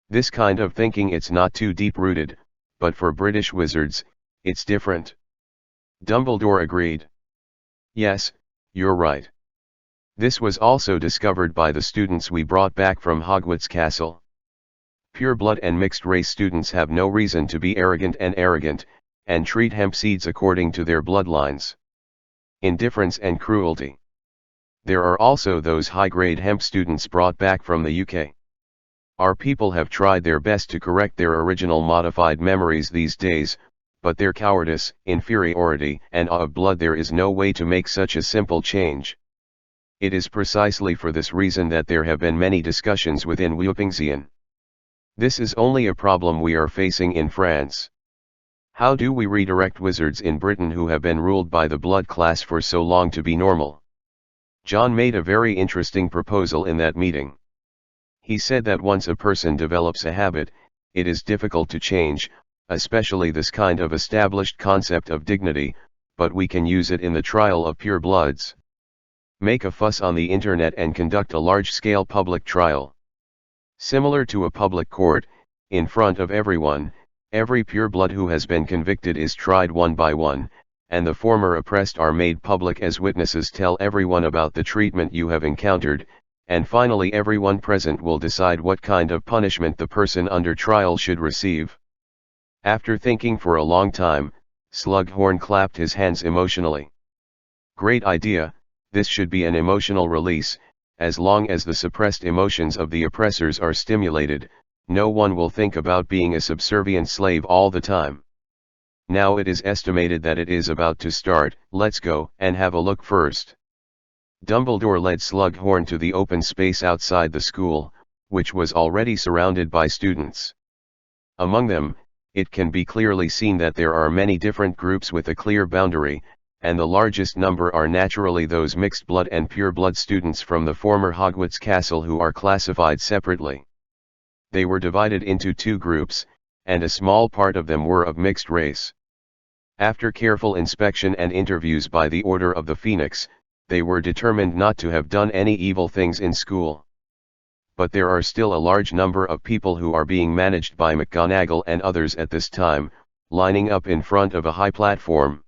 This kind of thinking it's not too deep-rooted, but for British wizards, it's different. Dumbledore agreed. Yes, you're right. This was also discovered by the students we brought back from Hogwarts Castle. Pure blood and mixed race students have no reason to be arrogant and treat hemp seeds according to their bloodlines. Indifference and cruelty. There are also those high-grade hemp students brought back from the UK. Our people have tried their best to correct their original modified memories these days, but their cowardice, inferiority, and awe of blood, there is no way to make such a simple change. It is precisely for this reason that there have been many discussions within Wupingzian. This is only a problem we are facing in France. How do we redirect wizards in Britain who have been ruled by the blood class for so long to be normal? John made a very interesting proposal in that meeting. He said that once a person develops a habit, it is difficult to change, especially this kind of established concept of dignity, but we can use it in the trial of pure bloods. Make a fuss on the internet and conduct a large-scale public trial. Similar to a public court, in front of everyone, every pureblood who has been convicted is tried one by one, and the former oppressed are made public as witnesses tell everyone about the treatment you have encountered, and finally everyone present will decide what kind of punishment the person under trial should receive. After thinking for a long time, Slughorn clapped his hands emotionally. Great idea, this should be an emotional release. As long as the suppressed emotions of the oppressors are stimulated, no one will think about being a subservient slave all the time. Now it is estimated that it is about to start. Let's go and have a look first. Dumbledore led Slughorn to the open space outside the school, which was already surrounded by students. Among them, it can be clearly seen that there are many different groups with a clear boundary, and the largest number are naturally those mixed blood and pure blood students from the former Hogwarts Castle who are classified separately. They were divided into two groups, and a small part of them were of mixed race. After careful inspection and interviews by the Order of the Phoenix, they were determined not to have done any evil things in school. But there are still a large number of people who are being managed by McGonagall and others at this time, lining up in front of a high platform.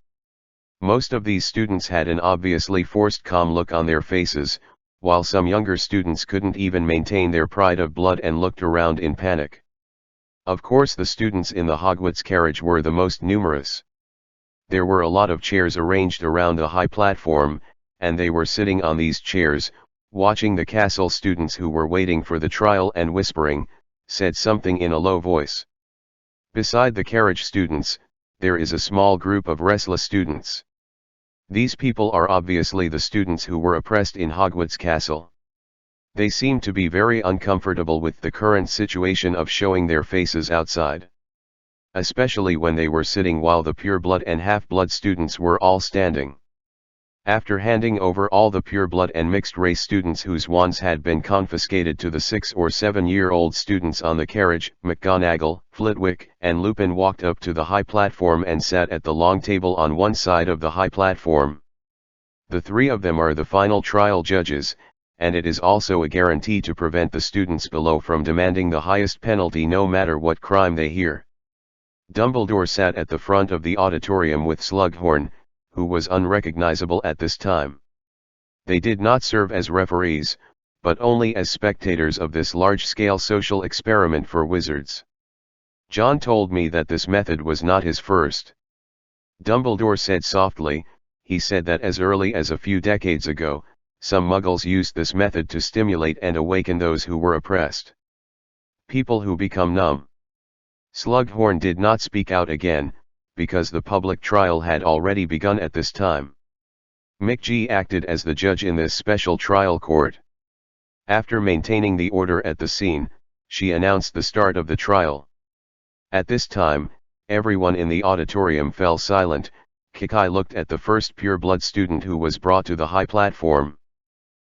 Most of these students had an obviously forced calm look on their faces, while some younger students couldn't even maintain their pride of blood and looked around in panic. Of course, the students in the Hogwarts carriage were the most numerous. There were a lot of chairs arranged around the high platform, and they were sitting on these chairs, watching the castle students who were waiting for the trial and whispering, said something in a low voice. Beside the carriage students, there is a small group of restless students. These people are obviously the students who were oppressed in Hogwarts Castle. They seem to be very uncomfortable with the current situation of showing their faces outside. Especially when they were sitting while the pure-blood and half-blood students were all standing. After handing over all the pure-blood and mixed-race students whose wands had been confiscated to the 6 or 7-year-old students on the carriage, McGonagall, Flitwick, and Lupin walked up to the high platform and sat at the long table on one side of the high platform. The three of them are the final trial judges, and it is also a guarantee to prevent the students below from demanding the highest penalty no matter what crime they hear. Dumbledore sat at the front of the auditorium with Slughorn, who was unrecognizable at this time. They did not serve as referees, but only as spectators of this large-scale social experiment for wizards. John told me that this method was not his first. Dumbledore said softly, he said that as early as a few decades ago, some muggles used this method to stimulate and awaken those who were oppressed. People who become numb. Slughorn did not speak out again, because the public trial had already begun at this time. McG acted as the judge in this special trial court. After maintaining the order at the scene, she announced the start of the trial. At this time, Everyone in the auditorium fell silent. Kikai looked at the first pure-blood student who was brought to the high platform.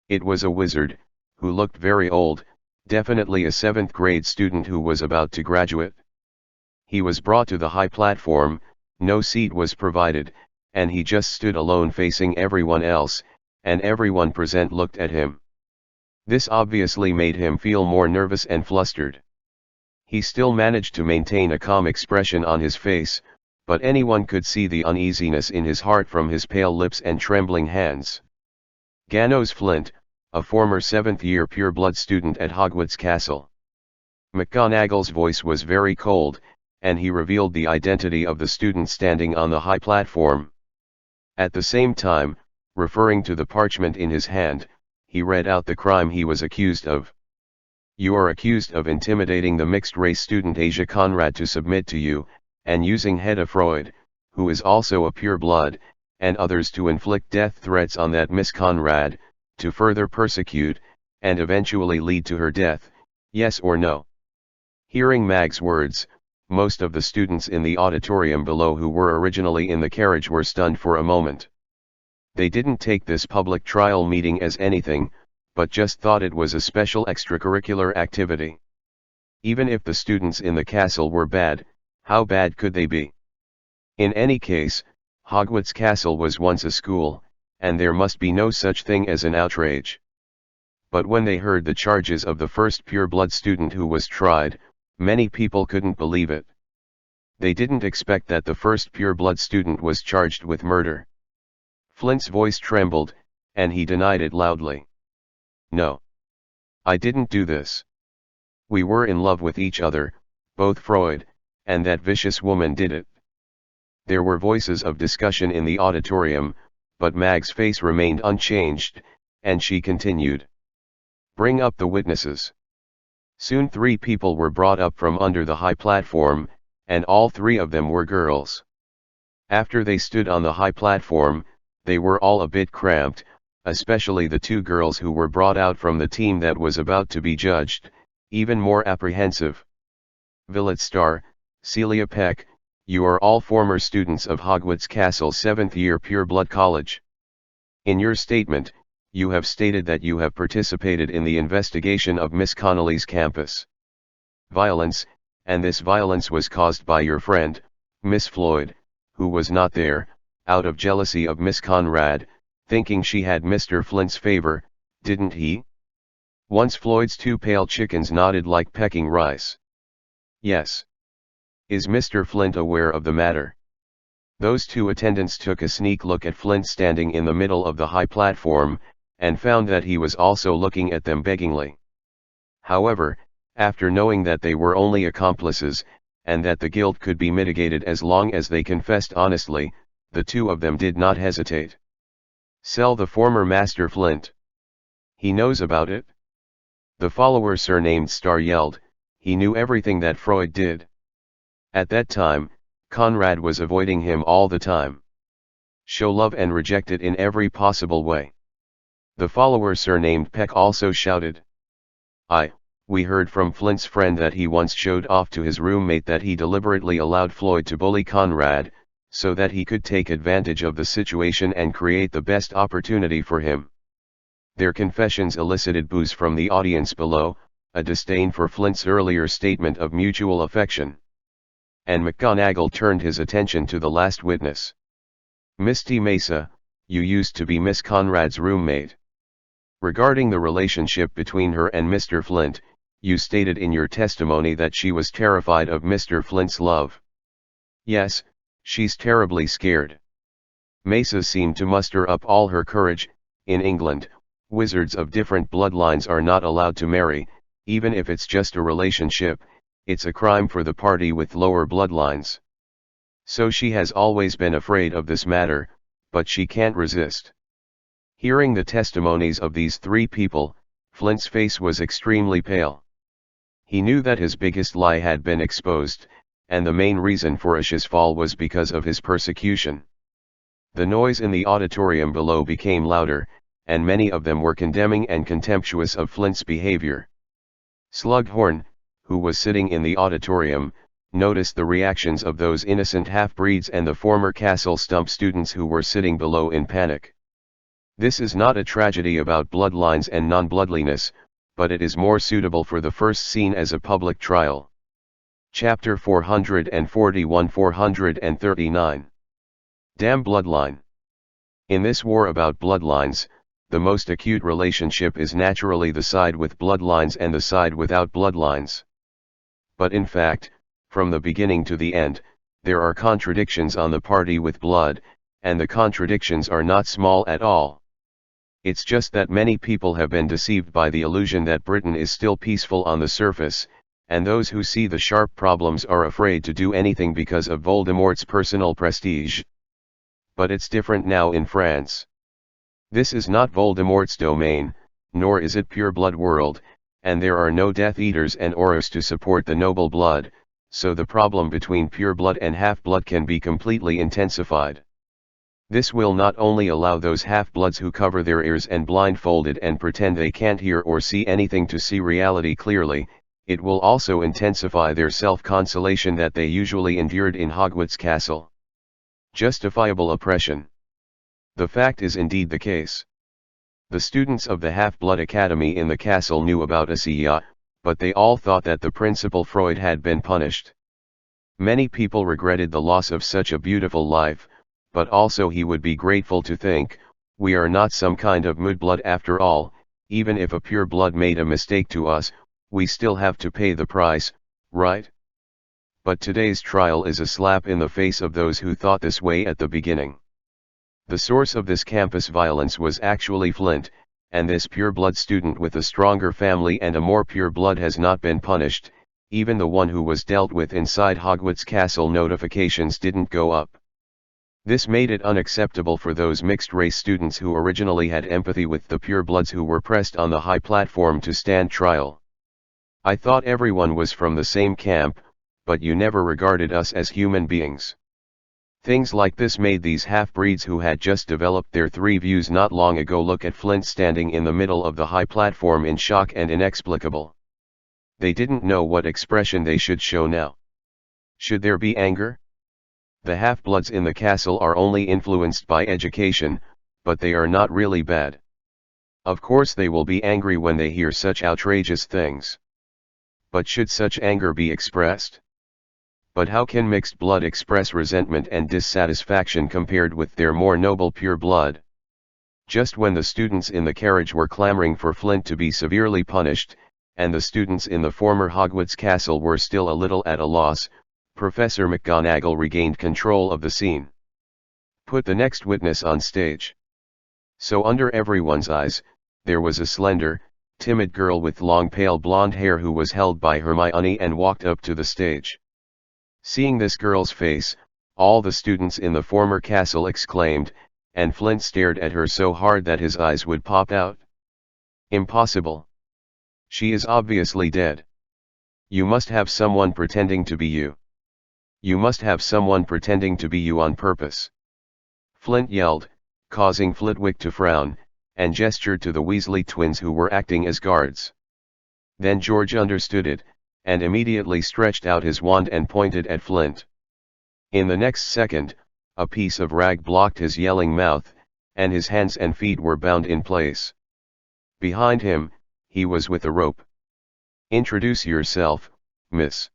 It was a wizard, who looked very old, definitely a 7th grade student who was about to graduate. He was brought to the high platform, no seat was provided, and he just stood alone facing everyone else, and everyone present looked at him. This obviously made him feel more nervous and flustered. He still managed to maintain a calm expression on his face, but anyone could see the uneasiness in his heart from his pale lips and trembling hands. Ganos Flint, a former 7th-year pure-blood student at Hogwarts Castle. McGonagall's voice was very cold, and he revealed the identity of the student standing on the high platform. At the same time, referring to the parchment in his hand, he read out the crime he was accused of. You are accused of intimidating the mixed-race student Asia Conrad to submit to you, and using Hedda Freud, who is also a pure-blood, and others to inflict death threats on that Miss Conrad, to further persecute, and eventually lead to her death, yes or no? Hearing Mag's words, most of the students in the auditorium below who were originally in the carriage were stunned for a moment. They didn't take this public trial meeting as anything, but just thought it was a special extracurricular activity. Even if the students in the castle were bad, how bad could they be? In any case, Hogwarts Castle was once a school, and there must be no such thing as an outrage. But when they heard the charges of the first pure-blood student who was tried, many people couldn't believe it. They didn't expect that the first pure-blood student was charged with murder. Flint's voice trembled, and he denied it loudly. No. I didn't do this. We were in love with each other, both Freud, and that vicious woman did it. There were voices of discussion in the auditorium, but Mag's face remained unchanged, and she continued. Bring up the witnesses. Soon 3 people were brought up from under the high platform, and all 3 of them were girls. After they stood on the high platform, they were all a bit cramped, especially the 2 girls who were brought out from the team that was about to be judged, even more apprehensive. Violet Star, Celia Peck, you are all former students of Hogwarts Castle 7th-year Pure-Blood College. In your statement, you have stated that you have participated in the investigation of Miss Connolly's campus violence, and this violence was caused by your friend, Miss Floyd, who was not there, out of jealousy of Miss Conrad, thinking she had Mr. Flint's favor, didn't he? Once Floyd's 2 pale chickens nodded like pecking rice. Yes. Is Mr. Flint aware of the matter? Those 2 attendants took a sneak look at Flint standing in the middle of the high platform, and found that he was also looking at them beggingly. However, after knowing that they were only accomplices, and that the guilt could be mitigated as long as they confessed honestly, the 2 of them did not hesitate. Sell the former Master Flint. He knows about it? The follower surnamed Star yelled, he knew everything that Freud did. At that time, Conrad was avoiding him all the time. Show love and reject it in every possible way. The follower surnamed Peck also shouted. We heard from Flint's friend that he once showed off to his roommate that he deliberately allowed Floyd to bully Conrad, so that he could take advantage of the situation and create the best opportunity for him. Their confessions elicited boos from the audience below, a disdain for Flint's earlier statement of mutual affection. And McGonagall turned his attention to the last witness. Misty Mesa, you used to be Miss Conrad's roommate. Regarding the relationship between her and Mr. Flint, you stated in your testimony that she was terrified of Mr. Flint's love. Yes, she's terribly scared. Mesa seemed to muster up all her courage. In England, wizards of different bloodlines are not allowed to marry, even if it's just a relationship. It's a crime for the party with lower bloodlines. So she has always been afraid of this matter, but she can't resist. Hearing the testimonies of these 3 people, Flint's face was extremely pale. He knew that his biggest lie had been exposed, and the main reason for Ash's fall was because of his persecution. The noise in the auditorium below became louder, and many of them were condemning and contemptuous of Flint's behavior. Slughorn, who was sitting in the auditorium, notice the reactions of those innocent half-breeds and the former castle stump students who were sitting below in panic. This is not a tragedy about bloodlines and non-bloodliness, but it is more suitable for the first scene as a public trial. Chapter 441-439. Damn bloodline. In this war about bloodlines, the most acute relationship is naturally the side with bloodlines and the side without bloodlines. But in fact, from the beginning to the end, there are contradictions on the party with blood, and the contradictions are not small at all. It's just that many people have been deceived by the illusion that Britain is still peaceful on the surface, and those who see the sharp problems are afraid to do anything because of Voldemort's personal prestige. But it's different now in France. This is not Voldemort's domain, nor is it pure blood world, and there are no Death Eaters and Auras to support the noble blood, so the problem between pure blood and half-blood can be completely intensified. This will not only allow those half-bloods who cover their ears and blindfolded and pretend they can't hear or see anything to see reality clearly, it will also intensify their self-consolation that they usually endured in Hogwarts Castle. Justifiable oppression. The fact is indeed the case. The students of the Half-Blood Academy in the castle knew about Asiya, but they all thought that the principal Freud had been punished. Many people regretted the loss of such a beautiful life, but also he would be grateful to think, we are not some kind of mudblood after all, even if a pure blood made a mistake to us, we still have to pay the price, right? But today's trial is a slap in the face of those who thought this way at the beginning. The source of this campus violence was actually Flint, and this pure blood student with a stronger family and a more pure blood has not been punished. Even the one who was dealt with inside Hogwarts Castle notifications didn't go up. This made it unacceptable for those mixed-race students who originally had empathy with the purebloods who were pressed on the high platform to stand trial. I thought everyone was from the same camp, but you never regarded us as human beings. Things like this made these half-breeds who had just developed their three views not long ago look at Flint standing in the middle of the high platform in shock and inexplicable. They didn't know what expression they should show now. Should there be anger? The half-bloods in the castle are only influenced by education, but they are not really bad. Of course they will be angry when they hear such outrageous things. But should such anger be expressed? But how can mixed blood express resentment and dissatisfaction compared with their more noble pure blood? Just when the students in the carriage were clamoring for Flint to be severely punished, and the students in the former Hogwarts Castle were still a little at a loss, Professor McGonagall regained control of the scene. Put the next witness on stage. So under everyone's eyes, there was a slender, timid girl with long pale blonde hair who was held by Hermione and walked up to the stage. Seeing this girl's face, all the students in the former castle exclaimed, and Flint stared at her so hard that his eyes would pop out. Impossible. She is obviously dead. You must have someone pretending to be you. You must have someone pretending to be you on purpose. Flint yelled, causing Flitwick to frown, and gestured to the Weasley twins who were acting as guards. Then George understood it, and immediately stretched out his wand and pointed at Flint. In the next second, a piece of rag blocked his yelling mouth, and his hands and feet were bound in place. Behind him, he was with a rope. Introduce yourself, miss.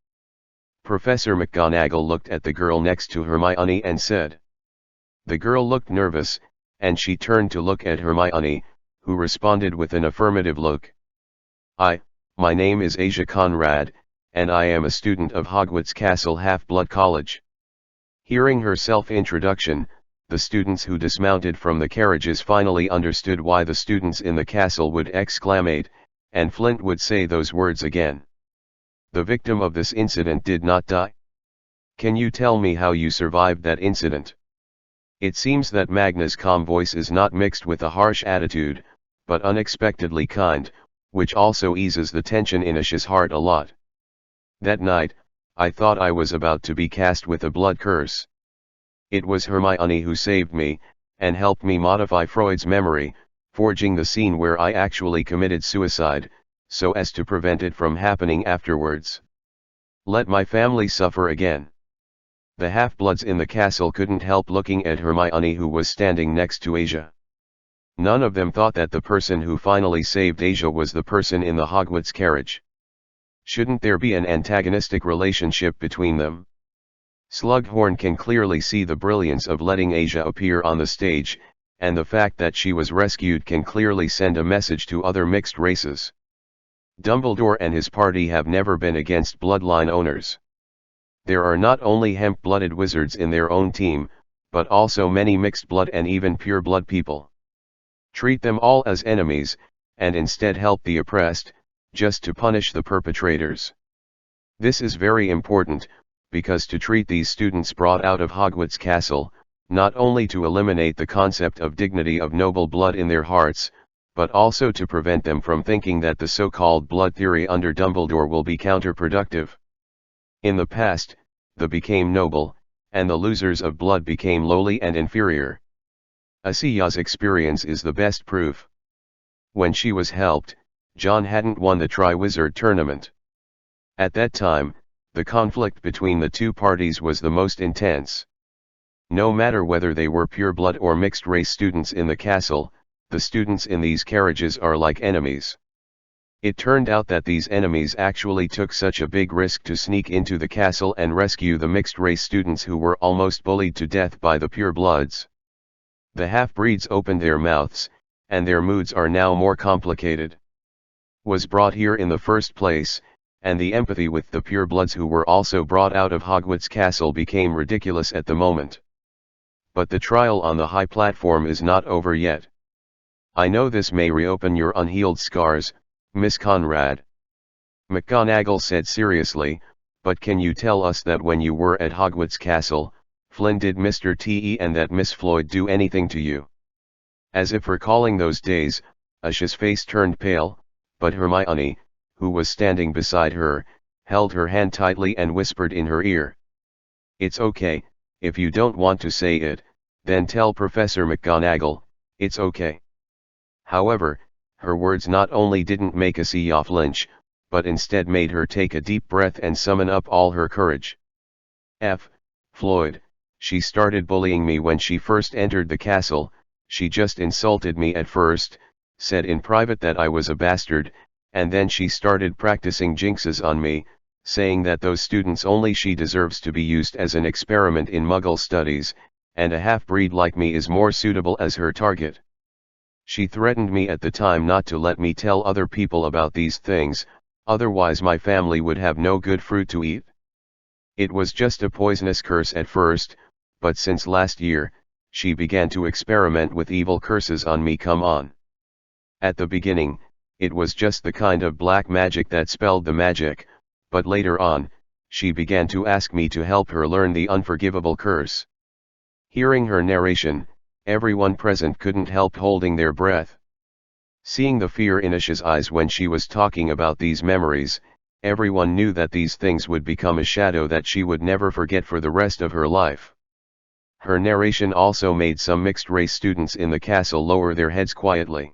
Professor McGonagall looked at the girl next to Hermione and said. The girl looked nervous, and she turned to look at Hermione, who responded with an affirmative look. My name is Asia Conrad, and I am a student of Hogwarts Castle Half-Blood College. Hearing her self-introduction, the students who dismounted from the carriages finally understood why the students in the castle would exclamate, and Flint would say those words again. The victim of this incident did not die. Can you tell me how you survived that incident? It seems that Magna's calm voice is not mixed with a harsh attitude, but unexpectedly kind, which also eases the tension in Ash's heart a lot. That night, I thought I was about to be cast with a blood curse. It was Hermione who saved me, and helped me modify Freud's memory, forging the scene where I actually committed suicide, so as to prevent it from happening afterwards. Let my family suffer again. The half-bloods in the castle couldn't help looking at Hermione, who was standing next to Asia. None of them thought that the person who finally saved Asia was the person in the Hogwarts carriage. Shouldn't there be an antagonistic relationship between them? Slughorn can clearly see the brilliance of letting Asia appear on the stage, and the fact that she was rescued can clearly send a message to other mixed races. Dumbledore and his party have never been against bloodline owners. There are not only hemp-blooded wizards in their own team, but also many mixed blood and even pure blood people. Treat them all as enemies, and instead help the oppressed, just to punish the perpetrators. This is very important, because to treat these students brought out of Hogwarts Castle, not only to eliminate the concept of dignity of noble blood in their hearts, but also to prevent them from thinking that the so-called blood theory under Dumbledore will be counterproductive. In the past, the became noble, and the losers of blood became lowly and inferior. Asia's experience is the best proof. When she was helped, John hadn't won the Triwizard Tournament. At that time, the conflict between the two parties was the most intense. No matter whether they were pure blood or mixed race students in the castle, the students in these carriages are like enemies. It turned out that these enemies actually took such a big risk to sneak into the castle and rescue the mixed race students who were almost bullied to death by the pure bloods. The half-breeds opened their mouths, and their moods are now more complicated. Was brought here in the first place, and the empathy with the purebloods who were also brought out of Hogwarts Castle became ridiculous at the moment. But the trial on the high platform is not over yet. I know this may reopen your unhealed scars, Miss Conrad. McGonagall said seriously, but can you tell us that when you were at Hogwarts Castle, Flynn did Mr. T.E. and that Miss Floyd do anything to you? As if recalling those days, Asha's face turned pale, but Hermione, who was standing beside her, held her hand tightly and whispered in her ear. It's okay, if you don't want to say it, then tell Professor McGonagall, it's okay. However, her words not only didn't make Asia flinch, but instead made her take a deep breath and summon up all her courage. Floyd, she started bullying me when she first entered the castle. She just insulted me at first, said in private that I was a bastard, and then she started practicing jinxes on me, saying that those students only she deserves to be used as an experiment in Muggle studies, and a half-breed like me is more suitable as her target. She threatened me at the time not to let me tell other people about these things, otherwise my family would have no good fruit to eat. It was just a poisonous curse at first, but since last year, she began to experiment with evil curses on me. Come on. At the beginning, it was just the kind of black magic that spelled the magic, but later on, she began to ask me to help her learn the unforgivable curse. Hearing her narration, everyone present couldn't help holding their breath. Seeing the fear in Asha's eyes when she was talking about these memories, everyone knew that these things would become a shadow that she would never forget for the rest of her life. Her narration also made some mixed-race students in the castle lower their heads quietly.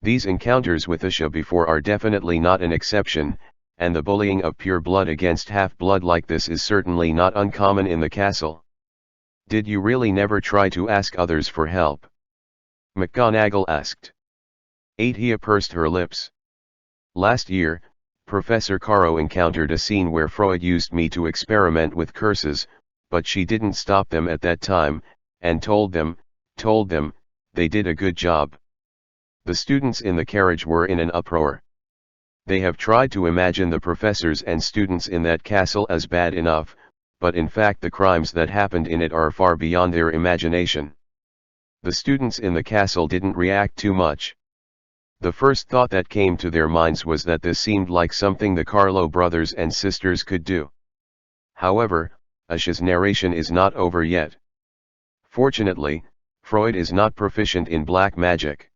These encounters with Asha before are definitely not an exception, and the bullying of pure blood against half-blood like this is certainly not uncommon in the castle. Did you really never try to ask others for help? McGonagall asked. Atia pursed her lips. Last year, Professor Caro encountered a scene where Freud used me to experiment with curses, but she didn't stop them at that time, and told them, they did a good job. The students in the carriage were in an uproar. They have tried to imagine the professors and students in that castle as bad enough, but in fact the crimes that happened in it are far beyond their imagination. The students in the castle didn't react too much. The first thought that came to their minds was that this seemed like something the Carlo brothers and sisters could do. However, Asha's narration is not over yet. Fortunately, Freud is not proficient in black magic.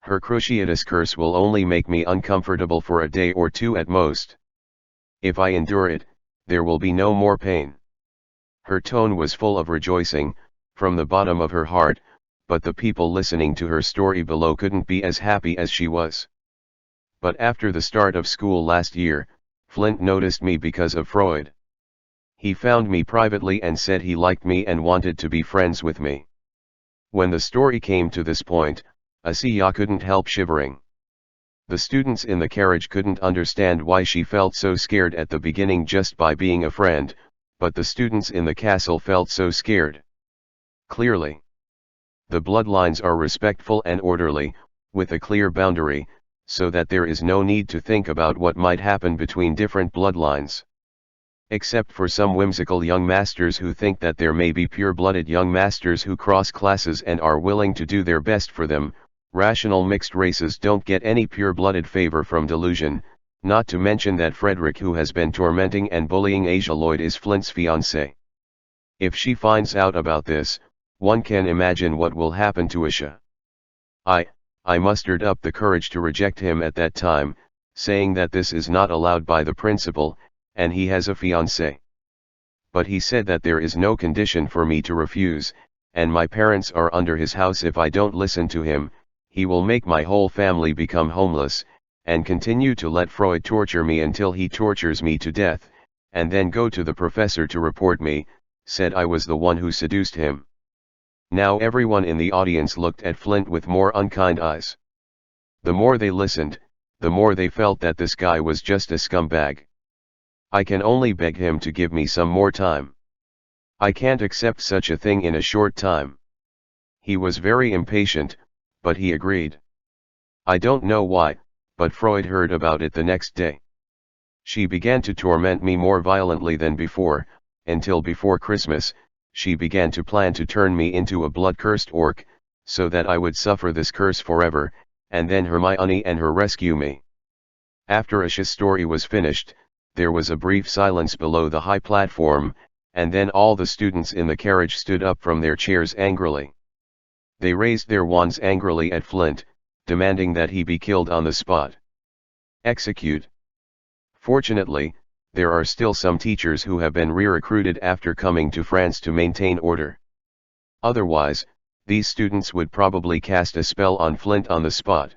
Her Cruciatus curse will only make me uncomfortable for a day or two at most. If I endure it, there will be no more pain. Her tone was full of rejoicing, from the bottom of her heart, but the people listening to her story below couldn't be as happy as she was. But after the start of school last year, Flint noticed me because of Freud. He found me privately and said he liked me and wanted to be friends with me. When the story came to this point, Asiya couldn't help shivering. The students in the carriage couldn't understand why she felt so scared at the beginning just by being a friend, but the students in the castle felt so scared. Clearly, the bloodlines are respectful and orderly, with a clear boundary, so that there is no need to think about what might happen between different bloodlines. Except for some whimsical young masters who think that there may be pure-blooded young masters who cross classes and are willing to do their best for them, rational mixed races don't get any pure-blooded favor from delusion, not to mention that Frederick, who has been tormenting and bullying Asia Lloyd, is Flint's fiancé. If she finds out about this, one can imagine what will happen to Asia. I mustered up the courage to reject him at that time, saying that this is not allowed by the principal, and he has a fiancé. But he said that there is no condition for me to refuse, and my parents are under his house. If I don't listen to him, he will make my whole family become homeless, and continue to let Freud torture me until he tortures me to death, and then go to the professor to report me, said I was the one who seduced him. Now everyone in the audience looked at Flint with more unkind eyes. The more they listened, the more they felt that this guy was just a scumbag. I can only beg him to give me some more time. I can't accept such a thing in a short time. He was very impatient, but he agreed. I don't know why, but Freud heard about it the next day. She began to torment me more violently than before, until before Christmas, she began to plan to turn me into a blood-cursed orc, so that I would suffer this curse forever, and then Hermione and her rescue me. After Asha's story was finished, there was a brief silence below the high platform, and then all the students in the carriage stood up from their chairs angrily. They raised their wands angrily at Flint, demanding that he be killed on the spot. Execute. Fortunately, there are still some teachers who have been re-recruited after coming to France to maintain order. Otherwise, these students would probably cast a spell on Flint on the spot.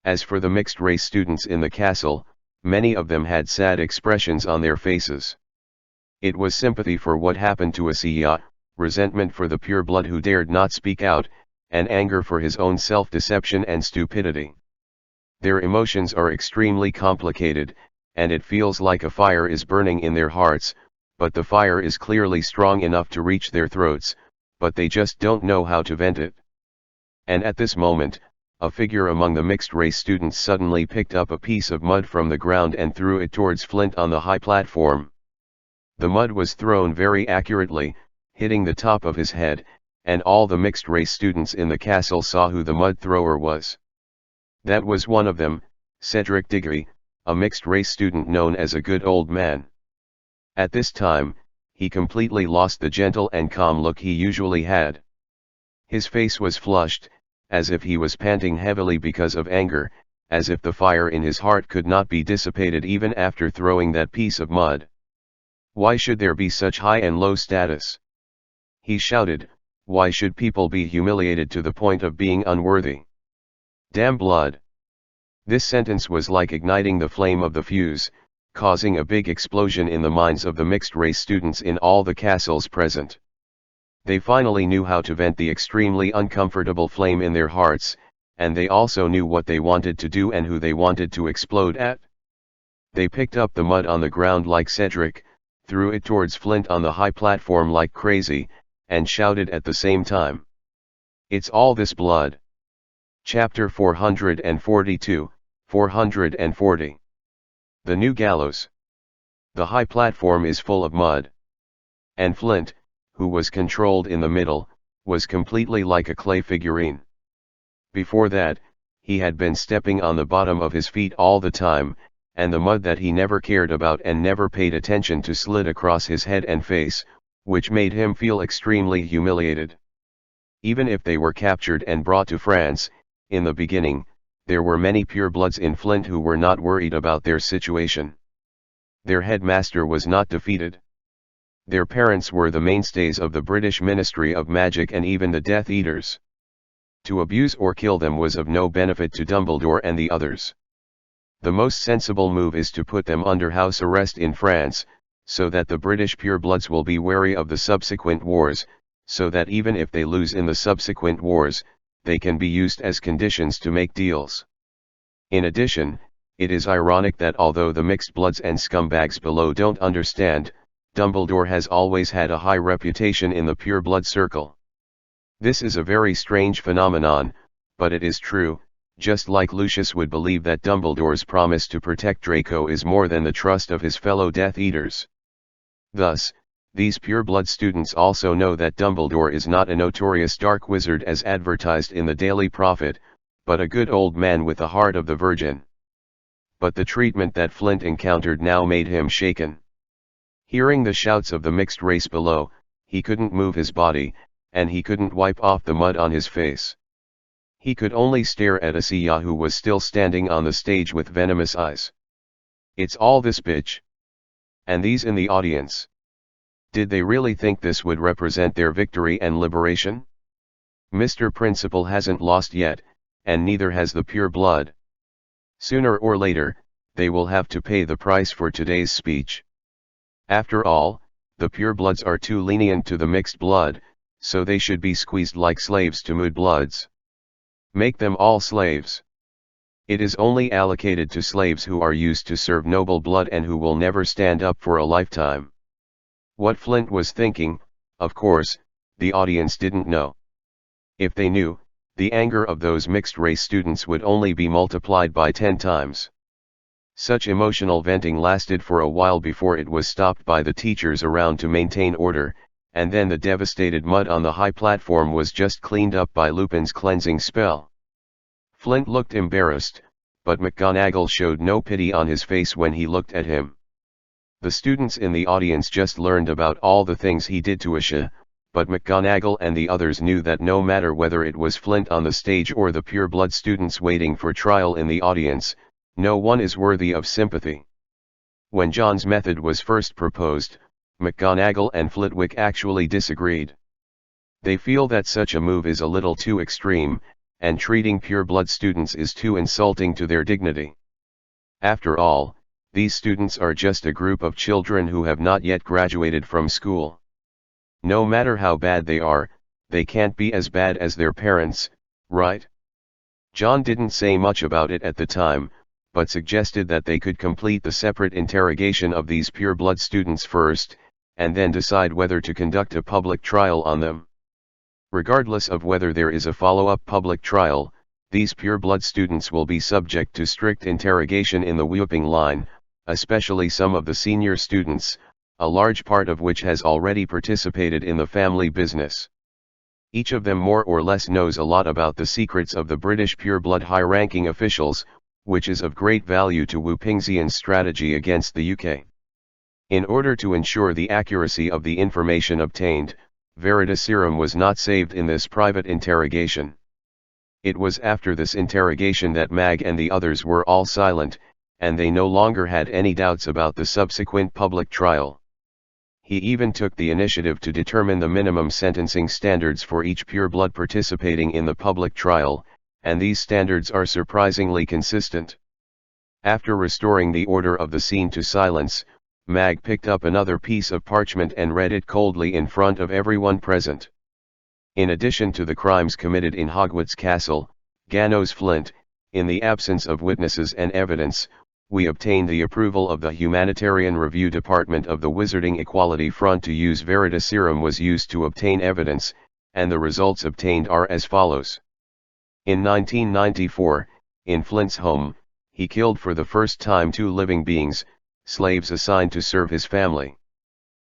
As for the mixed-race students in the castle, many of them had sad expressions on their faces. It was sympathy for what happened to Asiya, resentment for the pure blood who dared not speak out, and anger for his own self-deception and stupidity. Their emotions are extremely complicated, and it feels like a fire is burning in their hearts, but the fire is clearly strong enough to reach their throats, but they just don't know how to vent it. And at this moment, a figure among the mixed-race students suddenly picked up a piece of mud from the ground and threw it towards Flint on the high platform. The mud was thrown very accurately, hitting the top of his head, and all the mixed-race students in the castle saw who the mud thrower was. That was one of them, Cedric Diggory, a mixed-race student known as a good old man. At this time, he completely lost the gentle and calm look he usually had. His face was flushed, as if he was panting heavily because of anger, as if the fire in his heart could not be dissipated even after throwing that piece of mud. Why should there be such high and low status? He shouted, why should people be humiliated to the point of being unworthy? Damn blood! This sentence was like igniting the flame of the fuse, causing a big explosion in the minds of the mixed-race students in all the castles present. They finally knew how to vent the extremely uncomfortable flame in their hearts, and they also knew what they wanted to do and who they wanted to explode at. They picked up the mud on the ground like Cedric, threw it towards Flint on the high platform like crazy, and shouted at the same time. It's all this blood. Chapter 442, 440. The New Gallows. The high platform is full of mud. And Flint, who was controlled in the middle, was completely like a clay figurine. Before that, he had been stepping on the bottom of his feet all the time, and the mud that he never cared about and never paid attention to slid across his head and face, which made him feel extremely humiliated. Even if they were captured and brought to France, in the beginning, there were many purebloods in Flint who were not worried about their situation. Their headmaster was not defeated. Their parents were the mainstays of the British Ministry of Magic and even the Death Eaters. To abuse or kill them was of no benefit to Dumbledore and the others. The most sensible move is to put them under house arrest in France, so that the British purebloods will be wary of the subsequent wars, so that even if they lose in the subsequent wars, they can be used as conditions to make deals. In addition, it is ironic that although the mixed bloods and scumbags below don't understand, Dumbledore has always had a high reputation in the pureblood circle. This is a very strange phenomenon, but it is true, just like Lucius would believe that Dumbledore's promise to protect Draco is more than the trust of his fellow Death Eaters. Thus, these pureblood students also know that Dumbledore is not a notorious dark wizard as advertised in the Daily Prophet, but a good old man with the heart of the Virgin. But the treatment that Flint encountered now made him shaken. Hearing the shouts of the mixed race below, he couldn't move his body, and he couldn't wipe off the mud on his face. He could only stare at Asiya, who was still standing on the stage with venomous eyes. "It's all this bitch. And these in the audience. Did they really think this would represent their victory and liberation? Mr. Principal hasn't lost yet, and neither has the pure blood. Sooner or later, they will have to pay the price for today's speech. After all, the purebloods are too lenient to the mixed blood, so they should be squeezed like slaves to mudbloods. Make them all slaves. It is only allocated to slaves who are used to serve noble blood and who will never stand up for a lifetime." What Flint was thinking, of course, the audience didn't know. If they knew, the anger of those mixed-race students would only be multiplied by 10 times. Such emotional venting lasted for a while before it was stopped by the teachers around to maintain order, and then the devastated mud on the high platform was just cleaned up by Lupin's cleansing spell. Flint looked embarrassed, but McGonagall showed no pity on his face when he looked at him. The students in the audience just learned about all the things he did to Asha, but McGonagall and the others knew that no matter whether it was Flint on the stage or the pureblood students waiting for trial in the audience, no one is worthy of sympathy. When John's method was first proposed, McGonagall and Flitwick actually disagreed. They feel that such a move is a little too extreme, and treating pureblood students is too insulting to their dignity. After all, these students are just a group of children who have not yet graduated from school. No matter how bad they can't be as bad as their parents, right? John didn't say much about it at the time, but suggested that they could complete the separate interrogation of these pureblood students first, and then decide whether to conduct a public trial on them. Regardless of whether there is a follow-up public trial, these pureblood students will be subject to strict interrogation in the whooping line, especially some of the senior students, a large part of which has already participated in the family business. Each of them more or less knows a lot about the secrets of the British pureblood high-ranking officials, which is of great value to Wu Pingxian's strategy against the UK. In order to ensure the accuracy of the information obtained, Veritaserum was not saved in this private interrogation. It was after this interrogation that Mag and the others were all silent, and they no longer had any doubts about the subsequent public trial. He even took the initiative to determine the minimum sentencing standards for each pureblood participating in the public trial, and these standards are surprisingly consistent. After restoring the order of the scene to silence, Mag picked up another piece of parchment and read it coldly in front of everyone present. In addition to the crimes committed in Hogwarts Castle, Ganos Flint, in the absence of witnesses and evidence, we obtained the approval of the Humanitarian Review Department of the Wizarding Equality Front to use Veritaserum was used to obtain evidence, and the results obtained are as follows. In 1994, in Flint's home, he killed for the first time 2 living beings, slaves assigned to serve his family.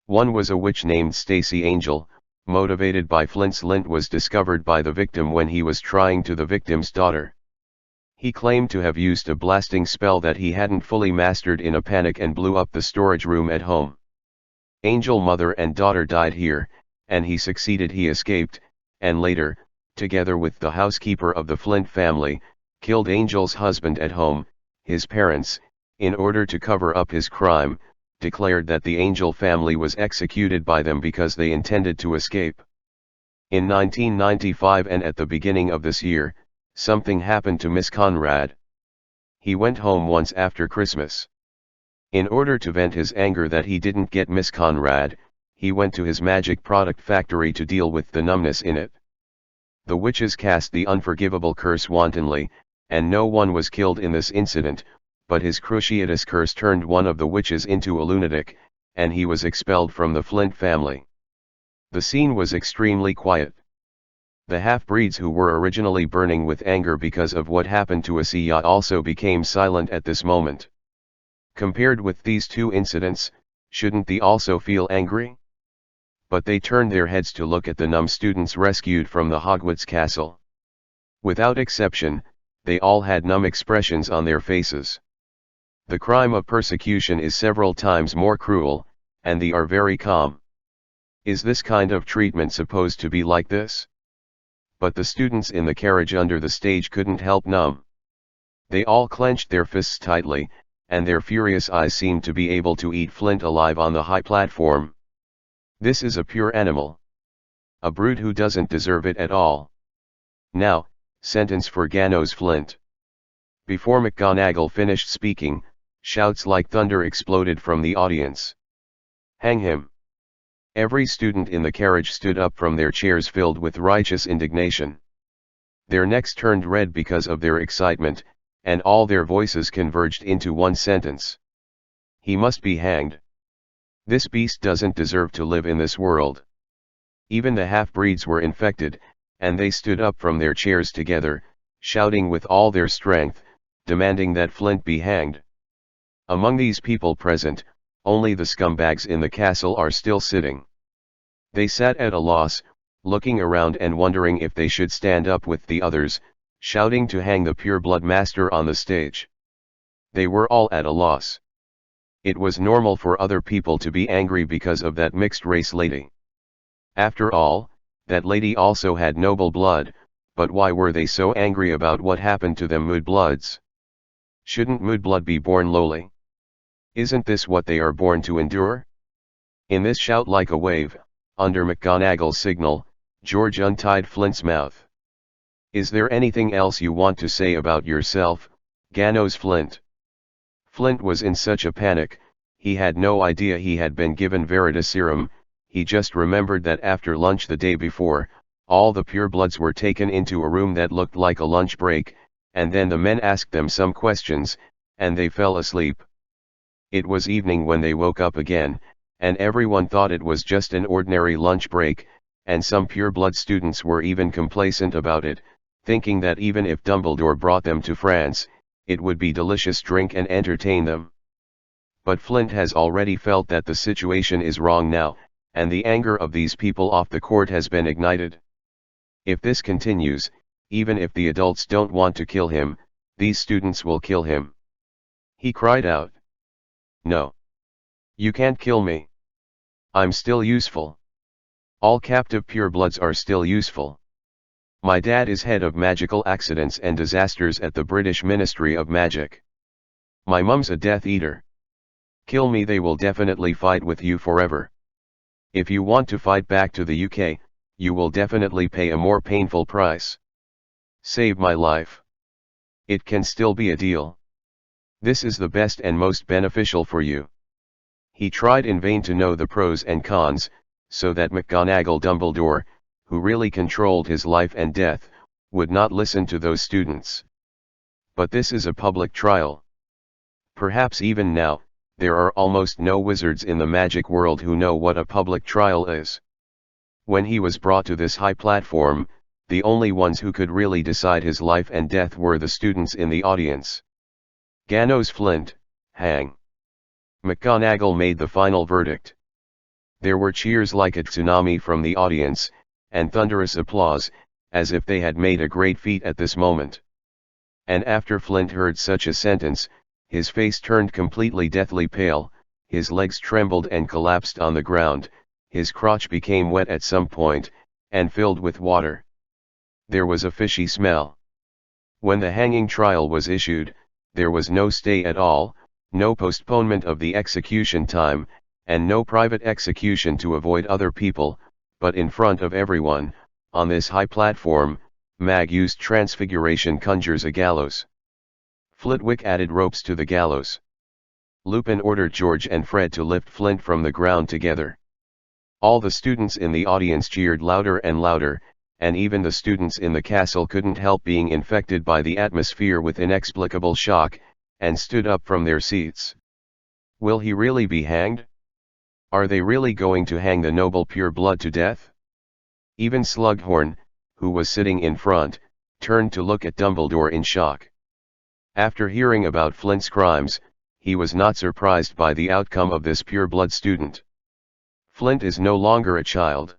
One was a witch named Stacy Angel, motivated by Flint's lint was discovered by the victim when he was trying to the victim's daughter. He claimed to have used a blasting spell that he hadn't fully mastered in a panic and blew up the storage room at home. Angel mother and daughter died here, and he escaped, and later, together with the housekeeper of the Flint family, killed Angel's husband at home. His parents, in order to cover up his crime, declared that the Angel family was executed by them because they intended to escape. In 1995 and at the beginning of this year, something happened to Miss Conrad. He went home once after Christmas. In order to vent his anger that he didn't get Miss Conrad, he went to his magic product factory to deal with the numbness in it. The witches cast the unforgivable curse wantonly, and no one was killed in this incident, but his cruciatus curse turned one of the witches into a lunatic, and he was expelled from the Flint family. The scene was extremely quiet. The half-breeds who were originally burning with anger because of what happened to Asiya also became silent at this moment. Compared with these two incidents, shouldn't they also feel angry? But they turned their heads to look at the numb students rescued from the Hogwarts castle. Without exception, they all had numb expressions on their faces. The crime of persecution is several times more cruel, and they are very calm. Is this kind of treatment supposed to be like this? But the students in the carriage under the stage couldn't help numb. They all clenched their fists tightly, and their furious eyes seemed to be able to eat Flint alive on the high platform. This is a pure animal. A brute who doesn't deserve it at all. Now, sentence for Ganos Flint. Before McGonagall finished speaking, shouts like thunder exploded from the audience. Hang him! Every student in the carriage stood up from their chairs filled with righteous indignation. Their necks turned red because of their excitement, and all their voices converged into one sentence. He must be hanged. This beast doesn't deserve to live in this world. Even the half-breeds were infected, and they stood up from their chairs together, shouting with all their strength, demanding that Flint be hanged. Among these people present, only the scumbags in the castle are still sitting. They sat at a loss, looking around and wondering if they should stand up with the others, shouting to hang the pure-blood master on the stage. They were all at a loss. It was normal for other people to be angry because of that mixed-race lady. After all, that lady also had noble blood, but why were they so angry about what happened to them Moodbloods? Shouldn't Moodblood be born lowly? Isn't this what they are born to endure? In this shout like a wave, under McGonagall's signal, George untied Flint's mouth. Is there anything else you want to say about yourself, Ganos Flint? Flint was in such a panic, he had no idea he had been given Veritaserum. He just remembered that after lunch the day before, all the purebloods were taken into a room that looked like a lunch break, and then the men asked them some questions, and they fell asleep. It was evening when they woke up again, and everyone thought it was just an ordinary lunch break, and some pureblood students were even complacent about it, thinking that even if Dumbledore brought them to France, it would be delicious drink and entertain them. But Flint has already felt that the situation is wrong now, and the anger of these people off the court has been ignited. If this continues, even if the adults don't want to kill him, these students will kill him. He cried out. No. You can't kill me. I'm still useful. All captive purebloods are still useful. My dad is head of magical accidents and disasters at the British Ministry of Magic. My mum's a Death Eater. Kill me, they will definitely fight with you forever. If you want to fight back to the UK, you will definitely pay a more painful price. Save my life. It can still be a deal. This is the best and most beneficial for you. He tried in vain to know the pros and cons, so that McGonagall Dumbledore, who really controlled his life and death, would not listen to those students. But this is a public trial. Perhaps even now, there are almost no wizards in the magic world who know what a public trial is. When he was brought to this high platform, the only ones who could really decide his life and death were the students in the audience. Ganos Flint, hang. McGonagall made the final verdict. There were cheers like a tsunami from the audience, and thunderous applause, as if they had made a great feat at this moment. And after Flint heard such a sentence, his face turned completely deathly pale, his legs trembled and collapsed on the ground, his crotch became wet at some point, and filled with water. There was a fishy smell. When the hanging trial was issued, there was no stay at all, no postponement of the execution time, and no private execution to avoid other people, but in front of everyone, on this high platform, Mag used transfiguration conjures a gallows. Flitwick added ropes to the gallows. Lupin ordered George and Fred to lift Flint from the ground together. All the students in the audience cheered louder and louder, and even the students in the castle couldn't help being infected by the atmosphere with inexplicable shock, and stood up from their seats. Will he really be hanged? Are they really going to hang the noble pureblood to death? Even Slughorn, who was sitting in front, turned to look at Dumbledore in shock. After hearing about Flint's crimes, he was not surprised by the outcome of this pureblood student. Flint is no longer a child.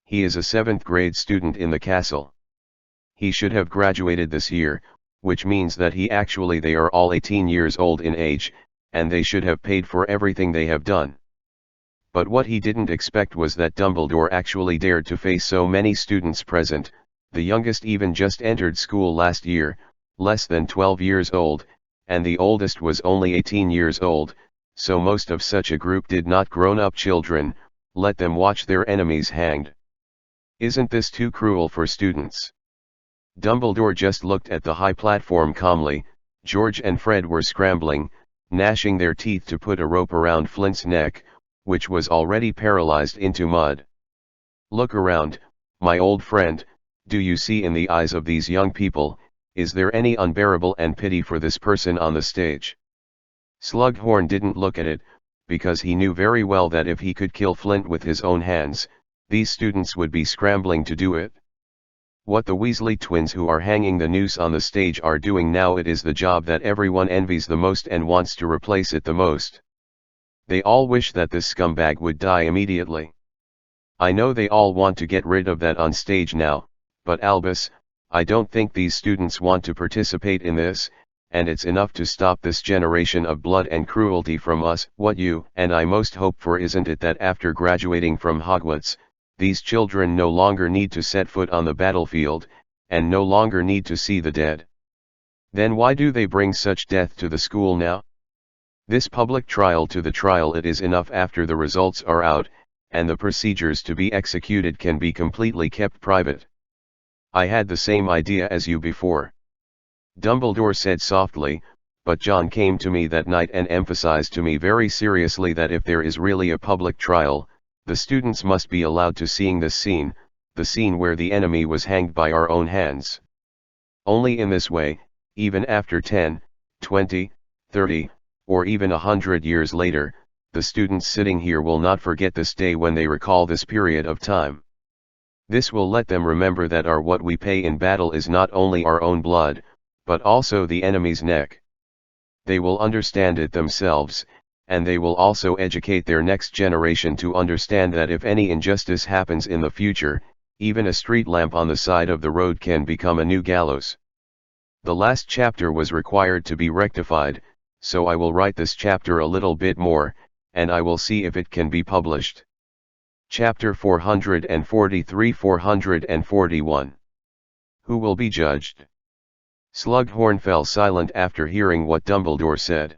He is a 7th grade student in the castle. He should have graduated this year, which means that they are all 18 years old in age, and they should have paid for everything they have done. But what he didn't expect was that Dumbledore actually dared to face so many students present. The youngest even just entered school last year, less than 12 years old, and the oldest was only 18 years old, so most of such a group did not grown-up children. Let them watch their enemies hanged. Isn't this too cruel for students? Dumbledore just looked at the high platform calmly. George and Fred were scrambling, gnashing their teeth to put a rope around Flint's neck, which was already paralyzed into mud. Look around, my old friend. Do you see in the eyes of these young people, is there any unbearable and pity for this person on the stage? Slughorn didn't look at it, because he knew very well that if he could kill Flint with his own hands, these students would be scrambling to do it. What the Weasley twins who are hanging the noose on the stage are doing now, it is the job that everyone envies the most and wants to replace it the most. They all wish that this scumbag would die immediately. I know they all want to get rid of that on stage now, but Albus, I don't think these students want to participate in this, and it's enough to stop this generation of blood and cruelty from us. What you and I most hope for, isn't it that after graduating from Hogwarts, these children no longer need to set foot on the battlefield, and no longer need to see the dead? Then why do they bring such death to the school now? This public trial to the trial, it is enough after the results are out, and the procedures to be executed can be completely kept private. I had the same idea as you before, Dumbledore said softly, but John came to me that night and emphasized to me very seriously that if there is really a public trial, the students must be allowed to seeing this scene, the scene where the enemy was hanged by our own hands. Only in this way, even after 10, 20, 30, or even 100 years later, the students sitting here will not forget this day when they recall this period of time. This will let them remember that what we pay in battle is not only our own blood, but also the enemy's neck. They will understand it themselves, and they will also educate their next generation to understand that if any injustice happens in the future, even a street lamp on the side of the road can become a new gallows. The last chapter was required to be rectified, so I will write this chapter a little bit more, and I will see if it can be published. Chapter 443-441. Who will be judged? Slughorn fell silent after hearing what Dumbledore said.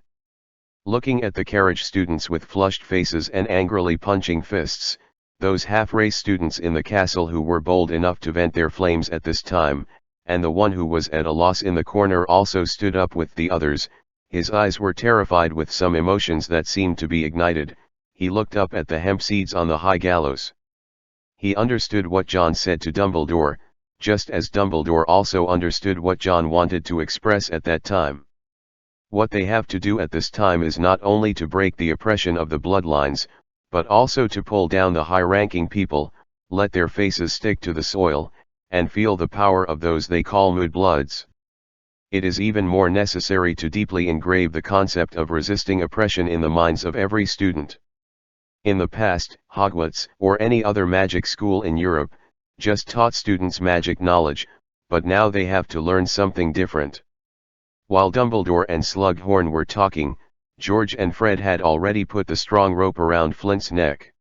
Looking at the carriage students with flushed faces and angrily punching fists, those half-race students in the castle who were bold enough to vent their flames at this time, and the one who was at a loss in the corner also stood up with the others. His eyes were terrified with some emotions that seemed to be ignited. He looked up at the hemp seeds on the high gallows. He understood what John said to Dumbledore, just as Dumbledore also understood what John wanted to express at that time. What they have to do at this time is not only to break the oppression of the bloodlines, but also to pull down the high-ranking people, let their faces stick to the soil, and feel the power of those they call mudbloods. It is even more necessary to deeply engrave the concept of resisting oppression in the minds of every student. In the past, Hogwarts, or any other magic school in Europe, just taught students magic knowledge, but now they have to learn something different. While Dumbledore and Slughorn were talking, George and Fred had already put the strong rope around Flint's neck.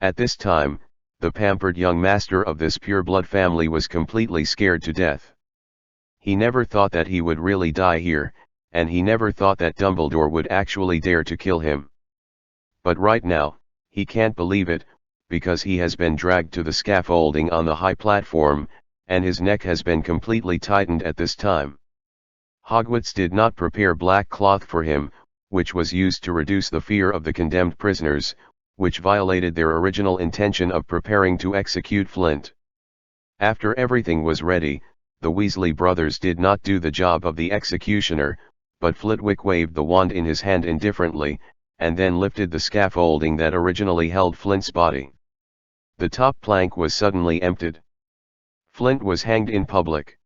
At this time, the pampered young master of this pure-blood family was completely scared to death. He never thought that he would really die here, and he never thought that Dumbledore would actually dare to kill him. But right now, he can't believe it, because he has been dragged to the scaffolding on the high platform, and his neck has been completely tightened at this time. Hogwarts did not prepare black cloth for him, which was used to reduce the fear of the condemned prisoners, which violated their original intention of preparing to execute Flint. After everything was ready, the Weasley brothers did not do the job of the executioner, but Flitwick waved the wand in his hand indifferently, and then lifted the scaffolding that originally held Flint's body. The top plank was suddenly emptied. Flint was hanged in public.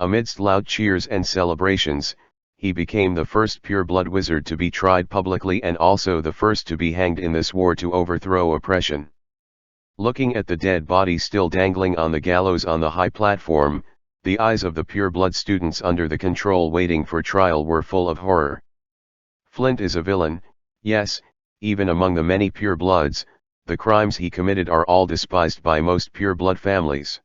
Amidst loud cheers and celebrations, he became the first pure-blood wizard to be tried publicly and also the first to be hanged in this war to overthrow oppression. Looking at the dead body still dangling on the gallows on the high platform, the eyes of the pure-blood students under the control waiting for trial were full of horror. Flint is a villain, yes, even among the many pure-bloods, the crimes he committed are all despised by most pure-blood families.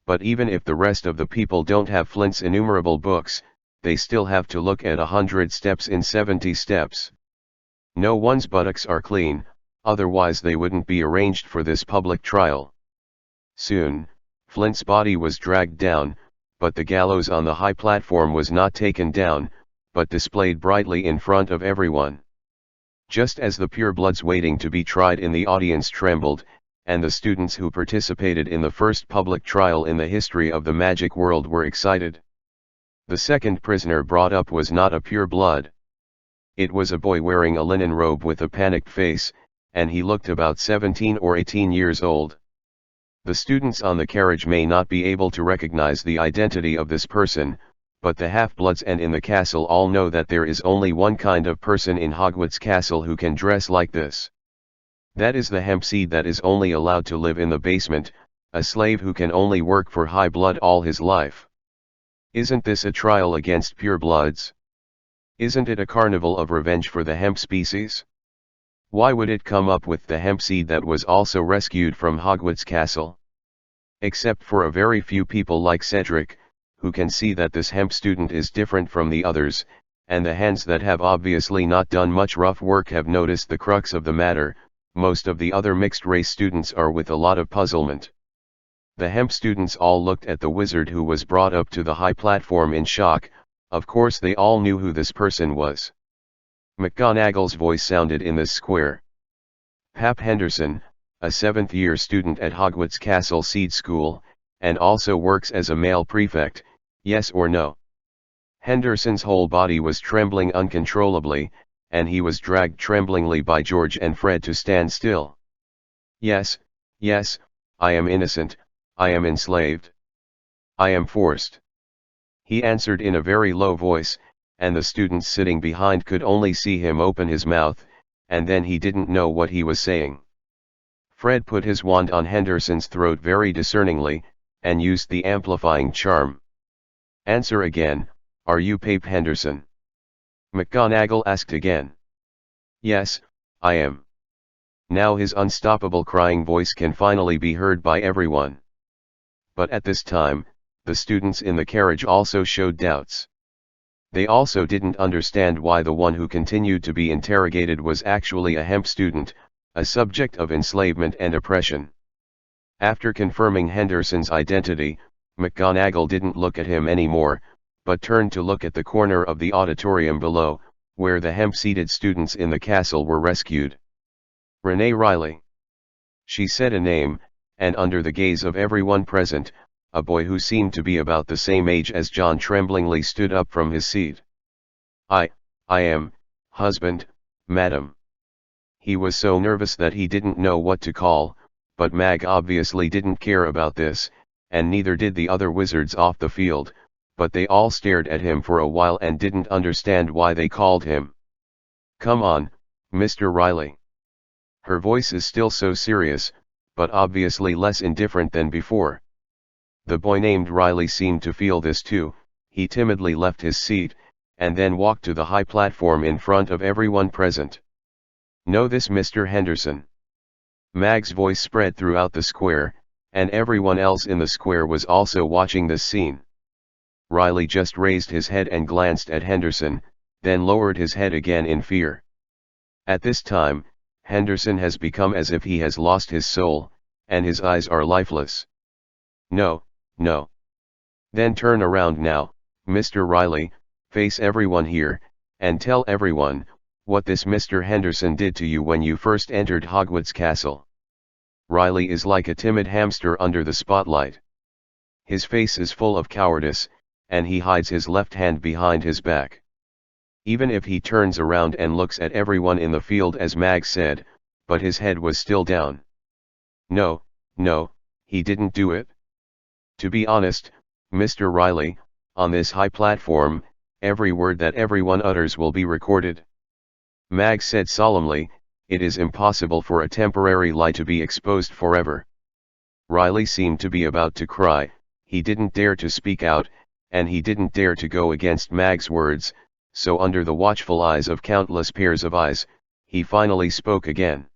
But even if the rest of the people don't have Flint's innumerable books, they still have to look at 100 steps in 70 steps. No one's buttocks are clean, otherwise they wouldn't be arranged for this public trial. Soon, Flint's body was dragged down, but the gallows on the high platform was not taken down, but displayed brightly in front of everyone. Just as the purebloods waiting to be tried in the audience trembled, and the students who participated in the first public trial in the history of the magic world were excited. The second prisoner brought up was not a pureblood. It was a boy wearing a linen robe with a panicked face, and he looked about 17 or 18 years old. The students on the carriage may not be able to recognize the identity of this person, but the half-bloods and in the castle all know that there is only one kind of person in Hogwarts Castle who can dress like this. That is the hemp seed that is only allowed to live in the basement, a slave who can only work for high blood all his life. Isn't this a trial against purebloods? Isn't it a carnival of revenge for the hemp species? Why would it come up with the hemp seed that was also rescued from Hogwarts Castle? Except for a very few people like Cedric, who can see that this hemp student is different from the others, and the hands that have obviously not done much rough work have noticed the crux of the matter. Most of the other mixed-race students are with a lot of puzzlement. The hemp students all looked at the wizard who was brought up to the high platform in shock. Of course they all knew who this person was. McGonagall's voice sounded in the square. Pap Henderson, a 7th-year student at Hogwarts Castle Seed School, and also works as a male prefect, yes or no? Henderson's whole body was trembling uncontrollably, and he was dragged tremblingly by George and Fred to stand still. Yes, yes, I am innocent, I am enslaved. I am forced. He answered in a very low voice, and the students sitting behind could only see him open his mouth, and then he didn't know what he was saying. Fred put his wand on Henderson's throat very discerningly, and used the amplifying charm. Answer again, are you Pape Henderson? McGonagall asked again. Yes, I am. Now his unstoppable crying voice can finally be heard by everyone. But at this time, the students in the carriage also showed doubts. They also didn't understand why the one who continued to be interrogated was actually a hemp student, a subject of enslavement and oppression. After confirming Henderson's identity, McGonagall didn't look at him anymore, but turned to look at the corner of the auditorium below, where the hemp-seated students in the castle were rescued. Renee Riley. She said a name, and under the gaze of everyone present, a boy who seemed to be about the same age as John tremblingly stood up from his seat. I am, husband, madam. He was so nervous that he didn't know what to call, but Mag obviously didn't care about this, and neither did the other wizards off the field, but they all stared at him for a while and didn't understand why they called him. Come on, Mr. Riley. Her voice is still so serious, but obviously less indifferent than before. The boy named Riley seemed to feel this too. He timidly left his seat, and then walked to the high platform in front of everyone present. Know this Mr. Henderson? Mag's voice spread throughout the square, and everyone else in the square was also watching this scene. Riley just raised his head and glanced at Henderson, then lowered his head again in fear. At this time, Henderson has become as if he has lost his soul, and his eyes are lifeless. No, no. Then turn around now, Mr. Riley, face everyone here, and tell everyone, what this Mr. Henderson did to you when you first entered Hogwarts Castle. Riley is like a timid hamster under the spotlight. His face is full of cowardice, and he hides his left hand behind his back. Even if he turns around and looks at everyone in the field as Mag said, but his head was still down. No, he didn't do it. To be honest, Mr. Riley, on this high platform, every word that everyone utters will be recorded. Mag said solemnly, it is impossible for a temporary lie to be exposed forever. Riley seemed to be about to cry, he didn't dare to speak out, and he didn't dare to go against Mag's words, so under the watchful eyes of countless pairs of eyes, he finally spoke again.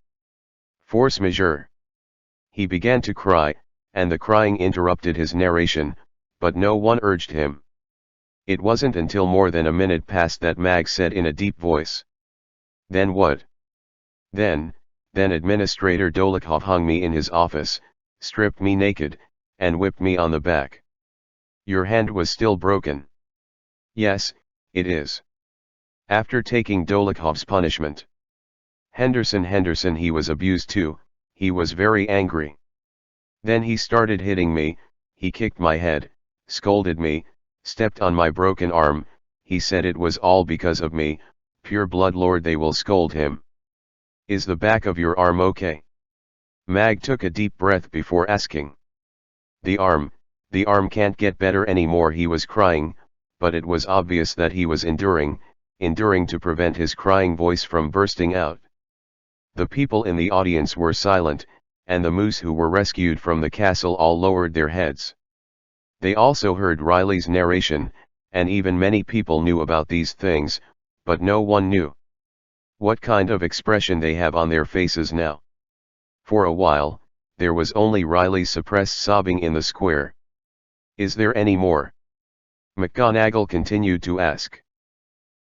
Force majeure. He began to cry, and the crying interrupted his narration, but no one urged him. It wasn't until more than a minute passed that Mag said in a deep voice. Then what? Then Administrator Dolokhov hung me in his office, stripped me naked, and whipped me on the back. Your hand was still broken. Yes, it is. After taking Dolokhov's punishment. Henderson he was abused too, he was very angry. Then he started hitting me, he kicked my head, scolded me, stepped on my broken arm, he said it was all because of me, pure blood lord they will scold him. Is the back of your arm okay? Mag took a deep breath before asking. The arm can't get better anymore, he was crying, but it was obvious that he was enduring to prevent his crying voice from bursting out. The people in the audience were silent, and the moose who were rescued from the castle all lowered their heads. They also heard Riley's narration, and even many people knew about these things, but no one knew what kind of expression they have on their faces now. For a while, there was only Riley's suppressed sobbing in the square. Is there any more? McGonagall continued to ask.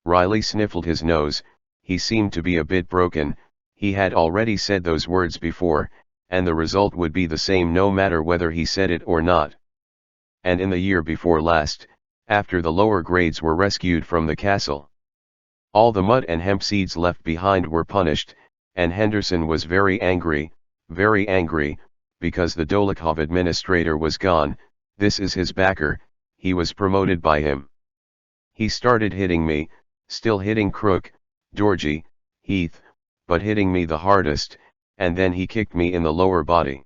Riley sniffled his nose, he seemed to be a bit broken, he had already said those words before, and the result would be the same no matter whether he said it or not. And in the year before last, after the lower grades were rescued from the castle, all the mud and hemp seeds left behind were punished, and Henderson was very angry, because the Dolokhov administrator was gone. This is his backer, he was promoted by him. He started hitting me, still hitting Crook, Dorji, Heath, but hitting me the hardest, and then he kicked me in the lower body.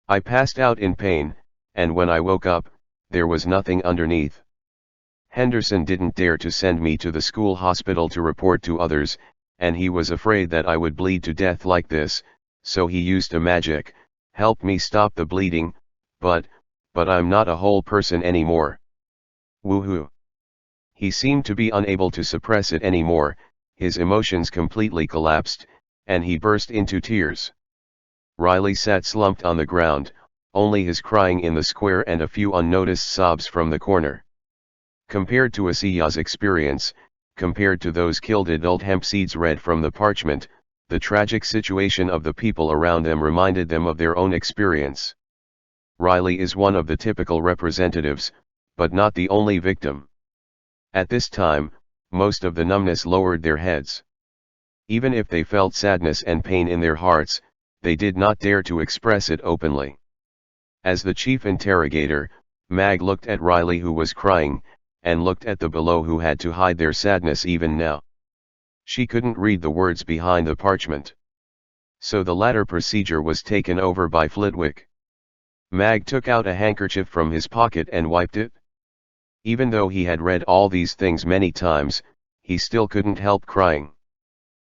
I passed out in pain, and when I woke up, there was nothing underneath. Henderson didn't dare to send me to the school hospital to report to others, and he was afraid that I would bleed to death like this, so he used a magic, help me stop the bleeding, but I'm not a whole person anymore. Woohoo. He seemed to be unable to suppress it anymore, his emotions completely collapsed, and he burst into tears. Riley sat slumped on the ground, only his crying in the square and a few unnoticed sobs from the corner. Compared to Asiya's experience, compared to those killed adult hemp seeds read from the parchment, the tragic situation of the people around them reminded them of their own experience. Riley is one of the typical representatives, but not the only victim. At this time, most of the numbness lowered their heads. Even if they felt sadness and pain in their hearts, they did not dare to express it openly. As the chief interrogator, Mag looked at Riley who was crying, and looked at the below who had to hide their sadness even now. She couldn't read the words behind the parchment. So the latter procedure was taken over by Flitwick. Mag took out a handkerchief from his pocket and wiped it. Even though he had read all these things many times, he still couldn't help crying.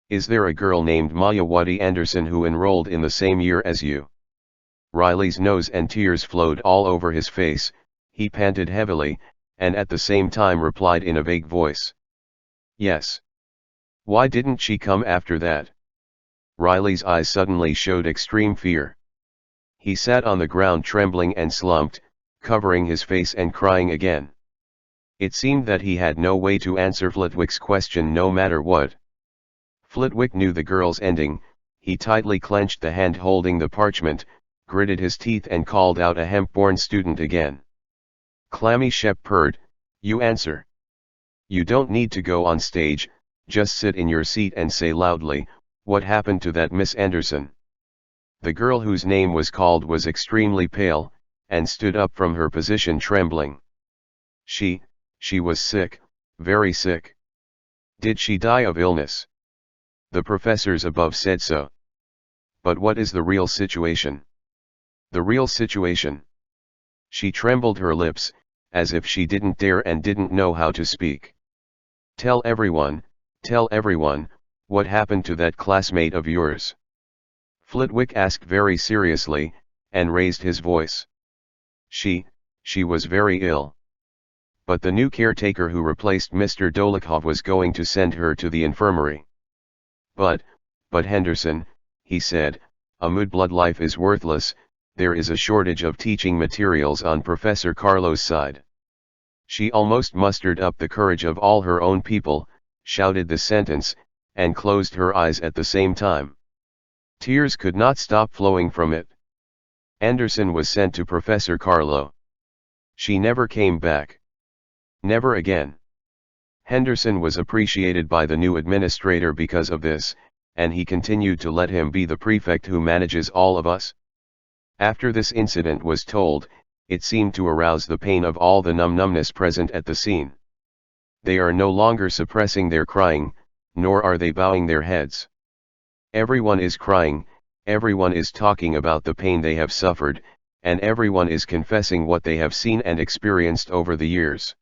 Is there a girl named Mayawati Anderson who enrolled in the same year as you? Riley's nose and tears flowed all over his face, he panted heavily, and at the same time replied in a vague voice. Yes. Why didn't she come after that? Riley's eyes suddenly showed extreme fear. He sat on the ground trembling and slumped, covering his face and crying again. It seemed that he had no way to answer Flitwick's question no matter what. Flitwick knew the girl's ending, he tightly clenched the hand holding the parchment, gritted his teeth and called out a hemp-born student again. Clammy Shep purred, You answer. You don't need to go on stage, just sit in your seat and say loudly, "What happened to that Miss Anderson?" The girl whose name was called was extremely pale, and stood up from her position trembling. She was sick, very sick. Did she die of illness? The professors above said so. But what is the real situation? The real situation. She trembled her lips, as if she didn't dare and didn't know how to speak. Tell everyone, what happened to that classmate of yours?" Flitwick asked very seriously, and raised his voice. She was very ill. But the new caretaker who replaced Mr. Dolokhov was going to send her to the infirmary. But Henderson, he said, "a mudblood life is worthless, there is a shortage of teaching materials on Professor Carlo's side." She almost mustered up the courage of all her own people, shouted the sentence, and closed her eyes at the same time. Tears could not stop flowing from it. Anderson was sent to Professor Carlo. She never came back. Never again. Henderson was appreciated by the new administrator because of this, and he continued to let him be the prefect who manages all of us. After this incident was told, it seemed to arouse the pain of all the numbness present at the scene. They are no longer suppressing their crying, nor are they bowing their heads. Everyone is crying, everyone is talking about the pain they have suffered, and everyone is confessing what they have seen and experienced over the years.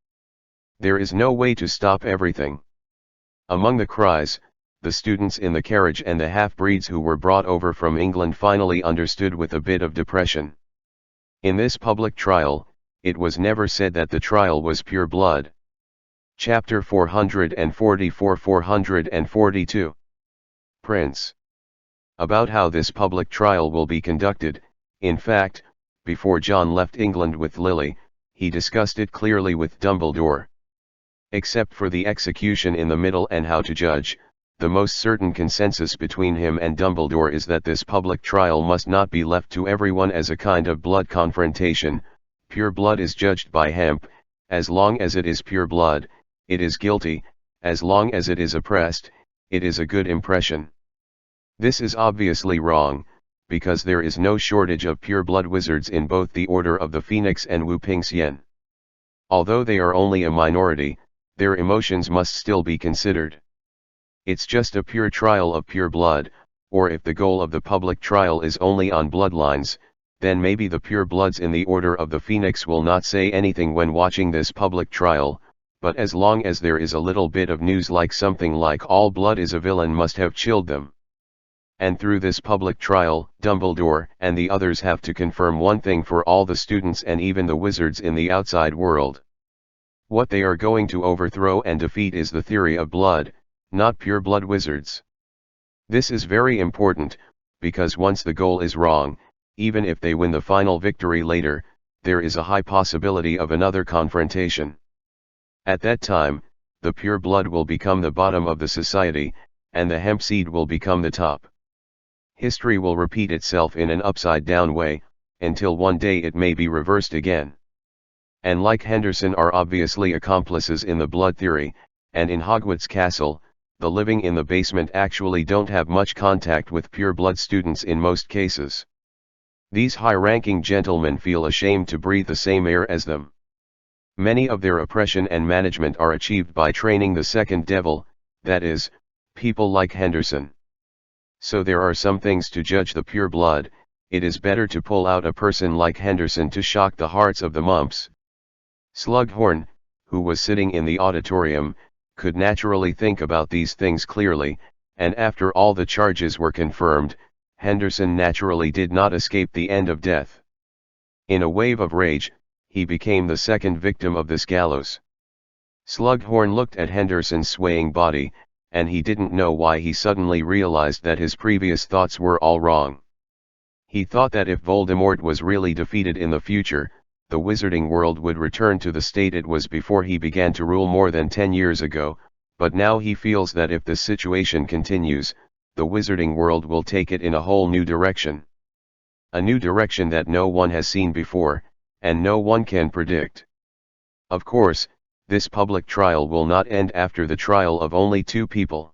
There is no way to stop everything. Among the cries, the students in the carriage and the half-breeds who were brought over from England finally understood with a bit of depression. In this public trial, it was never said that the trial was pure blood. Chapter 444-442. Prince. About how this public trial will be conducted, in fact, before John left England with Lily, he discussed it clearly with Dumbledore. Except for the execution in the middle and how to judge, the most certain consensus between him and Dumbledore is that this public trial must not be left to everyone as a kind of blood confrontation. Pure blood is judged by Hemp. As long as it is pure blood, it is guilty; as long as it is oppressed, it is a good impression. This is obviously wrong, because there is no shortage of pure blood wizards in both the Order of the Phoenix and Wu Ping Xian. Although they are only a minority, their emotions must still be considered. It's just a pure trial of pure blood, or if the goal of the public trial is only on bloodlines, then maybe the pure bloods in the Order of the Phoenix will not say anything when watching this public trial, but as long as there is a little bit of news like something like "all blood is a villain" must have chilled them. And through this public trial, Dumbledore and the others have to confirm one thing for all the students and even the wizards in the outside world. What they are going to overthrow and defeat is the theory of blood, not pure blood wizards. This is very important, because once the goal is wrong, even if they win the final victory later, there is a high possibility of another confrontation. At that time, the pure blood will become the bottom of the society, and the hemp seed will become the top. History will repeat itself in an upside-down way, until one day it may be reversed again. And like Henderson are obviously accomplices in the blood theory, and in Hogwarts Castle, the living in the basement actually don't have much contact with pure blood students in most cases. These high-ranking gentlemen feel ashamed to breathe the same air as them. Many of their oppression and management are achieved by training the second devil, that is, people like Henderson. So there are some things to judge the pure blood. It is better to pull out a person like Henderson to shock the hearts of the mumps. Slughorn, who was sitting in the auditorium, could naturally think about these things clearly, and after all the charges were confirmed, Henderson naturally did not escape the end of death. In a wave of rage, he became the second victim of this gallows. Slughorn looked at Henderson's swaying body, and he didn't know why he suddenly realized that his previous thoughts were all wrong. He thought that if Voldemort was really defeated in the future, the wizarding world would return to the state it was before he began to rule more than 10 years ago, but now he feels that if this situation continues, the wizarding world will take it in a whole new direction. A new direction that no one has seen before, and no one can predict. Of course, this public trial will not end after the trial of only 2 people.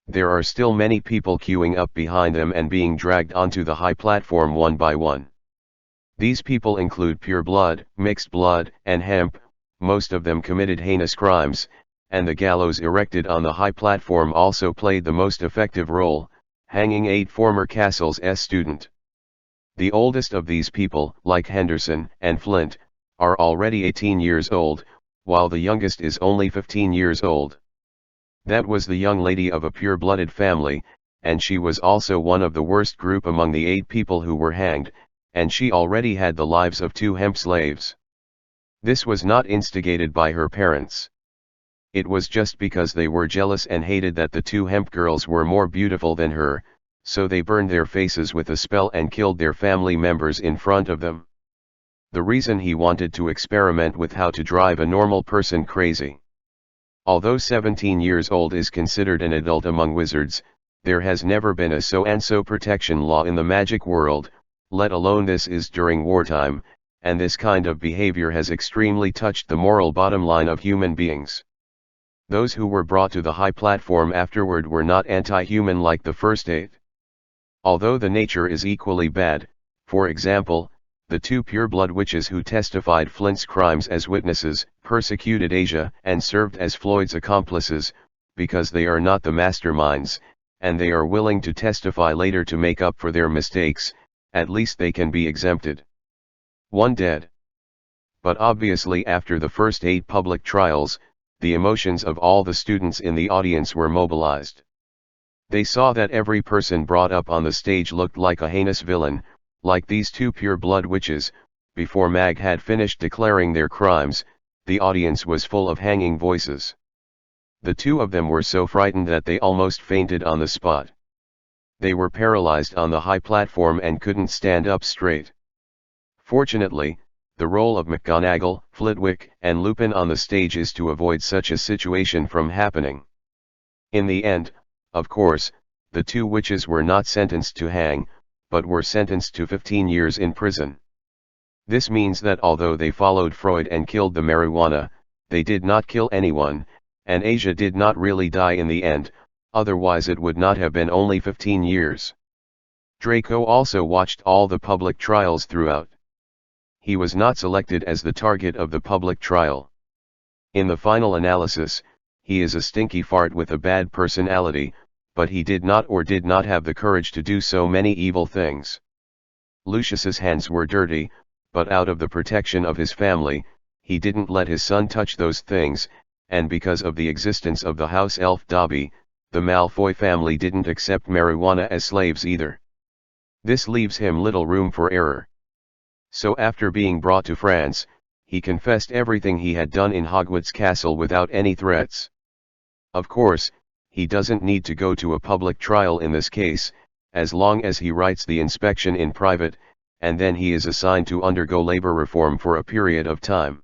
There are still many people queuing up behind them and being dragged onto the high platform one by one. These people include pure blood, mixed blood, and hemp. Most of them committed heinous crimes, and the gallows erected on the high platform also played the most effective role, hanging 8 former Castle's student. The oldest of these people, like Henderson and Flint, are already 18 years old, while the youngest is only 15 years old. That was the young lady of a pure-blooded family, and she was also one of the worst group among the 8 people who were hanged, and she already had the lives of 2 hemp slaves. This was not instigated by her parents. It was just because they were jealous and hated that the 2 hemp girls were more beautiful than her, so they burned their faces with a spell and killed their family members in front of them. The reason he wanted to experiment with how to drive a normal person crazy. Although 17 years old is considered an adult among wizards, there has never been a so-and-so protection law in the magic world, let alone this is during wartime, and this kind of behavior has extremely touched the moral bottom line of human beings. Those who were brought to the high platform afterward were not anti-human like the first 8. Although the nature is equally bad, for example, the 2 pure-blood witches who testified Flint's crimes as witnesses, persecuted Asia and served as Floyd's accomplices, because they are not the masterminds, and they are willing to testify later to make up for their mistakes, at least they can be exempted. 1 dead. But obviously after the first 8 public trials, the emotions of all the students in the audience were mobilized. They saw that every person brought up on the stage looked like a heinous villain, like these 2 pure-blood witches. Before Mag had finished declaring their crimes, the audience was full of hanging voices. The 2 of them were so frightened that they almost fainted on the spot. They were paralyzed on the high platform and couldn't stand up straight. Fortunately, the role of McGonagall, Flitwick, and Lupin on the stage is to avoid such a situation from happening. In the end, of course, the 2 witches were not sentenced to hang, but were sentenced to 15 years in prison. This means that although they followed Freud and killed the marijuana, they did not kill anyone, and Asia did not really die in the end, otherwise it would not have been only 15 years. Draco also watched all the public trials throughout. He was not selected as the target of the public trial. In the final analysis, he is a stinky fart with a bad personality, but he did not have the courage to do so many evil things. Lucius's hands were dirty, but out of the protection of his family, he didn't let his son touch those things, and because of the existence of the house elf Dobby, the Malfoy family didn't accept marijuana as slaves either. This leaves him little room for error. So after being brought to France, he confessed everything he had done in Hogwarts Castle without any threats. Of course, he doesn't need to go to a public trial in this case, as long as he writes the inspection in private, and then he is assigned to undergo labor reform for a period of time.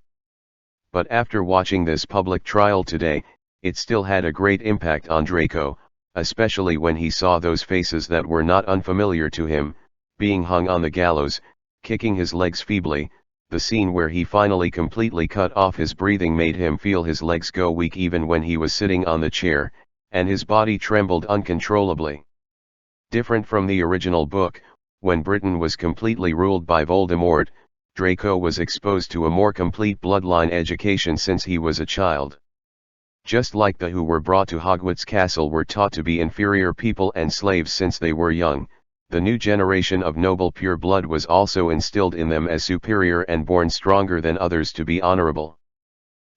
But after watching this public trial today, it still had a great impact on Draco, especially when he saw those faces that were not unfamiliar to him, being hung on the gallows, kicking his legs feebly. The scene where he finally completely cut off his breathing made him feel his legs go weak even when he was sitting on the chair, and his body trembled uncontrollably. Different from the original book, when Britain was completely ruled by Voldemort, Draco was exposed to a more complete bloodline education since he was a child. Just like the who were brought to Hogwarts Castle were taught to be inferior people and slaves since they were young, the new generation of noble pure blood was also instilled in them as superior and born stronger than others to be honorable.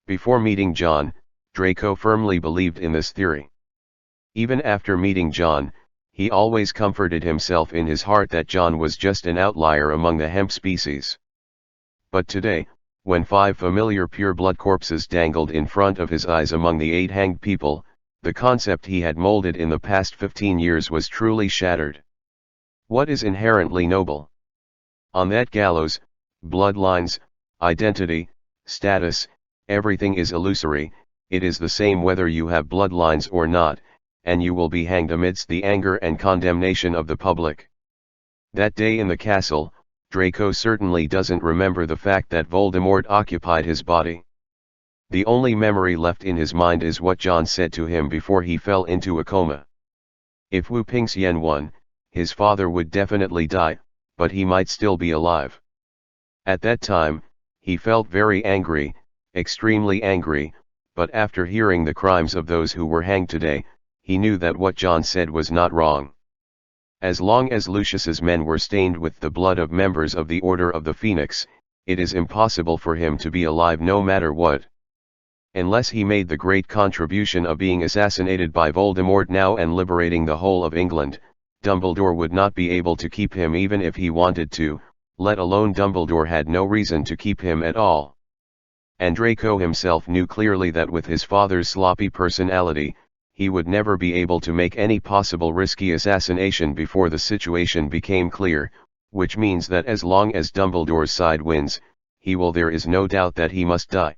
Before meeting John, Draco firmly believed in this theory. Even after meeting John, he always comforted himself in his heart that John was just an outlier among the hemp species. But today, when 5 familiar pure-blood corpses dangled in front of his eyes among the 8 hanged people, the concept he had molded in the past 15 years was truly shattered. What is inherently noble? On that gallows, bloodlines, identity, status, everything is illusory. It is the same whether you have bloodlines or not, and you will be hanged amidst the anger and condemnation of the public. That day in the castle, Draco certainly doesn't remember the fact that Voldemort occupied his body. The only memory left in his mind is what John said to him before he fell into a coma. If Wu Pingxian won, his father would definitely die, but he might still be alive. At that time, he felt very angry, extremely angry, but after hearing the crimes of those who were hanged today, he knew that what John said was not wrong. As long as Lucius's men were stained with the blood of members of the Order of the Phoenix, it is impossible for him to be alive no matter what. Unless he made the great contribution of being assassinated by Voldemort now and liberating the whole of England, Dumbledore would not be able to keep him even if he wanted to, let alone Dumbledore had no reason to keep him at all. And Draco himself knew clearly that with his father's sloppy personality, he would never be able to make any possible risky assassination before the situation became clear, which means that as long as Dumbledore's side wins, there is no doubt that he must die.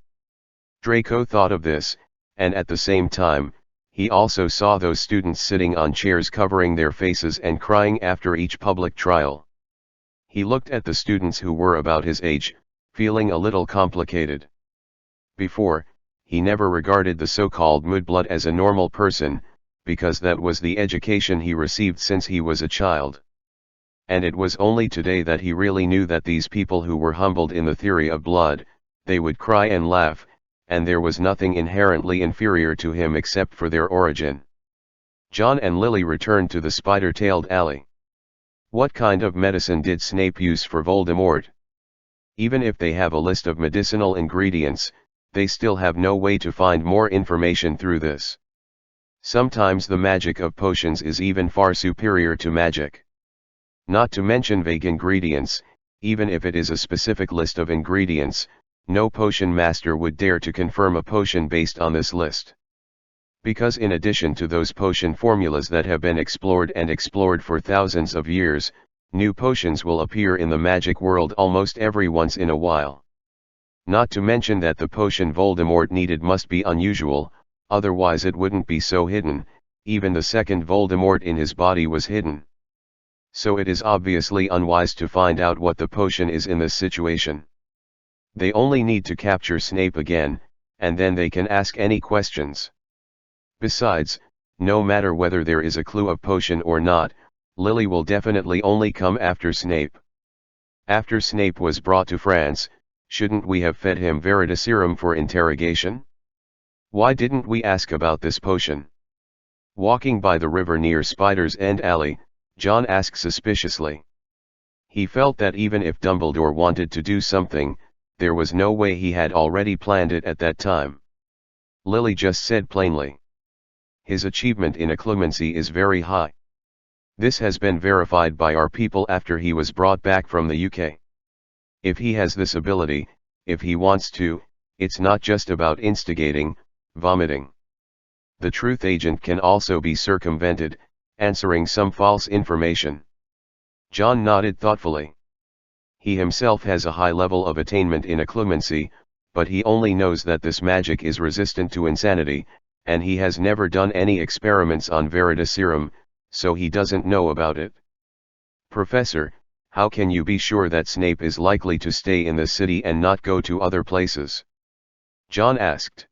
Draco thought of this, and at the same time, he also saw those students sitting on chairs covering their faces and crying after each public trial. He looked at the students who were about his age, feeling a little complicated. Before, he never regarded the so-called mudblood as a normal person, because that was the education he received since he was a child. And it was only today that he really knew that these people who were humbled in the theory of blood, they would cry and laugh, and there was nothing inherently inferior to him except for their origin. John and Lily returned to the spider-tailed alley. What kind of medicine did Snape use for Voldemort? Even if they have a list of medicinal ingredients, they still have no way to find more information through this. Sometimes the magic of potions is even far superior to magic. Not to mention vague ingredients, even if it is a specific list of ingredients, no potion master would dare to confirm a potion based on this list. Because in addition to those potion formulas that have been explored for thousands of years, new potions will appear in the magic world almost every once in a while. Not to mention that the potion Voldemort needed must be unusual, otherwise it wouldn't be so hidden. Even the second Voldemort in his body was hidden. So it is obviously unwise to find out what the potion is in this situation. They only need to capture Snape again, and then they can ask any questions. Besides, no matter whether there is a clue of potion or not, Lily will definitely only come after Snape. After Snape was brought to France, shouldn't we have fed him Veritaserum for interrogation? Why didn't we ask about this potion? Walking by the river near Spider's End Alley, John asked suspiciously. He felt that even if Dumbledore wanted to do something, there was no way he had already planned it at that time. Lily just said plainly. His achievement in occlumency is very high. This has been verified by our people after he was brought back from the UK. If he has this ability, if he wants to, it's not just about instigating, vomiting. The truth agent can also be circumvented, answering some false information. John nodded thoughtfully. He himself has a high level of attainment in occlumency, but he only knows that this magic is resistant to insanity, and he has never done any experiments on Veritaserum, so he doesn't know about it. Professor, how can you be sure that Snape is likely to stay in the city and not go to other places? John asked.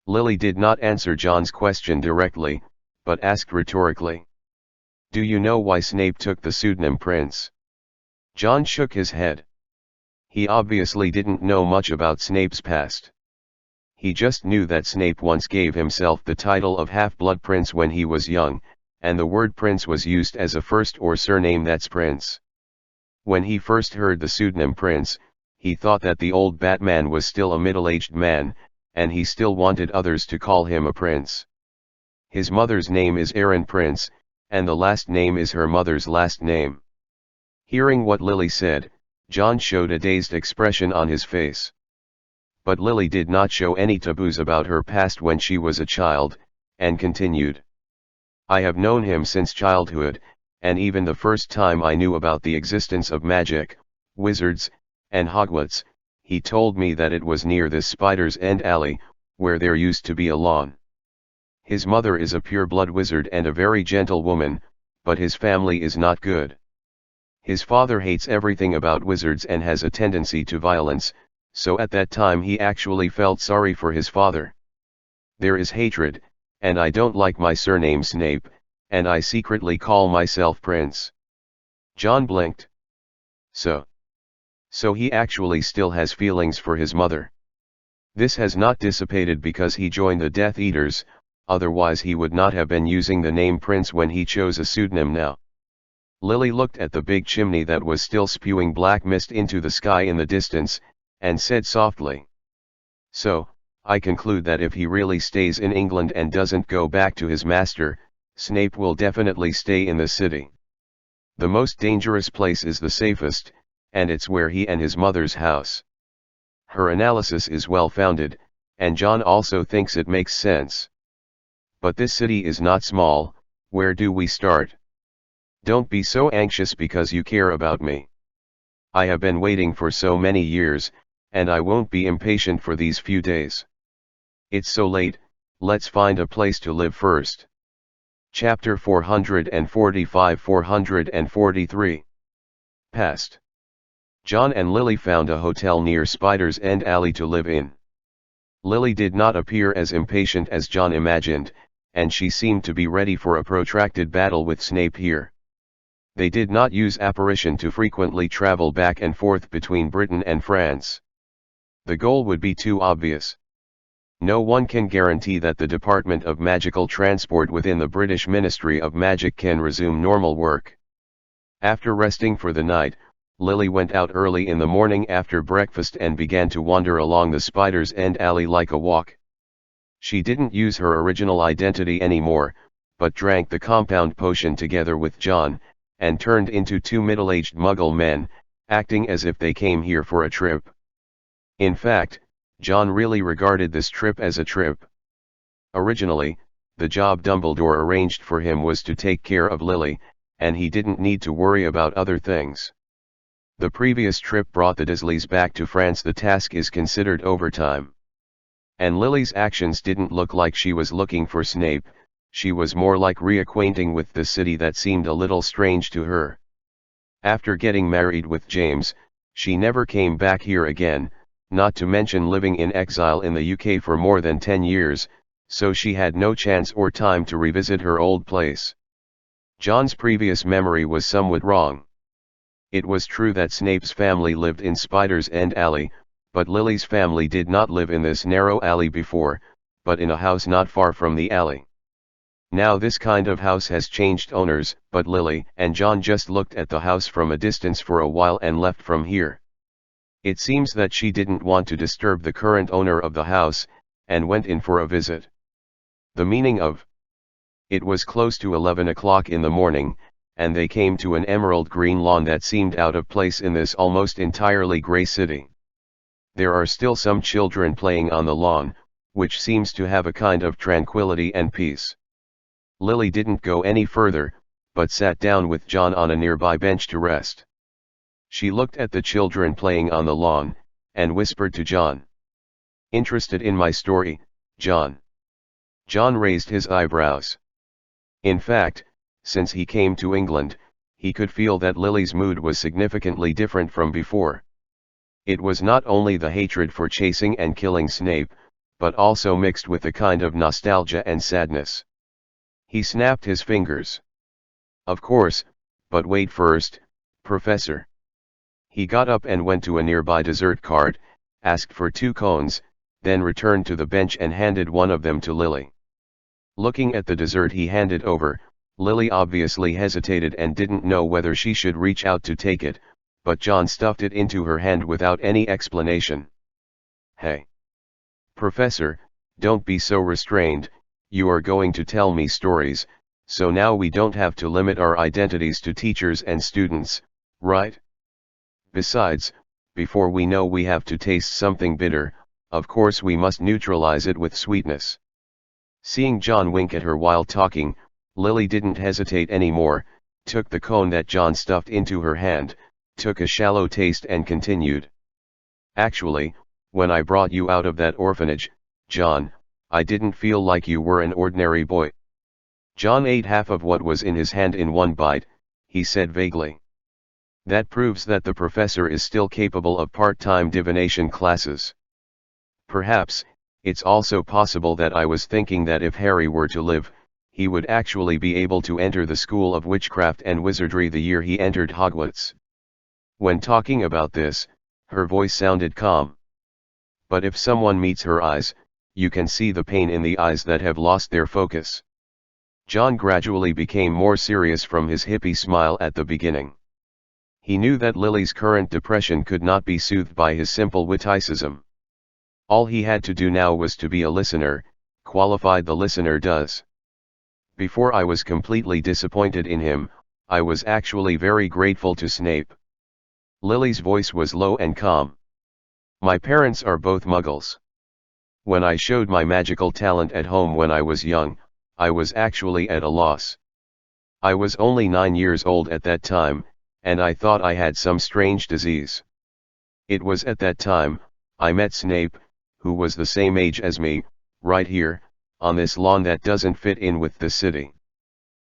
Lily did not answer John's question directly, but asked rhetorically. Do you know why Snape took the pseudonym Prince? John shook his head. He obviously didn't know much about Snape's past. He just knew that Snape once gave himself the title of Half-Blood Prince when he was young, and the word Prince was used as a first or surname, that's Prince. When he first heard the pseudonym Prince, he thought that the old Batman was still a middle-aged man, and he still wanted others to call him a prince. His mother's name is Erin Prince, and the last name is her mother's last name. Hearing what Lily said, John showed a dazed expression on his face. But Lily did not show any taboos about her past when she was a child, and continued. I have known him since childhood, and even the first time I knew about the existence of magic, wizards, and Hogwarts, he told me that it was near this Spider's End Alley, where there used to be a lawn. His mother is a pure-blood wizard and a very gentle woman, but his family is not good. His father hates everything about wizards and has a tendency to violence, So at that time he actually felt sorry for his father. There is hatred, and I don't like my surname Snape, and I secretly call myself Prince. John blinked. So he actually still has feelings for his mother. This has not dissipated because he joined the Death Eaters, otherwise he would not have been using the name Prince when he chose a pseudonym now. Lily looked at the big chimney that was still spewing black mist into the sky in the distance, and said softly, "So, I conclude that if he really stays in England and doesn't go back to his master, Snape will definitely stay in the city. The most dangerous place is the safest, and it's where he and his mother's house." Her analysis is well founded, and John also thinks it makes sense. But this city is not small. Where do we start? Don't be so anxious because you care about me. I have been waiting for so many years, and I won't be impatient for these few days. It's so late, let's find a place to live first. Chapter 445-443. Past. John and Lily found a hotel near Spider's End Alley to live in. Lily did not appear as impatient as John imagined, and she seemed to be ready for a protracted battle with Snape here. They did not use apparition to frequently travel back and forth between Britain and France. The goal would be too obvious. No one can guarantee that the Department of Magical Transport within the British Ministry of Magic can resume normal work. After resting for the night, Lily went out early in the morning after breakfast and began to wander along the Spider's End Alley like a walk. She didn't use her original identity anymore, but drank the compound potion together with John, and turned into two middle-aged Muggle men, acting as if they came here for a trip. In fact, John really regarded this trip as a trip. Originally, the job Dumbledore arranged for him was to take care of Lily, and he didn't need to worry about other things. The previous trip brought the Dursleys back to France. The task is considered overtime. And Lily's actions didn't look like she was looking for Snape, she was more like reacquainting with the city that seemed a little strange to her. After getting married with James, she never came back here again, not to mention living in exile in the UK for more than 10 years, so she had no chance or time to revisit her old place. John's previous memory was somewhat wrong. It was true that Snape's family lived in Spider's End Alley, but Lily's family did not live in this narrow alley before, but in a house not far from the alley. Now this kind of house has changed owners, but Lily and John just looked at the house from a distance for a while and left from here. It seems that she didn't want to disturb the current owner of the house, and went in for a visit. The meaning of it was close to 11 o'clock in the morning, and they came to an emerald green lawn that seemed out of place in this almost entirely grey city. There are still some children playing on the lawn, which seems to have a kind of tranquility and peace. Lily didn't go any further, but sat down with John on a nearby bench to rest. She looked at the children playing on the lawn, and whispered to John. "Interested in my story, John?" John raised his eyebrows. In fact, since he came to England, he could feel that Lily's mood was significantly different from before. It was not only the hatred for chasing and killing Snape, but also mixed with a kind of nostalgia and sadness. He snapped his fingers. "Of course, but wait first, Professor." He got up and went to a nearby dessert cart, asked for 2 cones, then returned to the bench and handed one of them to Lily. Looking at the dessert he handed over, Lily obviously hesitated and didn't know whether she should reach out to take it, but John stuffed it into her hand without any explanation. "Hey, Professor, don't be so restrained, you are going to tell me stories, so now we don't have to limit our identities to teachers and students, right? Besides, before we know we have to taste something bitter, of course we must neutralize it with sweetness." Seeing John wink at her while talking, Lily didn't hesitate anymore, took the cone that John stuffed into her hand, took a shallow taste and continued. "Actually, when I brought you out of that orphanage, John, I didn't feel like you were an ordinary boy." John ate half of what was in his hand in one bite, he said vaguely. That proves that the professor is still capable of part-time divination classes. Perhaps, it's also possible that I was thinking that if Harry were to live, he would actually be able to enter the School of Witchcraft and Wizardry the year he entered Hogwarts. When talking about this, her voice sounded calm. But if someone meets her eyes, you can see the pain in the eyes that have lost their focus. John gradually became more serious from his hippie smile at the beginning. He knew that Lily's current depression could not be soothed by his simple witticism. All he had to do now was to be a listener, qualified the listener does. Before I was completely disappointed in him, I was actually very grateful to Snape. Lily's voice was low and calm. My parents are both muggles. When I showed my magical talent at home when I was young, I was actually at a loss. I was only 9 years old at that time, and I thought I had some strange disease. It was at that time, I met Snape, who was the same age as me, right here, on this lawn that doesn't fit in with the city.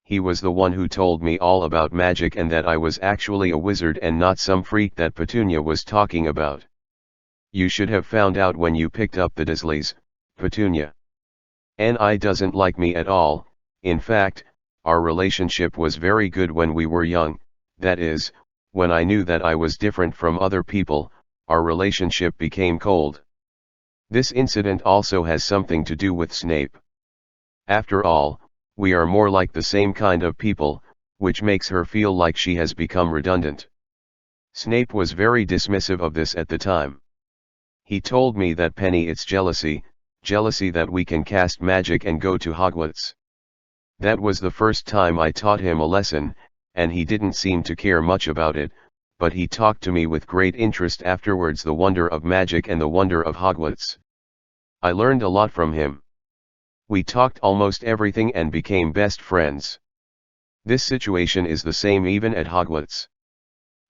He was the one who told me all about magic and that I was actually a wizard and not some freak that Petunia was talking about. You should have found out when you picked up the Dursleys, Petunia. N.I. doesn't like me at all. In fact, our relationship was very good when we were young, that is, when I knew that I was different from other people, our relationship became cold. This incident also has something to do with Snape. After all, we are more like the same kind of people, which makes her feel like she has become redundant. Snape was very dismissive of this at the time. He told me that Penny, it's jealousy that we can cast magic and go to Hogwarts. That was the first time I taught him a lesson, and he didn't seem to care much about it, but he talked to me with great interest afterwards, the wonder of magic and the wonder of Hogwarts. I learned a lot from him. We talked almost everything and became best friends. This situation is the same even at Hogwarts.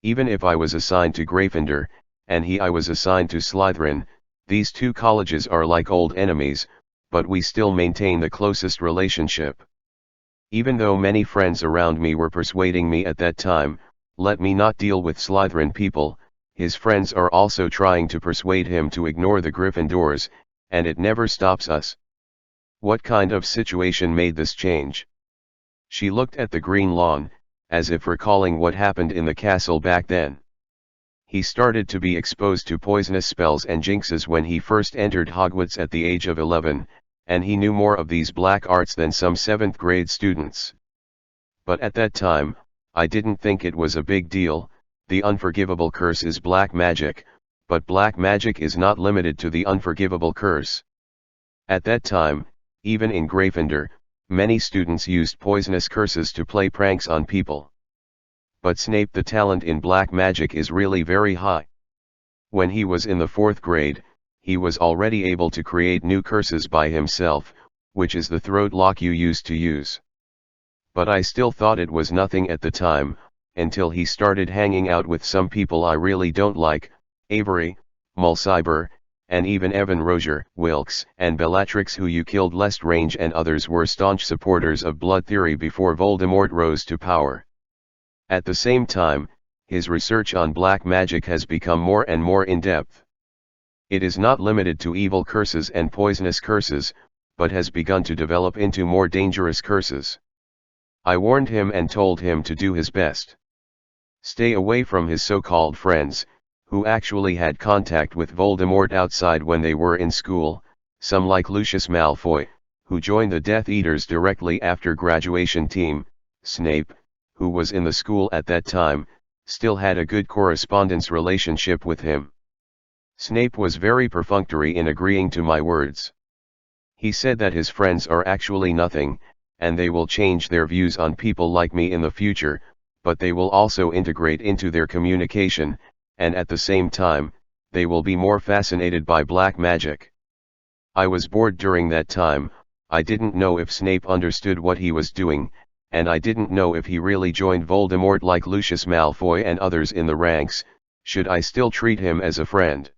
Even if I was assigned to Gryffindor, and I was assigned to Slytherin, these two colleges are like old enemies, but we still maintain the closest relationship. Even though many friends around me were persuading me at that time, let me not deal with Slytherin people, his friends are also trying to persuade him to ignore the Gryffindors, and it never stops us. What kind of situation made this change? She looked at the green lawn, as if recalling what happened in the castle back then. He started to be exposed to poisonous spells and jinxes when he first entered Hogwarts at the age of 11, and he knew more of these black arts than some 7th grade students. But at that time, I didn't think it was a big deal. The unforgivable curse is black magic, but black magic is not limited to the unforgivable curse. At that time, even in Gryffindor, many students used poisonous curses to play pranks on people. But Snape, the talent in black magic is really very high. When he was in the 4th grade, he was already able to create new curses by himself, which is the throat lock you used to use. But I still thought it was nothing at the time, until he started hanging out with some people I really don't like, Avery, Mulciber, and even Evan Roger, Wilkes, and Bellatrix, who you killed. Lestrange and others were staunch supporters of blood theory before Voldemort rose to power. At the same time, his research on black magic has become more and more in-depth. It is not limited to evil curses and poisonous curses, but has begun to develop into more dangerous curses. I warned him and told him to do his best. Stay away from his so-called friends, who actually had contact with Voldemort outside when they were in school, some like Lucius Malfoy, who joined the Death Eaters directly after graduation team. Snape, who was in the school at that time, still had a good correspondence relationship with him. Snape was very perfunctory in agreeing to my words. He said that his friends are actually nothing, and they will change their views on people like me in the future, but they will also integrate into their communication, and at the same time, they will be more fascinated by black magic. I was bored during that time. I didn't know if Snape understood what he was doing, and I didn't know if he really joined Voldemort like Lucius Malfoy and others in the ranks. Should I still treat him as a friend?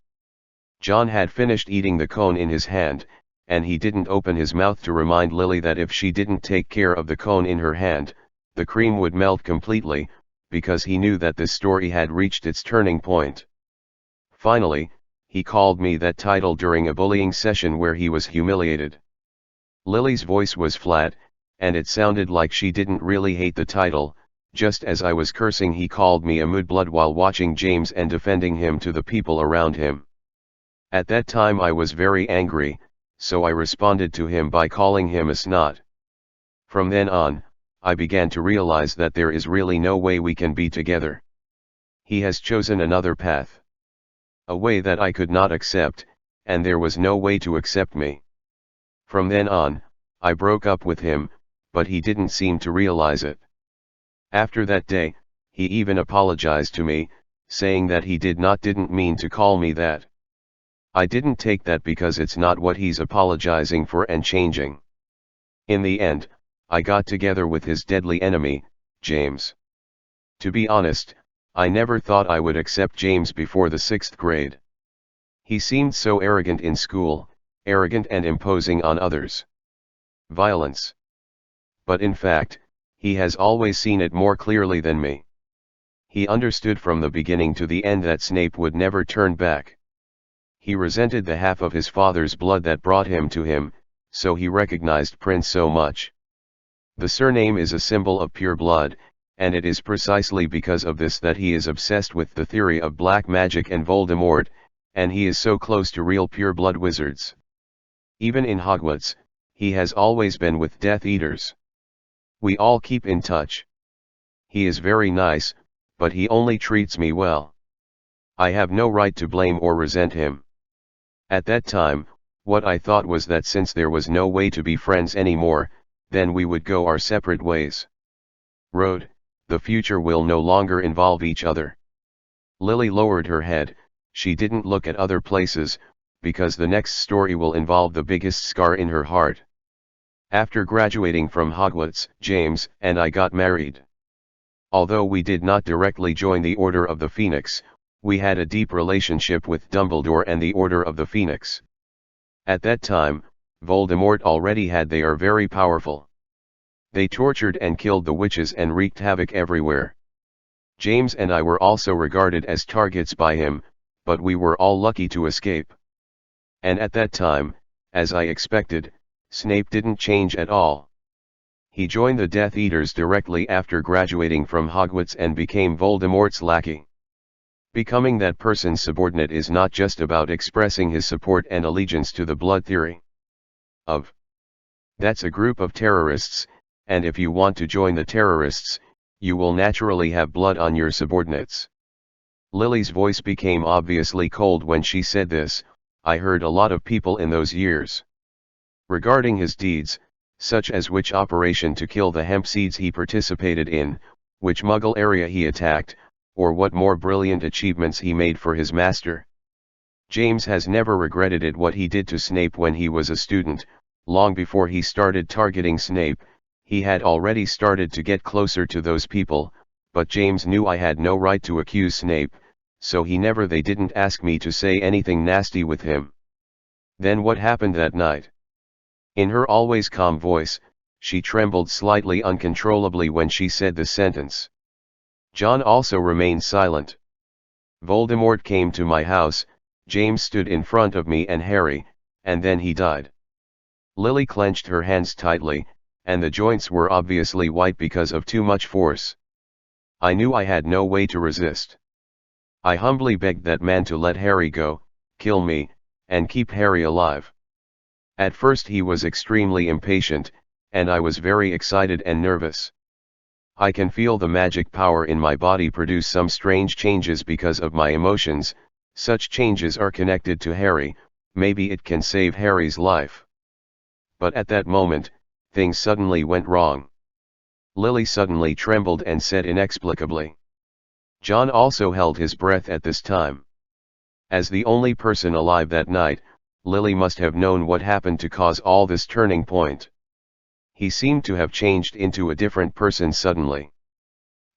John had finished eating the cone in his hand, and he didn't open his mouth to remind Lily that if she didn't take care of the cone in her hand, the cream would melt completely, because he knew that this story had reached its turning point. Finally, he called me that title during a bullying session where he was humiliated. Lily's voice was flat, and it sounded like she didn't really hate the title. Just as I was cursing, he called me a mudblood while watching James and defending him to the people around him. At that time I was very angry, so I responded to him by calling him a snot. From then on, I began to realize that there is really no way we can be together. He has chosen another path. A way that I could not accept, and there was no way to accept me. From then on, I broke up with him, but he didn't seem to realize it. After that day, he even apologized to me, saying that he didn't mean to call me that. I didn't take that because it's not what he's apologizing for and changing. In the end, I got together with his deadly enemy, James. To be honest, I never thought I would accept James before the 6th grade. He seemed so arrogant in school, arrogant and imposing on others. Violence. But in fact, he has always seen it more clearly than me. He understood from the beginning to the end that Snape would never turn back. He resented the half of his father's blood that brought him to him, so he recognized Prince so much. The surname is a symbol of pure blood, and it is precisely because of this that he is obsessed with the theory of black magic and Voldemort, and he is so close to real pure blood wizards. Even in Hogwarts, he has always been with Death Eaters. We all keep in touch. He is very nice, but he only treats me well. I have no right to blame or resent him. At that time, what I thought was that since there was no way to be friends anymore, then we would go our separate ways. Road, the future will no longer involve each other. Lily lowered her head. She didn't look at other places, because the next story will involve the biggest scar in her heart. After graduating from Hogwarts, James and I got married. Although we did not directly join the Order of the Phoenix, we had a deep relationship with Dumbledore and the Order of the Phoenix. At that time, Voldemort already had. They are very powerful. They tortured and killed the witches and wreaked havoc everywhere. James and I were also regarded as targets by him, but we were all lucky to escape. And at that time, as I expected, Snape didn't change at all. He joined the Death Eaters directly after graduating from Hogwarts and became Voldemort's lackey. Becoming that person's subordinate is not just about expressing his support and allegiance to the blood theory. That's a group of terrorists, and if you want to join the terrorists, you will naturally have blood on your subordinates. Lily's voice became obviously cold when she said this. I heard a lot of people in those years regarding his deeds, such as which operation to kill the hemp seeds he participated in, which Muggle area he attacked, or what more brilliant achievements he made for his master. James has never regretted it what he did to Snape when he was a student. Long before he started targeting Snape, he had already started to get closer to those people, but James knew I had no right to accuse Snape, so they didn't ask me to say anything nasty with him. Then what happened that night? In her always calm voice, she trembled slightly uncontrollably when she said the sentence. John also remained silent. Voldemort came to my house, James stood in front of me and Harry, and then he died. Lily clenched her hands tightly, and the joints were obviously white because of too much force. I knew I had no way to resist. I humbly begged that man to let Harry go, kill me, and keep Harry alive. At first he was extremely impatient, and I was very excited and nervous. I can feel the magic power in my body produce some strange changes because of my emotions. Such changes are connected to Harry. Maybe it can save Harry's life. But at that moment, things suddenly went wrong. Lily suddenly trembled and said inexplicably. John also held his breath at this time. As the only person alive that night, Lily must have known what happened to cause all this turning point. He seemed to have changed into a different person suddenly.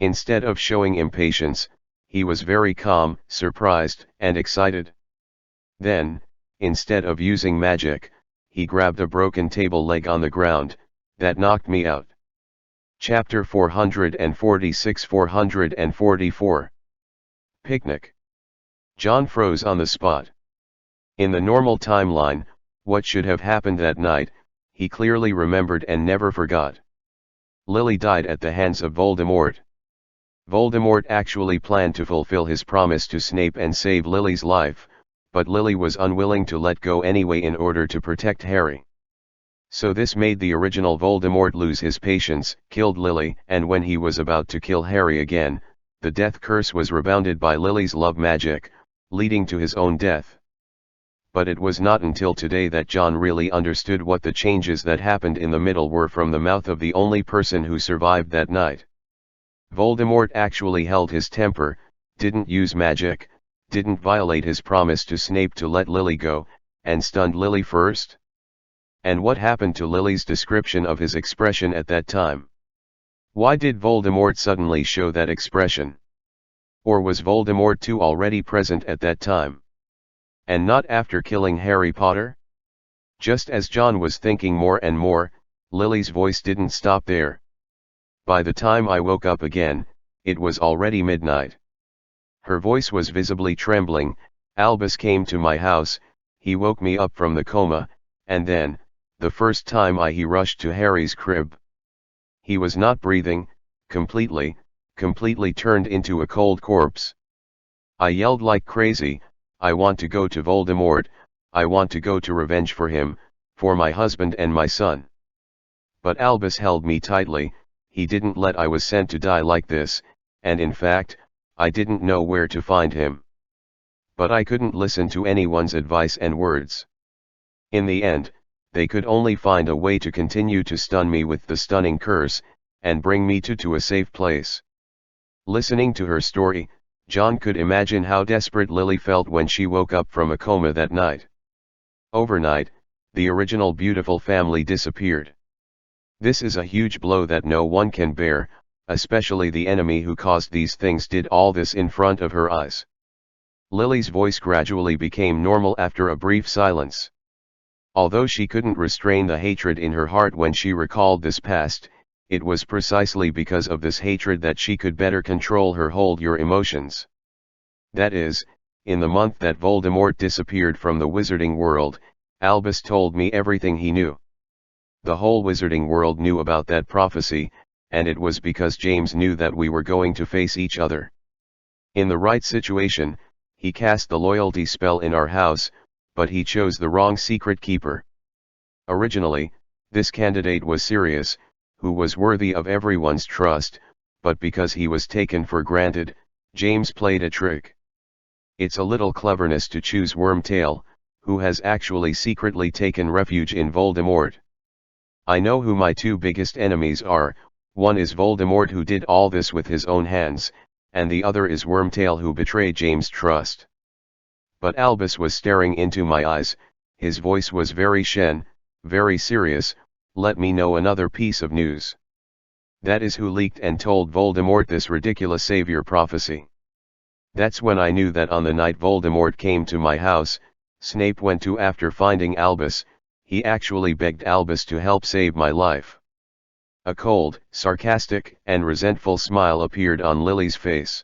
Instead of showing impatience, he was very calm, surprised, and excited. Then, instead of using magic, he grabbed a broken table leg on the ground. That knocked me out. Chapter 446-444. Picnic. John froze on the spot. In the normal timeline, what should have happened that night, he clearly remembered and never forgot. Lily died at the hands of Voldemort. Voldemort actually planned to fulfill his promise to Snape and save Lily's life, but Lily was unwilling to let go anyway in order to protect Harry. So this made the original Voldemort lose his patience, killed Lily, and when he was about to kill Harry again, the death curse was rebounded by Lily's love magic, leading to his own death. But it was not until today that John really understood what the changes that happened in the middle were from the mouth of the only person who survived that night. Voldemort actually held his temper, didn't use magic, didn't violate his promise to Snape to let Lily go, and stunned Lily first? And what happened to Lily's description of his expression at that time? Why did Voldemort suddenly show that expression? Or was Voldemort too already present at that time? And not after killing Harry Potter? Just as John was thinking more and more, Lily's voice didn't stop there. By the time I woke up again, it was already midnight. Her voice was visibly trembling. Albus came to my house, he woke me up from the coma, and then, the first time he rushed to Harry's crib. He was not breathing, completely turned into a cold corpse. I yelled like crazy, I want to go to Voldemort, I want to go to revenge for him, for my husband and my son. But Albus held me tightly, he didn't let I was sent to die like this, and in fact, I didn't know where to find him. But I couldn't listen to anyone's advice and words. In the end, they could only find a way to continue to stun me with the stunning curse, and bring me to a safe place. Listening to her story, John could imagine how desperate Lily felt when she woke up from a coma that night. Overnight, the original beautiful family disappeared. This is a huge blow that no one can bear, especially the enemy who caused these things did all this in front of her eyes. Lily's voice gradually became normal after a brief silence. Although she couldn't restrain the hatred in her heart when she recalled this past, it was precisely because of this hatred that she could better control her emotions. That is, in the month that Voldemort disappeared from the wizarding world, Albus told me everything he knew. The whole wizarding world knew about that prophecy, and it was because James knew that we were going to face each other. In the right situation, he cast the loyalty spell in our house, but he chose the wrong secret keeper. Originally, this candidate was Sirius, who was worthy of everyone's trust, but because he was taken for granted, James played a trick. It's a little cleverness to choose Wormtail, who has actually secretly taken refuge in Voldemort. I know who my two biggest enemies are, one is Voldemort who did all this with his own hands, and the other is Wormtail who betrayed James' trust. But Albus was staring into my eyes, his voice was very very serious. Let me know another piece of news. That is who leaked and told Voldemort this ridiculous savior prophecy. That's when I knew that on the night Voldemort came to my house, Snape went to after finding Albus, he actually begged Albus to help save my life. A cold, sarcastic, and resentful smile appeared on Lily's face.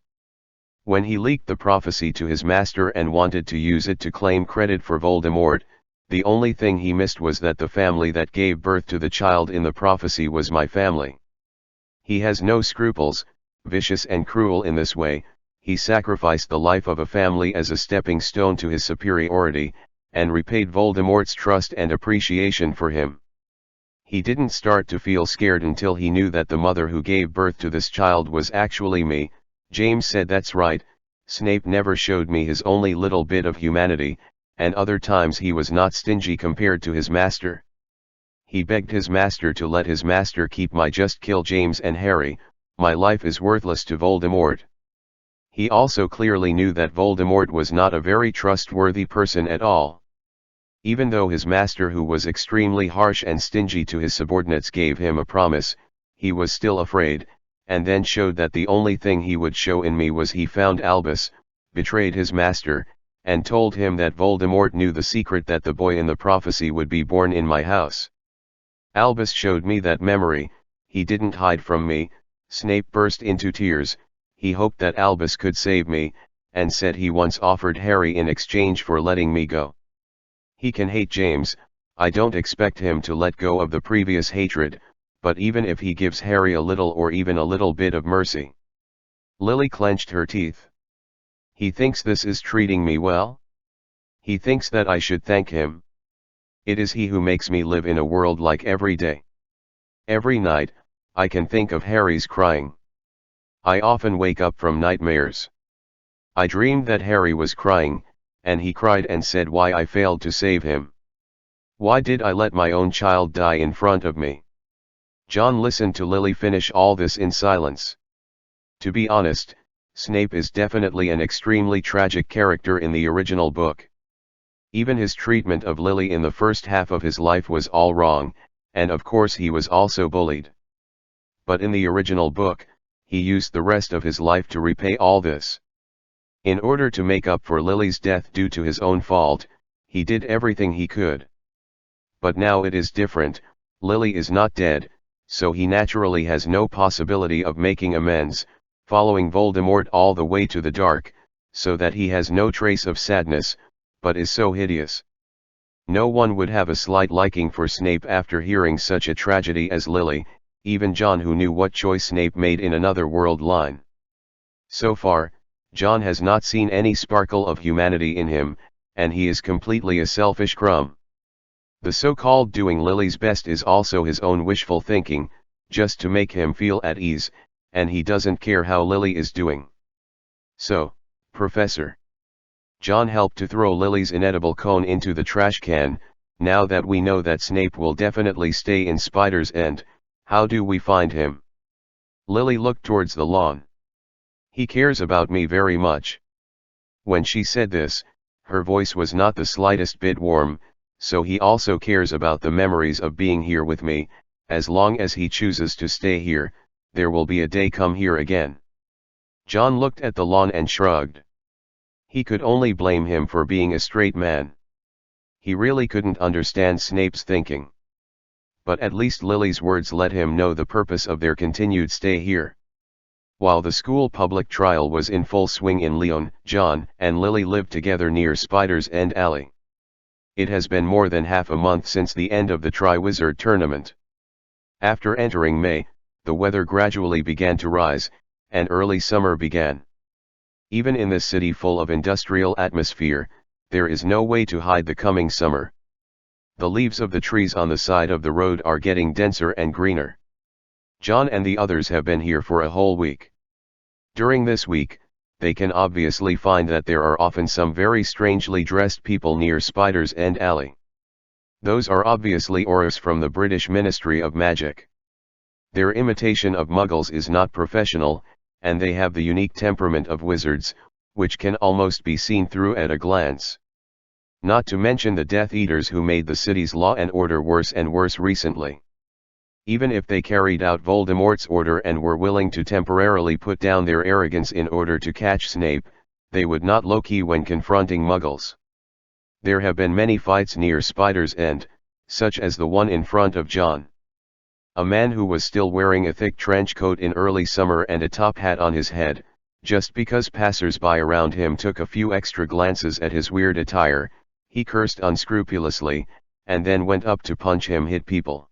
When he leaked the prophecy to his master and wanted to use it to claim credit for Voldemort, the only thing he missed was that the family that gave birth to the child in the prophecy was my family. He has no scruples, vicious and cruel in this way, he sacrificed the life of a family as a stepping stone to his superiority, and repaid Voldemort's trust and appreciation for him. He didn't start to feel scared until he knew that the mother who gave birth to this child was actually me. James said that's right, Snape never showed me his only little bit of humanity, and other times he was not stingy compared to his master. He begged his master to let his master keep just kill James and Harry, my life is worthless to Voldemort. He also clearly knew that Voldemort was not a very trustworthy person at all. Even though his master, who was extremely harsh and stingy to his subordinates, gave him a promise, he was still afraid, and then showed that the only thing he would show in me was he found Albus, betrayed his master, and told him that Voldemort knew the secret that the boy in the prophecy would be born in my house. Albus showed me that memory, he didn't hide from me." Snape burst into tears. He hoped that Albus could save me, and said he once offered Harry in exchange for letting me go. He can hate James, I don't expect him to let go of the previous hatred, but even if he gives Harry a little or even a little bit of mercy. Lily clenched her teeth. He thinks this is treating me well? He thinks that I should thank him. It is he who makes me live in a world like every day. Every night, I can think of Harry's crying. I often wake up from nightmares. I dreamed that Harry was crying, and he cried and said why I failed to save him. Why did I let my own child die in front of me? John listened to Lily finish all this in silence. To be honest, Snape is definitely an extremely tragic character in the original book. Even his treatment of Lily in the first half of his life was all wrong, and of course he was also bullied. But in the original book, he used the rest of his life to repay all this. In order to make up for Lily's death due to his own fault, he did everything he could. But now it is different. Lily is not dead, so he naturally has no possibility of making amends, following Voldemort all the way to the dark, so that he has no trace of sadness, but is so hideous. No one would have a slight liking for Snape after hearing such a tragedy as Lily, even John, who knew what choice Snape made in Another World line. So far, John has not seen any sparkle of humanity in him, and he is completely a selfish crumb. The so-called doing Lily's best is also his own wishful thinking, just to make him feel at ease, and he doesn't care how Lily is doing. So, Professor. John helped to throw Lily's inedible cone into the trash can. Now that we know that Snape will definitely stay in Spider's End, how do we find him? Lily looked towards the lawn. He cares about me very much. When she said this, her voice was not the slightest bit warm, so he also cares about the memories of being here with me. As long as he chooses to stay here, there will be a day come here again. John looked at the lawn and shrugged. He could only blame him for being a straight man. He really couldn't understand Snape's thinking. But at least Lily's words let him know the purpose of their continued stay here. While the school public trial was in full swing in Lyon, John and Lily lived together near Spider's End Alley. It has been more than half a month since the end of the Triwizard Tournament. After entering May, the weather gradually began to rise, and early summer began. Even in this city full of industrial atmosphere, there is no way to hide the coming summer. The leaves of the trees on the side of the road are getting denser and greener. John and the others have been here for a whole week. During this week, they can obviously find that there are often some very strangely dressed people near Spider's End Alley. Those are obviously Aurors from the British Ministry of Magic. Their imitation of Muggles is not professional, and they have the unique temperament of wizards, which can almost be seen through at a glance. Not to mention the Death Eaters who made the city's law and order worse and worse recently. Even if they carried out Voldemort's order and were willing to temporarily put down their arrogance in order to catch Snape, they would not low-key when confronting Muggles. There have been many fights near Spider's End, such as the one in front of John. A man who was still wearing a thick trench coat in early summer and a top hat on his head, just because passers-by around him took a few extra glances at his weird attire, he cursed unscrupulously, and then went up to punch him, hit people.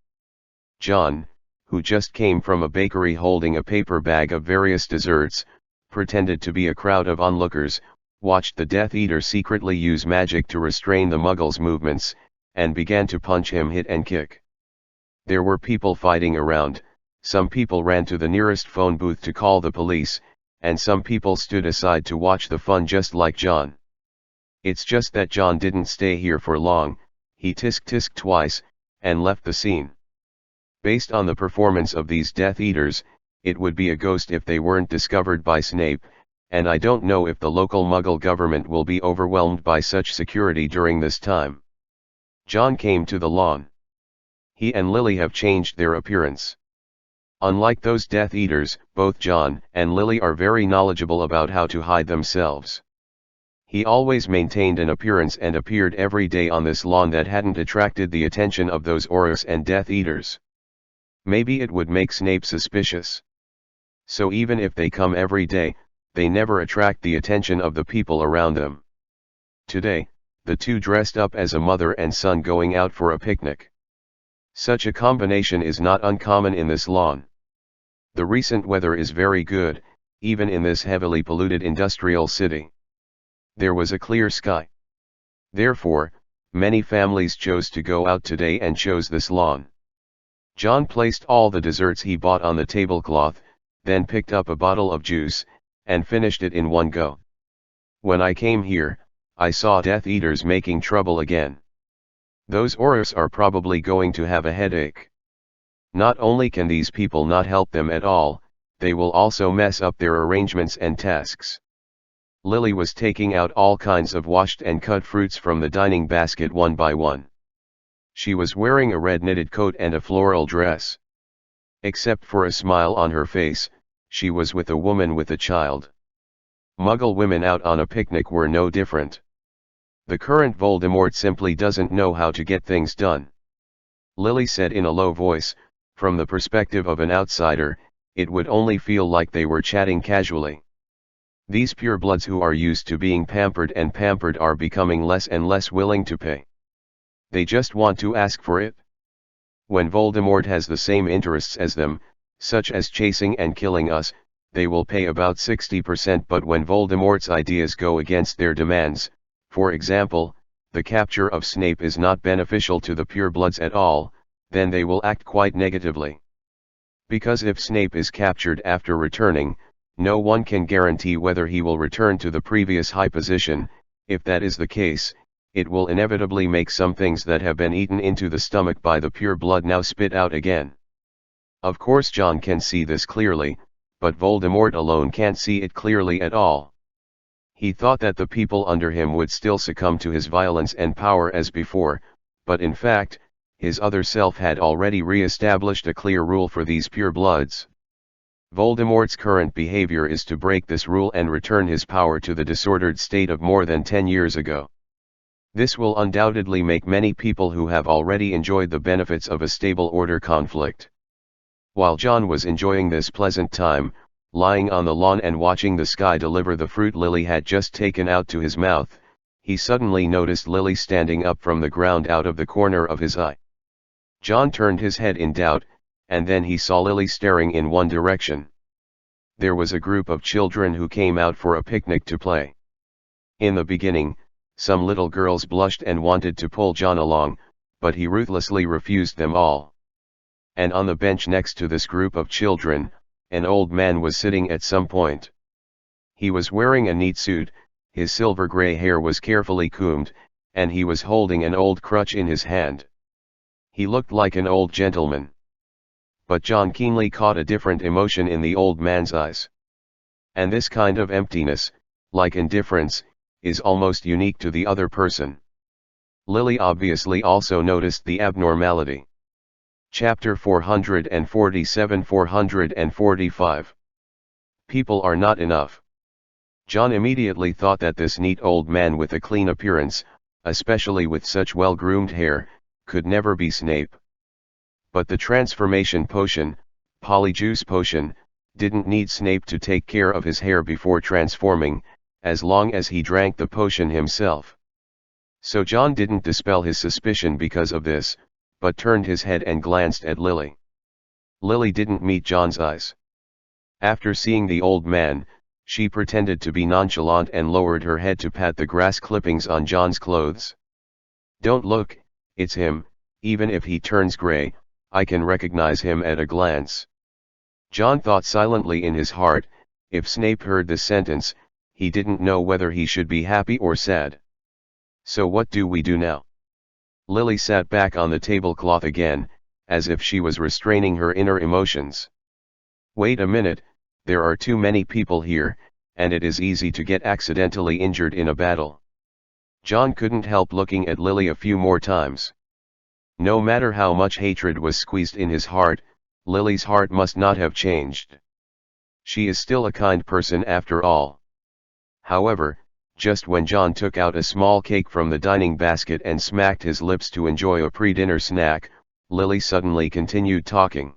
John, who just came from a bakery holding a paper bag of various desserts, pretended to be a crowd of onlookers, watched the Death Eater secretly use magic to restrain the Muggle's movements, and began to punch him, hit and kick. There were people fighting around, some people ran to the nearest phone booth to call the police, and some people stood aside to watch the fun just like John. It's just that John didn't stay here for long, he tisk-tisked twice, and left the scene. Based on the performance of these Death Eaters, it would be a ghost if they weren't discovered by Snape, and I don't know if the local Muggle government will be overwhelmed by such security during this time. John came to the lawn. He and Lily have changed their appearance. Unlike those Death Eaters, both John and Lily are very knowledgeable about how to hide themselves. He always maintained an appearance and appeared every day on this lawn that hadn't attracted the attention of those Aurors and Death Eaters. Maybe it would make Snape suspicious. So even if they come every day, they never attract the attention of the people around them. Today, the two dressed up as a mother and son going out for a picnic. Such a combination is not uncommon in this lawn. The recent weather is very good, even in this heavily polluted industrial city. There was a clear sky. Therefore, many families chose to go out today and chose this lawn. John placed all the desserts he bought on the tablecloth, then picked up a bottle of juice, and finished it in one go. When I came here, I saw Death Eaters making trouble again. Those Aurors are probably going to have a headache. Not only can these people not help them at all, they will also mess up their arrangements and tasks. Lily was taking out all kinds of washed and cut fruits from the dining basket one by one. She was wearing a red knitted coat and a floral dress. Except for a smile on her face, she was with a woman with a child. Muggle women out on a picnic were no different. The current Voldemort simply doesn't know how to get things done. Lily said in a low voice, from the perspective of an outsider, it would only feel like they were chatting casually. These purebloods who are used to being pampered and pampered are becoming less and less willing to pay. They just want to ask for it. When Voldemort has the same interests as them, such as chasing and killing us, they will pay about 60%, but when Voldemort's ideas go against their demands, for example, the capture of Snape is not beneficial to the purebloods at all, then they will act quite negatively. Because if Snape is captured after returning, no one can guarantee whether he will return to the previous high position. If that is the case, it will inevitably make some things that have been eaten into the stomach by the pureblood now spit out again. Of course John can see this clearly, but Voldemort alone can't see it clearly at all. He thought that the people under him would still succumb to his violence and power as before, but in fact, his other self had already re-established a clear rule for these purebloods. Voldemort's current behavior is to break this rule and return his power to the disordered state of more than 10 years ago. This will undoubtedly make many people who have already enjoyed the benefits of a stable order conflict. While John was enjoying this pleasant time, lying on the lawn and watching the sky deliver the fruit Lily had just taken out to his mouth, he suddenly noticed Lily standing up from the ground out of the corner of his eye. John turned his head in doubt, and then he saw Lily staring in one direction. There was a group of children who came out for a picnic to play. In the beginning, some little girls blushed and wanted to pull John along, but he ruthlessly refused them all. And on the bench next to this group of children, an old man was sitting at some point. He was wearing a neat suit, his silver gray hair was carefully combed, and he was holding an old crutch in his hand. He looked like an old gentleman. But John keenly caught a different emotion in the old man's eyes. And this kind of emptiness, like indifference, is almost unique to the other person. Lily obviously also noticed the abnormality. Chapter 447-445. People are not enough. John immediately thought that this neat old man with a clean appearance, especially with such well-groomed hair, could never be Snape. But the transformation potion, Polyjuice potion, didn't need Snape to take care of his hair before transforming, as long as he drank the potion himself. So John didn't dispel his suspicion because of this, but turned his head and glanced at Lily. Lily didn't meet John's eyes. After seeing the old man, she pretended to be nonchalant and lowered her head to pat the grass clippings on John's clothes. "Don't look, it's him, even if he turns gray, I can recognize him at a glance." John thought silently in his heart, if Snape heard this sentence, he didn't know whether he should be happy or sad. "So what do we do now?" Lily sat back on the tablecloth again, as if she was restraining her inner emotions. "Wait a minute, there are too many people here, and it is easy to get accidentally injured in a battle." John couldn't help looking at Lily a few more times. No matter how much hatred was squeezed in his heart, Lily's heart must not have changed. She is still a kind person after all. However, just when John took out a small cake from the dining basket and smacked his lips to enjoy a pre-dinner snack, Lily suddenly continued talking.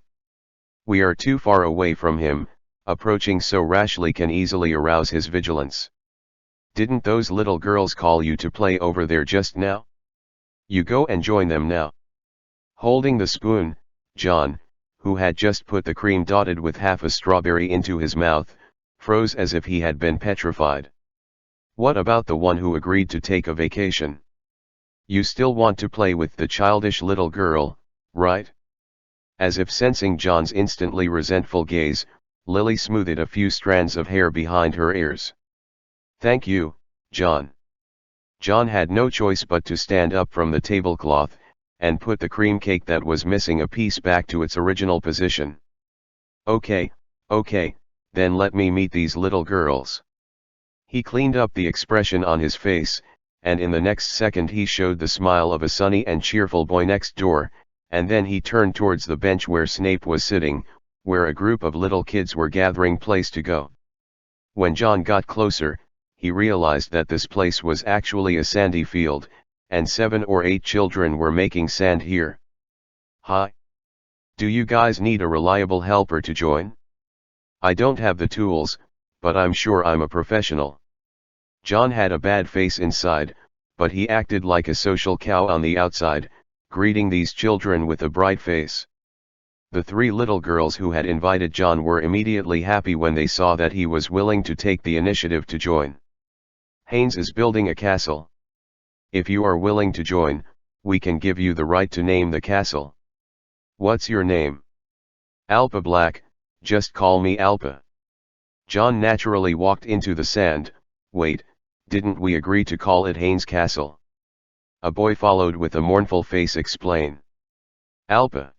We are too far away from him, approaching so rashly can easily arouse his vigilance. Didn't those little girls call you to play over there just now? You go and join them now. Holding the spoon, John, who had just put the cream dotted with half a strawberry into his mouth, froze as if he had been petrified. What about the one who agreed to take a vacation? You still want to play with the childish little girl, right? As if sensing John's instantly resentful gaze, Lily smoothed a few strands of hair behind her ears. Thank you, John. John had no choice but to stand up from the tablecloth, and put the cream cake that was missing a piece back to its original position. Okay, then let me meet these little girls. He cleaned up the expression on his face, and in the next second he showed the smile of a sunny and cheerful boy next door, and then he turned towards the bench where Snape was sitting, where a group of little kids were gathering place to go. When John got closer, he realized that this place was actually a sandy field, and 7 or 8 children were making sand here. Hi. Do you guys need a reliable helper to join? I don't have the tools, but I'm sure I'm a professional. John had a bad face inside, but he acted like a social cow on the outside, greeting these children with a bright face. The 3 little girls who had invited John were immediately happy when they saw that he was willing to take the initiative to join. Haynes is building a castle. If you are willing to join, we can give you the right to name the castle. What's your name? Alpa Black, just call me Alpa. John naturally walked into the sand. Wait, didn't we agree to call it Haynes Castle? A boy followed with a mournful face explain. Alpa.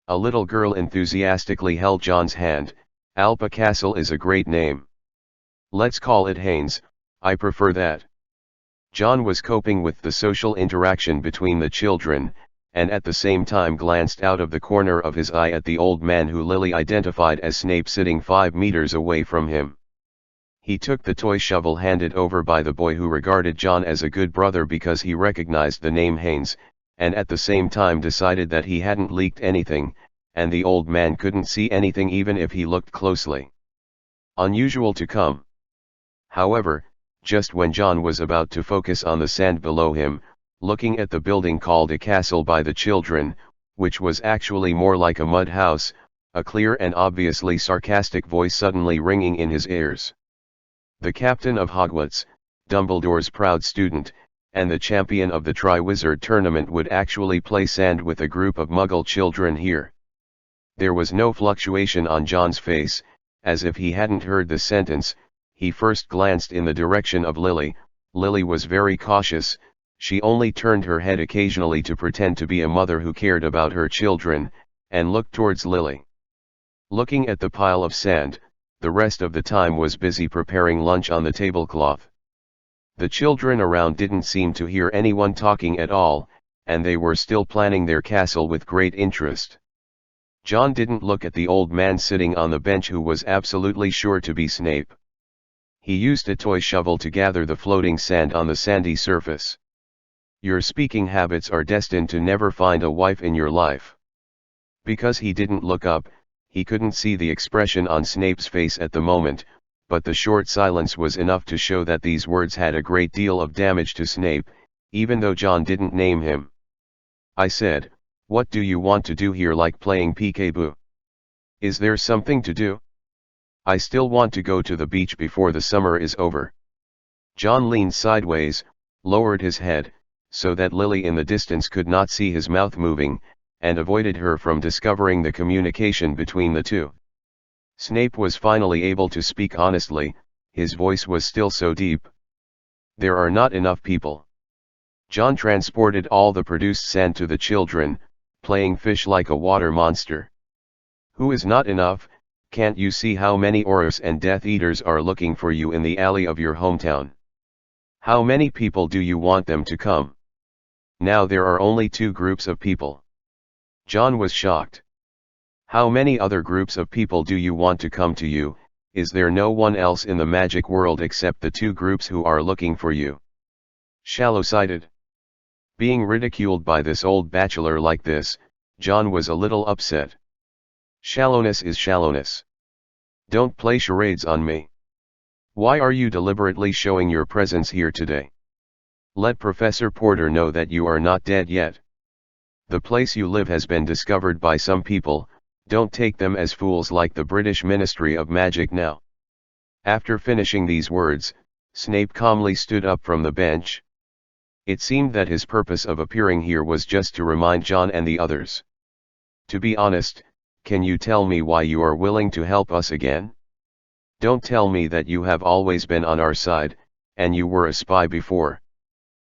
A little girl enthusiastically held John's hand. Alpa Castle is a great name. Let's call it Haynes, I prefer that. John was coping with the social interaction between the children, and at the same time glanced out of the corner of his eye at the old man who Lily identified as Snape sitting 5 meters away from him. He took the toy shovel handed over by the boy who regarded John as a good brother because he recognized the name Haynes, and at the same time decided that he hadn't leaked anything, and the old man couldn't see anything even if he looked closely. Unusual to come. However, just when John was about to focus on the sand below him, looking at the building called a castle by the children, which was actually more like a mud house, a clear and obviously sarcastic voice suddenly ringing in his ears. The captain of Hogwarts, Dumbledore's proud student, and the champion of the Triwizard Tournament would actually play sand with a group of Muggle children here. There was no fluctuation on John's face, as if he hadn't heard the sentence. He first glanced in the direction of Lily. Lily was very cautious, she only turned her head occasionally to pretend to be a mother who cared about her children, and looked towards Lily. Looking at the pile of sand, the rest of the time was busy preparing lunch on the tablecloth. The children around didn't seem to hear anyone talking at all, and they were still planning their castle with great interest. John didn't look at the old man sitting on the bench who was absolutely sure to be Snape. He used a toy shovel to gather the floating sand on the sandy surface. Your speaking habits are destined to never find a wife in your life. Because he didn't look up, he couldn't see the expression on Snape's face at the moment, but the short silence was enough to show that these words had a great deal of damage to Snape, even though John didn't name him. I said, what do you want to do here, like playing peekaboo? Is there something to do? I still want to go to the beach before the summer is over. John leaned sideways, lowered his head, so that Lily in the distance could not see his mouth moving, and avoided her from discovering the communication between the two. Snape was finally able to speak honestly, his voice was still so deep. There are not enough people. John transported all the produced sand to the children, playing fish like a water monster. Who is not enough? Can't you see how many Aurors and Death Eaters are looking for you in the alley of your hometown? How many people do you want them to come? Now there are only 2 groups of people. John was shocked. How many other groups of people do you want to come to you? Is there no one else in the magic world except the 2 groups who are looking for you? Shallow-sighted. Being ridiculed by this old bachelor like this, John was a little upset. Shallowness is shallowness. Don't play charades on me. Why are you deliberately showing your presence here today? Let Professor Porter know that you are not dead yet. The place you live has been discovered by some people, don't take them as fools like the British Ministry of Magic now. After finishing these words, Snape calmly stood up from the bench. It seemed that his purpose of appearing here was just to remind John and the others. To be honest, can you tell me why you are willing to help us again? Don't tell me that you have always been on our side, and you were a spy before.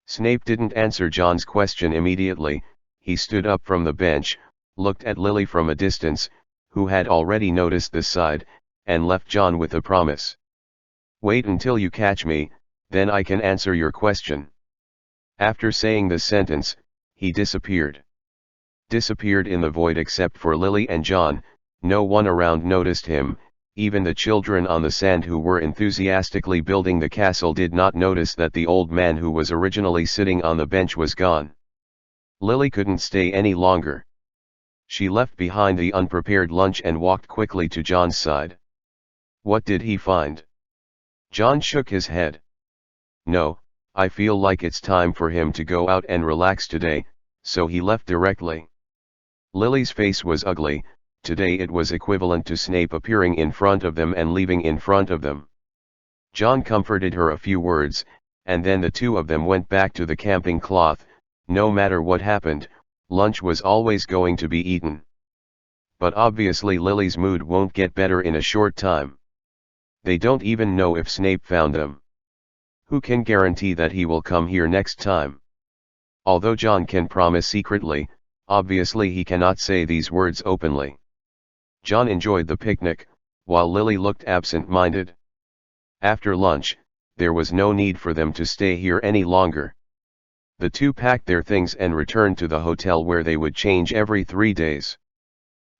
Snape didn't answer John's question immediately. He stood up from the bench, looked at Lily from a distance, who had already noticed this side, and left John with a promise. Wait until you catch me, then I can answer your question. After saying this sentence, he disappeared. Disappeared in the void except for Lily and John. No one around noticed him. Even the children on the sand who were enthusiastically building the castle did not notice that the old man who was originally sitting on the bench was gone. Lily couldn't stay any longer. She left behind the unprepared lunch and walked quickly to John's side. What did he find? John shook his head. No, I feel like it's time for him to go out and relax today, so he left directly. Lily's face was ugly. Today it was equivalent to Snape appearing in front of them and leaving in front of them. John comforted her a few words, and then the two of them went back to the camping cloth. No matter what happened, lunch was always going to be eaten. But obviously Lily's mood won't get better in a short time. They don't even know if Snape found them. Who can guarantee that he will come here next time? Although John can promise secretly, obviously he cannot say these words openly. John enjoyed the picnic, while Lily looked absent-minded. After lunch, there was no need for them to stay here any longer. The two packed their things and returned to the hotel where they would change every 3 days.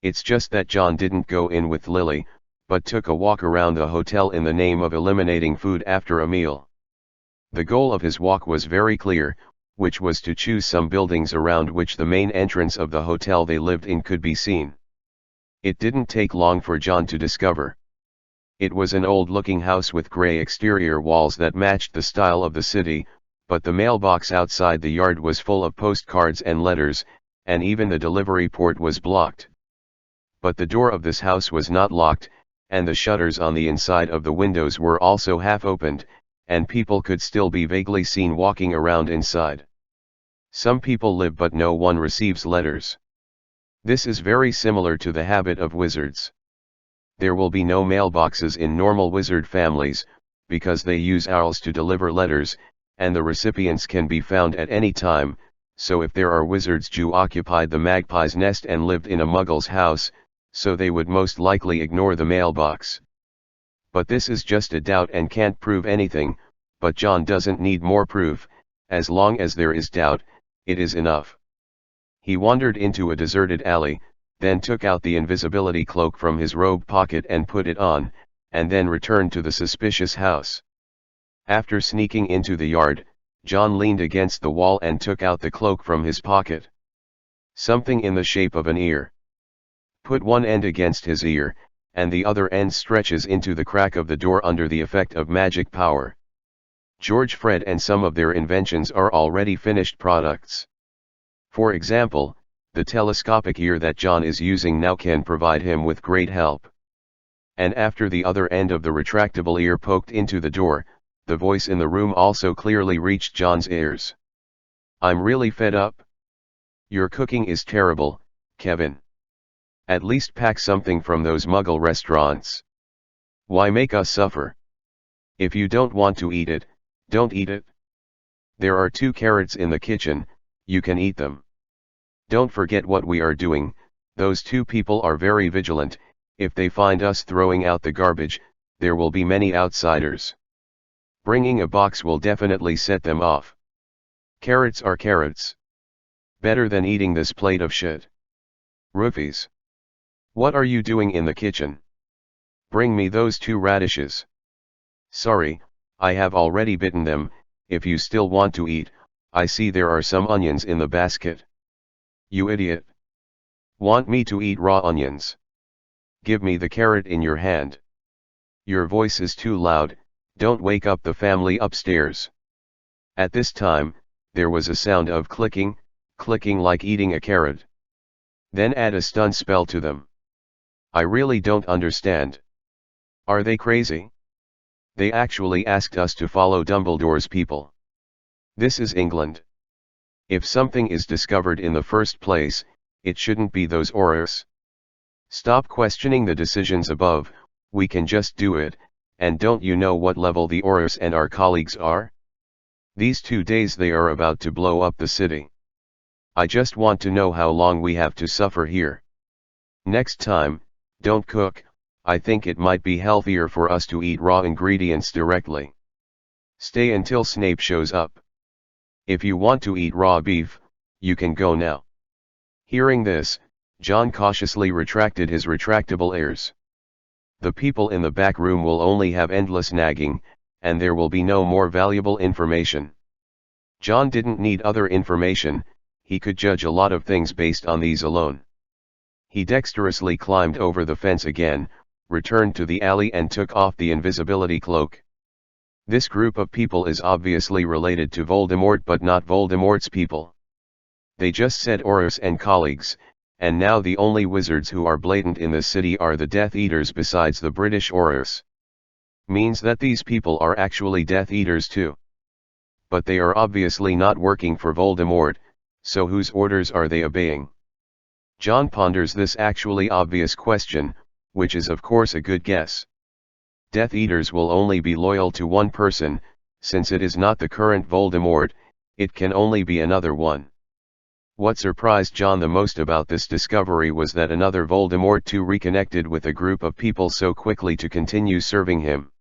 It's just that John didn't go in with Lily, but took a walk around the hotel in the name of eliminating food after a meal. The goal of his walk was very clear, which was to choose some buildings around which the main entrance of the hotel they lived in could be seen. It didn't take long for John to discover. It was an old-looking house with grey exterior walls that matched the style of the city, but the mailbox outside the yard was full of postcards and letters, and even the delivery port was blocked. But the door of this house was not locked, and the shutters on the inside of the windows were also half opened, and people could still be vaguely seen walking around inside. Some people live but no one receives letters. This is very similar to the habit of wizards. There will be no mailboxes in normal wizard families, because they use owls to deliver letters, and the recipients can be found at any time. So if there are wizards who occupied the magpie's nest and lived in a muggle's house, so they would most likely ignore the mailbox. But this is just a doubt and can't prove anything, but John doesn't need more proof. As long as there is doubt, it is enough. He wandered into a deserted alley, then took out the invisibility cloak from his robe pocket and put it on, and then returned to the suspicious house. After sneaking into the yard, John leaned against the wall and took out the cloak from his pocket. Something in the shape of an ear. Put one end against his ear, and the other end stretches into the crack of the door under the effect of magic power. George Fred and some of their inventions are already finished products. For example, the telescopic ear that John is using now can provide him with great help. And after the other end of the retractable ear poked into the door, the voice in the room also clearly reached John's ears. I'm really fed up. Your cooking is terrible, Kevin. At least pack something from those Muggle restaurants. Why make us suffer? If you don't want to eat it, don't eat it. There are 2 carrots in the kitchen, you can eat them. Don't forget what we are doing. Those 2 people are very vigilant. If they find us throwing out the garbage, there will be many outsiders. Bringing a box will definitely set them off. Carrots are carrots. Better than eating this plate of shit. Roofies. What are you doing in the kitchen? Bring me those 2 radishes. Sorry, I have already bitten them. If you still want to eat, I see there are some onions in the basket. You idiot. Want me to eat raw onions? Give me the carrot in your hand. Your voice is too loud, don't wake up the family upstairs. At this time, there was a sound of clicking, clicking like eating a carrot. Then add a stun spell to them. I really don't understand. Are they crazy? They actually asked us to follow Dumbledore's people. This is England. If something is discovered in the first place, it shouldn't be those Aurors. Stop questioning the decisions above, we can just do it, and don't you know what level the Aurors and our colleagues are? These 2 days they are about to blow up the city. I just want to know how long we have to suffer here. Next time, don't cook, I think it might be healthier for us to eat raw ingredients directly. Stay until Snape shows up. If you want to eat raw beef, you can go now. Hearing this, John cautiously retracted his retractable ears. The people in the back room will only have endless nagging, and there will be no more valuable information. John didn't need other information, he could judge a lot of things based on these alone. He dexterously climbed over the fence again, returned to the alley and took off the invisibility cloak. This group of people is obviously related to Voldemort but not Voldemort's people. They just said Aurors and colleagues, and now the only wizards who are blatant in the city are the Death Eaters besides the British Aurors. Means that these people are actually Death Eaters too. But they are obviously not working for Voldemort, so whose orders are they obeying? John ponders this actually obvious question, which is of course a good guess. Death Eaters will only be loyal to one person, since it is not the current Voldemort, it can only be another one. What surprised John the most about this discovery was that another Voldemort too reconnected with a group of people so quickly to continue serving him.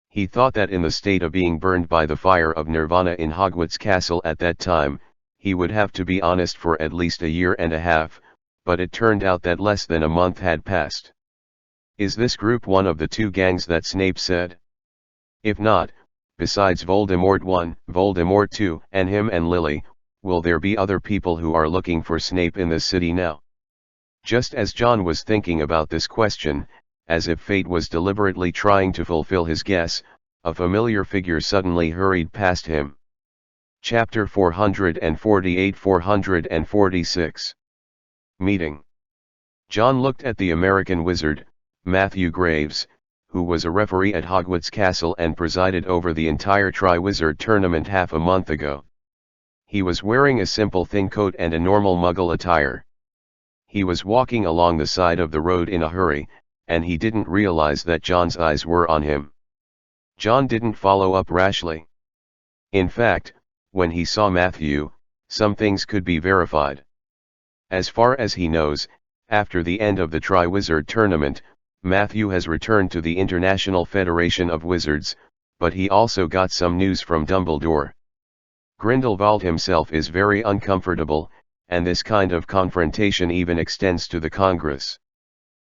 He thought that in the state of being burned by the fire of Nirvana in Hogwarts Castle at that time, he would have to be honest for at least a year and a half, but it turned out that less than a month had passed. Is this group one of the two gangs that Snape said? If not, besides Voldemort 1, Voldemort 2, and him and Lily, will there be other people who are looking for Snape in this city now? Just as John was thinking about this question, as if fate was deliberately trying to fulfill his guess, a familiar figure suddenly hurried past him. Chapter 448-446 Meeting. John looked at the American wizard, Matthew Graves, who was a referee at Hogwarts Castle and presided over the entire Triwizard Tournament half a month ago. He was wearing a simple thin coat and a normal Muggle attire. He was walking along the side of the road in a hurry, and he didn't realize that John's eyes were on him. John didn't follow up rashly. In fact, when he saw Matthew, some things could be verified. As far as he knows, after the end of the Triwizard Tournament, Matthew has returned to the International Federation of Wizards, but he also got some news from Dumbledore. Grindelwald himself is very uncomfortable, and this kind of confrontation even extends to the Congress.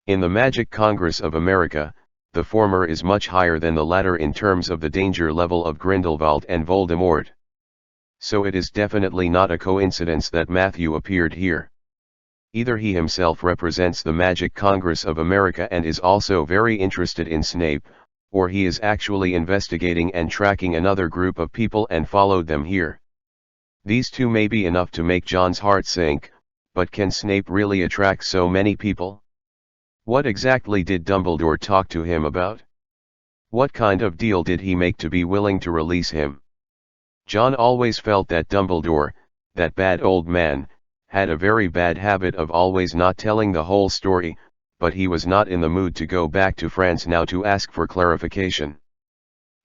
In the Magic Congress of America, the former is much higher than the latter in terms of the danger level of Grindelwald and Voldemort. So it is definitely not a coincidence that Matthew appeared here. Either he himself represents the Magic Congress of America and is also very interested in Snape, or he is actually investigating and tracking another group of people and followed them here. These two may be enough to make John's heart sink, but can Snape really attract so many people? What exactly did Dumbledore talk to him about? What kind of deal did he make to be willing to release him? John always felt that Dumbledore, that bad old man, had a very bad habit of always not telling the whole story, but he was not in the mood to go back to France now to ask for clarification.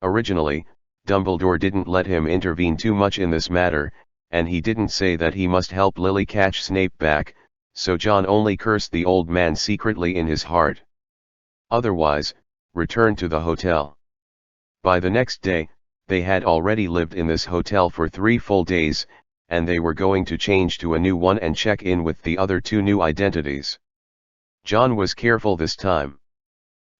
Originally, Dumbledore didn't let him intervene too much in this matter, and he didn't say that he must help Lily catch Snape back, so John only cursed the old man secretly in his heart. Otherwise, returned to the hotel. By the next day, they had already lived in this hotel for 3 full days, and they were going to change to a new one and check in with the other 2 new identities. John was careful this time.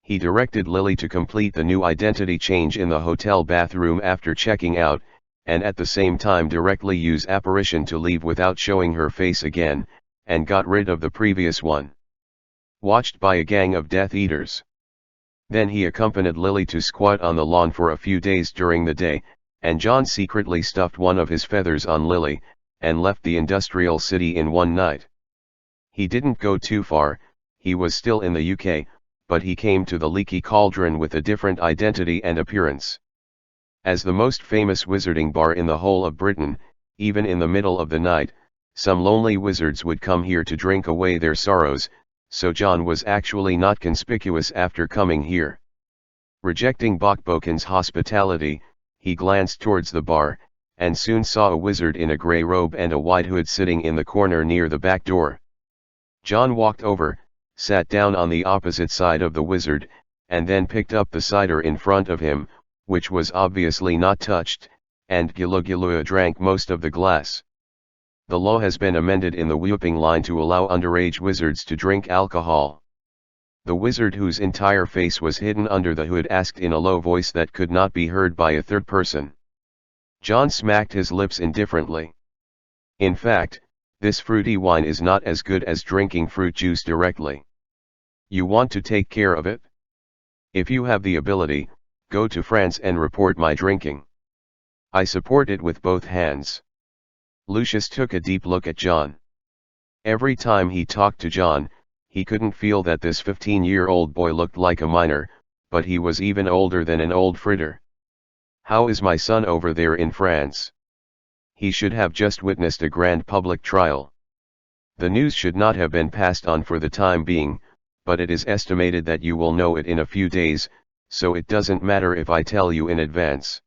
He directed Lily to complete the new identity change in the hotel bathroom after checking out, and at the same time directly use apparition to leave without showing her face again, and got rid of the previous one. watched by a gang of Death Eaters. Then he accompanied Lily to squat on the lawn for a few days during the day, and John secretly stuffed one of his feathers on Lily, and left the industrial city in one night. He didn't go too far, he was still in the UK, but he came to the Leaky Cauldron with a different identity and appearance. As the most famous wizarding bar in the whole of Britain, even in the middle of the night, some lonely wizards would come here to drink away their sorrows, so John was actually not conspicuous after coming here. Rejecting Bokbokin's hospitality, he glanced towards the bar, and soon saw a wizard in a grey robe and a white hood sitting in the corner near the back door. John walked over, sat down on the opposite side of the wizard, and then picked up the cider in front of him, which was obviously not touched, and Gilugilua drank most of the glass. The law has been amended in the whooping line to allow underage wizards to drink alcohol. The wizard, whose entire face was hidden under the hood, asked in a low voice that could not be heard by a third person. John smacked his lips indifferently. In fact, this fruity wine is not as good as drinking fruit juice directly. You want to take care of it? If you have the ability, go to France and report my drinking. I support it with both hands. Lucius took a deep look at John. Every time he talked to John, he couldn't feel that this 15-year-old boy looked like a minor, but he was even older than an old fritter. How is my son over there in France? He should have just witnessed a grand public trial. The news should not have been passed on for the time being, but it is estimated that you will know it in a few days, so it doesn't matter if I tell you in advance.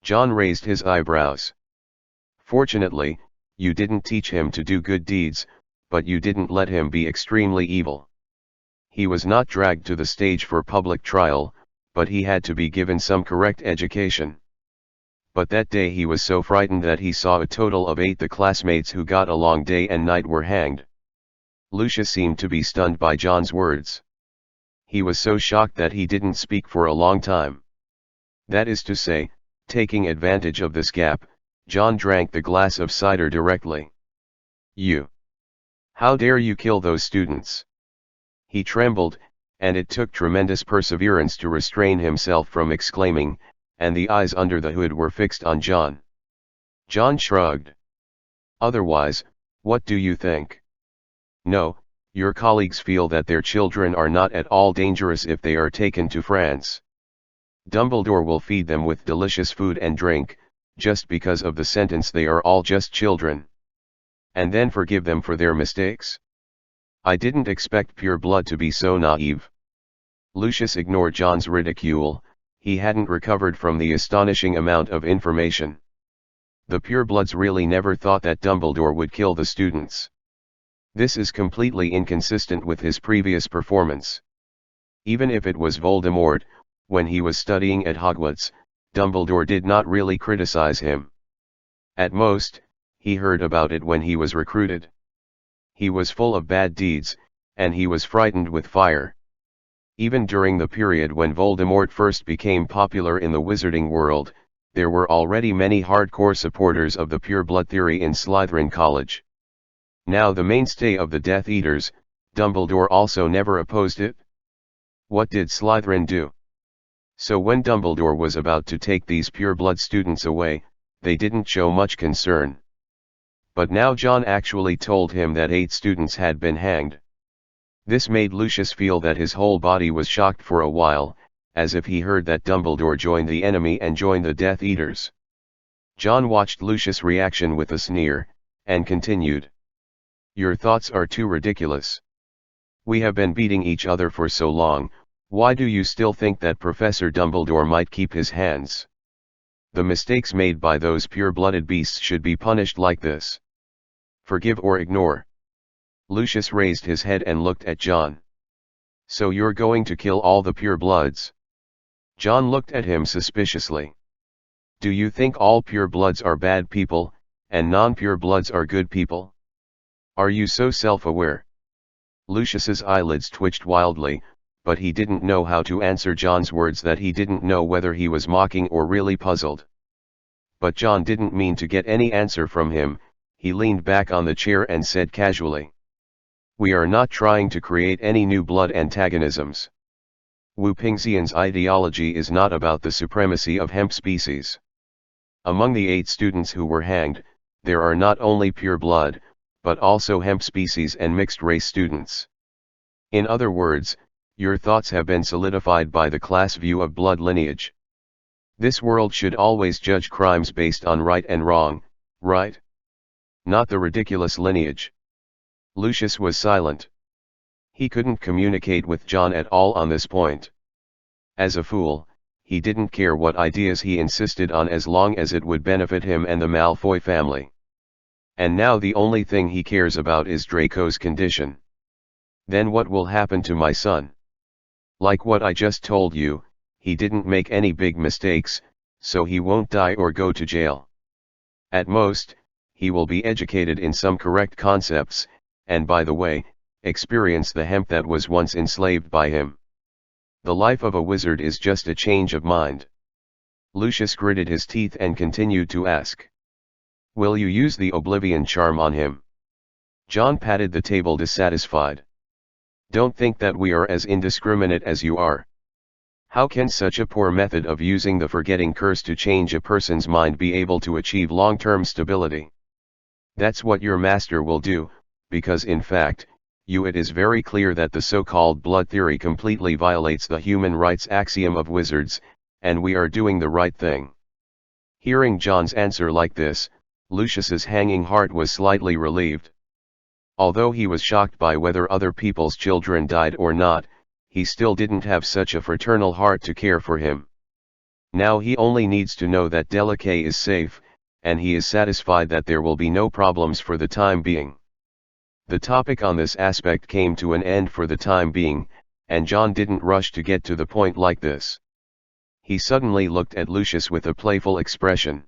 John raised his eyebrows. Fortunately, you didn't teach him to do good deeds, but you didn't let him be extremely evil. He was not dragged to the stage for public trial, but he had to be given some correct education. But that day he was so frightened that he saw a total of 8 the classmates who got along day and night were hanged. Lucius seemed to be stunned by John's words. He was so shocked that he didn't speak for a long time. That is to say, taking advantage of this gap, John drank the glass of cider directly. You! How dare you kill those students? He trembled, and it took tremendous perseverance to restrain himself from exclaiming, and the eyes under the hood were fixed on John. John shrugged. Otherwise, what do you think? No, your colleagues feel that their children are not at all dangerous if they are taken to France. Dumbledore will feed them with delicious food and drink, just because of the sentence they are all just children. And then forgive them for their mistakes? I didn't expect pure blood to be so naive. Lucius ignored John's ridicule. He hadn't recovered from the astonishing amount of information. The purebloods really never thought that Dumbledore would kill the students. This is completely inconsistent with his previous performance. Even if it was Voldemort, when he was studying at Hogwarts, Dumbledore did not really criticize him. At most, he heard about it when he was recruited. He was full of bad deeds, and he was frightened with fire. Even during the period when Voldemort first became popular in the wizarding world, there were already many hardcore supporters of the pure blood theory in Slytherin College. Now the mainstay of the Death Eaters, Dumbledore also never opposed it. What did Slytherin do? So when Dumbledore was about to take these pure blood students away, they didn't show much concern. But now John actually told him that 8 students had been hanged. This made Lucius feel that his whole body was shocked for a while, as if he heard that Dumbledore joined the enemy and joined the Death Eaters. John watched Lucius' reaction with a sneer, and continued. Your thoughts are too ridiculous. We have been beating each other for so long, why do you still think that Professor Dumbledore might keep his hands? The mistakes made by those pure-blooded beasts should be punished like this. Forgive or ignore. Lucius raised his head and looked at John. So you're going to kill all the pure-bloods? John looked at him suspiciously. Do you think all pure-bloods are bad people, and non-pure-bloods are good people? Are you so self-aware? Lucius's eyelids twitched wildly, but he didn't know how to answer John's words that he didn't know whether he was mocking or really puzzled. But John didn't mean to get any answer from him. He leaned back on the chair and said casually. We are not trying to create any new blood antagonisms. Wu Pingxian's ideology is not about the supremacy of hemp species. Among the 8 students who were hanged, there are not only pure blood, but also hemp species and mixed race students. In other words, your thoughts have been solidified by the class view of blood lineage. This world should always judge crimes based on right and wrong, right? Not the ridiculous lineage. Lucius was silent. He couldn't communicate with John at all on this point. As a fool, he didn't care what ideas he insisted on as long as it would benefit him and the Malfoy family. And now the only thing he cares about is Draco's condition. Then what will happen to my son? Like what I just told you, he didn't make any big mistakes, so he won't die or go to jail. At most, he will be educated in some correct concepts, and by the way, experience the hemp that was once enslaved by him. The life of a wizard is just a change of mind. Lucius gritted his teeth and continued to ask. Will you use the Oblivion charm on him? John patted the table dissatisfied. Don't think that we are as indiscriminate as you are. How can such a poor method of using the forgetting curse to change a person's mind be able to achieve long-term stability? That's what your master will do, because in fact, it is very clear that the so-called blood theory completely violates the human rights axiom of wizards, and we are doing the right thing. Hearing John's answer like this, Lucius's hanging heart was slightly relieved. Although he was shocked by whether other people's children died or not, he still didn't have such a fraternal heart to care for him. Now he only needs to know that Delicate is safe, and he is satisfied that there will be no problems for the time being. The topic on this aspect came to an end for the time being, and John didn't rush to get to the point like this. He suddenly looked at Lucius with a playful expression.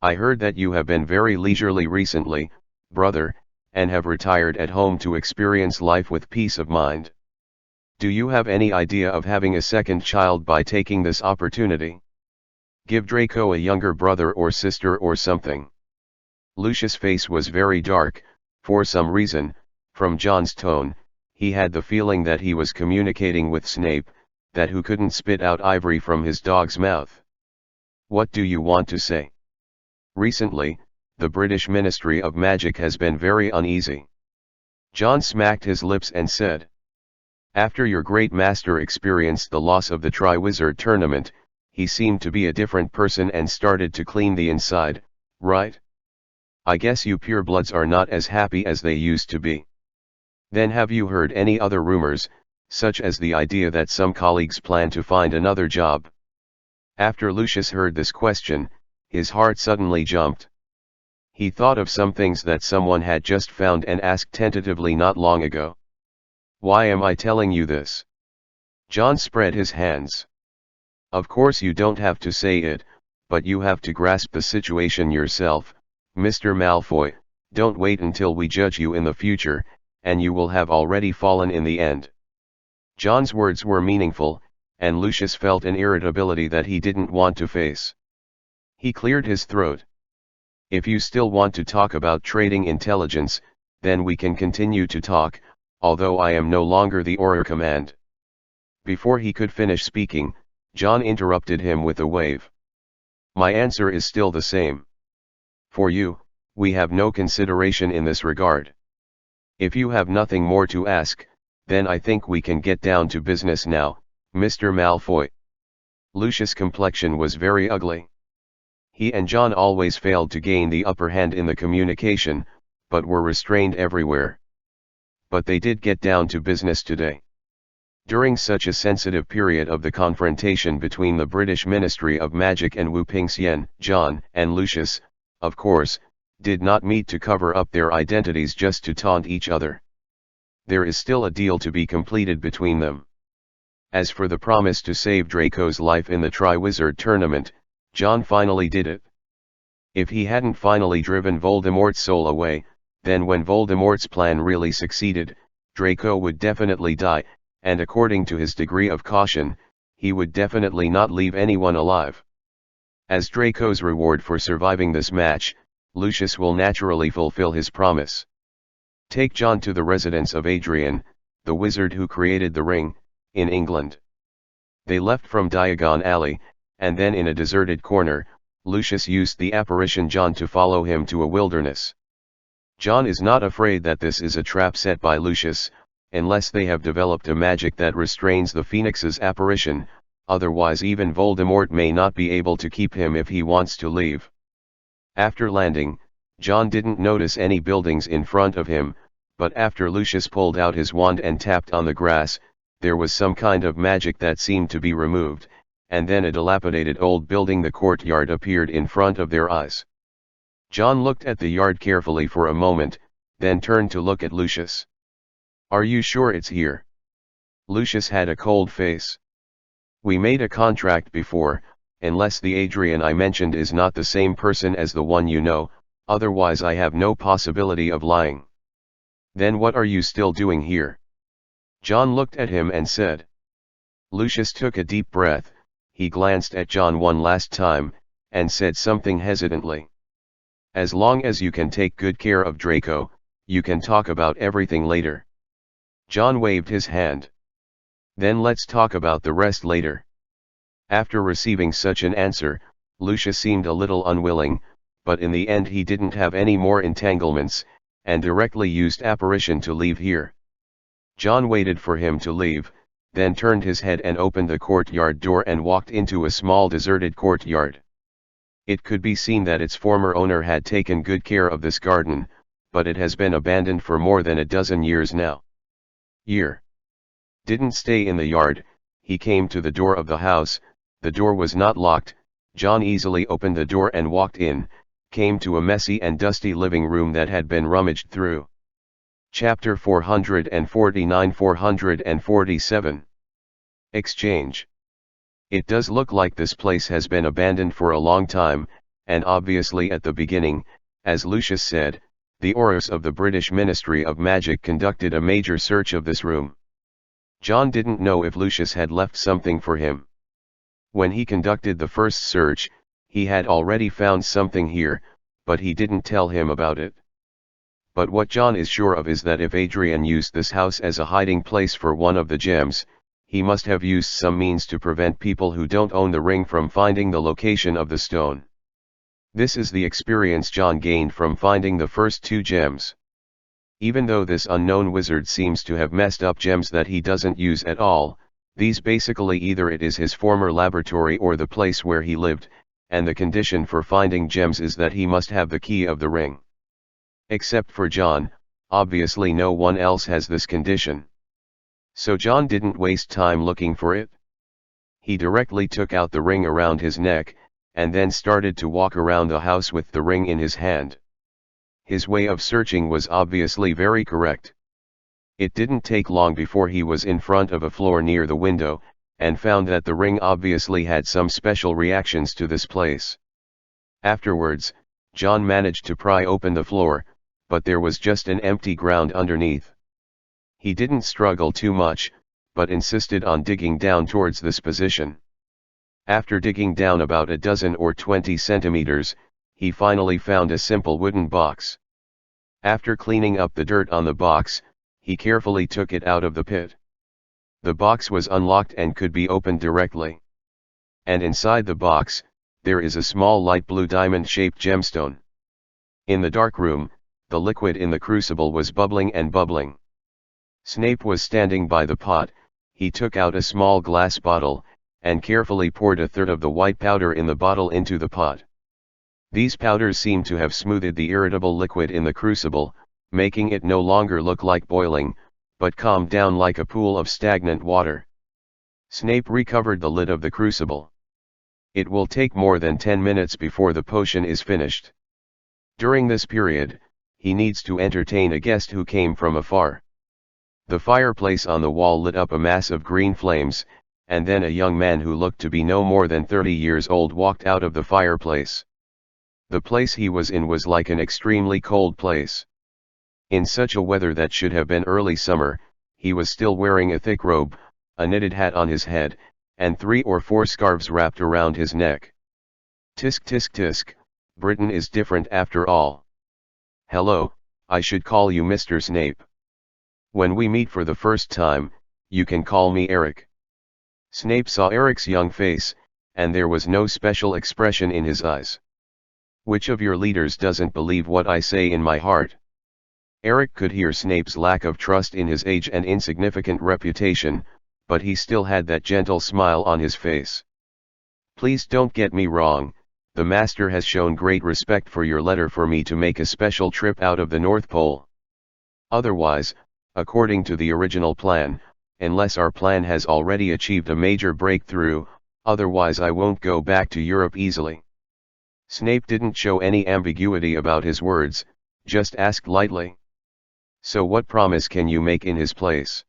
I heard that you have been very leisurely recently, brother, and have retired at home to experience life with peace of mind. Do you have any idea of having a second child by taking this opportunity? Give Draco a younger brother or sister or something. Lucius' face was very dark. For some reason, from John's tone, he had the feeling that he was communicating with Snape, that who couldn't spit out ivory from his dog's mouth. What do you want to say? Recently, the British Ministry of Magic has been very uneasy. John smacked his lips and said. After your great master experienced the loss of the Triwizard Tournament, he seemed to be a different person and started to clean the inside, right? I guess you purebloods are not as happy as they used to be. Then have you heard any other rumors, such as the idea that some colleagues plan to find another job? After Lucius heard this question, his heart suddenly jumped. He thought of some things that someone had just found and asked tentatively not long ago. Why am I telling you this? John spread his hands. Of course you don't have to say it, but you have to grasp the situation yourself. Mr. Malfoy, don't wait until we judge you in the future, and you will have already fallen in the end. John's words were meaningful, and Lucius felt an irritability that he didn't want to face. He cleared his throat. If you still want to talk about trading intelligence, then we can continue to talk, although I am no longer the Auror Command. Before he could finish speaking, John interrupted him with a wave. My answer is still the same. For you, we have no consideration in this regard. If you have nothing more to ask, then I think we can get down to business now, Mr. Malfoy. Lucius' complexion was very ugly. He and John always failed to gain the upper hand in the communication, but were restrained everywhere. But they did get down to business today. During such a sensitive period of the confrontation between the British Ministry of Magic and Wu Pingxian, John and Lucius, of course, did not meet to cover up their identities just to taunt each other. There is still a deal to be completed between them. As for the promise to save Draco's life in the Triwizard Tournament, John finally did it. If he hadn't finally driven Voldemort's soul away, then when Voldemort's plan really succeeded, Draco would definitely die, and according to his degree of caution, he would definitely not leave anyone alive. As Draco's reward for surviving this match, Lucius will naturally fulfill his promise. Take John to the residence of Adrian, the wizard who created the ring, in England. They left from Diagon Alley, and then in a deserted corner, Lucius used the apparition John to follow him to a wilderness. John is not afraid that this is a trap set by Lucius, unless they have developed a magic that restrains the Phoenix's apparition, otherwise even Voldemort may not be able to keep him if he wants to leave. After landing, John didn't notice any buildings in front of him, but after Lucius pulled out his wand and tapped on the grass, there was some kind of magic that seemed to be removed, and then a dilapidated old building, the courtyard, appeared in front of their eyes. John looked at the yard carefully for a moment, then turned to look at Lucius. "Are you sure it's here?" Lucius had a cold face. "We made a contract before, unless the Adrian I mentioned is not the same person as the one you know, otherwise I have no possibility of lying." "Then what are you still doing here?" John looked at him and said. Lucius took a deep breath, he glanced at John one last time, and said something hesitantly. "As long as you can take good care of Draco, you can talk about everything later." John waved his hand. "Then let's talk about the rest later." After receiving such an answer, Lucius seemed a little unwilling, but in the end he didn't have any more entanglements, and directly used apparition to leave here. John waited for him to leave, then turned his head and opened the courtyard door and walked into a small deserted courtyard. It could be seen that its former owner had taken good care of this garden, but it has been abandoned for more than a dozen years now. Didn't stay in the yard, he came to the door of the house. The door was not locked. John easily opened the door and walked in, came to a messy and dusty living room that had been rummaged through. Chapter 449-447. Exchange. It does look like this place has been abandoned for a long time, and obviously at the beginning, as Lucius said, the Aurors of the British Ministry of Magic conducted a major search of this room. John didn't know if Lucius had left something for him. When he conducted the first search, he had already found something here, but he didn't tell him about it. But what John is sure of is that if Adrian used this house as a hiding place for one of the gems, he must have used some means to prevent people who don't own the ring from finding the location of the stone. This is the experience John gained from finding the first two gems. Even though this unknown wizard seems to have messed up gems that he doesn't use at all, these basically either it is his former laboratory or the place where he lived, and the condition for finding gems is that he must have the key of the ring. Except for John, obviously no one else has this condition. So John didn't waste time looking for it. He directly took out the ring around his neck, and then started to walk around the house with the ring in his hand. His way of searching was obviously very correct. It didn't take long before he was in front of a floor near the window, and found that the ring obviously had some special reactions to this place. Afterwards, John managed to pry open the floor, but there was just an empty ground underneath. He didn't struggle too much, but insisted on digging down towards this position. After digging down about a dozen or 20 centimeters, he finally found a simple wooden box. After cleaning up the dirt on the box, he carefully took it out of the pit. The box was unlocked and could be opened directly. And inside the box, there is a small light blue diamond-shaped gemstone. In the dark room, the liquid in the crucible was bubbling and bubbling. Snape was standing by the pot. He took out a small glass bottle, and carefully poured a third of the white powder in the bottle into the pot. These powders seemed to have smoothed the irritable liquid in the crucible, making it no longer look like boiling, but calmed down like a pool of stagnant water. Snape recovered the lid of the crucible. It will take more than 10 minutes before the potion is finished. During this period, he needs to entertain a guest who came from afar. The fireplace on the wall lit up a mass of green flames, and then a young man who looked to be no more than 30 years old walked out of the fireplace. The place he was in was like an extremely cold place. In such a weather that should have been early summer, he was still wearing a thick robe, a knitted hat on his head, and 3 or 4 scarves wrapped around his neck. Tisk tisk tisk, Britain is different after all. Hello, I should call you Mr. Snape. When we meet for the first time, you can call me Eric." Snape saw Eric's young face, and there was no special expression in his eyes. "Which of your leaders doesn't believe what I say in my heart?" Eric could hear Snape's lack of trust in his age and insignificant reputation, but he still had that gentle smile on his face. "Please don't get me wrong, the Master has shown great respect for your letter for me to make a special trip out of the North Pole. Otherwise, according to the original plan, unless our plan has already achieved a major breakthrough, otherwise I won't go back to Europe easily." Snape didn't show any ambiguity about his words, just asked lightly. "So what promise can you make in his place?"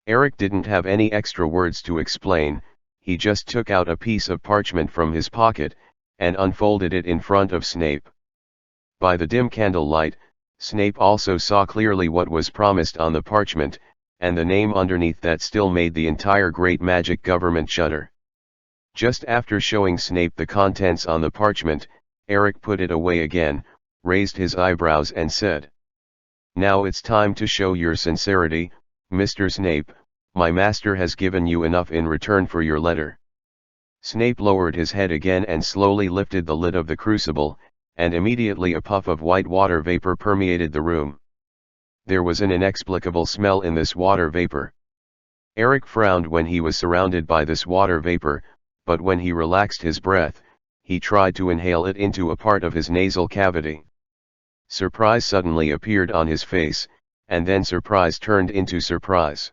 Eric didn't have any extra words to explain, he just took out a piece of parchment from his pocket, and unfolded it in front of Snape. By the dim candlelight, Snape also saw clearly what was promised on the parchment, and the name underneath that still made the entire great magic government shudder. Just after showing Snape the contents on the parchment, Eric put it away again, raised his eyebrows and said, "Now it's time to show your sincerity, Mr. Snape. My master has given you enough in return for your letter." Snape lowered his head again and slowly lifted the lid of the crucible, and immediately a puff of white water vapor permeated the room. There was an inexplicable smell in this water vapor. Eric frowned when he was surrounded by this water vapor, but when he relaxed his breath, he tried to inhale it into a part of his nasal cavity. Surprise suddenly appeared on his face, and then surprise turned into surprise.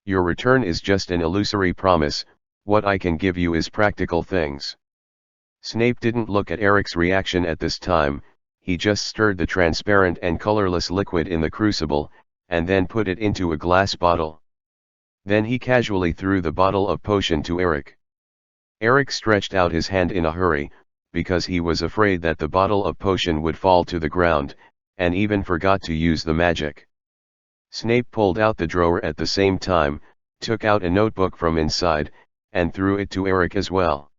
"Your return is just an illusory promise, what I can give you is practical things." Snape didn't look at Eric's reaction at this time, he just stirred the transparent and colorless liquid in the crucible, and then put it into a glass bottle. Then he casually threw the bottle of potion to Eric. Eric stretched out his hand in a hurry, because he was afraid that the bottle of potion would fall to the ground, and even forgot to use the magic. Snape pulled out the drawer at the same time, took out a notebook from inside, and threw it to Eric as well.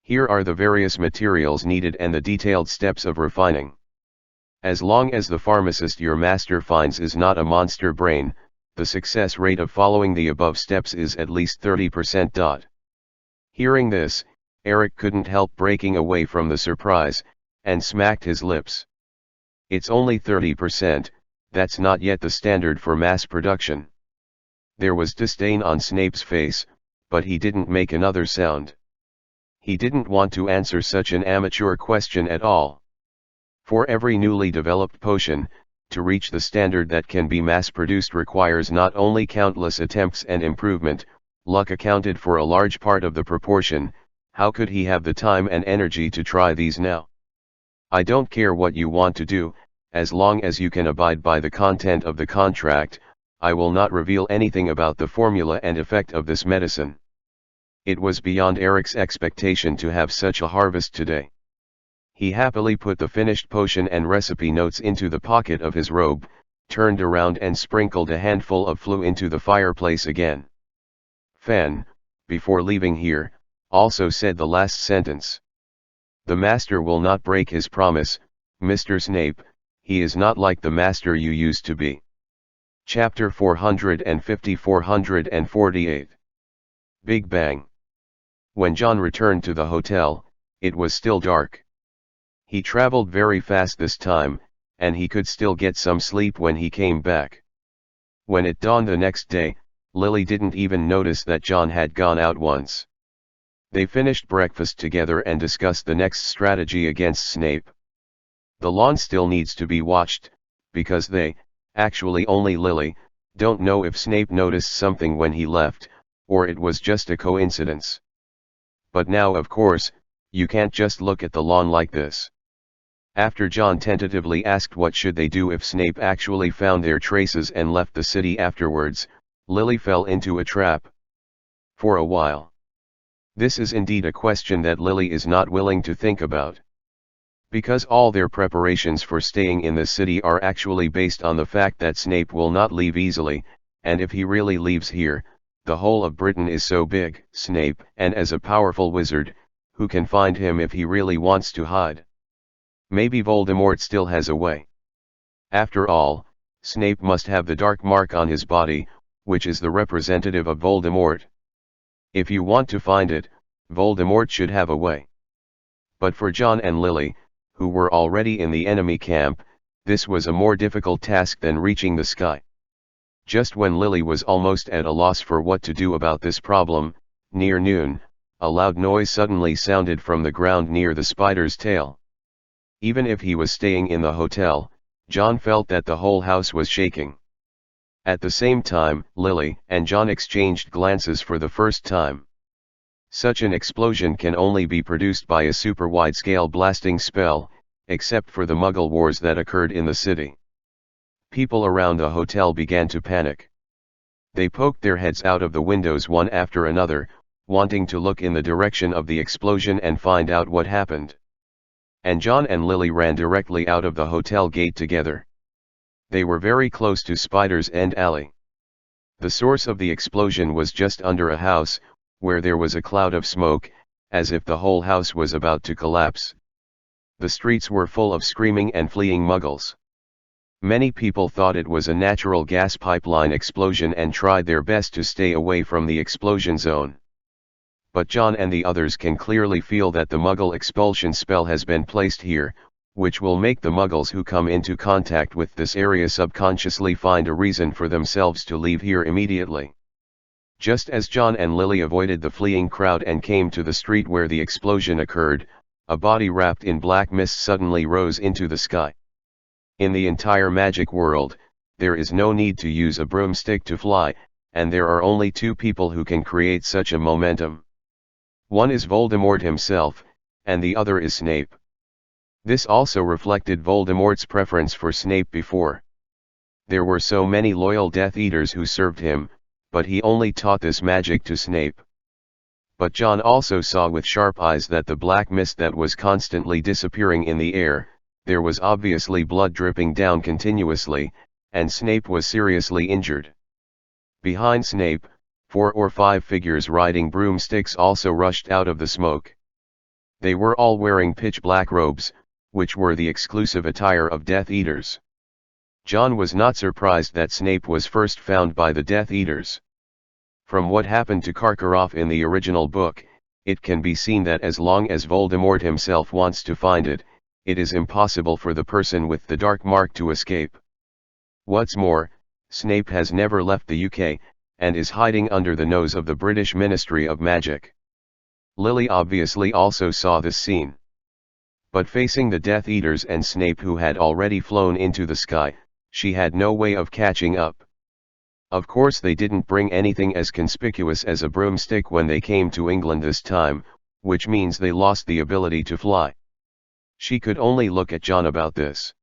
"Here are the various materials needed and the detailed steps of refining. As long as the pharmacist your master finds is not a monster brain, the success rate of following the above steps is at least 30%. Hearing this, Eric couldn't help breaking away from the surprise, and smacked his lips. "It's only 30%, that's not yet the standard for mass production." There was disdain on Snape's face, but he didn't make another sound. He didn't want to answer such an amateur question at all. For every newly developed potion, to reach the standard that can be mass-produced requires not only countless attempts and improvement, luck accounted for a large part of the proportion. How could he have the time and energy to try these now? "I don't care what you want to do, as long as you can abide by the content of the contract, I will not reveal anything about the formula and effect of this medicine." It was beyond Eric's expectation to have such a harvest today. He happily put the finished potion and recipe notes into the pocket of his robe, turned around and sprinkled a handful of flue into the fireplace again. Fan, before leaving here, also said the last sentence. "The master will not break his promise, Mr. Snape, he is not like the master you used to be." Chapter 450-448. Big Bang. When John returned to the hotel, it was still dark. He traveled very fast this time, and he could still get some sleep when he came back. When it dawned the next day, Lily didn't even notice that John had gone out once. They finished breakfast together and discussed the next strategy against Snape. The lawn still needs to be watched, because they, actually only Lily, don't know if Snape noticed something when he left, or it was just a coincidence. But now of course, you can't just look at the lawn like this. After John tentatively asked what should they do if Snape actually found their traces and left the city afterwards, Lily fell into a trap. For a while. This is indeed a question that Lily is not willing to think about. Because all their preparations for staying in the city are actually based on the fact that Snape will not leave easily, and if he really leaves here, the whole of Britain is so big, Snape, and as a powerful wizard, who can find him if he really wants to hide? Maybe Voldemort still has a way. After all, Snape must have the dark mark on his body, which is the representative of Voldemort. If you want to find it, Voldemort should have a way. But for John and Lily, who were already in the enemy camp, this was a more difficult task than reaching the sky. Just when Lily was almost at a loss for what to do about this problem, near noon, a loud noise suddenly sounded from the ground near the spider's tail. Even if he was staying in the hotel, John felt that the whole house was shaking. At the same time, Lily and John exchanged glances for the first time. Such an explosion can only be produced by a super wide-scale blasting spell, except for the Muggle wars that occurred in the city. People around the hotel began to panic. They poked their heads out of the windows one after another, wanting to look in the direction of the explosion and find out what happened. And John and Lily ran directly out of the hotel gate together. They were very close to Spider's End Alley. The source of the explosion was just under a house, where there was a cloud of smoke, as if the whole house was about to collapse. The streets were full of screaming and fleeing Muggles. Many people thought it was a natural gas pipeline explosion and tried their best to stay away from the explosion zone. But John and the others can clearly feel that the Muggle expulsion spell has been placed here, which will make the Muggles who come into contact with this area subconsciously find a reason for themselves to leave here immediately. Just as John and Lily avoided the fleeing crowd and came to the street where the explosion occurred, a body wrapped in black mist suddenly rose into the sky. In the entire magic world, there is no need to use a broomstick to fly, and there are only two people who can create such a momentum. One is Voldemort himself, and the other is Snape. This also reflected Voldemort's preference for Snape before. There were so many loyal Death Eaters who served him, but he only taught this magic to Snape. But John also saw with sharp eyes that the black mist that was constantly disappearing in the air, there was obviously blood dripping down continuously, and Snape was seriously injured. Behind Snape, 4 or 5 figures riding broomsticks also rushed out of the smoke. They were all wearing pitch-black robes, which were the exclusive attire of Death Eaters. John was not surprised that Snape was first found by the Death Eaters. From what happened to Karkaroff in the original book, it can be seen that as long as Voldemort himself wants to find it, it is impossible for the person with the dark mark to escape. What's more, Snape has never left the UK, and is hiding under the nose of the British Ministry of Magic. Lily obviously also saw this scene. But facing the Death Eaters and Snape who had already flown into the sky, she had no way of catching up. Of course they didn't bring anything as conspicuous as a broomstick when they came to England this time, which means they lost the ability to fly. She could only look at John about this.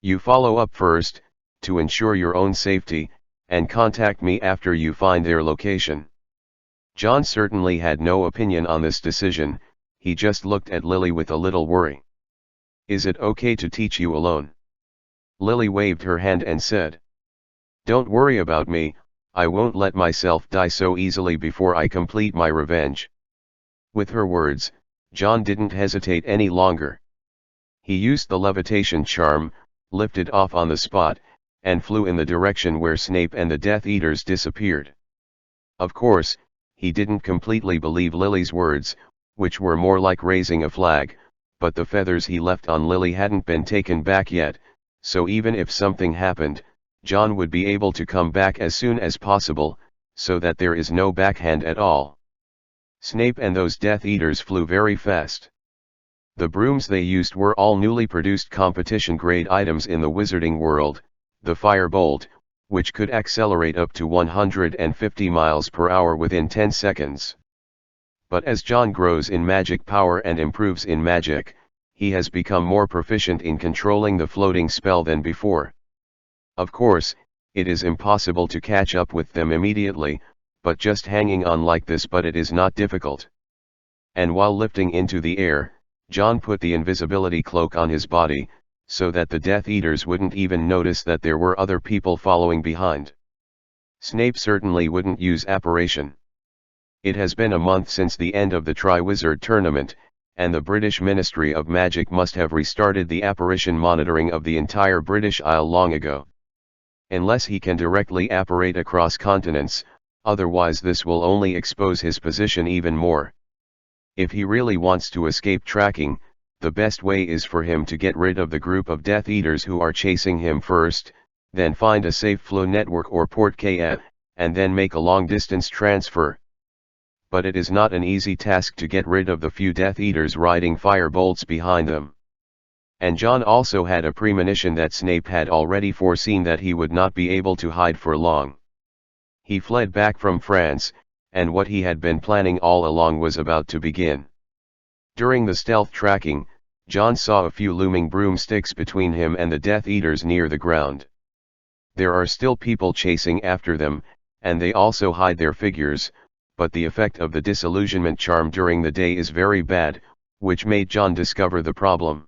You follow up first, to ensure your own safety, and contact me after you find their location. John certainly had no opinion on this decision, he just looked at Lily with a little worry. Is it okay to teach you alone? Lily waved her hand and said. Don't worry about me, I won't let myself die so easily before I complete my revenge. With her words, John didn't hesitate any longer. He used the levitation charm, lifted off on the spot, and flew in the direction where Snape and the Death Eaters disappeared. Of course, he didn't completely believe Lily's words, which were more like raising a flag, but the feathers he left on Lily hadn't been taken back yet, so even if something happened, John would be able to come back as soon as possible, so that there is no backhand at all. Snape and those Death Eaters flew very fast. The brooms they used were all newly produced competition-grade items in the wizarding world, the Firebolt, which could accelerate up to 150 miles per hour within 10 seconds. But as John grows in magic power and improves in magic, he has become more proficient in controlling the floating spell than before. Of course, it is impossible to catch up with them immediately, but just hanging on like this, but it is not difficult. And while lifting into the air, John put the invisibility cloak on his body, so that the Death Eaters wouldn't even notice that there were other people following behind. Snape certainly wouldn't use apparition. It has been a month since the end of the Triwizard Tournament, and the British Ministry of Magic must have restarted the apparition monitoring of the entire British Isle long ago. Unless he can directly apparate across continents, otherwise this will only expose his position even more. If he really wants to escape tracking, the best way is for him to get rid of the group of Death Eaters who are chasing him first, then find a safe flow network or port KF, and then make a long-distance transfer. But it is not an easy task to get rid of the few Death Eaters riding fire bolts behind them. And John also had a premonition that Snape had already foreseen that he would not be able to hide for long. He fled back from France, and what he had been planning all along was about to begin. During the stealth tracking, John saw a few looming broomsticks between him and the Death Eaters near the ground. There are still people chasing after them, and they also hide their figures, but the effect of the disillusionment charm during the day is very bad, which made John discover the problem.